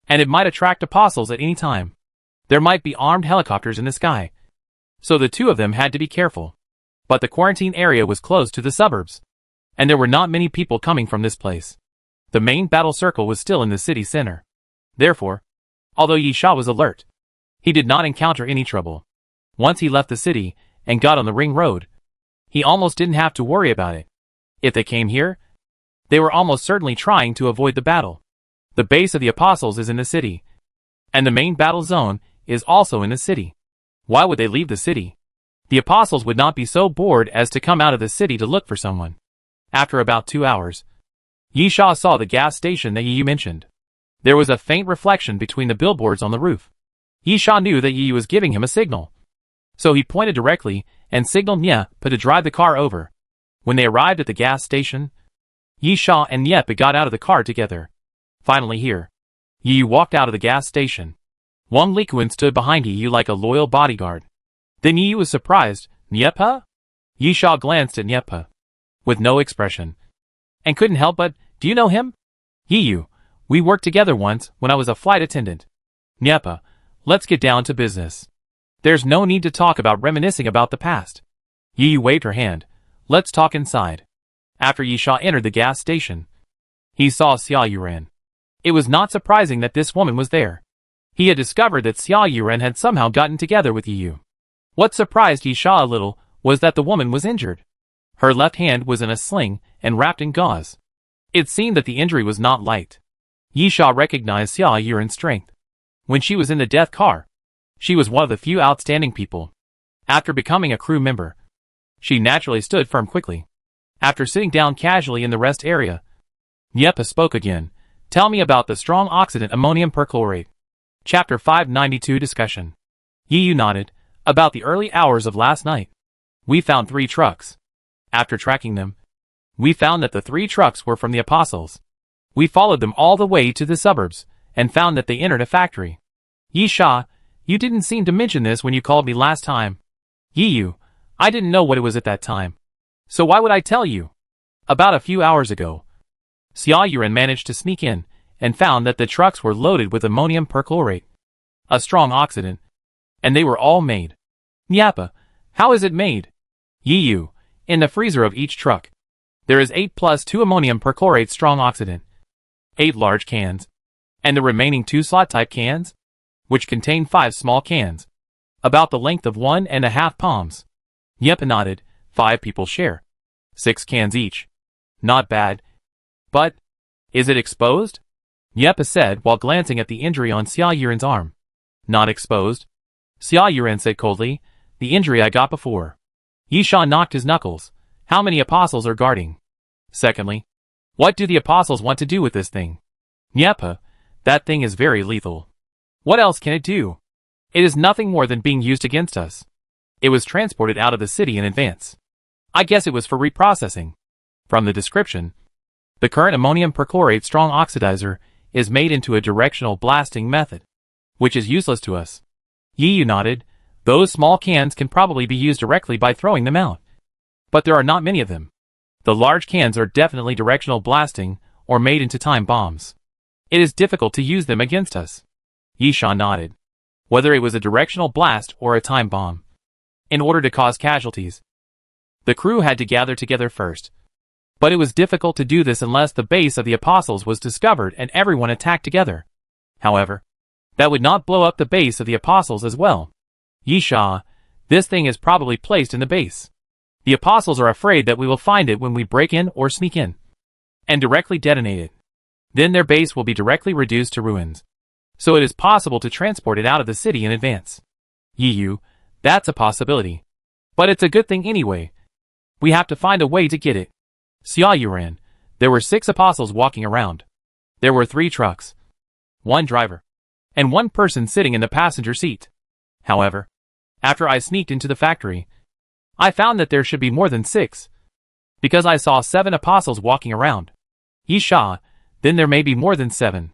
And it might attract apostles at any time. There might be armed helicopters in the sky. So the two of them had to be careful. But the quarantine area was close to the suburbs. And there were not many people coming from this place. The main battle circle was still in the city center. Therefore, although Yisha was alert, he did not encounter any trouble. Once he left the city and got on the ring road, he almost didn't have to worry about it. If they came here, they were almost certainly trying to avoid the battle. The base of the apostles is in the city, and the main battle zone is also in the city. Why would they leave the city? The apostles would not be so bored as to come out of the city to look for someone. After about 2 hours, Yisha saw the gas station that Yi mentioned. There was a faint reflection between the billboards on the roof. Yisha knew that Yi was giving him a signal. So he pointed directly and signaled Nyepa to drive the car over. When they arrived at the gas station, Yisha and Nyepa got out of the car together. Finally here, Yi walked out of the gas station. Wang Likuan stood behind Yi like a loyal bodyguard. Then Yi was surprised. "Nyepa?" Yisha glanced at Nyepa with no expression, and couldn't help but, "Do you know him?" "Yi, we worked together once when I was a flight attendant." "Nyepa, let's get down to business. There's no need to talk about reminiscing about the past." Yi waved her hand. "Let's talk inside." After Yisha entered the gas station, he saw Xia Yuran. It was not surprising that this woman was there. He had discovered that Xia Yuran had somehow gotten together with Yi. What surprised Yisha a little was that the woman was injured. Her left hand was in a sling and wrapped in gauze. It seemed that the injury was not light. Yisha recognized Xia Yuran's strength. When she was in the death car, she was one of the few outstanding people. After becoming a crew member, she naturally stood firm quickly. After sitting down casually in the rest area, Nyepa spoke again. "Tell me about the strong oxidant ammonium perchlorate." Chapter 592 Discussion. Yi nodded. "About the early hours of last night, we found 3 trucks. After tracking them, we found that the 3 trucks were from the apostles. We followed them all the way to the suburbs, and found that they entered a factory." "Yisha, you didn't seem to mention this when you called me last time." "Yi, I didn't know what it was at that time. So why would I tell you?" "About a few hours ago, Xia Yuran managed to sneak in, and found that the trucks were loaded with ammonium perchlorate, a strong oxidant, and they were all made." "Nyepa, how is it made?" "Yi, in the freezer of each truck, there is 8 plus 2 ammonium perchlorate strong oxidant, 8 large cans, and the remaining 2 slot-type cans, which contain 5 small cans, about the length of 1.5 palms. Nyepa nodded. 5 people share 6 cans each. Not bad. But, is it exposed?" Nyepa said while glancing at the injury on Xia Yuran's arm. "Not exposed," Xia Yuran said coldly. "The injury I got before." Yisha knocked his knuckles. "How many apostles are guarding? Secondly, what do the apostles want to do with this thing?" "Nyepa, that thing is very lethal." "What else can it do?" "It is nothing more than being used against us. It was transported out of the city in advance. I guess it was for reprocessing." From the description, the current ammonium perchlorate strong oxidizer is made into a directional blasting method, which is useless to us. Yi nodded. "Those small cans can probably be used directly by throwing them out. But there are not many of them. The large cans are definitely directional blasting or made into time bombs. It is difficult to use them against us." Yisha nodded. whether it was a directional blast or a time bomb, in order to cause casualties. The crew had to gather together first. But it was difficult to do this unless the base of the Apostles was discovered and everyone attacked together. However, that would not blow up the base of the Apostles as well. Yisha, this thing is probably placed in the base. The Apostles are afraid that we will find it when we break in or sneak in and directly detonate it. Then their base will be directly reduced to ruins. So it is possible to transport it out of the city in advance. Yiyu, that's a possibility. But it's a good thing anyway. We have to find a way to get it. Xia Yuran, there were 6 apostles walking around. There were 3 trucks, 1 driver, and 1 person sitting in the passenger seat. However, after I sneaked into the factory, I found that there should be more than 6. Because I saw 7 apostles walking around. Yisha, then there may be more than 7.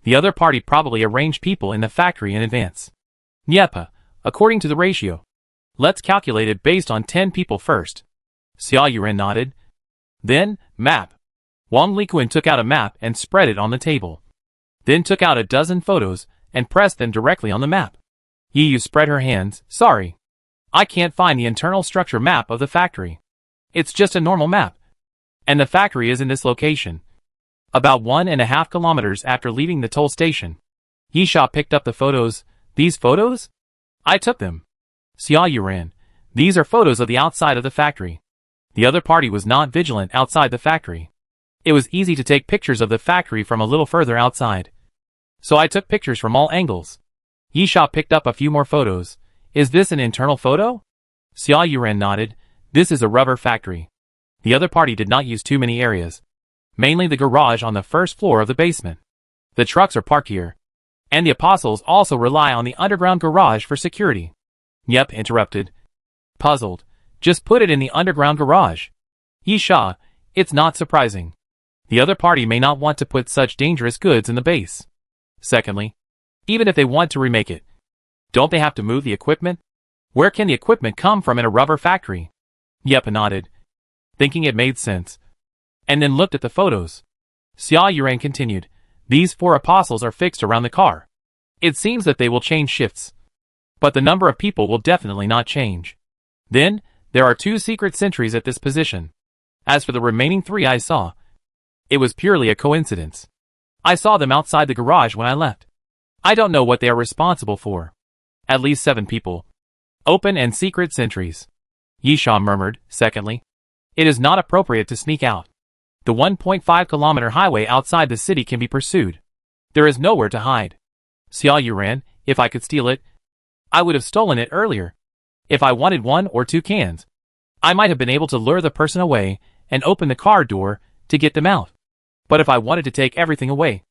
The other party probably arranged people in the factory in advance. Nyepa, according to the ratio. Let's calculate it based on 10 people first. Xia Yuran nodded. Then, map. Wang Likuan took out a map and spread it on the table. Then took out a dozen photos and pressed them directly on the map. Yiyu spread her hands. Sorry. I can't find the internal structure map of the factory. It's just a normal map. And the factory is in this location. About 1.5 kilometers after leaving the toll station. Yisha picked up the photos. These photos? I took them. Xia Yuran. These are photos of the outside of the factory. The other party was not vigilant outside the factory. It was easy to take pictures of the factory from a little further outside. So I took pictures from all angles. Yisha picked up a few more photos. Is this an internal photo? Xia Yuran nodded. This is a rubber factory. The other party did not use too many areas. Mainly the garage on the first floor of the basement. The trucks are parked here. And the apostles also rely on the underground garage for security. Yep, interrupted. Puzzled. Just put it in the underground garage. Yisha, it's not surprising. The other party may not want to put such dangerous goods in the base. Secondly, even if they want to remake it, don't they have to move the equipment? Where can the equipment come from in a rubber factory? Yepa nodded, thinking it made sense, and then looked at the photos. Xia Yuran continued, these 4 apostles are fixed around the car. It seems that they will change shifts. But the number of people will definitely not change. Then, there are 2 secret sentries at this position. As for the remaining 3 I saw, it was purely a coincidence. I saw them outside the garage when I left. I don't know what they are responsible for. At least 7 people. Open and secret sentries. Yisha murmured. Secondly, it is not appropriate to sneak out. The 1.5-kilometer highway outside the city can be pursued. There is nowhere to hide. Xia Yuran, if I could steal it, I would have stolen it earlier. If I wanted 1 or 2 cans, I might have been able to lure the person away and open the car door to get them out. But if I wanted to take everything away,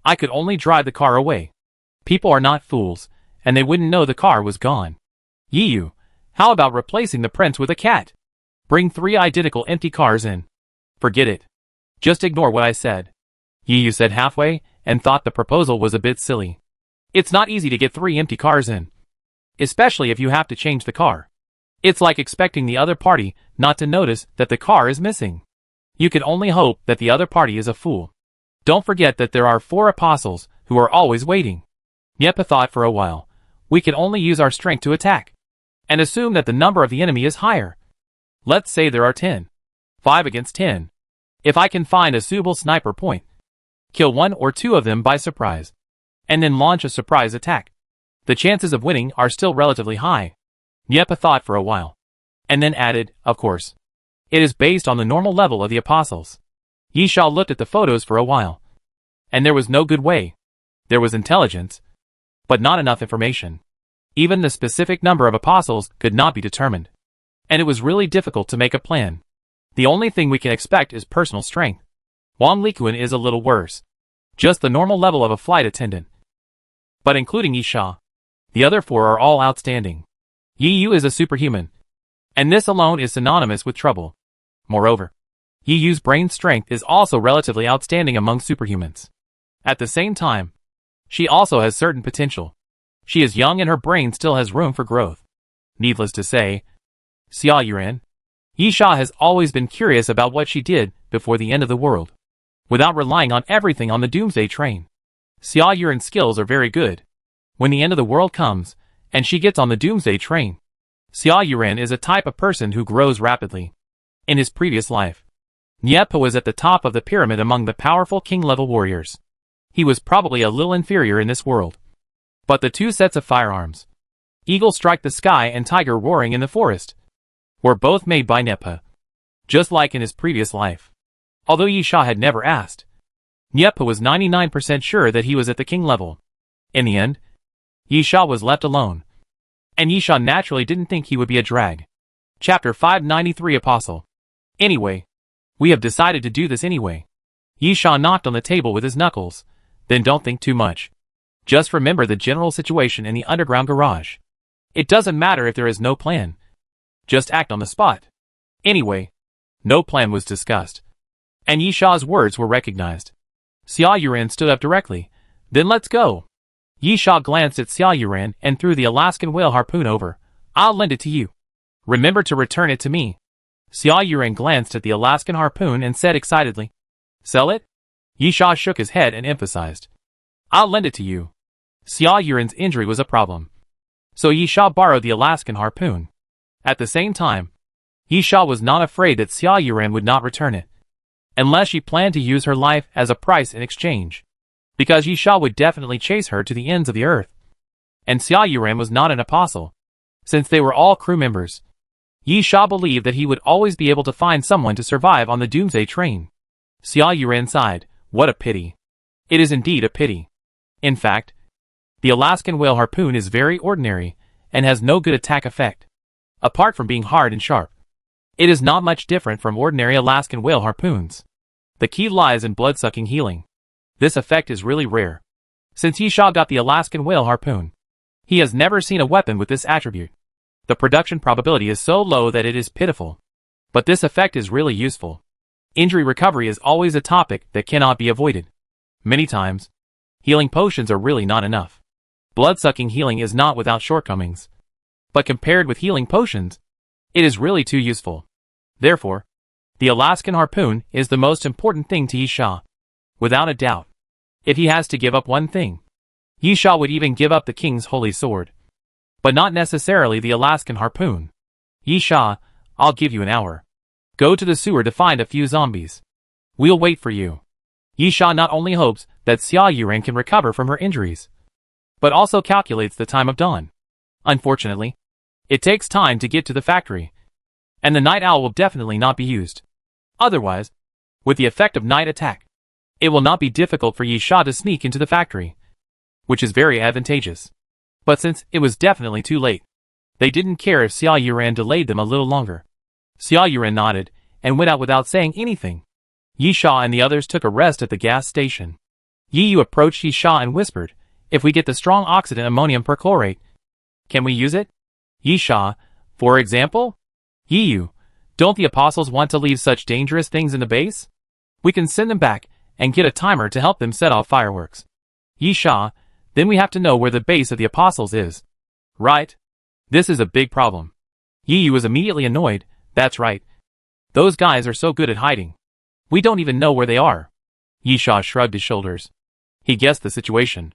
I could only drive the car away. People are not fools, and they wouldn't know the car was gone. Yiyu, how about replacing the prince with a cat? Bring 3 identical empty cars in. Forget it. Just ignore what I said. Yiyu said halfway, and thought the proposal was a bit silly. It's not easy to get 3 empty cars in. Especially if you have to change the car. It's like expecting the other party not to notice that the car is missing. You can only hope that the other party is a fool. Don't forget that there are 4 apostles who are always waiting. Yepa thought for a while. We can only use our strength to attack. And assume that the number of the enemy is higher. Let's say there are 10. 5 against 10. If I can find a suitable sniper point, kill 1 or 2 of them by surprise, and then launch a surprise attack, the chances of winning are still relatively high. Yepa thought for a while, and then added, of course. It is based on the normal level of the apostles. Yisha looked at the photos for a while. And there was no good way. There was intelligence, but not enough information. Even the specific number of apostles could not be determined. And it was really difficult to make a plan. The only thing we can expect is personal strength. Wang Likuan is a little worse. Just the normal level of a flight attendant. But including Yisha, the other 4 are all outstanding. Yiyu is a superhuman. And this alone is synonymous with trouble. Moreover, Yiyu's brain strength is also relatively outstanding among superhumans. At the same time, she also has certain potential. She is young and her brain still has room for growth. Needless to say, Xia Yuran, Yisha has always been curious about what she did before the end of the world, without relying on everything on the Doomsday train. Xia Yuran's skills are very good. When the end of the world comes, and she gets on the Doomsday train. Xia Yuren is a type of person who grows rapidly. In his previous life, Niepa was at the top of the pyramid among the powerful king-level warriors. He was probably a little inferior in this world. But the two sets of firearms, Eagle Strike the Sky and Tiger Roaring in the Forest, were both made by Niepa. Just like in his previous life. Although Yisha had never asked, Niepa was 99% sure that he was at the king level. In the end, Yisha was left alone. And Yisha naturally didn't think he would be a drag. Chapter 593 Apostle. Anyway, we have decided to do this anyway. Yisha knocked on the table with his knuckles. Then don't think too much. Just remember the general situation in the underground garage. It doesn't matter if there is no plan. Just act on the spot. Anyway, no plan was discussed. And Yisha's words were recognized. Xia Yuren stood up directly. Then let's go. Yisha glanced at Xia Yuren and threw the Alaskan whale harpoon over. I'll lend it to you. Remember to return it to me. Xia Yuren glanced at the Alaskan harpoon and said excitedly. Sell it? Yisha shook his head and emphasized. I'll lend it to you. Xia Yuren's injury was a problem. So Yisha borrowed the Alaskan harpoon. At the same time, Yisha was not afraid that Xia Yuren would not return it. Unless she planned to use her life as a price in exchange. Because Yisha would definitely chase her to the ends of the earth. And Xia Yuren was not an apostle. Since they were all crew members. Yisha believed that he would always be able to find someone to survive on the Doomsday train. Xia Yuren sighed. What a pity. It is indeed a pity. In fact, the Alaskan whale harpoon is very ordinary, and has no good attack effect. Apart from being hard and sharp. It is not much different from ordinary Alaskan whale harpoons. The key lies in blood-sucking healing. This effect is really rare. Since Yisha got the Alaskan whale harpoon, he has never seen a weapon with this attribute. The production probability is so low that it is pitiful. But this effect is really useful. Injury recovery is always a topic that cannot be avoided. Many times, healing potions are really not enough. Blood-sucking healing is not without shortcomings. But compared with healing potions, it is really too useful. Therefore, the Alaskan harpoon is the most important thing to Yisha. Without a doubt. If he has to give up one thing, Yisha would even give up the king's holy sword. But not necessarily the Alaskan harpoon. Yisha, I'll give you an hour. Go to the sewer to find a few zombies. We'll wait for you. Yisha not only hopes that Xia Yuren can recover from her injuries, but also calculates the time of dawn. Unfortunately, it takes time to get to the factory, and the night owl will definitely not be used. Otherwise, with the effect of night attack, it will not be difficult for Yisha to sneak into the factory, which is very advantageous. But since it was definitely too late, they didn't care if Xia Yuren delayed them a little longer. Xia Yuren nodded and went out without saying anything. Yisha and the others took a rest at the gas station. Yi Yu approached Yisha and whispered, if we get the strong oxidant ammonium perchlorate, can we use it? Yisha, for example? Yi Yu, don't the apostles want to leave such dangerous things in the base? We can send them back and get a timer to help them set off fireworks. Yisha, then we have to know where the base of the apostles is. Right? This is a big problem. Yi Yu was immediately annoyed. That's right. Those guys are so good at hiding. We don't even know where they are. Yisha shrugged his shoulders. He guessed the situation.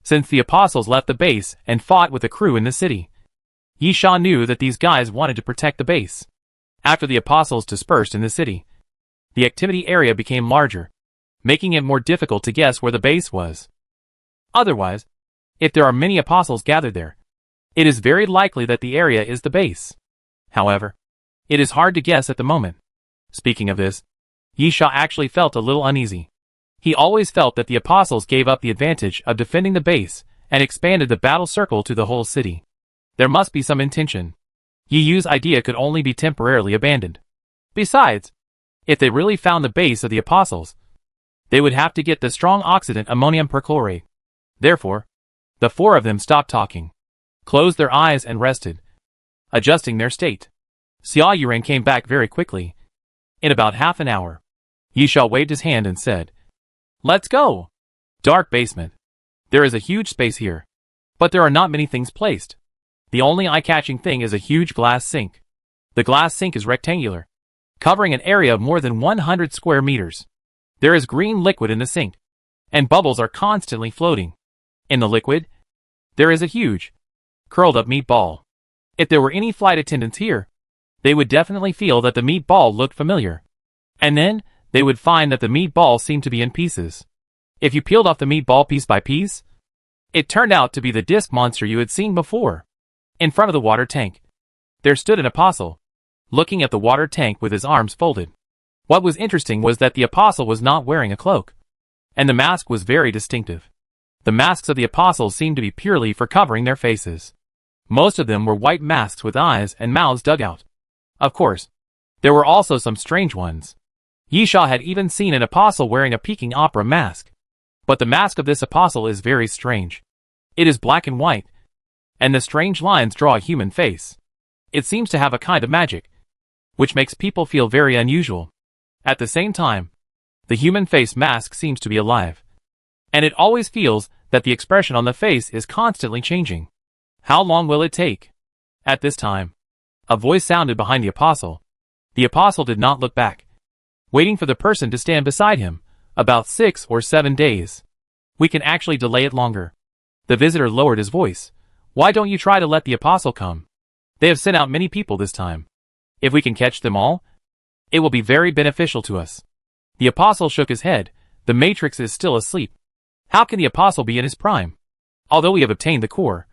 Since the apostles left the base and fought with the crew in the city, Yisha knew that these guys wanted to protect the base. After the apostles dispersed in the city, the activity area became larger, making it more difficult to guess where the base was. Otherwise, if there are many apostles gathered there, it is very likely that the area is the base. However, it is hard to guess at the moment. Speaking of this, Yisha actually felt a little uneasy. He always felt that the apostles gave up the advantage of defending the base and expanded the battle circle to the whole city. There must be some intention. Yi Yu's idea could only be temporarily abandoned. Besides, if they really found the base of the apostles, they would have to get the strong oxidant ammonium perchlorate. Therefore, the four of them stopped talking, closed their eyes and rested, adjusting their state. Xia Yuren came back very quickly. In about half an hour, Yisha waved his hand and said, let's go! Dark basement. There is a huge space here, but there are not many things placed. The only eye-catching thing is a huge glass sink. The glass sink is rectangular, covering an area of more than 100 square meters. There is green liquid in the sink, and bubbles are constantly floating. In the liquid, There is a huge, curled up meatball. If there were any flight attendants here, they would definitely feel that the meatball looked familiar. And then, they would find that the meatball seemed to be in pieces. If you peeled off the meatball piece by piece, it turned out to be the disc monster you had seen before. In front of the water tank, there stood an apostle, looking at the water tank with his arms folded. What was interesting was that the apostle was not wearing a cloak, and the mask was very distinctive. The masks of the apostles seemed to be purely for covering their faces. Most of them were white masks with eyes and mouths dug out. Of course, there were also some strange ones. Yisha had even seen an apostle wearing a Peking opera mask. But the mask of this apostle is very strange. It is black and white, and the strange lines draw a human face. It seems to have a kind of magic, which makes people feel very unusual. At the same time, the human face mask seems to be alive. And it always feels that the expression on the face is constantly changing. How long will it take? At this time, a voice sounded behind the apostle. The apostle did not look back, waiting for the person to stand beside him. About 6 or 7 days. We can actually delay it longer. The visitor lowered his voice. Why don't you try to let the apostle come? They have sent out many people this time. If we can catch them all, it will be very beneficial to us. The apostle shook his head. The matrix is still asleep. How can the apostle be in his prime? Although we have obtained the core,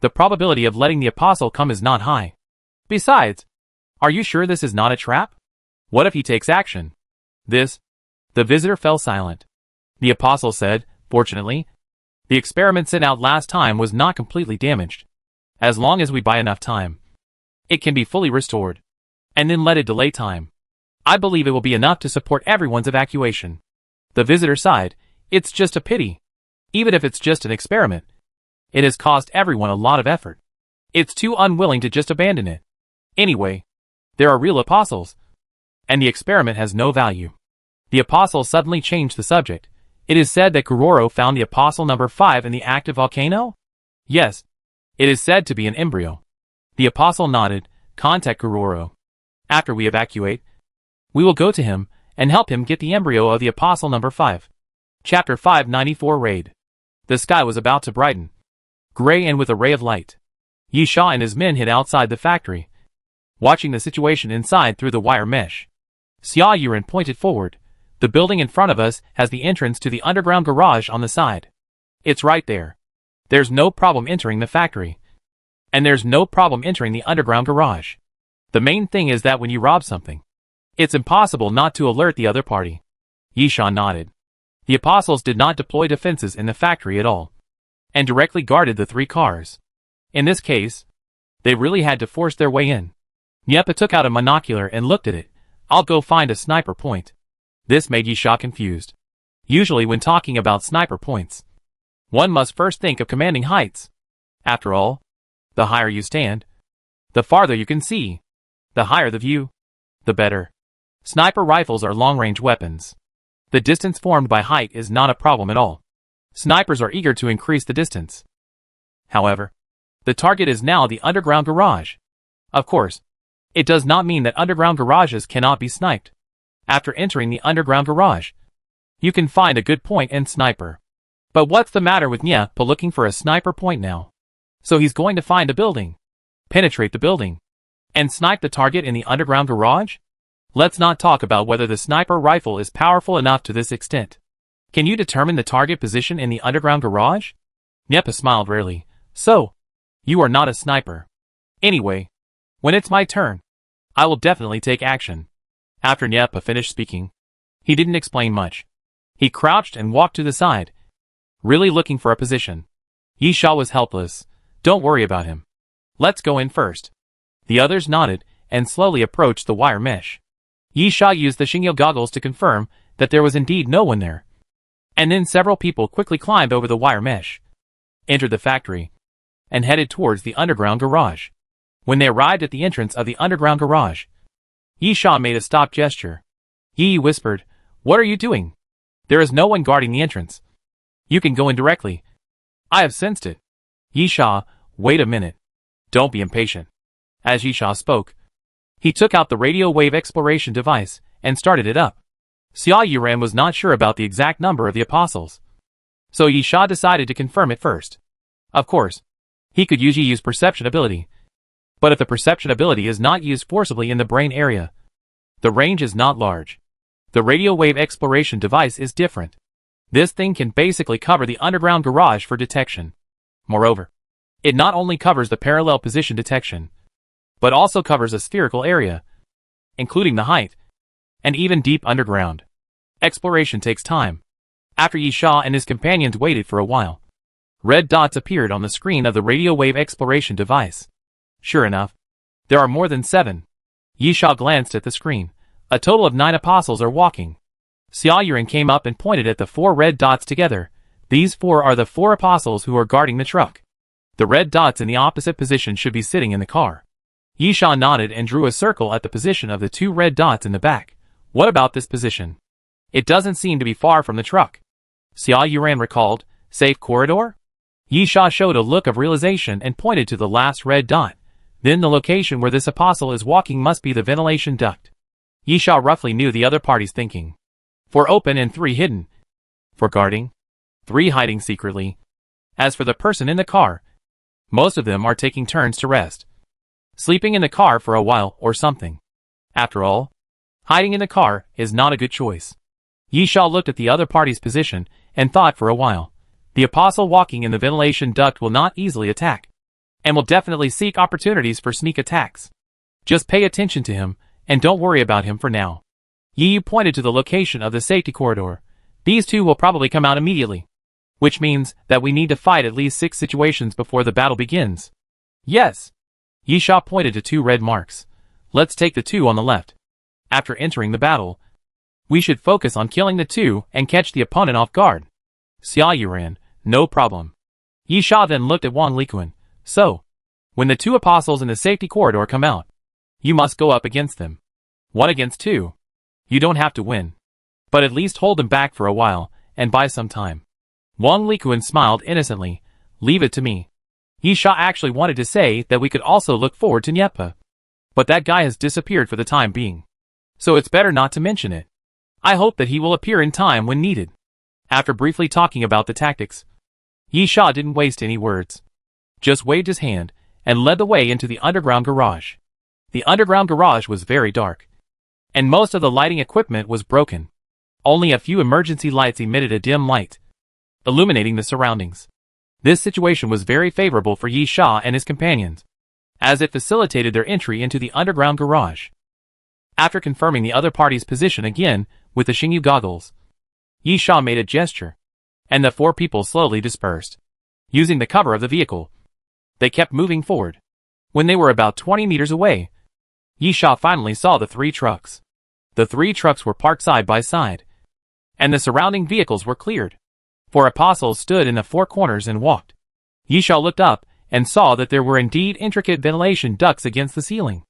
the probability of letting the apostle come is not high. Besides, are you sure this is not a trap? What if he takes action? The visitor fell silent. The apostle said, fortunately, the experiment sent out last time was not completely damaged. As long as we buy enough time, it can be fully restored. And then let it delay time. I believe it will be enough to support everyone's evacuation. The visitor sighed. It's just a pity. Even if it's just an experiment, it has cost everyone a lot of effort. It's too unwilling to just abandon it. Anyway, there are real apostles, and the experiment has no value. The apostle suddenly changed the subject. It is said that Kuroro found the apostle number 5 in the active volcano? Yes. It is said to be an embryo. The apostle nodded. Contact Kuroro. After we evacuate, we will go to him and help him get the embryo of the apostle number 5. Chapter 594 Raid. The sky was about to brighten, gray and with a ray of light. Yisha and his men hid outside the factory, watching the situation inside through the wire mesh. Xia Yuren pointed forward. The building in front of us has the entrance to the underground garage on the side. It's right there. There's no problem entering the factory. And there's no problem entering the underground garage. The main thing is that when you rob something, it's impossible not to alert the other party. Yisha nodded. The apostles did not deploy defenses in the factory at all, and directly guarded the 3 cars. In this case, they really had to force their way in. Nyepa took out a monocular and looked at it. I'll go find a sniper point. This made Yisha confused. Usually when talking about sniper points, one must first think of commanding heights. After all, the higher you stand, the farther you can see. The higher the view, the better. Sniper rifles are long-range weapons. The distance formed by height is not a problem at all. Snipers are eager to increase the distance. However, the target is now the underground garage. Of course, it does not mean that underground garages cannot be sniped. After entering the underground garage, you can find a good point and sniper. But what's the matter with Nyepa looking for a sniper point now? So he's going to find a building, penetrate the building, and snipe the target in the underground garage? Let's not talk about whether the sniper rifle is powerful enough to this extent. Can you determine the target position in the underground garage? Nyepa smiled rarely. So, you are not a sniper. Anyway, when it's my turn, I will definitely take action. After Nyepa finished speaking, he didn't explain much. He crouched and walked to the side, really looking for a position. Yisha was helpless. Don't worry about him. Let's go in first. The others nodded and slowly approached the wire mesh. Yisha used the Shingyo goggles to confirm that there was indeed no one there. And then several people quickly climbed over the wire mesh, entered the factory, and headed towards the underground garage. When they arrived at the entrance of the underground garage, Yisha made a stop gesture. Yi whispered, "What are you doing? There is no one guarding the entrance. You can go in directly. I have sensed it." Yisha, wait a minute. Don't be impatient. As Yisha spoke, he took out the radio wave exploration device and started it up. Xia Yuran was not sure about the exact number of the apostles, so Yisha decided to confirm it first. Of course, he could usually use perception ability. But if the perception ability is not used forcibly in the brain area, the range is not large. The radio wave exploration device is different. This thing can basically cover the underground garage for detection. Moreover, it not only covers the parallel position detection, but also covers a spherical area, including the height, and even deep underground. Exploration takes time. After Yisha and his companions waited for a while, red dots appeared on the screen of the radio wave exploration device. Sure enough, there are more than 7. Yisha glanced at the screen. A total of 9 apostles are walking. Xia Yuan came up and pointed at the 4 red dots together. These 4 are the 4 apostles who are guarding the truck. The red dots in the opposite position should be sitting in the car. Yisha nodded and drew a circle at the position of the 2 red dots in the back. What about this position? It doesn't seem to be far from the truck. Xia Yuan recalled. Safe corridor? Yisha showed a look of realization and pointed to the last red dot. Then the location where this apostle is walking must be the ventilation duct. Yisha roughly knew the other party's thinking. 4 open and 3 hidden. 4 guarding, 3 hiding secretly. As for the person in the car, most of them are taking turns to rest. Sleeping in the car for a while or something. After all, hiding in the car is not a good choice. Yisha looked at the other party's position and thought for a while. The apostle walking in the ventilation duct will not easily attack, and will definitely seek opportunities for sneak attacks. Just pay attention to him, and don't worry about him for now. Yu pointed to the location of the safety corridor. These 2 will probably come out immediately, which means that we need to fight at least 6 situations before the battle begins. Yes. Yisha pointed to 2 red marks. Let's take the 2 on the left. After entering the battle, we should focus on killing the 2 and catch the opponent off guard. Xia Yuan, no problem. Yisha then looked at Wang Likuan. So, when the 2 apostles in the safety corridor come out, you must go up against them. 1 against 2. You don't have to win, but at least hold them back for a while, and buy some time. Wang Likuan smiled innocently. Leave it to me. Yisha actually wanted to say that we could also look forward to Nyepa, but that guy has disappeared for the time being, so it's better not to mention it. I hope that he will appear in time when needed. After briefly talking about the tactics, Yisha didn't waste any words. Just waved his hand and led the way into the underground garage. The underground garage was very dark, and most of the lighting equipment was broken. Only a few emergency lights emitted a dim light, illuminating the surroundings. This situation was very favorable for Yisha and his companions, as it facilitated their entry into the underground garage. After confirming the other party's position again with the Xingyu goggles, Yisha made a gesture, and the 4 people slowly dispersed. Using the cover of the vehicle, they kept moving forward. When they were about 20 meters away, Yisha finally saw the 3 trucks. The 3 trucks were parked side by side, and the surrounding vehicles were cleared. 4 apostles stood in the 4 corners and walked. Yisha looked up and saw that there were indeed intricate ventilation ducts against the ceiling.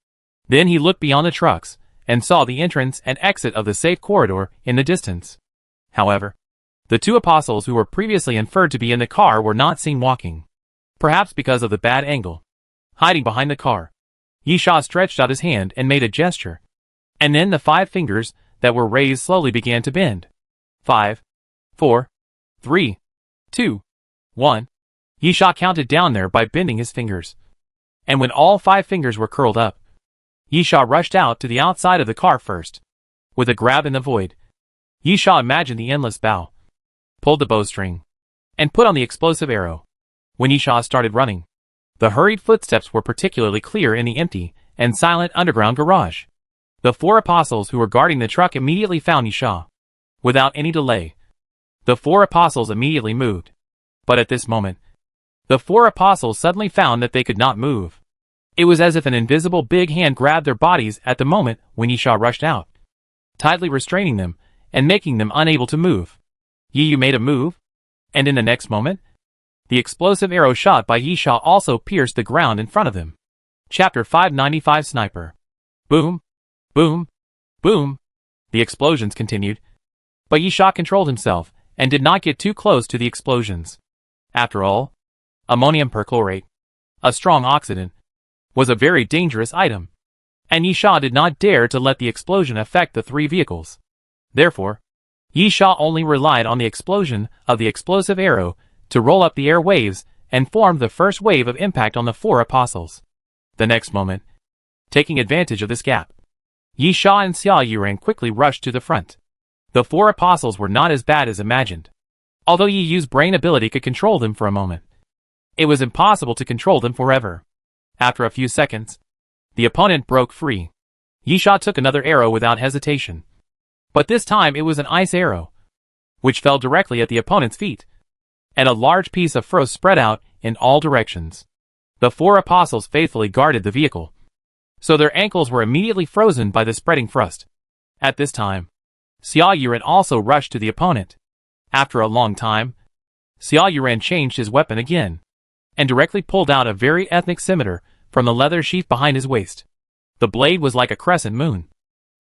Then he looked beyond the trucks and saw the entrance and exit of the safe corridor in the distance. However, the 2 apostles who were previously inferred to be in the car were not seen walking, perhaps because of the bad angle. Hiding behind the car, Yisha stretched out his hand and made a gesture, and then the 5 fingers that were raised slowly began to bend. 5, 4, 3, 2, 1. Yisha counted down there by bending his fingers. And when all 5 fingers were curled up, Yisha rushed out to the outside of the car first. With a grab in the void, Yisha imagined the endless bow, pulled the bowstring, and put on the explosive arrow. When Yisha started running, the hurried footsteps were particularly clear in the empty and silent underground garage. The 4 apostles who were guarding the truck immediately found Yisha. Without any delay, the 4 apostles immediately moved. But at this moment, the 4 apostles suddenly found that they could not move. It was as if an invisible big hand grabbed their bodies at the moment when Yisha rushed out, tightly restraining them and making them unable to move. Yu made a move, and in the next moment, the explosive arrow shot by Yisha also pierced the ground in front of them. Chapter 595 Sniper. Boom, boom, boom. The explosions continued, but Yisha controlled himself and did not get too close to the explosions. After all, ammonium perchlorate, a strong oxidant, was a very dangerous item, and Yisha did not dare to let the explosion affect the 3 vehicles. Therefore, Yisha only relied on the explosion of the explosive arrow to roll up the air waves and formed the first wave of impact on the 4 apostles. The next moment, taking advantage of this gap, Yi Sha and Xia Yuran quickly rushed to the front. The 4 apostles were not as bad as imagined. Although Yi Yu's brain ability could control them for a moment, it was impossible to control them forever. After a few seconds, the opponent broke free. Yi Sha took another arrow without hesitation. But this time it was an ice arrow, which fell directly at the opponent's feet, and a large piece of frost spread out in all directions. The 4 apostles faithfully guarded the vehicle, so their ankles were immediately frozen by the spreading frost. At this time, Xia Yuran also rushed to the opponent. After a long time, Xia Yuran changed his weapon again, and directly pulled out a very ethnic scimitar from the leather sheath behind his waist. The blade was like a crescent moon.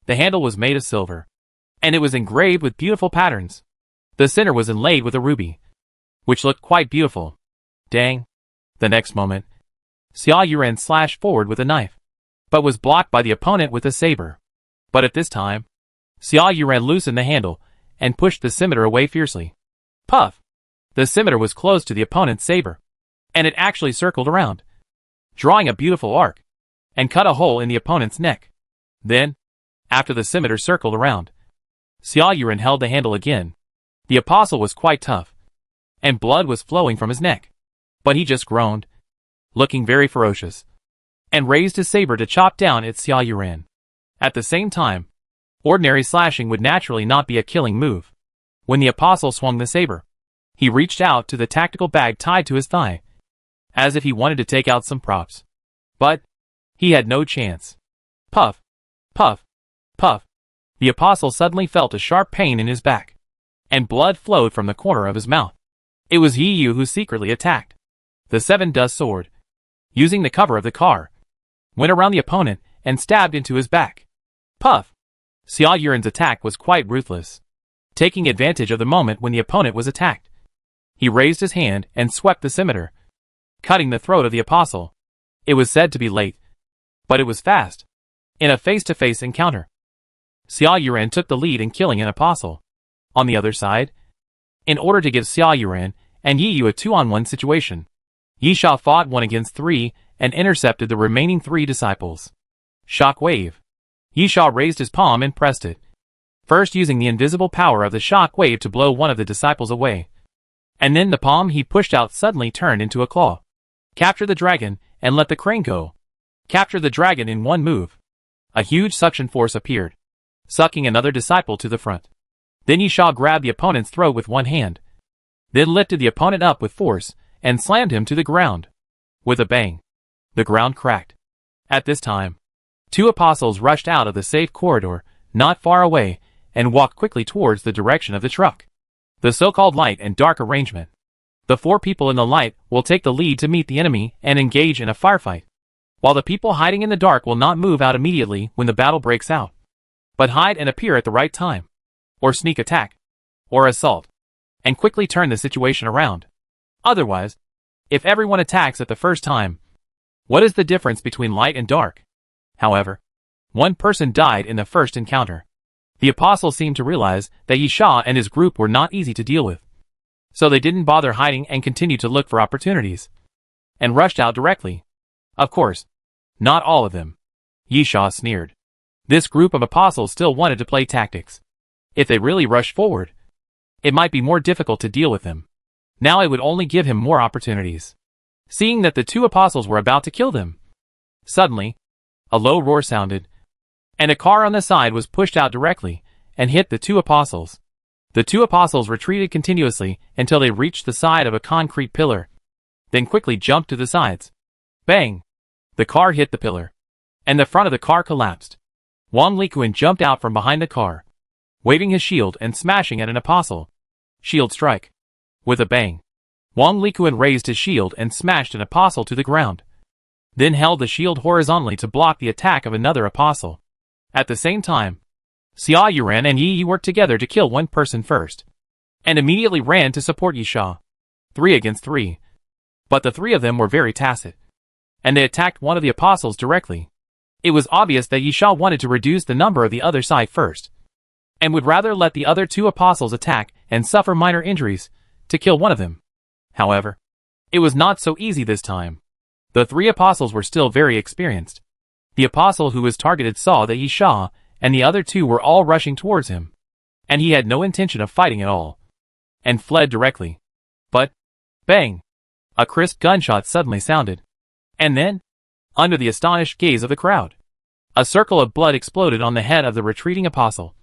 The handle was made of silver, and it was engraved with beautiful patterns. The center was inlaid with a ruby, which looked quite beautiful. Dang! The next moment, Xia Yuran slashed forward with a knife, but was blocked by the opponent with a saber. But at this time, Xia Yuran loosened the handle and pushed the scimitar away fiercely. Puff! The scimitar was close to the opponent's saber, and it actually circled around, drawing a beautiful arc, and cut a hole in the opponent's neck. Then, after the scimitar circled around, Xia Yuran held the handle again. The apostle was quite tough, and blood was flowing from his neck. But he just groaned, looking very ferocious, and raised his saber to chop down at Xia Yuran. At the same time, ordinary slashing would naturally not be a killing move. When the apostle swung the saber, he reached out to the tactical bag tied to his thigh, as if he wanted to take out some props. But he had no chance. Puff! Puff! Puff! The apostle suddenly felt a sharp pain in his back, and blood flowed from the corner of his mouth. It was Yi Yu who secretly attacked. The 7-dust sword, using the cover of the car, went around the opponent and stabbed into his back. Puff! Xia Yuran's attack was quite ruthless. Taking advantage of the moment when the opponent was attacked, he raised his hand and swept the scimitar, cutting the throat of the apostle. It was said to be late, but it was fast. In a face-to-face encounter, Xia Yuran took the lead in killing an apostle. On the other side, in order to give Xia Yuran and Yi Yu a 2-on-1 situation, Yi Sha fought 1 against 3 and intercepted the remaining 3 disciples. Shock wave. Yi Sha raised his palm and pressed it, first using the invisible power of the shock wave to blow one of the disciples away. And then the palm he pushed out suddenly turned into a claw. Capture the dragon and let the crane go. Capture the dragon in one move. A huge suction force appeared, sucking another disciple to the front. Then Yi Sha grabbed the opponent's throat with one hand, then lifted the opponent up with force and slammed him to the ground. With a bang, the ground cracked. At this time, 2 apostles rushed out of the safe corridor not far away and walked quickly towards the direction of the truck. The so-called light and dark arrangement. The 4 people in the light will take the lead to meet the enemy and engage in a firefight, while the people hiding in the dark will not move out immediately when the battle breaks out, but hide and appear at the right time, or sneak attack, or assault, and quickly turn the situation around. Otherwise, if everyone attacks at the first time, what is the difference between light and dark? However, 1 person died in the first encounter. The apostles seemed to realize that Yi Sha and his group were not easy to deal with, so they didn't bother hiding and continued to look for opportunities, and rushed out directly. Of course, not all of them. Yi Sha sneered. This group of apostles still wanted to play tactics. If they really rushed forward, it might be more difficult to deal with them. Now it would only give him more opportunities. Seeing that the 2 apostles were about to kill them, suddenly, a low roar sounded, and a car on the side was pushed out directly and hit the 2 apostles. The 2 apostles retreated continuously until they reached the side of a concrete pillar, then quickly jumped to the sides. Bang! The car hit the pillar, and the front of the car collapsed. Wang Likuan jumped out from behind the car, waving his shield and smashing at an apostle. Shield strike. With a bang, Wang Likuan raised his shield and smashed an apostle to the ground, then held the shield horizontally to block the attack of another apostle. At the same time, Xia Yuran and Yi Yu worked together to kill 1 person first, and immediately ran to support Yi Sha. 3 against 3. But the 3 of them were very tacit, and they attacked one of the apostles directly. It was obvious that Yi Sha wanted to reduce the number of the other side first, and would rather let the other 2 apostles attack and suffer minor injuries to kill one of them. However, It was not so easy this time. The three apostles were still very experienced. The apostle who was targeted saw that Yi Sha and the other two were all rushing towards him, and he had no intention of fighting at all, and fled directly. But, bang! A crisp gunshot suddenly sounded. And then, under the astonished gaze of the crowd, a circle of blood exploded on the head of the retreating apostle.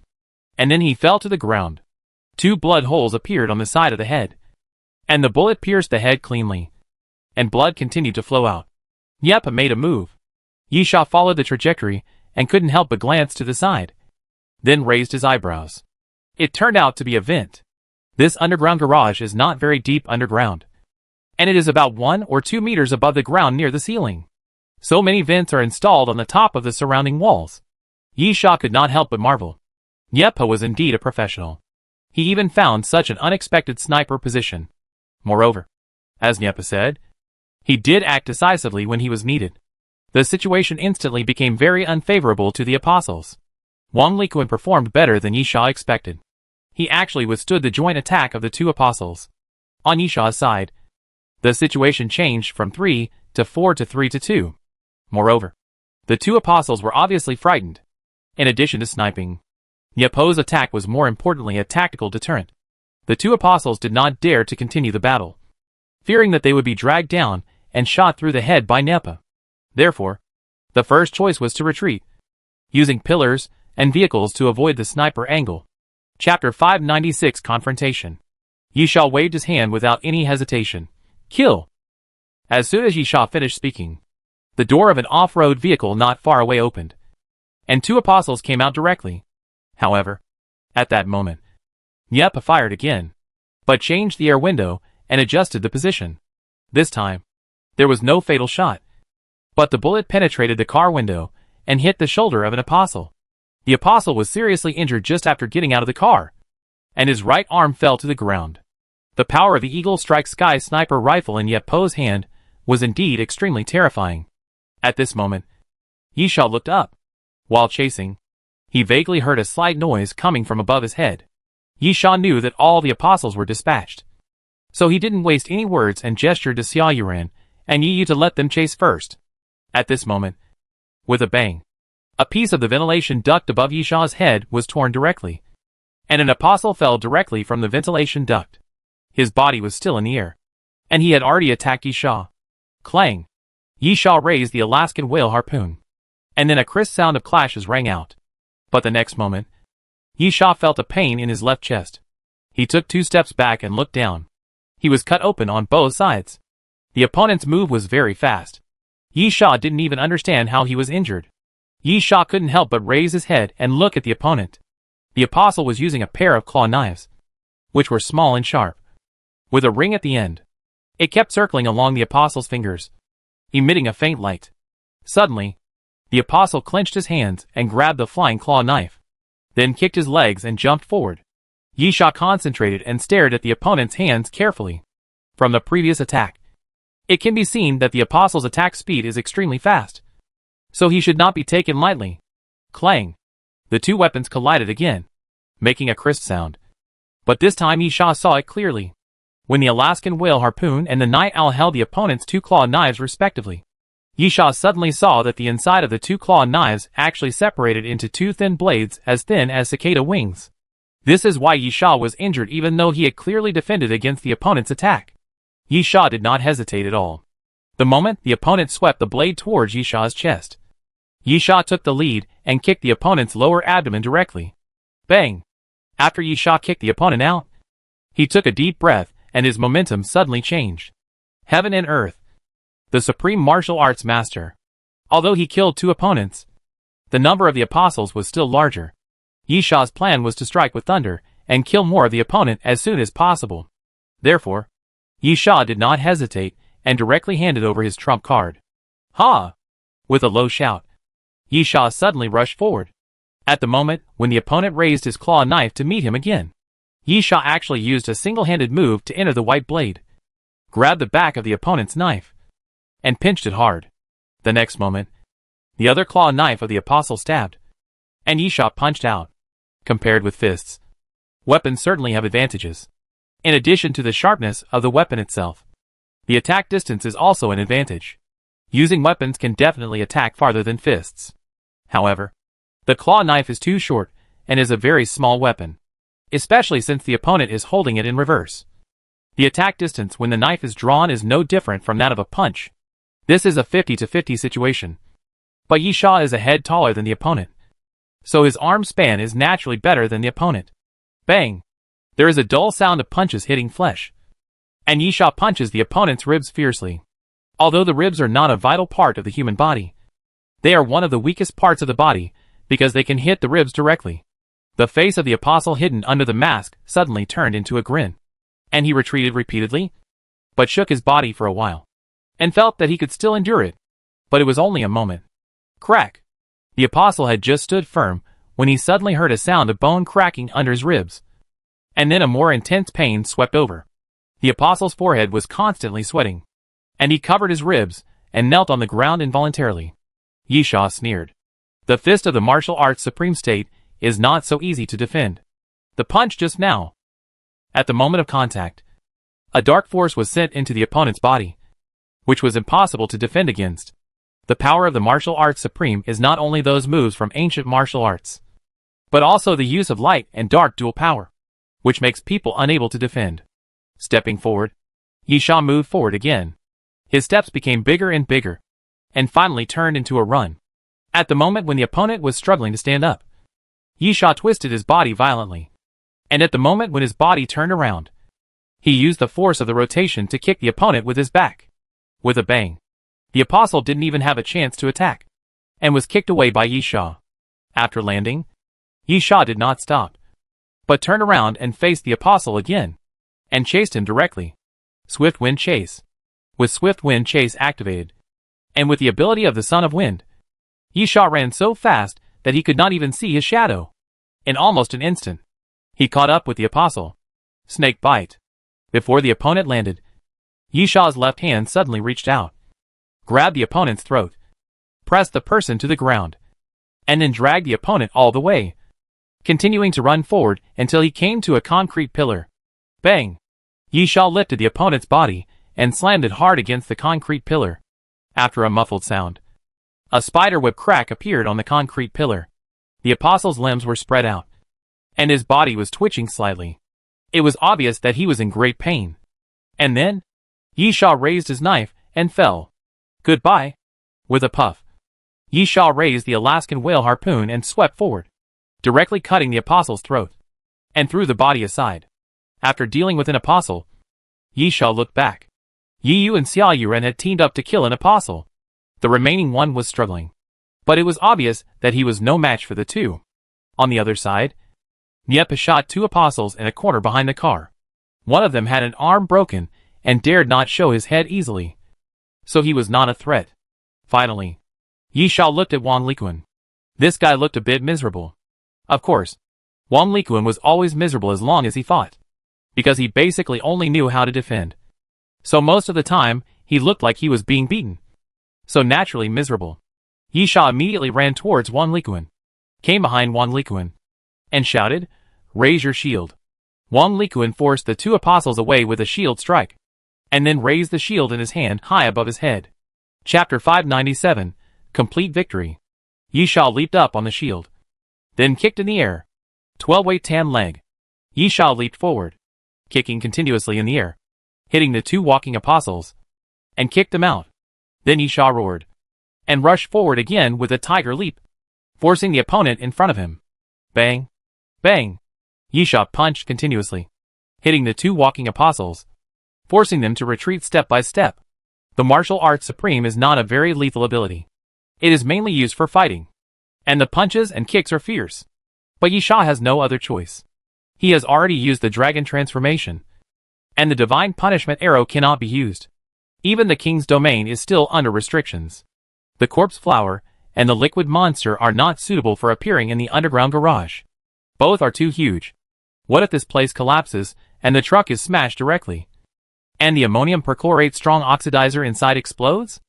And then he fell to the ground. 2 blood holes appeared on the side of the head, and the bullet pierced the head cleanly, and blood continued to flow out. Niepa made a move. Yi Sha followed the trajectory and couldn't help but glance to the side, then raised his eyebrows. It turned out to be a vent. This underground garage is not very deep underground, and it is about 1 or 2 meters above the ground near the ceiling. So many vents are installed on the top of the surrounding walls. Yi Sha could not help but marvel. Niepa was indeed a professional. He even found such an unexpected sniper position. Moreover, as Niepa said, he did act decisively when he was needed. The situation instantly became very unfavorable to the apostles. Wang Likuan performed better than Yi Sha expected. He actually withstood the joint attack of the 2 apostles. On Yi Sha's side, the situation changed from 3 to 4 to 3 to 2. Moreover, the 2 apostles were obviously frightened. In addition to sniping, Niepa's attack was more importantly a tactical deterrent. The 2 apostles did not dare to continue the battle, fearing that they would be dragged down and shot through the head by Niepa. Therefore, the first choice was to retreat, using pillars and vehicles to avoid the sniper angle. Chapter 596 Confrontation. Yi Sha waved his hand without any hesitation. Kill! As soon as Yi Sha finished speaking, the door of an off-road vehicle not far away opened, and 2 apostles came out directly. However, at that moment, Niepa fired again, but changed the air window and adjusted the position. This time, there was no fatal shot, but the bullet penetrated the car window and hit the shoulder of an apostle. The apostle was seriously injured just after getting out of the car, and his right arm fell to the ground. The power of the Eagle Strike Sky sniper rifle in Niepa's hand was indeed extremely terrifying. At this moment, Yi Sha looked up. While chasing, he vaguely heard a slight noise coming from above his head. Yi Sha knew that all the apostles were dispatched, so he didn't waste any words and gestured to Xia Yuran and Yi Yu to let them chase first. At this moment, with a bang, a piece of the ventilation duct above Yi Sha's head was torn directly, and an apostle fell directly from the ventilation duct. His body was still in the air, and he had already attacked Yi Sha. Clang! Yi Sha raised the Alaskan whale harpoon, and then a crisp sound of clashes rang out. But the next moment, Yi Sha felt a pain in his left chest. He took 2 steps back and looked down. He was cut open on both sides. The opponent's move was very fast. Yi Sha didn't even understand how he was injured. Yi Sha couldn't help but raise his head and look at the opponent. The apostle was using a pair of claw knives, which were small and sharp, with a ring at the end. It kept circling along the apostle's fingers, emitting a faint light. Suddenly, the apostle clenched his hands and grabbed the flying claw knife, then kicked his legs and jumped forward. Yi Sha concentrated and stared at the opponent's hands carefully. From the previous attack, it can be seen that the apostle's attack speed is extremely fast, so he should not be taken lightly. Clang! The 2 weapons collided again, making a crisp sound. But this time Yi Sha saw it clearly, when the Alaskan whale harpoon and the night owl held the opponent's 2 claw knives respectively. Yi Sha suddenly saw that the inside of the 2 claw knives actually separated into 2 thin blades as thin as cicada wings. This is why Yi Sha was injured even though he had clearly defended against the opponent's attack. Yi Sha did not hesitate at all. The moment the opponent swept the blade towards Yi Sha's chest, Yi Sha took the lead and kicked the opponent's lower abdomen directly. Bang! After Yi Sha kicked the opponent out, he took a deep breath and his momentum suddenly changed. Heaven and earth. The supreme martial arts master. Although he killed 2 opponents, the number of the apostles was still larger. Yi Sha's plan was to strike with thunder and kill more of the opponent as soon as possible. Therefore, Yi Sha did not hesitate and directly handed over his trump card. Ha! With a low shout, Yi Sha suddenly rushed forward. At the moment when the opponent raised his claw knife to meet him again, Yi Sha actually used a single-handed move to enter the white blade, grabbed the back of the opponent's knife, and pinched it hard. The next moment, the other claw knife of the apostle stabbed, and Yi Sha punched out. Compared with fists, weapons certainly have advantages. In addition to the sharpness of the weapon itself, The attack distance is also an advantage. Using weapons can definitely attack farther than fists. However, the claw knife is too short and is a very small weapon, especially since the opponent is holding it in reverse. The attack distance when the knife is drawn is no different from that of a punch. This is a 50-50 situation. But Yi Sha is a head taller than the opponent, so his arm span is naturally better than the opponent. Bang! There is a dull sound of punches hitting flesh, and Yi Sha punches the opponent's ribs fiercely. Although the ribs are not a vital part of the human body, they are one of the weakest parts of the body because they can hit the ribs directly. The face of the apostle hidden under the mask suddenly turned into a grin, and he retreated repeatedly, but shook his body for a while, and felt that he could still endure it, but it was only a moment. Crack! The apostle had just stood firm when he suddenly heard a sound of bone cracking under his ribs, and then a more intense pain swept over. The apostle's forehead was constantly sweating, and he covered his ribs and knelt on the ground involuntarily. Yi Sha sneered. The fist of the martial arts supreme state is not so easy to defend. The punch just now. At the moment of contact, a dark force was sent into the opponent's body, which was impossible to defend against. The power of the martial arts supreme is not only those moves from ancient martial arts, but also the use of light and dark dual power, which makes people unable to defend. Stepping forward, Yi Sha moved forward again. His steps became bigger and bigger, and finally turned into a run. At the moment when the opponent was struggling to stand up, Yi Sha twisted his body violently, and at the moment when his body turned around, he used the force of the rotation to kick the opponent with his back. With a bang, the apostle didn't even have a chance to attack, and was kicked away by Yi Sha. After landing, Yi Sha did not stop, but turned around and faced the apostle again, and chased him directly. Swift Wind Chase. With Swift Wind Chase activated, and with the ability of the Son of Wind, Yi Sha ran so fast that he could not even see his shadow. In almost an instant, he caught up with the apostle. Snake Bite. Before the opponent landed, Yi Sha's left hand suddenly reached out, grabbed the opponent's throat, pressed the person to the ground, and then dragged the opponent all the way, continuing to run forward until he came to a concrete pillar. Bang! Yi Sha lifted the opponent's body and slammed it hard against the concrete pillar. After a muffled sound, a spiderweb crack appeared on the concrete pillar. The apostle's limbs were spread out, and his body was twitching slightly. It was obvious that he was in great pain. And then, Yi Sha raised his knife and fell. Goodbye. With a puff, Yi Sha raised the Alaskan whale harpoon and swept forward, directly cutting the apostle's throat, and threw the body aside. After dealing with an apostle, Yi Sha looked back. Yi Yu and Xia Yuren had teamed up to kill an apostle. The remaining one was struggling, but it was obvious that he was no match for the two. On the other side, Niepa shot two apostles in a corner behind the car. One of them had an arm broken and dared not show his head easily, so he was not a threat. Finally, Yi Sha looked at Wang Liquan. This guy looked a bit miserable. Of course, Wang Liquan was always miserable as long as he fought, because he basically only knew how to defend. So most of the time, he looked like he was being beaten. So naturally miserable. Yi Sha immediately ran towards Wang Liquan, came behind Wang Liquan, and shouted, "Raise your shield." Wang Liquan forced the two apostles away with a shield strike, and then raised the shield in his hand high above his head. Chapter 597, Complete Victory. Yi Sha leaped up on the shield, then kicked in the air. 12-weight tan leg. Yi Sha leaped forward, kicking continuously in the air, hitting the two walking apostles, and kicked them out. Then Yi Sha roared, and rushed forward again with a tiger leap, forcing the opponent in front of him. Bang! Bang! Yi Sha punched continuously, hitting the two walking apostles, forcing them to retreat step by step. The martial arts supreme is not a very lethal ability. It is mainly used for fighting, and the punches and kicks are fierce. But Yi Sha has no other choice. He has already used the dragon transformation, and the divine punishment arrow cannot be used. Even the king's domain is still under restrictions. The corpse flower and the liquid monster are not suitable for appearing in the underground garage. Both are too huge. What if this place collapses and the truck is smashed directly, and the ammonium perchlorate strong oxidizer inside explodes?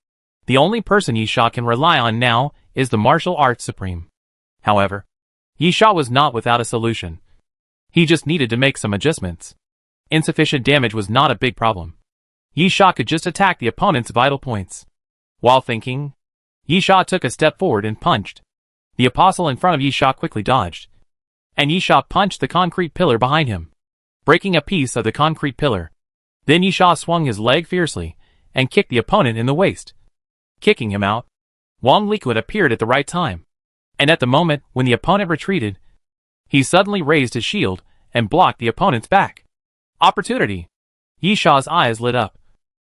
The only person Yi Sha can rely on now is the martial arts supreme. However, Yi Sha was not without a solution. He just needed to make some adjustments. Insufficient damage was not a big problem. Yisha could just attack the opponent's vital points. While thinking, Yisha took a step forward and punched. The apostle in front of Yisha quickly dodged, and Yisha punched the concrete pillar behind him, breaking a piece of the concrete pillar. Then Yisha swung his leg fiercely and kicked the opponent in the waist, kicking him out. Wang Liquid appeared at the right time, and at the moment when the opponent retreated, he suddenly raised his shield and blocked the opponent's back. Opportunity! Yisha's eyes lit up,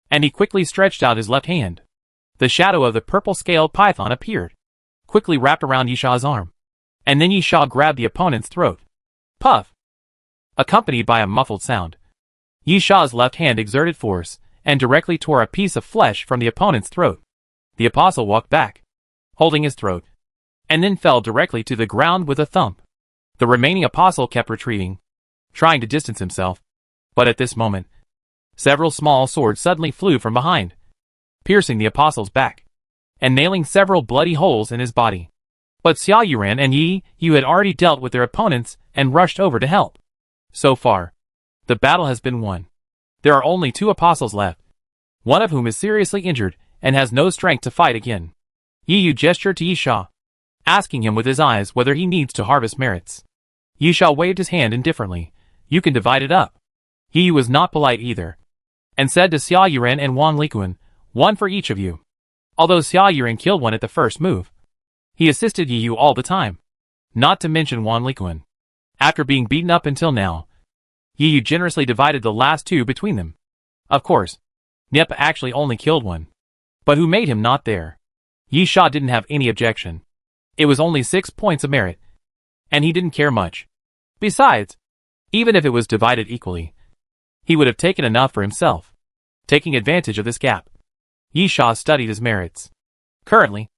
and he quickly stretched out his left hand. The shadow of the purple-scaled python appeared, quickly wrapped around Yisha's arm, and then Yisha grabbed the opponent's throat. Puff! Accompanied by a muffled sound, Yisha's left hand exerted force and directly tore a piece of flesh from the opponent's throat. The apostle walked back, holding his throat, and then fell directly to the ground with a thump. The remaining apostle kept retreating, trying to distance himself, but at this moment, several small swords suddenly flew from behind, piercing the apostle's back, and nailing several bloody holes in his body. But Xia Yuran and Yi Yu had already dealt with their opponents and rushed over to help. So far, the battle has been won. There are only 2 apostles left, one of whom is seriously injured and has no strength to fight again. Yi Yu gestured to Yisha, asking him with his eyes whether he needs to harvest merits. Yisha waved his hand indifferently. You can divide it up. Yi Yu was not polite either, and said to Xia Yuran and Wang Liquan, 1 for each of you. Although Xia Yuran killed one at the first move, he assisted Yi Yu all the time, not to mention Wang Liquan. After being beaten up until now, Yi Yu generously divided the last 2 between them. Of course, Niepa actually only killed one, but who made him not there? Yisha didn't have any objection. It was only 6 points of merit, and he didn't care much. Besides, even if it was divided equally, he would have taken enough for himself. Taking advantage of this gap, Yisha studied his merits. Currently,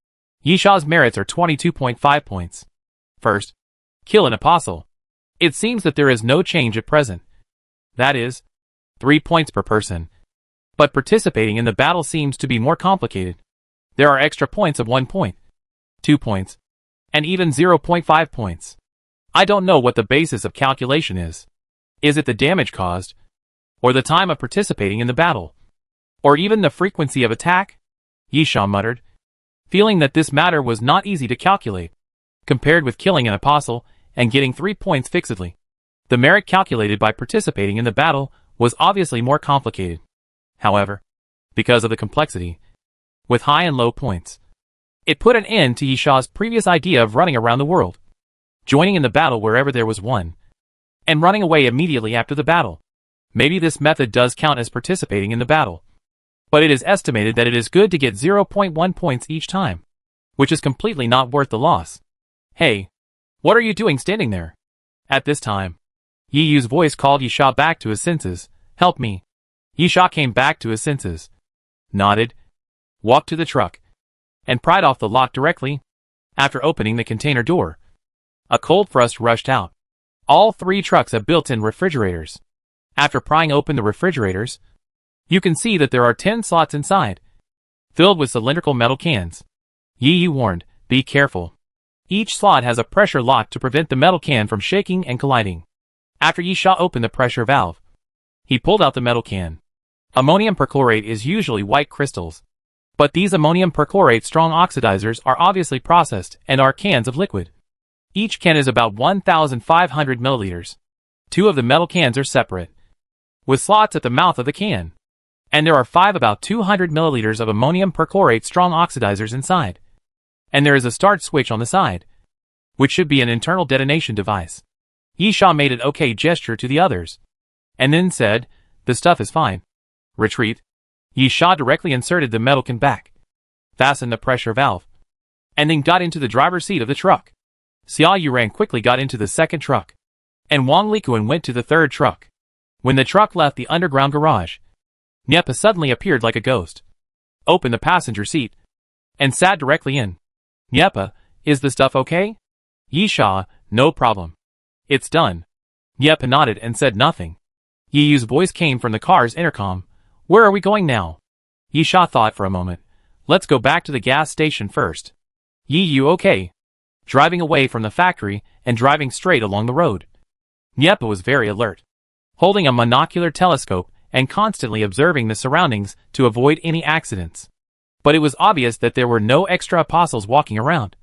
Yisha's merits are 22.5 points. First, kill an apostle. It seems that there is no change at present. That is, 3 points per person. But participating in the battle seems to be more complicated. There are extra points of 1 point, 2 points, and even 0.5 points. I don't know what the basis of calculation is. Is it the damage caused, or the time of participating in the battle, or even the frequency of attack? Yisha muttered, feeling that this matter was not easy to calculate. Compared with killing an apostle and getting 3 points fixedly, the merit calculated by participating in the battle was obviously more complicated. However, because of the complexity, with high and low points, it put an end to Yisha's previous idea of running around the world, joining in the battle wherever there was one, and running away immediately after the battle. Maybe this method does count as participating in the battle, but it is estimated that it is good to get 0.1 points each time, which is completely not worth the loss. Hey, what are you doing standing there? At this time, Yi Yu's voice called Yisha back to his senses. Help me. Yisha came back to his senses, nodded, walked to the truck, and pried off the lock directly after opening the container door. A cold thrust rushed out. All 3 trucks have built-in refrigerators. After prying open the refrigerators, you can see that there are 10 slots inside, filled with cylindrical metal cans. Yi Yu warned, be careful. Each slot has a pressure lock to prevent the metal can from shaking and colliding. After Yisha opened the pressure valve, he pulled out the metal can. Ammonium perchlorate is usually white crystals, but these ammonium perchlorate strong oxidizers are obviously processed and are cans of liquid. Each can is about 1,500 milliliters. 2 of the metal cans are separate, with slots at the mouth of the can, and there are 5 about 200 milliliters of ammonium perchlorate strong oxidizers inside. And there is a start switch on the side, which should be an internal detonation device. Yisha made an okay gesture to the others, and then said, the stuff is fine. Retreat. Yisha directly inserted the metal can back, fastened the pressure valve, and then got into the driver's seat of the truck. Xia Yuran quickly got into the second truck, and Wang Likuan went to the third truck. When the truck left the underground garage, Niepa suddenly appeared like a ghost, opened the passenger seat, and sat directly in. Niepa, is the stuff okay? Yisha, no problem. It's done. Niepa nodded and said nothing. Yi Yu's voice came from the car's intercom. Where are we going now? Yisha thought for a moment. Let's go back to the gas station first. Yi Yu okay. Driving away from the factory and driving straight along the road. Niepa was very alert, holding a monocular telescope and constantly observing the surroundings to avoid any accidents. But it was obvious that there were no extra apostles walking around,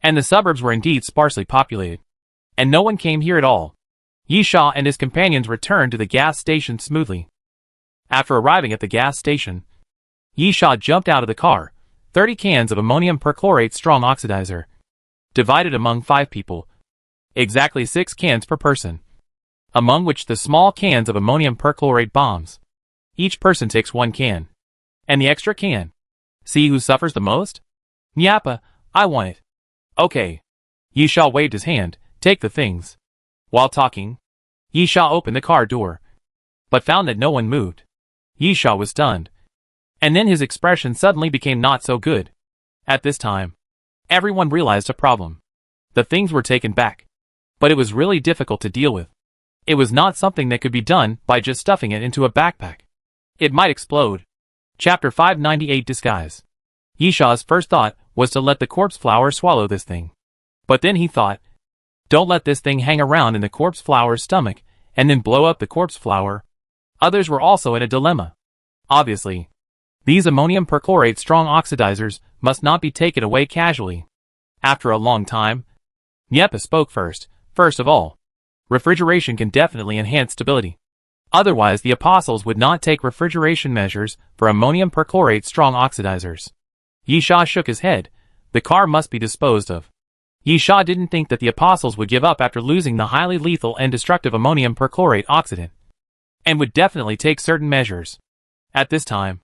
and the suburbs were indeed sparsely populated, and no one came here at all. Yisha and his companions returned to the gas station smoothly. After arriving at the gas station, Yisha jumped out of the car. 30 cans of ammonium perchlorate strong oxidizer, divided among 5 people. Exactly 6 cans per person, among which the small cans of ammonium perchlorate bombs. Each person takes 1 can. And the extra can. See who suffers the most? Nyappa, I want it. Okay. Yisha waved his hand. Take the things. While talking, Yisha opened the car door, but found that no one moved. Yisha was stunned. And then his expression suddenly became not so good. At this time, everyone realized a problem. The things were taken back, but it was really difficult to deal with. It was not something that could be done by just stuffing it into a backpack. It might explode. Chapter 598 Disguise. Yisha's first thought was to let the corpse flower swallow this thing. But then he thought, don't let this thing hang around in the corpse flower's stomach and then blow up the corpse flower. Others were also in a dilemma. Obviously, these ammonium perchlorate strong oxidizers must not be taken away casually. After a long time, Nyappa spoke first. First of all, refrigeration can definitely enhance stability. Otherwise the apostles would not take refrigeration measures for ammonium perchlorate strong oxidizers. Yisha shook his head. The car must be disposed of. Yisha didn't think that the apostles would give up after losing the highly lethal and destructive ammonium perchlorate oxidant, and would definitely take certain measures. At this time,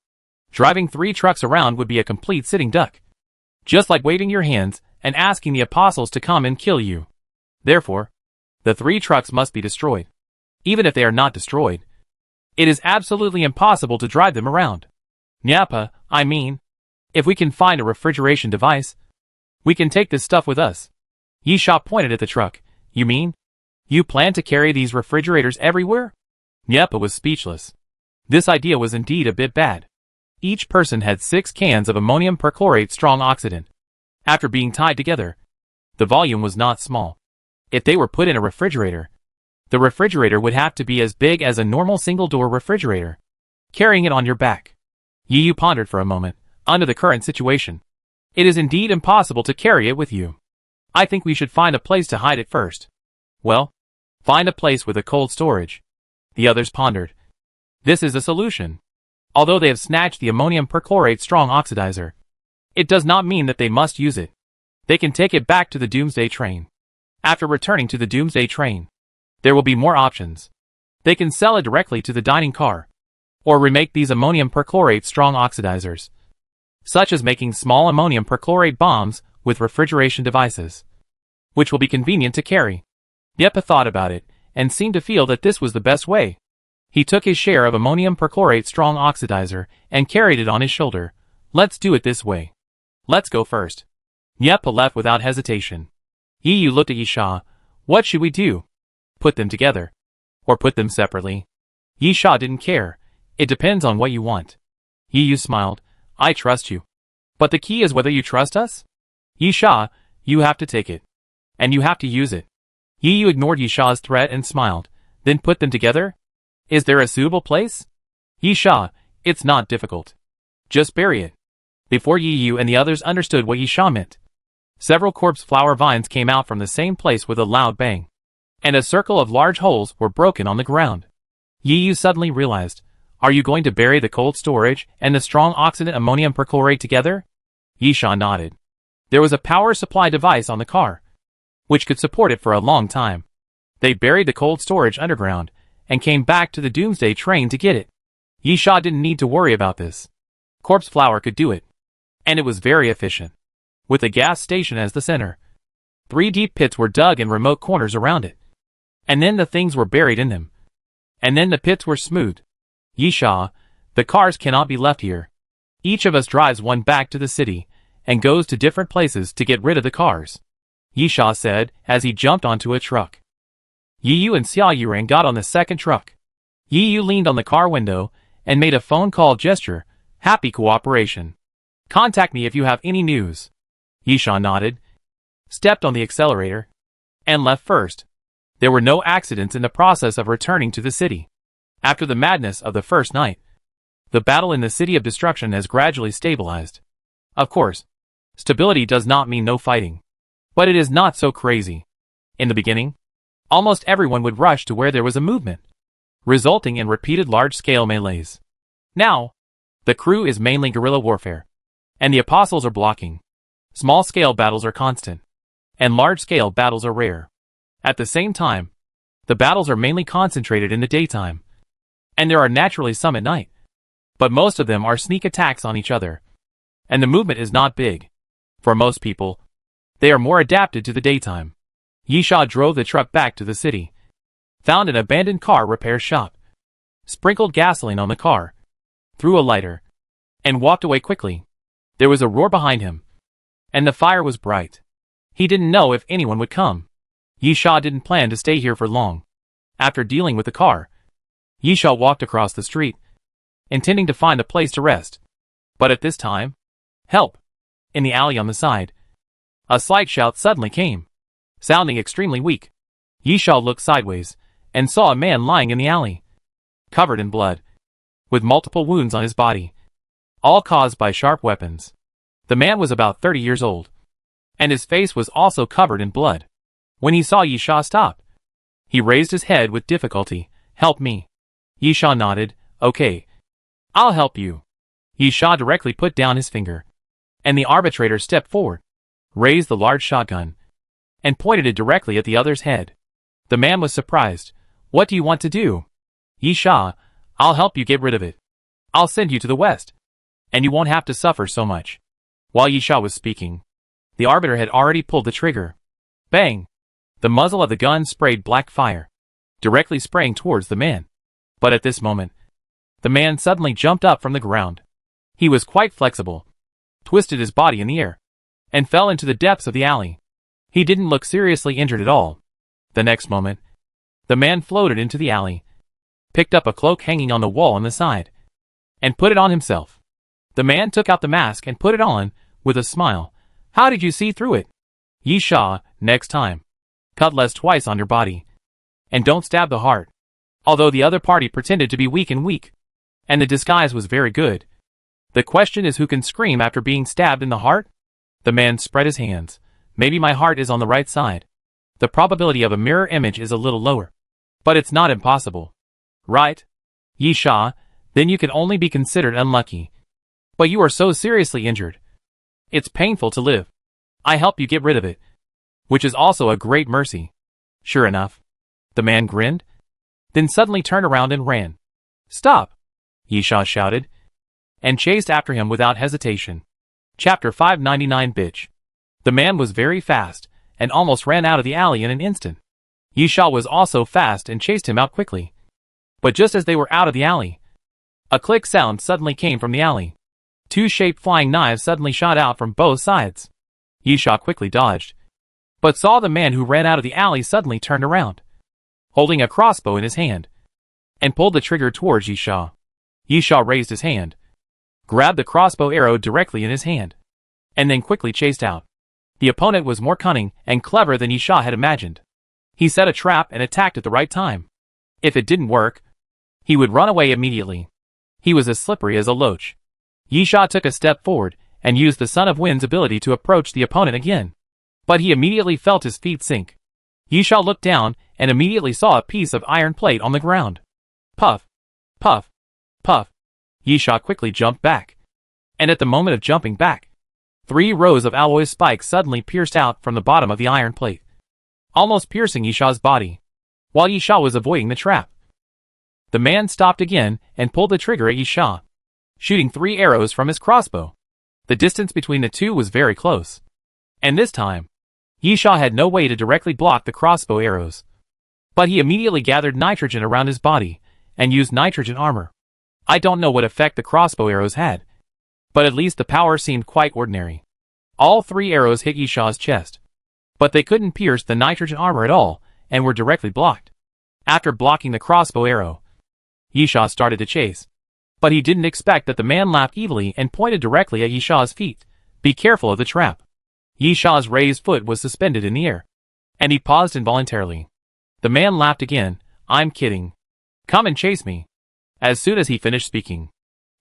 driving 3 trucks around would be a complete sitting duck. Just like waving your hands and asking the apostles to come and kill you. Therefore, the 3 trucks must be destroyed. Even if they are not destroyed, it is absolutely impossible to drive them around. Nyappa, I mean, if we can find a refrigeration device, we can take this stuff with us. Yisha pointed at the truck. You mean, you plan to carry these refrigerators everywhere? Nyappa was speechless. This idea was indeed a bit bad. Each person had 6 cans of ammonium perchlorate strong oxidant. After being tied together, the volume was not small. If they were put in a refrigerator, the refrigerator would have to be as big as a normal single-door refrigerator. Carrying it on your back. Yu pondered for a moment. Under the current situation, it is indeed impossible to carry it with you. I think we should find a place to hide it first. Well, find a place with a cold storage. The others pondered. This is a solution. Although they have snatched the ammonium perchlorate strong oxidizer, it does not mean that they must use it. They can take it back to the Doomsday train. After returning to the Doomsday train, there will be more options. They can sell it directly to the dining car, or remake these ammonium perchlorate strong oxidizers, such as making small ammonium perchlorate bombs with refrigeration devices, which will be convenient to carry. Nyappa thought about it, and seemed to feel that this was the best way. He took his share of ammonium perchlorate strong oxidizer, and carried it on his shoulder. Let's do it this way. Let's go first. Nyappa left without hesitation. Yu looked at Yisha. What should we do? Put them together. Or put them separately? Yisha didn't care. It depends on what you want. Yu smiled. I trust you. But the key is whether you trust us? Yisha, you have to take it. And you have to use it. Yu ignored Yisha's threat and smiled. Then put them together? Is there a suitable place? Yisha, it's not difficult. Just bury it. Before Yu and the others understood what Yisha meant, several corpse flower vines came out from the same place with a loud bang, and a circle of large holes were broken on the ground. Yu suddenly realized, are you going to bury the cold storage and the strong oxidant ammonium perchlorate together? Yisha nodded. There was a power supply device on the car, which could support it for a long time. They buried the cold storage underground, and came back to the Doomsday train to get it. Yisha didn't need to worry about this. Corpse flower could do it. And it was very efficient. With a gas station as the center, 3 deep pits were dug in remote corners around it. And then the things were buried in them. And then the pits were smoothed. Yisha, the cars cannot be left here. Each of us drives one back to the city, and goes to different places to get rid of the cars. Yisha said, as he jumped onto a truck. Yu and Xia Yurang got on the second truck. Yu leaned on the car window, and made a phone call gesture. Happy cooperation. Contact me if you have any news. Yisha nodded, stepped on the accelerator, and left first. There were no accidents in the process of returning to the city. After the madness of the first night, the battle in the City of Destruction has gradually stabilized. Of course, stability does not mean no fighting. But it is not so crazy. In the beginning, almost everyone would rush to where there was a movement, resulting in repeated large-scale melees. Now, the crew is mainly guerrilla warfare, and the apostles are blocking. Small-scale battles are constant, and large-scale battles are rare. At the same time, the battles are mainly concentrated in the daytime, and there are naturally some at night. But most of them are sneak attacks on each other, and the movement is not big. For most people, they are more adapted to the daytime. Yisha drove the truck back to the city, found an abandoned car repair shop, sprinkled gasoline on the car, threw a lighter, and walked away quickly. There was a roar behind him, and the fire was bright. He didn't know if anyone would come. Yisha didn't plan to stay here for long. After dealing with the car, Yisha walked across the street, intending to find a place to rest. But at this time, help! In the alley on the side, a slight shout suddenly came, sounding extremely weak. Yisha looked sideways, and saw a man lying in the alley, covered in blood, with multiple wounds on his body, all caused by sharp weapons. The man was about 30 years old, and his face was also covered in blood. When he saw Yisha stop, he raised his head with difficulty. Help me. Yisha nodded. Okay. I'll help you. Yisha directly put down his finger, and the arbitrator stepped forward, raised the large shotgun, and pointed it directly at the other's head. The man was surprised. What do you want to do? Yisha, I'll help you get rid of it. I'll send you to the west, and you won't have to suffer so much. While Yisha was speaking, the arbiter had already pulled the trigger. Bang! The muzzle of the gun sprayed black fire, directly spraying towards the man. But at this moment, the man suddenly jumped up from the ground. He was quite flexible, twisted his body in the air, and fell into the depths of the alley. He didn't look seriously injured at all. The next moment, the man floated into the alley, picked up a cloak hanging on the wall on the side, and put it on himself. The man took out the mask and put it on, with a smile. How did you see through it? Yisha, next time, cut less twice on your body, and don't stab the heart. Although the other party pretended to be weak, and the disguise was very good. The question is who can scream after being stabbed in the heart? The man spread his hands. Maybe my heart is on the right side. The probability of a mirror image is a little lower, but it's not impossible. Right? Yisha, then you can only be considered unlucky. But you are so seriously injured. It's painful to live. I help you get rid of it, which is also a great mercy. Sure enough. The man grinned, then suddenly turned around and ran. Stop! Yisha shouted, and chased after him without hesitation. Chapter 599 Bitch. The man was very fast, and almost ran out of the alley in an instant. Yisha was also fast and chased him out quickly. But just as they were out of the alley, a click sound suddenly came from the alley. Two shaped flying knives suddenly shot out from both sides. Yisha quickly dodged, but saw the man who ran out of the alley suddenly turned around, holding a crossbow in his hand, and pulled the trigger towards Yisha. Yisha raised his hand, grabbed the crossbow arrow directly in his hand, and then quickly chased out. The opponent was more cunning and clever than Yisha had imagined. He set a trap and attacked at the right time. If it didn't work, he would run away immediately. He was as slippery as a loach. Yisha took a step forward and used the Son of Wind's ability to approach the opponent again. But he immediately felt his feet sink. Yisha looked down and immediately saw a piece of iron plate on the ground. Puff, puff, puff. Yisha quickly jumped back. And at the moment of jumping back, 3 rows of alloy spikes suddenly pierced out from the bottom of the iron plate, almost piercing Yisha's body, while Yisha was avoiding the trap. The man stopped again and pulled the trigger at Yisha, shooting 3 arrows from his crossbow. The distance between the two was very close, and this time, Yisha had no way to directly block the crossbow arrows. But he immediately gathered nitrogen around his body and used nitrogen armor. I don't know what effect the crossbow arrows had, but at least the power seemed quite ordinary. All 3 arrows hit Yisha's chest, but they couldn't pierce the nitrogen armor at all and were directly blocked. After blocking the crossbow arrow, Yisha started to chase, but he didn't expect that the man laughed evilly and pointed directly at Yisha's feet. Be careful of the trap. Yisha's raised foot was suspended in the air, and he paused involuntarily. The man laughed again. I'm kidding. Come and chase me." As soon as he finished speaking,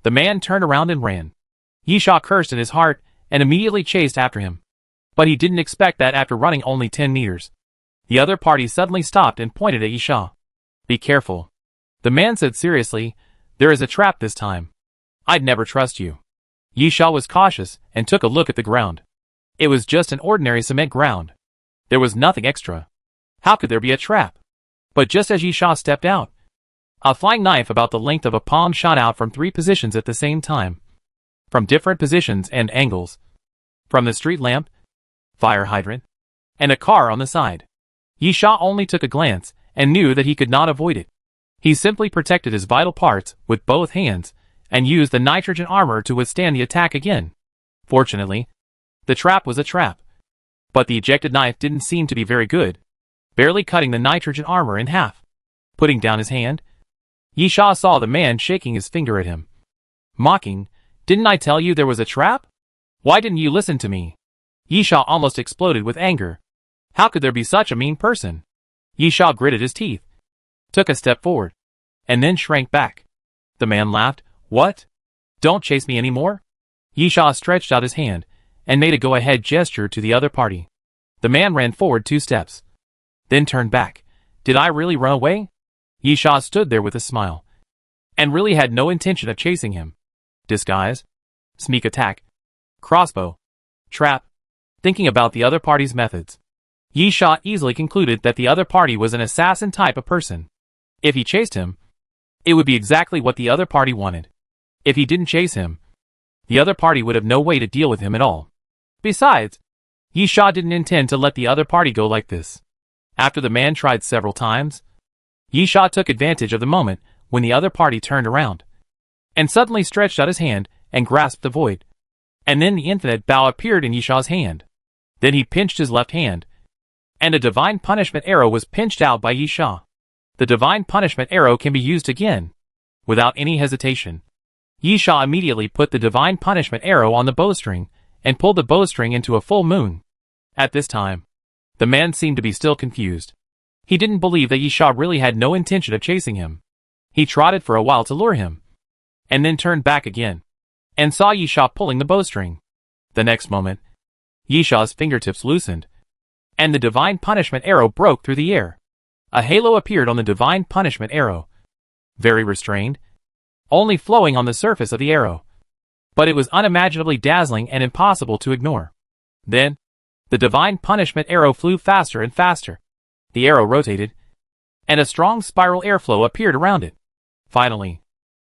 the man turned around and ran. Yisha cursed in his heart and immediately chased after him. But he didn't expect that after running only 10 meters, the other party suddenly stopped and pointed at Yisha. "Be careful," the man said seriously. "There is a trap this time. I'd never trust you." Yisha was cautious and took a look at the ground. It was just an ordinary cement ground. There was nothing extra. How could there be a trap? But just as Yisha stepped out, a flying knife about the length of a palm shot out from 3 positions at the same time. From different positions and angles. From the street lamp, fire hydrant, and a car on the side. Yisha only took a glance and knew that he could not avoid it. He simply protected his vital parts with both hands and used the nitrogen armor to withstand the attack again. Fortunately, the trap was a trap. But the ejected knife didn't seem to be very good, barely cutting the nitrogen armor in half. Putting down his hand, Yisha saw the man shaking his finger at him. Mocking, "Didn't I tell you there was a trap? Why didn't you listen to me?" Yisha almost exploded with anger. How could there be such a mean person? Yisha gritted his teeth, took a step forward, and then shrank back. The man laughed. "What? Don't chase me anymore?" Yisha stretched out his hand and made a go-ahead gesture to the other party. The man ran forward 2 steps, then turned back. "Did I really run away?" Yisha stood there with a smile, and really had no intention of chasing him. Disguise, sneak attack, crossbow, trap. Thinking about the other party's methods, Yisha easily concluded that the other party was an assassin type of person. If he chased him, it would be exactly what the other party wanted. If he didn't chase him, the other party would have no way to deal with him at all. Besides, Yisha didn't intend to let the other party go like this. After the man tried several times, Yisha took advantage of the moment when the other party turned around, and suddenly stretched out his hand and grasped the void. And then the infinite bow appeared in Yisha's hand. Then he pinched his left hand, and a divine punishment arrow was pinched out by Yisha. The divine punishment arrow can be used again, without any hesitation. Yisha immediately put the divine punishment arrow on the bowstring and pulled the bowstring into a full moon. At this time, the man seemed to be still confused. He didn't believe that Yisha really had no intention of chasing him. He trotted for a while to lure him, and then turned back again, and saw Yisha pulling the bowstring. The next moment, Yisha's fingertips loosened, and the divine punishment arrow broke through the air. A halo appeared on the divine punishment arrow, very restrained, only flowing on the surface of the arrow. But it was unimaginably dazzling and impossible to ignore. Then, the divine punishment arrow flew faster and faster. The arrow rotated, and a strong spiral airflow appeared around it. Finally,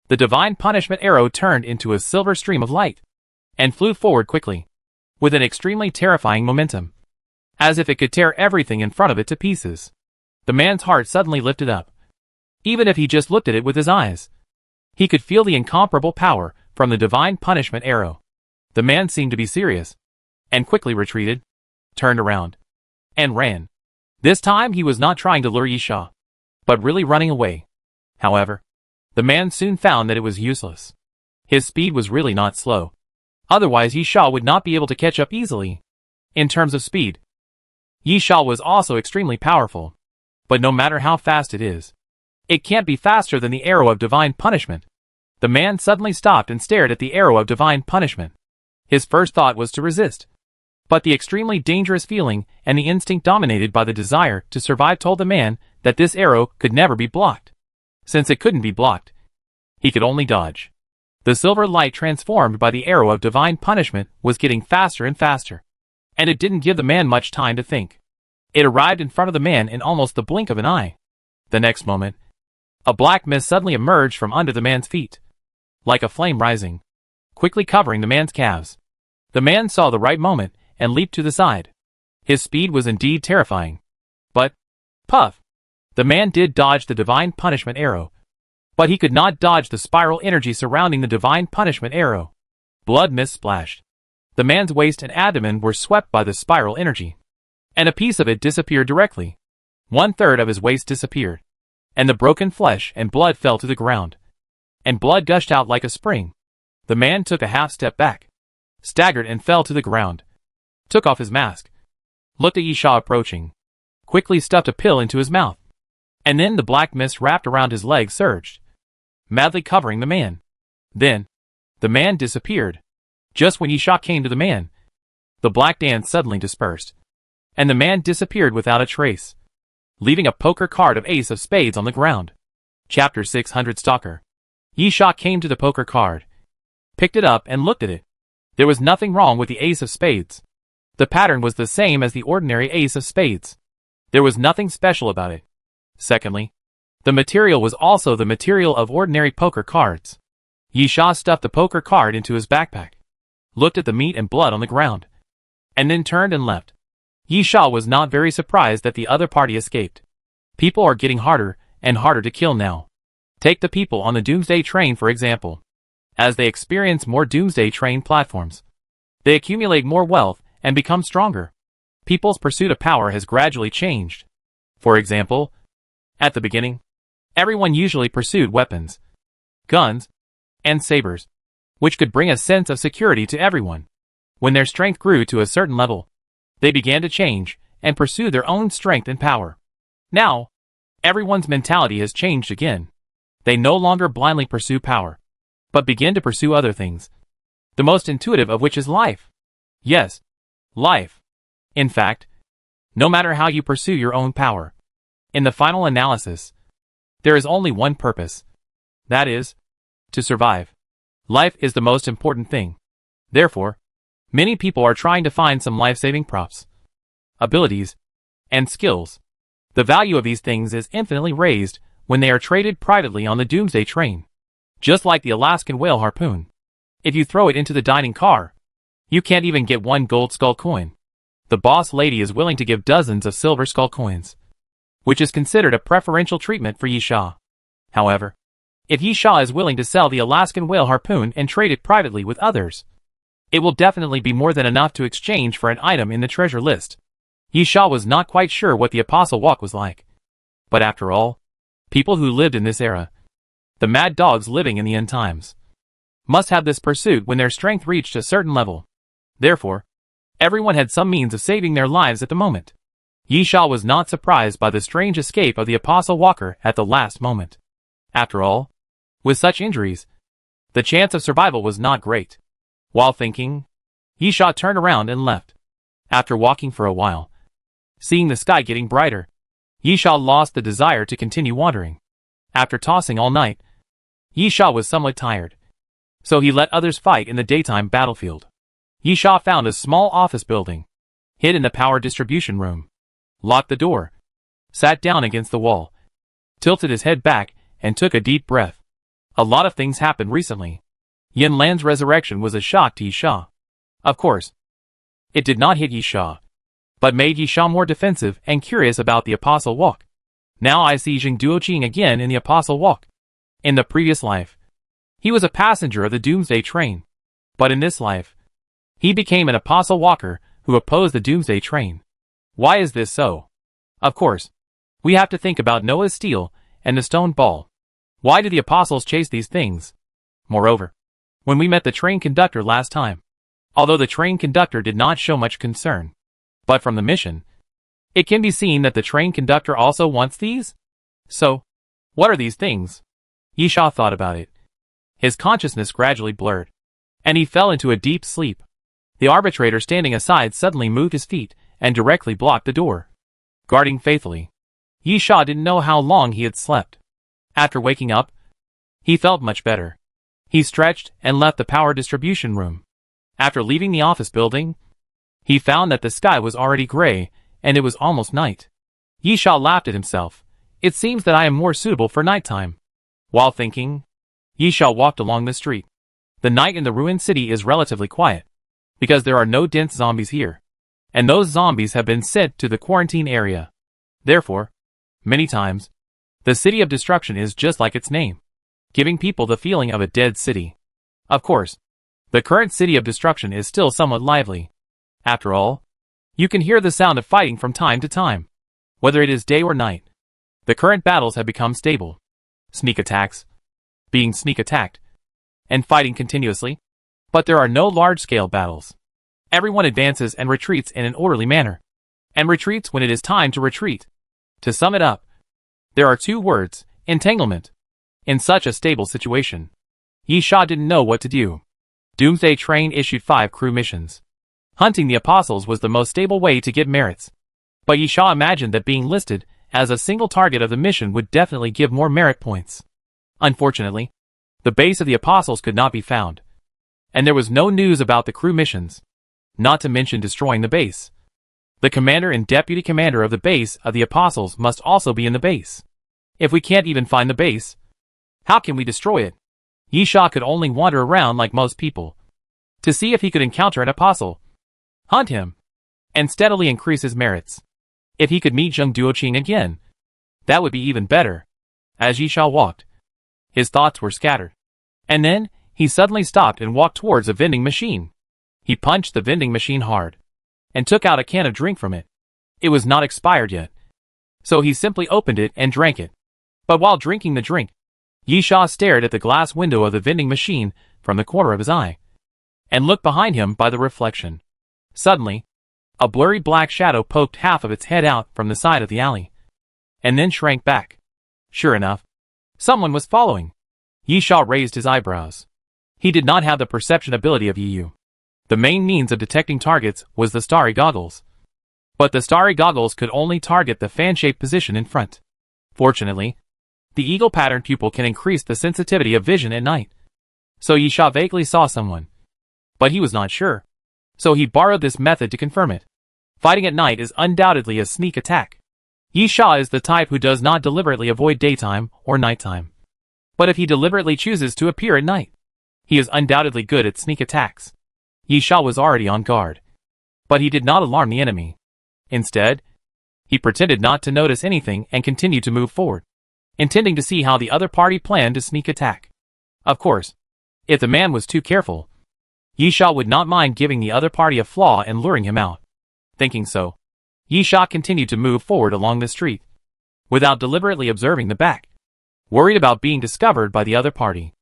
the divine punishment arrow turned into a silver stream of light, and flew forward quickly, with an extremely terrifying momentum, as if it could tear everything in front of it to pieces. The man's heart suddenly lifted up. Even if he just looked at it with his eyes, he could feel the incomparable power from the divine punishment arrow. The man seemed to be serious, and quickly retreated, turned around, and ran. This time he was not trying to lure Yisha, but really running away. However, the man soon found that it was useless. His speed was really not slow. Otherwise Yisha would not be able to catch up easily. In terms of speed, Yisha was also extremely powerful. But no matter how fast it is, it can't be faster than the arrow of divine punishment. The man suddenly stopped and stared at the arrow of divine punishment. His first thought was to resist. But the extremely dangerous feeling and the instinct dominated by the desire to survive told the man that this arrow could never be blocked. Since it couldn't be blocked, he could only dodge. The silver light transformed by the arrow of divine punishment was getting faster and faster, and it didn't give the man much time to think. It arrived in front of the man in almost the blink of an eye. The next moment, a black mist suddenly emerged from under the man's feet, like a flame rising, quickly covering the man's calves. The man saw the right moment and leaped to the side. His speed was indeed terrifying. But, puff! The man did dodge the divine punishment arrow, but he could not dodge the spiral energy surrounding the divine punishment arrow. Blood mist splashed. The man's waist and abdomen were swept by the spiral energy, and a piece of it disappeared directly. 1/3 of his waist disappeared, and the broken flesh and blood fell to the ground, and blood gushed out like a spring. The man took a half step back, staggered and fell to the ground, took off his mask, looked at Yisha approaching, quickly stuffed a pill into his mouth, And then the black mist wrapped around his legs surged, madly covering the man. Then, the man disappeared. Just when Yisha came to the man, the black dance suddenly dispersed, and the man disappeared without a trace, leaving a poker card of ace of spades on the ground. Chapter 600 Stalker. Yisha came to the poker card, picked it up and looked at it. There was nothing wrong with the ace of spades. The pattern was the same as the ordinary ace of spades. There was nothing special about it. Secondly, the material was also the material of ordinary poker cards. Yisha stuffed the poker card into his backpack, looked at the meat and blood on the ground, and then turned and left. Yisha was not very surprised that the other party escaped. People are getting harder and harder to kill now. Take the people on the Doomsday train for example. As they experience more Doomsday train platforms, they accumulate more wealth and become stronger. People's pursuit of power has gradually changed. For example, at the beginning, everyone usually pursued weapons, guns, and sabers, which could bring a sense of security to everyone. When their strength grew to a certain level, they began to change and pursue their own strength and power. Now, everyone's mentality has changed again. They no longer blindly pursue power, but begin to pursue other things, the most intuitive of which is life. Yes, life. In fact, no matter how you pursue your own power, in the final analysis, there is only one purpose. That is, to survive. Life is the most important thing. Therefore, many people are trying to find some life-saving props, abilities, and skills. The value of these things is infinitely raised when they are traded privately on the Doomsday train. Just like the Alaskan whale harpoon. If you throw it into the dining car, you can't even get one gold skull coin. The boss lady is willing to give dozens of silver skull coins, which is considered a preferential treatment for Yisha. However, if Yisha is willing to sell the Alaskan whale harpoon and trade it privately with others, it will definitely be more than enough to exchange for an item in the treasure list. Yisha was not quite sure what the Apostle Walk was like. But after all, people who lived in this era, the mad dogs living in the end times, must have this pursuit when their strength reached a certain level. Therefore, everyone had some means of saving their lives at the moment. Yisha was not surprised by the strange escape of the Apostle Walker at the last moment. After all, with such injuries, the chance of survival was not great. While thinking, Yisha turned around and left. After walking for a while, seeing the sky getting brighter, Yisha lost the desire to continue wandering. After tossing all night, Yisha was somewhat tired, so he let others fight in the daytime battlefield. Yisha found a small office building, hid in the power distribution room, locked the door, sat down against the wall, tilted his head back, and took a deep breath. A lot of things happened recently. Yin Lan's resurrection was a shock to Yisha. Of course, it did not hit Yisha, but made Yisha more defensive and curious about the Apostle Walk. Now I see Jing Duoqing again in the Apostle Walk. In the previous life, he was a passenger of the Doomsday train. But in this life, he became an Apostle Walker who opposed the Doomsday train. Why is this so? Of course, we have to think about Noah's steel and the stone ball. Why do the apostles chase these things? Moreover, when we met the train conductor last time, although the train conductor did not show much concern, but from the mission, it can be seen that the train conductor also wants these? So, what are these things? Yisha thought about it. His consciousness gradually blurred, and he fell into a deep sleep. The arbitrator standing aside suddenly moved his feet and directly blocked the door, guarding faithfully. Yisha didn't know how long he had slept. After waking up, he felt much better. He stretched and left the power distribution room. After leaving the office building, he found that the sky was already gray, and it was almost night. Yisha laughed at himself. It seems that I am more suitable for nighttime. While thinking, Yisha walked along the street. The night in the ruined city is relatively quiet, because there are no dense zombies here, and those zombies have been sent to the quarantine area. Therefore, many times, the City of Destruction is just like its name, giving people the feeling of a dead city. Of course, the current City of Destruction is still somewhat lively. After all, you can hear the sound of fighting from time to time, whether it is day or night. The current battles have become stable. Sneak attacks, being sneak attacked, and fighting continuously. But there are no large-scale battles. Everyone advances and retreats in an orderly manner, and retreats when it is time to retreat. To sum it up, There are two words, entanglement. In such a stable situation, Yi Sha didn't know what to do. Doomsday Train issued 5 crew missions. Hunting the apostles was the most stable way to get merits. But Yi Sha imagined that being listed as a single target of the mission would definitely give more merit points. Unfortunately, the base of the apostles could not be found. And there was no news about the crew missions, not to mention destroying the base. The commander and deputy commander of the base of the apostles must also be in the base. If we can't even find the base, how can we destroy it? Yi Sha could only wander around like most people, to see if he could encounter an apostle, hunt him, and steadily increase his merits. If he could meet Zheng Duoqing again, that would be even better. As Yi Sha walked, his thoughts were scattered. And then, he suddenly stopped and walked towards a vending machine. He punched the vending machine hard, and took out a can of drink from it. It was not expired yet, so he simply opened it and drank it. But while drinking the drink, Yi Sha stared at the glass window of the vending machine from the corner of his eye, and looked behind him by the reflection. Suddenly, a blurry black shadow poked half of its head out from the side of the alley, and then shrank back. Sure enough, someone was following. Yi Sha raised his eyebrows. He did not have the perception ability of Yu. The main means of detecting targets was the starry goggles. But the starry goggles could only target the fan-shaped position in front. Fortunately, the eagle pattern pupil can increase the sensitivity of vision at night. So Yi Sha vaguely saw someone. But he was not sure. So he borrowed this method to confirm it. Fighting at night is undoubtedly a sneak attack. Yi Sha is the type who does not deliberately avoid daytime or nighttime. But if he deliberately chooses to appear at night, he is undoubtedly good at sneak attacks. Yi Sha was already on guard. But he did not alarm the enemy. Instead, he pretended not to notice anything and continued to move forward, intending to see how the other party planned to sneak attack. Of course, if the man was too careful, Yi Sha would not mind giving the other party a flaw and luring him out. Thinking so, Yi Sha continued to move forward along the street, without deliberately observing the back, worried about being discovered by the other party.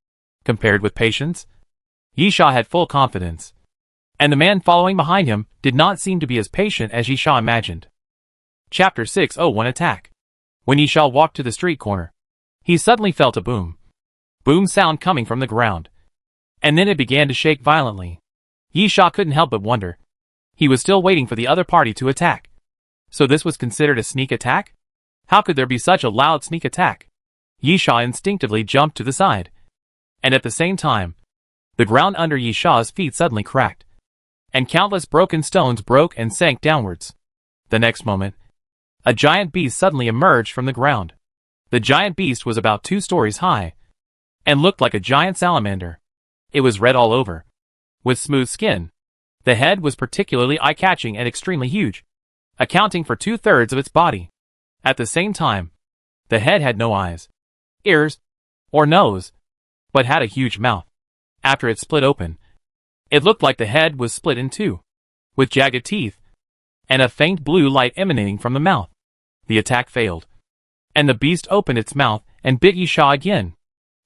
Compared with patience, Yi Sha had full confidence. And the man following behind him did not seem to be as patient as Yi Sha imagined. Chapter 601 Attack. When Yi Sha walked to the street corner, he suddenly felt a boom sound coming from the ground. And then it began to shake violently. Yi Sha couldn't help but wonder. He was still waiting for the other party to attack. So this was considered a sneak attack? How could there be such a loud sneak attack? Yi Sha instinctively jumped to the side. And at the same time, the ground under Yi Sha's feet suddenly cracked, and countless broken stones broke and sank downwards. The next moment, a giant beast suddenly emerged from the ground. The giant beast was about 2 stories high, and looked like a giant salamander. It was red all over, with smooth skin. The head was particularly eye-catching and extremely huge, accounting for 2/3 of its body. At the same time, the head had no eyes, ears, or nose, but had a huge mouth. After it split open, it looked like the head was split in 2, with jagged teeth, and a faint blue light emanating from the mouth. The attack failed, and the beast opened its mouth and bit Yi Sha again.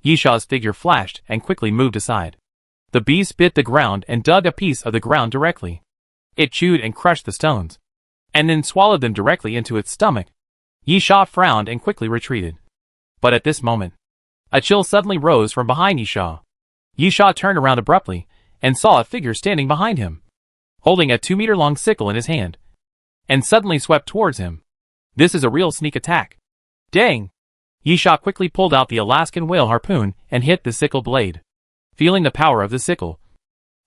Yi Sha's figure flashed and quickly moved aside. The beast bit the ground and dug a piece of the ground directly. It chewed and crushed the stones, and then swallowed them directly into its stomach. Yi Sha frowned and quickly retreated. But at this moment, a chill suddenly rose from behind Yi Sha. Yi Sha turned around abruptly, and saw a figure standing behind him, holding a 2-meter-long sickle in his hand, and suddenly swept towards him. This is a real sneak attack. Dang! Yi Sha quickly pulled out the Alaskan whale harpoon and hit the sickle blade. Feeling the power of the sickle,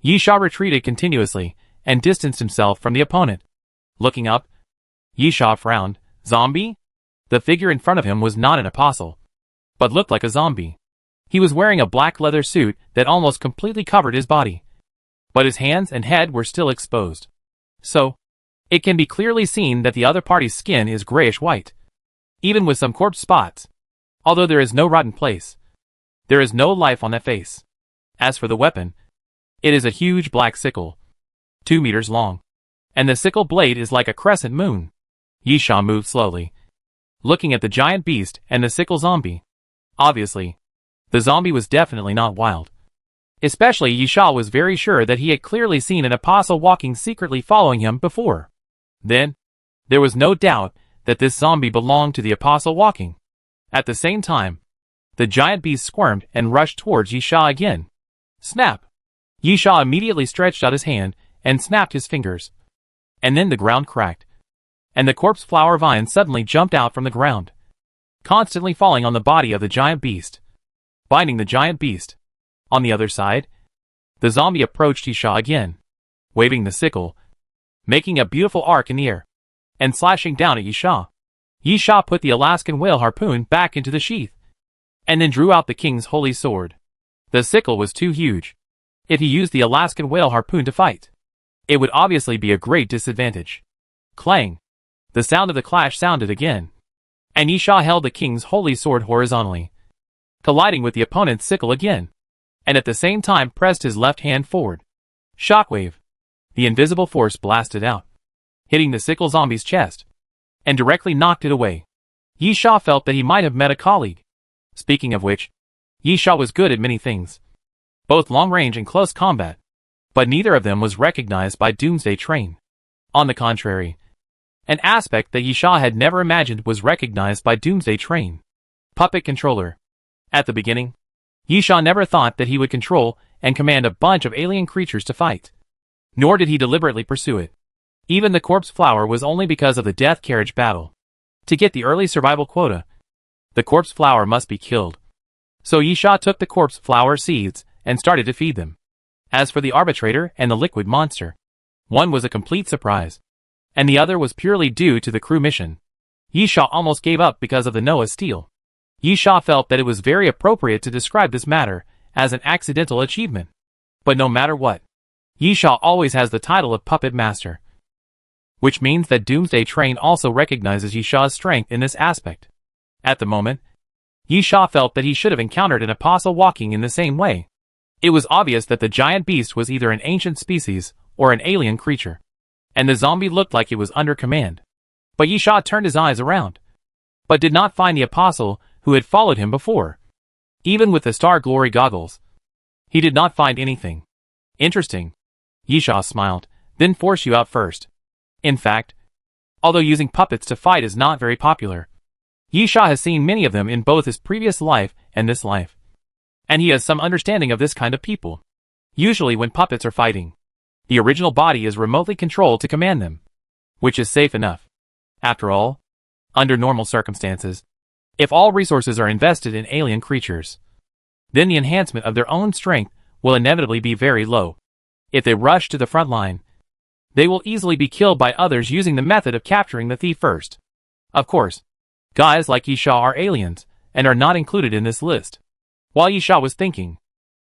Yi Sha retreated continuously and distanced himself from the opponent. Looking up, Yi Sha frowned. Zombie? The figure in front of him was not an apostle, but looked like a zombie. He was wearing a black leather suit that almost completely covered his body, but his hands and head were still exposed. So, it can be clearly seen that the other party's skin is grayish-white, even with some corpse spots. Although there is no rotten place, there is no life on that face. As for the weapon, it is a huge black sickle, 2 meters long, and the sickle blade is like a crescent moon. Yi Sha moved slowly, looking at the giant beast and the sickle zombie. Obviously, the zombie was definitely not wild. Especially Yi Sha was very sure that he had clearly seen an apostle walking secretly following him before. Then, there was no doubt that this zombie belonged to the apostle walking. At the same time, the giant beast squirmed and rushed towards Yisha again. Snap! Yisha immediately stretched out his hand and snapped his fingers. And then the ground cracked, and the corpse flower vine suddenly jumped out from the ground, constantly falling on the body of the giant beast, binding the giant beast. On the other side, the zombie approached Yisha again, waving the sickle, making a beautiful arc in the air, and slashing down at Yisha. Yisha put the Alaskan whale harpoon back into the sheath, and then drew out the king's holy sword. The sickle was too huge. If he used the Alaskan whale harpoon to fight, it would obviously be a great disadvantage. Clang! The sound of the clash sounded again, and Yisha held the king's holy sword horizontally, colliding with the opponent's sickle again, and at the same time pressed his left hand forward. Shockwave! The invisible force blasted out, hitting the sickle zombie's chest, and directly knocked it away. Yisha felt that he might have met a colleague. Speaking of which, Yisha was good at many things, both long-range and close combat, but neither of them was recognized by Doomsday Train. On the contrary, an aspect that Yisha had never imagined was recognized by Doomsday Train. Puppet controller. At the beginning, Yisha never thought that he would control and command a bunch of alien creatures to fight. Nor did he deliberately pursue it. Even the corpse flower was only because of the death carriage battle. To get the early survival quota, the corpse flower must be killed. So Yisha took the corpse flower seeds and started to feed them. As for the arbitrator and the liquid monster, one was a complete surprise, and the other was purely due to the crew mission. Yisha almost gave up because of the Noah steal. Yisha felt that it was very appropriate to describe this matter as an accidental achievement. But no matter what, Yisha always has the title of Puppet Master, which means that Doomsday Train also recognizes Yisha's strength in this aspect. At the moment, Yisha felt that he should have encountered an apostle walking in the same way. It was obvious that the giant beast was either an ancient species or an alien creature, and the zombie looked like it was under command. But Yisha turned his eyes around, but did not find the apostle who had followed him before. Even with the Star Glory goggles, he did not find anything. Interesting. Yisha smiled, then force you out first. In fact, although using puppets to fight is not very popular, Yisha has seen many of them in both his previous life and this life, and he has some understanding of this kind of people. Usually when puppets are fighting, the original body is remotely controlled to command them, which is safe enough. After all, under normal circumstances, if all resources are invested in alien creatures, then the enhancement of their own strength will inevitably be very low. If they rush to the front line, they will easily be killed by others using the method of capturing the thief first. Of course, guys like Yisha are aliens and are not included in this list. While Yisha was thinking,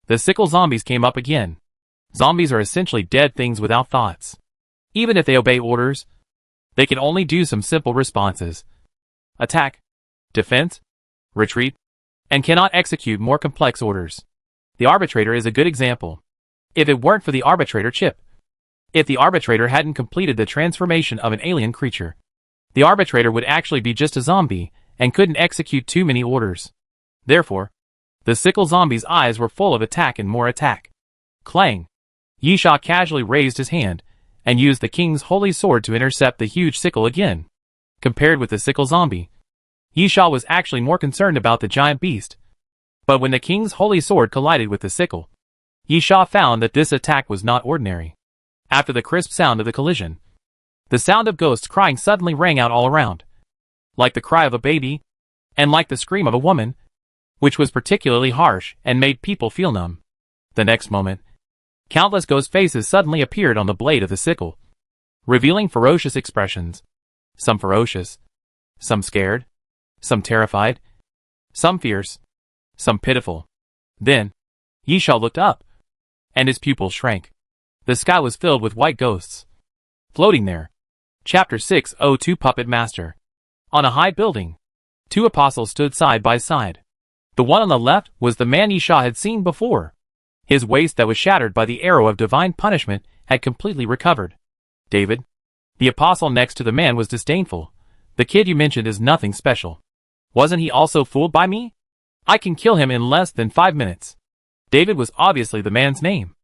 the sickle zombies came up again. Zombies are essentially dead things without thoughts. Even if they obey orders, they can only do some simple responses: attack, defense, retreat, and cannot execute more complex orders. The arbitrator is a good example. If it weren't for the arbitrator chip, if the arbitrator hadn't completed the transformation of an alien creature, the arbitrator would actually be just a zombie and couldn't execute too many orders. Therefore, the sickle zombie's eyes were full of attack and more attack. Clang! Yisha casually raised his hand and used the king's holy sword to intercept the huge sickle again. Compared with the sickle zombie, Yisha was actually more concerned about the giant beast. But when the king's holy sword collided with the sickle, Yisha found that this attack was not ordinary. After the crisp sound of the collision, the sound of ghosts crying suddenly rang out all around, like the cry of a baby, and like the scream of a woman, which was particularly harsh and made people feel numb. The next moment, countless ghost faces suddenly appeared on the blade of the sickle, revealing ferocious expressions. Some ferocious, some scared, some terrified, some fierce, some pitiful. Then, Yisha looked up, and his pupils shrank. The sky was filled with white ghosts, floating there. Chapter 602 Puppet Master. On a high building, two apostles stood side by side. The one on the left was the man Yisha had seen before. His waist that was shattered by the arrow of divine punishment had completely recovered. David, the apostle next to the man, was disdainful. The kid you mentioned is nothing special. Wasn't he also fooled by me? I can kill him in less than 5 minutes. David was obviously the man's name,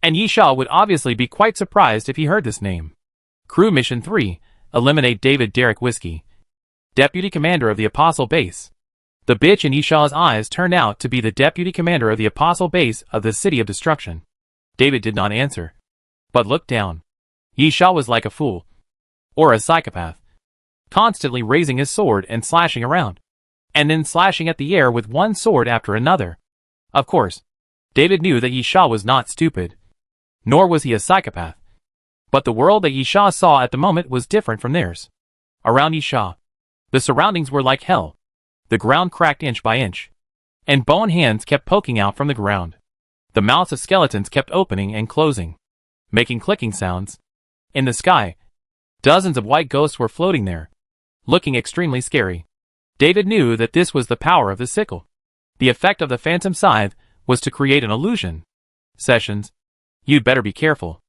and Yisha would obviously be quite surprised if he heard this name. Crew Mission 3, eliminate David Derek Whiskey, Deputy Commander of the Apostle Base. The bitch in Yishaw's eyes turned out to be the deputy commander of the Apostle base of the City of Destruction. David did not answer, but looked down. Yishaw was like a fool. Or a psychopath. Constantly raising his sword and slashing around. And then slashing at the air with one sword after another. Of course, David knew that Yishaw was not stupid. Nor was he a psychopath. But the world that Yishaw saw at the moment was different from theirs. Around Yishaw, the surroundings were like hell. The ground cracked inch by inch. And bone hands kept poking out from the ground. The mouths of skeletons kept opening and closing, making clicking sounds. In the sky, dozens of white ghosts were floating there, looking extremely scary. David knew that this was the power of the sickle. The effect of the phantom scythe was to create an illusion. Sessions, you'd better be careful.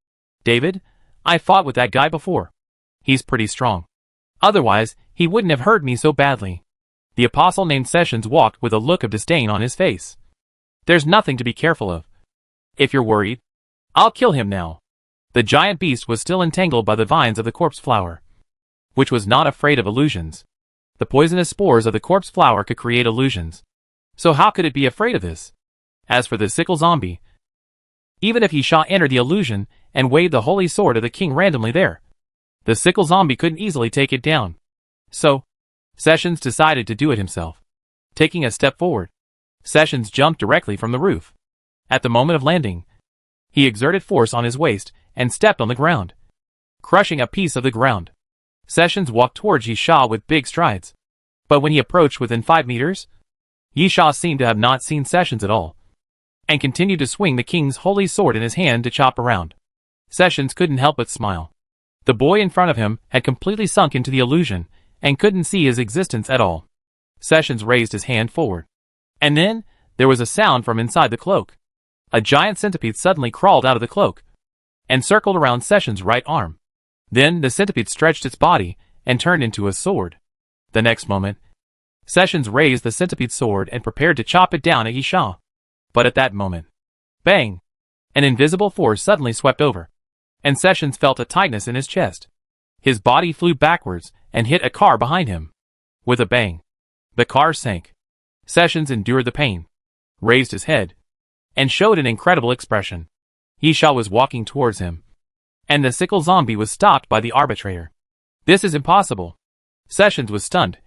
David, I fought with that guy before. He's pretty strong. Otherwise, he wouldn't have hurt me so badly. The apostle named Sessions walked with a look of disdain on his face. There's nothing to be careful of. If you're worried, I'll kill him now. The giant beast was still entangled by the vines of the corpse flower, which was not afraid of illusions. The poisonous spores of the corpse flower could create illusions. So how could it be afraid of this? As for the sickle zombie, even if Yishaw entered the illusion and waved the holy sword of the king randomly there, the sickle zombie couldn't easily take it down. So, Sessions decided to do it himself. Taking a step forward, Sessions jumped directly from the roof. At the moment of landing, he exerted force on his waist and stepped on the ground, crushing a piece of the ground. Sessions walked towards Yishaw with big strides. But when he approached within 5 meters, Yishaw seemed to have not seen Sessions at all, and continued to swing the king's holy sword in his hand to chop around. Sessions couldn't help but smile. The boy in front of him had completely sunk into the illusion and couldn't see his existence at all. Sessions raised his hand forward. And then, there was a sound from inside the cloak. A giant centipede suddenly crawled out of the cloak and circled around Sessions' right arm. Then the centipede stretched its body and turned into a sword. The next moment, Sessions raised the centipede's sword and prepared to chop it down at Yishaw. But at that moment, bang! An invisible force suddenly swept over, and Sessions felt a tightness in his chest. His body flew backwards and hit a car behind him. With a bang, the car sank. Sessions endured the pain, raised his head, and showed an incredible expression. Yishaw was walking towards him, and the sickle zombie was stopped by the arbitrator. This is impossible. Sessions was stunned.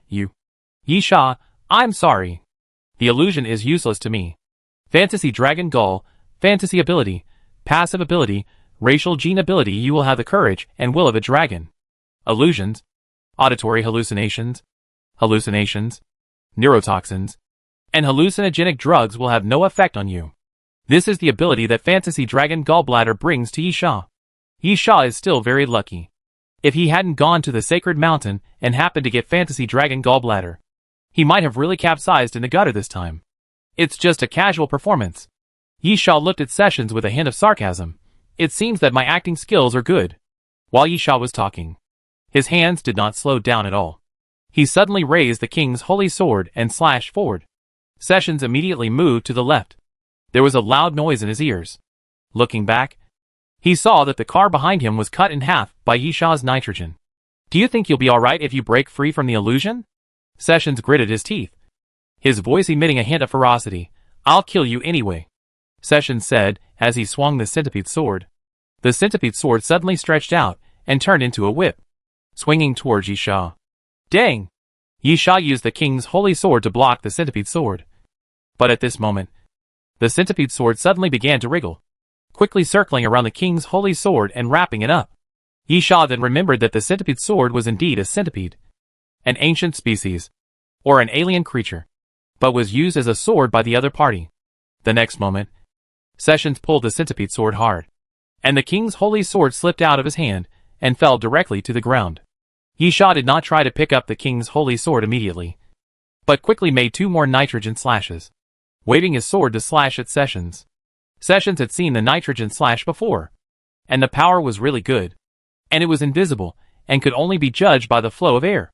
Yishaw, I'm sorry. The illusion is useless to me. Fantasy Dragon Gull, fantasy ability, passive ability, racial gene ability. You will have the courage and will of a dragon. Illusions, auditory hallucinations, neurotoxins, and hallucinogenic drugs will have no effect on you. This is the ability that Fantasy Dragon Gallbladder brings to Yishaw. Yishaw is still very lucky. If he hadn't gone to the Sacred Mountain and happened to get Fantasy Dragon Gallbladder, he might have really capsized in the gutter this time. It's just a casual performance. Yishaw looked at Sessions with a hint of sarcasm. It seems that my acting skills are good. While Yishaw was talking, his hands did not slow down at all. He suddenly raised the king's holy sword and slashed forward. Sessions immediately moved to the left. There was a loud noise in his ears. Looking back, he saw that the car behind him was cut in half by Yishaw's nitrogen. Do you think you'll be alright if you break free from the illusion? Sessions gritted his teeth, his voice emitting a hint of ferocity. I'll kill you anyway, Sessions said as he swung the centipede sword. The centipede sword suddenly stretched out and turned into a whip, swinging towards Yishaw. Dang! Yishaw used the king's holy sword to block the centipede sword. But at this moment, the centipede sword suddenly began to wriggle, quickly circling around the king's holy sword and wrapping it up. Yishaw then remembered that the centipede sword was indeed a centipede, an ancient species, or an alien creature, but was used as a sword by the other party. The next moment, Sessions pulled the centipede sword hard, and the king's holy sword slipped out of his hand and fell directly to the ground. Yishaw did not try to pick up the king's holy sword immediately, but quickly made 2 more nitrogen slashes, waving his sword to slash at Sessions. Sessions had seen the nitrogen slash before, and the power was really good, and it was invisible and could only be judged by the flow of air,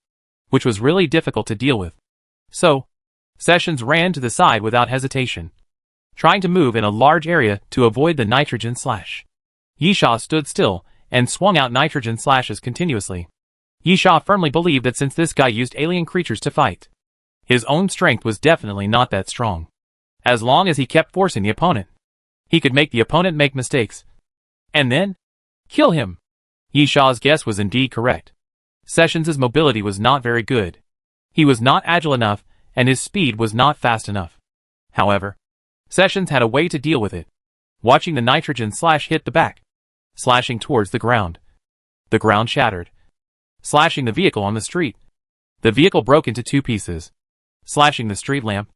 which was really difficult to deal with. So, Sessions ran to the side without hesitation, trying to move in a large area to avoid the nitrogen slash. Yishaw stood still and swung out nitrogen slashes continuously. Yishaw firmly believed that since this guy used alien creatures to fight, His own strength was definitely not that strong. As long as he kept forcing the opponent, he could make the opponent make mistakes. And then kill him. Yishaw's guess was indeed correct. Sessions' mobility was not very good. He was not agile enough, and his speed was not fast enough. However, Sessions had a way to deal with it. Watching the nitrogen slash hit the back, slashing towards the ground. The ground shattered, slashing the vehicle on the street. The vehicle broke into two pieces, slashing the street lamp.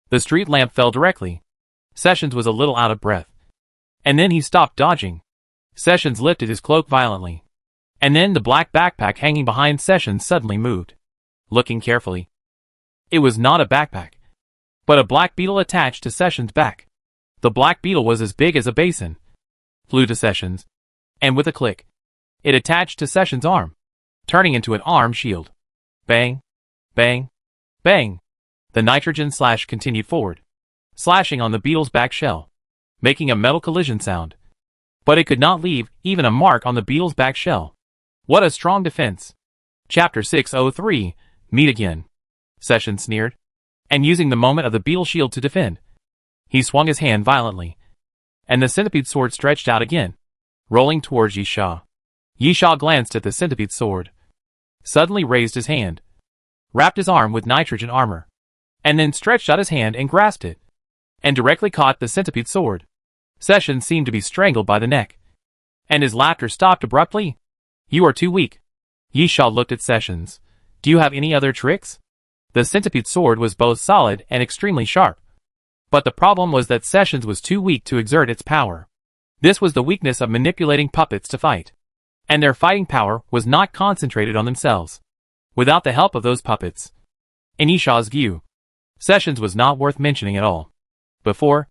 The street lamp fell directly. Sessions was a little out of breath. And then he stopped dodging. Sessions lifted his cloak violently. And then the black backpack hanging behind Sessions suddenly moved. Looking carefully, it was not a backpack, but a black beetle attached to Sessions' back. The black beetle was as big as a basin, flew to Sessions, and with a click, it attached to Sessions' arm, turning into an arm shield. Bang, bang, bang. The nitrogen slash continued forward, slashing on the beetle's back shell, making a metal collision sound. But it could not leave even a mark on the beetle's back shell. What a strong defense. Chapter 603, Meet Again. Sessions sneered, and using the moment of the beetle shield to defend, he swung his hand violently, and the centipede sword stretched out again, rolling towards Yishaw. Yishaw glanced at the centipede sword, suddenly raised his hand, wrapped his arm with nitrogen armor, and then stretched out his hand and grasped it, and directly caught the centipede sword. Sessions seemed to be strangled by the neck, and his laughter stopped abruptly. You are too weak. Yishaw looked at Sessions. Do you have any other tricks? The centipede sword was both solid and extremely sharp. But the problem was that Sessions was too weak to exert its power. This was the weakness of manipulating puppets to fight. And their fighting power was not concentrated on themselves. Without the help of those puppets. In Yishaw's view, Sessions was not worth mentioning at all. Before,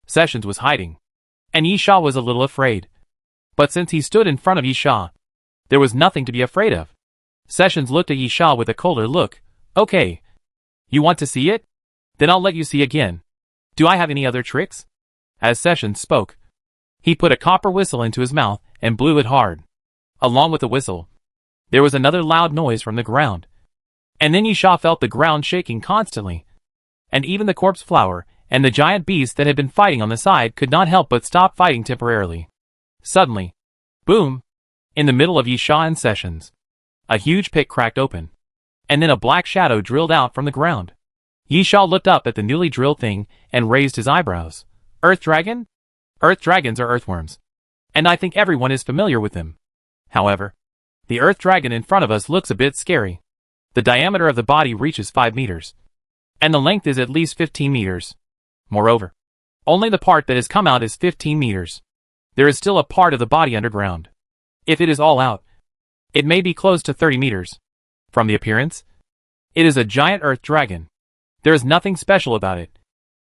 Sessions was hiding, and Yishaw was a little afraid. But since he stood in front of Yishaw, there was nothing to be afraid of. Sessions looked at Yishaw with a colder look. Okay. You want to see it? Then I'll let you see again. Do I have any other tricks? As Sessions spoke, he put a copper whistle into his mouth and blew it hard. Along with the whistle, there was another loud noise from the ground. And then Yishaw felt the ground shaking constantly. And even the corpse flower and the giant beast that had been fighting on the side could not help but stop fighting temporarily. Suddenly, boom! In the middle of Yishaw and Sessions, a huge pit cracked open, and then a black shadow drilled out from the ground. Yishaw looked up at the newly drilled thing and raised his eyebrows. Earth dragon? Earth dragons are earthworms, and I think everyone is familiar with them. However, the earth dragon in front of us looks a bit scary. The diameter of the body reaches 5 meters, and the length is at least 15 meters. Moreover, only the part that has come out is 15 meters. There is still a part of the body underground. If it is all out, it may be close to 30 meters. From the appearance, it is a giant earth dragon. There is nothing special about it,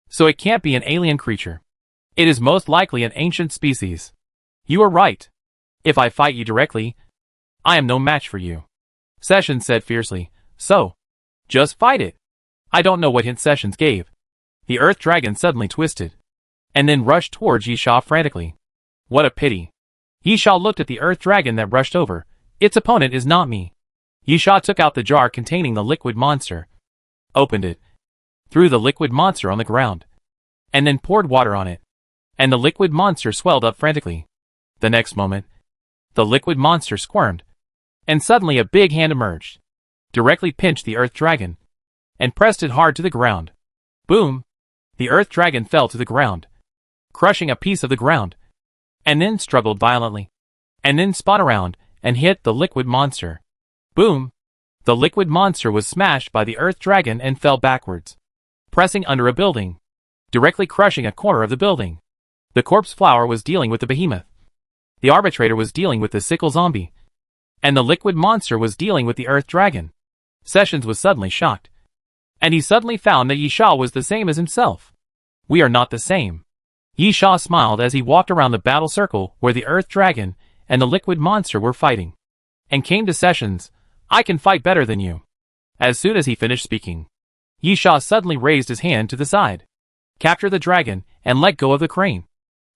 so it can't be an alien creature. It is most likely an ancient species. You are right. If I fight you directly, I am no match for you. Sessions said fiercely. So, just fight it. I don't know what hint Sessions gave. The earth dragon suddenly twisted, and then rushed towards Yishaw frantically. What a pity. Yishaw looked at the earth dragon that rushed over. Its opponent is not me. Yishaw took out the jar containing the liquid monster, opened it, threw the liquid monster on the ground, and then poured water on it, and the liquid monster swelled up frantically. The next moment, the liquid monster squirmed, and suddenly a big hand emerged, directly pinched the earth dragon, and pressed it hard to the ground. Boom! The earth dragon fell to the ground, crushing a piece of the ground, and then struggled violently, and then spun around and hit the liquid monster. Boom! The liquid monster was smashed by the earth dragon and fell backwards, pressing under a building, directly crushing a corner of the building. The corpse flower was dealing with the behemoth. The arbitrator was dealing with the sickle zombie, and the liquid monster was dealing with the earth dragon. Sessions was suddenly shocked, and he suddenly found that Yishaw was the same as himself. We are not the same. Yishaw smiled as he walked around the battle circle where the earth dragon and the liquid monster were fighting, and came to Sessions. I can fight better than you. As soon as he finished speaking, Yishaw suddenly raised his hand to the side. Capture the dragon and let go of the crane.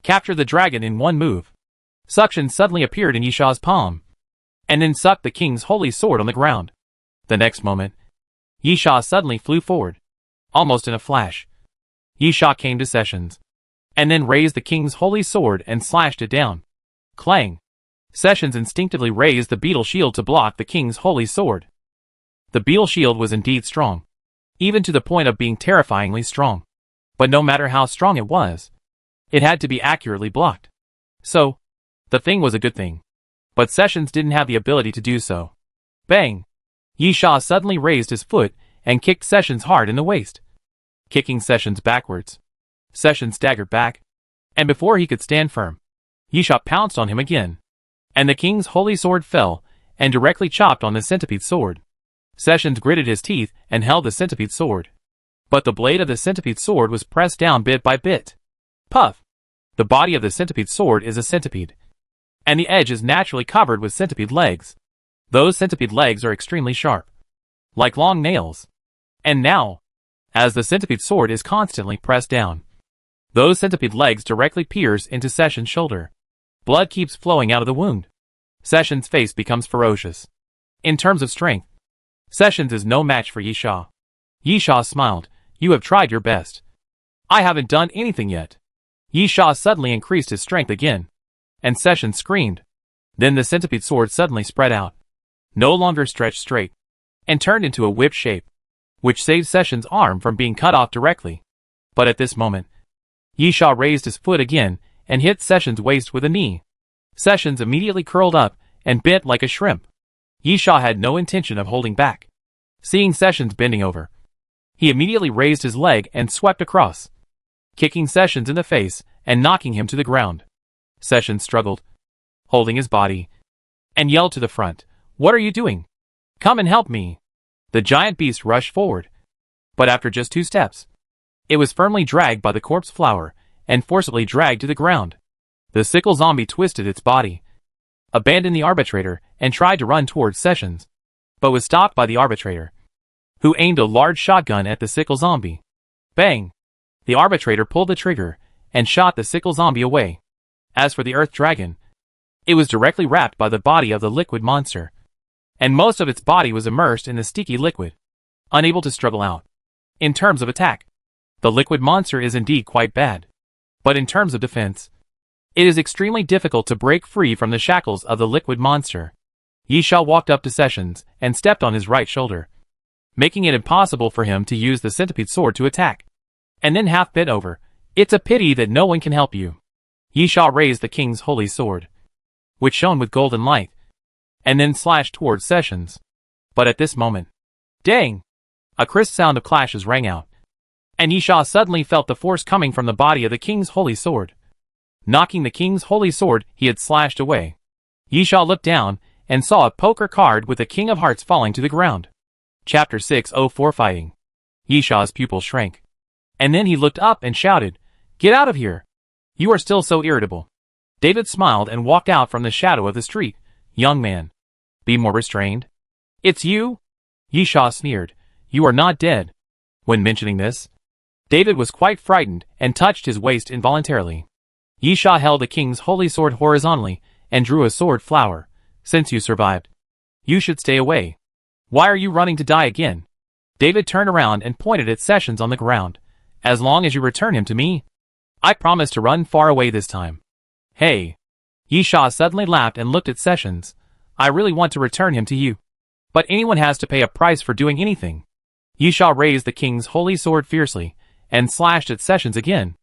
Capture the dragon in one move. Suction suddenly appeared in Yishaw's palm, and then sucked the king's holy sword on the ground. The next moment, Yishaw suddenly flew forward, Almost in a flash, Yisha came to Sessions, and then raised the king's holy sword and slashed it down. Clang! Sessions instinctively raised the beetle shield to block the king's holy sword. The beetle shield was indeed strong, even to the point of being terrifyingly strong. But no matter how strong it was, it had to be accurately blocked. So, the thing was a good thing. But Sessions didn't have the ability to do so. Bang! Yisha suddenly raised his foot and kicked Sessions hard in the waist, kicking Sessions backwards. Sessions staggered back, and before he could stand firm, Yisha pounced on him again, and the king's holy sword fell and directly chopped on the centipede sword. Sessions gritted his teeth and held the centipede sword, but the blade of the centipede sword was pressed down bit by bit. Puff! The body of the centipede sword is a centipede, and the edge is naturally covered with centipede legs. Those centipede legs are extremely sharp, like long nails. And now, as the centipede sword is constantly pressed down, those centipede legs directly pierce into Sessions' shoulder. Blood keeps flowing out of the wound. Sessions' face becomes ferocious. In terms of strength, Sessions is no match for Yisha. Yisha smiled. You have tried your best. I haven't done anything yet. Yisha suddenly increased his strength again, and Sessions screamed. Then the centipede sword suddenly spread out, no longer stretched straight, and turned into a whip shape, which saved Sessions' arm from being cut off directly. But at this moment, Yisha raised his foot again and hit Sessions' waist with a knee. Sessions immediately curled up and bent like a shrimp. Yisha had no intention of holding back. Seeing Sessions bending over, he immediately raised his leg and swept across, kicking Sessions in the face and knocking him to the ground. Sessions struggled, holding his body, and yelled to the front, "What are you doing? Come and help me!" The giant beast rushed forward, but after just 2 steps, it was firmly dragged by the corpse flower and forcibly dragged to the ground. The sickle zombie twisted its body, abandoned the arbitrator, and tried to run towards Sessions, but was stopped by the arbitrator, who aimed a large shotgun at the sickle zombie. Bang! The arbitrator pulled the trigger and shot the sickle zombie away. As for the earth dragon, it was directly wrapped by the body of the liquid monster, and most of its body was immersed in the sticky liquid, unable to struggle out. In terms of attack, the liquid monster is indeed quite bad, but in terms of defense, it is extremely difficult to break free from the shackles of the liquid monster. Yisha walked up to Sessions and stepped on his right shoulder, making it impossible for him to use the centipede sword to attack, and then half bent over. It's a pity that no one can help you. Yisha raised the king's holy sword, which shone with golden light, and then slashed towards Sessions. But at this moment, dang! A crisp sound of clashes rang out, and Yisha suddenly felt the force coming from the body of the king's holy sword, knocking the king's holy sword he had slashed away. Yisha looked down and saw a poker card with the king of hearts falling to the ground. Chapter 604 Fighting. Yisha's pupil shrank, and then he looked up and shouted, "Get out of here! You are still so irritable." David smiled and walked out from the shadow of the street. "Young man, be more restrained." "It's you?" Yisha sneered. "You are not dead." When mentioning this, David was quite frightened and touched his waist involuntarily. Yisha held the king's holy sword horizontally and drew a sword flower. "Since you survived, you should stay away. Why are you running to die again?" David turned around and pointed at Sessions on the ground. "As long as you return him to me, I promise to run far away this time." "Hey." Yisha suddenly laughed and looked at Sessions. "I really want to return him to you, but anyone has to pay a price for doing anything." Yisha raised the king's holy sword fiercely and slashed at Sessions again.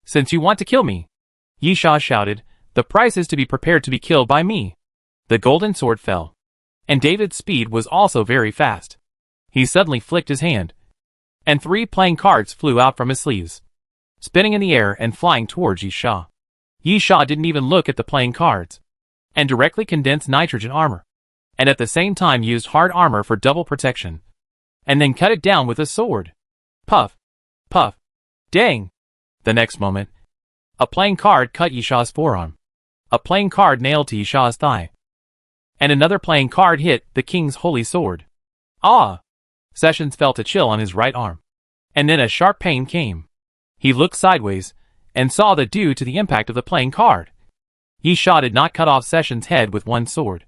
"Since you want to kill me," Yisha shouted, "the price is to be prepared to be killed by me." The golden sword fell, and David's speed was also very fast. He suddenly flicked his hand, and 3 playing cards flew out from his sleeves, spinning in the air and flying towards Yisha. Yisha didn't even look at the playing cards, and directly condensed nitrogen armor, and at the same time used hard armor for double protection, and then cut it down with a sword. Puff! Puff! Dang! The next moment, a playing card cut Yisha's forearm, a playing card nailed to Yisha's thigh, and another playing card hit the king's holy sword. Ah! Sessions felt a chill on his right arm, and then a sharp pain came. He looked sideways and saw that due to the impact of the playing card, Yisha did not cut off Sessions' head with one sword,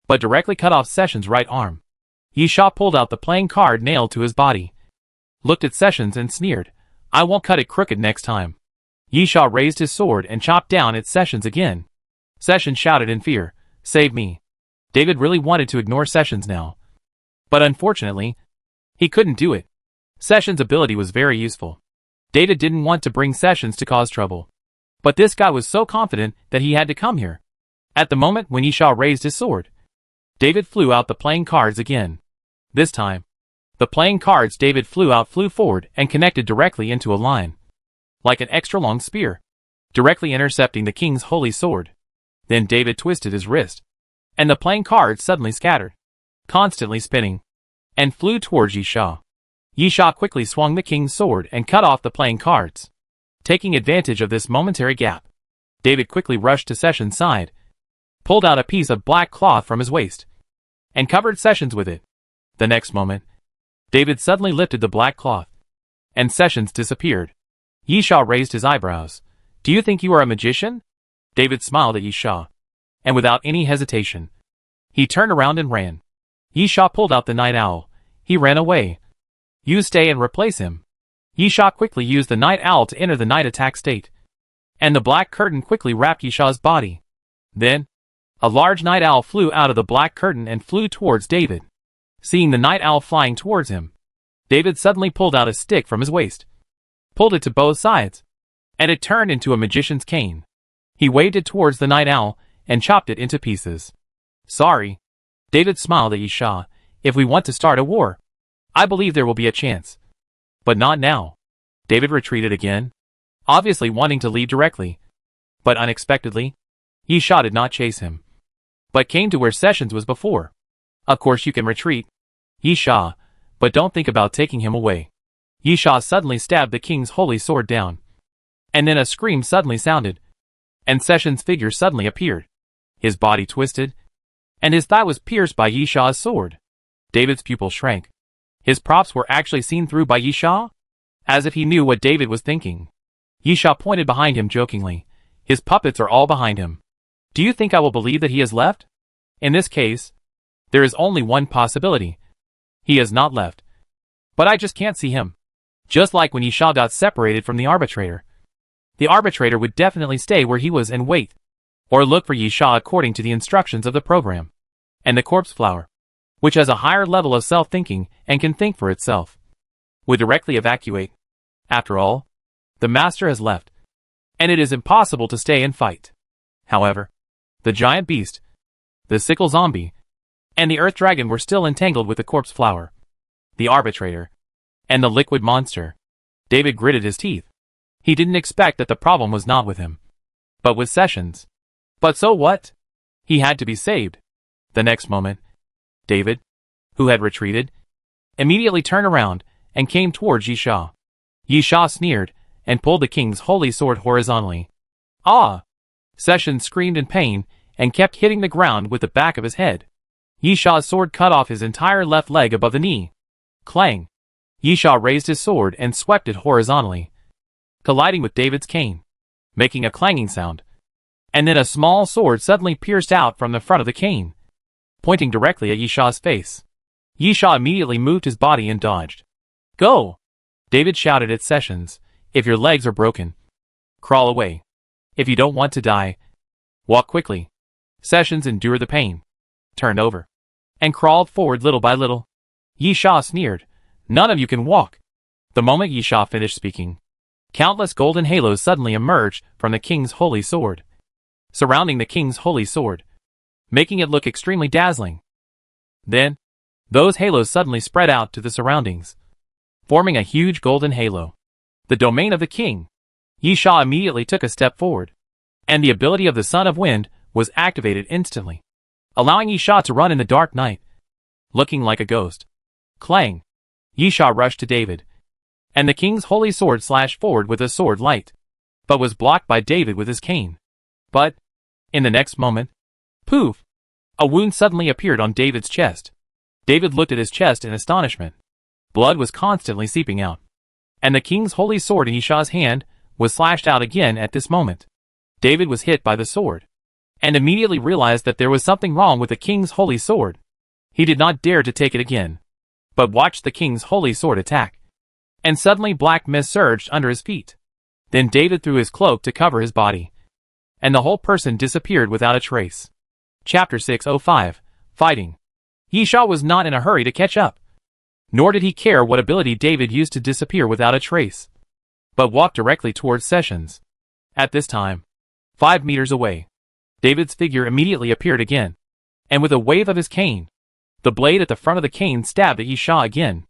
but directly cut off Sessions' right arm. Yisha pulled out the playing card nailed to his body, looked at Sessions and sneered, "I won't cut it crooked next time." Yisha raised his sword and chopped down at Sessions again. Sessions shouted in fear, "Save me." David really wanted to ignore Sessions now. But unfortunately, he couldn't do it. Sessions' ability was very useful. David didn't want to bring Sessions to cause trouble. But this guy was so confident that he had to come here. At the moment when Yisha raised his sword, David flew out the playing cards again. This time, the playing cards David flew forward and connected directly into a line, like an extra-long spear, directly intercepting the king's holy sword. Then David twisted his wrist, and the playing cards suddenly scattered, constantly spinning, and flew towards Yisha. Yisha quickly swung the king's sword and cut off the playing cards. Taking advantage of this momentary gap, David quickly rushed to Sessions' side, pulled out a piece of black cloth from his waist, and covered Sessions with it. The next moment, David suddenly lifted the black cloth, and Sessions disappeared. Yisha raised his eyebrows. "Do you think you are a magician?" David smiled at Yisha, and without any hesitation, he turned around and ran. Yisha pulled out the night owl. He ran away. "You stay and replace him." Yisha quickly used the night owl to enter the night attack state, and the black curtain quickly wrapped Yisha's body. Then, a large night owl flew out of the black curtain and flew towards David. Seeing the night owl flying towards him, David suddenly pulled out a stick from his waist, pulled it to both sides, and it turned into a magician's cane. He waved it towards the night owl and chopped it into pieces. "Sorry." David smiled at Yisha. "If we want to start a war, I believe there will be a chance. But not now." David retreated again, obviously wanting to leave directly. But unexpectedly, Yisha did not chase him, but came to where Sessions was before. "Of course you can retreat, Yisha, but don't think about taking him away." Yisha suddenly stabbed the king's holy sword down. And then a scream suddenly sounded, and Sessions' figure suddenly appeared. His body twisted, and his thigh was pierced by Yisha's sword. David's pupil shrank. His props were actually seen through by Yisha, as if he knew what David was thinking. Yisha pointed behind him jokingly. "His puppets are all behind him. Do you think I will believe that he has left? In this case, there is only one possibility. He has not left. But I just can't see him." Just like when Yisha got separated from the arbitrator. The arbitrator would definitely stay where he was and wait, or look for Yisha according to the instructions of the program. And the corpse flower, which has a higher level of self-thinking and can think for itself, would directly evacuate. After all, the master has left, and it is impossible to stay and fight. However, the giant beast, the sickle zombie, and the earth dragon were still entangled with the corpse flower, the arbitrator, and the liquid monster. David gritted his teeth. He didn't expect that the problem was not with him, but with Sessions. But so what? He had to be saved. The next moment, David, who had retreated, immediately turned around and came towards Yisha. Yisha sneered and pulled the king's holy sword horizontally. "Ah!" Sessions screamed in pain and kept hitting the ground with the back of his head. Yisha's sword cut off his entire left leg above the knee. Clang! Yisha raised his sword and swept it horizontally, colliding with David's cane, making a clanging sound. And then a small sword suddenly pierced out from the front of the cane, pointing directly at Yisha's face. Yisha immediately moved his body and dodged. "Go!" David shouted at Sessions. "If your legs are broken, crawl away. If you don't want to die, walk quickly." Sessions endured the pain, turned over, and crawled forward little by little. Yisha sneered. "None of you can walk." The moment Yisha finished speaking, countless golden halos suddenly emerged from the king's holy sword, surrounding the king's holy sword, making it look extremely dazzling. Then, those halos suddenly spread out to the surroundings, forming a huge golden halo, the domain of the king. Yisha immediately took a step forward, and the ability of the Son of Wind was activated instantly, allowing Yisha to run in the dark night, looking like a ghost. Clang! Yisha rushed to David, and the king's holy sword slashed forward with a sword light, but was blocked by David with his cane. But, in the next moment, poof! A wound suddenly appeared on David's chest. David looked at his chest in astonishment. Blood was constantly seeping out, and the king's holy sword in Yisha's hand was slashed out again at this moment. David was hit by the sword, and immediately realized that there was something wrong with the king's holy sword. He did not dare to take it again, but watched the king's holy sword attack. and suddenly black mist surged under his feet. Then David threw his cloak to cover his body, and the whole person disappeared without a trace. Chapter 605. Fighting. Yisha was not in a hurry to catch up, nor did he care what ability David used to disappear without a trace, but walked directly towards Sessions. At this time, 5 meters away, David's figure immediately appeared again, and with a wave of his cane, the blade at the front of the cane stabbed at Yisha again.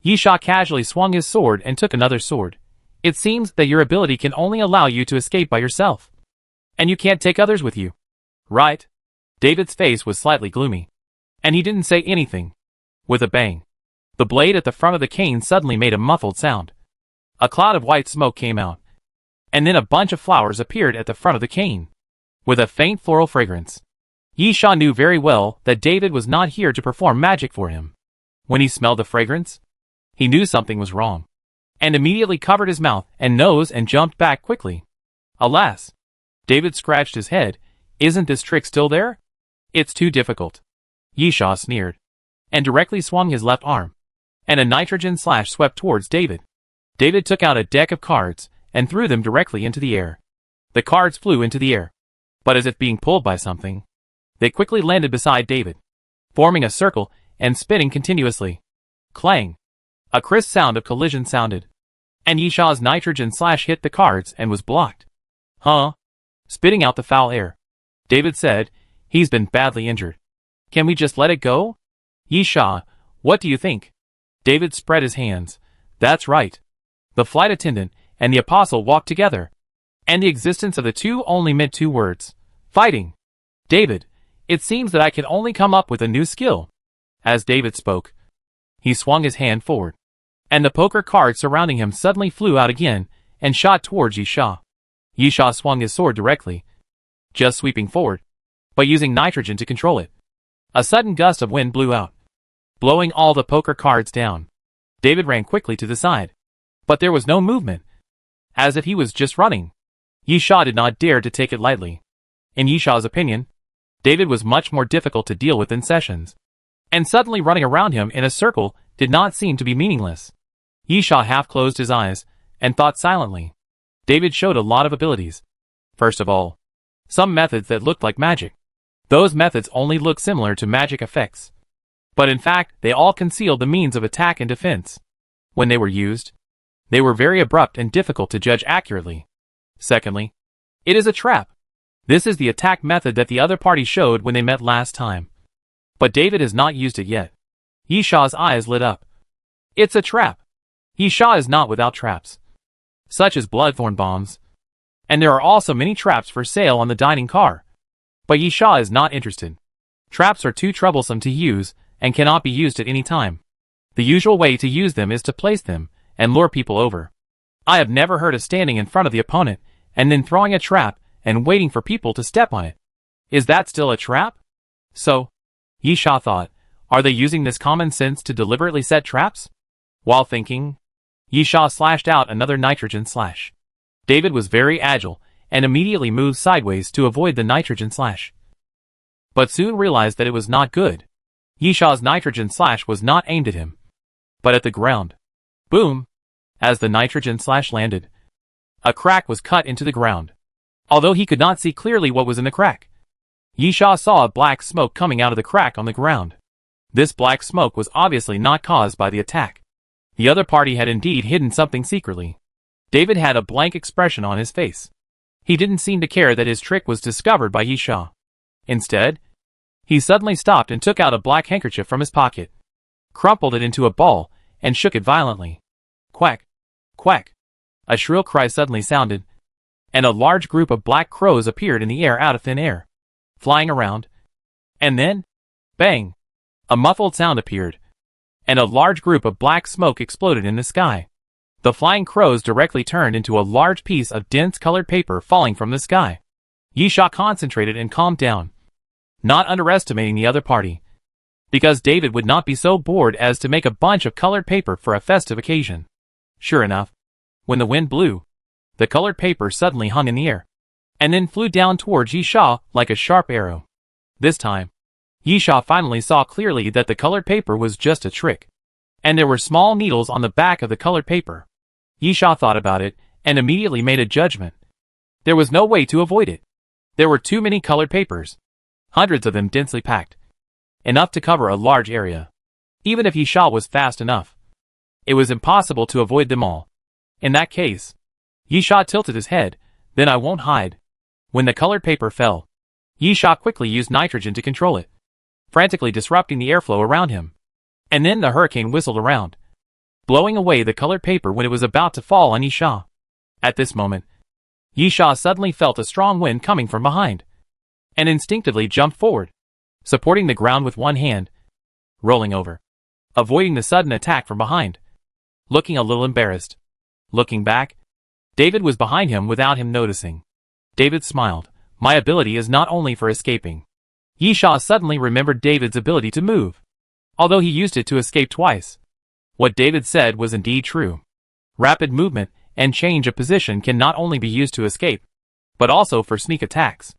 Yisha casually swung his sword and took another sword. It seems that your ability can only allow you to escape by yourself, and you can't take others with you, right? David's face was slightly gloomy, and he didn't say anything. With a bang, the blade at the front of the cane suddenly made a muffled sound. A cloud of white smoke came out, and then a bunch of flowers appeared at the front of the cane, with a faint floral fragrance. Yisha knew very well that David was not here to perform magic for him. When he smelled the fragrance, he knew something was wrong, and immediately covered his mouth and nose and jumped back quickly. Alas! David scratched his head. Isn't this trick still there? It's too difficult. Yisha sneered, and directly swung his left arm, and a nitrogen slash swept towards David. David took out a deck of cards and threw them directly into the air. The cards flew into the air, but as if being pulled by something, they quickly landed beside David, forming a circle and spinning continuously. Clang! A crisp sound of collision sounded, and Yisha's nitrogen slash hit the cards and was blocked. Huh? Spitting out the foul air, David said, he's been badly injured. Can we just let it go? Yisha, what do you think? David spread his hands. That's right. The flight attendant and the apostle walked together, and the existence of the two only meant 2 words. Fighting. David, it seems that I can only come up with a new skill. As David spoke, he swung his hand forward, and the poker cards surrounding him suddenly flew out again and shot towards Yisha. Yisha swung his sword directly, just sweeping forward, but using nitrogen to control it. A sudden gust of wind blew out, blowing all the poker cards down. David ran quickly to the side, but there was no movement, as if he was just running. Yisha did not dare to take it lightly. In Yisha's opinion, David was much more difficult to deal with than Sessions, and suddenly running around him in a circle did not seem to be meaningless. Yisha half closed his eyes and thought silently. David showed a lot of abilities. First of all, some methods that looked like magic. Those methods only looked similar to magic effects, but in fact they all concealed the means of attack and defense. When they were used, they were very abrupt and difficult to judge accurately. Secondly, it is a trap. This is the attack method that the other party showed when they met last time, but David has not used it yet. Yisha's eyes lit up. It's a trap. Yisha is not without traps, such as bloodthorn bombs, and there are also many traps for sale on the dining car. But Yisha is not interested. Traps are too troublesome to use and cannot be used at any time. The usual way to use them is to place them and lure people over. I have never heard of standing in front of the opponent and then throwing a trap and waiting for people to step on it. Is that still a trap? So, Yisha thought, are they using this common sense to deliberately set traps? While thinking, Yisha slashed out another nitrogen slash. David was very agile and immediately moved sideways to avoid the nitrogen slash, but soon realized that it was not good. Yisha's nitrogen slash was not aimed at him, but at the ground. Boom! As the nitrogen slash landed, a crack was cut into the ground. Although he could not see clearly what was in the crack, Yisha saw a black smoke coming out of the crack on the ground. This black smoke was obviously not caused by the attack. The other party had indeed hidden something secretly. David had a blank expression on his face. He didn't seem to care that his trick was discovered by Yisha. Instead, he suddenly stopped and took out a black handkerchief from his pocket, crumpled it into a ball, and shook it violently. Quack! Quack! A shrill cry suddenly sounded, and a large group of black crows appeared in the air out of thin air, flying around. And then, bang! A muffled sound appeared, and a large group of black smoke exploded in the sky. The flying crows directly turned into a large piece of dense colored paper falling from the sky. Yisha concentrated and calmed down, not underestimating the other party, because David would not be so bored as to make a bunch of colored paper for a festive occasion. Sure enough, when the wind blew, the colored paper suddenly hung in the air, and then flew down towards Yisha like a sharp arrow. This time, Yisha finally saw clearly that the colored paper was just a trick, and there were small needles on the back of the colored paper. Yisha thought about it, and immediately made a judgment. There was no way to avoid it. There were too many colored papers. Hundreds of them densely packed. Enough to cover a large area. Even if Yisha was fast enough, it was impossible to avoid them all. In that case, Yisha tilted his head, then I won't hide. When the colored paper fell, Yisha quickly used nitrogen to control it, frantically disrupting the airflow around him. And then the hurricane whistled around, blowing away the colored paper when it was about to fall on Yisha. At this moment, Yisha suddenly felt a strong wind coming from behind, and instinctively jumped forward, supporting the ground with one hand, rolling over, avoiding the sudden attack from behind, looking a little embarrassed. Looking back, David was behind him without him noticing. David smiled. My ability is not only for escaping. Yisha suddenly remembered David's ability to move, although he used it to escape twice. What David said was indeed true. Rapid movement and change of position can not only be used to escape, but also for sneak attacks.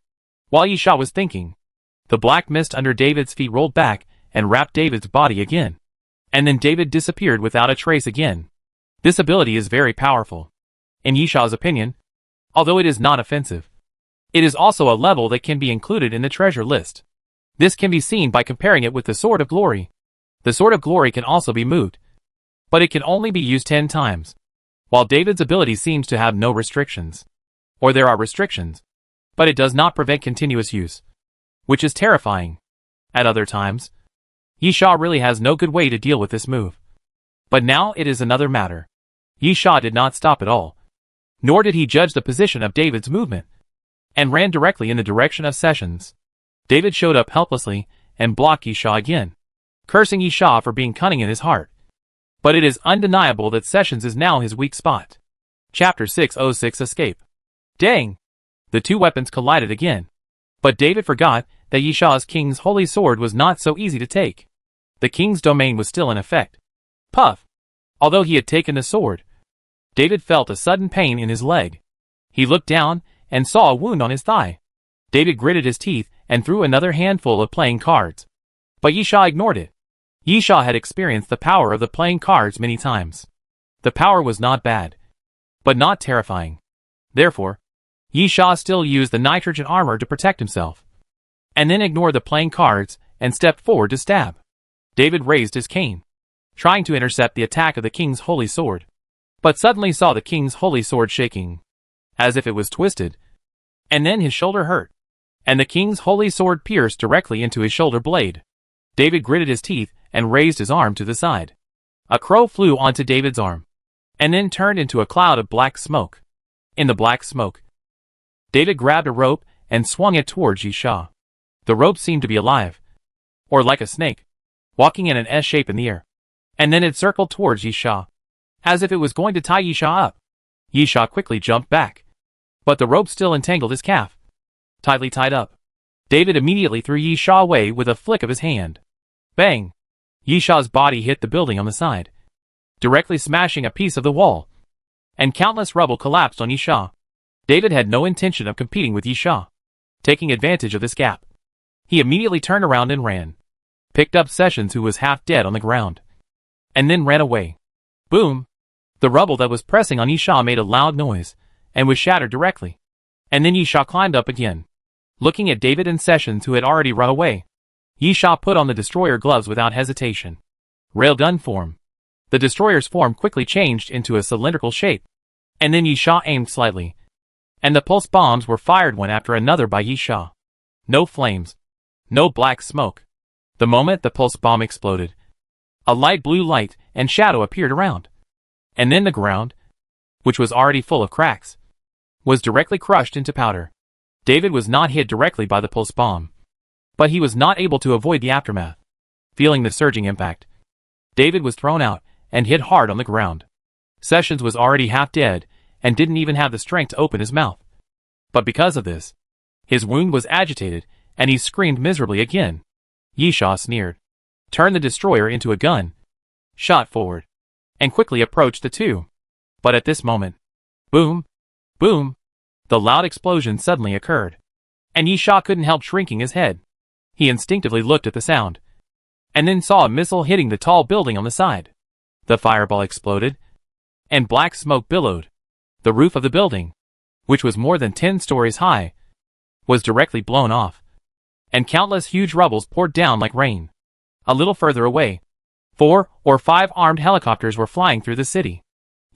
While Yisha was thinking, the black mist under David's feet rolled back and wrapped David's body again. And then David disappeared without a trace again. This ability is very powerful. In Yisha's opinion, although it is not offensive, it is also a level that can be included in the treasure list. This can be seen by comparing it with the Sword of Glory. The Sword of Glory can also be moved, but it can only be used 10 times, while David's ability seems to have no restrictions. Or there are restrictions, but it does not prevent continuous use, which is terrifying. At other times, Yisha really has no good way to deal with this move. But now it is another matter. Yisha did not stop at all, nor did he judge the position of David's movement, and ran directly in the direction of Sessions. David showed up helplessly and blocked Yisha again, cursing Yisha for being cunning in his heart. But it is undeniable that Sessions is now his weak spot. Chapter 606 Escape. Dang! The two weapons collided again. But David forgot that Yisha's king's holy sword was not so easy to take. The king's domain was still in effect. Puff! Although he had taken the sword, David felt a sudden pain in his leg. He looked down and saw a wound on his thigh. David gritted his teeth and threw another handful of playing cards. But Yisha ignored it. Yisha had experienced the power of the playing cards many times. The power was not bad, but not terrifying. Therefore, Yisha still used the nitrogen armor to protect himself, and then ignored the playing cards and stepped forward to stab. David raised his cane, trying to intercept the attack of the king's holy sword, but suddenly saw the king's holy sword shaking, as if it was twisted. And then his shoulder hurt, and the king's holy sword pierced directly into his shoulder blade. David gritted his teeth and raised his arm to the side. A crow flew onto David's arm, and then turned into a cloud of black smoke. In the black smoke, David grabbed a rope and swung it towards Yisha. The rope seemed to be alive, or like a snake, walking in an S shape in the air. And then it circled towards Yisha, as if it was going to tie Yisha up. Yisha quickly jumped back, but the rope still entangled his calf, tightly tied up. David immediately threw Yisha away with a flick of his hand. Bang! Yisha's body hit the building on the side, directly smashing a piece of the wall, and countless rubble collapsed on Yisha. David had no intention of competing with Yisha. Taking advantage of this gap, he immediately turned around and ran, picked up Sessions, who was half dead on the ground, and then ran away. Boom! The rubble that was pressing on Yisha made a loud noise, and was shattered directly. And then Yisha climbed up again, looking at David and Sessions, who had already run away. Yisha put on the destroyer gloves without hesitation. Railgun form. The destroyer's form quickly changed into a cylindrical shape, and then Yisha aimed slightly, and the pulse bombs were fired one after another by Yisha. No flames, no black smoke. The moment the pulse bomb exploded, a light blue light and shadow appeared around, and then the ground, which was already full of cracks, was directly crushed into powder. David was not hit directly by the pulse bomb, but he was not able to avoid the aftermath. Feeling the surging impact, David was thrown out and hit hard on the ground. Sessions was already half dead and didn't even have the strength to open his mouth. But because of this, his wound was agitated and he screamed miserably again. Yisha sneered, turned the destroyer into a gun, shot forward, and quickly approached the two. But at this moment, boom, boom, the loud explosion suddenly occurred, and Yisha couldn't help shrinking his head. He instinctively looked at the sound, and then saw a missile hitting the tall building on the side. The fireball exploded, and black smoke billowed. The roof of the building, which was more than 10 stories high, was directly blown off, and countless huge rubbles poured down like rain. A little further away, 4 or 5 armed helicopters were flying through the city.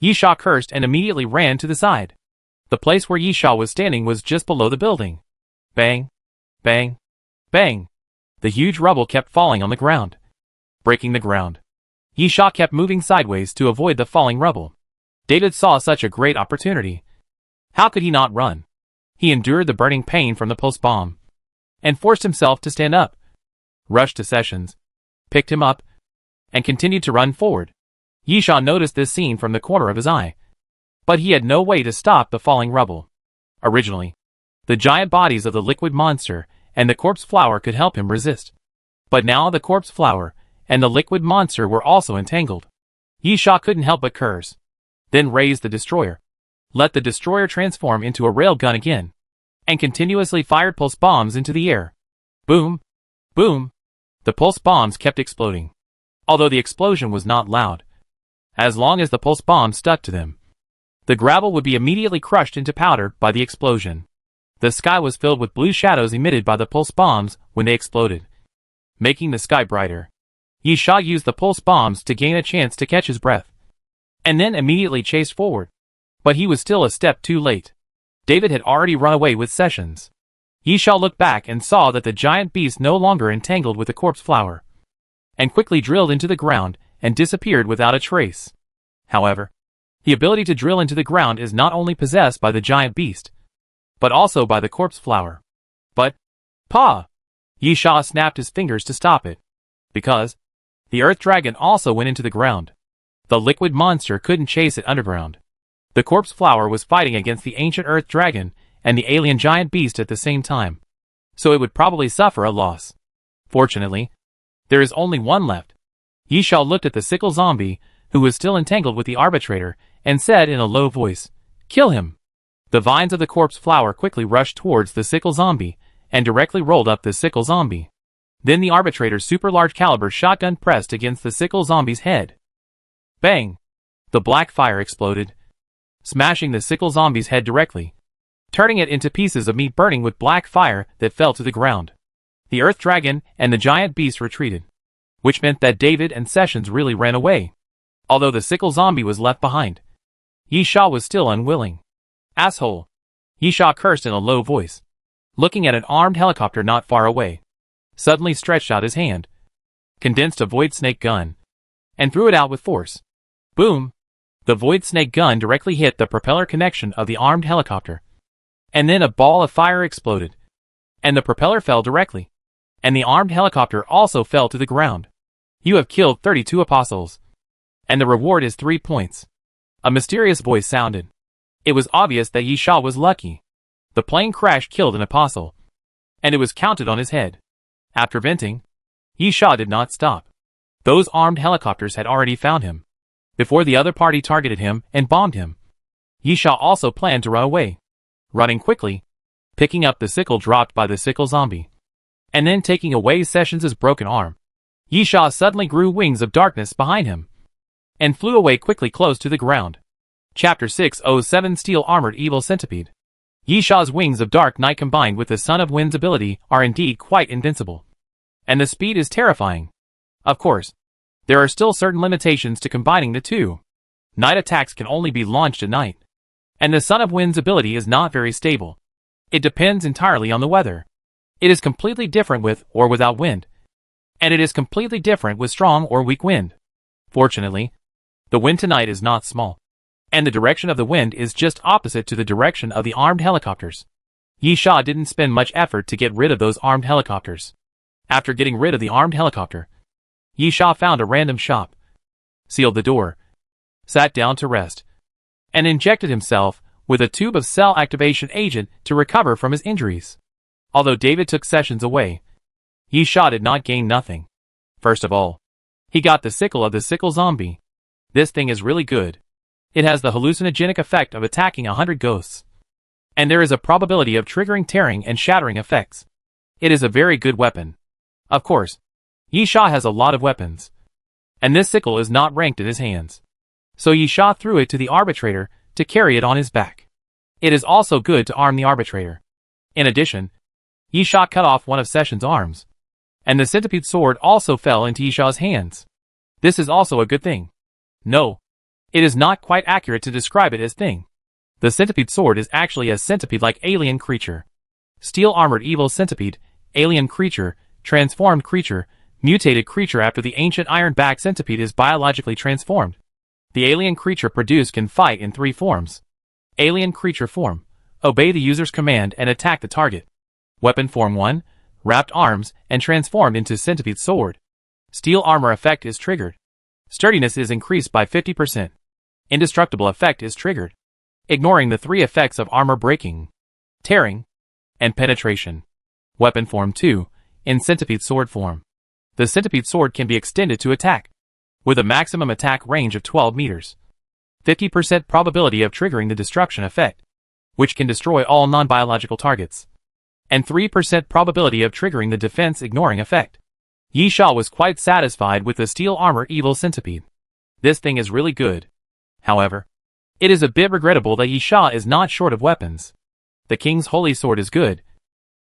Yisha cursed and immediately ran to the side. The place where Yisha was standing was just below the building. Bang, bang, bang. The huge rubble kept falling on the ground, breaking the ground. Yisha kept moving sideways to avoid the falling rubble. David saw such a great opportunity. How could he not run? He endured the burning pain from the pulse bomb, and forced himself to stand up, rushed to Sessions, picked him up, and continued to run forward. Yisha noticed this scene from the corner of his eye, but he had no way to stop the falling rubble. Originally, the giant bodies of the liquid monster and the corpse flower could help him resist. But now the corpse flower and the liquid monster were also entangled. Yisha couldn't help but curse, then raised the destroyer, let the destroyer transform into a rail gun again, and continuously fired pulse bombs into the air. Boom! Boom! The pulse bombs kept exploding, although the explosion was not loud. As long as the pulse bombs stuck to them, the gravel would be immediately crushed into powder by the explosion. The sky was filled with blue shadows emitted by the pulse bombs when they exploded, making the sky brighter. Yisha used the pulse bombs to gain a chance to catch his breath, and then immediately chased forward. But he was still a step too late. David had already run away with Sessions. Yisha looked back and saw that the giant beast no longer entangled with the corpse flower, and quickly drilled into the ground and disappeared without a trace. However, the ability to drill into the ground is not only possessed by the giant beast, but also by the corpse flower. But, Pa! Yisha snapped his fingers to stop it, because the earth dragon also went into the ground. The liquid monster couldn't chase it underground. The corpse flower was fighting against the ancient earth dragon and the alien giant beast at the same time, so it would probably suffer a loss. Fortunately, there is only one left. Yisha looked at the sickle zombie, who was still entangled with the arbitrator, and said in a low voice, "Kill him." The vines of the corpse flower quickly rushed towards the sickle zombie, and directly rolled up the sickle zombie. Then the arbitrator's super large caliber shotgun pressed against the sickle zombie's head. Bang! The black fire exploded, smashing the sickle zombie's head directly, turning it into pieces of meat burning with black fire that fell to the ground. The earth dragon and the giant beast retreated, which meant that David and Sessions really ran away. Although the sickle zombie was left behind, Yisha was still unwilling. Asshole! Yisha cursed in a low voice, looking at an armed helicopter not far away. Suddenly stretched out his hand, condensed a void snake gun, and threw it out with force. Boom! The void snake gun directly hit the propeller connection of the armed helicopter, and then a ball of fire exploded, and the propeller fell directly, and the armed helicopter also fell to the ground. You have killed 32 apostles, and the reward is 3 points. A mysterious voice sounded. It was obvious that Yisha was lucky. The plane crash killed an apostle, and it was counted on his head. After venting, Yisha did not stop. Those armed helicopters had already found him before the other party targeted him and bombed him. Yisha also planned to run away, running quickly, picking up the sickle dropped by the sickle zombie, and then taking away Sessions' broken arm. Yisha suddenly grew wings of darkness behind him, and flew away quickly close to the ground. Chapter 607 Steel Armored Evil Centipede. Yisha's wings of dark night combined with the Son of Wind's ability are indeed quite invincible, and the speed is terrifying. Of course, there are still certain limitations to combining the two. Night attacks can only be launched at night, and the Son of Wind's ability is not very stable. It depends entirely on the weather. It is completely different with or without wind, and it is completely different with strong or weak wind. Fortunately, the wind tonight is not small, and the direction of the wind is just opposite to the direction of the armed helicopters. Yisha didn't spend much effort to get rid of those armed helicopters. After getting rid of the armed helicopter, Yisha found a random shop, sealed the door, sat down to rest, and injected himself with a tube of cell activation agent to recover from his injuries. Although David took Sessions away, Yisha did not gain nothing. First of all, he got the sickle of the sickle zombie. This thing is really good. It has the hallucinogenic effect of attacking 100 ghosts, and there is a probability of triggering tearing and shattering effects. It is a very good weapon. Of course, Yisha has a lot of weapons, and this sickle is not ranked in his hands. So Yi Sha threw it to the arbitrator to carry it on his back. It is also good to arm the arbitrator. In addition, Yi Sha cut off one of Session's arms, and the centipede sword also fell into Yi Sha's hands. This is also a good thing. No, it is not quite accurate to describe it as thing. The centipede sword is actually a centipede-like alien creature. Steel-armored evil centipede, alien creature, transformed creature, mutated creature after the ancient iron-backed centipede is biologically transformed. The alien creature produced can fight in 3 forms. Alien creature form, obey the user's command and attack the target. Weapon form 1, wrapped arms and transformed into centipede sword. Steel armor effect is triggered. Sturdiness is increased by 50%. Indestructible effect is triggered, ignoring the 3 effects of armor breaking, tearing, and penetration. Weapon form 2, in centipede sword form. The centipede sword can be extended to attack, with a maximum attack range of 12 meters. 50% probability of triggering the destruction effect, which can destroy all non-biological targets, and 3% probability of triggering the defense ignoring effect. Yi Sha was quite satisfied with the steel armor evil centipede. This thing is really good. However, it is a bit regrettable that Yi Sha is not short of weapons. The King's Holy Sword is good,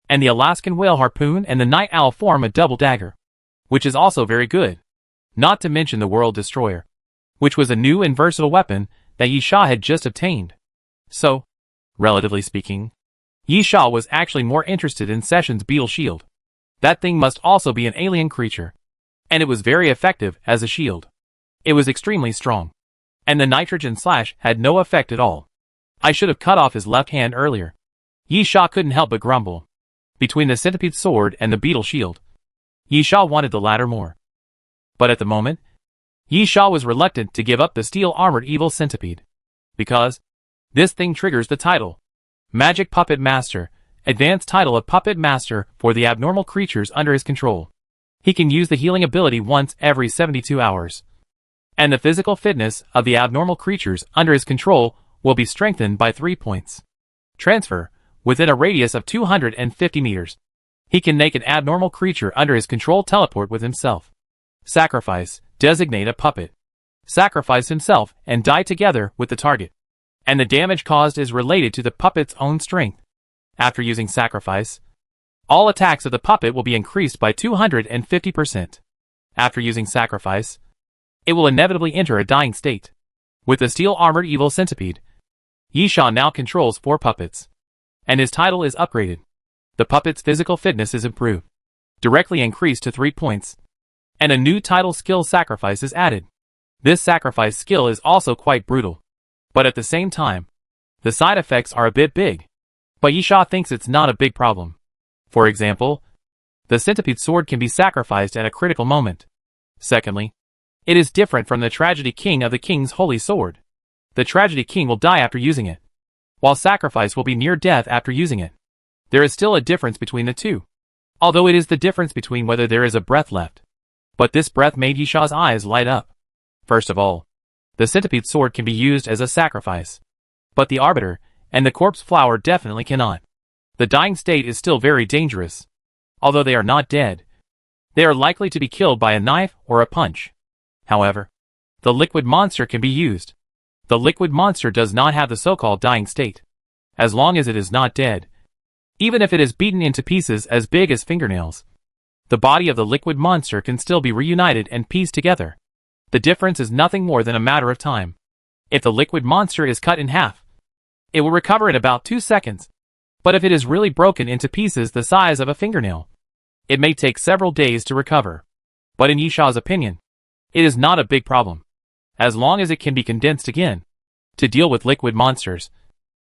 and the Alaskan Whale Harpoon and the Night Owl form a double dagger, which is also very good. Not to mention the World Destroyer, which was a new and versatile weapon that Yi Sha had just obtained. So, relatively speaking, Yi Sha was actually more interested in Session's beetle shield. That thing must also be an alien creature, and it was very effective as a shield. It was extremely strong, and the nitrogen slash had no effect at all. I should have cut off his left hand earlier. Yi Sha couldn't help but grumble. Between the centipede sword and the beetle shield, Yi Sha wanted the latter more. But at the moment, Yi Sha was reluctant to give up the steel-armored evil centipede, because this thing triggers the title, Magic Puppet Master, advanced title of Puppet Master for the abnormal creatures under his control. He can use the healing ability once every 72 hours. And the physical fitness of the abnormal creatures under his control will be strengthened by 3 points. Transfer, within a radius of 250 meters. He can make an abnormal creature under his control teleport with himself. Sacrifice, designate a puppet. Sacrifice himself and die together with the target. And the damage caused is related to the puppet's own strength. After using sacrifice, all attacks of the puppet will be increased by 250%. After using sacrifice, it will inevitably enter a dying state. With the steel-armored evil centipede, Yi Sha now controls 4 puppets, and his title is upgraded. The puppet's physical fitness is improved, directly increased to 3 points, and a new title skill sacrifice is added. This sacrifice skill is also quite brutal, but at the same time, the side effects are a bit big. But Yi Sha thinks it's not a big problem. For example, the centipede sword can be sacrificed at a critical moment. Secondly, it is different from the Tragedy King of the King's Holy Sword. The Tragedy King will die after using it, while sacrifice will be near death after using it. There is still a difference between the two, although it is the difference between whether there is a breath left. But this breath made Yi Sha's eyes light up. First of all, the centipede sword can be used as a sacrifice, but the arbiter and the corpse flower definitely cannot. The dying state is still very dangerous. Although they are not dead, they are likely to be killed by a knife or a punch. However, the liquid monster can be used. The liquid monster does not have the so-called dying state, as long as it is not dead. Even if it is beaten into pieces as big as fingernails, the body of the liquid monster can still be reunited and pieced together. The difference is nothing more than a matter of time. If the liquid monster is cut in half, it will recover in about 2 seconds. But if it is really broken into pieces the size of a fingernail, it may take several days to recover. But in Yi Sha's opinion, it is not a big problem, as long as it can be condensed again. To deal with liquid monsters,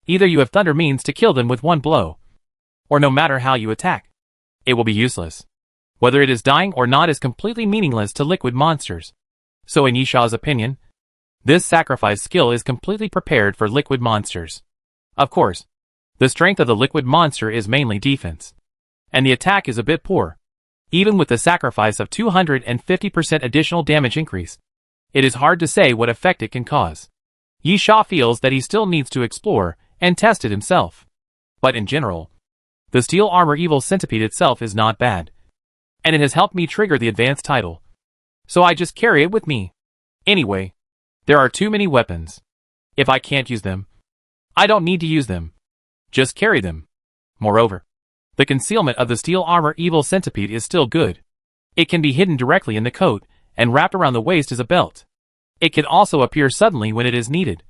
either you have thunder means to kill them with one blow, or no matter how you attack, it will be useless. Whether it is dying or not is completely meaningless to liquid monsters. So in Yi Sha's opinion, this sacrifice skill is completely prepared for liquid monsters. Of course, the strength of the liquid monster is mainly defense, and the attack is a bit poor. Even with the sacrifice of 250% additional damage increase, it is hard to say what effect it can cause. Yi Sha feels that he still needs to explore and test it himself. But in general, the steel armor evil centipede itself is not bad, and it has helped me trigger the advanced title. so I just carry it with me. Anyway, there are too many weapons. If I can't use them, I don't need to use them. Just carry them. Moreover, the concealment of the steel armor evil centipede is still good. It can be hidden directly in the coat, and wrapped around the waist as a belt. It can also appear suddenly when it is needed.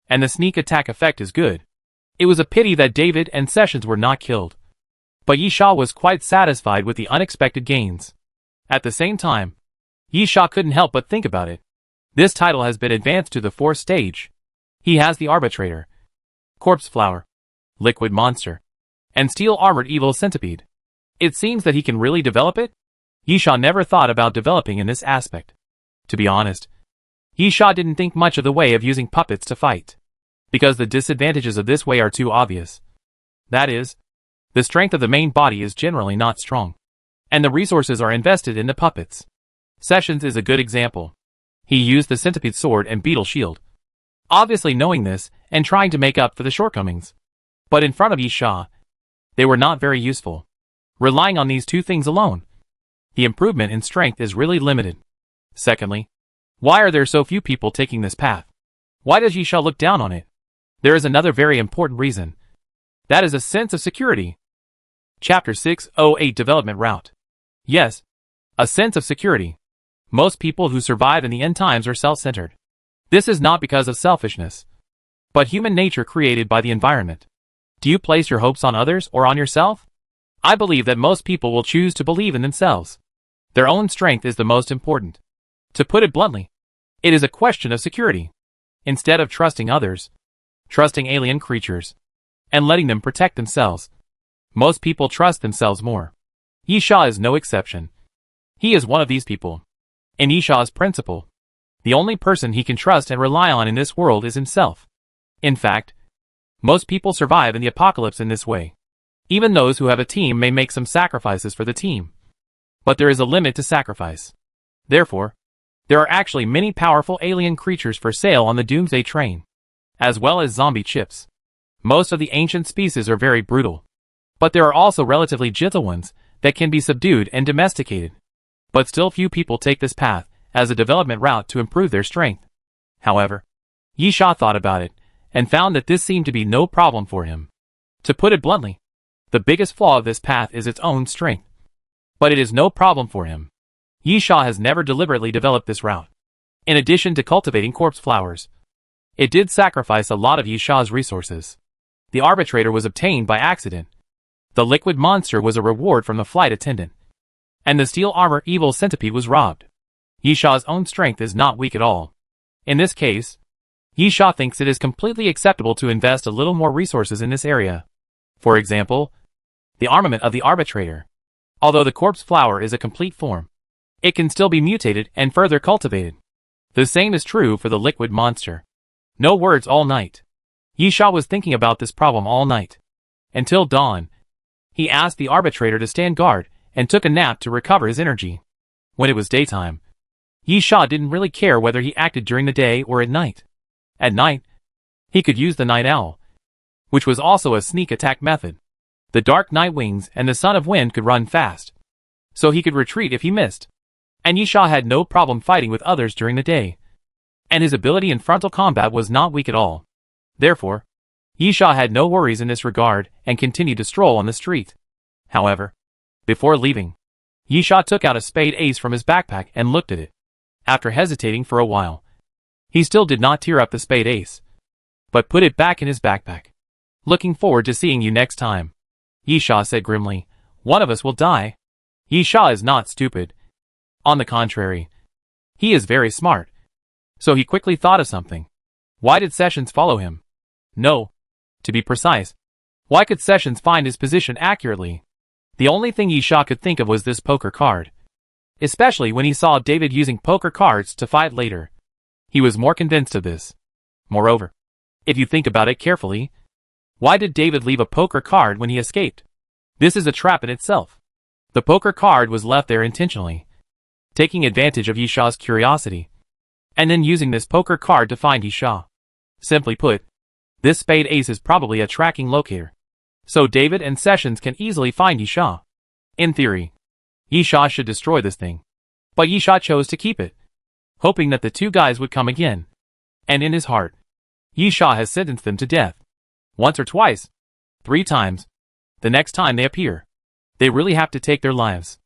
And the sneak attack effect is good. It was a pity that David and Sessions were not killed. But Yisha was quite satisfied with the unexpected gains. At the same time, Yisha couldn't help but think about it. This title has been advanced to the 4th stage. He has the Arbitrator, Corpse Flower, Liquid Monster, and Steel Armored Evil Centipede. It seems that he can really develop it? Yisha never thought about developing in this aspect. To be honest, Yisha didn't think much of the way of using puppets to fight, because the disadvantages of this way are too obvious. That is, the strength of the main body is generally not strong, and the resources are invested in the puppets. Sessions is a good example. He used the centipede sword and beetle shield, obviously knowing this and trying to make up for the shortcomings. But in front of Yisha, they were not very useful. Relying on these two things alone, the improvement in strength is really limited. Secondly, why are there so few people taking this path? Why does Yisha look down on it? There is another very important reason. That is a sense of security. Chapter 608 Development Route. Yes, a sense of security. Most people who survive in the end times are self-centered. This is not because of selfishness, but human nature created by the environment. Do you place your hopes on others or on yourself? I believe that most people will choose to believe in themselves. Their own strength is the most important. To put it bluntly, it is a question of security. Instead of trusting others, trusting alien creatures, and letting them protect themselves, most people trust themselves more. Yisha is no exception. He is one of these people. In Yisha's principle, the only person he can trust and rely on in this world is himself. In fact, most people survive in the apocalypse in this way. Even those who have a team may make some sacrifices for the team. But there is a limit to sacrifice. Therefore, there are actually many powerful alien creatures for sale on the Doomsday train, as well as zombie chips. Most of the ancient species are very brutal, but there are also relatively gentle ones that can be subdued and domesticated. But still few people take this path as a development route to improve their strength. However, Yisha thought about it and found that this seemed to be no problem for him. To put it bluntly, the biggest flaw of this path is its own strength. But it is no problem for him. Yisha has never deliberately developed this route. In addition to cultivating corpse flowers, it did sacrifice a lot of Yisha's resources. The Arbitrator was obtained by accident. The Liquid Monster was a reward from the flight attendant. And the Steel Armor Evil Centipede was robbed. Yisha's own strength is not weak at all. In this case, Yisha thinks it is completely acceptable to invest a little more resources in this area. For example, the armament of the Arbitrator. Although the corpse flower is a complete form, it can still be mutated and further cultivated. The same is true for the Liquid Monster. No words all night. Yisha was thinking about this problem all night. Until dawn. He asked the Arbitrator to stand guard and took a nap to recover his energy. When it was daytime, Yisha didn't really care whether he acted during the day or at night. At night, he could use the Night Owl, which was also a sneak attack method. The Dark Night Wings and the Son of Wind could run fast, so he could retreat if he missed. And Yisha had no problem fighting with others during the day. And his ability in frontal combat was not weak at all. Therefore, Yisha had no worries in this regard and continued to stroll on the street. However, before leaving, Yisha took out a spade ace from his backpack and looked at it. After hesitating for a while, he still did not tear up the spade ace, but put it back in his backpack. Looking forward to seeing you next time, Yisha said grimly. One of us will die. Yisha is not stupid. On the contrary, he is very smart. So he quickly thought of something. Why did Sessions follow him? No. To be precise, why could Sessions find his position accurately? The only thing Yisha could think of was this poker card. Especially when he saw David using poker cards to fight later. He was more convinced of this. Moreover, if you think about it carefully, why did David leave a poker card when he escaped? This is a trap in itself. The poker card was left there intentionally, taking advantage of Yisha's curiosity, and then using this poker card to find Yisha. Simply put, this spade ace is probably a tracking locator, so David and Sessions can easily find Yisha. In theory, Yisha should destroy this thing. But Yi Sha chose to keep it, hoping that the two guys would come again. And in his heart, Yi Sha has sentenced them to death. Once or twice. 3 times. The next time they appear, they really have to take their lives.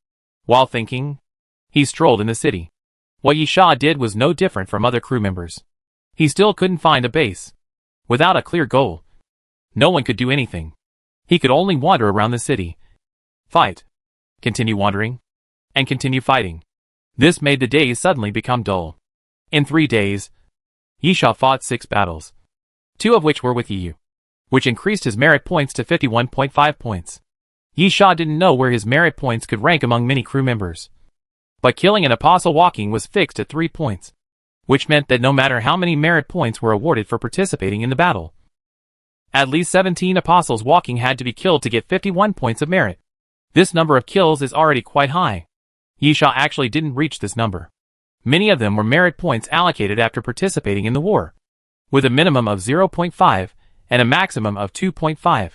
While thinking, he strolled in the city. What Yi Sha did was no different from other crew members. He still couldn't find a base. Without a clear goal, no one could do anything. He could only wander around the city. Fight. Continue wandering. And continue fighting. This made the days suddenly become dull. In 3 days, Yi Sha fought 6 battles. 2 of which were with Yi Yu, which increased his merit points to 51.5 points. Yi Sha didn't know where his merit points could rank among many crew members. But killing an apostle walking was fixed at 3 points, which meant that no matter how many merit points were awarded for participating in the battle, at least 17 apostles walking had to be killed to get 51 points of merit. This number of kills is already quite high. Yi Sha actually didn't reach this number. Many of them were merit points allocated after participating in the war, with a minimum of 0.5 and a maximum of 2.5.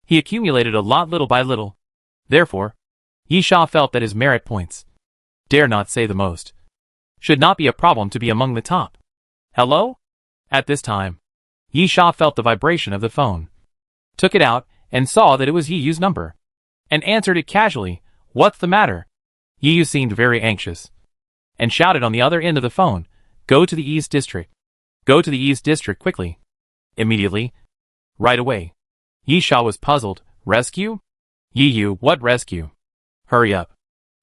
He accumulated a lot little by little. Therefore, Yi Sha felt that his merit points, dare not say the most, should not be a problem to be among the top. Hello? At this time, Yi Sha felt the vibration of the phone, took it out, and saw that it was Yi Yu's number, and answered it casually. What's the matter? Yi Yu seemed very anxious, and shouted on the other end of the phone, Go to the East District. Go to the East District quickly. Immediately. Right away. Yi Sha was puzzled. Rescue? Yi Yu, what rescue? Hurry up.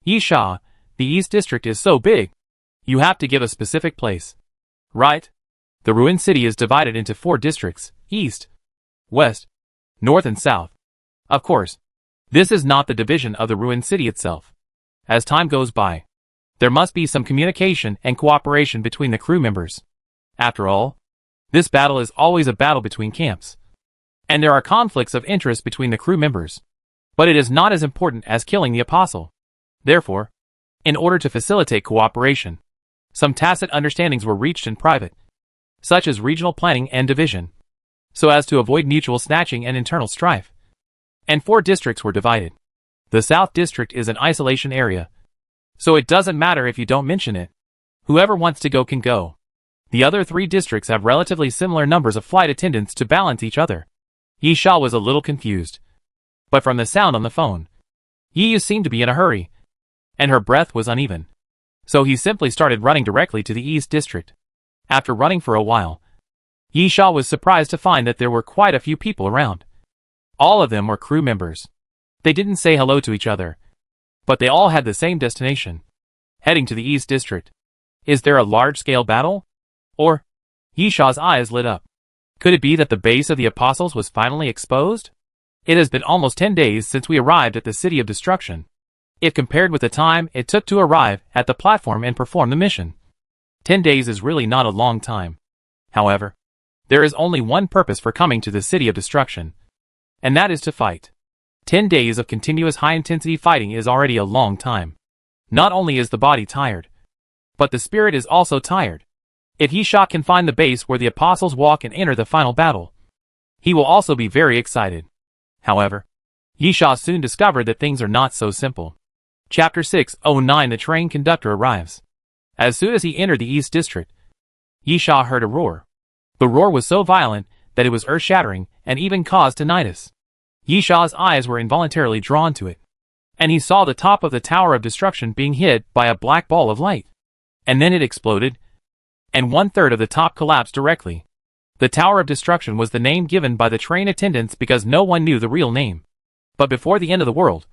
Yi Sha, the East District is so big. You have to give a specific place. Right? The ruined city is divided into 4 districts, East, West, North and South. Of course, this is not the division of the ruined city itself. As time goes by, there must be some communication and cooperation between the crew members. After all, this battle is always a battle between camps, and there are conflicts of interest between the crew members. But it is not as important as killing the apostle. Therefore, in order to facilitate cooperation, some tacit understandings were reached in private, such as regional planning and division, so as to avoid mutual snatching and internal strife. And 4 districts were divided. The South District is an isolation area, so it doesn't matter if you don't mention it. Whoever wants to go can go. The other 3 districts have relatively similar numbers of flight attendants to balance each other. Yi Sha was a little confused, but from the sound on the phone, Yi Yu seemed to be in a hurry, and her breath was uneven. So he simply started running directly to the East District. After running for a while, Yi Sha was surprised to find that there were quite a few people around. All of them were crew members. They didn't say hello to each other, but they all had the same destination, heading to the East District. Is there a large-scale battle? Or? Yi Sha's eyes lit up. Could it be that the base of the apostles was finally exposed? It has been almost 10 days since we arrived at the City of Destruction. If compared with the time it took to arrive at the platform and perform the mission, 10 days is really not a long time. However, there is only one purpose for coming to the City of Destruction, and that is to fight. 10 days of continuous high-intensity fighting is already a long time. Not only is the body tired, but the spirit is also tired. If Yi Sha can find the base where the apostles walk and enter the final battle, he will also be very excited. However, Yi Sha soon discovered that things are not so simple. Chapter 609 The train conductor arrives. As soon as he entered the East District, Yi Sha heard a roar. The roar was so violent that it was earth-shattering and even caused tinnitus. Yi Sha's eyes were involuntarily drawn to it, and he saw the top of the Tower of Destruction being hit by a black ball of light. And then it exploded, and 1/3 of the top collapsed directly. The Tower of Destruction was the name given by the train attendants because no one knew the real name. But before the end of the world,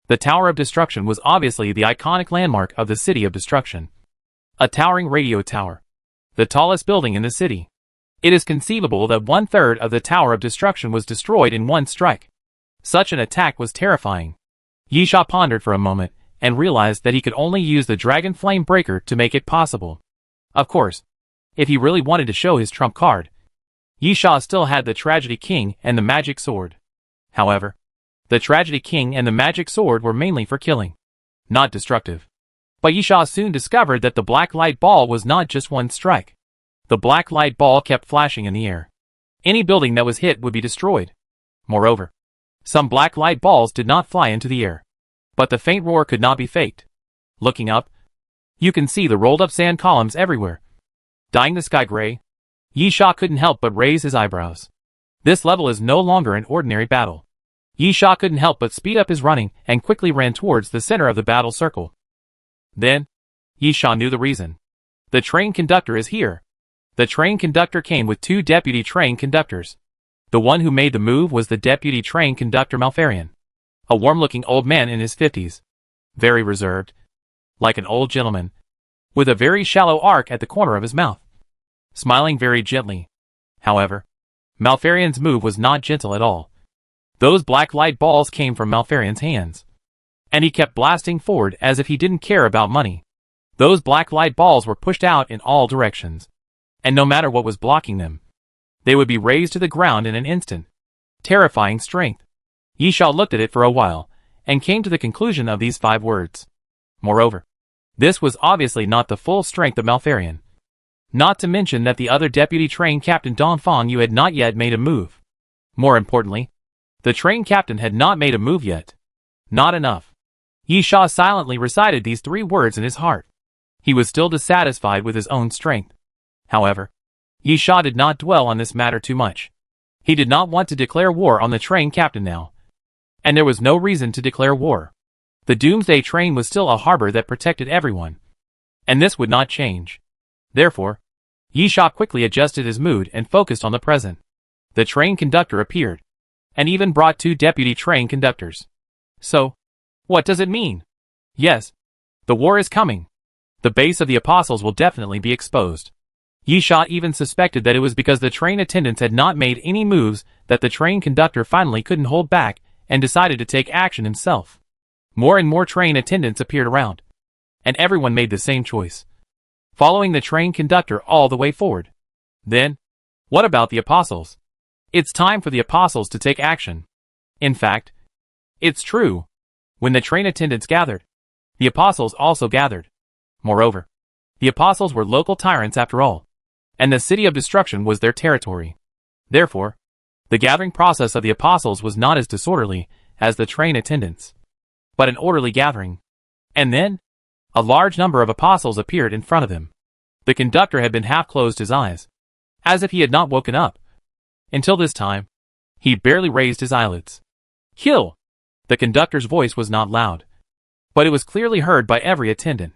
the Tower of Destruction was obviously the iconic landmark of the City of Destruction. A towering radio tower, the tallest building in the city. It is conceivable that 1/3 of the Tower of Destruction was destroyed in one strike. Such an attack was terrifying. Yi Sha pondered for a moment and realized that he could only use the Dragon Flame Breaker to make it possible. Of course, if he really wanted to show his trump card, Yi Sha still had the Tragedy King and the Magic Sword. However, the Tragedy King and the Magic Sword were mainly for killing, not destructive. But Yi Sha soon discovered that the black light ball was not just one strike. The black light ball kept flashing in the air. Any building that was hit would be destroyed. Moreover, some black light balls did not fly into the air. But the faint roar could not be faked. Looking up, You can see the rolled-up sand columns everywhere, dyeing the sky gray. Yi Sha couldn't help but raise his eyebrows. This level is no longer an ordinary battle. Yi Sha couldn't help but speed up his running and quickly ran towards the center of the battle circle. Then, Yi Sha knew the reason. The train conductor is here. The train conductor came with 2 deputy train conductors. The one who made the move was the deputy train conductor Malfarian, a warm-looking old man in his 50s. Very reserved, like an old gentleman, with a very shallow arc at the corner of his mouth. Smiling very gently. However, Malfarian's move was not gentle at all. Those black light balls came from Malfarian's hands, and he kept blasting forward as if he didn't care about money. Those black light balls were pushed out in all directions, and no matter what was blocking them, they would be razed to the ground in an instant. Terrifying strength. Yi Sha looked at it for a while, and came to the conclusion of these 5 words. Moreover, this was obviously not the full strength of Malfarian. Not to mention that the other deputy train captain Dongfang Yu had not yet made a move. More importantly, the train captain had not made a move yet. Not enough. Yi Sha silently recited these 3 words in his heart. He was still dissatisfied with his own strength. However, Yi Sha did not dwell on this matter too much. He did not want to declare war on the train captain now. And there was no reason to declare war. The Doomsday train was still a harbor that protected everyone. And this would not change. Therefore, Yi Sha quickly adjusted his mood and focused on the present. The train conductor appeared, and even brought 2 deputy train conductors. So, what does it mean? Yes, the war is coming. The base of the apostles will definitely be exposed. Yi Sha even suspected that it was because the train attendants had not made any moves that the train conductor finally couldn't hold back and decided to take action himself. More and more train attendants appeared around, and everyone made the same choice, following the train conductor all the way forward. Then, what about the apostles? It's time for the apostles to take action. In fact, it's true. When the train attendants gathered, the apostles also gathered. Moreover, the apostles were local tyrants after all, and the city of destruction was their territory. Therefore, the gathering process of the apostles was not as disorderly as the train attendants, but an orderly gathering. And then, a large number of apostles appeared in front of him. The conductor had been half closed his eyes, as if he had not woken up. Until this time, he barely raised his eyelids. Kill! The conductor's voice was not loud, but it was clearly heard by every attendant.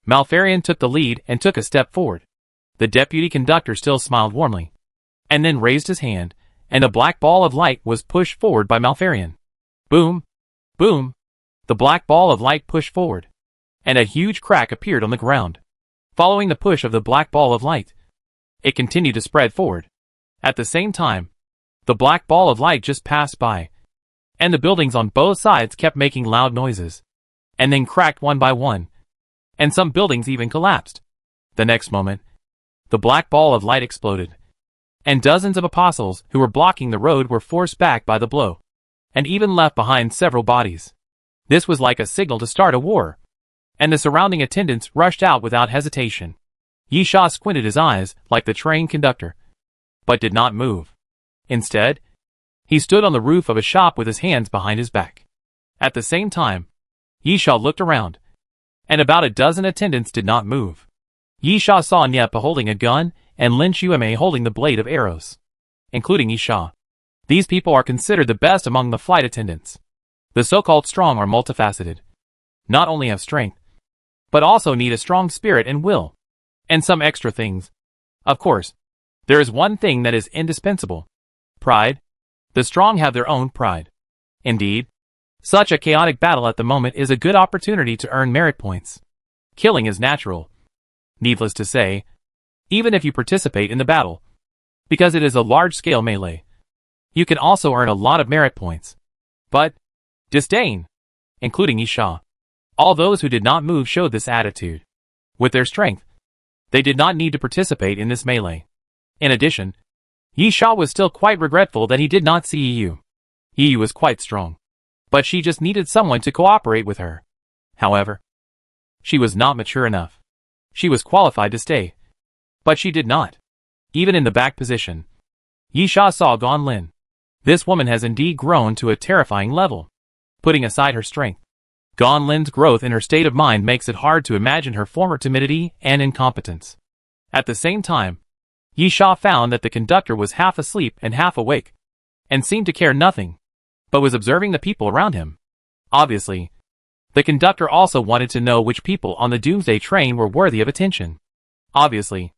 Malfarian took the lead and took a step forward. The deputy conductor still smiled warmly, and then raised his hand, and a black ball of light was pushed forward by Malfarian. Boom! Boom! The black ball of light pushed forward, and a huge crack appeared on the ground. Following the push of the black ball of light, it continued to spread forward. At the same time, the black ball of light just passed by, and the buildings on both sides kept making loud noises, and then cracked one by one, and some buildings even collapsed. The next moment, the black ball of light exploded, and dozens of apostles who were blocking the road were forced back by the blow, and even left behind several bodies. This was like a signal to start a war, and the surrounding attendants rushed out without hesitation. Yi Sha squinted his eyes like the train conductor, but did not move. Instead, he stood on the roof of a shop with his hands behind his back. At the same time, Yi Sha looked around, and about a dozen attendants did not move. Yi Sha saw Niepa holding a gun and Lin Xueme holding the blade of arrows, including Yi Sha. These people are considered the best among the flight attendants. The so-called strong are multifaceted. Not only have strength, but also need a strong spirit and will, and some extra things. Of course, there is one thing that is indispensable. Pride. The strong have their own pride. Indeed, such a chaotic battle at the moment is a good opportunity to earn merit points. Killing is natural. Needless to say, even if you participate in the battle, because it is a large-scale melee, you can also earn a lot of merit points. But, disdain, including Yi Sha. All those who did not move showed this attitude. With their strength, they did not need to participate in this melee. In addition, Yi Sha was still quite regretful that he did not see Yi. Yi was quite strong, but she just needed someone to cooperate with her. However, she was not mature enough. She was qualified to stay, but she did not. Even in the back position, Yi Sha saw Gan Lin. This woman has indeed grown to a terrifying level. Putting aside her strength, Gan Lin's growth in her state of mind makes it hard to imagine her former timidity and incompetence. At the same time, Yi Sha found that the conductor was half asleep and half awake, and seemed to care nothing, but was observing the people around him. Obviously, the conductor also wanted to know which people on the Doomsday train were worthy of attention. Obviously,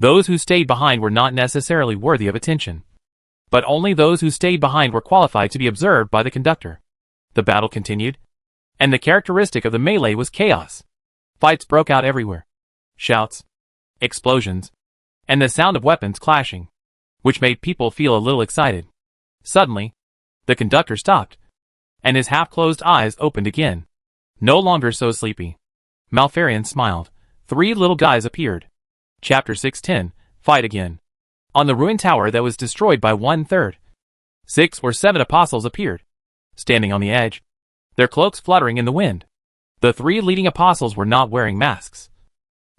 those who stayed behind were not necessarily worthy of attention, but only those who stayed behind were qualified to be observed by the conductor. The battle continued, and the characteristic of the melee was chaos. Fights broke out everywhere. Shouts, explosions, and the sound of weapons clashing, which made people feel a little excited. Suddenly, the conductor stopped, and his half-closed eyes opened again. No longer so sleepy. Malfarion smiled. 3 little guys appeared. Chapter 610, Fight Again. On the ruined tower that was destroyed by 1/3, 6 or 7 apostles appeared, standing on the edge, their cloaks fluttering in the wind. The 3 leading apostles were not wearing masks,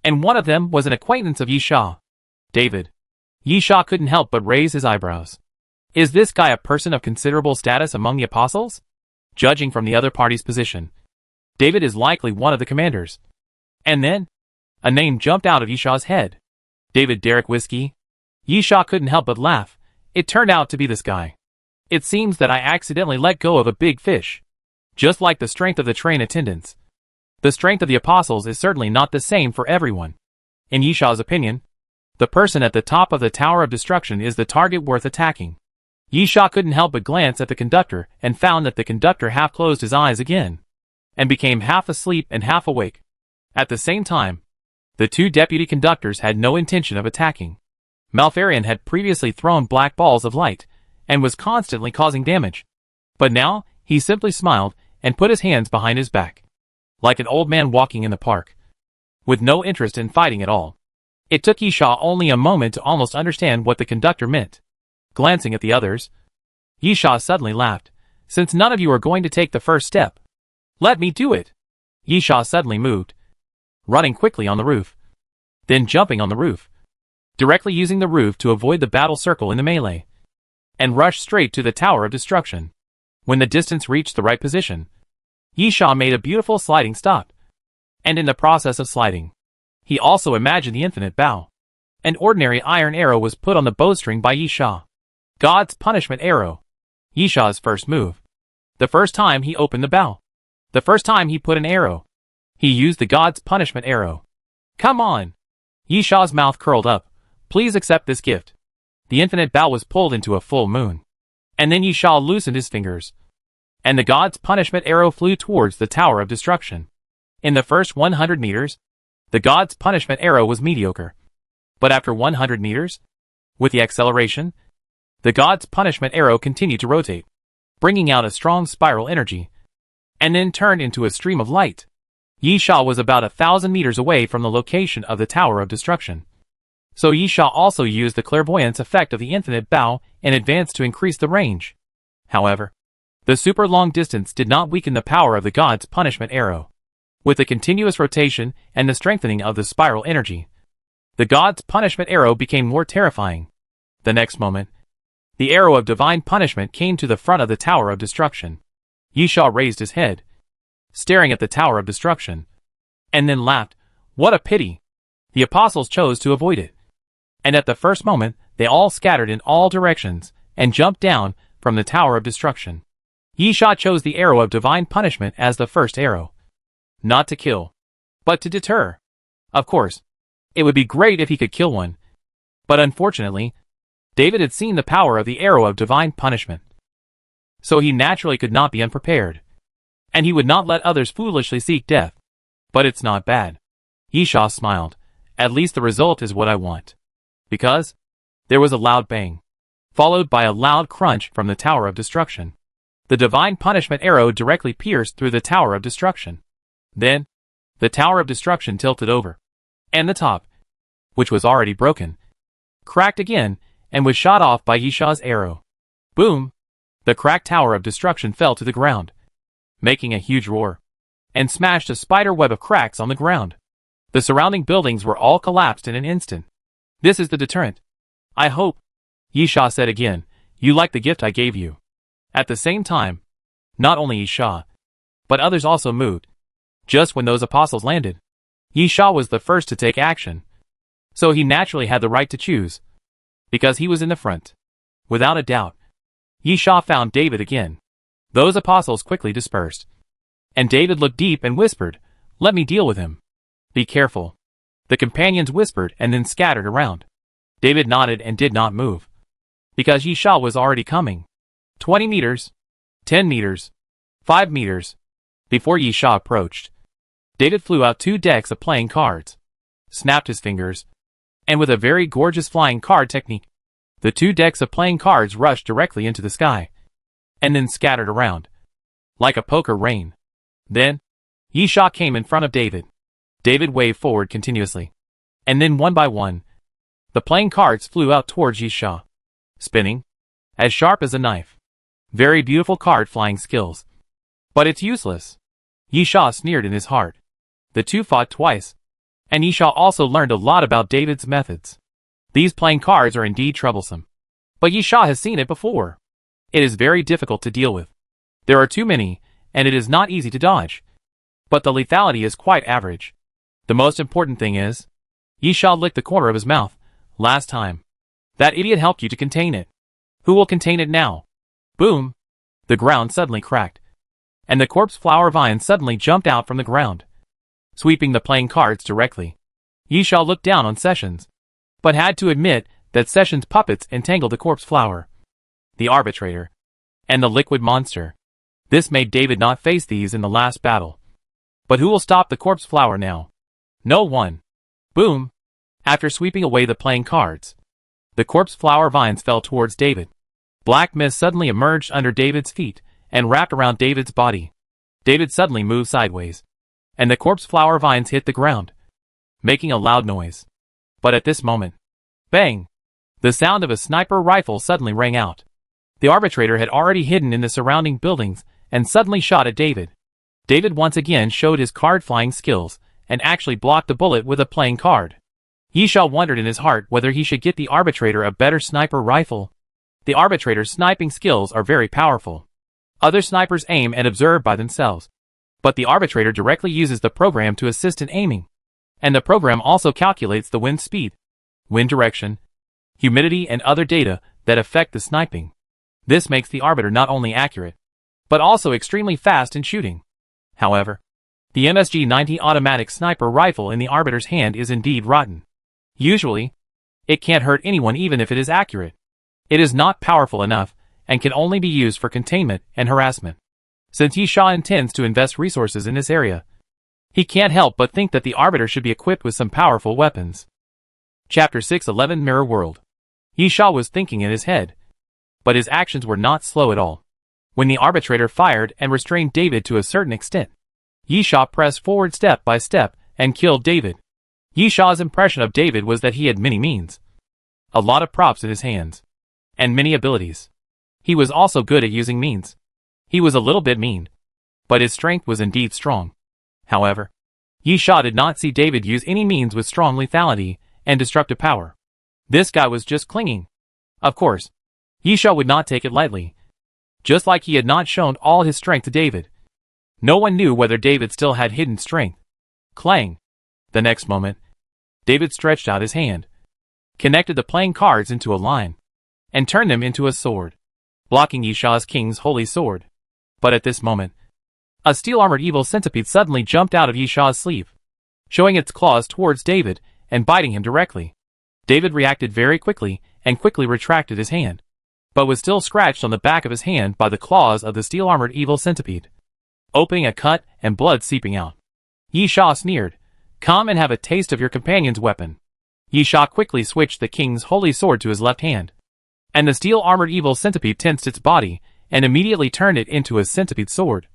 and one of them was an acquaintance of Yi Sha. David. Yi Sha couldn't help but raise his eyebrows. Is this guy a person of considerable status among the apostles? Judging from the other party's position, David is likely one of the commanders. And then, a name jumped out of Yi Sha's head. David Derrick Whiskey. Yi Sha couldn't help but laugh. It turned out to be this guy. It seems that I accidentally let go of a big fish. Just like the strength of the train attendants, the strength of the apostles is certainly not the same for everyone. In Yi Sha's opinion, the person at the top of the Tower of Destruction is the target worth attacking. Yi Sha couldn't help but glance at the conductor and found that the conductor half closed his eyes again, and became half asleep and half awake. At the same time, the 2 deputy conductors had no intention of attacking. Malfarion had previously thrown black balls of light, and was constantly causing damage. But now, he simply smiled, and put his hands behind his back, like an old man walking in the park, with no interest in fighting at all. It took Yi Sha only a moment to almost understand what the conductor meant. Glancing at the others, Yi Sha suddenly laughed. Since none of you are going to take the first step, let me do it. Yi Sha suddenly moved, running quickly on the roof, then jumping on the roof, directly using the roof to avoid the battle circle in the melee, and rushed straight to the Tower of Destruction. When the distance reached the right position, Yi Sha made a beautiful sliding stop, and in the process of sliding, he also imagined the infinite bow. An ordinary iron arrow was put on the bowstring by Yi Sha. God's punishment arrow. Yi Sha's first move. The first time he opened the bow. The first time he put an arrow, he used the God's punishment arrow. Come on! Yi Sha's mouth curled up. Please accept this gift. The infinite bow was pulled into a full moon. And then Yi Sha loosened his fingers, and the God's punishment arrow flew towards the Tower of Destruction. In the first 100 meters, the God's punishment arrow was mediocre. But after 100 meters, with the acceleration, the God's punishment arrow continued to rotate, bringing out a strong spiral energy, and then turned into a stream of light. Yi Sha was about 1,000 meters away from the location of the Tower of Destruction. So Yi Sha also used the clairvoyance effect of the infinite bow and advanced to increase the range. However, the super long distance did not weaken the power of the God's punishment arrow. With the continuous rotation and the strengthening of the spiral energy, the God's punishment arrow became more terrifying. The next moment, the arrow of divine punishment came to the front of the Tower of Destruction. Yi Sha raised his head, staring at the Tower of Destruction, and then laughed. What a pity! The apostles chose to avoid it. And at the first moment, they all scattered in all directions, and jumped down from the Tower of Destruction. Yi Sha chose the arrow of divine punishment as the first arrow. Not to kill, but to deter. Of course, it would be great if he could kill one. But unfortunately, David had seen the power of the arrow of divine punishment. So he naturally could not be unprepared. And he would not let others foolishly seek death. But it's not bad. Yi Sha smiled. At least the result is what I want. Because there was a loud bang, followed by a loud crunch from the Tower of Destruction. The divine punishment arrow directly pierced through the Tower of Destruction. Then, the Tower of Destruction tilted over, and the top, which was already broken, cracked again and was shot off by Yi Sha's arrow. Boom! The cracked Tower of Destruction fell to the ground, making a huge roar, and smashed a spider web of cracks on the ground. The surrounding buildings were all collapsed in an instant. This is the deterrent. I hope, Yi Sha said again, you like the gift I gave you. At the same time, not only Yi Sha, but others also moved. Just when those apostles landed, Yi Sha was the first to take action. So he naturally had the right to choose, because he was in the front. Without a doubt, Yi Sha found David again. Those apostles quickly dispersed. And David looked deep and whispered, "Let me deal with him." "Be careful." The companions whispered and then scattered around. David nodded and did not move, because Yi Sha was already coming. 20 meters, 10 meters, 5 meters. Before Yi Sha approached, David flew out 2 decks of playing cards, snapped his fingers, and with a very gorgeous flying card technique, the 2 decks of playing cards rushed directly into the sky, and then scattered around, like a poker rain. Then, Yi Sha came in front of David. David waved forward continuously, and then one by one, the playing cards flew out towards Yi Sha, spinning, as sharp as a knife. Very beautiful card flying skills. But it's useless. Yi Sha sneered in his heart. The two fought twice, and Yi Sha also learned a lot about David's methods. These playing cards are indeed troublesome. But Yi Sha has seen it before. It is very difficult to deal with. There are too many, and it is not easy to dodge. But the lethality is quite average. The most important thing is, Yi Sha licked the corner of his mouth last time. That idiot helped you to contain it. Who will contain it now? Boom! The ground suddenly cracked, and the corpse flower vine suddenly jumped out from the ground, sweeping the playing cards directly. Yi Sha looked down on Sessions, but had to admit that Sessions' puppets entangled the corpse flower, the arbitrator, and the liquid monster. This made David not face these in the last battle. But who will stop the corpse flower now? No one. Boom! After sweeping away the playing cards, the corpse flower vines fell towards David. Black mist suddenly emerged under David's feet and wrapped around David's body. David suddenly moved sideways, and the corpse flower vines hit the ground, making a loud noise. But at this moment, bang! The sound of a sniper rifle suddenly rang out. The arbitrator had already hidden in the surrounding buildings and suddenly shot at David. David once again showed his card flying skills and actually blocked the bullet with a playing card. Yi Sha wondered in his heart whether he should get the arbitrator a better sniper rifle. The arbitrator's sniping skills are very powerful. Other snipers aim and observe by themselves, but the arbitrator directly uses the program to assist in aiming. And the program also calculates the wind speed, wind direction, humidity and other data that affect the sniping. This makes the arbiter not only accurate, but also extremely fast in shooting. However, the MSG-90 automatic sniper rifle in the arbiter's hand is indeed rotten. Usually, it can't hurt anyone even if it is accurate. It is not powerful enough and can only be used for containment and harassment. Since Yi Sha intends to invest resources in this area, he can't help but think that the arbiter should be equipped with some powerful weapons. Chapter 611 Mirror World. Yi Sha was thinking in his head, but his actions were not slow at all. When the arbitrator fired and restrained David to a certain extent, Yi Sha pressed forward step by step and killed David. Yi Sha's impression of David was that he had many means, a lot of props in his hands, and many abilities. He was also good at using means. He was a little bit mean, but his strength was indeed strong. However, Yi Sha did not see David use any means with strong lethality and destructive power. This guy was just clinging. Of course, Yi Sha would not take it lightly, just like he had not shown all his strength to David. No one knew whether David still had hidden strength. Clang! The next moment, David stretched out his hand, connected the playing cards into a line, and turned them into a sword, blocking Yi Sha's king's holy sword. But at this moment, a steel-armored evil centipede suddenly jumped out of Yi Sha's sleeve, showing its claws towards David and biting him directly. David reacted very quickly and quickly retracted his hand, but was still scratched on the back of his hand by the claws of the steel-armored evil centipede, opening a cut and blood seeping out. Yi Sha sneered, "Come and have a taste of your companion's weapon." Yi Sha quickly switched the king's holy sword to his left hand, and the steel-armored evil centipede tensed its body and immediately turned it into a centipede sword,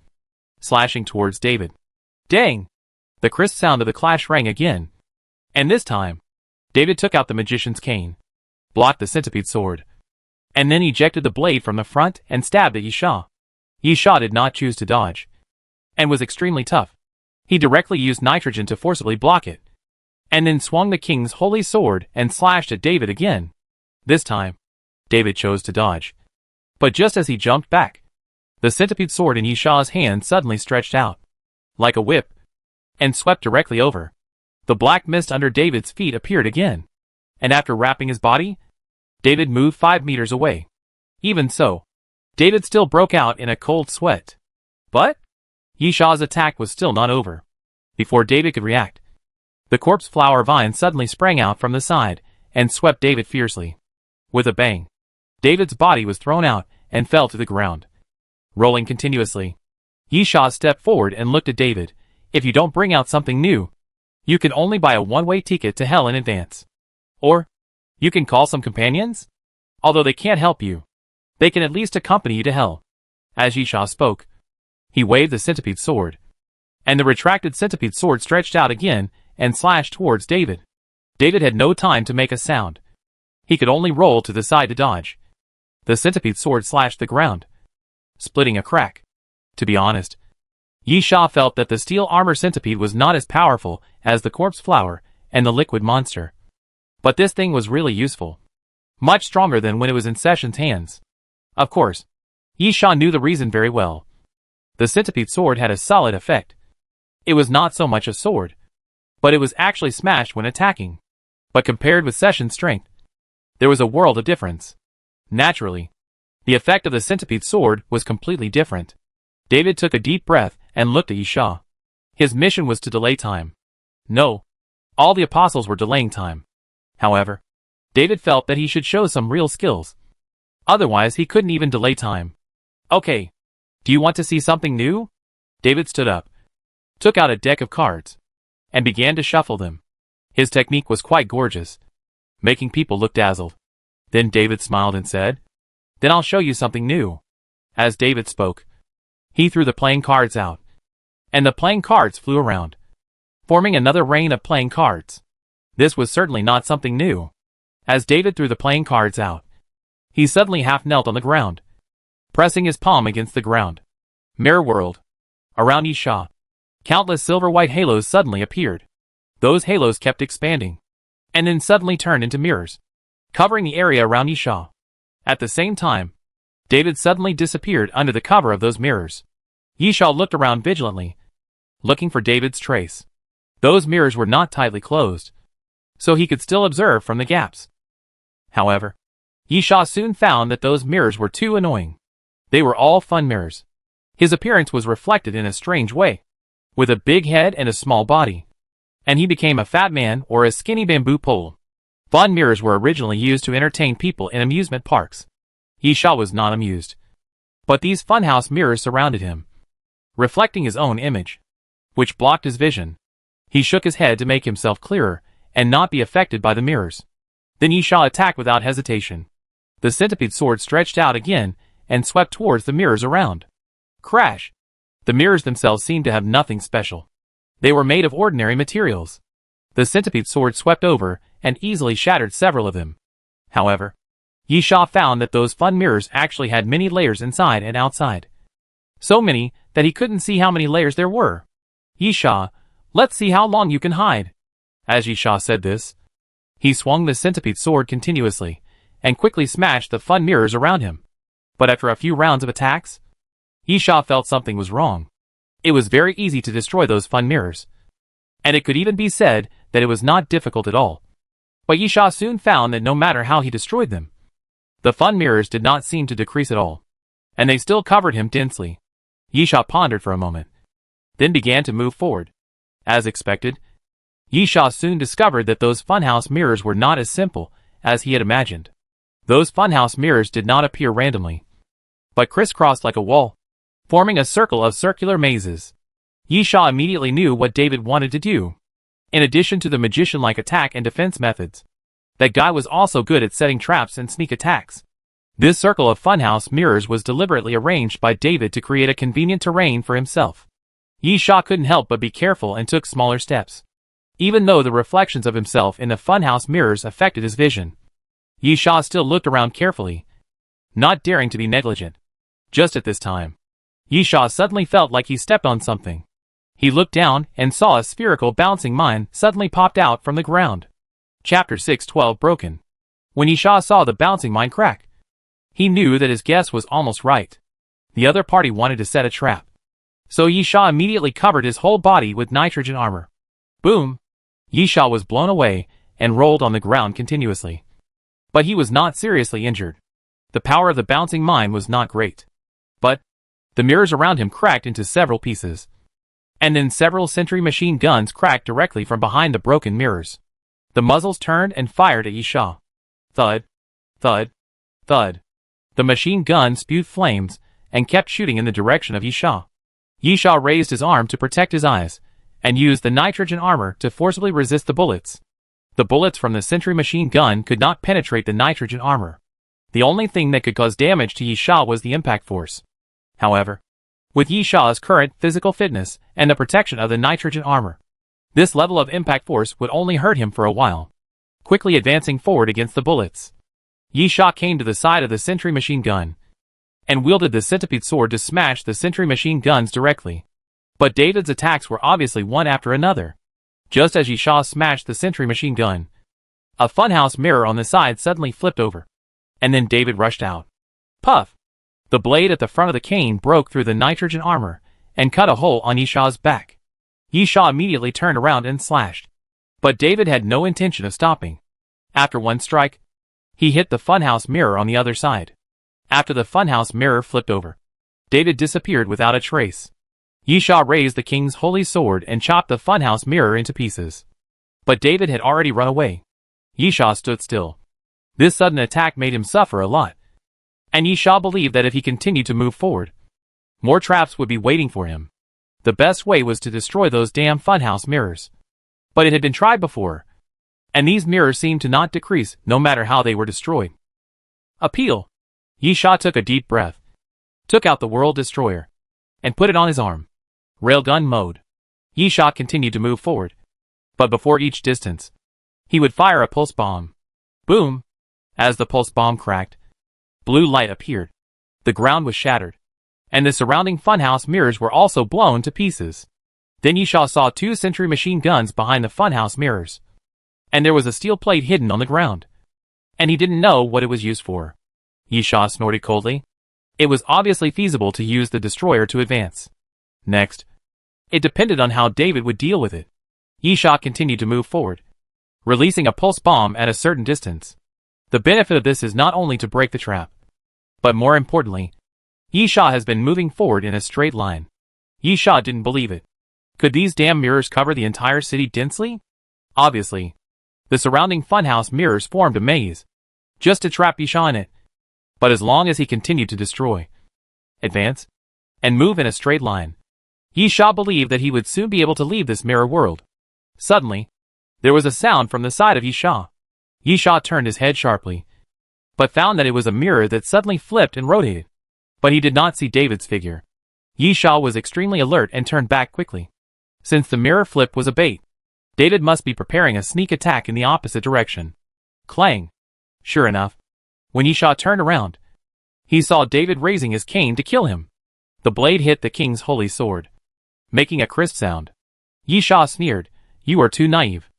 slashing towards David. Dang! The crisp sound of the clash rang again, and this time, David took out the magician's cane, blocked the centipede sword, and then ejected the blade from the front and stabbed at Yi Sha. Yi Sha did not choose to dodge, and was extremely tough. He directly used nitrogen to forcibly block it, and then swung the king's holy sword and slashed at David again. This time, David chose to dodge. But just as he jumped back, The centipede sword in Yisha's hand suddenly stretched out, like a whip, and swept directly over. The black mist under David's feet appeared again, and after wrapping his body, David moved 5 meters away. Even so, David still broke out in a cold sweat. But Yisha's attack was still not over. Before David could react, the corpse flower vine suddenly sprang out from the side and swept David fiercely. With a bang, David's body was thrown out and fell to the ground, rolling continuously. Yisha stepped forward and looked at David. If you don't bring out something new, you can only buy a one-way ticket to hell in advance. Or, you can call some companions? Although they can't help you, they can at least accompany you to hell. As Yisha spoke, he waved the centipede sword, and the retracted centipede sword stretched out again and slashed towards David. David had no time to make a sound. He could only roll to the side to dodge. The centipede sword slashed the ground, splitting a crack. To be honest, Yisha felt that the steel armor centipede was not as powerful as the corpse flower and the liquid monster. But this thing was really useful. Much stronger than when it was in Session's hands. Of course, Yisha knew the reason very well. The centipede sword had a solid effect. It was not so much a sword, but it was actually smashed when attacking. But compared with Session's strength, there was a world of difference. Naturally, the effect of the centipede sword was completely different. David took a deep breath and looked at Yisha. His mission was to delay time. No, all the apostles were delaying time. However, David felt that he should show some real skills. Otherwise he couldn't even delay time. Okay, do you want to see something new? David stood up, took out a deck of cards, and began to shuffle them. His technique was quite gorgeous, making people look dazzled. Then David smiled and said, "Then I'll show you something new." As David spoke, he threw the playing cards out, and the playing cards flew around, forming another rain of playing cards. This was certainly not something new. As David threw the playing cards out, he suddenly half knelt on the ground, pressing his palm against the ground. Mirror world. Around Yisha, countless silver-white halos suddenly appeared. Those halos kept expanding, and then suddenly turned into mirrors, covering the area around Yisha. At the same time, David suddenly disappeared under the cover of those mirrors. Yisha looked around vigilantly, looking for David's trace. Those mirrors were not tightly closed, so he could still observe from the gaps. However, Yisha soon found that those mirrors were too annoying. They were all fun mirrors. His appearance was reflected in a strange way, with a big head and a small body, and he became a fat man or a skinny bamboo pole. Fun mirrors were originally used to entertain people in amusement parks. Yisha was not amused, but these funhouse mirrors surrounded him, reflecting his own image, which blocked his vision. He shook his head to make himself clearer and not be affected by the mirrors. Then Yisha attacked without hesitation. The centipede sword stretched out again and swept towards the mirrors around. Crash! The mirrors themselves seemed to have nothing special. They were made of ordinary materials. The centipede sword swept over and easily shattered several of them. However, Yisha found that those fun mirrors actually had many layers inside and outside. So many that he couldn't see how many layers there were. "Yisha, let's see how long you can hide." As Yisha said this, he swung the centipede sword continuously and quickly smashed the fun mirrors around him. But after a few rounds of attacks, Yisha felt something was wrong. It was very easy to destroy those fun mirrors, and it could even be said that it was not difficult at all. But Yisha soon found that no matter how he destroyed them, the fun mirrors did not seem to decrease at all, and they still covered him densely. Yisha pondered for a moment, then began to move forward. As expected, Yisha soon discovered that those funhouse mirrors were not as simple as he had imagined. Those funhouse mirrors did not appear randomly, but crisscrossed like a wall, forming a circle of circular mazes. Yisha immediately knew what David wanted to do. In addition to the magician-like attack and defense methods, that guy was also good at setting traps and sneak attacks. This circle of funhouse mirrors was deliberately arranged by David to create a convenient terrain for himself. Yisha couldn't help but be careful and took smaller steps, even though the reflections of himself in the funhouse mirrors affected his vision. Yisha still looked around carefully, not daring to be negligent. Just at this time, Yisha suddenly felt like he stepped on something. He looked down and saw a spherical bouncing mine suddenly popped out from the ground. Chapter 6:12 Broken. When Yisha saw the bouncing mine crack, he knew that his guess was almost right. The other party wanted to set a trap. So Yisha immediately covered his whole body with nitrogen armor. Boom! Yisha was blown away and rolled on the ground continuously. But he was not seriously injured. The power of the bouncing mine was not great. But the mirrors around him cracked into several pieces. And then several sentry machine guns cracked directly from behind the broken mirrors. The muzzles turned and fired at Yisha. Thud, thud, thud. The machine gun spewed flames and kept shooting in the direction of Yisha. Yisha raised his arm to protect his eyes and used the nitrogen armor to forcibly resist the bullets. The bullets from the sentry machine gun could not penetrate the nitrogen armor. The only thing that could cause damage to Yisha was the impact force. However, with Yisha's current physical fitness and the protection of the nitrogen armor, this level of impact force would only hurt him for a while. Quickly advancing forward against the bullets, Yisha came to the side of the sentry machine gun and wielded the centipede sword to smash the sentry machine guns directly. But David's attacks were obviously one after another. Just as Yisha smashed the sentry machine gun, a funhouse mirror on the side suddenly flipped over, and then David rushed out. Puff! The blade at the front of the cane broke through the nitrogen armor and cut a hole on Yisha's back. Yisha immediately turned around and slashed. But David had no intention of stopping. After one strike, he hit the funhouse mirror on the other side. After the funhouse mirror flipped over, David disappeared without a trace. Yisha raised the king's holy sword and chopped the funhouse mirror into pieces. But David had already run away. Yisha stood still. This sudden attack made him suffer a lot. And Yisha believed that if he continued to move forward, more traps would be waiting for him. The best way was to destroy those damn funhouse mirrors. But it had been tried before, and these mirrors seemed to not decrease no matter how they were destroyed. Appeal! Yisha took a deep breath, took out the World Destroyer, and put it on his arm. Railgun mode. Yisha continued to move forward, but before each distance, he would fire a pulse bomb. Boom! As the pulse bomb cracked, blue light appeared. The ground was shattered, and the surrounding funhouse mirrors were also blown to pieces. Then Yisha saw two sentry machine guns behind the funhouse mirrors, and there was a steel plate hidden on the ground, and he didn't know what it was used for. Yisha snorted coldly. It was obviously feasible to use the destroyer to advance. Next, it depended on how David would deal with it. Yisha continued to move forward, releasing a pulse bomb at a certain distance. The benefit of this is not only to break the trap, but more importantly, Yisha has been moving forward in a straight line. Yisha didn't believe it. Could these damn mirrors cover the entire city densely? Obviously. The surrounding funhouse mirrors formed a maze, just to trap Yisha in it. But as long as he continued to destroy, advance, and move in a straight line, Yisha believed that he would soon be able to leave this mirror world. Suddenly, there was a sound from the side of Yisha. Yisha turned his head sharply, but found that it was a mirror that suddenly flipped and rotated. But he did not see David's figure. Yisha was extremely alert and turned back quickly. Since the mirror flip was a bait, David must be preparing a sneak attack in the opposite direction. Clang! Sure enough, when Yisha turned around, he saw David raising his cane to kill him. The blade hit the king's holy sword, making a crisp sound. Yisha sneered, "You are too naive."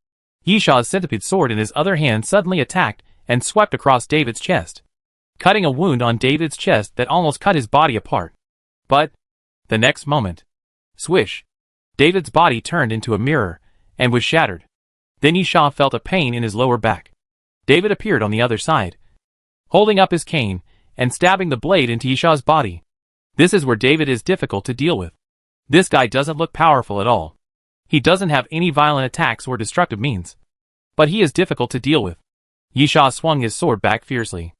Yisha's centipede sword in his other hand suddenly attacked and swept across David's chest, cutting a wound on David's chest that almost cut his body apart. But the next moment, swish, David's body turned into a mirror and was shattered. Then Yisha felt a pain in his lower back. David appeared on the other side, holding up his cane and stabbing the blade into Yisha's body. This is where David is difficult to deal with. This guy doesn't look powerful at all. He doesn't have any violent attacks or destructive means, but he is difficult to deal with. Yisha swung his sword back fiercely.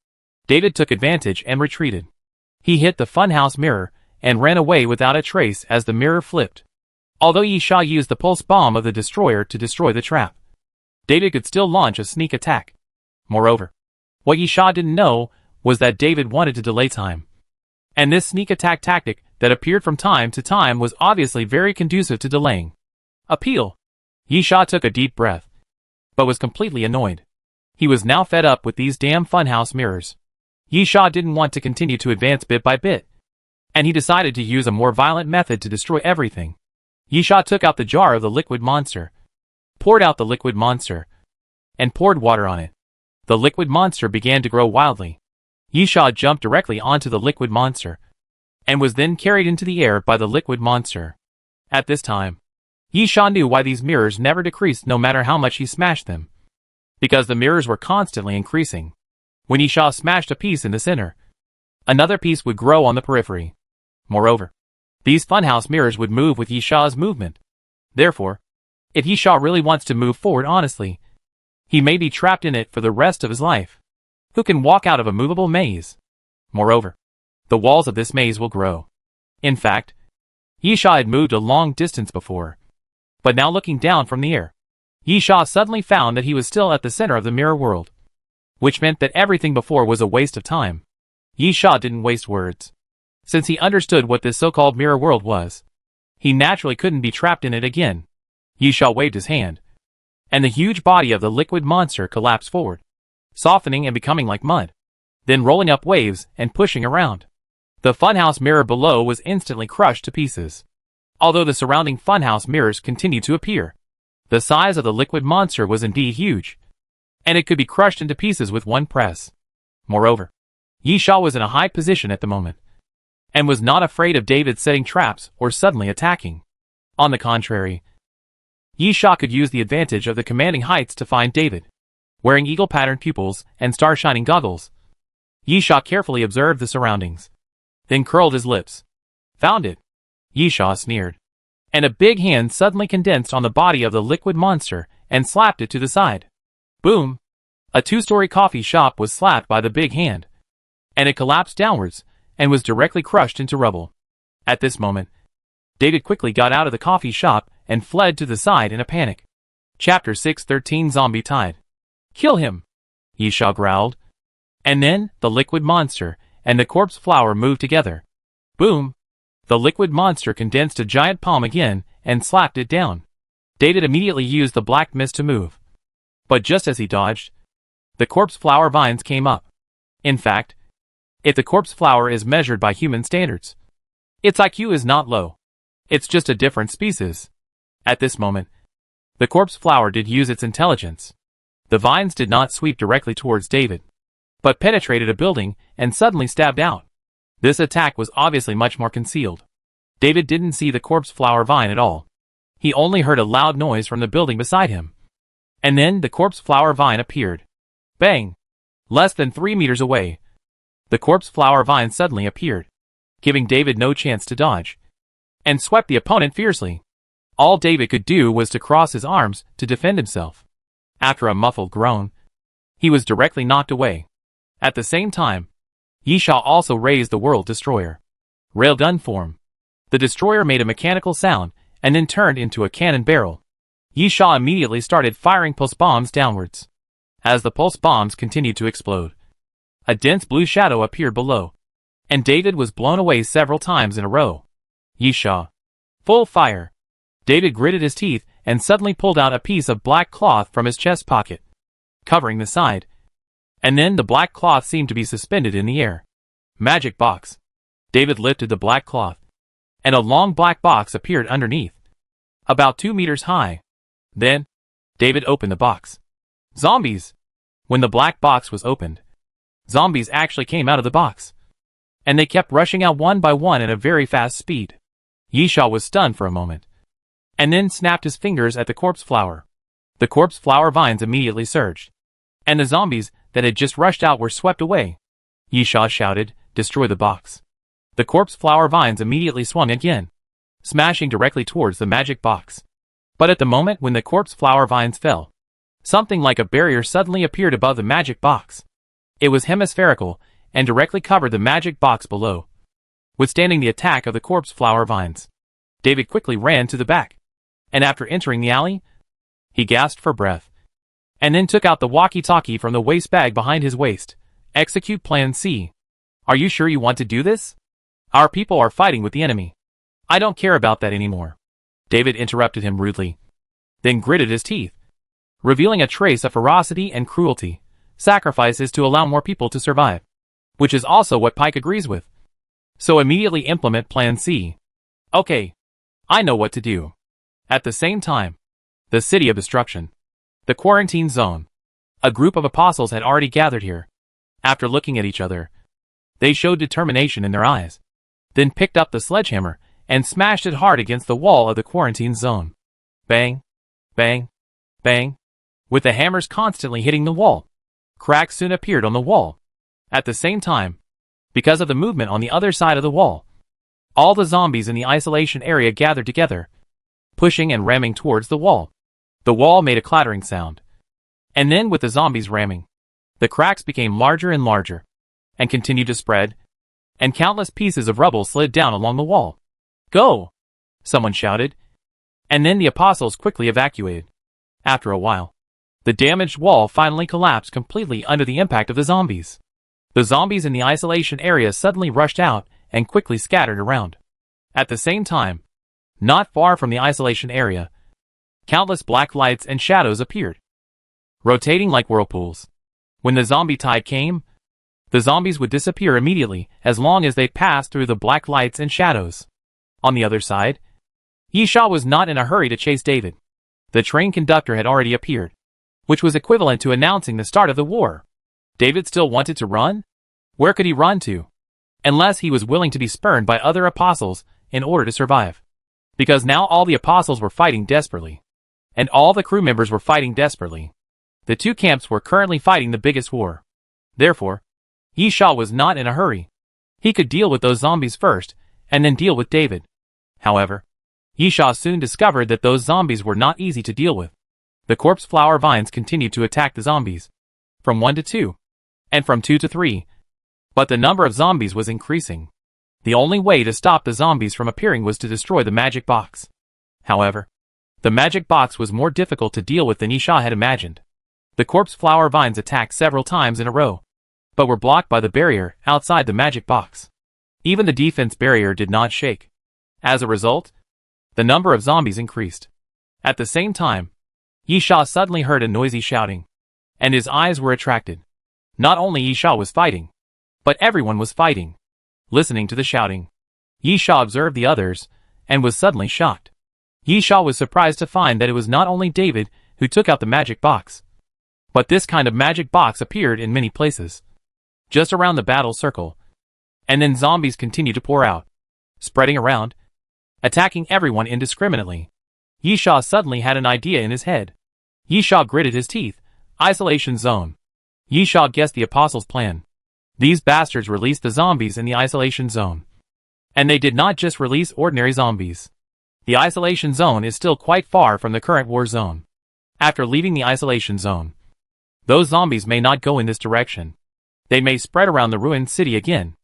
David took advantage and retreated. He hit the funhouse mirror and ran away without a trace as the mirror flipped. Although Yisha used the pulse bomb of the destroyer to destroy the trap, David could still launch a sneak attack. Moreover, what Yisha didn't know was that David wanted to delay time. And this sneak attack tactic that appeared from time to time was obviously very conducive to delaying. Appeal! Yisha took a deep breath, but was completely annoyed. He was now fed up with these damn funhouse mirrors. Yisha didn't want to continue to advance bit by bit, and he decided to use a more violent method to destroy everything. Yisha took out the jar of the liquid monster, poured out the liquid monster, and poured water on it. The liquid monster began to grow wildly. Yisha jumped directly onto the liquid monster, and was then carried into the air by the liquid monster. At this time, Yisha knew why these mirrors never decreased no matter how much he smashed them. Because the mirrors were constantly increasing. When Yisha smashed a piece in the center, another piece would grow on the periphery. Moreover, these funhouse mirrors would move with Yisha's movement. Therefore, if Yisha really wants to move forward honestly, he may be trapped in it for the rest of his life. Who can walk out of a movable maze? Moreover, the walls of this maze will grow. In fact, Yisha had moved a long distance before. But now looking down from the air, Yisha suddenly found that he was still at the center of the mirror world. Which meant that everything before was a waste of time. Yisha didn't waste words. Since he understood what this so-called mirror world was, he naturally couldn't be trapped in it again. Yisha waved his hand, and the huge body of the liquid monster collapsed forward, softening and becoming like mud, then rolling up waves and pushing around. The funhouse mirror below was instantly crushed to pieces. Although the surrounding funhouse mirrors continued to appear, the size of the liquid monster was indeed huge, and it could be crushed into pieces with one press. Moreover, Yisha was in a high position at the moment, and was not afraid of David setting traps or suddenly attacking. On the contrary, Yisha could use the advantage of the commanding heights to find David. Wearing eagle-patterned pupils and star-shining goggles, Yisha carefully observed the surroundings, then curled his lips. Found it, Yisha sneered. And a big hand suddenly condensed on the body of the liquid monster and slapped it to the side. Boom! A two-story coffee shop was slapped by the big hand, and it collapsed downwards and was directly crushed into rubble. At this moment, David quickly got out of the coffee shop and fled to the side in a panic. Chapter 613 Zombie Tide. Kill him! Yisha growled. And then, the liquid monster and the corpse flower moved together. Boom! The liquid monster condensed a giant palm again and slapped it down. David immediately used the black mist to move. But just as he dodged, the corpse flower vines came up. In fact, if the corpse flower is measured by human standards, its IQ is not low. It's just a different species. At this moment, the corpse flower did use its intelligence. The vines did not sweep directly towards David, but penetrated a building and suddenly stabbed out. This attack was obviously much more concealed. David didn't see the corpse flower vine at all. He only heard a loud noise from the building beside him. And then the corpse flower vine appeared. Bang! Less than 3 meters away, the corpse flower vine suddenly appeared, giving David no chance to dodge, and swept the opponent fiercely. All David could do was to cross his arms to defend himself. After a muffled groan, he was directly knocked away. At the same time, Yisha also raised the World Destroyer. Railgun form. The destroyer made a mechanical sound and then turned into a cannon barrel. Yisha immediately started firing pulse bombs downwards. As the pulse bombs continued to explode, a dense blue shadow appeared below, and David was blown away several times in a row. Yisha. Full fire. David gritted his teeth and suddenly pulled out a piece of black cloth from his chest pocket, covering the side. And then the black cloth seemed to be suspended in the air. Magic box. David lifted the black cloth, and a long black box appeared underneath, about 2 meters high. Then, David opened the box. Zombies! When the black box was opened, zombies actually came out of the box, and they kept rushing out one by one at a very fast speed. Yisha was stunned for a moment, and then snapped his fingers at the corpse flower. The corpse flower vines immediately surged, and the zombies that had just rushed out were swept away. Yisha shouted, "Destroy the box." The corpse flower vines immediately swung again, smashing directly towards the magic box. But at the moment when the corpse flower vines fell, something like a barrier suddenly appeared above the magic box. It was hemispherical and directly covered the magic box below, withstanding the attack of the corpse flower vines. David quickly ran to the back, and after entering the alley, he gasped for breath, and then took out the walkie-talkie from the waist bag behind his waist. Execute Plan C. Are you sure you want to do this? Our people are fighting with the enemy. I don't care about that anymore. David interrupted him rudely, then gritted his teeth, revealing a trace of ferocity and cruelty. Sacrifice is to allow more people to survive, which is also what Pike agrees with. So immediately implement Plan C. Okay, I know what to do. At the same time, the City of Destruction, the quarantine zone. A group of apostles had already gathered here. After looking at each other, they showed determination in their eyes. then picked up the sledgehammer and smashed it hard against the wall of the quarantine zone. Bang, bang, bang, with the hammers constantly hitting the wall. Cracks soon appeared on the wall. At the same time, because of the movement on the other side of the wall, all the zombies in the isolation area gathered together, pushing and ramming towards the wall. The wall made a clattering sound. And then with the zombies ramming, the cracks became larger and larger, and continued to spread, and countless pieces of rubble slid down along the wall. Go! Someone shouted. And then the apostles quickly evacuated. After a while, the damaged wall finally collapsed completely under the impact of the zombies. The zombies in the isolation area suddenly rushed out and quickly scattered around. At the same time, not far from the isolation area, countless black lights and shadows appeared, rotating like whirlpools. When the zombie tide came, the zombies would disappear immediately as long as they passed through the black lights and shadows. On the other side, Yisha was not in a hurry to chase David. The train conductor had already appeared, which was equivalent to announcing the start of the war. David still wanted to run? Where could he run to? Unless he was willing to be spurned by other apostles in order to survive. Because now all the apostles were fighting desperately. And all the crew members were fighting desperately. The two camps were currently fighting the biggest war. Therefore, Yisha was not in a hurry. He could deal with those zombies first, and then deal with David. However, Yisha soon discovered that those zombies were not easy to deal with. The corpse flower vines continued to attack the zombies. From 1 to 2. And from 2 to 3. But the number of zombies was increasing. The only way to stop the zombies from appearing was to destroy the magic box. However, the magic box was more difficult to deal with than Yisha had imagined. The corpse flower vines attacked several times in a row, but were blocked by the barrier outside the magic box. Even the defense barrier did not shake. As a result, the number of zombies increased. At the same time, Yisha suddenly heard a noisy shouting, and his eyes were attracted. Not only Yisha was fighting, but everyone was fighting. Listening to the shouting, Yisha observed the others, and was suddenly shocked. Yisha was surprised to find that it was not only David who took out the magic box, but this kind of magic box appeared in many places, just around the battle circle. And then zombies continued to pour out, spreading around, attacking everyone indiscriminately. Yisha suddenly had an idea in his head. Yisha gritted his teeth. Isolation zone. Yisha guessed the apostles' plan. These bastards released the zombies in the isolation zone. And they did not just release ordinary zombies. The isolation zone is still quite far from the current war zone. After leaving the isolation zone, those zombies may not go in this direction. They may spread around the ruined city again.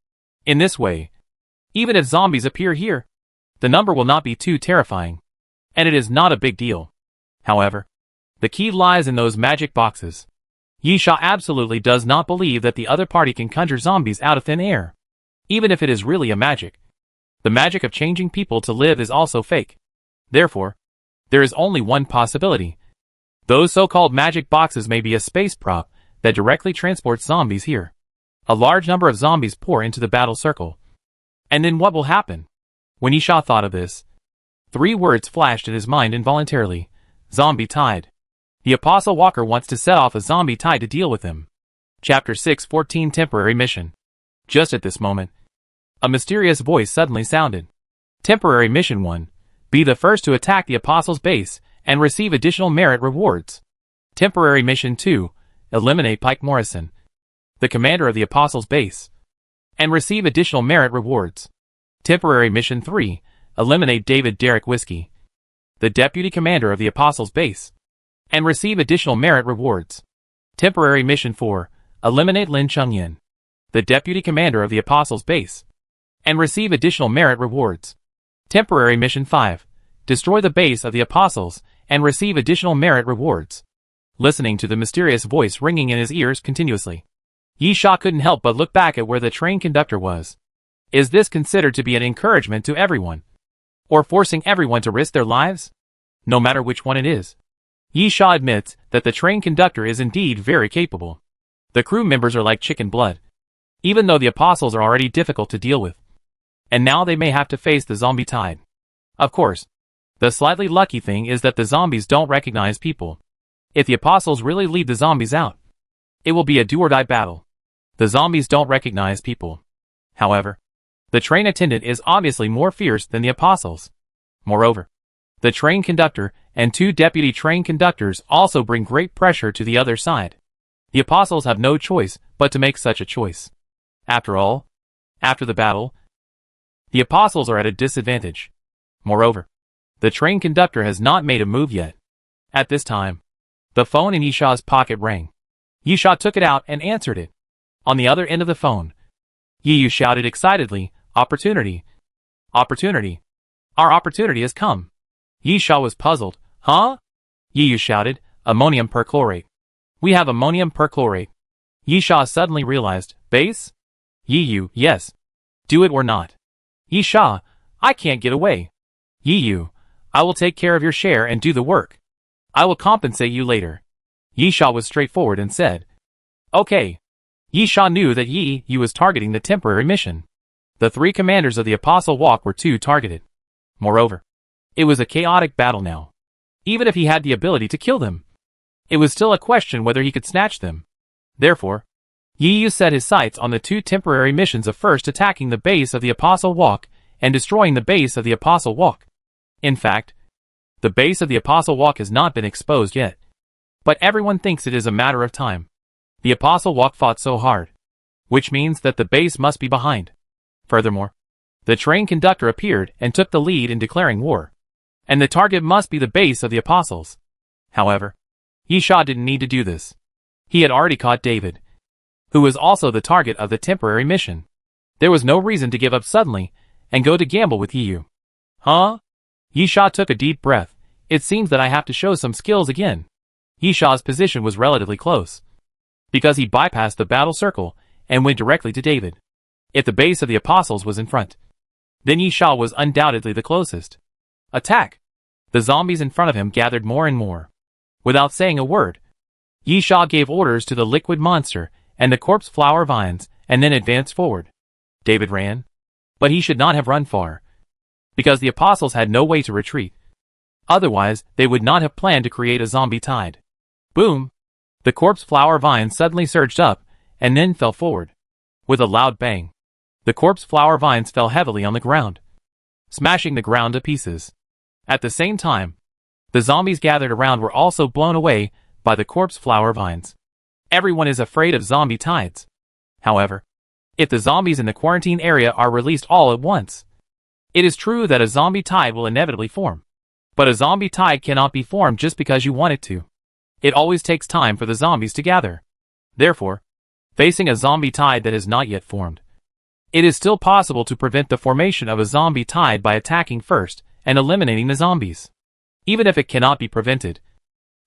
In this way, even if zombies appear here, the number will not be too terrifying, and it is not a big deal. However, the key lies in those magic boxes. Yisha absolutely does not believe that the other party can conjure zombies out of thin air, even if it is really a magic. The magic of changing people to live is also fake. Therefore, there is only one possibility. Those so-called magic boxes may be a space prop that directly transports zombies here. A large number of zombies pour into the battle circle. And then what will happen? When Yisha thought of this, 3 words flashed in his mind involuntarily. Zombie tide. The Apostle Walker wants to set off a zombie tide to deal with him. Chapter 6:14 Temporary Mission. Just at this moment, a mysterious voice suddenly sounded. Temporary Mission 1. Be the first to attack the Apostles' base and receive additional merit rewards. Temporary Mission 2. Eliminate Pike Morrison, the commander of the Apostles' base, and receive additional merit rewards. Temporary Mission 3. Eliminate David Derrick Whiskey, the deputy commander of the Apostles' base, and receive additional merit rewards. Temporary Mission 4. Eliminate Lin Chengyan, the deputy commander of the Apostles' base, and receive additional merit rewards. Temporary Mission 5. Destroy the base of the Apostles and receive additional merit rewards. Listening to the mysterious voice ringing in his ears continuously, Yisha couldn't help but look back at where the train conductor was. Is this considered to be an encouragement to everyone, or forcing everyone to risk their lives? No matter which one it is, Yisha admits that the train conductor is indeed very capable. The crew members are like chicken blood, even though the apostles are already difficult to deal with. And now they may have to face the zombie tide. Of course, the slightly lucky thing is that the zombies don't recognize people. If the apostles really lead the zombies out, it will be a do-or-die battle. The zombies don't recognize people. However, The train attendant is obviously more fierce than the apostles. Moreover, the train conductor and 2 deputy train conductors also bring great pressure to the other side. The apostles have no choice but to make such a choice. After all, after the battle, the apostles are at a disadvantage. Moreover, the train conductor has not made a move yet. At this time, the phone in Yisha's pocket rang. Yisha took it out and answered it. On the other end of the phone, Yiyu shouted excitedly, "Opportunity! Opportunity! Our opportunity has come!" Yisha was puzzled. "Huh?" Yiyu shouted, "Ammonium perchlorate. We have ammonium perchlorate." Yisha suddenly realized, "Base?" Yiyu, "Yes. Do it or not." Yisha, "I can't get away." Yiyu, "I will take care of your share and do the work. I will compensate you later." Yisha was straightforward and said, "Okay." Yisha knew that Yiyu was targeting the temporary mission. The 3 commanders of the Apostle Walk were too targeted. Moreover, it was a chaotic battle now. Even if he had the ability to kill them, it was still a question whether he could snatch them. Therefore, Yiyu set his sights on the 2 temporary missions of first attacking the base of the Apostle Walk and destroying the base of the Apostle Walk. In fact, the base of the Apostle Walk has not been exposed yet. But everyone thinks it is a matter of time. The Apostle Walk fought so hard, which means that the base must be behind. Furthermore, the train conductor appeared and took the lead in declaring war. And the target must be the base of the Apostles. However, Yisha didn't need to do this. He had already caught David, who was also the target of the temporary mission. There was no reason to give up suddenly and go to gamble with Yiyu. "Huh?" Yisha took a deep breath. "It seems that I have to show some skills again." Yisha's position was relatively close, because he bypassed the battle circle and went directly to David. If the base of the apostles was in front, then Yisha was undoubtedly the closest. "Attack!" The zombies in front of him gathered more and more. Without saying a word, Yisha gave orders to the liquid monster and the corpse flower vines and then advanced forward. David ran, but he should not have run far, because the apostles had no way to retreat. Otherwise, they would not have planned to create a zombie tide. Boom! The corpse flower vine suddenly surged up and then fell forward. With a loud bang, the corpse flower vines fell heavily on the ground, smashing the ground to pieces. At the same time, the zombies gathered around were also blown away by the corpse flower vines. Everyone is afraid of zombie tides. However, if the zombies in the quarantine area are released all at once, it is true that a zombie tide will inevitably form. But a zombie tide cannot be formed just because you want it to. It always takes time for the zombies to gather. Therefore, facing a zombie tide that has not yet formed, it is still possible to prevent the formation of a zombie tide by attacking first and eliminating the zombies. Even if it cannot be prevented,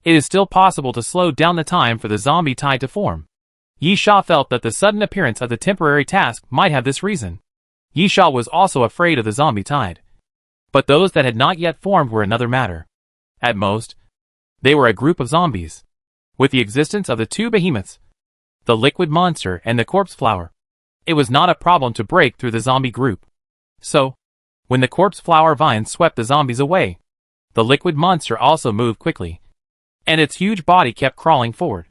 it is still possible to slow down the time for the zombie tide to form. Yisha felt that the sudden appearance of the temporary task might have this reason. Yisha was also afraid of the zombie tide. But those that had not yet formed were another matter. At most, they were a group of zombies. With the existence of the 2 behemoths, the liquid monster and the corpse flower, it was not a problem to break through the zombie group. So, when the corpse flower vines swept the zombies away, the liquid monster also moved quickly, and its huge body kept crawling forward,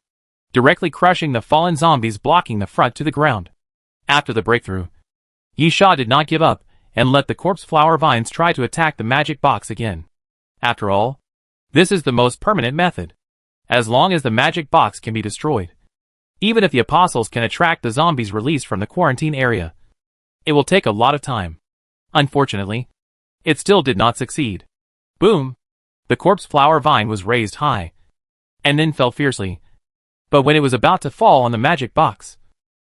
directly crushing the fallen zombies, blocking the front to the ground. After the breakthrough, Yisha did not give up and let the corpse flower vines try to attack the magic box again. After all, this is the most permanent method. As long as the magic box can be destroyed, even if the apostles can attract the zombies released from the quarantine area, it will take a lot of time. Unfortunately, it still did not succeed. Boom! The corpse flower vine was raised high, and then fell fiercely. But when it was about to fall on the magic box,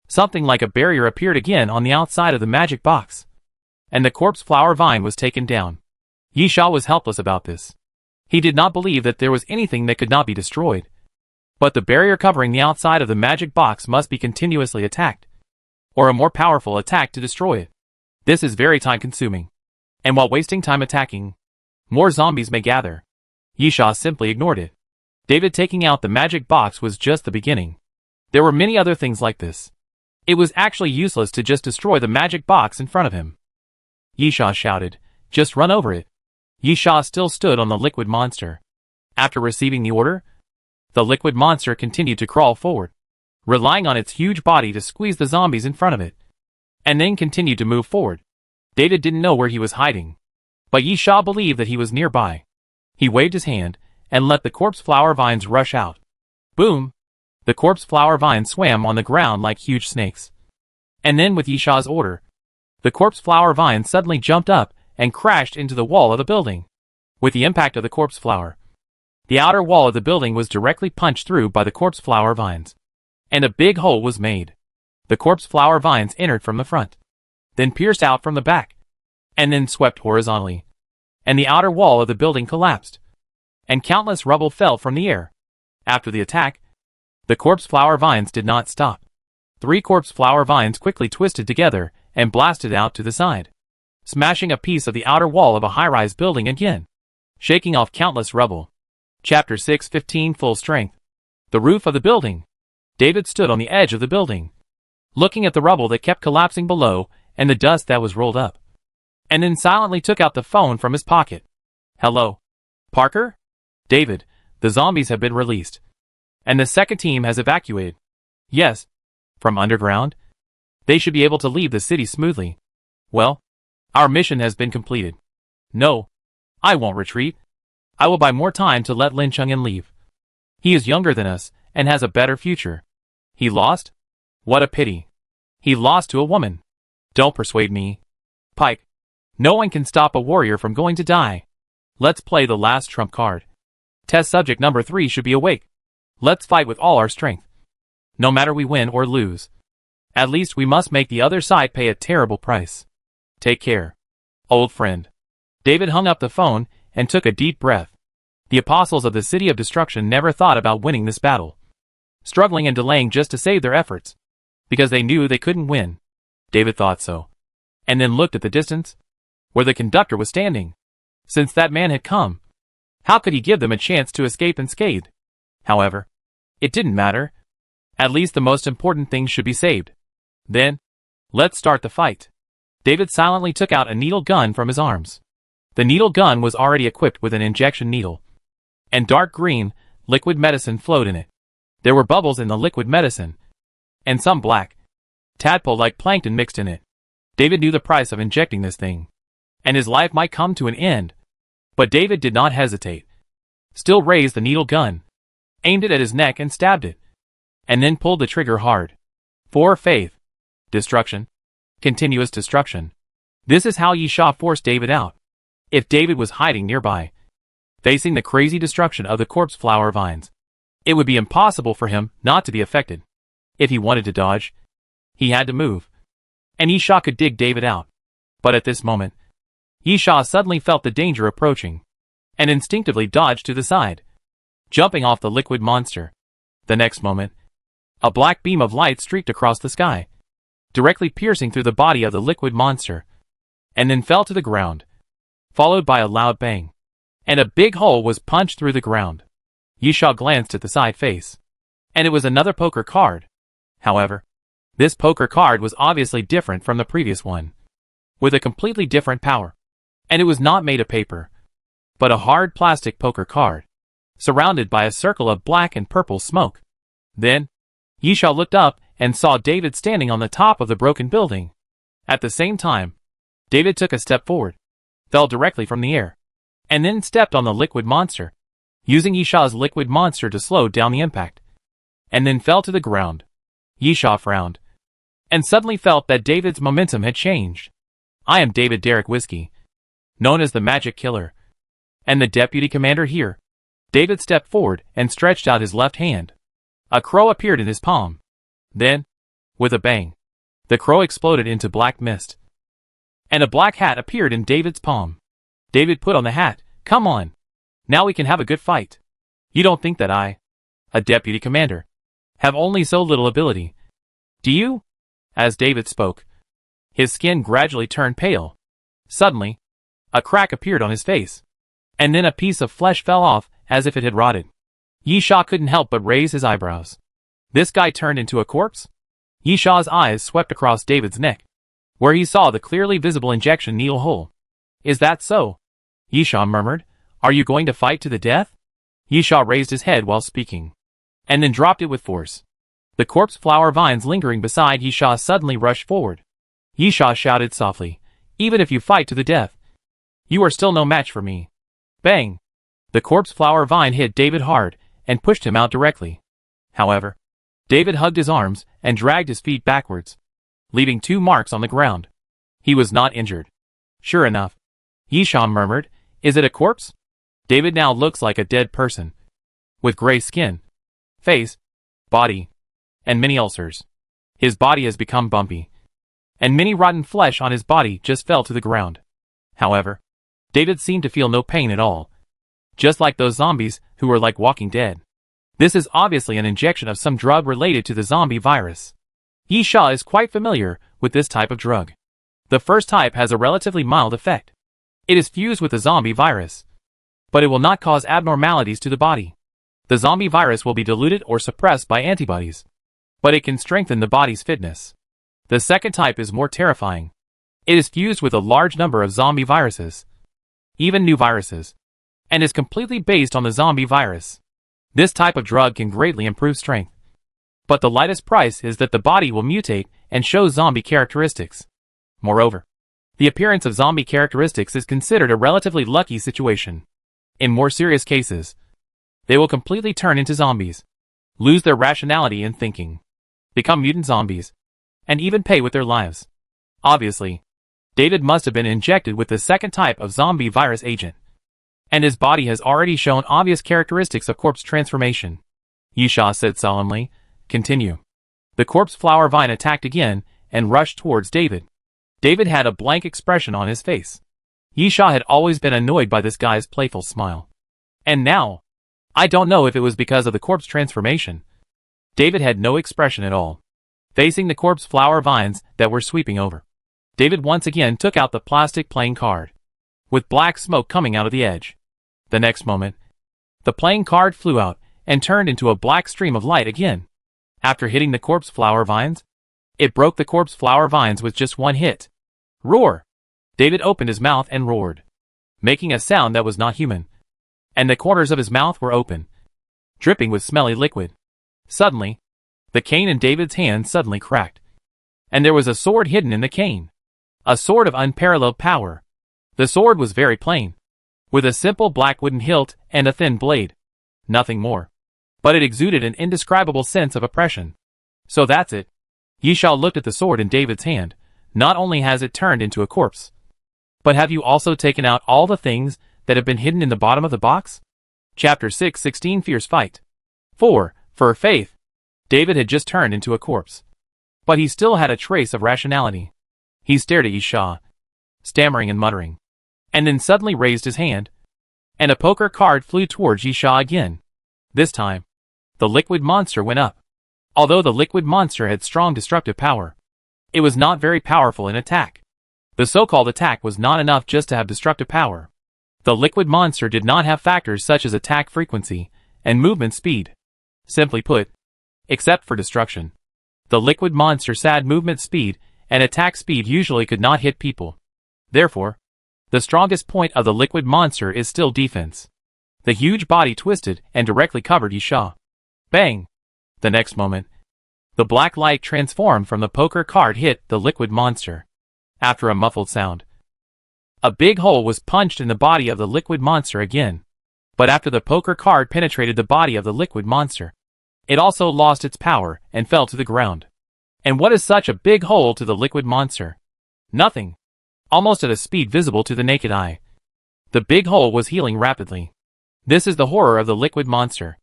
something like a barrier appeared again on the outside of the magic box, and the corpse flower vine was taken down. Yisha was helpless about this. He did not believe that there was anything that could not be destroyed. But the barrier covering the outside of the magic box must be continuously attacked, or a more powerful attack to destroy it. This is very time-consuming. And while wasting time attacking, more zombies may gather. Yisha simply ignored it. David taking out the magic box was just the beginning. There were many other things like this. It was actually useless to just destroy the magic box in front of him. Yisha shouted, "Just run over it." Yisha still stood on the liquid monster. After receiving the order, the liquid monster continued to crawl forward, relying on its huge body to squeeze the zombies in front of it, and then continued to move forward. David didn't know where he was hiding, but Yisha believed that he was nearby. He waved his hand and let the corpse flower vines rush out. Boom! The corpse flower vines swam on the ground like huge snakes. And then, with Yisha's order, the corpse flower vine suddenly jumped up and crashed into the wall of the building. With the impact of the corpse flower, the outer wall of the building was directly punched through by the corpse flower vines, and a big hole was made. The corpse flower vines entered from the front, then pierced out from the back, and then swept horizontally, and the outer wall of the building collapsed, and countless rubble fell from the air. After the attack, the corpse flower vines did not stop. 3 corpse flower vines quickly twisted together and blasted out to the side, smashing a piece of the outer wall of a high-rise building again, shaking off countless rubble. Chapter 6:15 Full Strength. The roof of the building. David stood on the edge of the building, looking at the rubble that kept collapsing below and the dust that was rolled up, and then silently took out the phone from his pocket. Hello? Parker? David, the zombies have been released, and the second team has evacuated. Yes. From underground? They should be able to leave the city smoothly. Well, our mission has been completed. No, I won't retreat. I will buy more time to let Lin Cheng'en leave. He is younger than us and has a better future. He lost? What a pity. He lost to a woman. Don't persuade me. Pike, no one can stop a warrior from going to die. Let's play the last trump card. Test subject number 3 should be awake. Let's fight with all our strength. No matter we win or lose, at least we must make the other side pay a terrible price. Take care, old friend. David hung up the phone and took a deep breath. The apostles of the City of Destruction never thought about winning this battle, struggling and delaying just to save their efforts, because they knew they couldn't win. David thought so, and then looked at the distance, where the conductor was standing. Since that man had come, how could he give them a chance to escape unscathed? However, it didn't matter. At least the most important things should be saved. Then, let's start the fight. David silently took out a needle gun from his arms. The needle gun was already equipped with an injection needle, and dark green, liquid medicine flowed in it. There were bubbles in the liquid medicine, and some black, tadpole-like plankton mixed in it. David knew the price of injecting this thing, and his life might come to an end. But David did not hesitate. Still raised the needle gun, aimed it at his neck and stabbed it, and then pulled the trigger hard. For faith. Destruction. Continuous destruction. This is how Yisha forced David out. If David was hiding nearby, facing the crazy destruction of the corpse flower vines, it would be impossible for him not to be affected. If he wanted to dodge, he had to move, and Yisha could dig David out. But at this moment, Yisha suddenly felt the danger approaching, and instinctively dodged to the side, jumping off the liquid monster. The next moment, a black beam of light streaked across the sky, directly piercing through the body of the liquid monster, and then fell to the ground, followed by a loud bang, and a big hole was punched through the ground. Yisha glanced at the side face, and it was another poker card. However, this poker card was obviously different from the previous one, with a completely different power, and it was not made of paper, but a hard plastic poker card, surrounded by a circle of black and purple smoke. Then, Yisha looked up and saw David standing on the top of the broken building. At the same time, David took a step forward, fell directly from the air, and then stepped on the liquid monster, using Yisha's liquid monster to slow down the impact, and then fell to the ground. Yisha frowned, and suddenly felt that David's momentum had changed. I am David Derek Whiskey, known as the Magic Killer, and the deputy commander here. David stepped forward and stretched out his left hand. A crow appeared in his palm. Then, with a bang, the crow exploded into black mist, and a black hat appeared in David's palm. David put on the hat. Come on. Now we can have a good fight. You don't think that I, a deputy commander, have only so little ability, do you? As David spoke, his skin gradually turned pale. Suddenly, a crack appeared on his face, and then a piece of flesh fell off as if it had rotted. Yisha couldn't help but raise his eyebrows. This guy turned into a corpse? Yisha's eyes swept across David's neck, where he saw the clearly visible injection needle hole. Is that so? Yisha murmured. Are you going to fight to the death? Yisha raised his head while speaking, and then dropped it with force. The corpse flower vines lingering beside Yisha suddenly rushed forward. Yisha shouted softly, Even if you fight to the death, you are still no match for me. Bang! The corpse flower vine hit David hard and pushed him out directly. However, David hugged his arms and dragged his feet backwards, leaving 2 marks on the ground. He was not injured. Sure enough, Yisha murmured, "Is it a corpse?" David now looks like a dead person, with gray skin, face, body, and many ulcers. His body has become bumpy, and many rotten flesh on his body just fell to the ground. However, David seemed to feel no pain at all, just like those zombies who were like walking dead. This is obviously an injection of some drug related to the zombie virus. Yisha is quite familiar with this type of drug. The first type has a relatively mild effect. It is fused with the zombie virus, but it will not cause abnormalities to the body. The zombie virus will be diluted or suppressed by antibodies, but it can strengthen the body's fitness. The second type is more terrifying. It is fused with a large number of zombie viruses, even new viruses, and is completely based on the zombie virus. This type of drug can greatly improve strength, but the lightest price is that the body will mutate and show zombie characteristics. Moreover, the appearance of zombie characteristics is considered a relatively lucky situation. In more serious cases, they will completely turn into zombies, lose their rationality and thinking, become mutant zombies, and even pay with their lives. Obviously, David must have been injected with the second type of zombie virus agent, and his body has already shown obvious characteristics of corpse transformation. Yisha said solemnly, "Continue." The corpse flower vine attacked again and rushed towards David. David had a blank expression on his face. Yisha had always been annoyed by this guy's playful smile. And now, I don't know if it was because of the corpse transformation, David had no expression at all, facing the corpse flower vines that were sweeping over. David once again took out the plastic playing card, with black smoke coming out of the edge. The next moment, the playing card flew out and turned into a black stream of light again. After hitting the corpse flower vines, it broke the corpse flower vines with just one hit. Roar! David opened his mouth and roared, making a sound that was not human, and the corners of his mouth were open, dripping with smelly liquid. Suddenly, the cane in David's hand suddenly cracked, and there was a sword hidden in the cane. A sword of unparalleled power. The sword was very plain, with a simple black wooden hilt and a thin blade. Nothing more. But it exuded an indescribable sense of oppression. So that's it. Yisha looked at the sword in David's hand. Not only has it turned into a corpse, but have you also taken out all the things that have been hidden in the bottom of the box? Chapter 6:16 Fierce Fight. 4. For faith. David had just turned into a corpse, but he still had a trace of rationality. He stared at Yisha, stammering and muttering, and then suddenly raised his hand, and a poker card flew towards Yisha again. This time, the liquid monster went up. Although the liquid monster had strong destructive power, it was not very powerful in attack. The so-called attack was not enough just to have destructive power. The liquid monster did not have factors such as attack frequency and movement speed. Simply put, except for destruction, the liquid monster's sad movement speed and attack speed usually could not hit people. Therefore, the strongest point of the liquid monster is still defense. The huge body twisted and directly covered Yisha. Bang! The next moment, the black light transformed from the poker card hit the liquid monster. After a muffled sound, a big hole was punched in the body of the liquid monster again. But after the poker card penetrated the body of the liquid monster, it also lost its power and fell to the ground. And what is such a big hole to the liquid monster? Nothing. Almost at a speed visible to the naked eye. The big hole was healing rapidly. This is the horror of the liquid monster.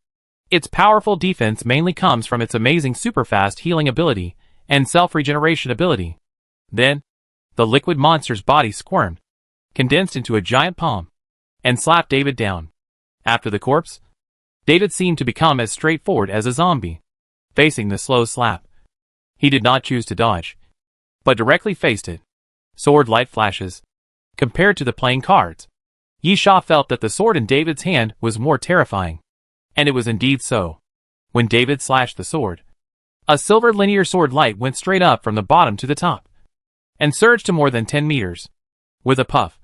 Its powerful defense mainly comes from its amazing superfast healing ability and self-regeneration ability. Then, the liquid monster's body squirmed, condensed into a giant palm, and slapped David down. After the corpse, David seemed to become as straightforward as a zombie. Facing the slow slap, he did not choose to dodge, but directly faced it. Sword light flashes. Compared to the playing cards, Yisha felt that the sword in David's hand was more terrifying. And it was indeed so. When David slashed the sword, a silver linear sword light went straight up from the bottom to the top, and surged to more than 10 meters. With a puff,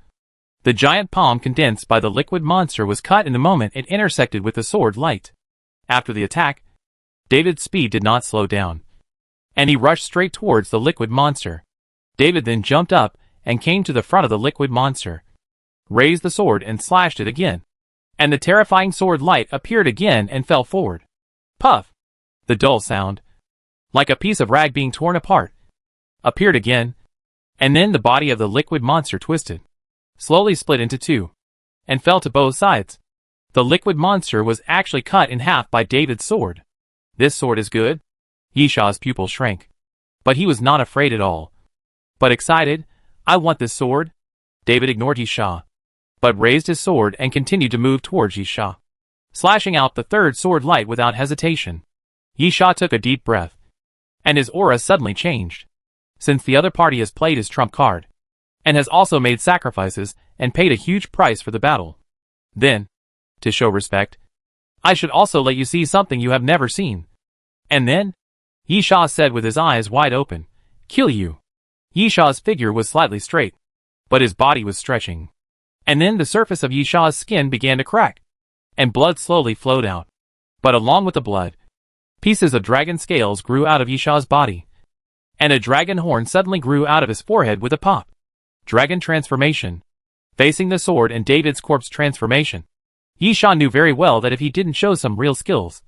the giant palm condensed by the liquid monster was cut in the moment it intersected with the sword light. After the attack, David's speed did not slow down, and he rushed straight towards the liquid monster. David then jumped up and came to the front of the liquid monster, raised the sword and slashed it again. And the terrifying sword light appeared again and fell forward. Puff! The dull sound, like a piece of rag being torn apart, appeared again, and then the body of the liquid monster twisted, slowly split into two, and fell to both sides. The liquid monster was actually cut in half by David's sword. This sword is good? Yishaw's pupils shrank. But he was not afraid at all, but excited. I want this sword. David ignored Yishaw, but raised his sword and continued to move towards Yishaw, slashing out the third sword light without hesitation. Yishaw took a deep breath, and his aura suddenly changed. Since the other party has played his trump card, and has also made sacrifices and paid a huge price for the battle, then, to show respect, I should also let you see something you have never seen. And then, Yishaw said with his eyes wide open, kill you. Yishaw's figure was slightly straight, but his body was stretching. And then the surface of Yishaw's skin began to crack, and blood slowly flowed out. But along with the blood, pieces of dragon scales grew out of Yishaw's body, and a dragon horn suddenly grew out of his forehead with a pop. Dragon transformation. Facing the sword and David's corpse transformation, Yishaw knew very well that if he didn't show some real skills,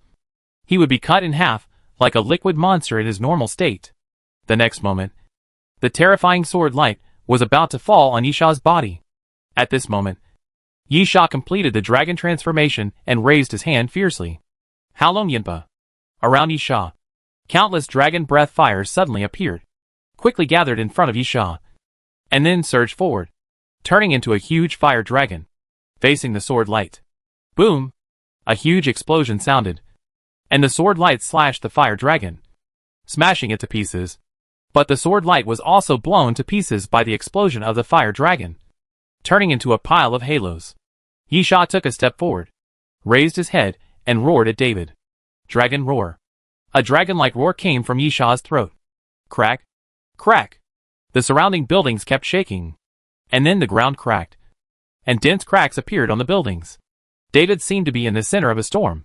he would be cut in half, like a liquid monster in his normal state. The next moment, the terrifying sword light was about to fall on Yishaw's body. At this moment, Yishaw completed the dragon transformation and raised his hand fiercely. Halong Yinpa. Around Yishaw, countless dragon breath fires suddenly appeared, quickly gathered in front of Yishaw, and then surged forward, turning into a huge fire dragon, facing the sword light. Boom! A huge explosion sounded, and the sword light slashed the fire dragon, smashing it to pieces. But the sword light was also blown to pieces by the explosion of the fire dragon, turning into a pile of halos. Yishaw took a step forward, raised his head, and roared at David. Dragon roar. A dragon-like roar came from Yishaw's throat. Crack! Crack! The surrounding buildings kept shaking, and then the ground cracked, and dense cracks appeared on the buildings. David seemed to be in the center of a storm.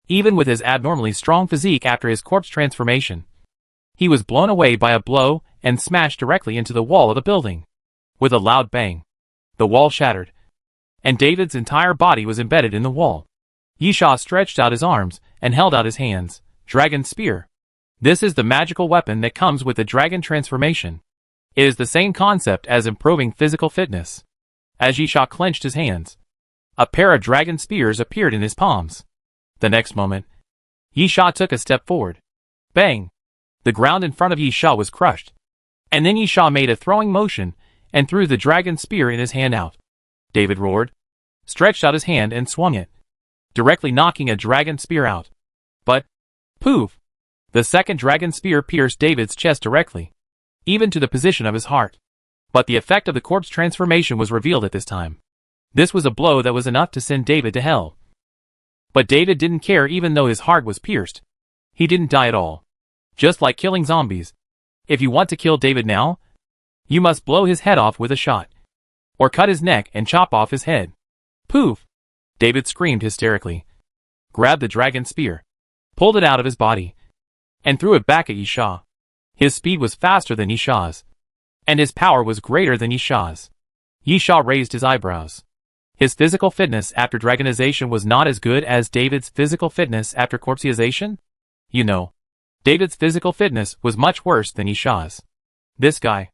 Even with his abnormally strong physique after his corpse transformation, he was blown away by a blow and smashed directly into the wall of the building. With a loud bang, the wall shattered, and David's entire body was embedded in the wall. Yishaw stretched out his arms and held out his hands. Dragon Spear. This is the magical weapon that comes with the dragon transformation. It is the same concept as improving physical fitness. As Yishaw clenched his hands, a pair of dragon spears appeared in his palms. The next moment, Yishaw took a step forward. Bang! The ground in front of Yishaw was crushed, and then Yishaw made a throwing motion and threw the dragon spear in his hand out. David roared, stretched out his hand and swung it, directly knocking a dragon spear out. But, poof! The second dragon spear pierced David's chest directly, even to the position of his heart. But the effect of the corpse transformation was revealed at this time. This was a blow that was enough to send David to hell. But David didn't care even though his heart was pierced. He didn't die at all. Just like killing zombies. If you want to kill David now, you must blow his head off with a shot, or cut his neck and chop off his head. Poof! David screamed hysterically, grabbed the dragon spear, pulled it out of his body, and threw it back at Yishaw. His speed was faster than Yishaw's, and his power was greater than Yishaw's. Yishaw raised his eyebrows. His physical fitness after dragonization was not as good as David's physical fitness after corpseization? You know, David's physical fitness was much worse than Yishaw's. This guy.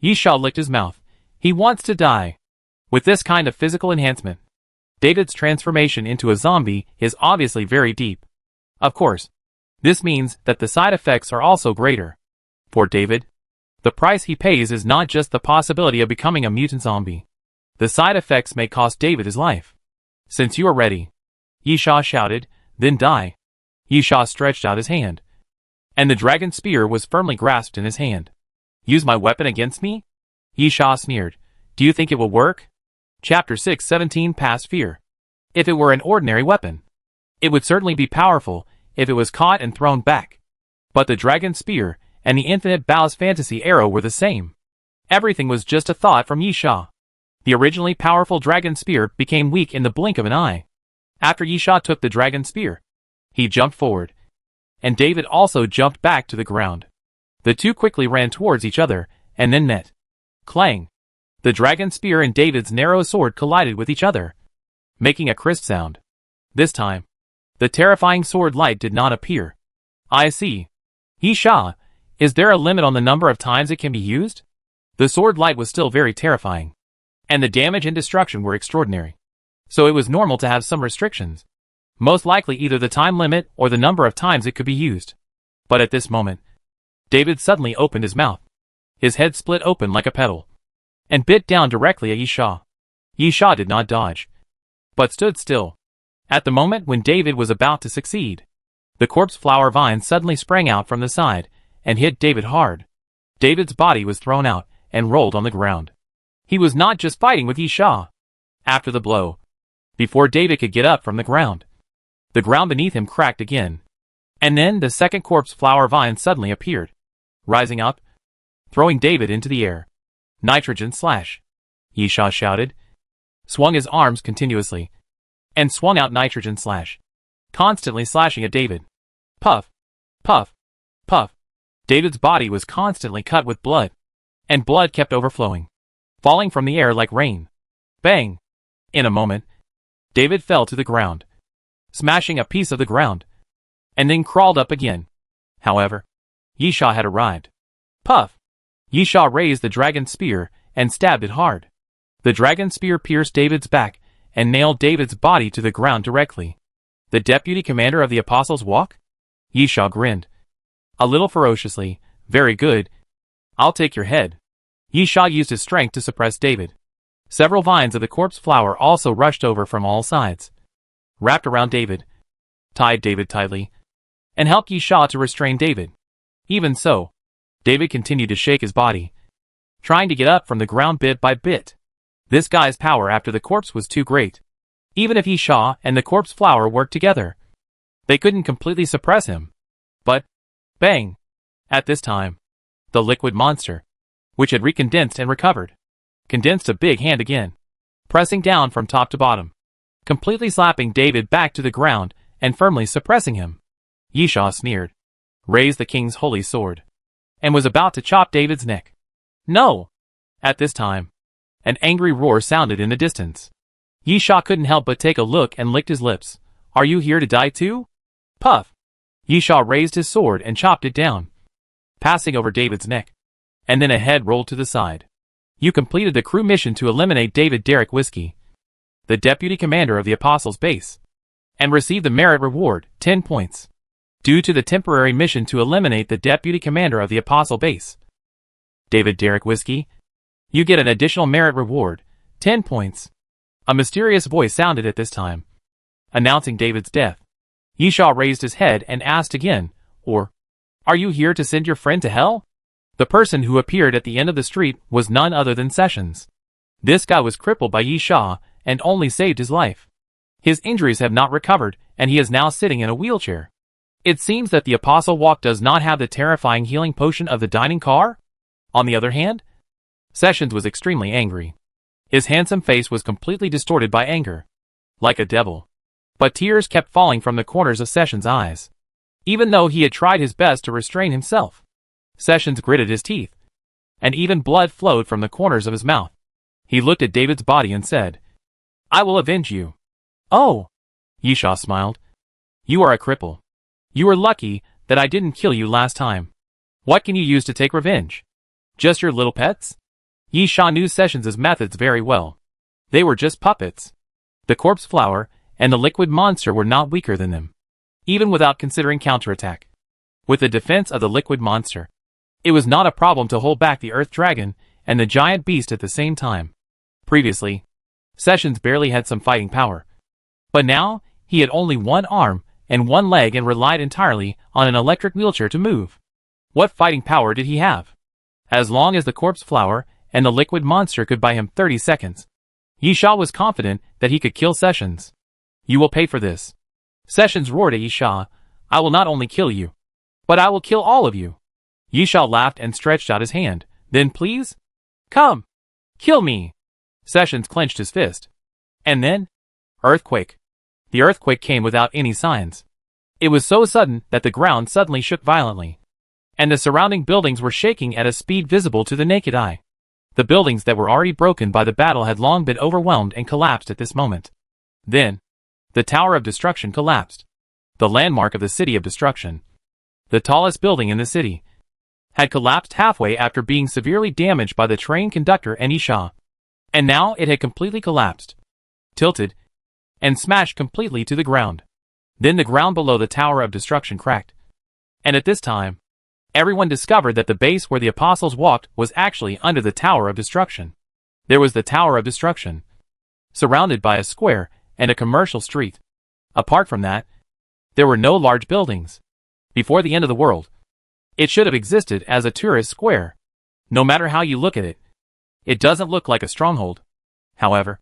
Yishaw licked his mouth. He wants to die. With this kind of physical enhancement, David's transformation into a zombie is obviously very deep. Of course, this means that the side effects are also greater. For David, the price he pays is not just the possibility of becoming a mutant zombie. The side effects may cost David his life. Since you are ready, Yishaw shouted, then die. Yishaw stretched out his hand, and the dragon spear was firmly grasped in his hand. Use my weapon against me? Yishaw sneered. Do you think it will work? Chapter 6:17 Past Fear. If it were an ordinary weapon, it would certainly be powerful if it was caught and thrown back. But the dragon spear and the infinite ballast fantasy arrow were the same. Everything was just a thought from Yishaw. The originally powerful dragon spear became weak in the blink of an eye. After Yishaw took the dragon spear, he jumped forward, and David also jumped back to the ground. The two quickly ran towards each other, and then met. Clang! The dragon spear and David's narrow sword collided with each other, making a crisp sound. This time, the terrifying sword light did not appear. I see. Yisha, is there a limit on the number of times it can be used? The sword light was still very terrifying, and the damage and destruction were extraordinary. So it was normal to have some restrictions. Most likely either the time limit or the number of times it could be used. But at this moment, David suddenly opened his mouth. His head split open like a petal, and bit down directly at Yisha. Yisha did not dodge, but stood still. At the moment when David was about to succeed, the corpse flower vine suddenly sprang out from the side and hit David hard. David's body was thrown out and rolled on the ground. He was not just fighting with Yisha. After the blow, before David could get up from the ground beneath him cracked again. And then the second corpse flower vine suddenly appeared, rising up, throwing David into the air. Nitrogen slash, Yisha shouted, swung his arms continuously, and swung out nitrogen slash, constantly slashing at David. Puff, puff, puff. David's body was constantly cut with blood, and blood kept overflowing, falling from the air like rain. Bang! In a moment, David fell to the ground, smashing a piece of the ground, and then crawled up again. However, Yisha had arrived. Puff! Yisha raised the dragon spear and stabbed it hard. The dragon spear pierced David's back and nailed David's body to the ground directly. The deputy commander of the apostles walk? Yisha grinned, a little ferociously. Very good. I'll take your head. Yisha used his strength to suppress David. Several vines of the corpse flower also rushed over from all sides, wrapped around David, tied David tightly, and helped Yisha to restrain David. Even so, David continued to shake his body, trying to get up from the ground bit by bit. This guy's power after the corpse was too great. Even if Yisha and the corpse flower worked together, they couldn't completely suppress him. But, bang! At this time, the liquid monster, which had recondensed and recovered, condensed a big hand again, pressing down from top to bottom, completely slapping David back to the ground and firmly suppressing him. Yisha sneered, raised the king's holy sword, and was about to chop David's neck. No! At this time, an angry roar sounded in the distance. Yisha couldn't help but take a look and licked his lips. Are you here to die too? Puff! Yisha raised his sword and chopped it down, passing over David's neck, and then a head rolled to the side. You completed the crew mission to eliminate David Derek Whiskey, the deputy commander of the Apostles' base, and received the merit reward, 10 points. Due to the temporary mission to eliminate the deputy commander of the Apostle base, David Derek Whiskey, you get an additional merit reward, 10 points. A mysterious voice sounded at this time, announcing David's death. Yisha raised his head and asked again, are you here to send your friend to hell? The person who appeared at the end of the street was none other than Sessions. This guy was crippled by Yisha and only saved his life. His injuries have not recovered and he is now sitting in a wheelchair. It seems that the Apostle Walk does not have the terrifying healing potion of the dining car. On the other hand, Sessions was extremely angry. His handsome face was completely distorted by anger, like a devil. But tears kept falling from the corners of Sessions' eyes. Even though he had tried his best to restrain himself, Sessions gritted his teeth, and even blood flowed from the corners of his mouth. He looked at David's body and said, I will avenge you. Oh! Yisha smiled. You are a cripple. You were lucky that I didn't kill you last time. What can you use to take revenge? Just your little pets? Yisha knew Sessions' methods very well. They were just puppets. The corpse flower and the liquid monster were not weaker than them, even without considering counterattack. With the defense of the liquid monster, it was not a problem to hold back the earth dragon and the giant beast at the same time. Previously, Sessions barely had some fighting power, but now he had only one arm and one leg and relied entirely on an electric wheelchair to move. What fighting power did he have? As long as the corpse flower and the liquid monster could buy him 30 seconds, Yisha was confident that he could kill Sessions. You will pay for this. Sessions roared at Yisha, I will not only kill you, but I will kill all of you. Yisha laughed and stretched out his hand. Then please? Come! Kill me! Sessions clenched his fist. And then? Earthquake. The earthquake came without any signs. It was so sudden that the ground suddenly shook violently, and the surrounding buildings were shaking at a speed visible to the naked eye. The buildings that were already broken by the battle had long been overwhelmed and collapsed at this moment. Then, the Tower of Destruction collapsed. The landmark of the City of Destruction, the tallest building in the city, had collapsed halfway after being severely damaged by the train conductor and Isha. And now it had completely collapsed, tilted, and smashed completely to the ground. Then the ground below the Tower of Destruction cracked. And at this time, everyone discovered that the base where the apostles walked was actually under the Tower of Destruction. There was the Tower of Destruction, surrounded by a square and a commercial street. Apart from that, there were no large buildings. Before the end of the world, it should have existed as a tourist square. No matter how you look at it, it doesn't look like a stronghold. However,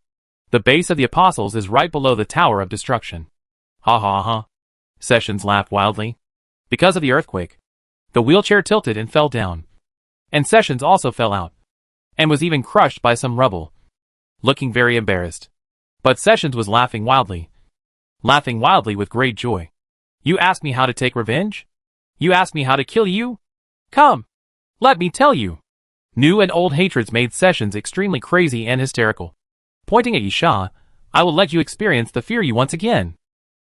the base of the apostles is right below the Tower of Destruction. Ha ha ha. Sessions laughed wildly. Because of the earthquake, the wheelchair tilted and fell down. And Sessions also fell out, and was even crushed by some rubble, looking very embarrassed. But Sessions was laughing wildly with great joy. You ask me how to take revenge? You ask me how to kill you? Come, let me tell you. New and old hatreds made Sessions extremely crazy and hysterical. Pointing at Isha, I will let you experience the fear you once again.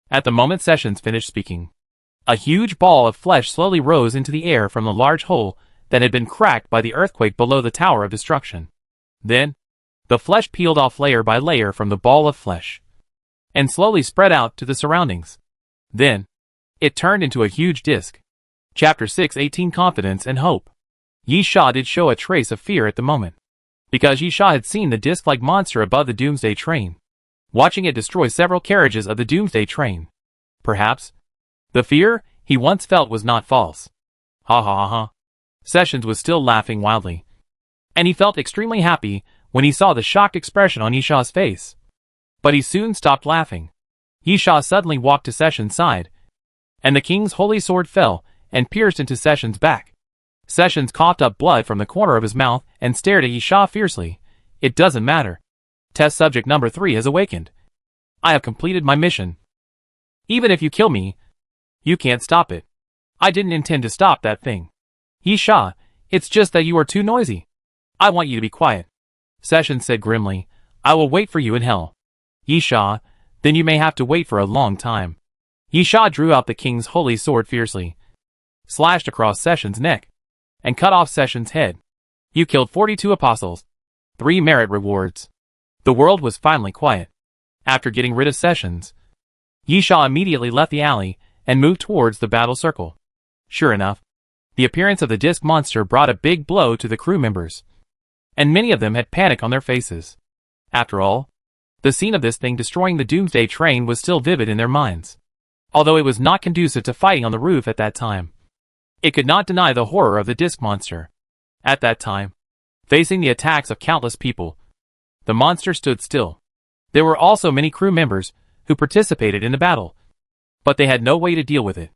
At the moment Sessions finished speaking, a huge ball of flesh slowly rose into the air from the large hole that had been cracked by the earthquake below the Tower of Destruction. Then, the flesh peeled off layer by layer from the ball of flesh, and slowly spread out to the surroundings. Then, it turned into a huge disc. Chapter 6:18 Confidence and Hope. Yisha did show a trace of fear at the moment, because Yisha had seen the disc-like monster above the Doomsday train, watching it destroy several carriages of the Doomsday train. Perhaps, the fear he once felt was not false. Ha ha ha ha. Sessions was still laughing wildly, and he felt extremely happy when he saw the shocked expression on Yisha's face. But he soon stopped laughing. Yisha suddenly walked to Sessions' side, and the king's holy sword fell and pierced into Sessions' back. Sessions coughed up blood from the corner of his mouth and stared at Yisha fiercely. It doesn't matter. Test subject number 3 has awakened. I have completed my mission. Even if you kill me, you can't stop it. I didn't intend to stop that thing. Yisha, it's just that you are too noisy. I want you to be quiet. Sessions said grimly, I will wait for you in hell. Yisha, then you may have to wait for a long time. Yisha drew out the king's holy sword fiercely, slashed across Sessions' neck, and cut off Sessions' head. You killed 42 apostles. 3 merit rewards. The world was finally quiet. After getting rid of Sessions, Yisha immediately left the alley and moved towards the battle circle. Sure enough, the appearance of the disc monster brought a big blow to the crew members, and many of them had panic on their faces. After all, the scene of this thing destroying the Doomsday train was still vivid in their minds. Although it was not conducive to fighting on the roof at that time, it could not deny the horror of the disc monster. At that time, facing the attacks of countless people, the monster stood still. There were also many crew members who participated in the battle, but they had no way to deal with it.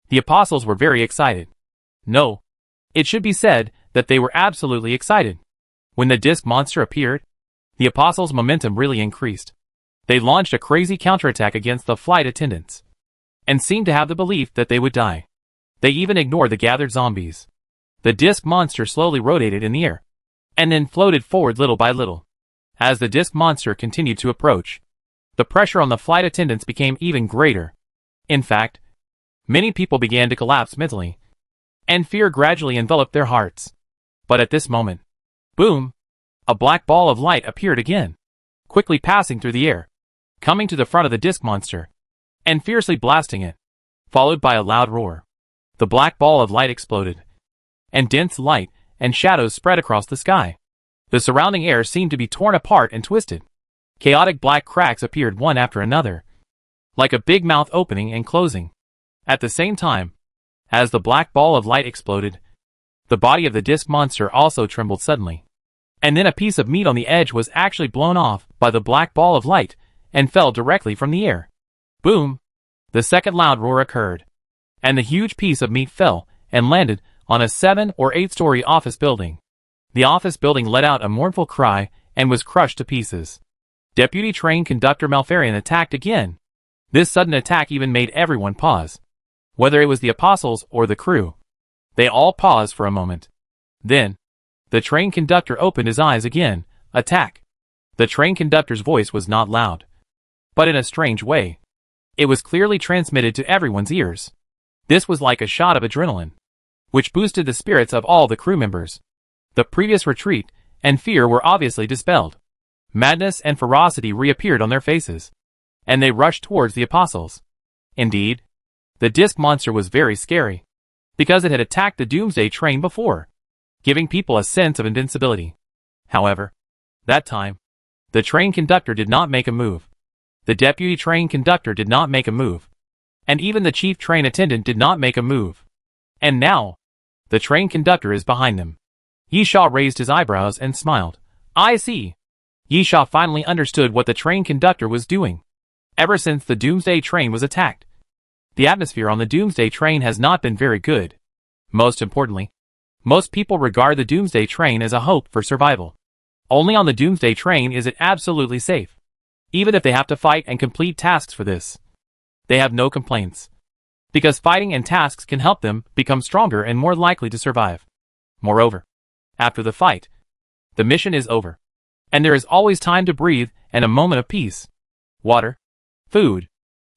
The apostles were very excited. No, it should be said that they were absolutely excited. When the disc monster appeared, the apostles' momentum really increased. They launched a crazy counterattack against the flight attendants, and seemed to have the belief that they would die. They even ignored the gathered zombies. The disc monster slowly rotated in the air, and then floated forward little by little. As the disc monster continued to approach, the pressure on the flight attendants became even greater. In fact, many people began to collapse mentally, and fear gradually enveloped their hearts. But at this moment, boom, a black ball of light appeared again, quickly passing through the air, coming to the front of the disc monster, and fiercely blasting it, followed by a loud roar. The black ball of light exploded, and dense light and shadows spread across the sky. The surrounding air seemed to be torn apart and twisted. Chaotic black cracks appeared one after another, like a big mouth opening and closing. At the same time, as the black ball of light exploded, the body of the disc monster also trembled suddenly. And then a piece of meat on the edge was actually blown off by the black ball of light and fell directly from the air. Boom! The second loud roar occurred, and the huge piece of meat fell and landed on a 7 or 8-story office building. The office building let out a mournful cry and was crushed to pieces. Deputy train conductor Malfarian attacked again. This sudden attack even made everyone pause. Whether it was the apostles or the crew, they all paused for a moment. Then, The train conductor opened his eyes again. Attack. The train conductor's voice was not loud, but in a strange way. It was clearly transmitted to everyone's ears. This was like a shot of adrenaline, which boosted the spirits of all the crew members. The previous retreat and fear were obviously dispelled. Madness and ferocity reappeared on their faces, and they rushed towards the apostles. Indeed, the disc monster was very scary, because it had attacked the Doomsday train before, giving people a sense of invincibility. However, that time, the train conductor did not make a move. The deputy train conductor did not make a move. And even the chief train attendant did not make a move. And now, the train conductor is behind them. Yisha raised his eyebrows and smiled. I see. Yisha finally understood what the train conductor was doing. Ever since the Doomsday train was attacked, the atmosphere on the Doomsday train has not been very good. Most importantly, most people regard the Doomsday train as a hope for survival. Only on the Doomsday train is it absolutely safe. Even if they have to fight and complete tasks for this, they have no complaints, because fighting and tasks can help them become stronger and more likely to survive. Moreover, after the fight, the mission is over, and there is always time to breathe and a moment of peace. Water, food,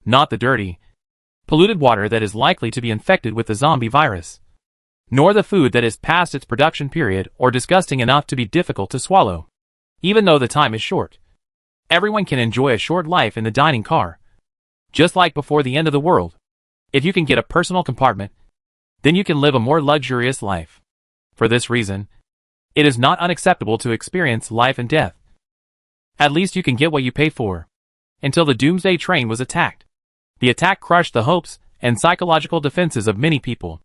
not the dirty, polluted water that is likely to be infected with the zombie virus, nor the food that is past its production period or disgusting enough to be difficult to swallow. Even though the time is short, everyone can enjoy a short life in the dining car. Just like before the end of the world, if you can get a personal compartment, then you can live a more luxurious life. For this reason, it is not unacceptable to experience life and death. At least you can get what you pay for. Until the Doomsday train was attacked, the attack crushed the hopes and psychological defenses of many people.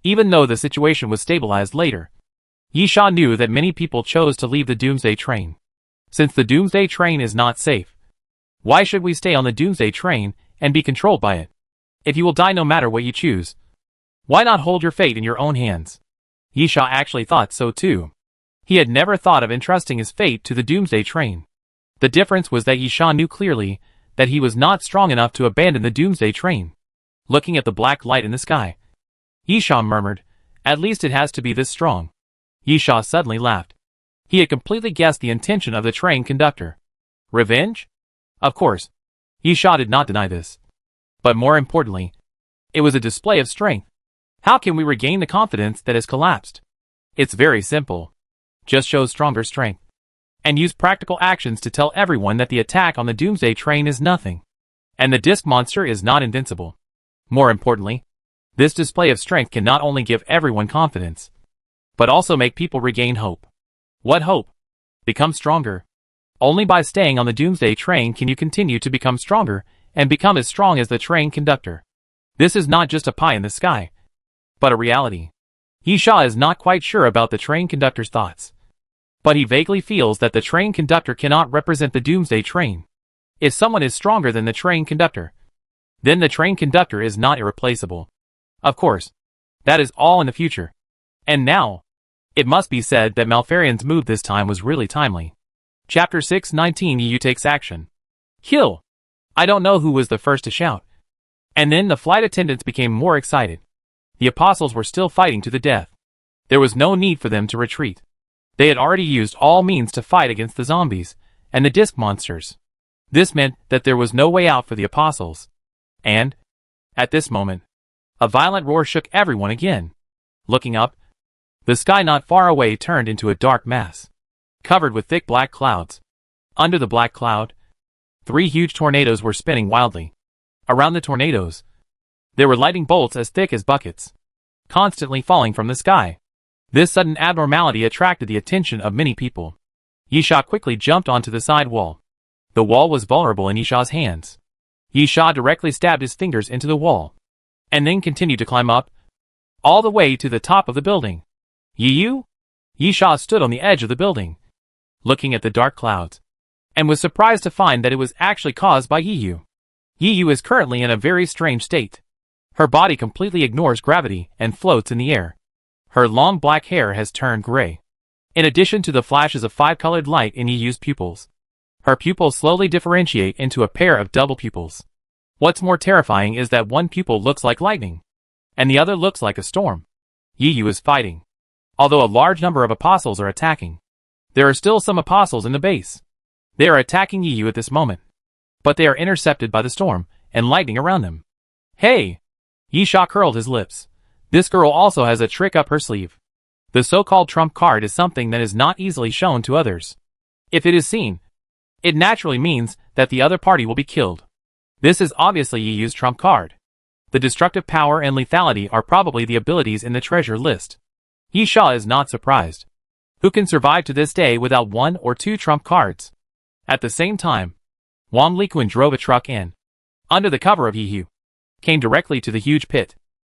Even though the situation was stabilized later, Yisha knew that many people chose to leave the Doomsday train. Since the Doomsday train is not safe, why should we stay on the Doomsday train and be controlled by it? If you will die no matter what you choose, why not hold your fate in your own hands? Yisha actually thought so too. He had never thought of entrusting his fate to the Doomsday train. The difference was that Yisha knew clearly that he was not strong enough to abandon the Doomsday train. Looking at the black light in the sky, Yisha murmured, "At least it has to be this strong." Yisha suddenly laughed. He had completely guessed the intention of the train conductor. Revenge? Of course. Yisha did not deny this. But more importantly, it was a display of strength. How can we regain the confidence that has collapsed? It's very simple. Just show stronger strength. And use practical actions to tell everyone that the attack on the Doomsday train is nothing. And the disc monster is not invincible. More importantly, this display of strength can not only give everyone confidence, but also make people regain hope. What hope? Become stronger. Only by staying on the Doomsday train can you continue to become stronger and become as strong as the train conductor. This is not just a pie in the sky, but a reality. Yisha is not quite sure about the train conductor's thoughts, but he vaguely feels that the train conductor cannot represent the Doomsday train. If someone is stronger than the train conductor, then the train conductor is not irreplaceable. Of course, that is all in the future. And now, it must be said that Malfarian's move this time was really timely. Chapter 6:19 Yu takes action. Kill! I don't know who was the first to shout. And then the flight attendants became more excited. The apostles were still fighting to the death. There was no need for them to retreat. They had already used all means to fight against the zombies and the disc monsters. This meant that there was no way out for the apostles. And, at this moment, a violent roar shook everyone again. Looking up, the sky not far away turned into a dark mass, covered with thick black clouds. Under the black cloud, 3 huge tornadoes were spinning wildly. Around the tornadoes, there were lightning bolts as thick as buckets, constantly falling from the sky. This sudden abnormality attracted the attention of many people. Yisha quickly jumped onto the side wall. The wall was vulnerable in Yisha's hands. Yisha directly stabbed his fingers into the wall, and then continued to climb up, all the way to the top of the building. Yiyu? Yisha stood on the edge of the building, looking at the dark clouds, and was surprised to find that it was actually caused by Yiyu. Yiyu is currently in a very strange state. Her body completely ignores gravity and floats in the air. Her long black hair has turned gray. In addition to the flashes of 5-colored light in Yiyu's pupils, her pupils slowly differentiate into a pair of double pupils. What's more terrifying is that one pupil looks like lightning, and the other looks like a storm. Yiyu is fighting. Although a large number of apostles are attacking, there are still some apostles in the base. They are attacking Yi Yu at this moment, but they are intercepted by the storm and lightning around them. Hey! Yi Sha curled his lips. This girl also has a trick up her sleeve. The so-called trump card is something that is not easily shown to others. If it is seen, it naturally means that the other party will be killed. This is obviously Yi Yu's trump card. The destructive power and lethality are probably the abilities in the treasure list. Yi Sha is not surprised. Who can survive to this day without 1 or 2 trump cards? At the same time, Wang Liquan drove a truck in, under the cover of Yi Yu, came directly to the huge pit.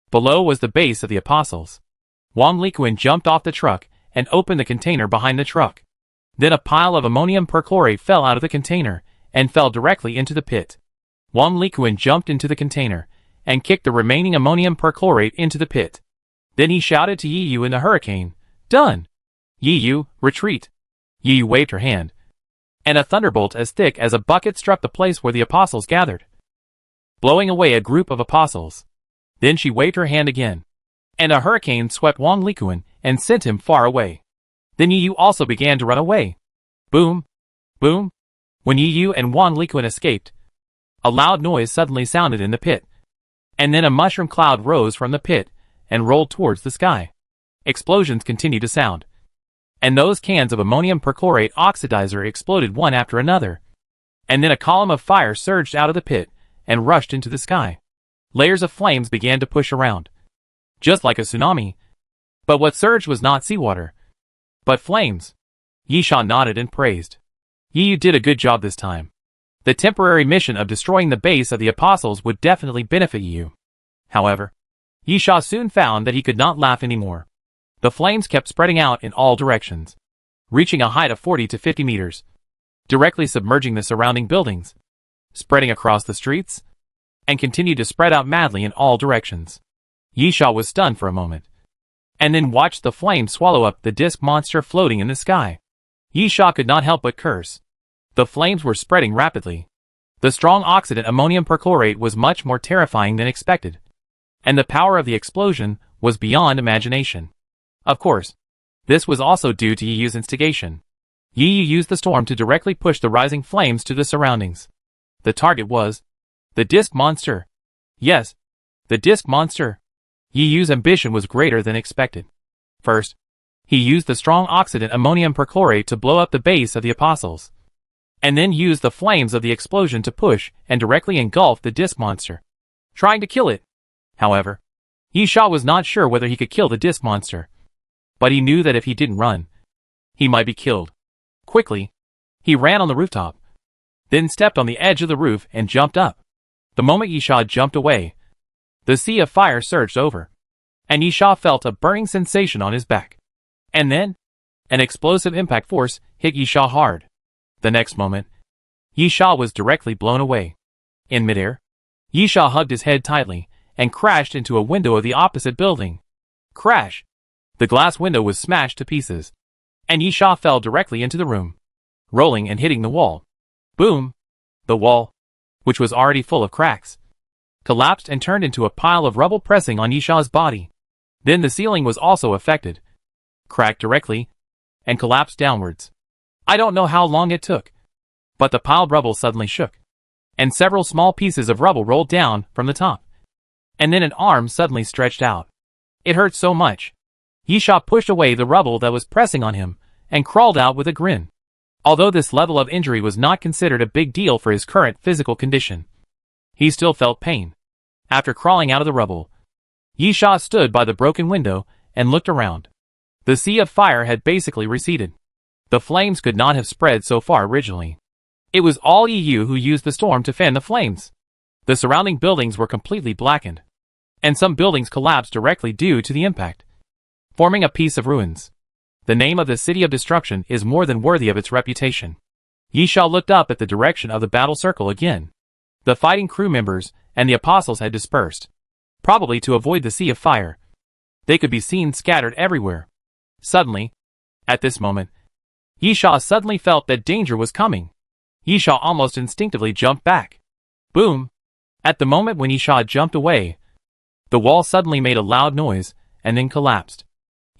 Below was the base of the apostles. Wang Liquan jumped off the truck and opened the container behind the truck. Then a pile of ammonium perchlorate fell out of the container and fell directly into the pit. Wang Liquan jumped into the container and kicked the remaining ammonium perchlorate into the pit. Then he shouted to Yi Yu in the hurricane, "Done! Yi Yu, retreat!" Yi Yu waved her hand, and a thunderbolt as thick as a bucket struck the place where the apostles gathered, blowing away a group of apostles. Then she waved her hand again, and a hurricane swept Wang Liquan and sent him far away. Then Yi Yu also began to run away. Boom! Boom! When Yi Yu and Wang Liquan escaped, a loud noise suddenly sounded in the pit, and then a mushroom cloud rose from the pit and rolled towards the sky. Explosions continued to sound, and those cans of ammonium perchlorate oxidizer exploded one after another, and then a column of fire surged out of the pit and rushed into the sky. Layers of flames began to push around, just like a tsunami. But what surged was not seawater, but flames. Yi Sha nodded and praised. Yi Yu did a good job this time. The temporary mission of destroying the base of the apostles would definitely benefit Yi Yu. However, Yi Sha soon found that he could not laugh anymore. The flames kept spreading out in all directions, reaching a height of 40 to 50 meters, directly submerging the surrounding buildings, spreading across the streets, and continued to spread out madly in all directions. Yi Sha was stunned for a moment, and then watched the flames swallow up the disc monster floating in the sky. Yi Sha could not help but curse. The flames were spreading rapidly. The strong oxidant ammonium perchlorate was much more terrifying than expected, and the power of the explosion was beyond imagination. Of course, this was also due to Yi Yu's instigation. Yi Yu used the storm to directly push the rising flames to the surroundings. The target was the disc monster. Yes, the disc monster. Yi Yu's ambition was greater than expected. First, he used the strong oxidant ammonium perchlorate to blow up the base of the apostles, and then used the flames of the explosion to push and directly engulf the disc monster, trying to kill it. However, Yi Sha was not sure whether he could kill the disc monster, but he knew that if he didn't run, he might be killed. Quickly, he ran on the rooftop, then stepped on the edge of the roof and jumped up. The moment Yi Sha jumped away, the sea of fire surged over, and Yi Sha felt a burning sensation on his back. And then, an explosive impact force hit Yi Sha hard. The next moment, Yi Sha was directly blown away. In midair, Yi Sha hugged his head tightly and crashed into a window of the opposite building. Crash! The glass window was smashed to pieces, and Yi Sha fell directly into the room, rolling and hitting the wall. Boom! The wall, which was already full of cracks, collapsed and turned into a pile of rubble pressing on Yi Sha's body. Then the ceiling was also affected, cracked directly, and collapsed downwards. I don't know how long it took, but the piled rubble suddenly shook, and several small pieces of rubble rolled down from the top. And then an arm suddenly stretched out. It hurt so much. Yi Sha pushed away the rubble that was pressing on him and crawled out with a grin. Although this level of injury was not considered a big deal for his current physical condition, he still felt pain. After crawling out of the rubble, Yi Sha stood by the broken window and looked around. The sea of fire had basically receded. The flames could not have spread so far originally. It was all Yi Yu who used the storm to fan the flames. The surrounding buildings were completely blackened, and some buildings collapsed directly due to the impact, forming a piece of ruins. The name of the City of Destruction is more than worthy of its reputation. Yi Sha looked up at the direction of the battle circle again. The fighting crew members and the apostles had dispersed, probably to avoid the sea of fire. They could be seen scattered everywhere. Suddenly, at this moment, Yi Sha suddenly felt that danger was coming. Yi Sha almost instinctively jumped back. Boom! At the moment when Yi Sha jumped away, the wall suddenly made a loud noise and then collapsed.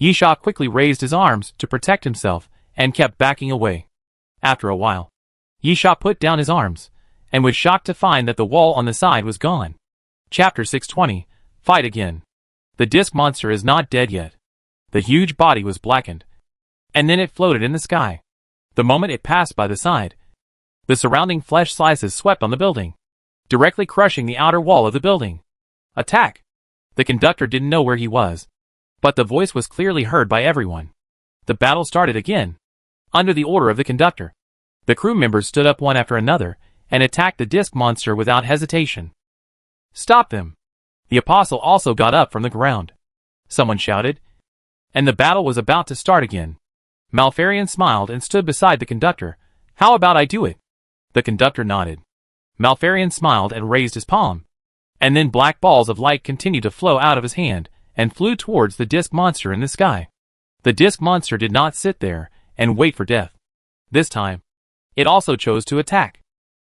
Yisha quickly raised his arms to protect himself and kept backing away. After a while, Yisha put down his arms and was shocked to find that the wall on the side was gone. Chapter 620, Fight Again. The disc monster is not dead yet. The huge body was blackened, and then it floated in the sky. The moment it passed by the side, the surrounding flesh slices swept on the building, directly crushing the outer wall of the building. Attack! The conductor didn't know where he was, but the voice was clearly heard by everyone. The battle started again. Under the order of the conductor, the crew members stood up one after another and attacked the disc monster without hesitation. Stop them! The apostle also got up from the ground. Someone shouted, and the battle was about to start again. Malfarion smiled and stood beside the conductor. How about I do it? The conductor nodded. Malfarion smiled and raised his palm. And then black balls of light continued to flow out of his hand and flew towards the disc monster in the sky. The disc monster did not sit there and wait for death. This time, it also chose to attack.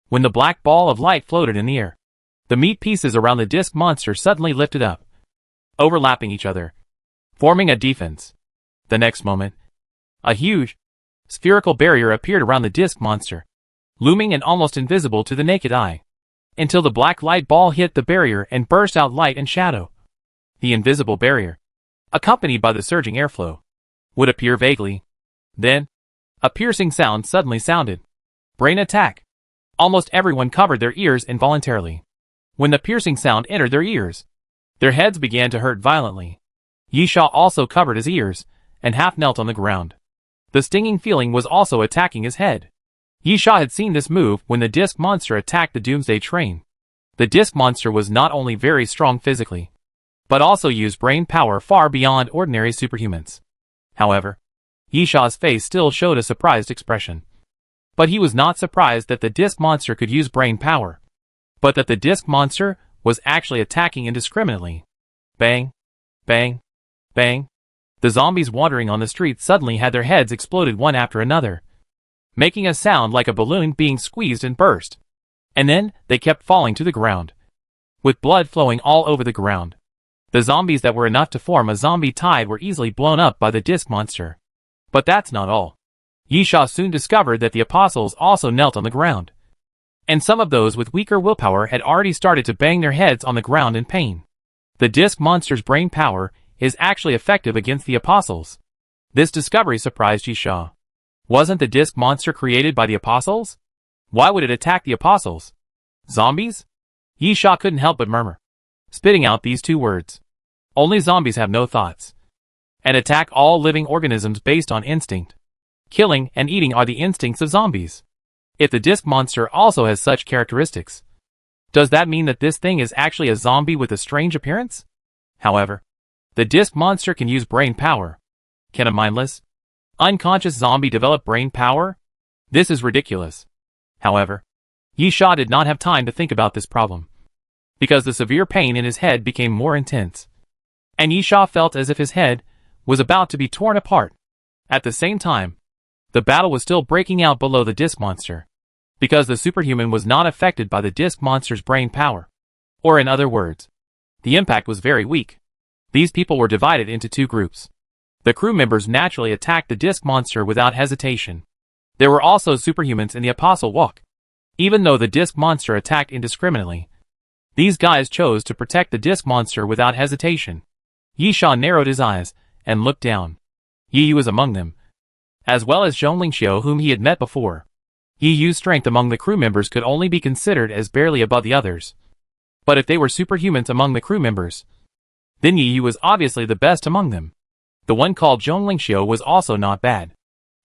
When the black ball of light floated in the air, the meat pieces around the disc monster suddenly lifted up, overlapping each other, forming a defense. The next moment, a huge, spherical barrier appeared around the disc monster, looming and almost invisible to the naked eye, until the black light ball hit the barrier and burst out light and shadow. The invisible barrier, accompanied by the surging airflow, would appear vaguely. Then, a piercing sound suddenly sounded. Brain attack. Almost everyone covered their ears involuntarily. When the piercing sound entered their ears, their heads began to hurt violently. Yisha also covered his ears and half knelt on the ground. The stinging feeling was also attacking his head. Yisha had seen this move when the disc monster attacked the Doomsday train. The disc monster was not only very strong physically, but also used brain power far beyond ordinary superhumans. However, Yisha's face still showed a surprised expression. But he was not surprised that the disc monster could use brain power, but that the disc monster was actually attacking indiscriminately. Bang, bang, bang. The zombies wandering on the street suddenly had their heads exploded one after another, making a sound like a balloon being squeezed and burst. And then, they kept falling to the ground, with blood flowing all over the ground. The zombies that were enough to form a zombie tide were easily blown up by the disc monster. But that's not all. Yisha soon discovered that the apostles also knelt on the ground, and some of those with weaker willpower had already started to bang their heads on the ground in pain. The disc monster's brain power is actually effective against the apostles. This discovery surprised Yisha. Wasn't the disc monster created by the apostles? Why would it attack the apostles? Zombies? Yisha couldn't help but murmur, spitting out these two words. Only zombies have no thoughts, and attack all living organisms based on instinct. Killing and eating are the instincts of zombies. If the disc monster also has such characteristics, does that mean that this thing is actually a zombie with a strange appearance? However, the disc monster can use brain power. Can a mindless, unconscious zombie develop brain power? This is ridiculous. However, Yisha did not have time to think about this problem, because the severe pain in his head became more intense, and Yisha felt as if his head was about to be torn apart. At the same time, the battle was still breaking out below the disc monster, because the superhuman was not affected by the disc monster's brain power. Or in other words, the impact was very weak. These people were divided into two groups. The crew members naturally attacked the disc monster without hesitation. There were also superhumans in the apostle walk. Even though the disc monster attacked indiscriminately, these guys chose to protect the disc monster without hesitation. Yisha narrowed his eyes and looked down. Yi was among them, as well as Zhonglingxiu, whom he had met before. Yi Yu's strength among the crew members could only be considered as barely above the others. But if they were superhumans among the crew members, then Yi Yu was obviously the best among them. The one called Zhonglingxiu was also not bad.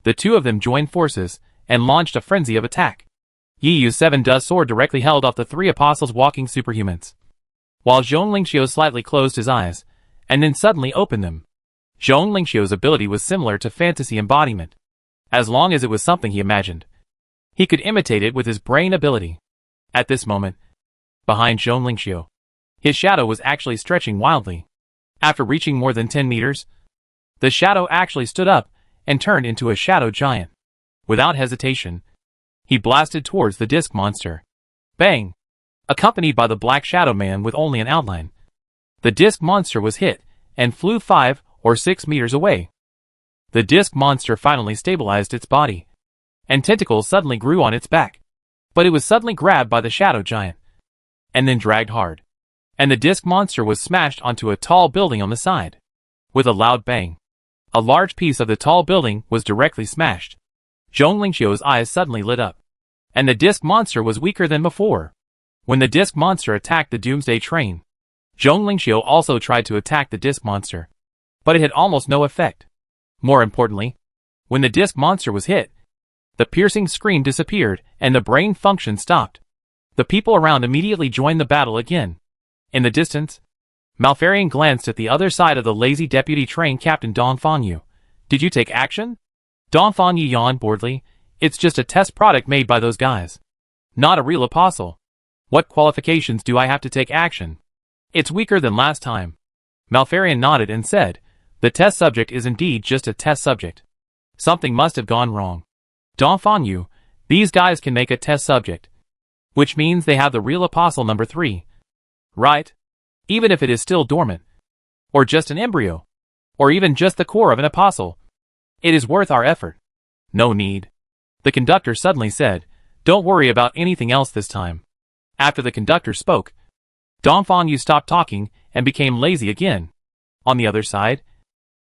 The two of them joined forces and launched a frenzy of attack. Yi Yu's 7-dust sword directly held off the three apostles walking superhumans, while Zhonglingxiu slightly closed his eyes and then suddenly opened them. Zhonglingxiu's ability was similar to fantasy embodiment. As long as it was something he imagined, he could imitate it with his brain ability. At this moment, behind Zhonglingxiu, his shadow was actually stretching wildly. After reaching more than 10 meters, the shadow actually stood up and turned into a shadow giant. Without hesitation, he blasted towards the disc monster. Bang! Accompanied by the black shadow man with only an outline, the disc monster was hit and flew 5 or 6 meters away. The disc monster finally stabilized its body, and tentacles suddenly grew on its back. But it was suddenly grabbed by the shadow giant, and then dragged hard. And the disc monster was smashed onto a tall building on the side. With a loud bang, a large piece of the tall building was directly smashed. Zhong Lingxiu's eyes suddenly lit up, and the disc monster was weaker than before. When the disc monster attacked the Doomsday train, Zhong Lingxiu also tried to attack the disc monster, but it had almost no effect. More importantly, when the disc monster was hit, the piercing scream disappeared and the brain function stopped. The people around immediately joined the battle again. In the distance, Malfarion glanced at the other side of the lazy deputy train captain Dong Fangyu. "Did you take action?" Dong Fangyu yawned boredly. "It's just a test product made by those guys. Not a real apostle. What qualifications do I have to take action? It's weaker than last time." Malfarion nodded and said, "The test subject is indeed just a test subject. Something must have gone wrong. Dong Fangyu, these guys can make a test subject, which means they have the real apostle number 3. Right? Even if it is still dormant, or just an embryo, or even just the core of an apostle. It is worth our effort." "No need," the conductor suddenly said. "Don't worry about anything else this time." After the conductor spoke, Dong Fangyu stopped talking and became lazy again. On the other side,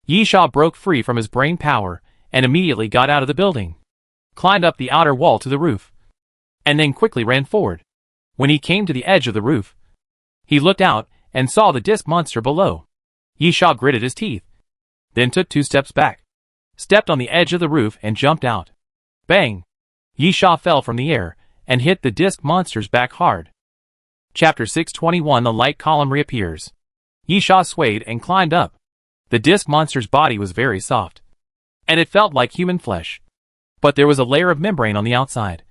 Yi Sha broke free from his brain power and immediately got out of the building, climbed up the outer wall to the roof, and then quickly ran forward. When he came to the edge of the roof, he looked out and saw the disc monster below. Yi Sha gritted his teeth, then took 2 steps back, stepped on the edge of the roof and jumped out. Bang! Yi Sha fell from the air and hit the disc monster's back hard. Chapter 621. The light column reappears. Yi Sha swayed and climbed up. The disc monster's body was very soft, and it felt like human flesh. But there was a layer of membrane on the outside,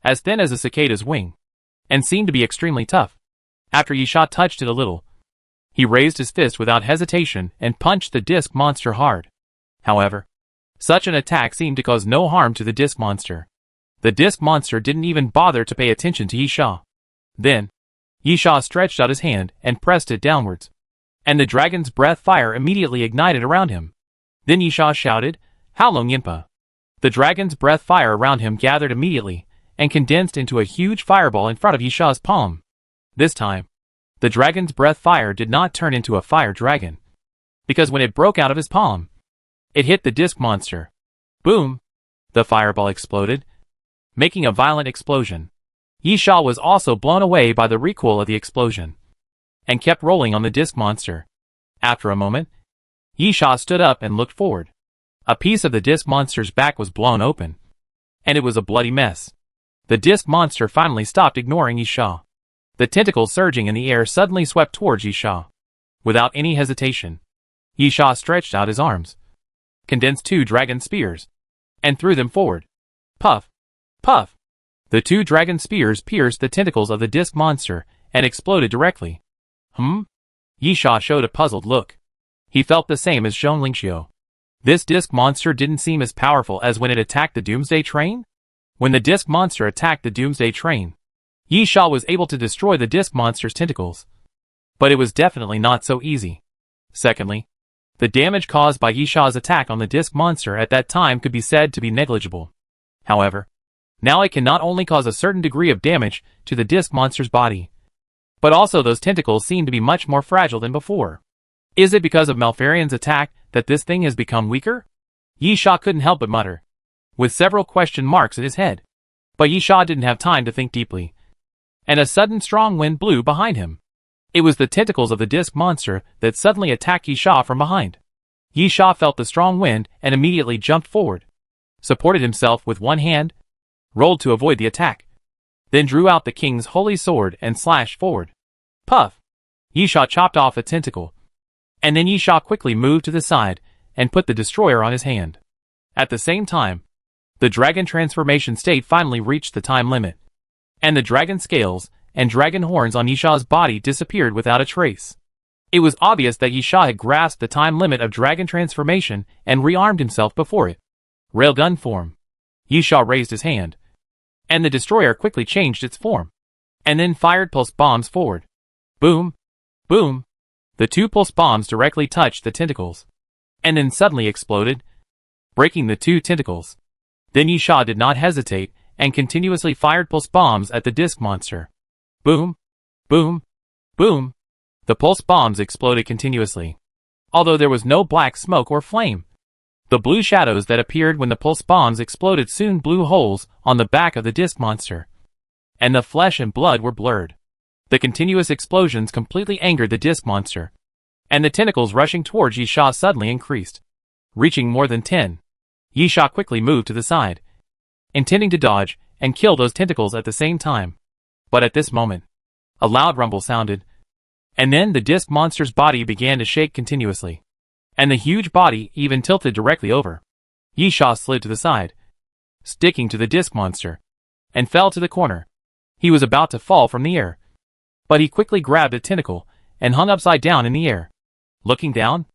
as thin as a cicada's wing, and seemed to be extremely tough. After Yi Sha touched it a little, he raised his fist without hesitation and punched the disc monster hard. However, such an attack seemed to cause no harm to the disc monster. The disc monster didn't even bother to pay attention to Yi Sha. Then, Yi Sha stretched out his hand and pressed it downwards, and the dragon's breath fire immediately ignited around him. Then Yi Sha shouted, "Halong Yinpa!" The dragon's breath fire around him gathered immediately and condensed into a huge fireball in front of Yi Sha's palm. This time, the dragon's breath fire did not turn into a fire dragon, because when it broke out of his palm, it hit the disc monster. Boom! The fireball exploded, making a violent explosion. Yi Sha was also blown away by the recoil of the explosion, and kept rolling on the disc monster. After a moment, Yi Sha stood up and looked forward. A piece of the disc monster's back was blown open, and it was a bloody mess. The disc monster finally stopped ignoring Yi Sha. The tentacles surging in the air suddenly swept towards Yi Sha. Without any hesitation, Yi Sha stretched out his arms, condensed 2 dragon spears, and threw them forward. Puff! Puff! The 2 dragon spears pierced the tentacles of the disc monster and exploded directly. Yi Sha showed a puzzled look. He felt the same as Zhong Lingxiu. This disc monster didn't seem as powerful as when it attacked the Doomsday train? When the disc monster attacked the Doomsday train, Yi Sha was able to destroy the disc monster's tentacles. But it was definitely not so easy. Secondly, the damage caused by Yi Sha's attack on the disc monster at that time could be said to be negligible. However, now it can not only cause a certain degree of damage to the disc monster's body, but also those tentacles seem to be much more fragile than before. Is it because of Malfarion's attack that this thing has become weaker? Yi Sha couldn't help but mutter, with several question marks in his head. But Yi Sha didn't have time to think deeply, and a sudden strong wind blew behind him. It was the tentacles of the disc monster that suddenly attacked Yi Sha from behind. Yi Sha felt the strong wind and immediately jumped forward, supported himself with one hand, rolled to avoid the attack, then drew out the king's holy sword and slashed forward. Puff! Yi Sha chopped off a tentacle, and then Yi Sha quickly moved to the side and put the destroyer on his hand. At the same time, the dragon transformation state finally reached the time limit, and the dragon scales and dragon horns on Yi Sha's body disappeared without a trace. It was obvious that Yi Sha had grasped the time limit of dragon transformation and rearmed himself before it. Railgun form. Yi Sha raised his hand, and the destroyer quickly changed its form, and then fired pulse bombs forward. Boom! Boom! The 2 pulse bombs directly touched the tentacles, and then suddenly exploded, breaking the two tentacles. Then Yisha did not hesitate and continuously fired pulse bombs at the disc monster. Boom, boom, boom. The pulse bombs exploded continuously. Although there was no black smoke or flame, the blue shadows that appeared when the pulse bombs exploded soon blew holes on the back of the disc monster, and the flesh and blood were blurred. The continuous explosions completely angered the disc monster, and the tentacles rushing towards Yisha suddenly increased, reaching more than 10. Yisha quickly moved to the side, intending to dodge and kill those tentacles at the same time. But at this moment, a loud rumble sounded, and then the disc monster's body began to shake continuously, and the huge body even tilted directly over. Yisha slid to the side, sticking to the disc monster, and fell to the corner. He was about to fall from the air, but he quickly grabbed a tentacle and hung upside down in the air. Looking down,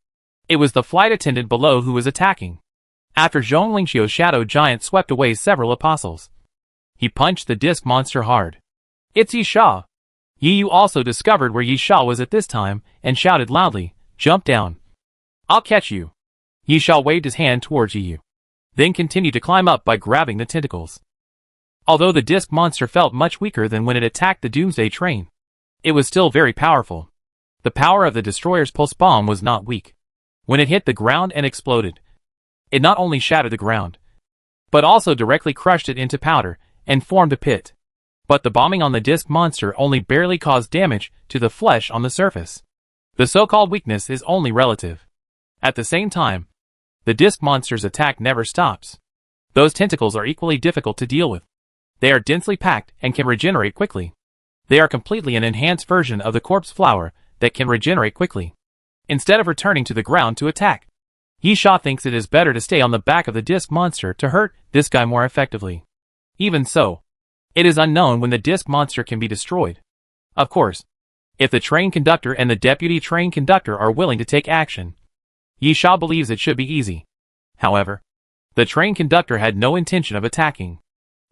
it was the flight attendant below who was attacking. After Zhonglingxiu's shadow giant swept away several apostles, he punched the disc monster hard. It's Yisha! Yi Yu also discovered where Yisha was at this time and shouted loudly, "Jump down! I'll catch you!" Yisha waved his hand towards Yi Yu, then continued to climb up by grabbing the tentacles. Although the disc monster felt much weaker than when it attacked the Doomsday train, it was still very powerful. The power of the destroyer's pulse bomb was not weak. When it hit the ground and exploded, it not only shattered the ground, but also directly crushed it into powder and formed a pit. But the bombing on the disc monster only barely caused damage to the flesh on the surface. The so-called weakness is only relative. At the same time, the disc monster's attack never stops. Those tentacles are equally difficult to deal with. They are densely packed and can regenerate quickly. They are completely an enhanced version of the corpse flower that can regenerate quickly, instead of returning to the ground to attack. Yisha thinks it is better to stay on the back of the disc monster to hurt this guy more effectively. Even so, it is unknown when the disc monster can be destroyed. Of course, if the train conductor and the deputy train conductor are willing to take action, Yisha believes it should be easy. However, the train conductor had no intention of attacking,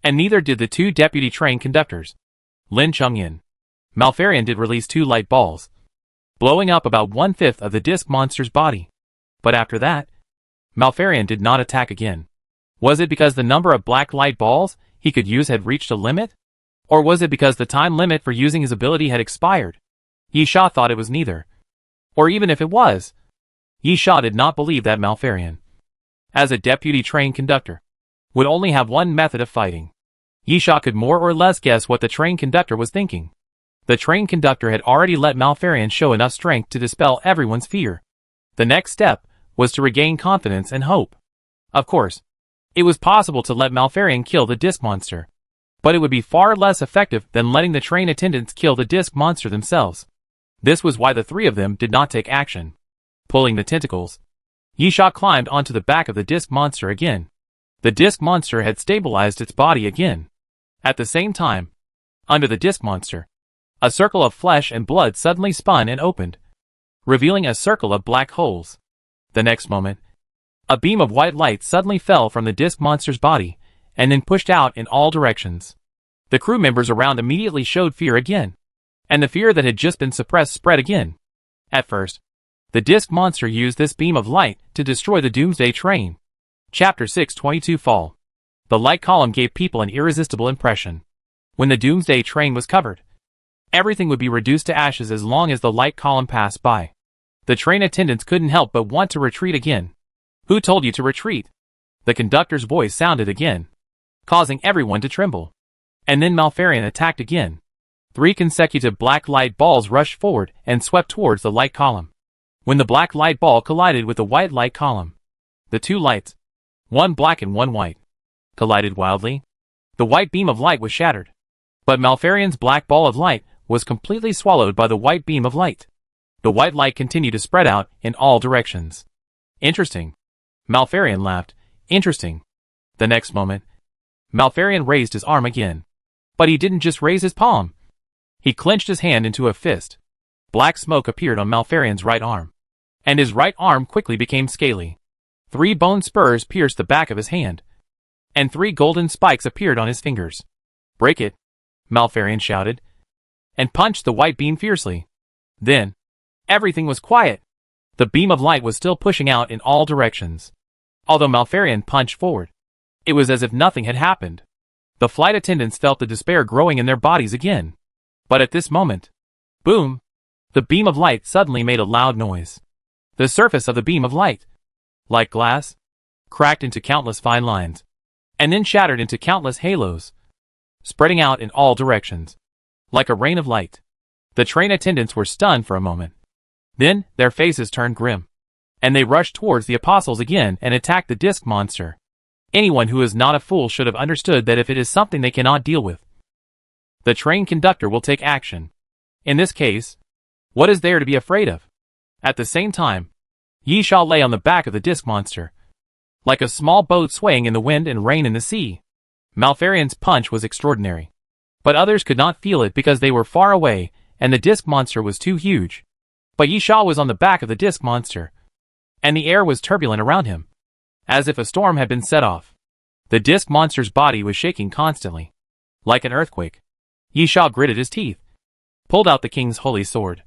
and neither did the two deputy train conductors. Lin Chengyan, Malfarion did release 2 light balls, blowing up about 1/5 of the disc monster's body. But after that, Malfarion did not attack again. Was it because the number of black light balls he could use had reached a limit? Or was it because the time limit for using his ability had expired? Yisha thought it was neither. Or even if it was, Yisha did not believe that Malfarion, as a deputy train conductor, would only have one method of fighting. Yisha could more or less guess what the train conductor was thinking. The train conductor had already let Malfarion show enough strength to dispel everyone's fear. The next step was to regain confidence and hope. Of course, it was possible to let Malfarion kill the disc monster, but it would be far less effective than letting the train attendants kill the disc monster themselves. This was why the 3 of them did not take action. Pulling the tentacles, Yisha climbed onto the back of the disc monster again. The disc monster had stabilized its body again. At the same time, under the disc monster, a circle of flesh and blood suddenly spun and opened, revealing a circle of black holes. The next moment, a beam of white light suddenly fell from the disc monster's body, and then pushed out in all directions. The crew members around immediately showed fear again, and the fear that had just been suppressed spread again. At first, the disc monster used this beam of light to destroy the Doomsday train. Chapter 622 Fall. The light column gave people an irresistible impression. When the Doomsday train was covered, everything would be reduced to ashes as long as the light column passed by. The train attendants couldn't help but want to retreat again. Who told you to retreat? The conductor's voice sounded again, causing everyone to tremble. And then Malfarion attacked again. 3 consecutive black light balls rushed forward and swept towards the light column. When the black light ball collided with the white light column, the 2 lights, one black and one white, collided wildly. The white beam of light was shattered, but Malfarion's black ball of light was completely swallowed by the white beam of light. The white light continued to spread out in all directions. Interesting. Malfarion laughed. Interesting. The next moment, Malfarion raised his arm again. But he didn't just raise his palm. He clenched his hand into a fist. Black smoke appeared on Malfarion's right arm, and his right arm quickly became scaly. 3 bone spurs pierced the back of his hand, and 3 golden spikes appeared on his fingers. Break it, Malfarion shouted, and punched the white beam fiercely. Then, everything was quiet. The beam of light was still pushing out in all directions. Although Malfarion punched forward, it was as if nothing had happened. The flight attendants felt the despair growing in their bodies again. But at this moment, boom, the beam of light suddenly made a loud noise. The surface of the beam of light, like glass, cracked into countless fine lines, and then shattered into countless halos, spreading out in all directions, like a rain of light. The train attendants were stunned for a moment. Then, their faces turned grim, and they rushed towards the apostles again and attacked the disc monster. Anyone who is not a fool should have understood that if it is something they cannot deal with, the train conductor will take action. In this case, what is there to be afraid of? At the same time, Yi Sha lay on the back of the disc monster, like a small boat swaying in the wind and rain in the sea. Malfarion's punch was extraordinary, but others could not feel it because they were far away and the disc monster was too huge. But Yi Sha was on the back of the disc monster, and the air was turbulent around him, as if a storm had been set off. The disc monster's body was shaking constantly, like an earthquake. Yi Sha gritted his teeth, pulled out the king's holy sword,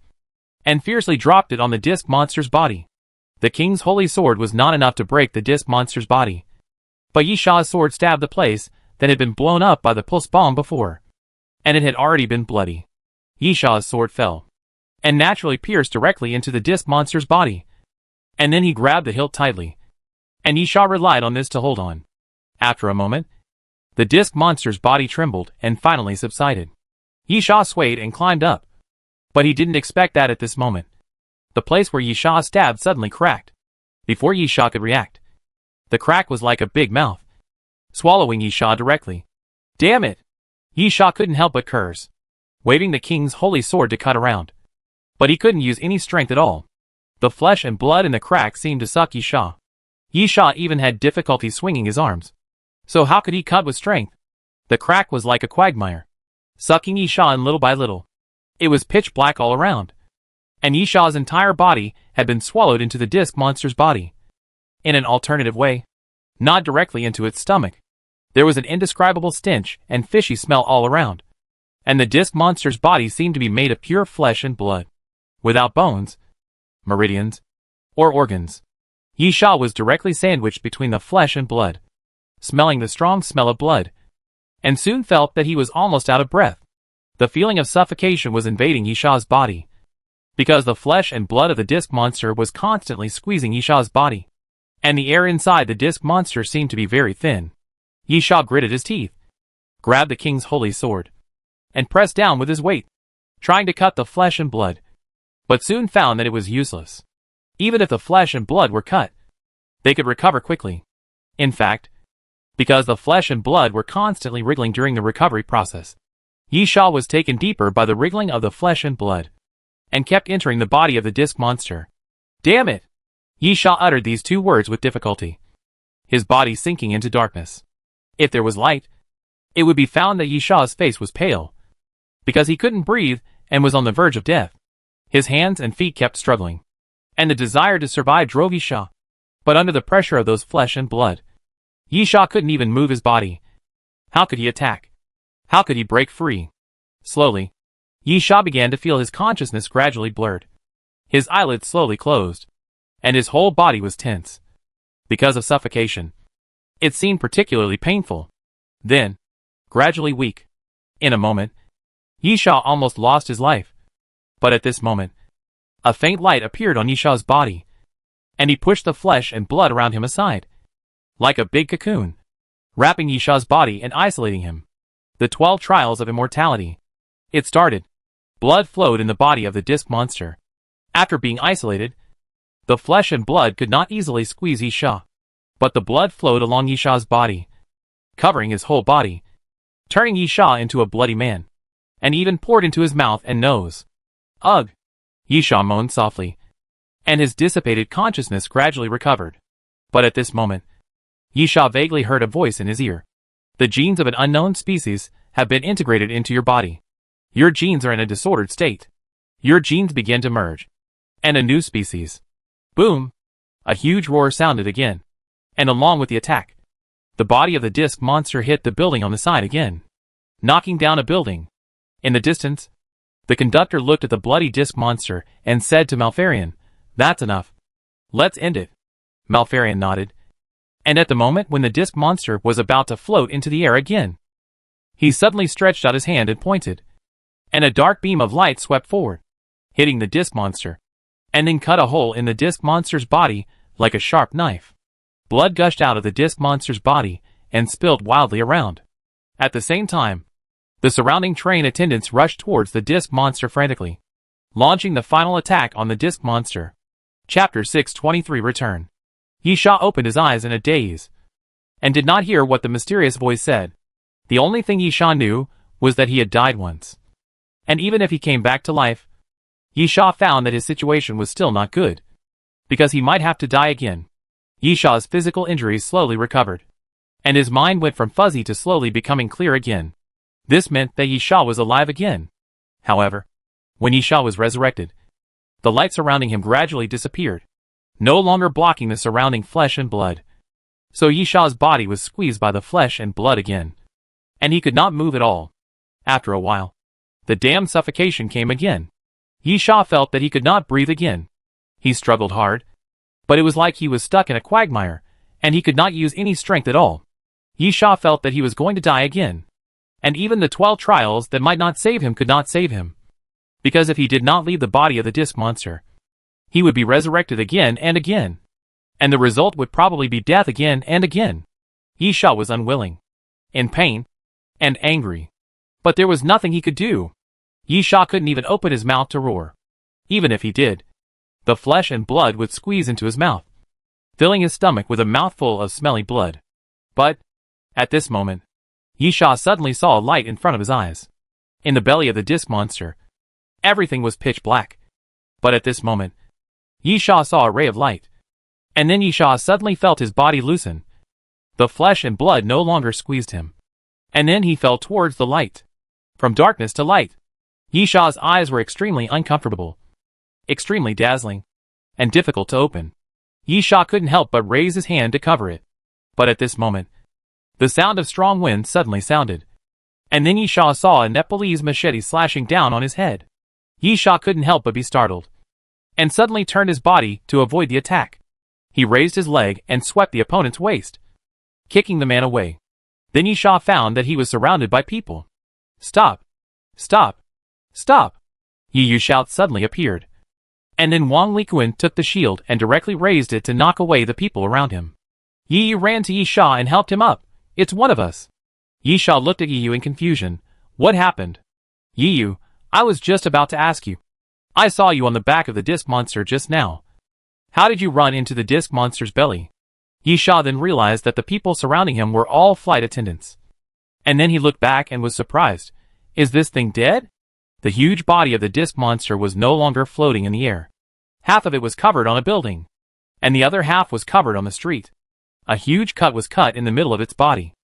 and fiercely dropped it on the disc monster's body. The king's holy sword was not enough to break the disc monster's body, but Yi Sha's sword stabbed the place that had been blown up by the pulse bomb before, and it had already been bloody. Yi Sha's sword fell, and naturally pierced directly into the disc monster's body, and then he grabbed the hilt tightly, and Yi Sha relied on this to hold on. After a moment, the disc monster's body trembled and finally subsided. Yi Sha swayed and climbed up, but he didn't expect that at this moment. The place where Yi Sha stabbed suddenly cracked. Before Yi Sha could react, the crack was like a big mouth, swallowing Yi Sha directly. Damn it! Yi Sha couldn't help but curse, waving the king's holy sword to cut around. But he couldn't use any strength at all. The flesh and blood in the crack seemed to suck Yi Sha. Yi Sha even had difficulty swinging his arms. So how could he cut with strength? The crack was like a quagmire, sucking Yi Sha in little by little. It was pitch black all around, and Yi Sha's entire body had been swallowed into the disc monster's body. In an alternative way, not directly into its stomach. There was an indescribable stench and fishy smell all around, and the disc monster's body seemed to be made of pure flesh and blood, without bones, meridians, or organs. Yi Sha was directly sandwiched between the flesh and blood, smelling the strong smell of blood, and soon felt that he was almost out of breath. The feeling of suffocation was invading Yi Sha's body, because the flesh and blood of the disc monster was constantly squeezing Yi Sha's body, and the air inside the disc monster seemed to be very thin. Yi Sha gritted his teeth, grabbed the king's holy sword, and pressed down with his weight, trying to cut the flesh and blood, but soon found that it was useless. Even if the flesh and blood were cut, they could recover quickly. In fact, because the flesh and blood were constantly wriggling during the recovery process, Yi Sha was taken deeper by the wriggling of the flesh and blood, and kept entering the body of the disc monster. Damn it! Yi Sha uttered these two words with difficulty, his body sinking into darkness. If there was light, it would be found that Yi Sha's face was pale, because he couldn't breathe and was on the verge of death. His hands and feet kept struggling, and the desire to survive drove Yi Sha. But under the pressure of those flesh and blood, Yi Sha couldn't even move his body. How could he attack? How could he break free? Slowly, Yi Sha began to feel his consciousness gradually blurred. His eyelids slowly closed, and his whole body was tense, because of suffocation. It seemed particularly painful. Then, gradually weak. In a moment, Yi Sha almost lost his life. But at this moment, a faint light appeared on Yi Sha's body, and he pushed the flesh and blood around him aside, like a big cocoon, wrapping Yi Sha's body and isolating him. The 12 trials of immortality. It started. Blood flowed in the body of the disc monster. After being isolated, the flesh and blood could not easily squeeze Yi Sha, but the blood flowed along Yi Sha's body, covering his whole body, turning Yi Sha into a bloody man, and even poured into his mouth and nose. Ugh! Yi Sha moaned softly, and his dissipated consciousness gradually recovered. But at this moment, Yi Sha vaguely heard a voice in his ear. The genes of an unknown species have been integrated into your body. Your genes are in a disordered state. Your genes begin to merge, and a new species. Boom! A huge roar sounded again, and along with the attack, the body of the disc monster hit the building on the side again, knocking down a building. In the distance, the conductor looked at the bloody disc monster and said to Malfarion, "That's enough. Let's end it. Malfarion nodded. And at the moment when the disc monster was about to float into the air again, he suddenly stretched out his hand and pointed. And a dark beam of light swept forward, hitting the disc monster, and then cut a hole in the disc monster's body like a sharp knife. Blood gushed out of the disc monster's body and spilled wildly around. At the same time, the surrounding train attendants rushed towards the disc monster frantically, launching the final attack on the disc monster. Chapter 623 Return. Yisha opened his eyes in a daze, and did not hear what the mysterious voice said. The only thing Yisha knew was that he had died once. And even if he came back to life, Yisha found that his situation was still not good, because he might have to die again. Yisha's physical injuries slowly recovered, and his mind went from fuzzy to slowly becoming clear again. This meant that Yisha was alive again. However, when Yisha was resurrected, the light surrounding him gradually disappeared, no longer blocking the surrounding flesh and blood. So Yisha's body was squeezed by the flesh and blood again, and he could not move at all. After a while, the damn suffocation came again. Yisha felt that he could not breathe again. He struggled hard, but it was like he was stuck in a quagmire, and he could not use any strength at all. Yisha felt that he was going to die again, and even the 12 trials that might not save him could not save him, because if he did not leave the body of the disc monster, he would be resurrected again and again, and the result would probably be death again and again. Yisha was unwilling, in pain, and angry, but there was nothing he could do. Yisha couldn't even open his mouth to roar. Even if he did, the flesh and blood would squeeze into his mouth, filling his stomach with a mouthful of smelly blood. But, at this moment, Yisha suddenly saw a light in front of his eyes. In the belly of the disc monster, everything was pitch black. But at this moment, Yisha saw a ray of light. And then Yisha suddenly felt his body loosen. The flesh and blood no longer squeezed him. And then he fell towards the light. From darkness to light. Yisha's eyes were extremely uncomfortable, extremely dazzling, and difficult to open. Yisha couldn't help but raise his hand to cover it. But at this moment, the sound of strong wind suddenly sounded. And then Yisha saw a Nepalese machete slashing down on his head. Yisha couldn't help but be startled, and suddenly turned his body to avoid the attack. He raised his leg and swept the opponent's waist, kicking the man away. Then Yisha found that he was surrounded by people. Stop! Stop! Stop! Yiyu shout suddenly appeared. And then Wang Likuan took the shield and directly raised it to knock away the people around him. Yiyu ran to Yisha and helped him up. It's one of us. Yisha looked at Yiyu in confusion. What happened? Yiyu, I was just about to ask you. I saw you on the back of the disc monster just now. How did you run into the disc monster's belly? Yisha then realized that the people surrounding him were all flight attendants. And then he looked back and was surprised. Is this thing dead? The huge body of the disc monster was no longer floating in the air. Half of it was covered on a building, and the other half was covered on the street. A huge cut was cut in the middle of its body.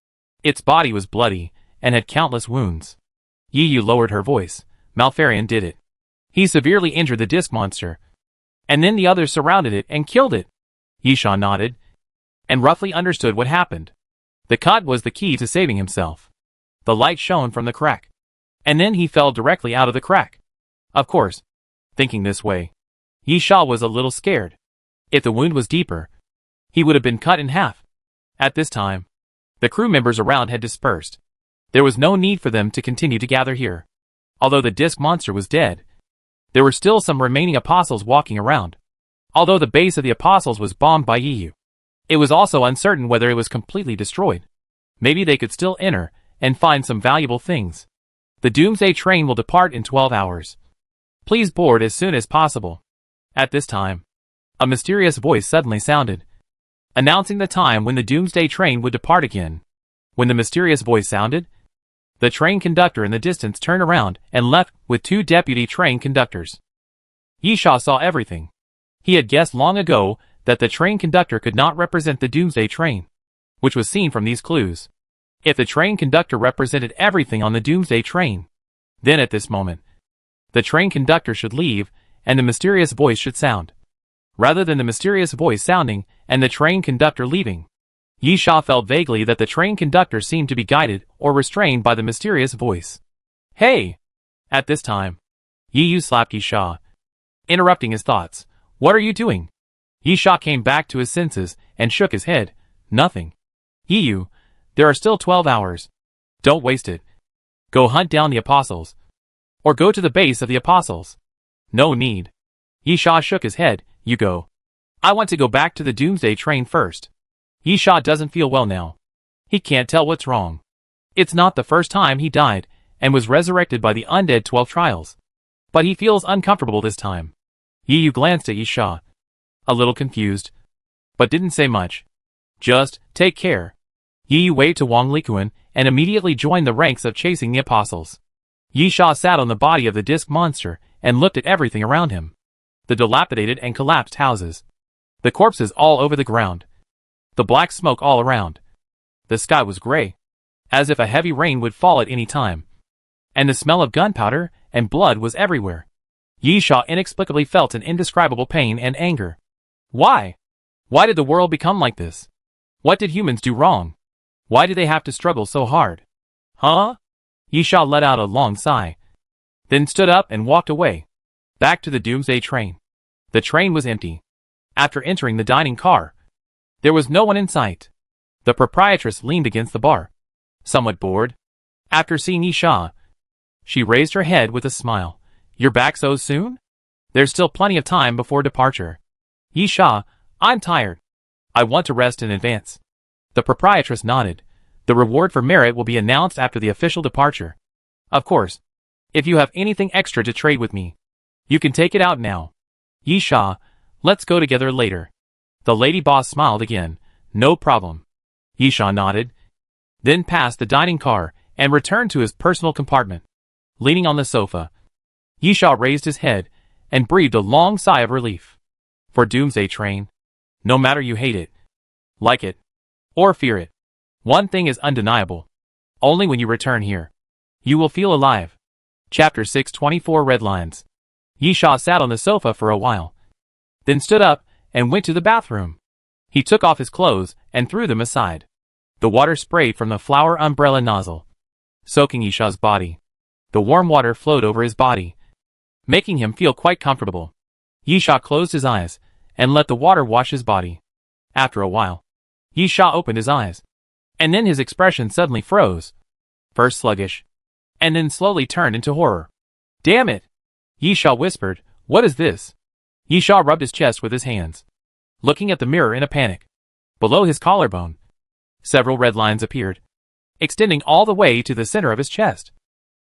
Its body was bloody, and had countless wounds. Yiyu lowered her voice. Malfarion did it. He severely injured the disc monster, and then the others surrounded it and killed it. Yisha nodded, and roughly understood what happened. The cut was the key to saving himself. The light shone from the crack, and then he fell directly out of the crack. Of course, thinking this way, Yisha was a little scared. If the wound was deeper, he would have been cut in half. At this time, the crew members around had dispersed. There was no need for them to continue to gather here. Although the disc monster was dead, there were still some remaining apostles walking around. Although the base of the apostles was bombed by Yiyu, it was also uncertain whether it was completely destroyed. Maybe they could still enter and find some valuable things. The Doomsday train will depart in 12 hours. Please board as soon as possible. At this time, a mysterious voice suddenly sounded, announcing the time when the Doomsday train would depart again. When the mysterious voice sounded, the train conductor in the distance turned around and left with 2 deputy train conductors. Yisha saw everything. He had guessed long ago that the train conductor could not represent the Doomsday train, which was seen from these clues. If the train conductor represented everything on the Doomsday train, then at this moment, the train conductor should leave and the mysterious voice should sound, rather than the mysterious voice sounding and the train conductor leaving. Yisha felt vaguely that the train conductor seemed to be guided or restrained by the mysterious voice. Hey! At this time, Yiyu slapped Yisha, interrupting his thoughts. What are you doing? Yi Sha came back to his senses and shook his head. Nothing. Yu, there are still 12 hours. Don't waste it. Go hunt down the apostles. Or go to the base of the apostles. No need. Yi Sha shook his head. You go. I want to go back to the Doomsday train first. Yi Sha doesn't feel well now. He can't tell what's wrong. It's not the first time he died and was resurrected by the undead 12 trials. But he feels uncomfortable this time. Yu glanced at Yi Sha. A little confused. But didn't say much. Just, take care. Yi waved to Wang Likuan and immediately joined the ranks of chasing the apostles. Yi Sha sat on the body of the disc monster and looked at everything around him. The dilapidated and collapsed houses. The corpses all over the ground. The black smoke all around. The sky was gray, as if a heavy rain would fall at any time. And the smell of gunpowder and blood was everywhere. Yi Sha inexplicably felt an indescribable pain and anger. Why? Why did the world become like this? What did humans do wrong? Why do they have to struggle so hard? Huh? Yi Sha let out a long sigh. Then stood up and walked away. Back to the Doomsday train. The train was empty. After entering the dining car, there was no one in sight. The proprietress leaned against the bar, somewhat bored. After seeing Yi Sha, she raised her head with a smile. You're back so soon? There's still plenty of time before departure. Yi Sha, I'm tired. I want to rest in advance. The proprietress nodded. The reward for merit will be announced after the official departure. Of course. If you have anything extra to trade with me, you can take it out now. Yi Sha, let's go together later. The lady boss smiled again. No problem. Yi Sha nodded, then passed the dining car and returned to his personal compartment. Leaning on the sofa, Yi Sha raised his head and breathed a long sigh of relief. For Doomsday train, no matter you hate it, like it, or fear it, one thing is undeniable. Only when you return here, you will feel alive. Chapter 624 Red Lines. Yi Sha sat on the sofa for a while, then stood up and went to the bathroom. He took off his clothes and threw them aside. The water sprayed from the flower umbrella nozzle, soaking Yi Sha's body. The warm water flowed over his body, making him feel quite comfortable. Yi Sha closed his eyes and let the water wash his body. After a while, Yi Sha opened his eyes, and then his expression suddenly froze. First sluggish, and then slowly turned into horror. Damn it! Yi Sha whispered, what is this? Yi Sha rubbed his chest with his hands, looking at the mirror in a panic. Below his collarbone, several red lines appeared, extending all the way to the center of his chest,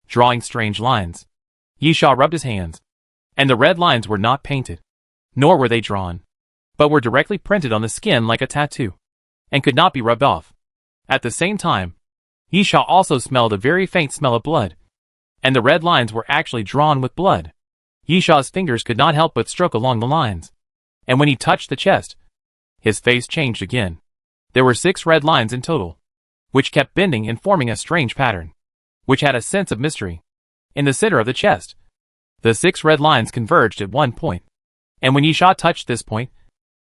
drawing strange lines. Yi Sha rubbed his hands, and the red lines were not painted, nor were they drawn, but were directly printed on the skin like a tattoo, and could not be rubbed off. At the same time, Yi Sha also smelled a very faint smell of blood, and the red lines were actually drawn with blood. Yi Sha's fingers could not help but stroke along the lines, and when he touched the chest, his face changed again. There were 6 red lines in total, which kept bending and forming a strange pattern, which had a sense of mystery. In the center of the chest, the 6 red lines converged at one point, and when Yi Sha touched this point,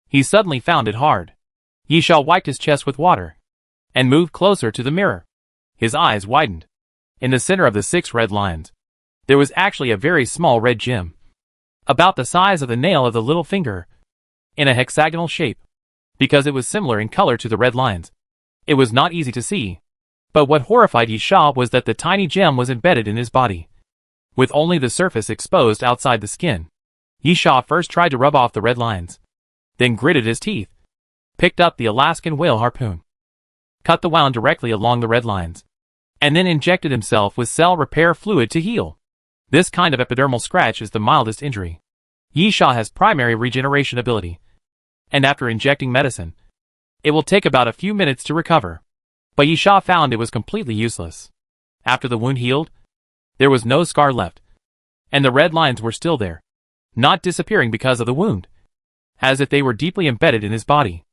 he suddenly found it hard. Yi Sha wiped his chest with water, and moved closer to the mirror. His eyes widened. In the center of the 6 red lines, there was actually a very small red gem, about the size of the nail of the little finger, in a hexagonal shape. Because it was similar in color to the red lines, it was not easy to see. But what horrified Yi Sha was that the tiny gem was embedded in his body, with only the surface exposed outside the skin. Yi Sha first tried to rub off the red lines, then gritted his teeth, picked up the Alaskan whale harpoon, cut the wound directly along the red lines, and then injected himself with cell repair fluid to heal. This kind of epidermal scratch is the mildest injury. Yi Sha has primary regeneration ability, and after injecting medicine, it will take about a few minutes to recover. But Yi Sha found it was completely useless. After the wound healed, there was no scar left, and the red lines were still there, not disappearing because of the wound, as if they were deeply embedded in his body.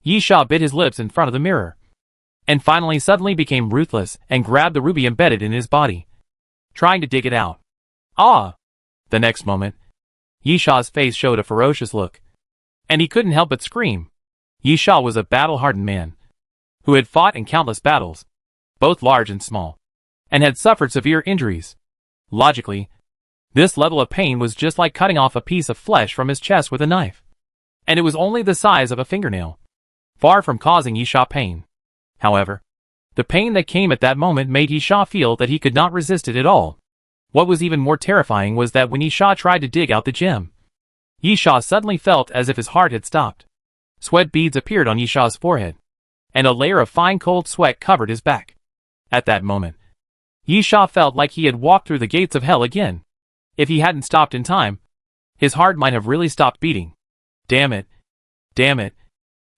Yi Sha bit his lips in front of the mirror, and finally suddenly became ruthless and grabbed the ruby embedded in his body, trying to dig it out. Ah! The next moment, Yi Sha's face showed a ferocious look, and he couldn't help but scream. Yi Sha was a battle-hardened man, who had fought in countless battles, both large and small, and had suffered severe injuries. Logically, this level of pain was just like cutting off a piece of flesh from his chest with a knife. and it was only the size of a fingernail, far from causing Yisha pain. However, the pain that came at that moment made Yisha feel that he could not resist it at all. What was even more terrifying was that when Yisha tried to dig out the gem, Yisha suddenly felt as if his heart had stopped. Sweat beads appeared on Yisha's forehead, and a layer of fine cold sweat covered his back. At that moment, Yisha felt like he had walked through the gates of hell again. If he hadn't stopped in time, his heart might have really stopped beating. Damn it. Damn it.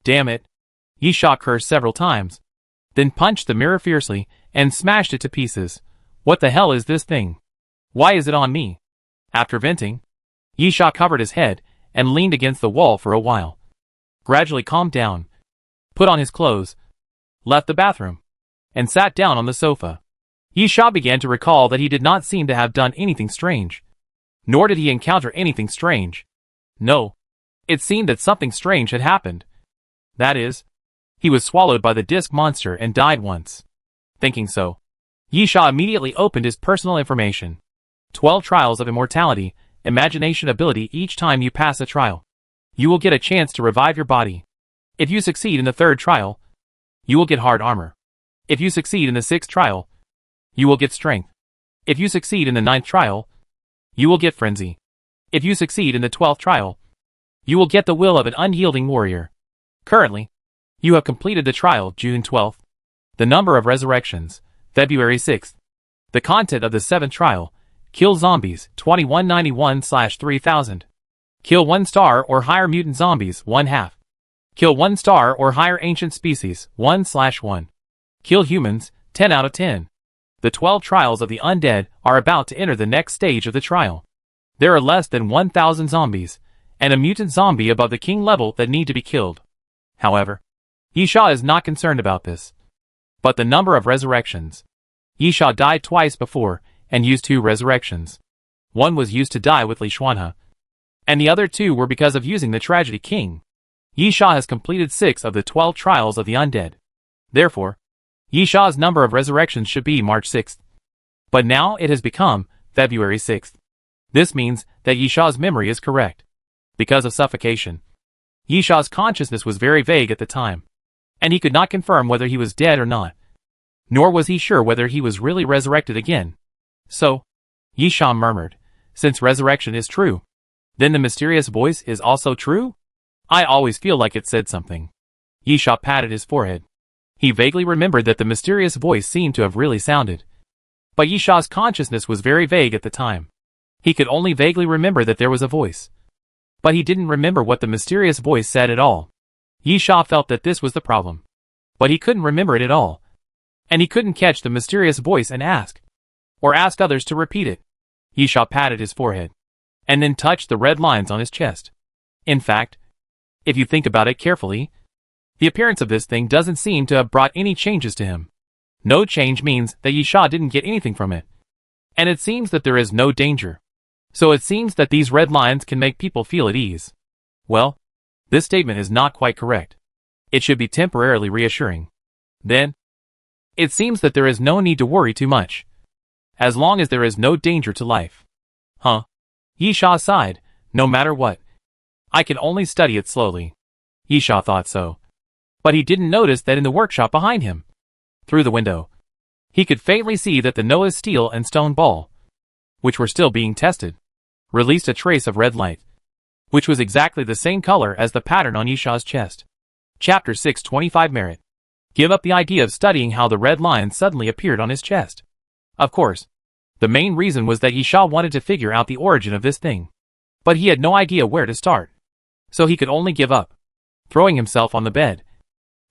Damn it. Yisha cursed several times, then punched the mirror fiercely and smashed it to pieces. What the hell is this thing? Why is it on me? After venting, Yisha covered his head and leaned against the wall for a while. Gradually calmed down, put on his clothes, left the bathroom, and sat down on the sofa. Yisha began to recall that he did not seem to have done anything strange. Nor did he encounter anything strange. No. It seemed that something strange had happened. That is, he was swallowed by the disc monster and died once. Thinking so, Yisha immediately opened his personal information. 12 trials of immortality, imagination ability. Each time you pass a trial, you will get a chance to revive your body. If you succeed in the 3rd trial, you will get hard armor. If you succeed in the 6th trial, you will get strength. If you succeed in the 9th trial, you will get frenzy. If you succeed in the 12th trial, you will get the will of an unyielding warrior. Currently, you have completed the trial June 12th. The number of resurrections, February 6th. The content of the 7th trial, kill zombies, 2191/3000. Kill 1 star or higher mutant zombies, 1/2. Kill 1 star or higher ancient species, 1/1. Kill humans, 10 out of 10. The 12 trials of the undead are about to enter the next stage of the trial. There are less than 1,000 zombies, and a mutant zombie above the king level that need to be killed. However, Yisha is not concerned about this. But the number of resurrections. Yisha died twice before, and used 2 resurrections. One was used to die with Li Xuanhe, and the other 2 were because of using the Tragedy King. Yisha has completed 6 of the 12 trials of the undead. Therefore, Yisha's number of resurrections should be March 6th. But now it has become February 6th. This means that Yisha's memory is correct. Because of suffocation, Yisha's consciousness was very vague at the time, and he could not confirm whether he was dead or not. Nor was he sure whether he was really resurrected again. So, Yisha murmured, since resurrection is true, then the mysterious voice is also true? I always feel like it said something. Yisha patted his forehead. He vaguely remembered that the mysterious voice seemed to have really sounded. But Yisha's consciousness was very vague at the time. He could only vaguely remember that there was a voice. But he didn't remember what the mysterious voice said at all. Yisha felt that this was the problem. But he couldn't remember it at all. And he couldn't catch the mysterious voice and ask others to repeat it. Yisha patted his forehead, and then touched the red lines on his chest. In fact, if you think about it carefully, the appearance of this thing doesn't seem to have brought any changes to him. No change means that Yisha didn't get anything from it. And it seems that there is no danger. So it seems that these red lines can make people feel at ease. Well, this statement is not quite correct. It should be temporarily reassuring. Then, it seems that there is no need to worry too much, as long as there is no danger to life. Huh? Yisha sighed. No matter what, I can only study it slowly. Yisha thought so. But he didn't notice that in the workshop behind him, through the window, he could faintly see that the Noah's steel and stone ball, which were still being tested, released a trace of red light, which was exactly the same color as the pattern on Yisha's chest. Chapter 625 Merit. Give up the idea of studying how the red line suddenly appeared on his chest. Of course, the main reason was that Yisha wanted to figure out the origin of this thing. But he had no idea where to start. So he could only give up. Throwing himself on the bed,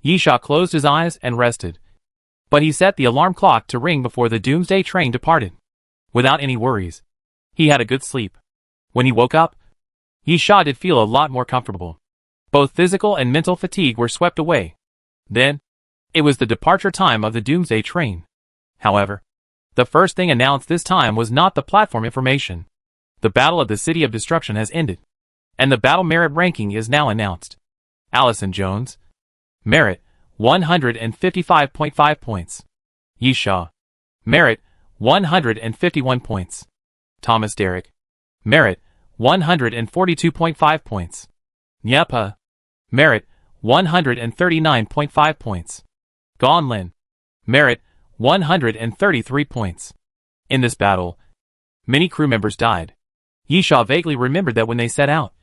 Yisha closed his eyes and rested. But he set the alarm clock to ring before the Doomsday train departed. Without any worries, he had a good sleep. When he woke up, Yisha did feel a lot more comfortable. Both physical and mental fatigue were swept away. Then, it was the departure time of the Doomsday train. However, the first thing announced this time was not the platform information. The Battle of the City of Destruction has ended, and the battle merit ranking is now announced. Allison Jones. Merit, 155.5 points. Yisha. Merit, 151 points. Thomas Derrick. Merit, 142.5 points. Nyepa. Merit, 139.5 points. Gonlin. Merit, 133 points. In this battle, many crew members died. Yisha vaguely remembered that when they set out,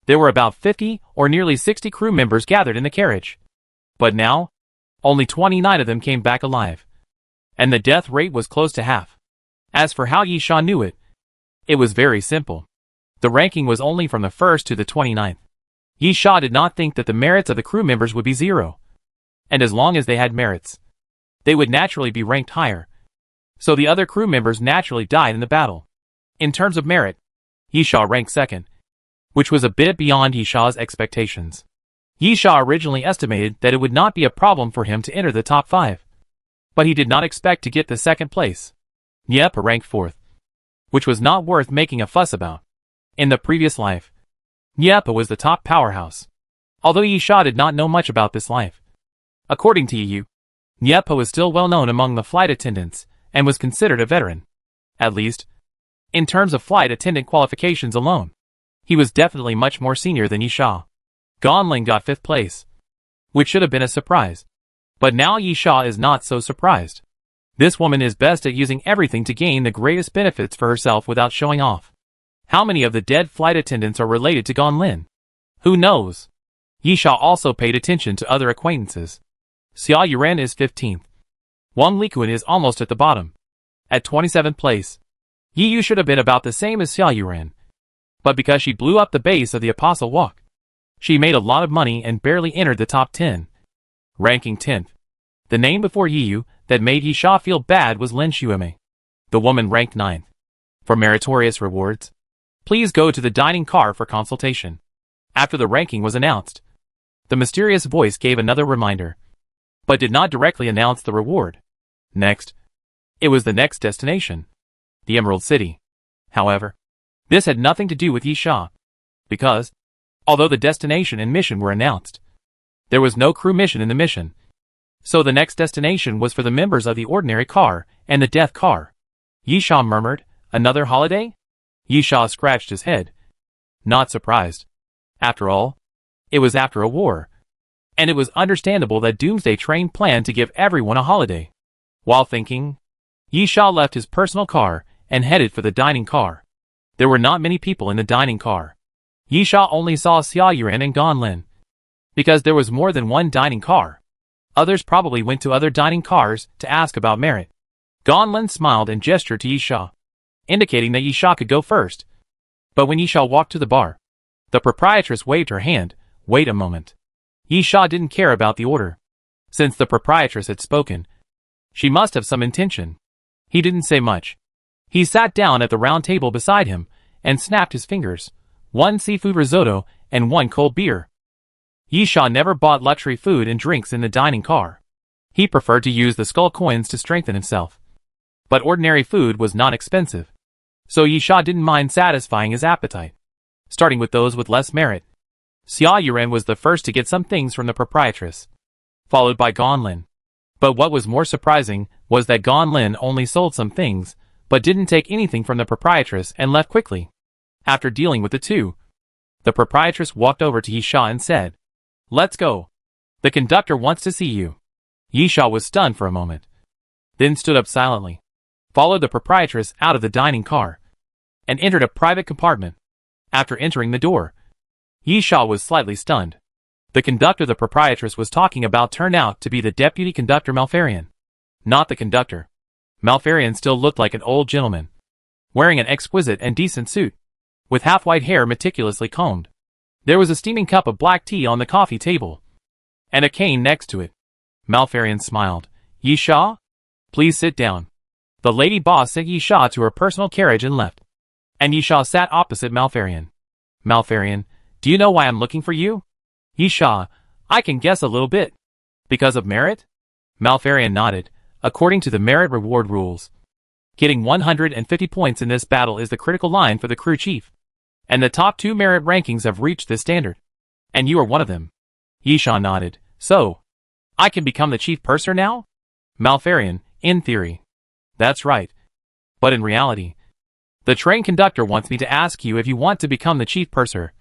there were about 50 or nearly 60 crew members gathered in the carriage. But now, only 29 of them came back alive. And the death rate was close to half. As for how Yisha knew it, it was very simple. The ranking was only from the 1st to the 29th. Yisha did not think that the merits of the crew members would be 0. And as long as they had merits, they would naturally be ranked higher. So the other crew members naturally died in the battle. In terms of merit, Yisha ranked 2nd, which was a bit beyond Yisha's expectations. Yisha originally estimated that it would not be a problem for him to enter the top 5. But he did not expect to get the 2nd place. Nyepa ranked 4th, which was not worth making a fuss about. In the previous life, Nyepa was the top powerhouse, although Yisha did not know much about this life. According to Yu, Nyepa was still well known among the flight attendants and was considered a veteran. At least, in terms of flight attendant qualifications alone, he was definitely much more senior than Yisha. Gonling got 5th place, which should have been a surprise. But now Yisha is not so surprised. This woman is best at using everything to gain the greatest benefits for herself without showing off. How many of the dead flight attendants are related to Gonlin? Who knows? Yisha also paid attention to other acquaintances. Xia Yuren is 15th. Wang Likuan is almost at the bottom, at 27th place. Yi Yu should have been about the same as Xia Yuren. But because she blew up the base of the Apostle Walk, she made a lot of money and barely entered the top 10. Ranking 10th. The name before Yi Yu that made Yisha feel bad was Lin Xueme. The woman ranked 9th. For meritorious rewards, please go to the dining car for consultation. After the ranking was announced, the mysterious voice gave another reminder, but did not directly announce the reward. Next, it was the next destination, the Emerald City. However, this had nothing to do with Yisha, because, although the destination and mission were announced, there was no crew mission in the mission. So the next destination was for the members of the ordinary car and the death car. Yisha murmured, "Another holiday?" Yisha scratched his head, not surprised. After all, it was after a war, and it was understandable that Doomsday train planned to give everyone a holiday. While thinking, Yisha left his personal car and headed for the dining car. There were not many people in the dining car. Yisha only saw Xia Yuren and Gonlin, because there was more than one dining car. Others probably went to other dining cars to ask about merit. Gonlin smiled and gestured to Yisha, indicating that Yisha could go first. But when Yisha walked to the bar, the proprietress waved her hand. Wait a moment. Yisha didn't care about the order. Since the proprietress had spoken, she must have some intention. He didn't say much. He sat down at the round table beside him and snapped his fingers. 1 seafood risotto and 1 cold beer. Yisha never bought luxury food and drinks in the dining car. He preferred to use the skull coins to strengthen himself. But ordinary food was not expensive, so Yisha didn't mind satisfying his appetite, starting with those with less merit. Xia Yuren was the first to get some things from the proprietress, followed by Gonlin. But what was more surprising was that Gonlin only sold some things, but didn't take anything from the proprietress and left quickly. After dealing with the two, the proprietress walked over to Yisha and said, "Let's go. The conductor wants to see you." Yisha was stunned for a moment, then stood up silently, followed the proprietress out of the dining car, and entered a private compartment. After entering the door, Yisha was slightly stunned. The conductor the proprietress was talking about turned out to be the deputy conductor Malfarian. Not the conductor. Malfarian still looked like an old gentleman, wearing an exquisite and decent suit, with half-white hair meticulously combed. There was a steaming cup of black tea on the coffee table, and a cane next to it. Malfarian smiled. "Yisha? Please sit down." The lady boss sent Yisha to her personal carriage and left, and Yisha sat opposite Malfarian. "Malfarian, do you know why I'm looking for you?" "Yisha, I can guess a little bit." "Because of merit?" Malfarian nodded. "According to the merit reward rules, getting 150 points in this battle is the critical line for the crew chief. And the top 2 merit rankings have reached this standard. And you are one of them." Yisha nodded. "So, I can become the chief purser now?" Malfarian, "In theory. That's right. But in reality, the train conductor wants me to ask you if you want to become the chief purser."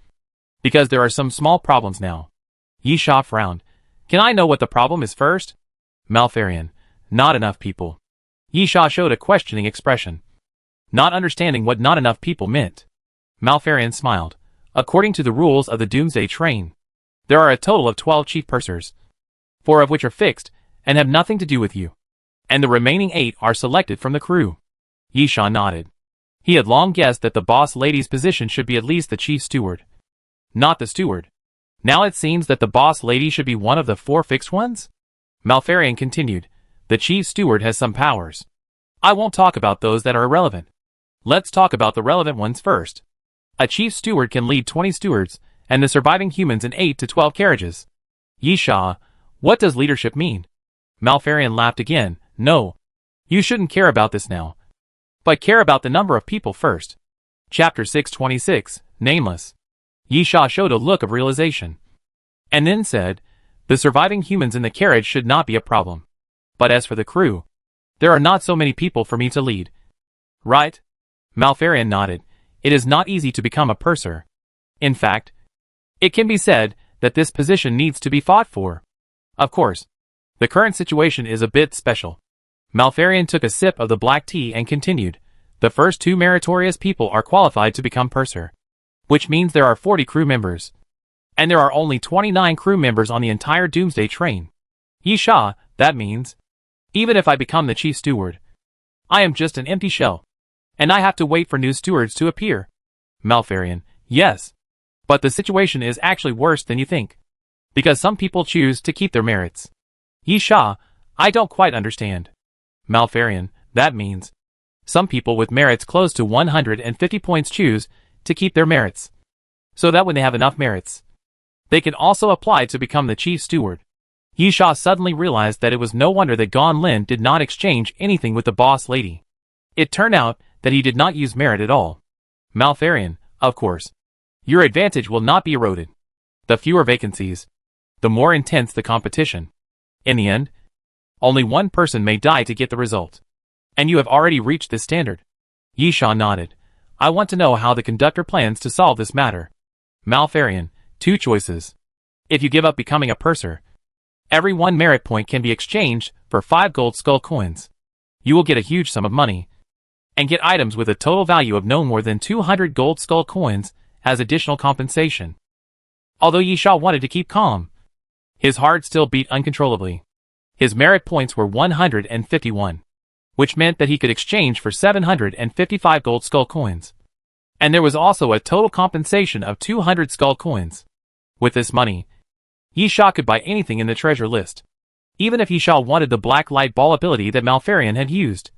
Because there are some small problems now. Yi Sha frowned. Can I know what the problem is first? Malfarion. Not enough people. Yi Sha showed a questioning expression, not understanding what not enough people meant. Malfarion smiled. According to the rules of the Doomsday train, there are a total of 12 chief pursers, 4 of which are fixed and have nothing to do with you, and the remaining 8 are selected from the crew. Yi Sha nodded. He had long guessed that the boss lady's position should be at least the chief steward, not the steward. Now it seems that the boss lady should be one of the 4 fixed ones? Malfarion continued. The chief steward has some powers. I won't talk about those that are irrelevant. Let's talk about the relevant ones first. A chief steward can lead 20 stewards, and the surviving humans in 8 to 12 carriages. Yi Sha, what does leadership mean? Malfarion laughed again. No. You shouldn't care about this now, but care about the number of people first. Chapter 626, Nameless. Yi Sha showed a look of realization, and then said, the surviving humans in the carriage should not be a problem. But as for the crew, there are not so many people for me to lead. Right? Malfarion nodded. It is not easy to become a purser. In fact, it can be said that this position needs to be fought for. Of course, the current situation is a bit special. Malfarion took a sip of the black tea and continued. The first 2 meritorious people are qualified to become purser, which means there are 40 crew members, and there are only 29 crew members on the entire Doomsday train. Yi Sha, that means, even if I become the chief steward, I am just an empty shell, and I have to wait for new stewards to appear. Malfarion, yes, but the situation is actually worse than you think, because some people choose to keep their merits. Yi Sha, I don't quite understand. Malfarion, that means, some people with merits close to 150 points choose to keep their merits, so that when they have enough merits, they can also apply to become the chief steward. Yi Sha suddenly realized that it was no wonder that Gon Lin did not exchange anything with the boss lady. It turned out that he did not use merit at all. Malfarion, of course, your advantage will not be eroded. The fewer vacancies, the more intense the competition. In the end, only one person may die to get the result. And you have already reached this standard. Yi Sha nodded. I want to know how the conductor plans to solve this matter. Malfarion, 2 choices. If you give up becoming a purser, every 1 merit point can be exchanged for 5 gold skull coins. You will get a huge sum of money, and get items with a total value of no more than 200 gold skull coins as additional compensation. Although Yi Sha wanted to keep calm, his heart still beat uncontrollably. His merit points were 151, which meant that he could exchange for 755 gold skull coins. And there was also a total compensation of 200 skull coins. With this money, Yi Sha could buy anything in the treasure list. Even if Yi Sha wanted the black light ball ability that Malfarion had used,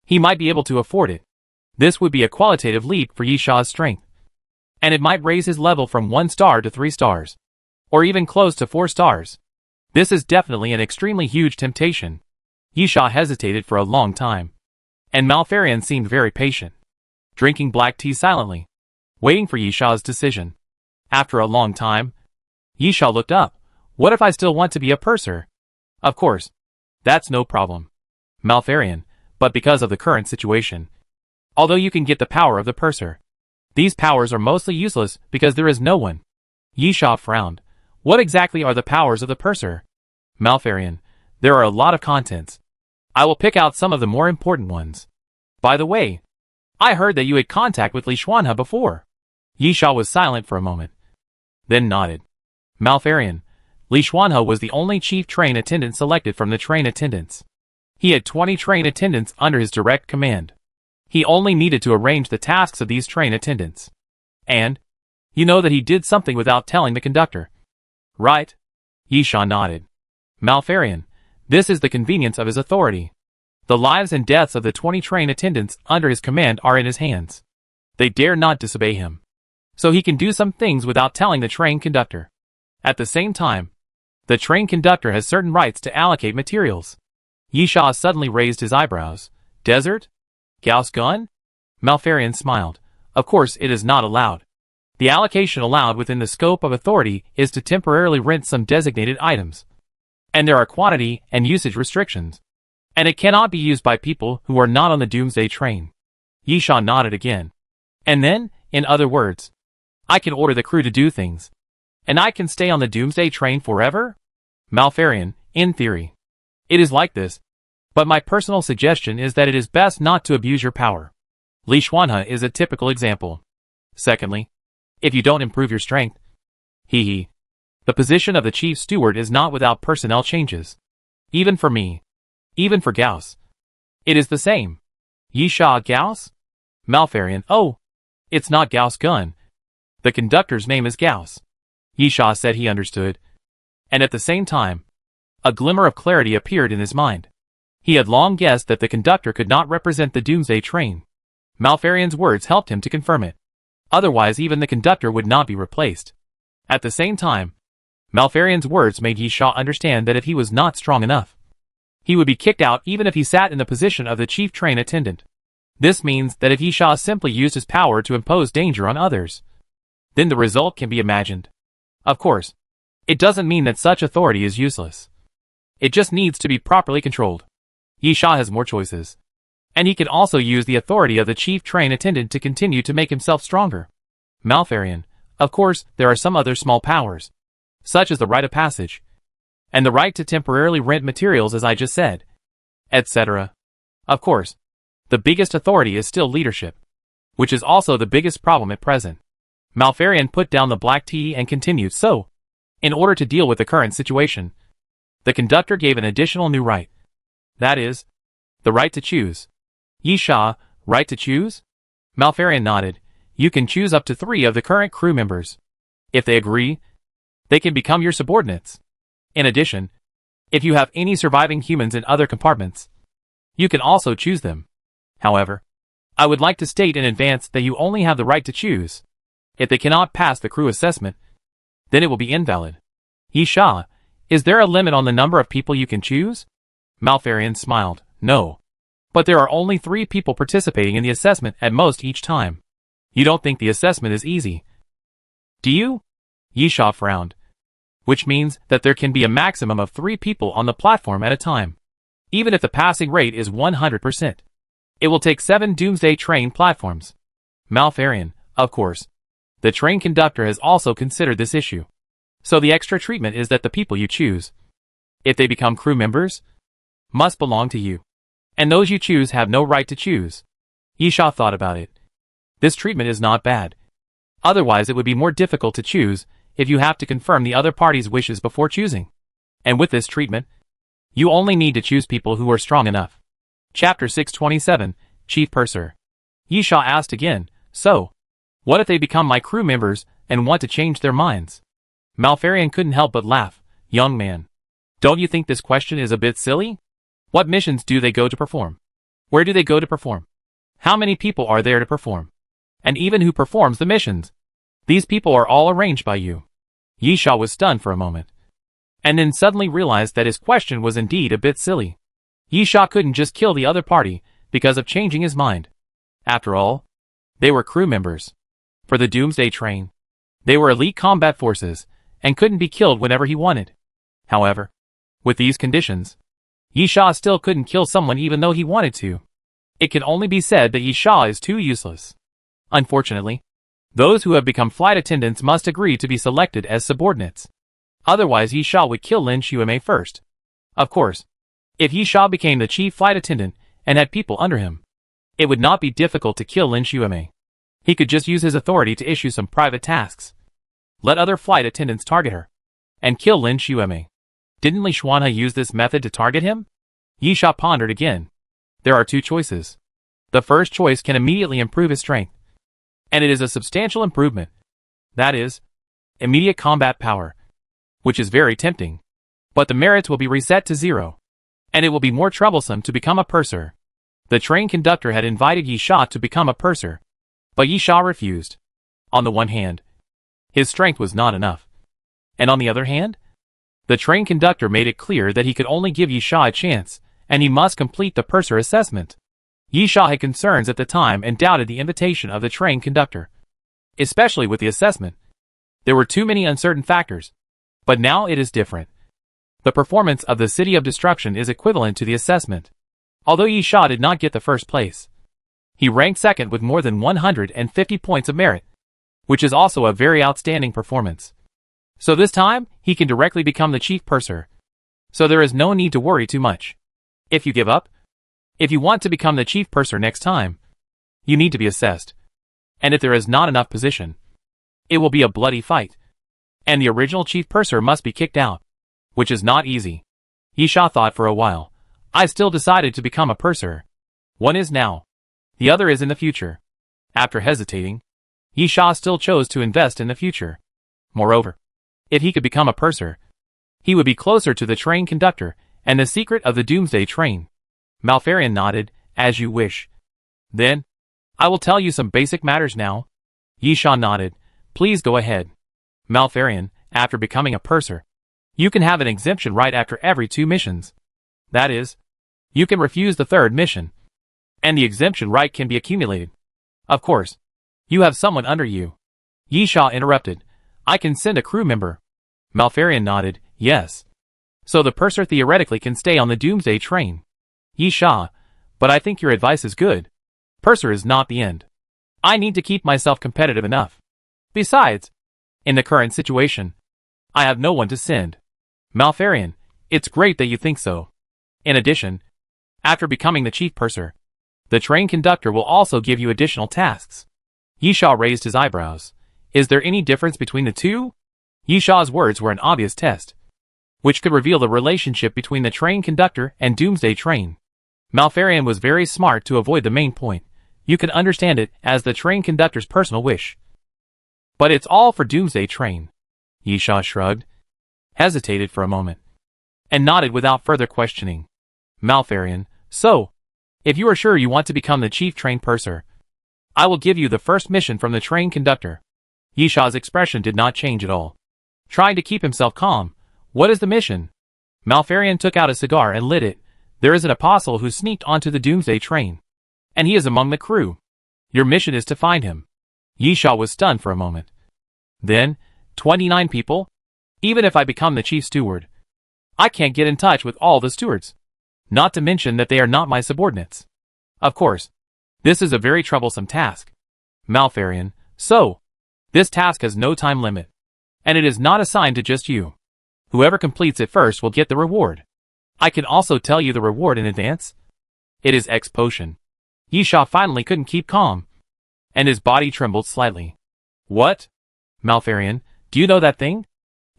he might be able to afford it. This would be a qualitative leap for Yi Sha's strength, and it might raise his level from 1 star to 3 stars, or even close to 4 stars. This is definitely an extremely huge temptation. Yi Sha hesitated for a long time, and Malfarion seemed very patient, drinking black tea silently, waiting for Yi Sha's decision. After a long time, Yi Sha looked up. What if I still want to be a purser? Of course, that's no problem, Malfarion, but because of the current situation, although you can get the power of the purser, these powers are mostly useless because there is no one. Yi Sha frowned. What exactly are the powers of the purser? Malfarion, there are a lot of contents. I will pick out some of the more important ones. By the way, I heard that you had contact with Li Xuanhe before. Yi Sha was silent for a moment, then nodded. Malfarion, Li Xuanhe was the only chief train attendant selected from the train attendants. He had 20 train attendants under his direct command. He only needed to arrange the tasks of these train attendants. And, you know that he did something without telling the conductor, right? Yi Sha nodded. Malfarion, this is the convenience of his authority. The lives and deaths of the 20 train attendants under his command are in his hands. They dare not disobey him, so he can do some things without telling the train conductor. At the same time, the train conductor has certain rights to allocate materials. Yi Sha suddenly raised his eyebrows. Desert? Gauss gun? Malfarion smiled. Of course it is not allowed. The allocation allowed within the scope of authority is to temporarily rent some designated items. And there are quantity and usage restrictions. And it cannot be used by people who are not on the Doomsday train. Yi Sha nodded again. And then, in other words, I can order the crew to do things. And I can stay on the Doomsday train forever? Malfarian, in theory. It is like this. But my personal suggestion is that it is best not to abuse your power. Li Xuanhe is a typical example. Secondly, if you don't improve your strength, the position of the chief steward is not without personnel changes. Even for me. Even for Gauss. It is the same. Yi Sha Gauss? Malfarian, oh, it's not Gauss Gun. The conductor's name is Gauss. Yi Sha said he understood. And at the same time, a glimmer of clarity appeared in his mind. He had long guessed that the conductor could not represent the Doomsday train. Malfarian's words helped him to confirm it. Otherwise even the conductor would not be replaced. At the same time, Malfarian's words made Yi Sha understand that if he was not strong enough, he would be kicked out even if he sat in the position of the chief train attendant. This means that if Yi Sha simply used his power to impose danger on others, then the result can be imagined. Of course, it doesn't mean that such authority is useless. It just needs to be properly controlled. Yi Sha has more choices. And he can also use the authority of the chief train attendant to continue to make himself stronger. Malfarian, of course, there are some other small powers, such as the right of passage, and the right to temporarily rent materials as I just said, etc. Of course, the biggest authority is still leadership, which is also the biggest problem at present. Malfarian put down the black tea and continued, so, in order to deal with the current situation, the conductor gave an additional new right. That is, the right to choose. Yi Sha, right to choose? Malfarian nodded. You can choose up to 3 of the current crew members. If they agree, they can become your subordinates. In addition, if you have any surviving humans in other compartments, you can also choose them. However, I would like to state in advance that you only have the right to choose. If they cannot pass the crew assessment, then it will be invalid. Yi Sha, is there a limit on the number of people you can choose? Malfarian smiled. No. But there are only 3 people participating in the assessment at most each time. You don't think the assessment is easy, do you? Yi Sha frowned. Which means that there can be a maximum of 3 people on the platform at a time. Even if the passing rate is 100%. It will take 7 Doomsday train platforms. Malfarian, of course. The train conductor has also considered this issue. So the extra treatment is that the people you choose, if they become crew members, must belong to you. And those you choose have no right to choose. Yi Sha thought about it. This treatment is not bad. Otherwise it would be more difficult to choose if you have to confirm the other party's wishes before choosing. And with this treatment, you only need to choose people who are strong enough. Chapter 627, Chief Purser. Yi Sha asked again, so, what if they become my crew members and want to change their minds? Malfarian couldn't help but laugh. Young man, don't you think this question is a bit silly? What missions do they go to perform? Where do they go to perform? How many people are there to perform? And even who performs the missions? These people are all arranged by you. Yi Sha was stunned for a moment, and then suddenly realized that his question was indeed a bit silly. Yi Sha couldn't just kill the other party because of changing his mind. After all, they were crew members. For the Doomsday train, they were elite combat forces and couldn't be killed whenever he wanted. However, with these conditions, Yi Sha still couldn't kill someone even though he wanted to. It can only be said that Yi Sha is too useless. Unfortunately, those who have become flight attendants must agree to be selected as subordinates. Otherwise Yi Sha would kill Lin Xuemei first. Of course, if Yi Sha became the chief flight attendant and had people under him, it would not be difficult to kill Lin Xuemei. He could just use his authority to issue some private tasks. Let other flight attendants target her, and kill Lin Xuemei. Didn't Li Xuanhe use this method to target him? Yi Sha pondered again. There are 2 choices. The first choice can immediately improve his strength. And it is a substantial improvement. That is, immediate combat power. Which is very tempting. But the merits will be reset to 0. And it will be more troublesome to become a purser. The train conductor had invited Yi Sha to become a purser. But Yi Sha refused. On the one hand, his strength was not enough. And on the other hand, the train conductor made it clear that he could only give Yi Sha a chance, and he must complete the purser assessment. Yi Sha had concerns at the time and doubted the invitation of the train conductor. Especially with the assessment. There were too many uncertain factors. But now it is different. The performance of the City of Destruction is equivalent to the assessment. Although Yi Sha did not get the first place, he ranked second with more than 150 points of merit. which is also a very outstanding performance. So this time, he can directly become the chief purser. So there is no need to worry too much. If you give up, if you want to become the chief purser next time, you need to be assessed. And if there is not enough position, it will be a bloody fight. And the original chief purser must be kicked out, which is not easy. Yisha thought for a while. I still decided to become a purser. One is now. The other is in the future. After hesitating, Yisha still chose to invest in the future. Moreover, if he could become a purser, he would be closer to the train conductor and the secret of the Doomsday train. Malfarian nodded, as you wish. Then, I will tell you some basic matters now. Yisha nodded. Please go ahead. Malfarian, after becoming a purser, you can have an exemption right after every 2 missions. That is, you can refuse the 3rd mission, and the exemption right can be accumulated. Of course, you have someone under you. Yisha interrupted. I can send a crew member. Malfarian nodded. Yes. So the purser theoretically can stay on the Doomsday train. Yisha, but I think your advice is good. Purser is not the end. I need to keep myself competitive enough. Besides, in the current situation, I have no one to send. Malfarian, it's great that you think so. In addition, after becoming the chief purser, the train conductor will also give you additional tasks. Yisha raised his eyebrows. Is there any difference between the two? Yisha's words were an obvious test, which could reveal the relationship between the train conductor and Doomsday train. Malfarian was very smart to avoid the main point. You can understand it as the train conductor's personal wish. But it's all for Doomsday train. Yisha shrugged, hesitated for a moment, and nodded without further questioning. Malfarian, so, if you are sure you want to become the chief train purser, I will give you the first mission from the train conductor. Yisha's expression did not change at all. Trying to keep himself calm, what is the mission? Malfarian took out a cigar and lit it. There is an apostle who sneaked onto the Doomsday train, and he is among the crew. Your mission is to find him. Yisha was stunned for a moment. Then, 29 people? Even if I become the chief steward, I can't get in touch with all the stewards. Not to mention that they are not my subordinates. Of course, this is a very troublesome task. Malfarian, so, this task has no time limit, and it is not assigned to just you. Whoever completes it first will get the reward. I can also tell you the reward in advance. It is X potion. Yisha finally couldn't keep calm, and his body trembled slightly. What? Malfarian, do you know that thing?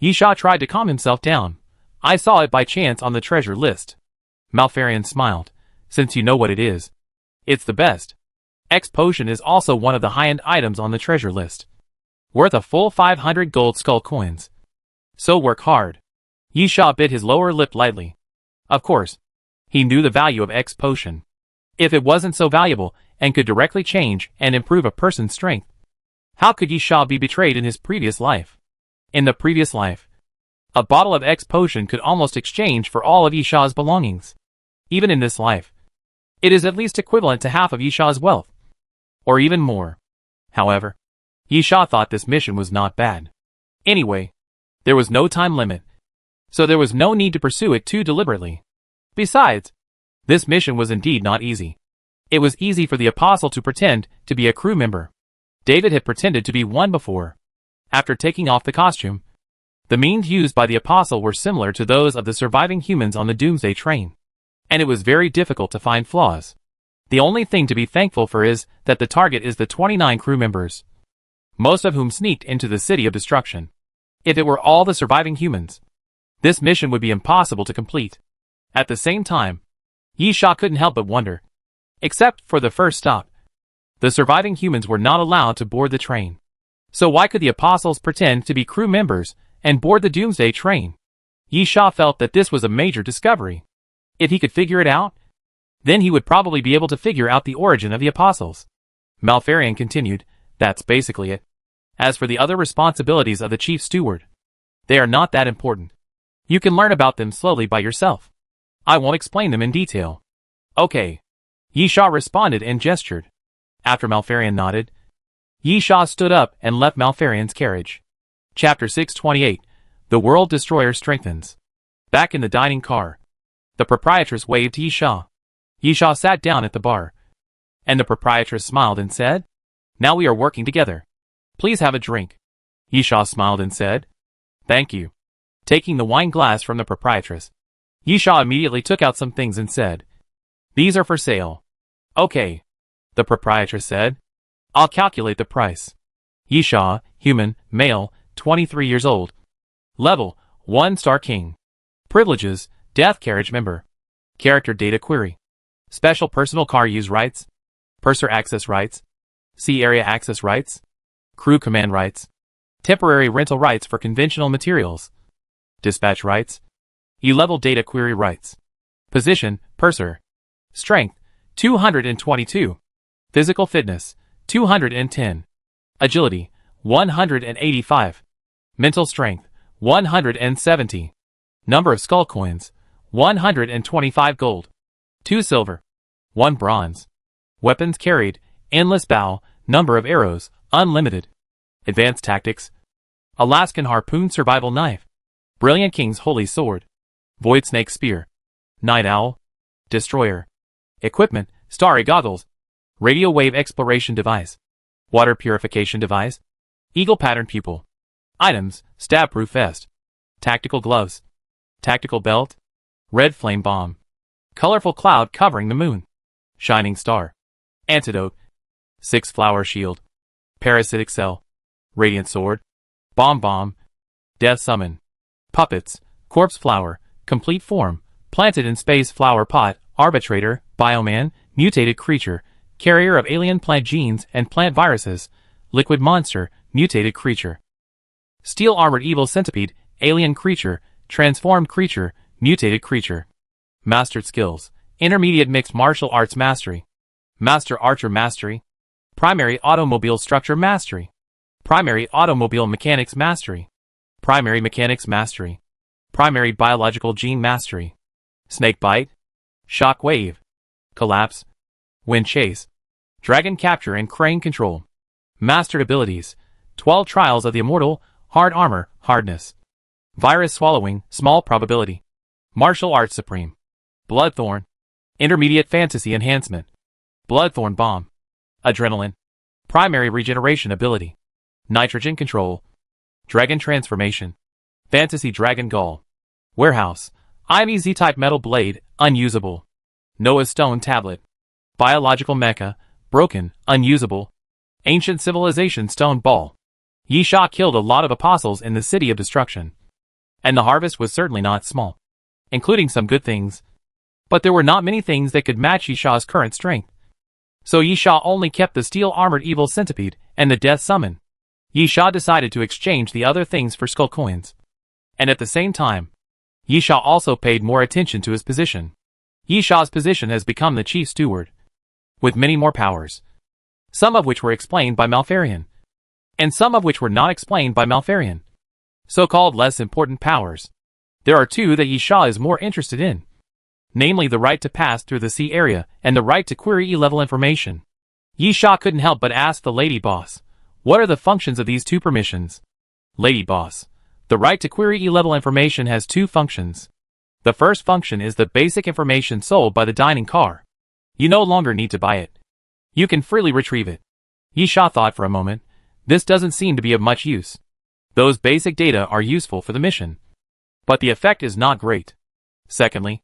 Yisha tried to calm himself down. I saw it by chance on the treasure list. Malfarian smiled. Since you know what it is, it's the best. X potion is also one of the high-end items on the treasure list, worth a full 500 gold skull coins. So work hard. Yisha bit his lower lip lightly. Of course, he knew the value of X potion. If it wasn't so valuable and could directly change and improve a person's strength, how could Yisha be betrayed in his previous life? In the previous life, a bottle of X potion could almost exchange for all of Yisha's belongings. Even in this life, it is at least equivalent to half of Yisha's wealth, or even more. However, Yisha thought this mission was not bad. Anyway, there was no time limit, so there was no need to pursue it too deliberately. Besides, this mission was indeed not easy. It was easy for the apostle to pretend to be a crew member. David had pretended to be one before. After taking off the costume, the means used by the apostle were similar to those of the surviving humans on the Doomsday train, and it was very difficult to find flaws. The only thing to be thankful for is that the target is the 29 crew members, most of whom sneaked into the City of Destruction. If it were all the surviving humans, this mission would be impossible to complete. At the same time, Yisha couldn't help but wonder. Except for the first stop, the surviving humans were not allowed to board the train. So why could the apostles pretend to be crew members and board the Doomsday train? Yisha felt that this was a major discovery. If he could figure it out, then he would probably be able to figure out the origin of the apostles. Malfarian continued, that's basically it. As for the other responsibilities of the chief steward, they are not that important. You can learn about them slowly by yourself. I won't explain them in detail. Okay. Yisha responded and gestured. After Malfarian nodded, Yisha stood up and left Malfarian's carriage. Chapter 628. The World Destroyer Strengthens. Back in the dining car, the proprietress waved to Yisha. Yisha sat down at the bar, and the proprietress smiled and said, now we are working together. Please have a drink. Yisha smiled and said, Thank you. Taking the wine glass from the proprietress, Yisha immediately took out some things and said, These are for sale. Okay. The proprietress said, I'll calculate the price. Yisha, human, male, 23 years old. Level, 1-star king. Privileges, death carriage member. Character data query. Special personal car use rights. Purser access rights. Sea area access rights. Crew command rights. Temporary rental rights for conventional materials. Dispatch rights. E-level data query rights. Position, purser. Strength, 222. Physical fitness, 210. Agility, 185. Mental strength, 170. Number of skull coins, 125 gold. 2 silver. 1 bronze. Weapons carried, endless bow, number of arrows, unlimited. Advanced tactics. Alaskan harpoon survival knife. Brilliant King's holy sword. Void snake spear. Night owl. Destroyer. Equipment, starry goggles. Radio wave exploration device. Water purification device. Eagle pattern pupil. Items, stab proof vest. Tactical gloves. Tactical belt. Red flame bomb. Colorful cloud covering the moon. Shining star. Antidote. 6 flower shield. Parasitic cell. Radiant sword. Bomb. Death summon. Puppets. Corpse flower. Complete form. Planted in space flower pot. Arbitrator. Bioman. Mutated creature. Carrier of alien plant genes and plant viruses. Liquid monster. Mutated creature. Steel armored evil centipede. Alien creature. Transformed creature. Mutated creature. Mastered skills. Intermediate mixed martial arts mastery. Master archer mastery. Primary automobile structure mastery. Primary automobile mechanics mastery. Primary mechanics mastery. Primary biological gene mastery. Snake bite. Shock wave. Collapse. Wind chase. Dragon capture and crane control. Mastered abilities. 12 trials of the immortal. Hard armor, hardness. Virus swallowing, small probability. Martial arts supreme. Bloodthorn. Intermediate fantasy enhancement. Bloodthorn bomb. Adrenaline. Primary regeneration ability. Nitrogen control. Dragon transformation. Fantasy dragon gall. Warehouse. IME type metal blade, unusable. Noah's stone tablet. Biological mecha, broken, unusable. Ancient civilization stone ball. Yisha killed a lot of apostles in the city of destruction. And the harvest was certainly not small. Including some good things. But there were not many things that could match Yisha's current strength. So Yisha only kept the steel armored evil centipede and the death summon. Yisha decided to exchange the other things for skull coins. And at the same time, Yisha also paid more attention to his position. Yisha's position has become the chief steward. With many more powers. Some of which were explained by Malfarian. And some of which were not explained by Malfarian. So-called less important powers. There are 2 that Yisha is more interested in. Namely the right to pass through the sea area and the right to query E-level information. Yisha couldn't help but ask the lady boss, what are the functions of these 2 permissions? Lady boss, the right to query E-level information has 2 functions. The first function is the basic information sold by the dining car. You no longer need to buy it. You can freely retrieve it. Yisha thought for a moment, this doesn't seem to be of much use. Those basic data are useful for the mission. But the effect is not great. Secondly,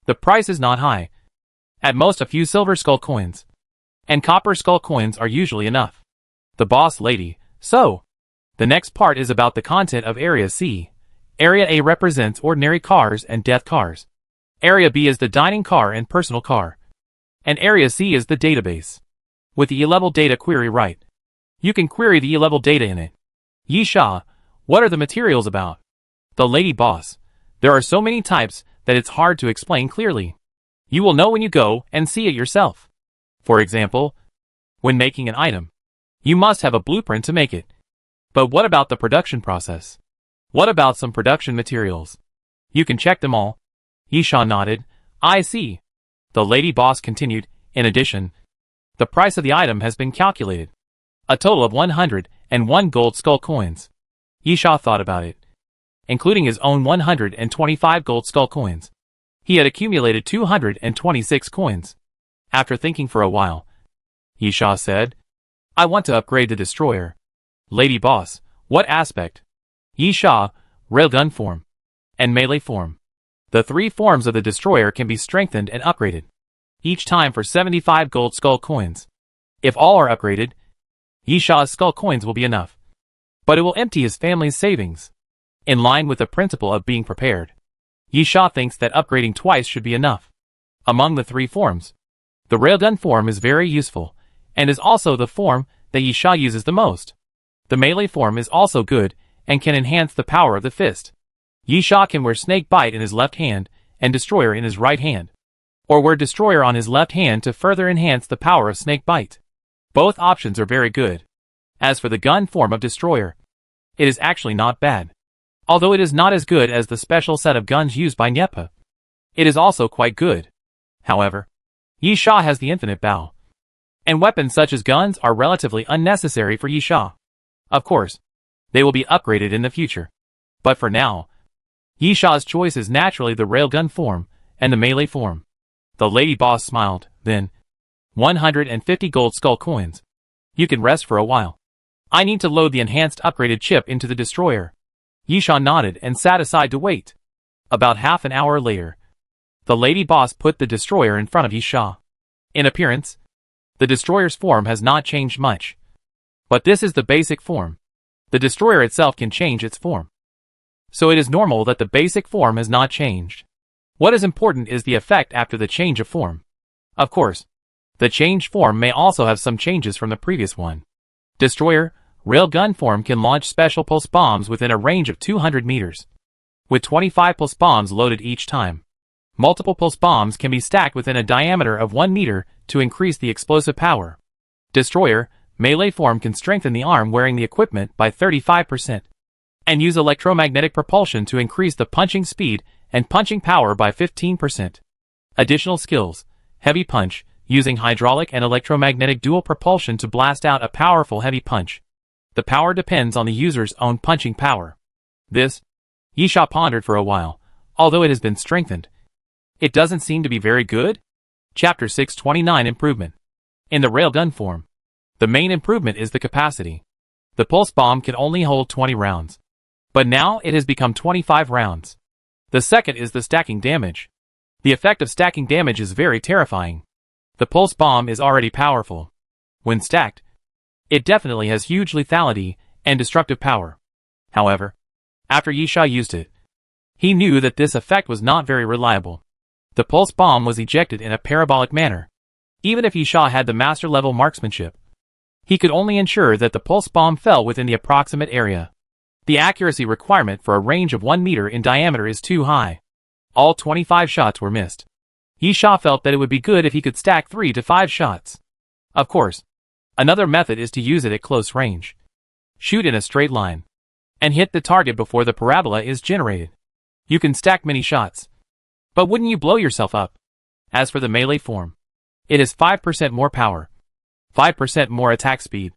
the price is not high. At most a few silver skull coins. And copper skull coins are usually enough. The boss lady, so. The next part is about the content of Area C. Area A represents ordinary cars and death cars. Area B is the dining car and personal car. And Area C is the database. With the E-level data query right. You can query the E-level data in it. Yisha, what are the materials about? The lady boss. There are so many types that it's hard to explain clearly. You will know when you go and see it yourself. For example, when making an item, you must have a blueprint to make it. But what about the production process? What about some production materials? You can check them all. Yisha nodded. I see. The lady boss continued, in addition, the price of the item has been calculated. A total of 101 gold skull coins. Yisha thought about it. Including his own 125 gold skull coins. He had accumulated 226 coins. After thinking for a while, Yisha said, I want to upgrade the destroyer. Lady Boss, what aspect? Yi Sha, railgun form, and melee form. The three forms of the destroyer can be strengthened and upgraded, each time for 75 gold skull coins. If all are upgraded, Yi Sha's skull coins will be enough. But it will empty his family's savings. In line with the principle of being prepared, Yi Sha thinks that upgrading twice should be enough. Among the three forms, the railgun form is very useful, and is also the form that Yi Sha uses the most. The melee form is also good, and can enhance the power of the fist. Yi Sha can wear Snake Bite in his left hand, and Destroyer in his right hand. Or wear Destroyer on his left hand to further enhance the power of Snake Bite. Both options are very good. As for the gun form of Destroyer, it is actually not bad. Although it is not as good as the special set of guns used by Nyepa, it is also quite good. However, Yi Sha has the infinite bow, and weapons such as guns are relatively unnecessary for Yi Sha. Of course, they will be upgraded in the future. But for now, Yi Sha's choice is naturally the railgun form and the melee form. The Lady Boss smiled, then, 150 gold skull coins. You can rest for a while. I need to load the enhanced upgraded chip into the destroyer. Yi Sha nodded and sat aside to wait. About half an hour later, the Lady Boss put the destroyer in front of Yi Sha. In appearance, the destroyer's form has not changed much. But this is the basic form. The destroyer itself can change its form. So it is normal that the basic form has not changed. What is important is the effect after the change of form. Of course, the changed form may also have some changes from the previous one. Destroyer, railgun form can launch special pulse bombs within a range of 200 meters, with 25 pulse bombs loaded each time. Multiple pulse bombs can be stacked within a diameter of 1 meter to increase the explosive power. Destroyer, melee form can strengthen the arm wearing the equipment by 35%, and use electromagnetic propulsion to increase the punching speed and punching power by 15%. Additional skills, heavy punch, using hydraulic and electromagnetic dual propulsion to blast out a powerful heavy punch. The power depends on the user's own punching power. This, Yi Sha pondered for a while, although it has been strengthened. It doesn't seem to be very good? Chapter 629 Improvement. In the railgun form, the main improvement is the capacity. The pulse bomb can only hold 20 rounds, but now it has become 25 rounds. The second is the stacking damage. The effect of stacking damage is very terrifying. The pulse bomb is already powerful. When stacked, it definitely has huge lethality and destructive power. However, after Yi Sha used it, he knew that this effect was not very reliable. The pulse bomb was ejected in a parabolic manner. Even if Yi Sha had the master level marksmanship, he could only ensure that the pulse bomb fell within the approximate area. The accuracy requirement for a range of 1 meter in diameter is too high. All 25 shots were missed. Yi Sha felt that it would be good if he could stack 3 to 5 shots. Of course, another method is to use it at close range. Shoot in a straight line, and hit the target before the parabola is generated. You can stack many shots, but wouldn't you blow yourself up? As for the melee form, it has 5% more power, 5% more attack speed,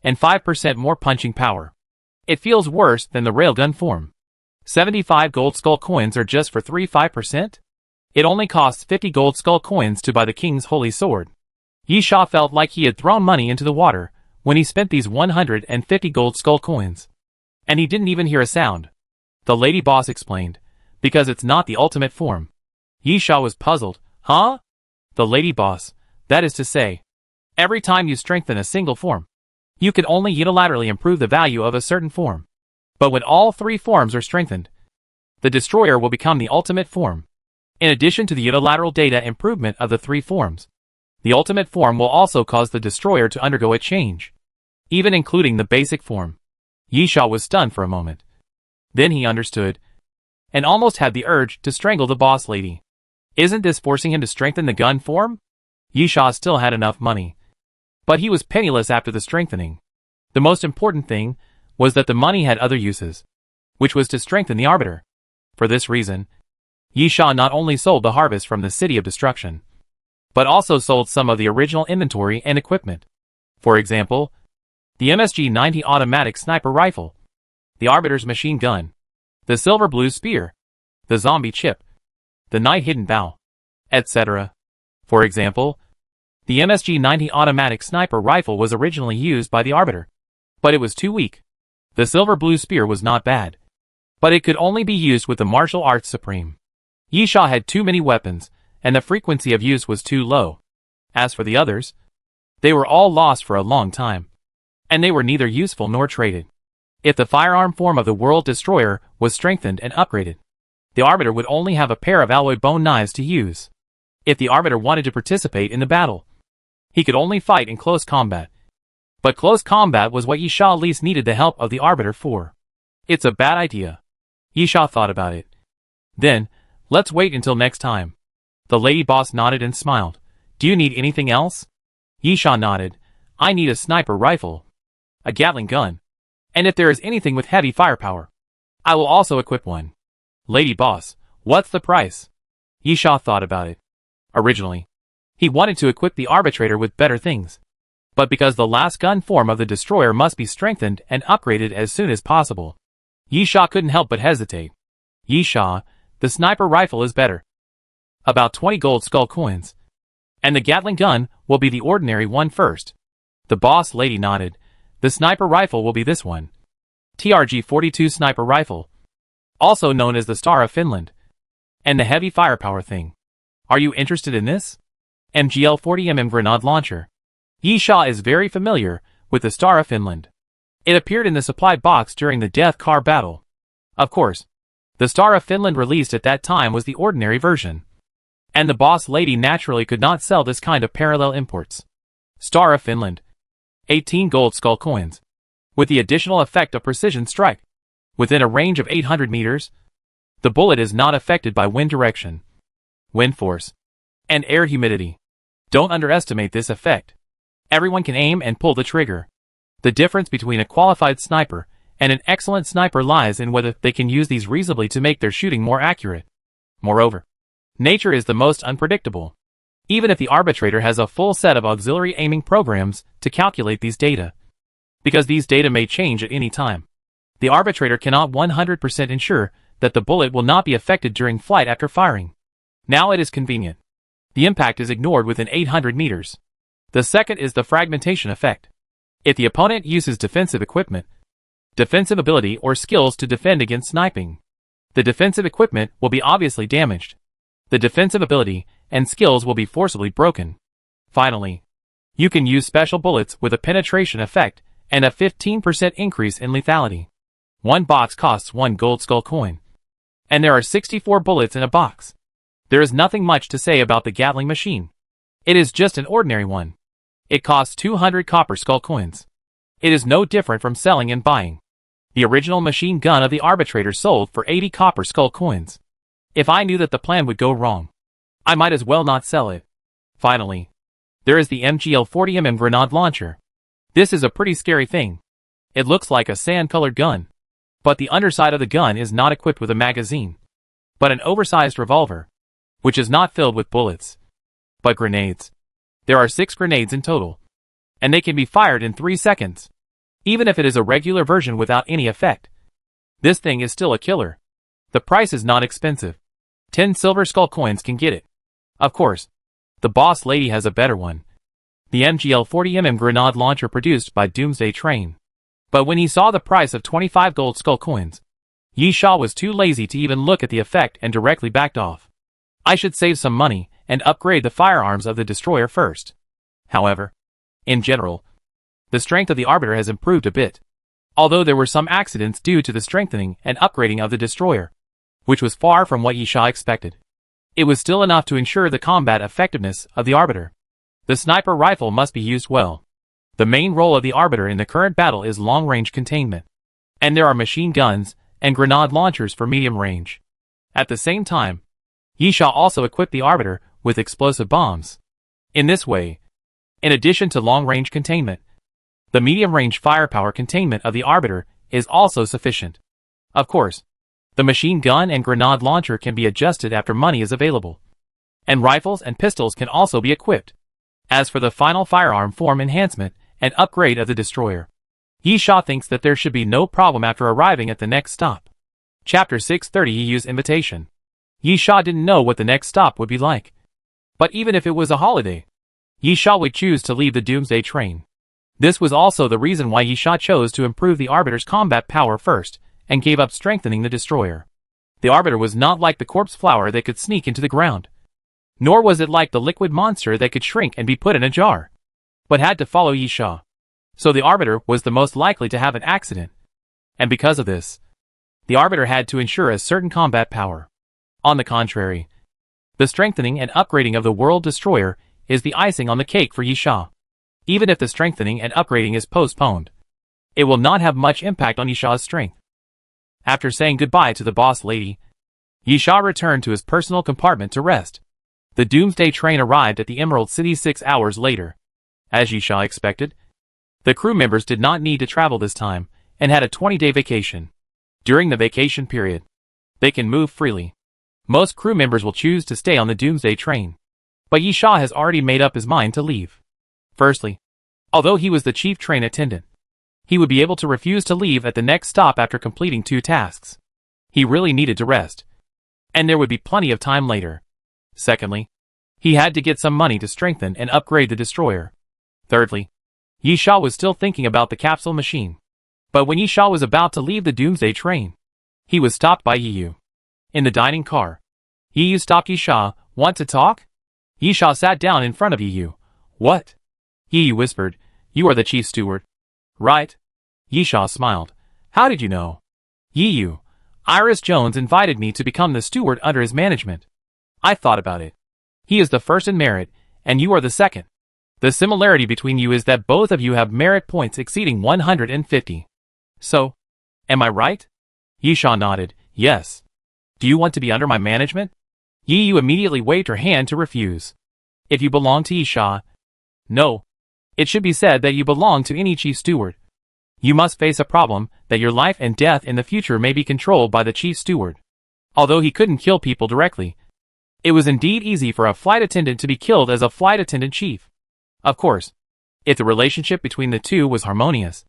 and 5% more punching power. It feels worse than the railgun form. 75 gold skull coins are just for 5%? It only costs 50 gold skull coins to buy the king's holy sword. Yi Sha felt like he had thrown money into the water when he spent these 150 gold skull coins. And he didn't even hear a sound. The Lady Boss explained, because it's not the ultimate form. Yi Sha was puzzled. Huh? The Lady Boss, that is to say, every time you strengthen a single form, you can only unilaterally improve the value of a certain form. But when all 3 forms are strengthened, the destroyer will become the ultimate form. In addition to the unilateral data improvement of the 3 forms, the ultimate form will also cause the destroyer to undergo a change, even including the basic form. Yi Sha was stunned for a moment. Then he understood, and almost had the urge to strangle the boss lady. Isn't this forcing him to strengthen the gun form? Yi Sha still had enough money, but he was penniless after the strengthening. The most important thing was that the money had other uses, which was to strengthen the Arbiter. For this reason, Yi Sha not only sold the harvest from the City of Destruction, but also sold some of the original inventory and equipment. For example, the MSG-90 automatic sniper rifle, the Arbiter's machine gun, the silver blue spear, the zombie chip, the night hidden bow, etc. For example, the MSG-90 automatic sniper rifle was originally used by the Arbiter, but it was too weak. The silver blue spear was not bad, but it could only be used with the martial arts supreme. Yi Sha had too many weapons, and the frequency of use was too low. As for the others, they were all lost for a long time, and they were neither useful nor traded. If the firearm form of the World Destroyer was strengthened and upgraded, the Arbiter would only have a pair of alloy bone knives to use. If the Arbiter wanted to participate in the battle, he could only fight in close combat. But close combat was what Yi Sha least needed the help of the Arbiter for. It's a bad idea. Yi Sha thought about it. Then, let's wait until next time. The lady boss nodded and smiled. Do you need anything else? Yi Sha nodded. I need a sniper rifle, a Gatling gun, and if there is anything with heavy firepower, I will also equip one. Lady boss, what's the price? Yi Sha thought about it. Originally, he wanted to equip the arbitrator with better things, but because the last gun form of the destroyer must be strengthened and upgraded as soon as possible, Yi Sha couldn't help but hesitate. Yi Sha, the sniper rifle is better. About 20 gold skull coins. And the Gatling gun will be the ordinary one first. The boss lady nodded. The sniper rifle will be this one. TRG-42 sniper rifle, also known as the Star of Finland. And the heavy firepower thing. Are you interested in this? MGL 40mm grenade launcher. Yi Sha is very familiar with the Star of Finland. It appeared in the supply box during the Death Car battle. Of course, the Star of Finland released at that time was the ordinary version, and the boss lady naturally could not sell this kind of parallel imports. Star of Finland. 18 gold skull coins. With the additional effect of precision strike. Within a range of 800 meters, the bullet is not affected by wind direction, wind force, and air humidity. Don't underestimate this effect. Everyone can aim and pull the trigger. The difference between a qualified sniper and an excellent sniper lies in whether they can use these reasonably to make their shooting more accurate. Moreover, nature is the most unpredictable. Even if the arbitrator has a full set of auxiliary aiming programs to calculate these data, because these data may change at any time, the arbitrator cannot 100% ensure that the bullet will not be affected during flight after firing. Now it is convenient. The impact is ignored within 800 meters. The second is the fragmentation effect. If the opponent uses defensive equipment, defensive ability or skills to defend against sniping, the defensive equipment will be obviously damaged. The defensive ability and skills will be forcibly broken. Finally, you can use special bullets with a penetration effect and a 15% increase in lethality. One box costs 1 gold skull coin, and there are 64 bullets in a box. There is nothing much to say about the Gatling machine. It is just an ordinary one. It costs 200 copper skull coins. It is no different from selling and buying. The original machine gun of the arbitrator sold for 80 copper skull coins. If I knew that the plan would go wrong, I might as well not sell it. Finally, there is the MGL 40mm grenade launcher. This is a pretty scary thing. It looks like a sand-colored gun, but the underside of the gun is not equipped with a magazine, but an oversized revolver, which is not filled with bullets, but grenades. There are 6 grenades in total, and they can be fired in 3 seconds, even if it is a regular version without any effect. This thing is still a killer. The price is not expensive. 10 silver skull coins can get it. Of course, the boss lady has a better one. The MGL 40mm grenade launcher produced by Doomsday train. But when he saw the price of 25 gold skull coins, Yi Sha was too lazy to even look at the effect and directly backed off. I should save some money and upgrade the firearms of the destroyer first. However, in general, the strength of the Arbiter has improved a bit, although there were some accidents due to the strengthening and upgrading of the destroyer, which was far from what Yi Sha expected. It was still enough to ensure the combat effectiveness of the Arbiter. The sniper rifle must be used well. The main role of the Arbiter in the current battle is long-range containment, and there are machine guns and grenade launchers for medium range. At the same time, Yi Sha also equipped the Arbiter with explosive bombs. In this way, in addition to long-range containment, the medium-range firepower containment of the Arbiter is also sufficient. Of course, the machine gun and grenade launcher can be adjusted after money is available, and rifles and pistols can also be equipped. As for the final firearm form enhancement and upgrade of the destroyer, Yi Sha thinks that there should be no problem after arriving at the next stop. Chapter 630 EU's invitation. Yi Sha didn't know what the next stop would be like. But even if it was a holiday, Yi Sha would choose to leave the Doomsday train. This was also the reason why Yisha chose to improve the Arbiter's combat power first, and gave up strengthening the destroyer. The Arbiter was not like the corpse flower that could sneak into the ground. Nor was it like the liquid monster that could shrink and be put in a jar, but had to follow Yisha. So the Arbiter was the most likely to have an accident. And because of this, the Arbiter had to ensure a certain combat power. On the contrary, the strengthening and upgrading of the World Destroyer is the icing on the cake for Yisha. Even if the strengthening and upgrading is postponed, it will not have much impact on Yisha's strength. After saying goodbye to the boss lady, Yisha returned to his personal compartment to rest. The Doomsday train arrived at the Emerald City 6 hours later. As Yisha expected, the crew members did not need to travel this time, and had a 20-day vacation. During the vacation period, they can move freely. Most crew members will choose to stay on the Doomsday train, but Yisha has already made up his mind to leave. Firstly, although he was the chief train attendant, he would be able to refuse to leave at the next stop after completing 2 tasks. He really needed to rest, and there would be plenty of time later. Secondly, he had to get some money to strengthen and upgrade the destroyer. Thirdly, Yisha was still thinking about the capsule machine. But when Yisha was about to leave the Doomsday train, he was stopped by Yiyu. In the dining car, Yiyu stopped Yisha. "Want to talk?" Yisha sat down in front of Yiyu. "What?" Yiyu whispered. "You are the chief steward, right?" Yisha smiled. "How did you know?" Yiyu. "Iris Jones invited me to become the steward under his management. I thought about it. He is the first in merit, and you are the second. The similarity between you is that both of you have merit points exceeding 150. So, am I right?" Yisha nodded. "Yes. Do you want to be under my management?" Yiyu immediately waved her hand to refuse. "If you belong to Yisha..." "No. It should be said that you belong to any chief steward. You must face a problem that your life and death in the future may be controlled by the chief steward." Although he couldn't kill people directly, it was indeed easy for a flight attendant to be killed as a flight attendant chief. Of course, if the relationship between the two was harmonious,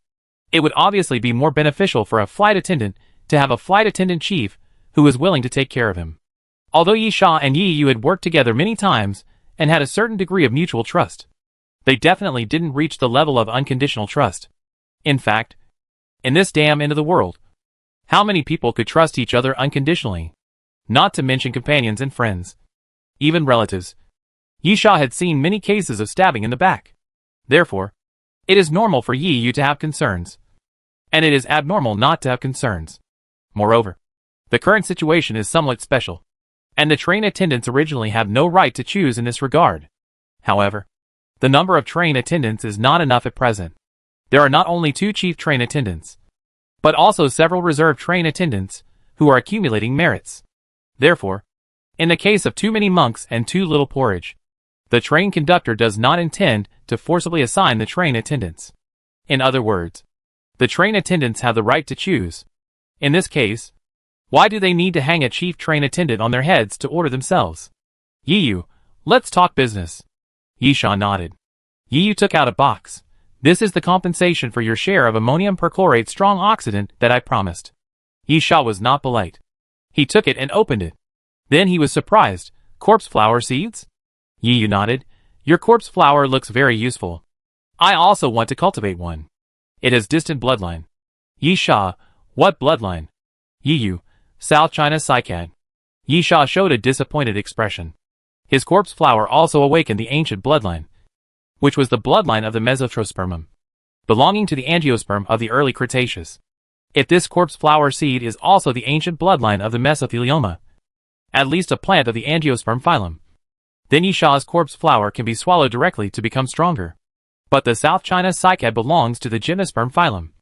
it would obviously be more beneficial for a flight attendant to have a flight attendant chief who was willing to take care of him. Although Yisha and Yiyu had worked together many times and had a certain degree of mutual trust, they definitely didn't reach the level of unconditional trust. In fact, in this damn end of the world, how many people could trust each other unconditionally? Not to mention companions and friends. Even relatives. Yisha had seen many cases of stabbing in the back. Therefore, it is normal for Yiyu to have concerns. And it is abnormal not to have concerns. Moreover, the current situation is somewhat special, and the train attendants originally have no right to choose in this regard. However, the number of train attendants is not enough at present. There are not only 2 chief train attendants, but also several reserve train attendants who are accumulating merits. Therefore, in the case of too many monks and too little porridge, the train conductor does not intend to forcibly assign the train attendants. In other words, the train attendants have the right to choose. In this case, why do they need to hang a chief train attendant on their heads to order themselves? Yiyu, let's talk business. Yisha nodded. Yiyu took out a box. "This is the compensation for your share of ammonium perchlorate strong oxidant that I promised." Yisha was not polite. He took it and opened it. Then he was surprised. "Corpse flower seeds?" Yiyu nodded. "Your corpse flower looks very useful. I also want to cultivate one. It has distant bloodline." Yisha, "What bloodline?" Yiyu, "South China cycad." Yisha showed a disappointed expression. His corpse flower also awakened the ancient bloodline, which was the bloodline of the Mesotrospermum, belonging to the angiosperm of the early Cretaceous. If this corpse flower seed is also the ancient bloodline of the Mesothelioma, at least a plant of the angiosperm phylum, then Yisha's corpse flower can be swallowed directly to become stronger. But the South China cycad belongs to the gymnosperm phylum,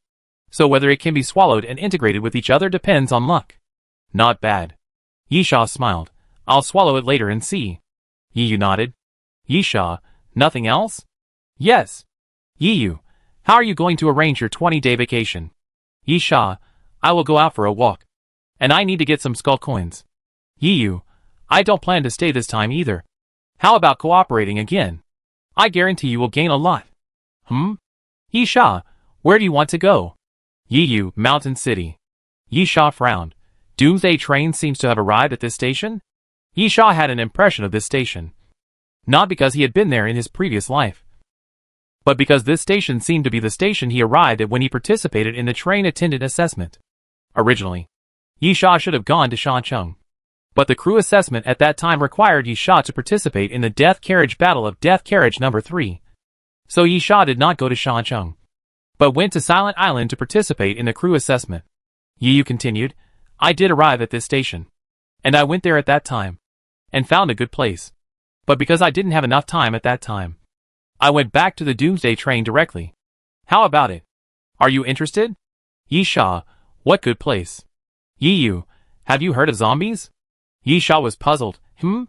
so whether it can be swallowed and integrated with each other depends on luck. Not bad. Yisha smiled. "I'll swallow it later and see." Yiyu nodded. Yisha, "Nothing else?" "Yes." Yiyu, "How are you going to arrange your 20-day vacation?" Yisha, "I will go out for a walk. And I need to get some skull coins." Yiyu, "I don't plan to stay this time either. How about cooperating again? I guarantee you will gain a lot." Yisha, "Where do you want to go?" Yiyu, "Mountain City." Yisha frowned. Doomsday train seems to have arrived at this station? Yisha had an impression of this station. Not because he had been there in his previous life, But because this station seemed to be the station he arrived at when he participated in the train attendant assessment. Originally, Yi Sha should have gone to Shancheng. But the crew assessment at that time required Yi Sha to participate in the Death Carriage Battle of Death Carriage number 3. So Yi Sha did not go to Shancheng, but went to Silent Island to participate in the crew assessment. Yi Yu continued, I did arrive at this station. And I went there at that time. And found a good place. But because I didn't have enough time at that time, I went back to the Doomsday train directly. How about it? Are you interested? Yi Sha, what good place? Yi Yu, have you heard of zombies? Yi Sha was puzzled. Yi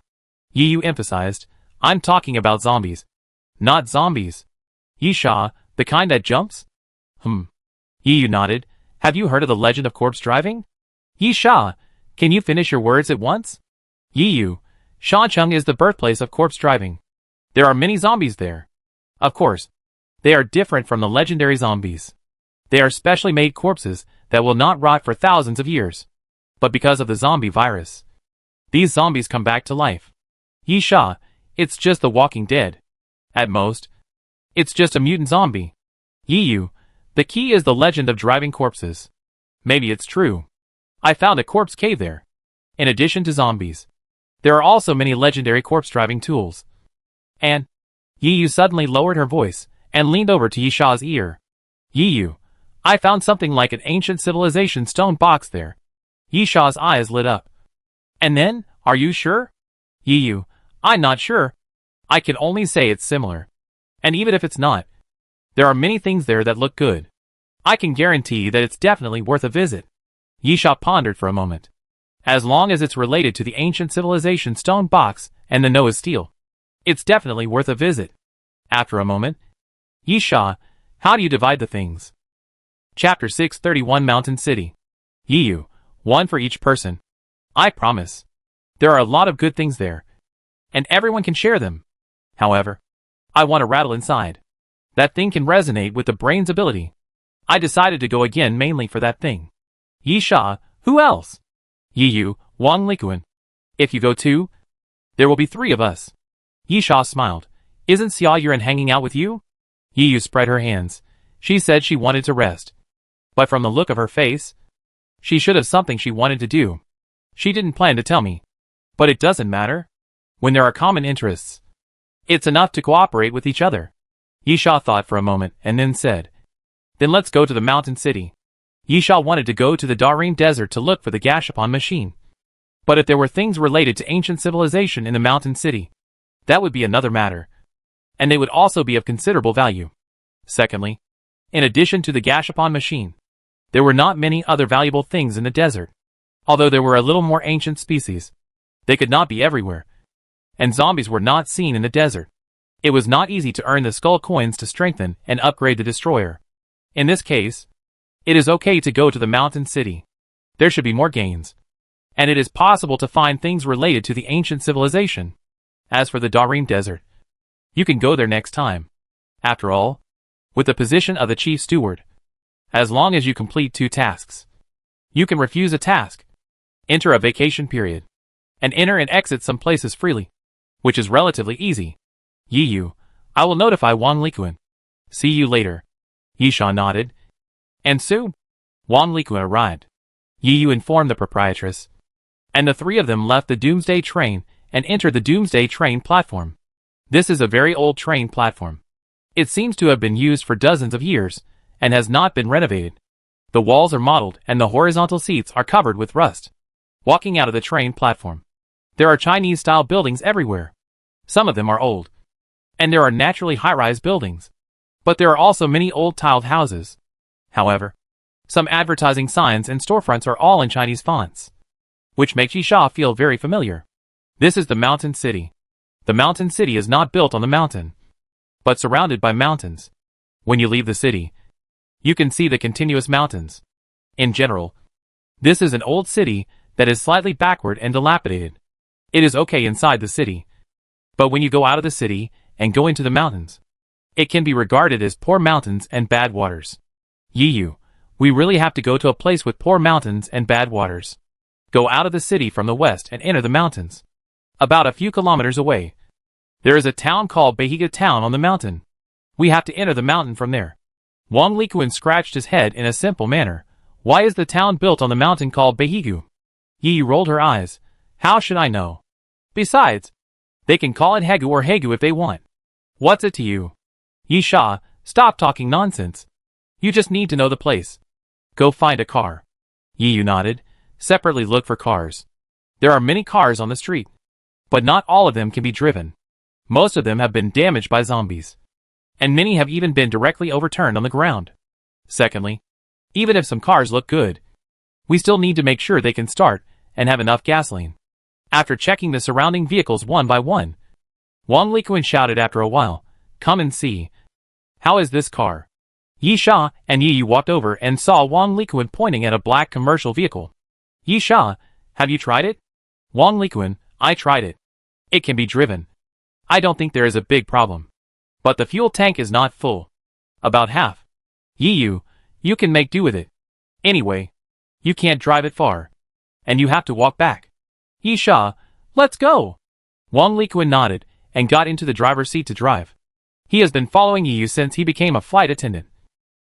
Yu emphasized, I'm talking about zombies. Not zombies. Yi Sha, the kind that jumps? Yi Yu nodded. Have you heard of the legend of corpse driving? Yi Sha, can you finish your words at once? Yi Yu, Shancheng is the birthplace of corpse driving. There are many zombies there. Of course, they are different from the legendary zombies. They are specially made corpses that will not rot for thousands of years. But because of the zombie virus, these zombies come back to life. Yi Sha, it's just the Walking Dead. At most, it's just a mutant zombie. Yi Yu, the key is the legend of driving corpses. Maybe it's true. I found a corpse cave there. In addition to zombies, there are also many legendary corpse driving tools. And Yi Yu suddenly lowered her voice and leaned over to Yi Sha's ear. Yi Yu, I found something like an ancient civilization stone box there. Yi Sha's eyes lit up. And then, are you sure? Yi Yu, I'm not sure. I can only say it's similar. And even if it's not, there are many things there that look good. I can guarantee that it's definitely worth a visit. Yi Sha pondered for a moment. As long as it's related to the ancient civilization stone box and the Noah's steel, it's definitely worth a visit. After a moment, Yi Sha, how do you divide the things? Chapter 631 Mountain City. Yi Yu, one for each person. I promise. There are a lot of good things there, and everyone can share them. However, I want to rattle inside. That thing can resonate with the brain's ability. I decided to go again mainly for that thing. Yi Sha, who else? Yi Yu, Wang Likuan. If you go too, there will be 3 of us. Yi Sha smiled. Isn't Xia Yuan hanging out with you? Yi Yu spread her hands. She said she wanted to rest. But from the look of her face, she should have something she wanted to do. She didn't plan to tell me. But it doesn't matter. When there are common interests, it's enough to cooperate with each other. Yi Sha thought for a moment and then said, Then let's go to the mountain city. Yi Sha wanted to go to the Darim Desert to look for the Gashapon machine. But if there were things related to ancient civilization in the mountain city, that would be another matter. And they would also be of considerable value. Secondly, in addition to the Gashapon machine, there were not many other valuable things in the desert. Although there were a little more ancient species, they could not be everywhere. And zombies were not seen in the desert. It was not easy to earn the skull coins to strengthen and upgrade the destroyer. In this case, it is okay to go to the mountain city. There should be more gains. And it is possible to find things related to the ancient civilization. As for the Darim Desert, you can go there next time. After all, with the position of the chief steward, as long as you complete 2 tasks, you can refuse a task, enter a vacation period, and enter and exit some places freely, which is relatively easy. Yi Yu, I will notify Wang Likuan. See you later. Yi Sha nodded. And soon, Wang Likuan arrived. Yi Yu informed the proprietress, and the 3 of them left the Doomsday train and entered the Doomsday train platform. This is a very old train platform. It seems to have been used for dozens of years and has not been renovated. The walls are mottled and the horizontal seats are covered with rust. Walking out of the train platform, there are Chinese-style buildings everywhere. Some of them are old, and there are naturally high-rise buildings. But there are also many old tiled houses. However, some advertising signs and storefronts are all in Chinese fonts, which makes Yi Sha feel very familiar. This is the mountain city. The mountain city is not built on the mountain, but surrounded by mountains. When you leave the city, you can see the continuous mountains. In general, this is an old city that is slightly backward and dilapidated. It is okay inside the city, but when you go out of the city and go into the mountains, it can be regarded as poor mountains and bad waters. Yi Yu, we really have to go to a place with poor mountains and bad waters. Go out of the city from the west and enter the mountains. About a few kilometers away, there is a town called Behiga Town on the mountain. We have to enter the mountain from there. Wang Likuan scratched his head in a simple manner. Why is the town built on the mountain called Beihigu? Yi Yu rolled her eyes. How should I know? Besides, they can call it Hegu or Hegu if they want. What's it to you? Yi Sha, stop talking nonsense. You just need to know the place. Go find a car. Yi Yu nodded. Separately look for cars. There are many cars on the street, but not all of them can be driven. Most of them have been damaged by zombies, and many have even been directly overturned on the ground. Secondly, even if some cars look good, we still need to make sure they can start and have enough gasoline. After checking the surrounding vehicles one by one, Wang Likuan shouted after a while, come and see. How is this car? Yi Sha and Yi Yu walked over and saw Wang Likuan pointing at a black commercial vehicle. Yi Sha, have you tried it? Wang Likuan, I tried it. It can be driven. I don't think there is a big problem. But the fuel tank is not full. About half. Yi Yu, you can make do with it. Anyway, you can't drive it far. And you have to walk back. Yi Sha, let's go. Wang Likuan nodded and got into the driver's seat to drive. He has been following Yi Yu since he became a flight attendant.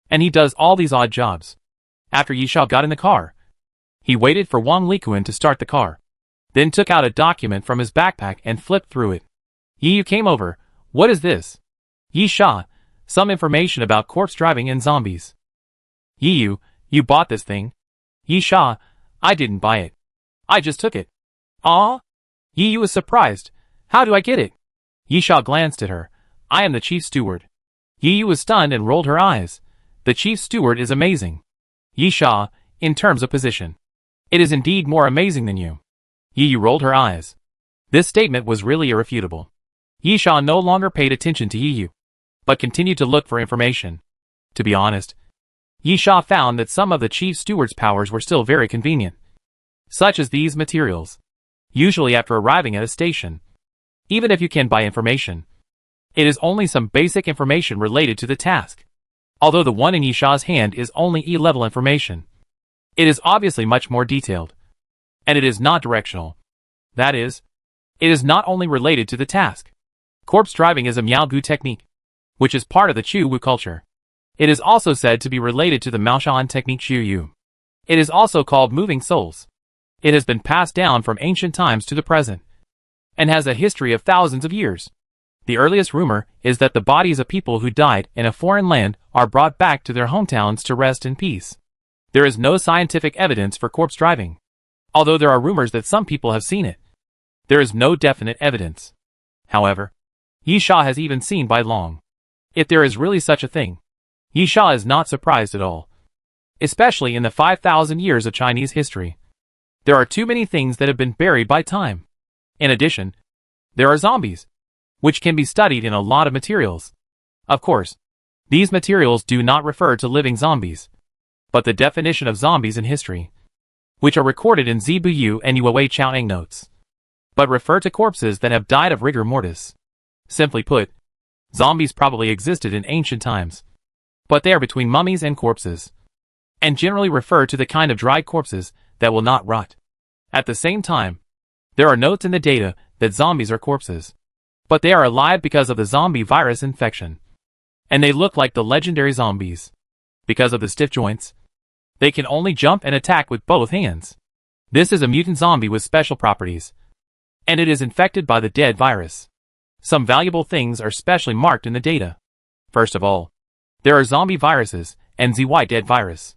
And he does all these odd jobs. After Yi Sha got in the car, he waited for Wang Likuan to start the car, then took out a document from his backpack and flipped through it. Yi Yu came over. What is this? Yi Sha, some information about corpse driving and zombies. Yi Yu, you bought this thing? Yi Sha, I didn't buy it. I just took it. Ah? Yi Yu was surprised. How do I get it? Yi Sha glanced at her. I am the chief steward. Yi Yu was stunned and rolled her eyes. The chief steward is amazing. Yi Sha, in terms of position, it is indeed more amazing than you. Yi Yu rolled her eyes. This statement was really irrefutable. Yi Sha no longer paid attention to Yi Yu, but continued to look for information. To be honest, Yi Sha found that some of the chief steward's powers were still very convenient, such as these materials. Usually after arriving at a station, even if you can buy information, it is only some basic information related to the task. Although the one in Yi Sha's hand is only E-level information, it is obviously much more detailed. And it is not directional. That is, it is not only related to the task. Corpse driving is a Miaogu technique, which is part of the Chu Wu culture. It is also said to be related to the Maoshan technique Chu Yu. It is also called moving souls. It has been passed down from ancient times to the present, and has a history of thousands of years. The earliest rumor is that the bodies of people who died in a foreign land are brought back to their hometowns to rest in peace. There is no scientific evidence for corpse driving, although there are rumors that some people have seen it. There is no definite evidence. However, Yi Sha has even seen Bai Long. If there is really such a thing, Yi Sha is not surprised at all. Especially in the 5,000 years of Chinese history, there are too many things that have been buried by time. In addition, there are zombies, which can be studied in a lot of materials. Of course, these materials do not refer to living zombies, but the definition of zombies in history, which are recorded in Zibu Yu and Yuewei Chaoning notes, but refer to corpses that have died of rigor mortis. Simply put, zombies probably existed in ancient times, but they are between mummies and corpses, and generally refer to the kind of dried corpses that will not rot. At the same time, there are notes in the data that zombies are corpses, but they are alive because of the zombie virus infection, and they look like the legendary zombies. Because of the stiff joints, they can only jump and attack with both hands. This is a mutant zombie with special properties, and it is infected by the dead virus. Some valuable things are specially marked in the data. First of all, there are zombie viruses and ZY dead virus.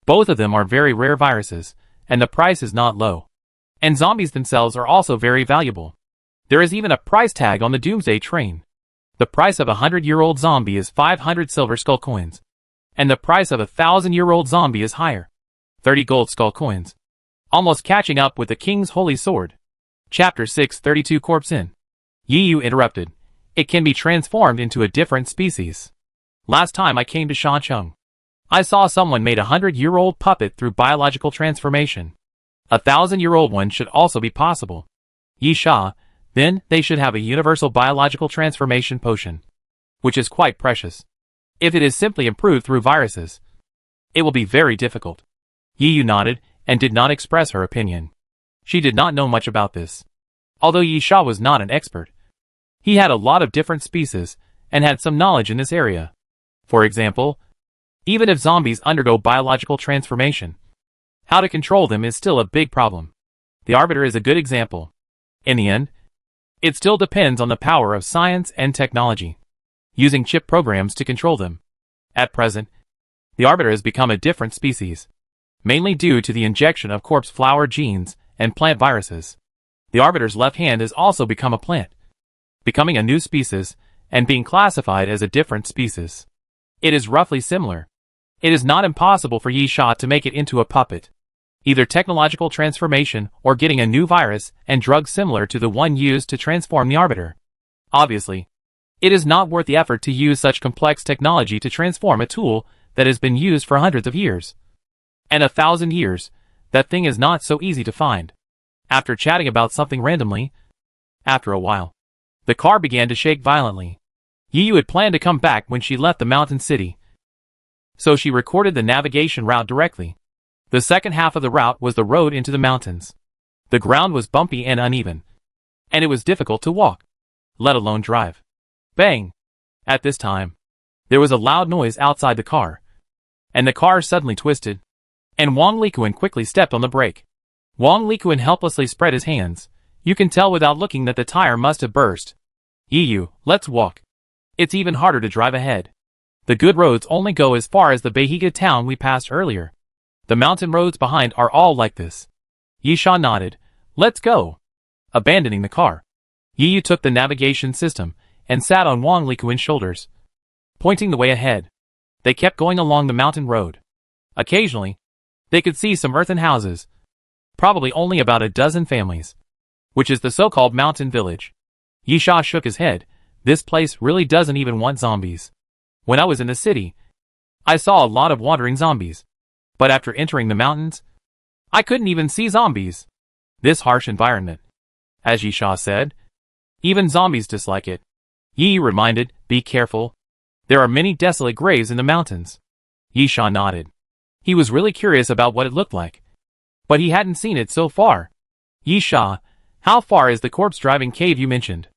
Both of them are very rare viruses, and the price is not low. And zombies themselves are also very valuable. There is even a price tag on the Doomsday train. The price of a 100-year-old zombie is 500 silver skull coins, and the price of a 1,000-year-old zombie is higher, 30 gold skull coins, almost catching up with the King's Holy Sword. Chapter 632 Corpse In. Yi Yu interrupted. It can be transformed into a different species. Last time I came to Shancheng, I saw someone made a 100-year-old puppet through biological transformation. A 1,000-year-old one should also be possible. Yi Sha, then they should have a universal biological transformation potion, which is quite precious. If it is simply improved through viruses, it will be very difficult. Yi Yu nodded and did not express her opinion. She did not know much about this. Although Yi Sha was not an expert, he had a lot of different species, and had some knowledge in this area. For example, even if zombies undergo biological transformation, how to control them is still a big problem. The Arbiter is a good example. In the end, it still depends on the power of science and technology, using chip programs to control them. At present, the Arbiter has become a different species, mainly due to the injection of corpse flower genes and plant viruses. The Arbiter's left hand has also become a plant, becoming a new species and being classified as a different species. It is roughly similar. It is not impossible for Yi Sha to make it into a puppet. Either technological transformation or getting a new virus and drug similar to the one used to transform the Arbiter. Obviously, it is not worth the effort to use such complex technology to transform a tool that has been used for hundreds of years. And 1,000 years, that thing is not so easy to find. After chatting about something randomly, after a while, the car began to shake violently. Yi had planned to come back when she left the mountain city, so she recorded the navigation route directly. The second half of the route was the road into the mountains. The ground was bumpy and uneven, and it was difficult to walk, let alone drive. Bang! At this time, there was a loud noise outside the car, and the car suddenly twisted, and Wang Likuan quickly stepped on the brake. Wang Likuan helplessly spread his hands. You can tell without looking that the tire must have burst. Yi, let's walk. It's even harder to drive ahead. The good roads only go as far as the Behiga town we passed earlier. The mountain roads behind are all like this. Yi Sha nodded. Let's go. Abandoning the car, Yi took the navigation system and sat on Wang Likuan's shoulders, pointing the way ahead. They kept going along the mountain road. Occasionally, they could see some earthen houses, probably only about a dozen families, which is the so-called mountain village. Yi Sha shook his head. This place really doesn't even want zombies. When I was in the city, I saw a lot of wandering zombies. But after entering the mountains, I couldn't even see zombies. This harsh environment, as Yi Sha said, even zombies dislike it. Yi reminded, be careful. There are many desolate graves in the mountains. Yi Sha nodded. He was really curious about what it looked like, but he hadn't seen it so far. Yi Sha, how far is the corpse-driving cave you mentioned?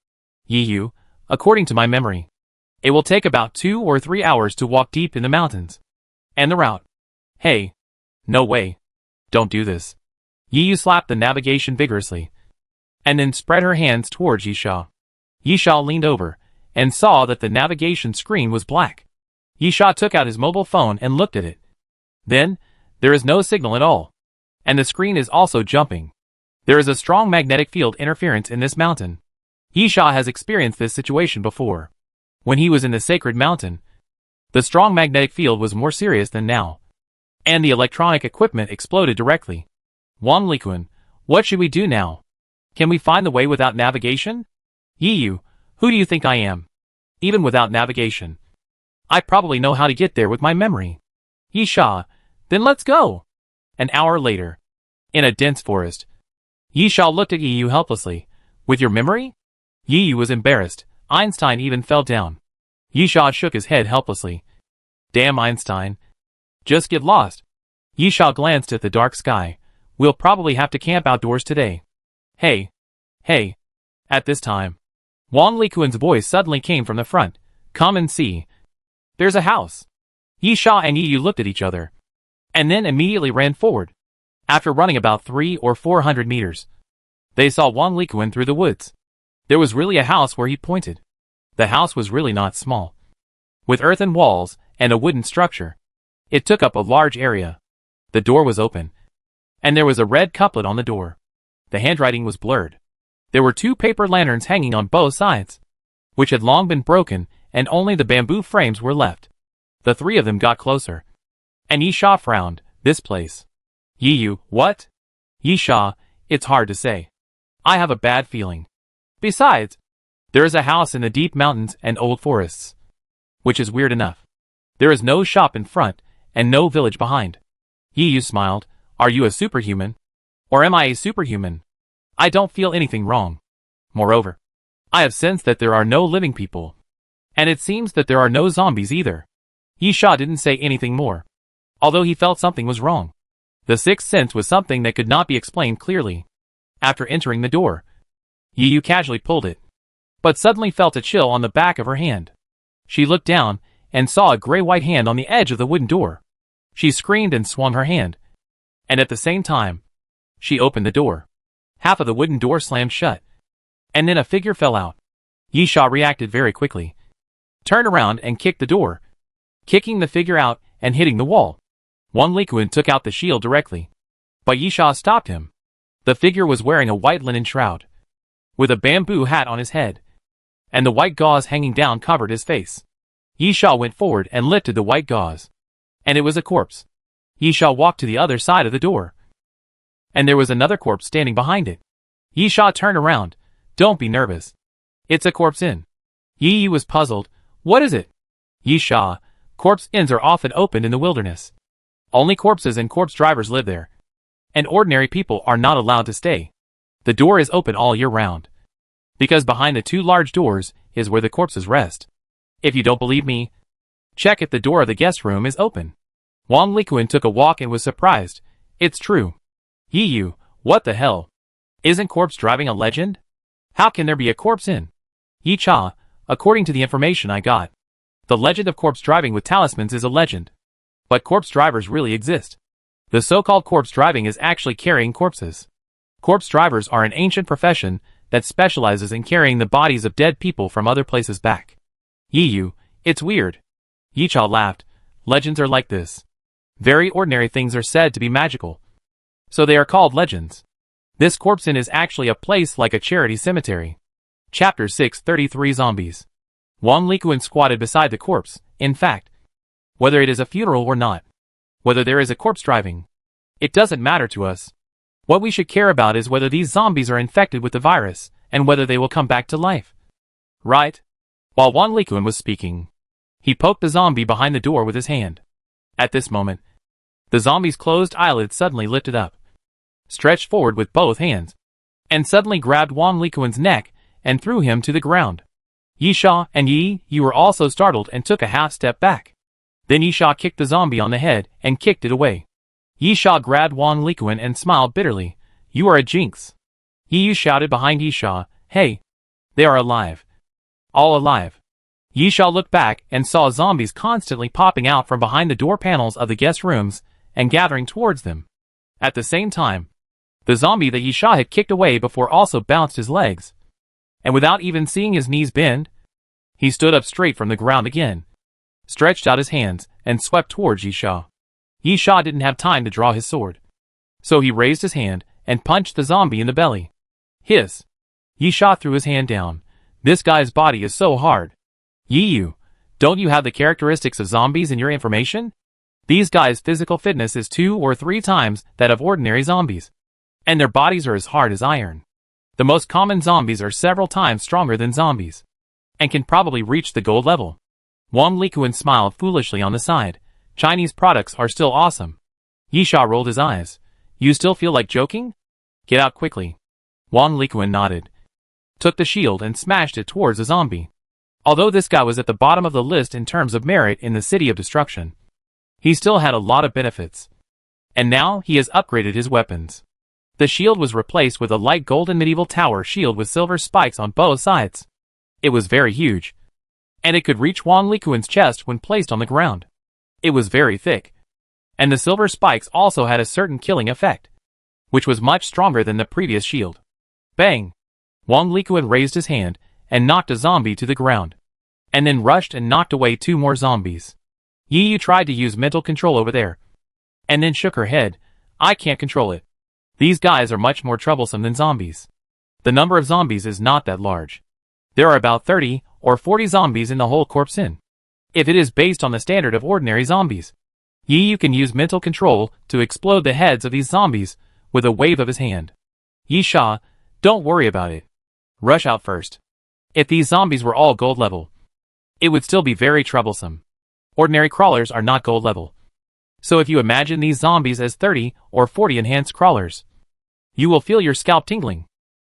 Yi, according to my memory, it will take about 2 or 3 hours to walk deep in the mountains. And the route. Hey. No way. Don't do this. Yi slapped the navigation vigorously, and then spread her hands towards Yi Sha. Yi Sha leaned over, and saw that the navigation screen was black. Yi Sha took out his mobile phone and looked at it. Then, there is no signal at all. And the screen is also jumping. There is a strong magnetic field interference in this mountain. Yi Sha has experienced this situation before. When he was in the sacred mountain, the strong magnetic field was more serious than now, and the electronic equipment exploded directly. Wang Likuan, what should we do now? Can we find the way without navigation? Yi, who do you think I am? Even without navigation, I probably know how to get there with my memory. Yi Sha, then let's go. An hour later, in a dense forest, Yi Sha looked at Yi helplessly. With your memory? Yi was embarrassed. Einstein even fell down. Yi Sha shook his head helplessly. Damn Einstein. Just get lost. Yi Sha glanced at the dark sky. We'll probably have to camp outdoors today. Hey. Hey. At this time, Wang Likuan's voice suddenly came from the front. Come and see. There's a house. Yi Sha and Yi looked at each other, and then immediately ran forward. After running about 300 or 400 meters, they saw Wang Likuan through the woods. There was really a house where he pointed. The house was really not small, with earthen walls and a wooden structure. It took up a large area. The door was open, and there was a red couplet on the door. The handwriting was blurred. There were 2 paper lanterns hanging on both sides, which had long been broken, and only the bamboo frames were left. The 3 of them got closer, and Yi Sha frowned. This place. Yi, what? Yi Sha, it's hard to say. I have a bad feeling. Besides, there is a house in the deep mountains and old forests, which is weird enough. There is no shop in front, and no village behind. Yi smiled. Are you a superhuman? Or am I a superhuman? I don't feel anything wrong. Moreover, I have sensed that there are no living people, and it seems that there are no zombies either. Yi Sha didn't say anything more, although he felt something was wrong. The sixth sense was something that could not be explained clearly. After entering the door, Yi casually pulled it, but suddenly felt a chill on the back of her hand. She looked down and saw a gray-white hand on the edge of the wooden door. She screamed and swung her hand. And at the same time, she opened the door. Half of the wooden door slammed shut. And then a figure fell out. Yisha reacted very quickly. Turned around and kicked the door, kicking the figure out and hitting the wall. Wang Likuan took out the shield directly. But Yisha stopped him. The figure was wearing a white linen shroud, with a bamboo hat on his head, and the white gauze hanging down covered his face. Yisha went forward and lifted the white gauze. And it was a corpse. Yisha walked to the other side of the door. And there was another corpse standing behind it. Yisha turned around. Don't be nervous. It's a corpse inn. Yi was puzzled. What is it? Yisha, corpse inns are often opened in the wilderness. Only corpses and corpse drivers live there. And ordinary people are not allowed to stay. The door is open all year round. Because behind the two large doors is where the corpses rest. If you don't believe me, check if the door of the guest room is open. Wang Likuan took a walk and was surprised. It's true. Yi, what the hell? Isn't corpse driving a legend? How can there be a corpse inn? Yicha, according to the information I got, the legend of corpse driving with talismans is a legend. But corpse drivers really exist. The so-called corpse driving is actually carrying corpses. Corpse drivers are an ancient profession that specializes in carrying the bodies of dead people from other places back. Yi, it's weird. Yicha laughed. Legends are like this. Very ordinary things are said to be magical. So they are called legends. This corpse inn is actually a place like a charity cemetery. Chapter 633 Zombies. Wang Likuan squatted beside the corpse. In fact, whether it is a funeral or not, whether there is a corpse driving, it doesn't matter to us. What we should care about is whether these zombies are infected with the virus, and whether they will come back to life. Right? While Wang Likuan was speaking, he poked the zombie behind the door with his hand. At this moment, the zombie's closed eyelids suddenly lifted up, stretched forward with both hands, and suddenly grabbed Wang Likuan's neck and threw him to the ground. Yisha and Yi were also startled and took a half step back. Then Yisha kicked the zombie on the head and kicked it away. Yisha grabbed Wang Likuan and smiled bitterly. You are a jinx. Yi shouted behind Yisha, hey, they are alive. All alive. Yisha looked back and saw zombies constantly popping out from behind the door panels of the guest rooms and gathering towards them. At the same time, the zombie that Yisha had kicked away before also bounced his legs. And without even seeing his knees bend, he stood up straight from the ground again, stretched out his hands, and swept towards Yisha. Yisha didn't have time to draw his sword, so he raised his hand and punched the zombie in the belly. Hiss! Yisha threw his hand down. This guy's body is so hard. Yi, don't you have the characteristics of zombies in your information? These guys' physical fitness is 2 or 3 times that of ordinary zombies, and their bodies are as hard as iron. The most common zombies are several times stronger than zombies, and can probably reach the gold level. Wang Likuan smiled foolishly on the side. Chinese products are still awesome. Yisha rolled his eyes. You still feel like joking? Get out quickly. Wang Likuan nodded, took the shield and smashed it towards the zombie. Although this guy was at the bottom of the list in terms of merit in the City of Destruction, he still had a lot of benefits. And now he has upgraded his weapons. The shield was replaced with a light golden medieval tower shield with silver spikes on both sides. It was very huge, and it could reach Wang Likuan's chest when placed on the ground. It was very thick, and the silver spikes also had a certain killing effect, which was much stronger than the previous shield. Bang! Wang Likuan raised his hand and knocked a zombie to the ground, and then rushed and knocked away 2 more zombies. Yi tried to use mental control over there, and then shook her head. I can't control it. These guys are much more troublesome than zombies. The number of zombies is not that large. There are about 30 or 40 zombies in the whole corpse inn. If it is based on the standard of ordinary zombies, Yi can use mental control to explode the heads of these zombies with a wave of his hand. Yisha, don't worry about it. Rush out first. If these zombies were all gold level, it would still be very troublesome. Ordinary crawlers are not gold level. So if you imagine these zombies as 30 or 40 enhanced crawlers, you will feel your scalp tingling.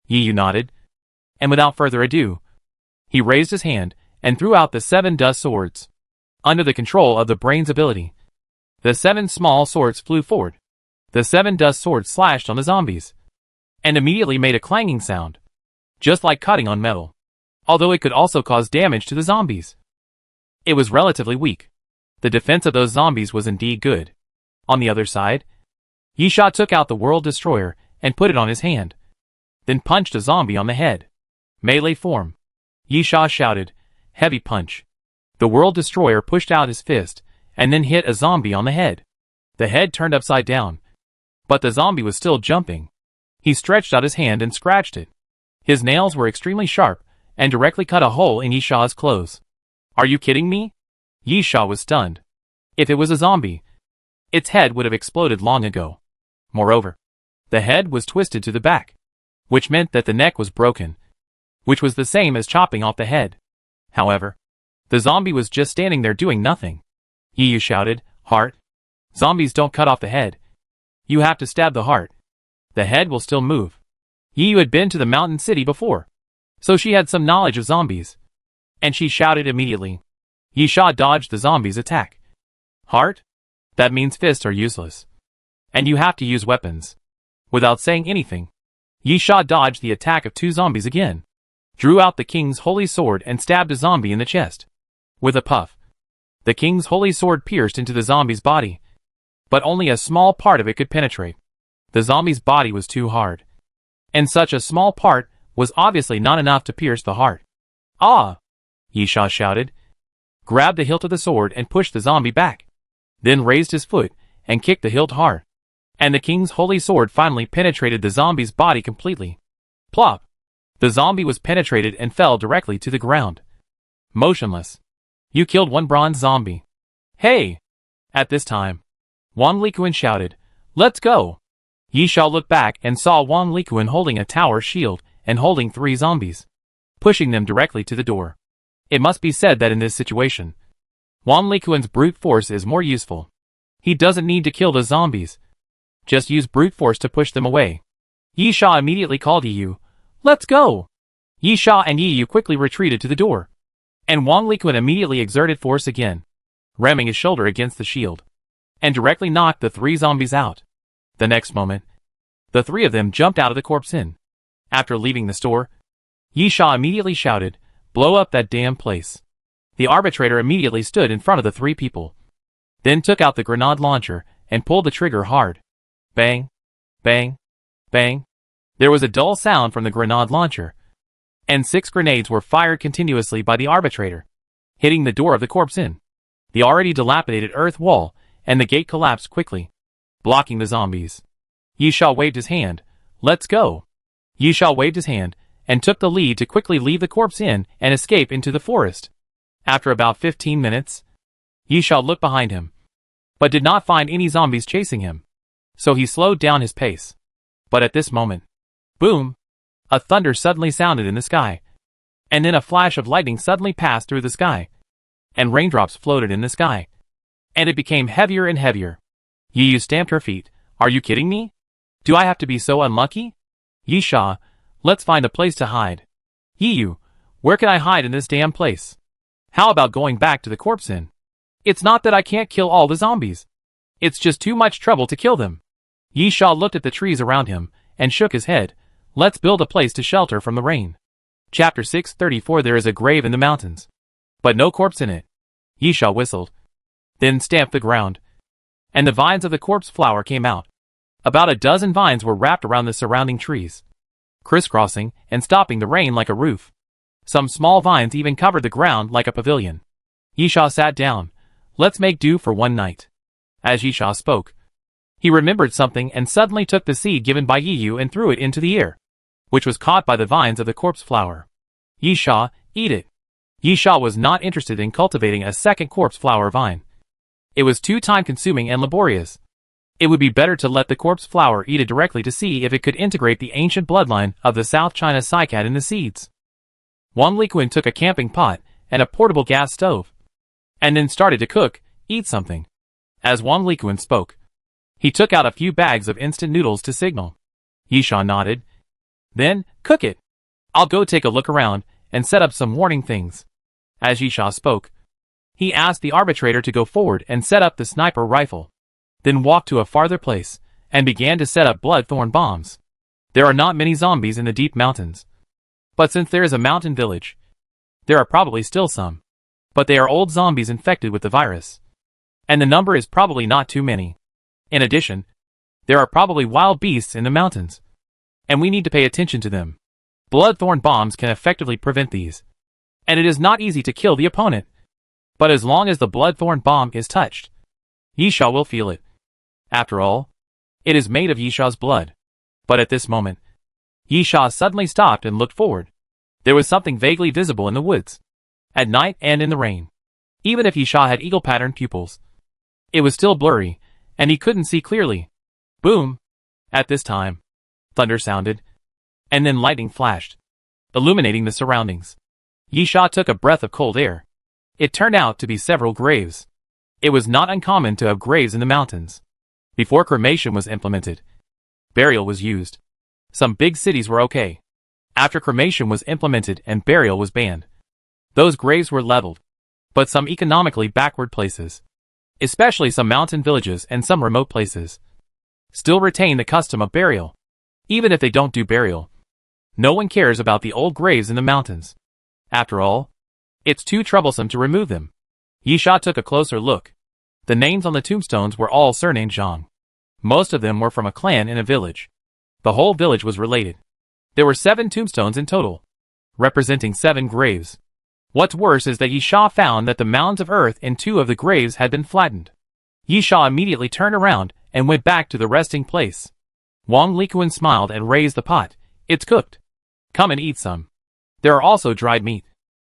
Yi nodded, and without further ado, he raised his hand and threw out the 7 dust swords. Under the control of the brain's ability, the 7 small swords flew forward. The 7 dust swords slashed on the zombies, and immediately made a clanging sound, just like cutting on metal, although it could also cause damage to the zombies. It was relatively weak. The defense of those zombies was indeed good. On the other side, Yisha took out the World Destroyer and put it on his hand. Then punched a zombie on the head. Melee form. Yisha shouted, "Heavy punch." The World Destroyer pushed out his fist and then hit a zombie on the head. The head turned upside down, but the zombie was still jumping. He stretched out his hand and scratched it. His nails were extremely sharp and directly cut a hole in Yisha's clothes. "Are you kidding me?" Yisha was stunned. If it was a zombie, its head would have exploded long ago. Moreover, the head was twisted to the back, which meant that the neck was broken, which was the same as chopping off the head. However, the zombie was just standing there doing nothing. Yiyu shouted, "Heart? Zombies don't cut off the head. You have to stab the heart. The head will still move." Yiyu had been to the mountain city before, so she had some knowledge of zombies, and she shouted immediately. Yisha dodged the zombie's attack. "Heart? That means fists are useless, and you have to use weapons." Without saying anything, Yisha dodged the attack of two zombies again, drew out the king's holy sword and stabbed a zombie in the chest. With a puff, the king's holy sword pierced into the zombie's body, but only a small part of it could penetrate. The zombie's body was too hard, and such a small part was obviously not enough to pierce the heart. "Ah!" Yisha shouted, grabbed the hilt of the sword and pushed the zombie back, then raised his foot and kicked the hilt hard, and the king's holy sword finally penetrated the zombie's body completely. Plop! The zombie was penetrated and fell directly to the ground, motionless. "You killed one bronze zombie. Hey!" At this time, Wang Likuan shouted, "Let's go!" Yisha looked back and saw Wang Likuan holding a tower shield and holding 3 zombies, pushing them directly to the door. It must be said that in this situation, Wang Likuan's brute force is more useful. He doesn't need to kill the zombies, just use brute force to push them away. Yisha immediately called Yiyu, "Let's go!" Yisha and Yiyu quickly retreated to the door, and Wang Likuan immediately exerted force again, ramming his shoulder against the shield, and directly knocked the 3 zombies out. The next moment, the 3 of them jumped out of the corpse inn. After leaving the store, Yisha immediately shouted, "Blow up that damn place." The arbitrator immediately stood in front of the 3 people, then took out the grenade launcher and pulled the trigger hard. Bang, bang, bang. There was a dull sound from the grenade launcher, and 6 grenades were fired continuously by the arbitrator, hitting the door of the corpse inn, the already dilapidated earth wall, and the gate collapsed quickly, blocking the zombies. Yisha waved his hand, "Let's go." Yisha waved his hand and took the lead to quickly leave the corpse inn and escape into the forest. After about 15 minutes, Yisha looked behind him, but did not find any zombies chasing him, so he slowed down his pace. But at this moment, boom! A thunder suddenly sounded in the sky, and then a flash of lightning suddenly passed through the sky, and raindrops floated in the sky, and it became heavier and heavier. Yiyu stamped her feet. "Are you kidding me? Do I have to be so unlucky?" "Yisha, let's find a place to hide." "Yiyu, where can I hide in this damn place? How about going back to the corpse inn? It's not that I can't kill all the zombies. It's just too much trouble to kill them." Yisha looked at the trees around him and shook his head. "Let's build a place to shelter from the rain." Chapter 634. There is a grave in the mountains, but no corpse in it. Yisha whistled, then stamped the ground, and the vines of the corpse flower came out. About a dozen vines were wrapped around the surrounding trees, crisscrossing and stopping the rain like a roof. Some small vines even covered the ground like a pavilion. Yisha sat down. "Let's make do for one night." As Yisha spoke, he remembered something and suddenly took the seed given by Yiyu and threw it into the air, which was caught by the vines of the corpse flower. "Yisha, eat it." Yisha was not interested in cultivating a second corpse flower vine. It was too time-consuming and laborious. It would be better to let the corpse flower eat it directly to see if it could integrate the ancient bloodline of the South China cycad in the seeds. Wang Likuan took a camping pot and a portable gas stove, and then started to cook, eat something. As Wang Likuan spoke, he took out a few bags of instant noodles to signal. Yisha nodded. "Then, cook it. I'll go take a look around and set up some warning things." As Yisha spoke, he asked the arbitrator to go forward and set up the sniper rifle, then walked to a farther place and began to set up bloodthorn bombs. There are not many zombies in the deep mountains, but since there is a mountain village, there are probably still some. but they are old zombies infected with the virus. And the number is probably not too many. In addition, there are probably wild beasts in the mountains, and we need to pay attention to them. Bloodthorn bombs can effectively prevent these, and it is not easy to kill the opponent. But as long as the bloodthorn bomb is touched, Yisha will feel it. After all, it is made of Yisha's blood. But at this moment, Yisha suddenly stopped and looked forward. There was something vaguely visible in the woods, at night and in the rain. Even if Yisha had eagle-patterned pupils, it was still blurry, and he couldn't see clearly. Boom! At this time, thunder sounded, and then lightning flashed, illuminating the surroundings. Yisha took a breath of cold air. It turned out to be several graves. It was not uncommon to have graves in the mountains. Before cremation was implemented, burial was used. Some big cities were okay. After cremation was implemented and burial was banned, those graves were leveled. But some economically backward places, especially some mountain villages and some remote places, still retain the custom of burial. Even if they don't do burial, no one cares about the old graves in the mountains. After all, it's too troublesome to remove them. Yisha took a closer look. The names on the tombstones were all surnamed Zhang. Most of them were from a clan in a village. The whole village was related. There were 7 tombstones in total, representing 7 graves. What's worse is that Yisha found that the mounds of earth in 2 of the graves had been flattened. Yisha immediately turned around and went back to the resting place. Wang Likuan smiled and raised the pot. It's cooked. Come and eat some. There are also dried meat,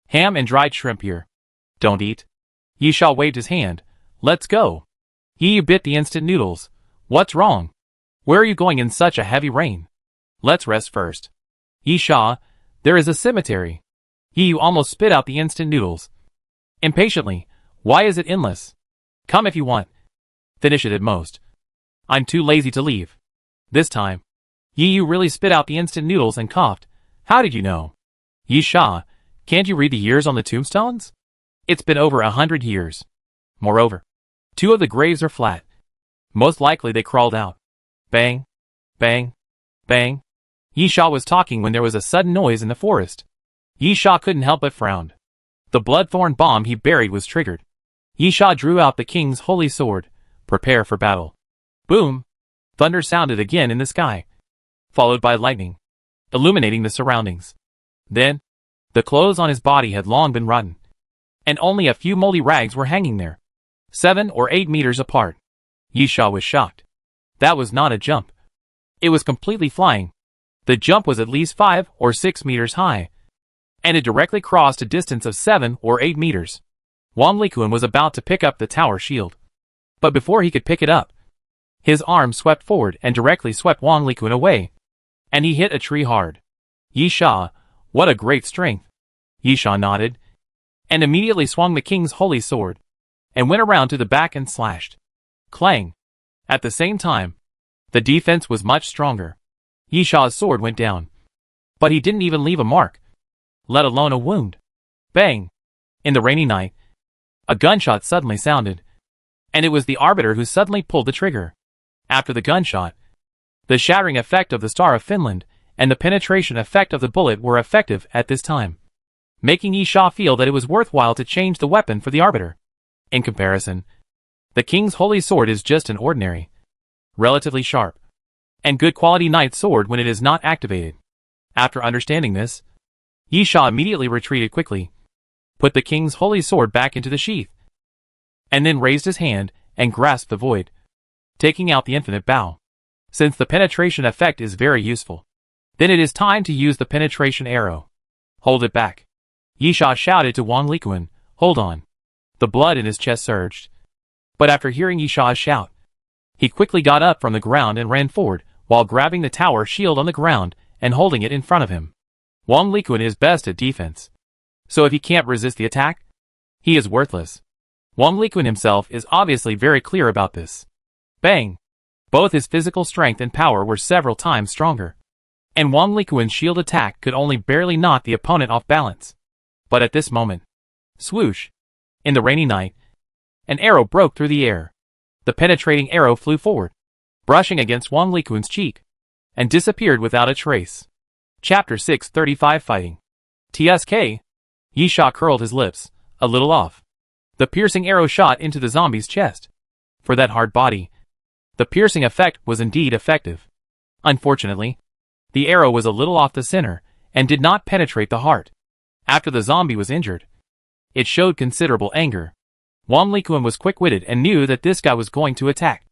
ham and dried shrimp here. Don't eat. Yisha waved his hand. Let's go. Yi bit the instant noodles. What's wrong? Where are you going in such a heavy rain? Let's rest first. Yisha, there is a cemetery. Yi almost spit out the instant noodles. Impatiently, why is it endless? Come if you want. Finish it at most. I'm too lazy to leave. This time, Yi really spit out the instant noodles and coughed. How did you know? Yisha, can't you read the years on the tombstones? It's been over 100 years. Moreover, 2 of the graves are flat. Most likely they crawled out. Bang, bang, bang. Yisha was talking when there was a sudden noise in the forest. Yisha couldn't help but frown. The bloodthorn bomb he buried was triggered. Yisha drew out the king's holy sword. Prepare for battle. Boom! Thunder sounded again in the sky, followed by lightning, illuminating the surroundings. Then, the clothes on his body had long been rotten, and only a few moldy rags were hanging there, 7 or 8 meters apart. Yisha was shocked. That was not a jump. It was completely flying. The jump was at least 5 or 6 meters high, and it directly crossed a distance of 7 or 8 meters. Wang Likuan was about to pick up the tower shield. But before he could pick it up, his arm swept forward and directly swept Wang Likuan away, and he hit a tree hard. Yisha, what a great strength. Yisha nodded, and immediately swung the king's holy sword, and went around to the back and slashed. Clang! At the same time, the defense was much stronger. Yisha's sword went down, but he didn't even leave a mark, let alone a wound. Bang! In the rainy night, a gunshot suddenly sounded, and it was the arbiter who suddenly pulled the trigger. After the gunshot, the shattering effect of the Star of Finland and the penetration effect of the bullet were effective at this time, making Yisha feel that it was worthwhile to change the weapon for the arbiter. In comparison, the king's holy sword is just an ordinary, relatively sharp, and good quality knight sword when it is not activated. After understanding this, Yisha immediately retreated quickly, put the king's holy sword back into the sheath, and then raised his hand and grasped the void, taking out the infinite bow. Since the penetration effect is very useful, then it is time to use the penetration arrow. Hold it back. Yisha shouted to Wang Likuan, hold on. The blood in his chest surged. But after hearing Yisha's shout, he quickly got up from the ground and ran forward, while grabbing the tower shield on the ground and holding it in front of him. Wang Likuan is best at defense, so if he can't resist the attack, he is worthless. Wang Likuan himself is obviously very clear about this. Bang! Both his physical strength and power were several times stronger, and Wang Likuan's shield attack could only barely knock the opponent off balance. But at this moment, swoosh! In the rainy night, an arrow broke through the air. The penetrating arrow flew forward, brushing against Wang Likuan's cheek, and disappeared without a trace. Chapter 635 Fighting. TSK. Yisha curled his lips. a little off. The piercing arrow shot into the zombie's chest. For that hard body, the piercing effect was indeed effective. Unfortunately, the arrow was a little off the center and did not penetrate the heart. After the zombie was injured, it showed considerable anger. Wang Likuan was quick-witted and knew that this guy was going to attack.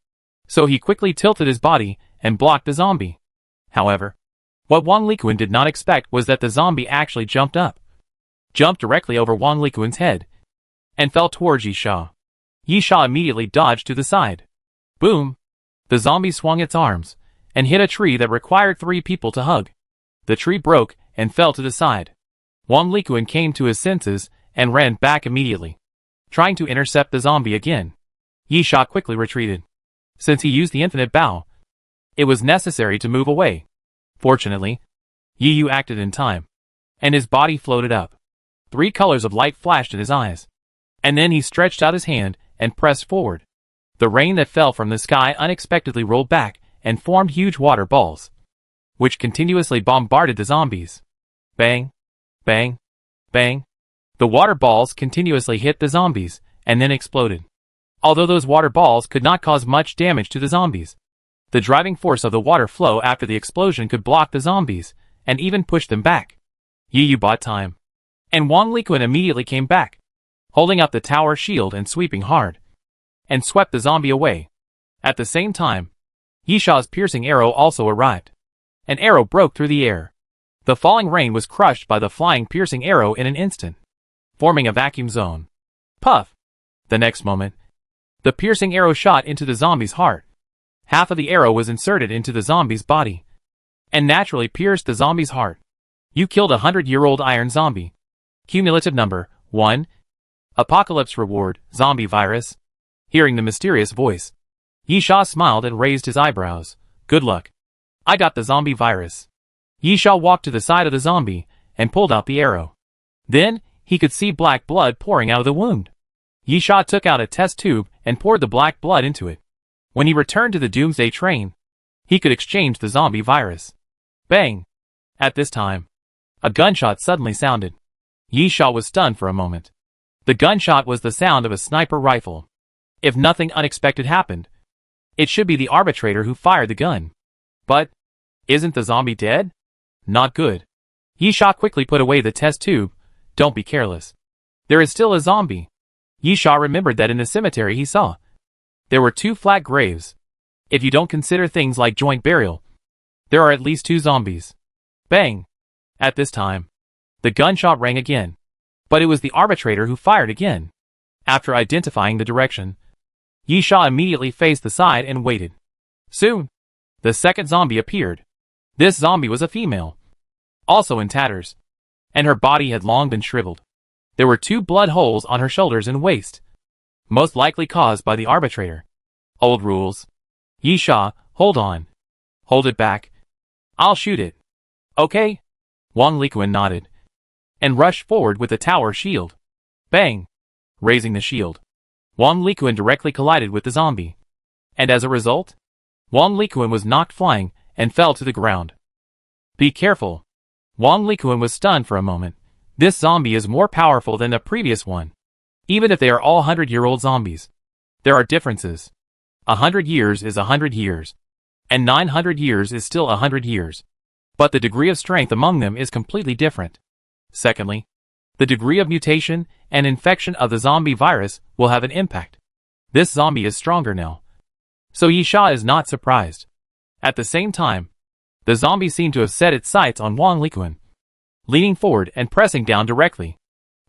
So he quickly tilted his body and blocked the zombie. However, what Wang Likuan did not expect was that the zombie actually jumped directly over Wang Likuan's head, and fell towards Yisha. Yisha immediately dodged to the side. Boom! The zombie swung its arms, and hit a tree that required 3 people to hug. The tree broke and fell to the side. Wang Likuan came to his senses and ran back immediately, trying to intercept the zombie again. Yisha quickly retreated. Since he used the infinite bow, it was necessary to move away. Fortunately, Yu acted in time, and his body floated up. 3 colors of light flashed in his eyes, and then he stretched out his hand and pressed forward. The rain that fell from the sky unexpectedly rolled back and formed huge water balls, which continuously bombarded the zombies. Bang! Bang! Bang! The water balls continuously hit the zombies, and then exploded. Although those water balls could not cause much damage to the zombies, the driving force of the water flow after the explosion could block the zombies, and even push them back. Yu bought time, and Wang Likuan immediately came back, holding up the tower shield and sweeping hard, and swept the zombie away. At the same time, Yisha's piercing arrow also arrived. An arrow broke through the air. The falling rain was crushed by the flying piercing arrow in an instant, forming a vacuum zone. Puff! The next moment, the piercing arrow shot into the zombie's heart. Half of the arrow was inserted into the zombie's body, and naturally pierced the zombie's heart. You killed a 100-year-old iron zombie. Cumulative number, 1. Apocalypse reward, zombie virus. Hearing the mysterious voice, Yisha smiled and raised his eyebrows. Good luck. I got the zombie virus. Yisha walked to the side of the zombie and pulled out the arrow. Then, he could see black blood pouring out of the wound. Yisha took out a test tube and poured the black blood into it. When he returned to the Doomsday train, he could exchange the zombie virus. Bang! At this time, a gunshot suddenly sounded. Yisha was stunned for a moment. The gunshot was the sound of a sniper rifle. If nothing unexpected happened, it should be the arbitrator who fired the gun. But, isn't the zombie dead? Not good. Yisha quickly put away the test tube. Don't be careless. There is still a zombie. Yisha remembered that in the cemetery he saw. There were 2 flat graves. If you don't consider things like joint burial, there are at least 2 zombies. Bang! At this time, the gunshot rang again. But it was the arbitrator who fired again. After identifying the direction, Yisha immediately faced the side and waited. Soon, the second zombie appeared. This zombie was a female, also in tatters, and her body had long been shriveled. There were 2 blood holes on her shoulders and waist, most likely caused by the arbitrator. Old rules. Yisha, hold on. Hold it back. I'll shoot it. Okay? Wang Likuan nodded, and rushed forward with the tower shield. Bang! Raising the shield, Wang Likuan directly collided with the zombie. And as a result, Wang Likuan was knocked flying and fell to the ground. Be careful. Wang Likuan was stunned for a moment. This zombie is more powerful than the previous one. Even if they are all 100-year-old zombies, there are differences. 100 years is 100 years, and 900 years is still 100 years. But the degree of strength among them is completely different. Secondly, the degree of mutation and infection of the zombie virus will have an impact. This zombie is stronger now, so Yisha is not surprised. At the same time, the zombie seemed to have set its sights on Wang Likuan. Leaning forward and pressing down directly,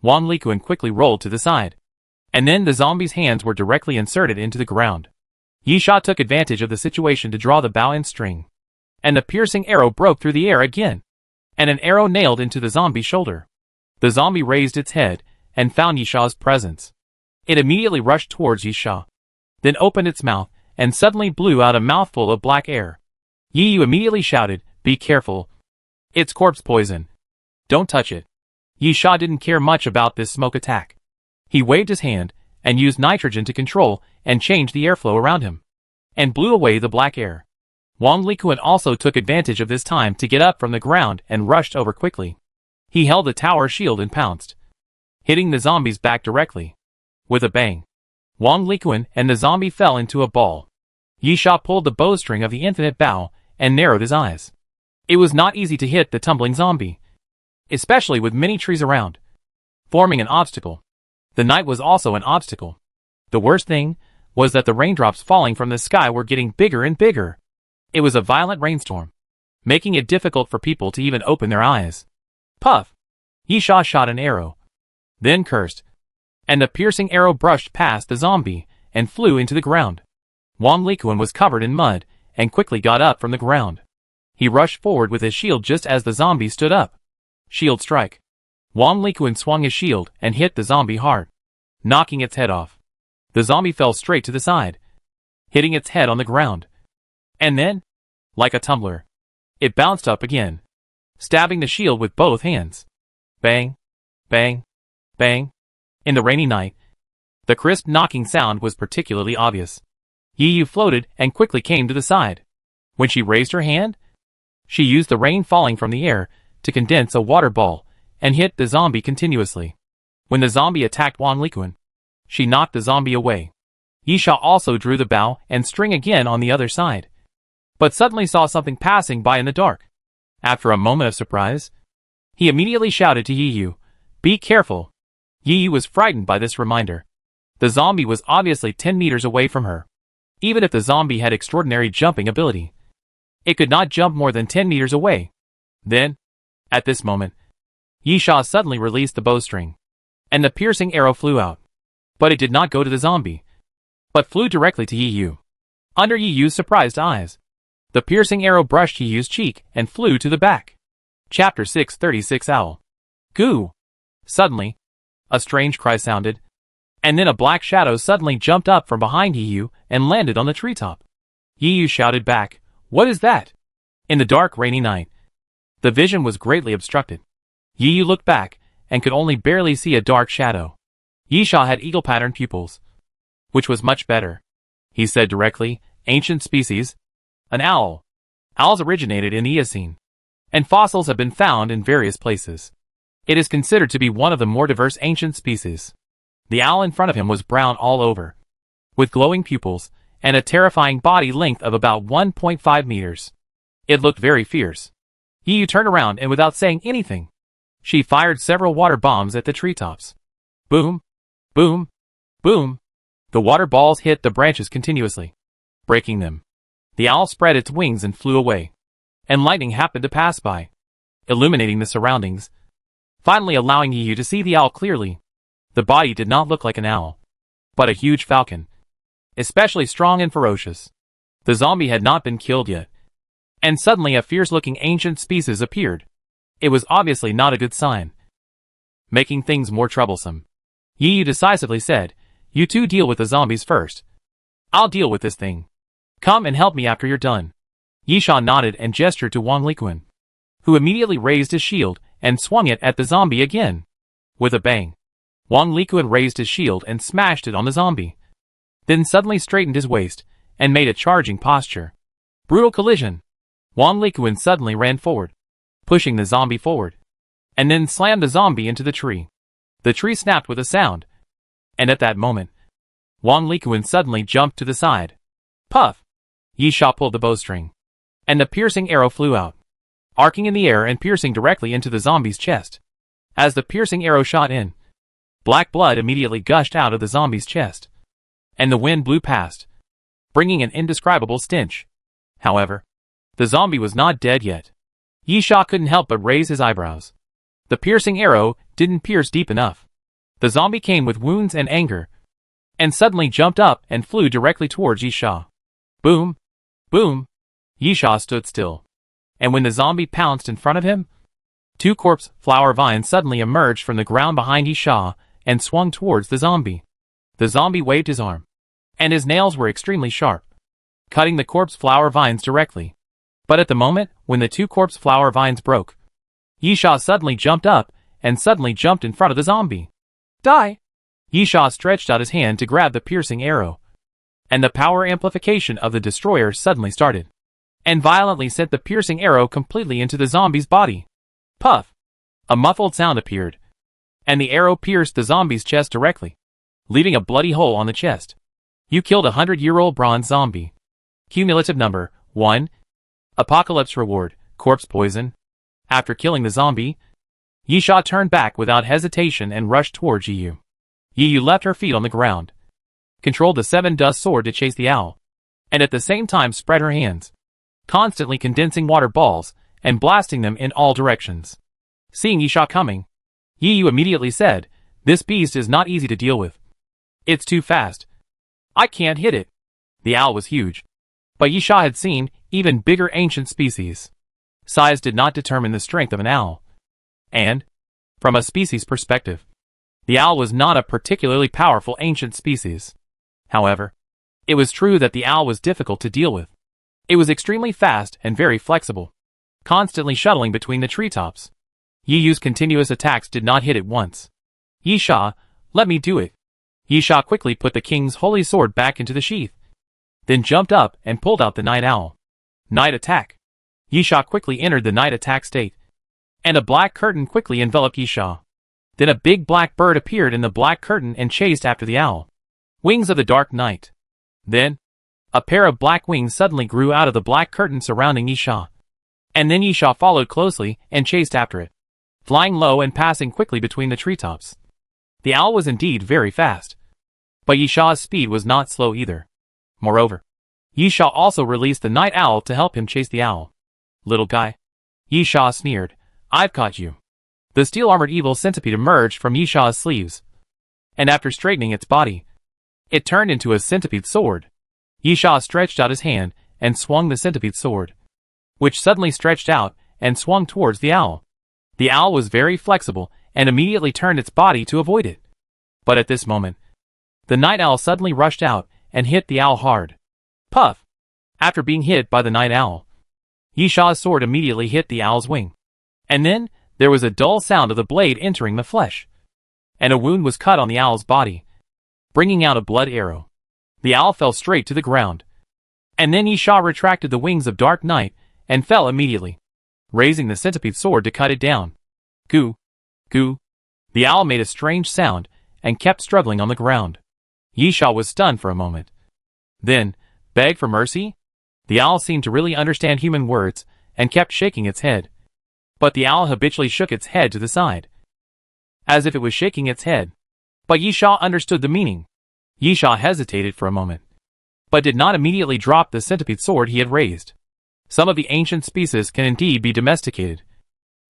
Wang Likuan quickly rolled to the side, and then the zombie's hands were directly inserted into the ground. Yisha took advantage of the situation to draw the bow and string, and the piercing arrow broke through the air again, and an arrow nailed into the zombie's shoulder. The zombie raised its head and found Yisha's presence. It immediately rushed towards Yisha, then opened its mouth and suddenly blew out a mouthful of black air. Yu immediately shouted, "Be careful. It's corpse poison. Don't touch it." Yisha didn't care much about this smoke attack. He waved his hand and used nitrogen to control and change the airflow around him, and blew away the black air. Wang Likuan also took advantage of this time to get up from the ground and rushed over quickly. He held the tower shield and pounced, hitting the zombie's back directly. With a bang, Wang Liquan and the zombie fell into a ball. Yisha pulled the bowstring of the infinite bow and narrowed his eyes. It was not easy to hit the tumbling zombie, especially with many trees around, forming an obstacle. The night was also an obstacle. The worst thing was that the raindrops falling from the sky were getting bigger and bigger. It was a violent rainstorm, making it difficult for people to even open their eyes. Puff! Yisha shot an arrow, then cursed, and the piercing arrow brushed past the zombie and flew into the ground. Wang Liquan was covered in mud and quickly got up from the ground. He rushed forward with his shield just as the zombie stood up. Shield strike. Wang Liquan swung his shield and hit the zombie hard, knocking its head off. The zombie fell straight to the side, hitting its head on the ground. And then, like a tumbler, it bounced up again, stabbing the shield with both hands. Bang, bang, bang. In the rainy night, the crisp knocking sound was particularly obvious. Yiyu floated and quickly came to the side. When she raised her hand, she used the rain falling from the air to condense a water ball and hit the zombie continuously. When the zombie attacked Wang Liquan, she knocked the zombie away. Yisha also drew the bow and string again on the other side, but suddenly saw something passing by in the dark. After a moment of surprise, he immediately shouted to Yiyu, "Be careful!" Yiyu was frightened by this reminder. The zombie was obviously 10 meters away from her. Even if the zombie had extraordinary jumping ability, it could not jump more than 10 meters away. Then, at this moment, Yisha suddenly released the bowstring, and the piercing arrow flew out. But it did not go to the zombie, but flew directly to Yiyu. Under Yiyu's surprised eyes, the piercing arrow brushed Yiyu's cheek and flew to the back. Chapter 636 Owl. Goo! Suddenly, a strange cry sounded, and then a black shadow suddenly jumped up from behind Yiyu and landed on the treetop. Yiyu shouted back, "What is that?" In the dark, rainy night, the vision was greatly obstructed. Yiyu looked back and could only barely see a dark shadow. Yisha had eagle-patterned pupils, which was much better. He said directly, "Ancient species, an owl." Owls originated in the Eocene, and fossils have been found in various places. It is considered to be one of the more diverse ancient species. The owl in front of him was brown all over, with glowing pupils and a terrifying body length of about 1.5 meters. It looked very fierce. Yiyu turned around and without saying anything, she fired several water bombs at the treetops. Boom, boom, boom. The water balls hit the branches continuously, breaking them. The owl spread its wings and flew away, and lightning happened to pass by, illuminating the surroundings, finally allowing Yiyu to see the owl clearly. The body did not look like an owl, but a huge falcon, especially strong and ferocious. The zombie had not been killed yet, and suddenly a fierce-looking ancient species appeared. It was obviously not a good sign, making things more troublesome. Yiyu decisively said, "You two deal with the zombies first. I'll deal with this thing. Come and help me after you're done." Yisha nodded and gestured to Wang Liquan, who immediately raised his shield and swung it at the zombie again. With a bang, Wang Liquan raised his shield and smashed it on the zombie, then suddenly straightened his waist and made a charging posture. Brutal collision. Wang Liquan suddenly ran forward, pushing the zombie forward, and then slammed the zombie into the tree. The tree snapped with a sound, and at that moment, Wang Liquan suddenly jumped to the side. Puff! Yisha pulled the bowstring, and the piercing arrow flew out, arcing in the air and piercing directly into the zombie's chest. As the piercing arrow shot in, black blood immediately gushed out of the zombie's chest, and the wind blew past, bringing an indescribable stench. However, the zombie was not dead yet. Yisha couldn't help but raise his eyebrows. The piercing arrow didn't pierce deep enough. The zombie came with wounds and anger, and suddenly jumped up and flew directly towards Yisha. Boom! Boom! Yisha stood still, and when the zombie pounced in front of him, two corpse flower vines suddenly emerged from the ground behind Yisha and swung towards the zombie. The zombie waved his arm, and his nails were extremely sharp, cutting the corpse flower vines directly. But at the moment when the two corpse flower vines broke, Yisha suddenly jumped up and suddenly jumped in front of the zombie. Die! Yisha stretched out his hand to grab the piercing arrow, and the power amplification of the destroyer suddenly started, and violently sent the piercing arrow completely into the zombie's body. Puff! A muffled sound appeared, and the arrow pierced the zombie's chest directly, leaving a bloody hole on the chest. You killed a 100-year-old bronze zombie. Cumulative number 1. Apocalypse reward, corpse poison. After killing the zombie, Yisha turned back without hesitation and rushed towards Yiyu. Yiyu left her feet on the ground, controlled the 7-dust sword to chase the owl, and at the same time spread her hands, constantly condensing water balls and blasting them in all directions. Seeing Yisha coming, Yiyu immediately said, "This beast is not easy to deal with. It's too fast. I can't hit it." The owl was huge, but Yisha had seen even bigger ancient species. Size did not determine the strength of an owl. And, from a species perspective, the owl was not a particularly powerful ancient species. However, it was true that the owl was difficult to deal with. It was extremely fast and very flexible, constantly shuttling between the treetops. Yiyu's continuous attacks did not hit it once. "Yisha, let me do it." Yisha quickly put the king's holy sword back into the sheath, then jumped up and pulled out the night owl. Night attack. Yisha quickly entered the night attack state, and a black curtain quickly enveloped Yisha. Then a big black bird appeared in the black curtain and chased after the owl. Wings of the dark night. Then, a pair of black wings suddenly grew out of the black curtain surrounding Yisha. And then Yisha followed closely and chased after it, flying low and passing quickly between the treetops. The owl was indeed very fast, but Yisha's speed was not slow either. Moreover, Yisha also released the night owl to help him chase the owl. "Little guy," Yisha sneered, "I've caught you." The steel-armored evil centipede emerged from Yisha's sleeves, and after straightening its body, it turned into a centipede sword. Yisha stretched out his hand and swung the centipede sword, which suddenly stretched out and swung towards the owl. The owl was very flexible and immediately turned its body to avoid it. But at this moment, the night owl suddenly rushed out and hit the owl hard. Puff! After being hit by the night owl, Yisha's sword immediately hit the owl's wing. And then, there was a dull sound of the blade entering the flesh, and a wound was cut on the owl's body, bringing out a blood arrow. The owl fell straight to the ground. And then Yisha retracted the wings of dark night and fell immediately, raising the centipede sword to cut it down. Goo! Goo! The owl made a strange sound and kept struggling on the ground. Yisha was stunned for a moment. Then, beg for mercy? The owl seemed to really understand human words and kept shaking its head. But the owl habitually shook its head to the side, as if it was shaking its head. But Yisha understood the meaning. Yisha hesitated for a moment, but did not immediately drop the centipede sword he had raised. Some of the ancient species can indeed be domesticated.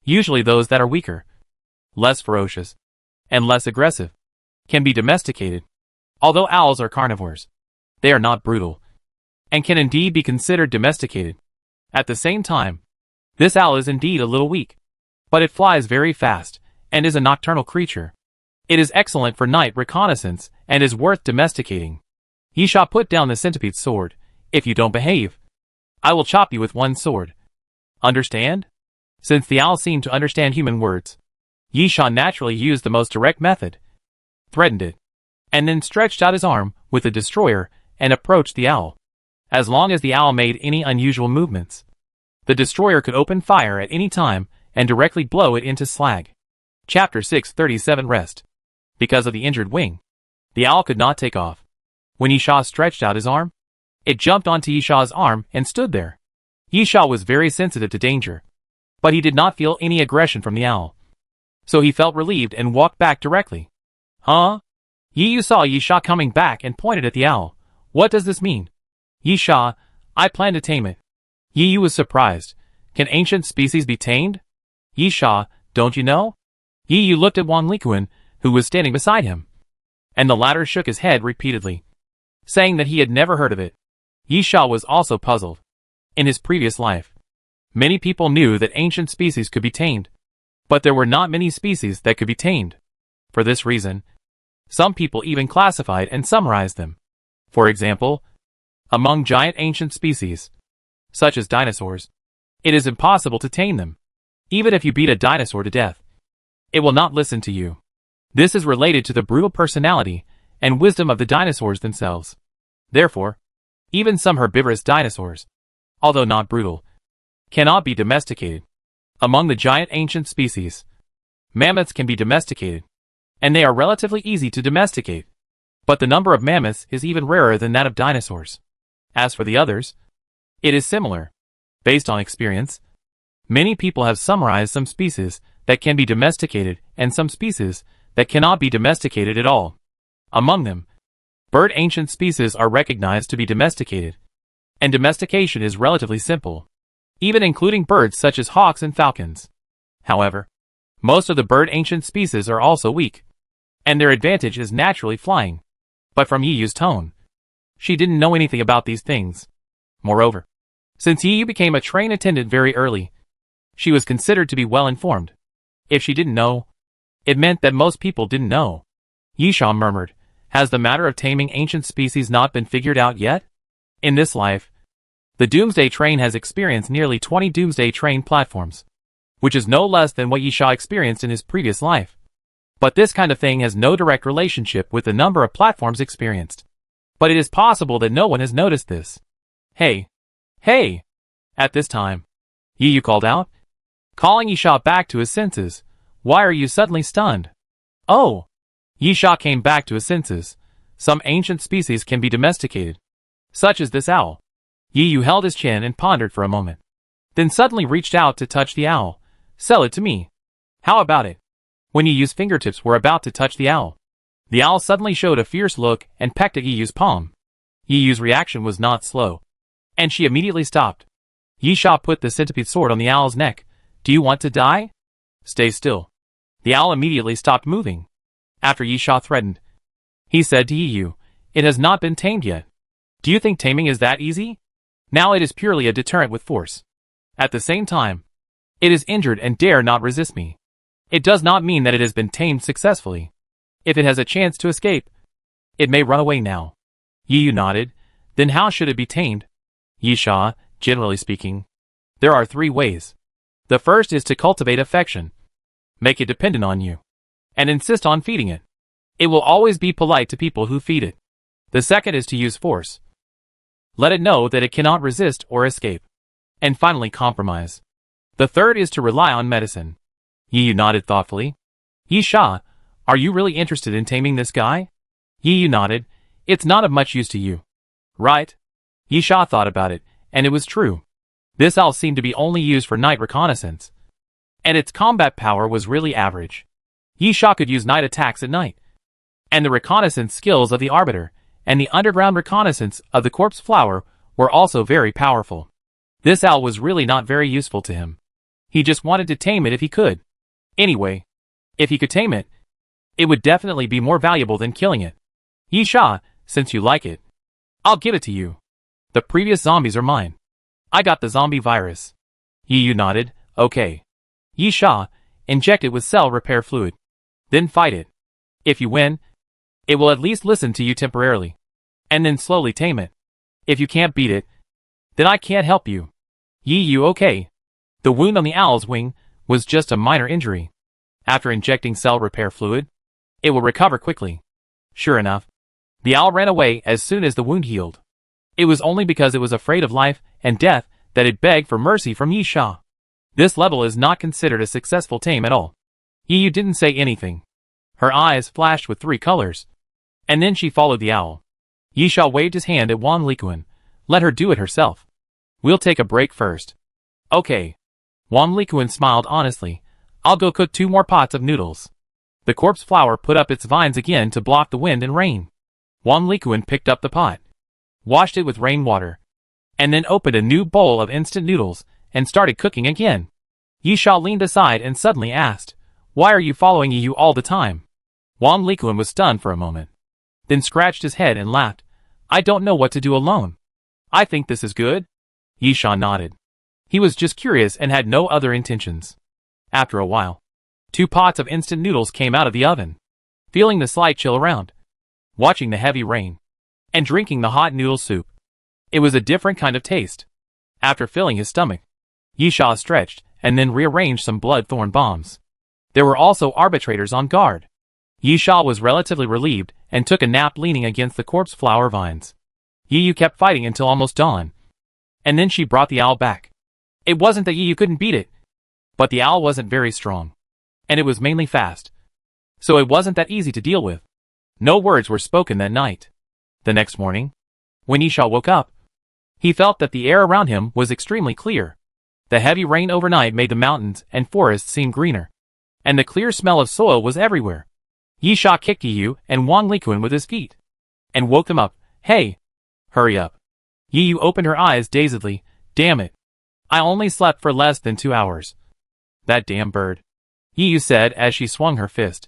Usually those that are weaker, less ferocious, and less aggressive, can be domesticated. Although owls are carnivores, they are not brutal, and can indeed be considered domesticated. At the same time, this owl is indeed a little weak, but it flies very fast, and is a nocturnal creature. It is excellent for night reconnaissance, and is worth domesticating. Yisha put down the centipede sword. "If you don't behave, I will chop you with one sword. Understand?" Since the owl seemed to understand human words, Yisha naturally used the most direct method, threatened it, and then stretched out his arm with the destroyer and approached the owl. As long as the owl made any unusual movements, the destroyer could open fire at any time and directly blow it into slag. Chapter 637 Rest. Because of the injured wing, the owl could not take off. When Yisha stretched out his arm, it jumped onto Yisha's arm and stood there. Yisha was very sensitive to danger, but he did not feel any aggression from the owl. So he felt relieved and walked back directly. "Huh?" Yiyu saw Yisha coming back and pointed at the owl. "What does this mean?" "Yisha, I plan to tame it." Yiyu was surprised. "Can ancient species be tamed?" "Yisha, don't you know?" Yiyu looked at Wang Likuan, who was standing beside him, and the latter shook his head repeatedly, saying that he had never heard of it. Yisha was also puzzled. In his previous life, many people knew that ancient species could be tamed, but there were not many species that could be tamed. For this reason, some people even classified and summarized them. For example, among giant ancient species, such as dinosaurs, it is impossible to tame them. Even if you beat a dinosaur to death, it will not listen to you. This is related to the brutal personality and wisdom of the dinosaurs themselves. Therefore, even some herbivorous dinosaurs, although not brutal, cannot be domesticated. Among the giant ancient species, mammoths can be domesticated, and they are relatively easy to domesticate. But the number of mammoths is even rarer than that of dinosaurs. As for the others, it is similar. Based on experience, many people have summarized some species that can be domesticated and some species that cannot be domesticated at all. Among them, bird ancient species are recognized to be domesticated, and domestication is relatively simple, even including birds such as hawks and falcons. However, most of the bird ancient species are also weak, and their advantage is naturally flying. But from Yiyu's tone, she didn't know anything about these things. Moreover, since Yiyu became a train attendant very early, she was considered to be well informed. If she didn't know, it meant that most people didn't know. Yisha murmured, "Has the matter of taming ancient species not been figured out yet? In this life, the Doomsday train has experienced nearly 20 Doomsday train platforms, which is no less than what Yisha experienced in his previous life. But this kind of thing has no direct relationship with the number of platforms experienced. But it is possible that no one has noticed this." "Hey! Hey!" At this time, Yiyu called out, calling Yisha back to his senses. "Why are you suddenly stunned?" "Oh!" Yisha came back to his senses. "Some ancient species can be domesticated, such as this owl." Yiyu held his chin and pondered for a moment, then suddenly reached out to touch the owl. "Sell it to me. How about it?" When Yiyu's fingertips were about to touch the owl suddenly showed a fierce look and pecked at Yiyu's palm. Yiyu's reaction was not slow, and she immediately stopped. Yisha put the centipede sword on the owl's neck. "Do you want to die? Stay still." The owl immediately stopped moving. After Yisha threatened, he said to Yiyu, "It has not been tamed yet. Do you think taming is that easy? Now it is purely a deterrent with force. At the same time, it is injured and dare not resist me. It does not mean that it has been tamed successfully. If it has a chance to escape, it may run away now." Yiyu nodded. "Then how should it be tamed?" "Yisha, generally speaking, there are 3 ways. The first is to cultivate affection. Make it dependent on you, and insist on feeding it. It will always be polite to people who feed it. The second is to use force. Let it know that it cannot resist or escape. And finally, compromise. The third is to rely on medicine." Yiyu nodded thoughtfully. "Yisha, are you really interested in taming this guy?" Yiyu nodded. "It's not of much use to you, right?" Yisha thought about it, and it was true. This owl seemed to be only used for night reconnaissance, and its combat power was really average. Yisha could use night attacks at night, and the reconnaissance skills of the Arbiter and the underground reconnaissance of the corpse flower were also very powerful. This owl was really not very useful to him. He just wanted to tame it if he could. Anyway, if he could tame it, it would definitely be more valuable than killing it. "Yisha, since you like it, I'll give it to you. The previous zombies are mine. I got the zombie virus." Yiyu nodded. "Okay. Yisha, inject it with cell repair fluid. Then fight it. If you win, it will at least listen to you temporarily, and then slowly tame it. If you can't beat it, then I can't help you." "Yiyu, okay." The wound on the owl's wing was just a minor injury. After injecting cell repair fluid, it will recover quickly. Sure enough, the owl ran away as soon as the wound healed. It was only because it was afraid of life and death that it begged for mercy from Yisha. This level is not considered a successful tame at all. Yiyu didn't say anything. Her eyes flashed with 3 colors, and then she followed the owl. Yisha waved his hand at Wan Likuan. "Let her do it herself. We'll take a break first." "Okay." Wan Likuan smiled honestly. "I'll go cook 2 more pots of noodles." The corpse flower put up its vines again to block the wind and rain. Wan Likuan picked up the pot, washed it with rainwater, and then opened a new bowl of instant noodles and started cooking again. Yisha leaned aside and suddenly asked, "Why are you following Yiyu all the time?" Wan Likuan was stunned for a moment, then scratched his head and laughed. "I don't know what to do alone. I think this is good." Yisha nodded. He was just curious and had no other intentions. After a while, 2 pots of instant noodles came out of the oven. Feeling the slight chill around, watching the heavy rain, and drinking the hot noodle soup, it was a different kind of taste. After filling his stomach, Yisha stretched and then rearranged some blood-thorn bombs. There were also arbitrators on guard. Yisha was relatively relieved and took a nap leaning against the corpse flower vines. Yiyu kept fighting until almost dawn, and then she brought the owl back. It wasn't that Yiyu couldn't beat it, but the owl wasn't very strong, and it was mainly fast. so it wasn't that easy to deal with. No words were spoken that night. The next morning, when Yisha woke up, he felt that the air around him was extremely clear. The heavy rain overnight made the mountains and forests seem greener, and the clear smell of soil was everywhere. Yisha kicked Yiyu and Wang Likuan with his feet, and woke them up. Hey! Hurry up. Yiyu opened her eyes dazedly. Damn it. I only slept for less than 2 hours. That damn bird. Yiyu said as she swung her fist,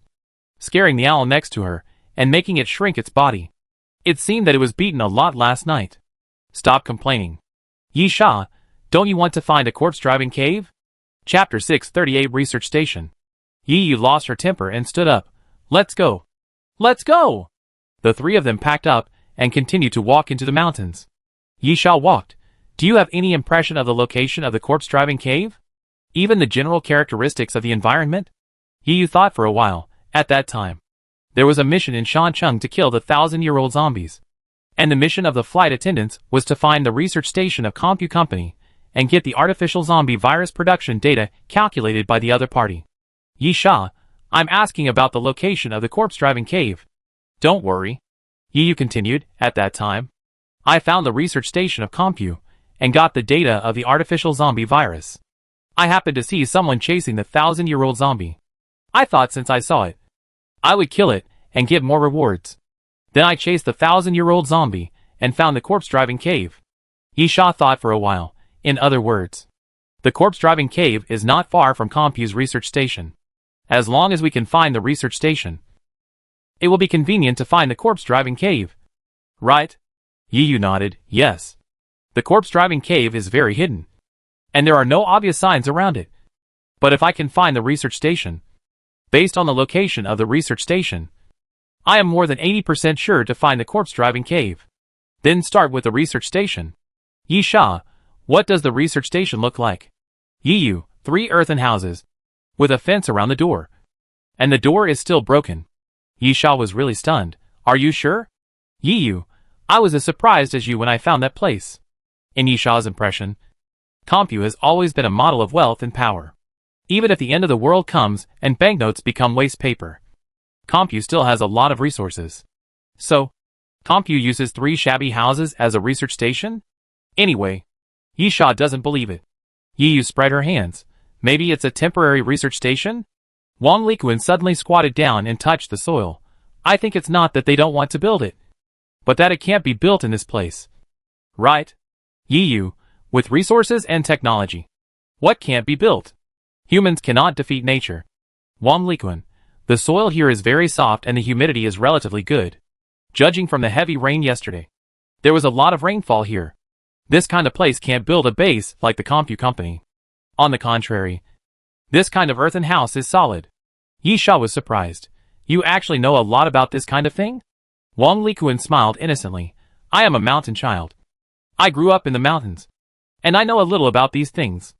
scaring the owl next to her, and making it shrink its body. It seemed that it was beaten a lot last night. Stop complaining. Yisha, don't you want to find a corpse-driving cave? Chapter 638 Research Station. Yiyu lost her temper and stood up. Let's go. Let's go! The three of them packed up and continued to walk into the mountains. Yisha walked. Do you have any impression of the location of the corpse-driving cave? Even the general characteristics of the environment? Yiyu thought for a while. At that time, there was a mission in Shancheng to kill the 1,000-year-old zombies. And the mission of the flight attendants was to find the research station of Compu Company and get the artificial zombie virus production data calculated by the other party. Yisha, I'm asking about the location of the corpse-driving cave. Don't worry. Yiyu continued. At that time, I found the research station of Compu and got the data of the artificial zombie virus. I happened to see someone chasing the 1,000-year-old zombie. I thought since I saw it, I would kill it and give more rewards. Then I chased the 1,000-year-old zombie and found the corpse-driving cave. Yisha thought for a while. In other words, the corpse-driving cave is not far from Compu's research station. As long as we can find the research station, it will be convenient to find the corpse-driving cave. Right? Yiyu nodded. Yes. The corpse-driving cave is very hidden, and there are no obvious signs around it. But if I can find the research station, based on the location of the research station, I am more than 80% sure to find the corpse-driving cave. Then start with the research station. Yisha, what does the research station look like? Yiyu, 3 earthen houses, with a fence around the door. And the door is still broken. Yisha was really stunned. Are you sure? Yiyu, I was as surprised as you when I found that place. In Yisha's impression, Compu has always been a model of wealth and power. Even if the end of the world comes and banknotes become waste paper, Compu still has a lot of resources. So, Compu uses 3 shabby houses as a research station? Anyway, Yisha doesn't believe it. Yiyu spread her hands. Maybe it's a temporary research station? Wang Likuan suddenly squatted down and touched the soil. I think it's not that they don't want to build it, but that it can't be built in this place. Right? Yiyu, with resources and technology, what can't be built? Humans cannot defeat nature. Wang Likuan, the soil here is very soft and the humidity is relatively good. Judging from the heavy rain yesterday, there was a lot of rainfall here. This kind of place can't build a base like the Compu Company. On the contrary, this kind of earthen house is solid. Yisha was surprised. You actually know a lot about this kind of thing? Wang Likuan smiled innocently. I am a mountain child. I grew up in the mountains, and I know a little about these things.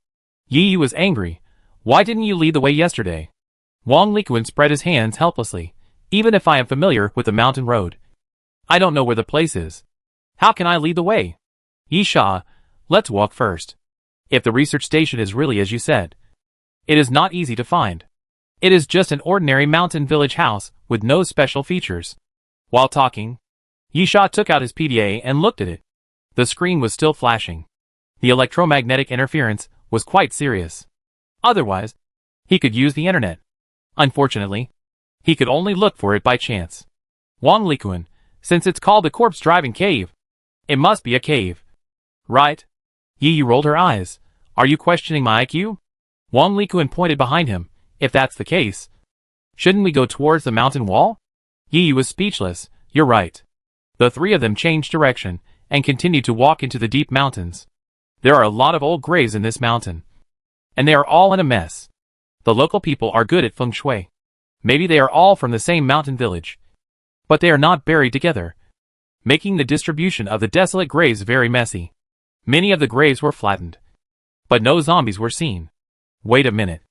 Yiyu was angry. Why didn't you lead the way yesterday? Wang Likuan spread his hands helplessly. Even if I am familiar with the mountain road, I don't know where the place is. How can I lead the way? Yisha, let's walk first. If the research station is really as you said, it is not easy to find. It is just an ordinary mountain village house with no special features. While talking, Yisha took out his PDA and looked at it. The screen was still flashing. The electromagnetic interference was quite serious. Otherwise, he could use the internet. Unfortunately, he could only look for it by chance. Wang Likuan, since it's called the corpse-driving cave, it must be a cave. Right? Yiyu rolled her eyes. Are you questioning my IQ? Wang Likuan pointed behind him. If that's the case, shouldn't we go towards the mountain wall? Yiyu was speechless. You're right. The three of them changed direction and continued to walk into the deep mountains. There are a lot of old graves in this mountain, and they are all in a mess. The local people are good at feng shui. Maybe they are all from the same mountain village, but they are not buried together, making the distribution of the desolate graves very messy. Many of the graves were flattened, but no zombies were seen. Wait a minute,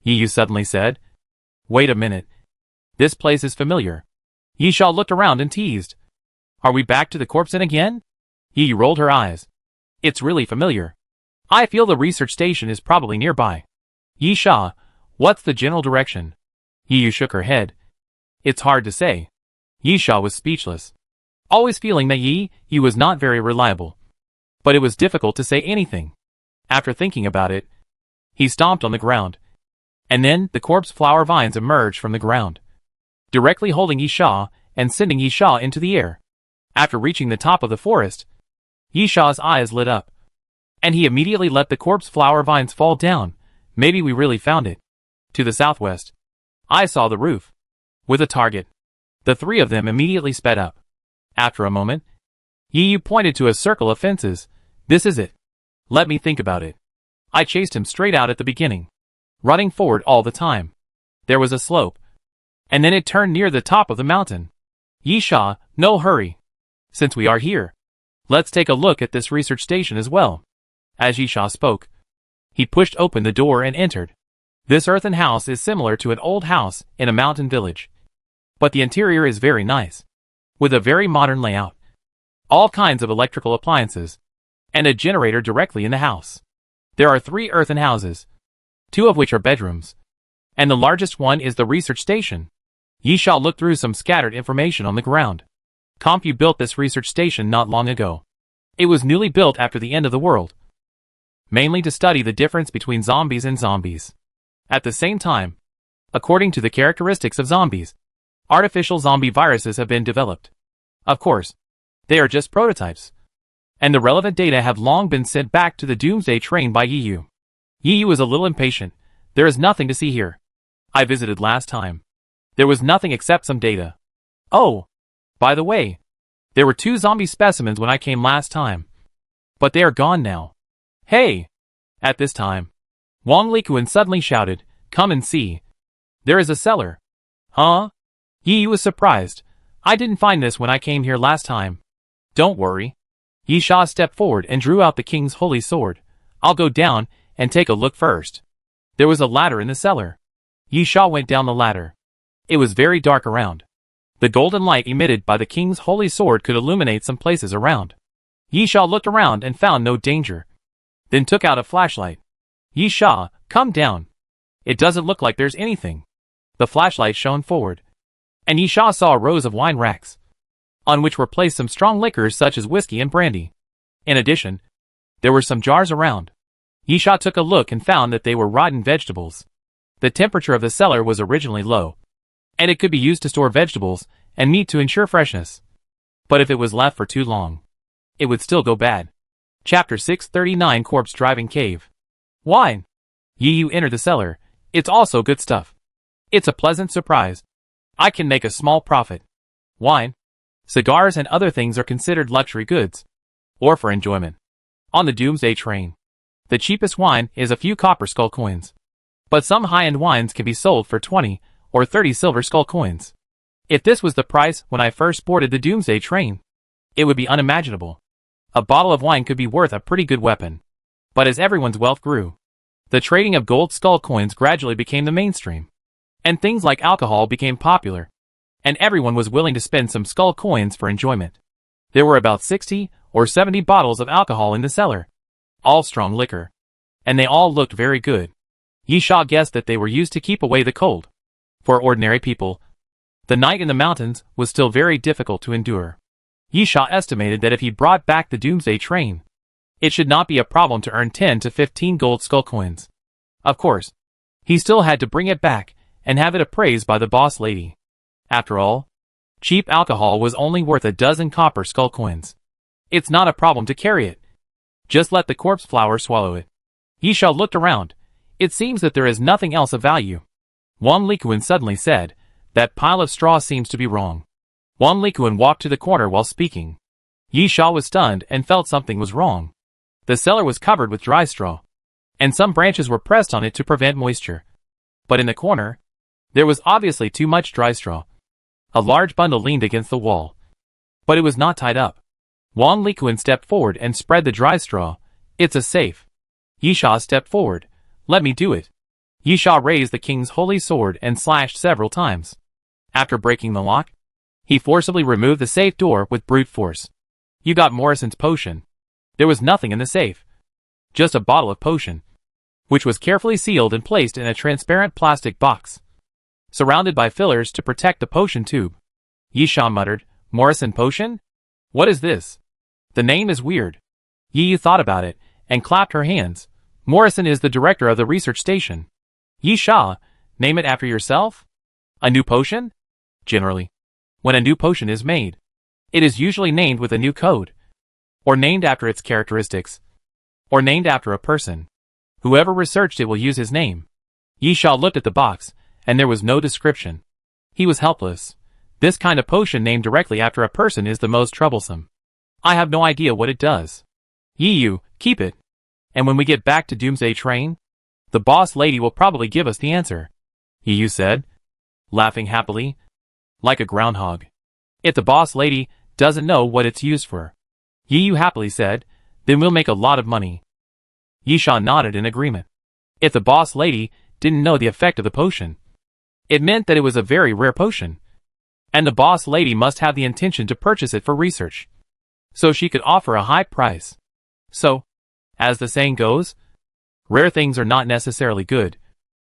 Yiyu suddenly said. Wait a minute. This place is familiar. Yisha looked around and teased. Are we back to the corpse inn again? Yiyu rolled her eyes. It's really familiar. I feel the research station is probably nearby. Yisha, what's the general direction? Yiyu shook her head. It's hard to say. Yisha was speechless, always feeling that Yi was not very reliable. But it was difficult to say anything. After thinking about it, he stomped on the ground. And then the corpse flower vines emerged from the ground, directly holding Yisha and sending Yisha into the air. After reaching the top of the forest, Yisha's eyes lit up, and he immediately let the corpse flower vines fall down. Maybe we really found it. To the southwest, I saw the roof, with a target. The three of them immediately sped up. After a moment, Yi pointed to a circle of fences. This is it. Let me think about it. I chased him straight out at the beginning, running forward all the time. There was a slope, and then it turned near the top of the mountain. Yisha, no hurry. Since we are here, let's take a look at this research station as well. As Yisha spoke, he pushed open the door and entered. This earthen house is similar to an old house in a mountain village, but the interior is very nice, with a very modern layout, all kinds of electrical appliances, and a generator directly in the house. There are 3 earthen houses, 2 of which are bedrooms, and the largest one is the research station. Yisha looked through some scattered information on the ground. Compu built this research station not long ago. It was newly built after the end of the world, mainly to study the difference between zombies and zombies. At the same time, according to the characteristics of zombies, artificial zombie viruses have been developed. Of course, they are just prototypes, and the relevant data have long been sent back to the Doomsday train by Yi. Yi is a little impatient. There is nothing to see here. I visited last time. There was nothing except some data. Oh, by the way, there were 2 zombie specimens when I came last time, but they are gone now. Hey! At this time, Wang Likuan suddenly shouted, come and see. There is a cellar. Huh? Yi was surprised. I didn't find this when I came here last time. Don't worry. Yisha stepped forward and drew out the king's holy sword. I'll go down and take a look first. There was a ladder in the cellar. Yisha went down the ladder. It was very dark around. The golden light emitted by the king's holy sword could illuminate some places around. Yisha looked around and found no danger, then took out a flashlight. Yisha, come down. It doesn't look like there's anything. The flashlight shone forward, and Yisha saw rows of wine racks, on which were placed some strong liquors such as whiskey and brandy. In addition, there were some jars around. Yisha took a look and found that they were rotten vegetables. The temperature of the cellar was originally low, and it could be used to store vegetables and meat to ensure freshness. But if it was left for too long, it would still go bad. Chapter 639 Corpse Driving Cave. Wine. Yi entered the cellar. It's also good stuff. It's a pleasant surprise. I can make a small profit. Wine, cigars and other things are considered luxury goods, or for enjoyment. On the Doomsday train, the cheapest wine is a few copper skull coins, but some high-end wines can be sold for 20 or 30 silver skull coins. If this was the price when I first boarded the Doomsday train, it would be unimaginable. A bottle of wine could be worth a pretty good weapon. But as everyone's wealth grew, the trading of gold skull coins gradually became the mainstream, and things like alcohol became popular, and everyone was willing to spend some skull coins for enjoyment. There were about 60 or 70 bottles of alcohol in the cellar, all strong liquor, and they all looked very good. Yisha guessed that they were used to keep away the cold. For ordinary people, the night in the mountains was still very difficult to endure. Yisha estimated that if he brought back the Doomsday train, it should not be a problem to earn 10 to 15 gold skull coins. Of course, he still had to bring it back and have it appraised by the boss lady. After all, cheap alcohol was only worth a dozen copper skull coins. It's not a problem to carry it. Just let the corpse flower swallow it. Yisha looked around. It seems that there is nothing else of value. Wang Likuan suddenly said, that pile of straw seems to be wrong. Wang Likuan walked to the corner while speaking. Yisha was stunned and felt something was wrong. The cellar was covered with dry straw, and some branches were pressed on it to prevent moisture. But in the corner, there was obviously too much dry straw. A large bundle leaned against the wall, but it was not tied up. Wang Likuan stepped forward and spread the dry straw. It's a safe. Yisha stepped forward. Let me do it. Yisha raised the king's holy sword and slashed several times. After breaking the lock, he forcibly removed the safe door with brute force. You got Morrison's potion. There was nothing in the safe. Just a bottle of potion, which was carefully sealed and placed in a transparent plastic box. surrounded by fillers to protect the potion tube. Yisha muttered, Morrison Potion? What is this? The name is weird. Yiyu thought about it, and clapped her hands. Morrison is the director of the research station. Yisha, name it after yourself? A new potion? Generally, when a new potion is made, it is usually named with a new code, or named after its characteristics, or named after a person. Whoever researched it will use his name. Yisha looked at the box, and there was no description. He was helpless. This kind of potion named directly after a person is the most troublesome. I have no idea what it does. Yiyu, keep it. And when we get back to Doomsday Train, the boss lady will probably give us the answer, Yiyu said, laughing happily, like a groundhog. If the boss lady doesn't know what it's used for, Yiyu happily said, then we'll make a lot of money. Yisha nodded in agreement. If the boss lady didn't know the effect of the potion, it meant that it was a very rare potion, and the boss lady must have the intention to purchase it for research, so she could offer a high price. So, as the saying goes, rare things are not necessarily good,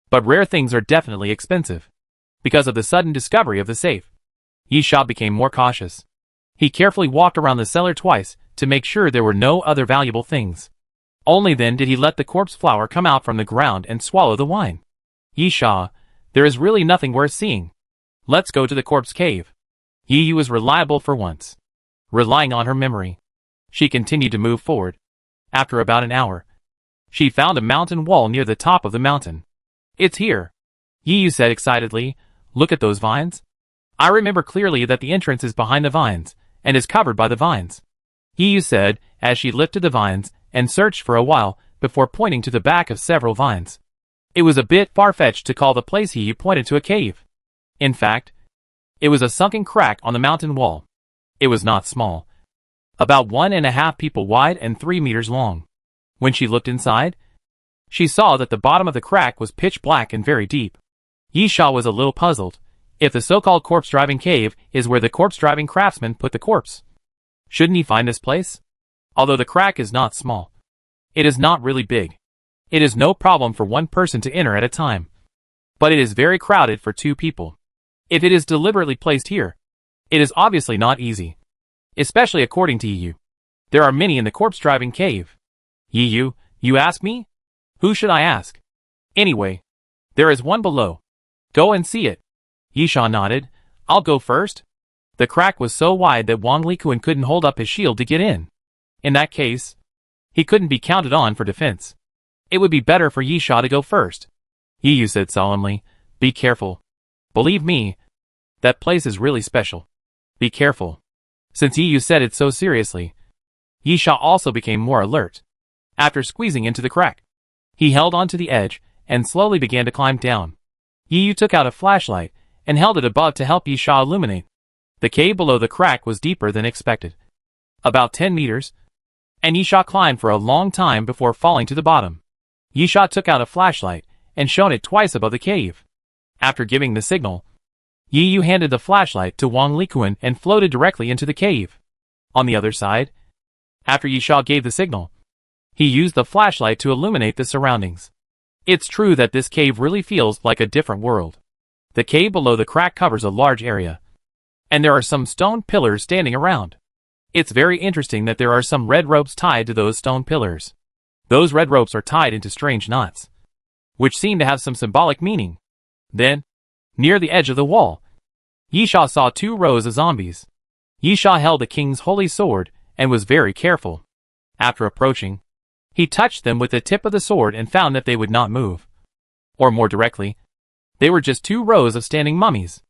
but rare things are definitely expensive. Because of the sudden discovery of the safe, Yisha became more cautious. He carefully walked around the cellar twice to make sure there were no other valuable things. Only then did he let the corpse flower come out from the ground and swallow the wine. Yisha, there is really nothing worth seeing. Let's go to the corpse cave. Yiyu was reliable for once. Relying on her memory, she continued to move forward. After about an hour, she found a mountain wall near the top of the mountain. It's here, Yiyu said excitedly. Look at those vines. I remember clearly that the entrance is behind the vines, and is covered by the vines, Yiyu said as she lifted the vines and searched for a while before pointing to the back of several vines. It was a bit far-fetched to call the place Yiyu pointed to a cave. In fact, it was a sunken crack on the mountain wall. It was not small. About 1.5 people wide and 3 meters long. When she looked inside, she saw that the bottom of the crack was pitch black and very deep. Yisha was a little puzzled. If the so-called corpse-driving cave is where the corpse-driving craftsman put the corpse, shouldn't he find this place? Although the crack is not small, it is not really big. It is no problem for one person to enter at a time. But it is very crowded for 2 people. If it is deliberately placed here, it is obviously not easy. Especially according to Yiyu. There are many in the corpse-driving cave. Yiyu, you ask me? Who should I ask? Anyway, there is one below. Go and see it. Yisha nodded. I'll go first. The crack was so wide that Wang Likuan couldn't hold up his shield to get in. In that case, he couldn't be counted on for defense. It would be better for Yisha to go first. Yiyu said solemnly. Be careful. Believe me, that place is really special. Be careful. Since Yiyu said it so seriously, Yisha also became more alert. After squeezing into the crack, he held onto the edge and slowly began to climb down. Yiyu took out a flashlight and held it above to help Yisha illuminate. The cave below the crack was deeper than expected. About 10 meters, and Yisha climbed for a long time before falling to the bottom. Yisha took out a flashlight and shone it twice above the cave. After giving the signal, Yiyu handed the flashlight to Wang Likuan and floated directly into the cave. On the other side, after Yisha gave the signal, he used the flashlight to illuminate the surroundings. It's true that this cave really feels like a different world. The cave below the crack covers a large area, and there are some stone pillars standing around. It's very interesting that there are some red ropes tied to those stone pillars. Those red ropes are tied into strange knots, which seem to have some symbolic meaning. Then, near the edge of the wall, Yisha saw 2 rows of zombies. Yisha held the king's holy sword and was very careful. After approaching, he touched them with the tip of the sword and found that they would not move. Or more directly, they were just 2 rows of standing mummies.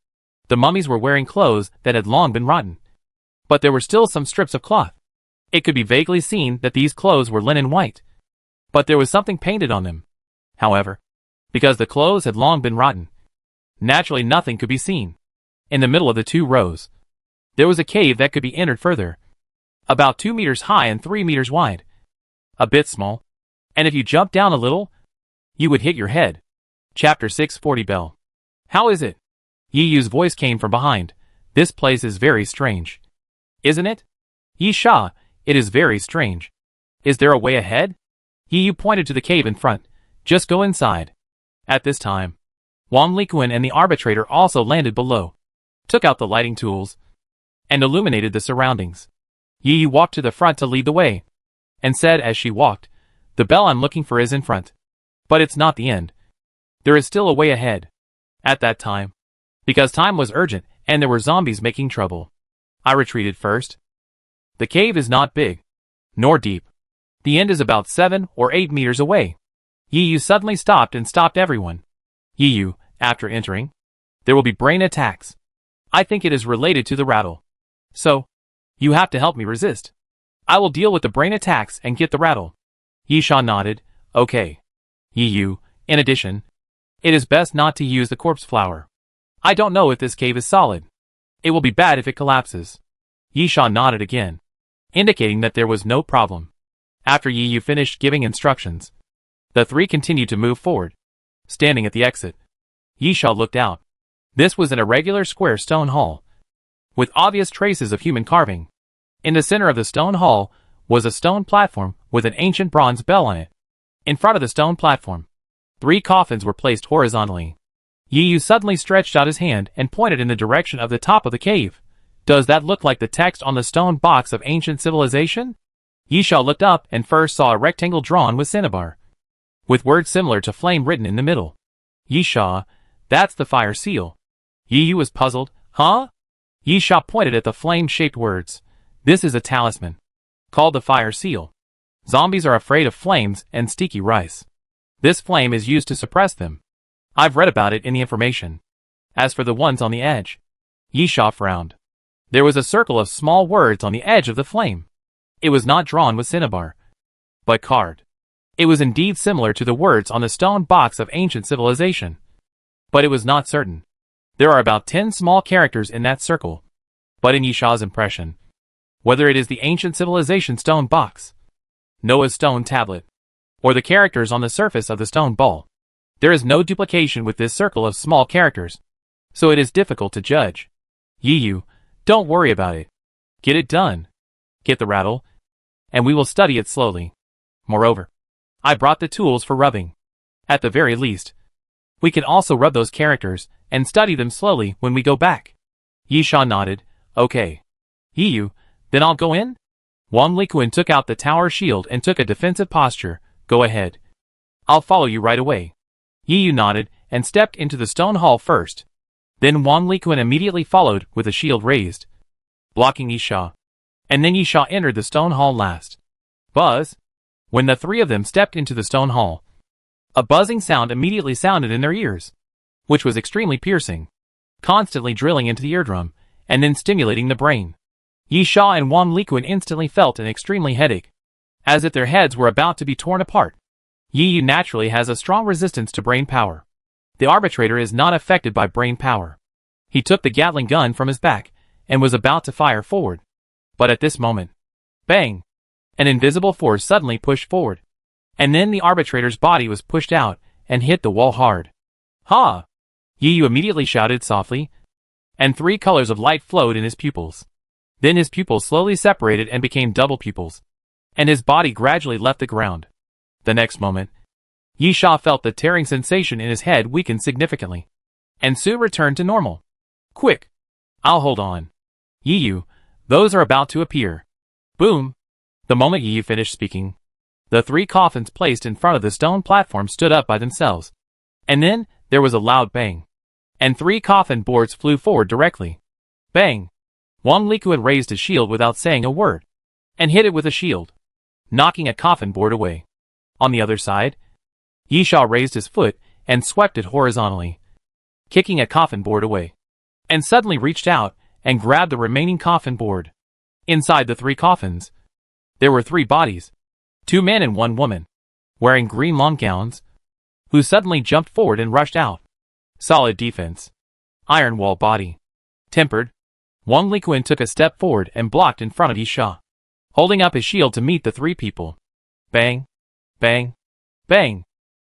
The mummies were wearing clothes that had long been rotten, but there were still some strips of cloth. It could be vaguely seen that these clothes were linen white, but there was something painted on them. However, because the clothes had long been rotten, naturally nothing could be seen. In the middle of the 2 rows, there was a cave that could be entered further, about 2 meters high and 3 meters wide. A bit small, and if you jumped down a little, you would hit your head. Chapter 640 Bell. How is it? Yiyu's voice came from behind. This place is very strange. Isn't it? Yisha, it is very strange. Is there a way ahead? Yiyu pointed to the cave in front. Just go inside. At this time, Wang Likuan and the arbitrator also landed below, took out the lighting tools, and illuminated the surroundings. Yi Yu walked to the front to lead the way, and said as she walked, "The bell I'm looking for is in front. But it's not the end. There is still a way ahead." At that time, because time was urgent and there were zombies making trouble, I retreated first. The cave is not big, nor deep. The end is about 7 or 8 meters away. Yi Yu suddenly stopped and stopped everyone. Yi Yu, after entering, there will be brain attacks. I think it is related to the rattle. So, you have to help me resist. I will deal with the brain attacks and get the rattle. Yi Sha nodded, okay. Yi Yu, in addition, it is best not to use the corpse flower. I don't know if this cave is solid. It will be bad if it collapses. Yi Sha nodded again, indicating that there was no problem. After Yi Yu finished giving instructions, the three continued to move forward. Standing at the exit, Yi Sha looked out. This was an irregular square stone hall, with obvious traces of human carving. In the center of the stone hall was a stone platform with an ancient bronze bell on it. In front of the stone platform, 3 coffins were placed horizontally. Yi Yu suddenly stretched out his hand and pointed in the direction of the top of the cave. Does that look like the text on the stone box of ancient civilization? Yi Sha looked up and first saw a rectangle drawn with cinnabar, with words similar to flame written in the middle. Yi Sha, that's the fire seal. Yi Yu was puzzled. Huh? Yi Sha pointed at the flame-shaped words. This is a talisman, called the fire seal. Zombies are afraid of flames and sticky rice. This flame is used to suppress them. I've read about it in the information. As for the ones on the edge, Yi Sha frowned. There was a circle of small words on the edge of the flame. It was not drawn with cinnabar, but carved. It was indeed similar to the words on the stone box of ancient civilization, but it was not certain. There are about 10 small characters in that circle, but in Yi Sha's impression, whether it is the ancient civilization stone box, Noah's stone tablet, or the characters on the surface of the stone ball, there is no duplication with this circle of small characters, so it is difficult to judge. Yi Yu, don't worry about it. Get it done. Get the rattle, and we will study it slowly. Moreover, I brought the tools for rubbing. At the very least, we can also rub those characters and study them slowly when we go back. Yi Sha nodded, okay. Yi Yu, then I'll go in? Wang Likuan took out the tower shield and took a defensive posture. Go ahead. I'll follow you right away. Yi Yu nodded and stepped into the stone hall first. Then Wang Likuan immediately followed with a shield raised, blocking Yi Sha. And then Yi Sha entered the stone hall last. Buzz! When the 3 of them stepped into the stone hall, a buzzing sound immediately sounded in their ears, which was extremely piercing, constantly drilling into the eardrum, and then stimulating the brain. Yi Sha and Wang Likuan instantly felt an extremely headache, as if their heads were about to be torn apart. Yi Yu naturally has a strong resistance to brain power. The arbitrator is not affected by brain power. He took the Gatling gun from his back, and was about to fire forward. But at this moment, bang! An invisible force suddenly pushed forward. And then the arbitrator's body was pushed out, and hit the wall hard. Ha! Yi Yu immediately shouted softly, and 3 colors of light flowed in his pupils. Then his pupils slowly separated and became double pupils, and his body gradually left the ground. The next moment, Yi Sha felt the tearing sensation in his head weaken significantly, and soon returned to normal. Quick! I'll hold on. Yi Yu, those are about to appear. Boom! The moment Yi Yu finished speaking, the 3 coffins placed in front of the stone platform stood up by themselves. And then, there was a loud bang, and 3 coffin boards flew forward directly. Bang! Wang Likuan raised his shield without saying a word, and hit it with a shield, knocking a coffin board away. On the other side, Yi Sha raised his foot and swept it horizontally, kicking a coffin board away, and suddenly reached out and grabbed the remaining coffin board. Inside the 3 coffins, there were 3 bodies, 2 men and 1 woman, wearing green long gowns, who suddenly jumped forward and rushed out. Solid defense. Iron wall body. Tempered. Wang Likuan took a step forward and blocked in front of Yi Sha, holding up his shield to meet the 3 people. Bang! Bang! Bang!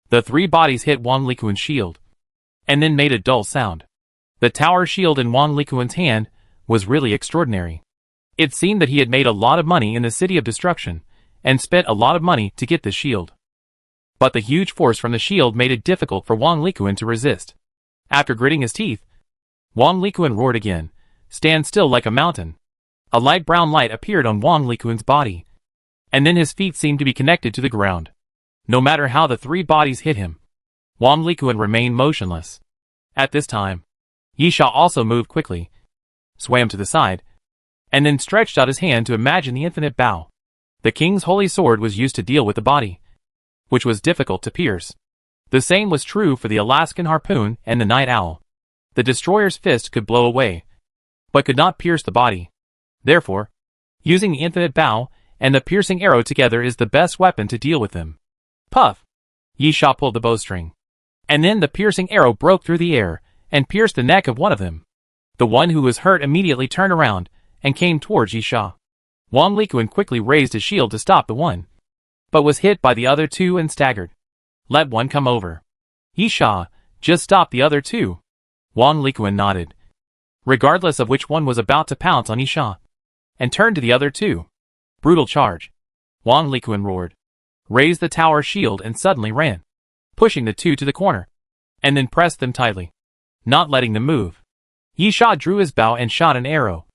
The 3 bodies hit Wang Likuan's shield, and then made a dull sound. The tower shield in Wang Likuan's hand was really extraordinary. It seemed that he had made a lot of money in the City of Destruction, and spent a lot of money to get this shield. But the huge force from the shield made it difficult for Wang Likuan to resist. After gritting his teeth, Wang Likuan roared again, "Stand still like a mountain." A light brown light appeared on Wang Likuan's body, and then his feet seemed to be connected to the ground. No matter how the three bodies hit him, Wang Likuan remained motionless. At this time, Yisha also moved quickly, swam to the side, and then stretched out his hand to imagine the infinite bow. The king's holy sword was used to deal with the body, which was difficult to pierce. The same was true for the Alaskan harpoon and the night owl. The destroyer's fist could blow away, but could not pierce the body. Therefore, using the infinite bow and the piercing arrow together is the best weapon to deal with them. Puff! Yisha pulled the bowstring, and then the piercing arrow broke through the air and pierced the neck of one of them. The one who was hurt immediately turned around and came towards Yisha. Wang Likuan quickly raised his shield to stop the one, but was hit by the other two and staggered. "Let one come over." "Yisha, just stop the other two." Wang Likuan nodded, regardless of which one was about to pounce on Yisha, and turned to the other two. "Brutal charge," Wang Likuan roared, raised the tower shield and suddenly ran, pushing the two to the corner, and then pressed them tightly, not letting them move. Yisha drew his bow and shot an arrow,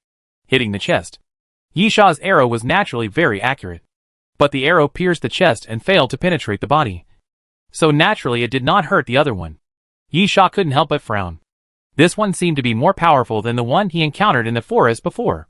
hitting the chest. Yisha's arrow was naturally very accurate, but the arrow pierced the chest and failed to penetrate the body, so naturally it did not hurt the other one. Yisha couldn't help but frown. This one seemed to be more powerful than the one he encountered in the forest before.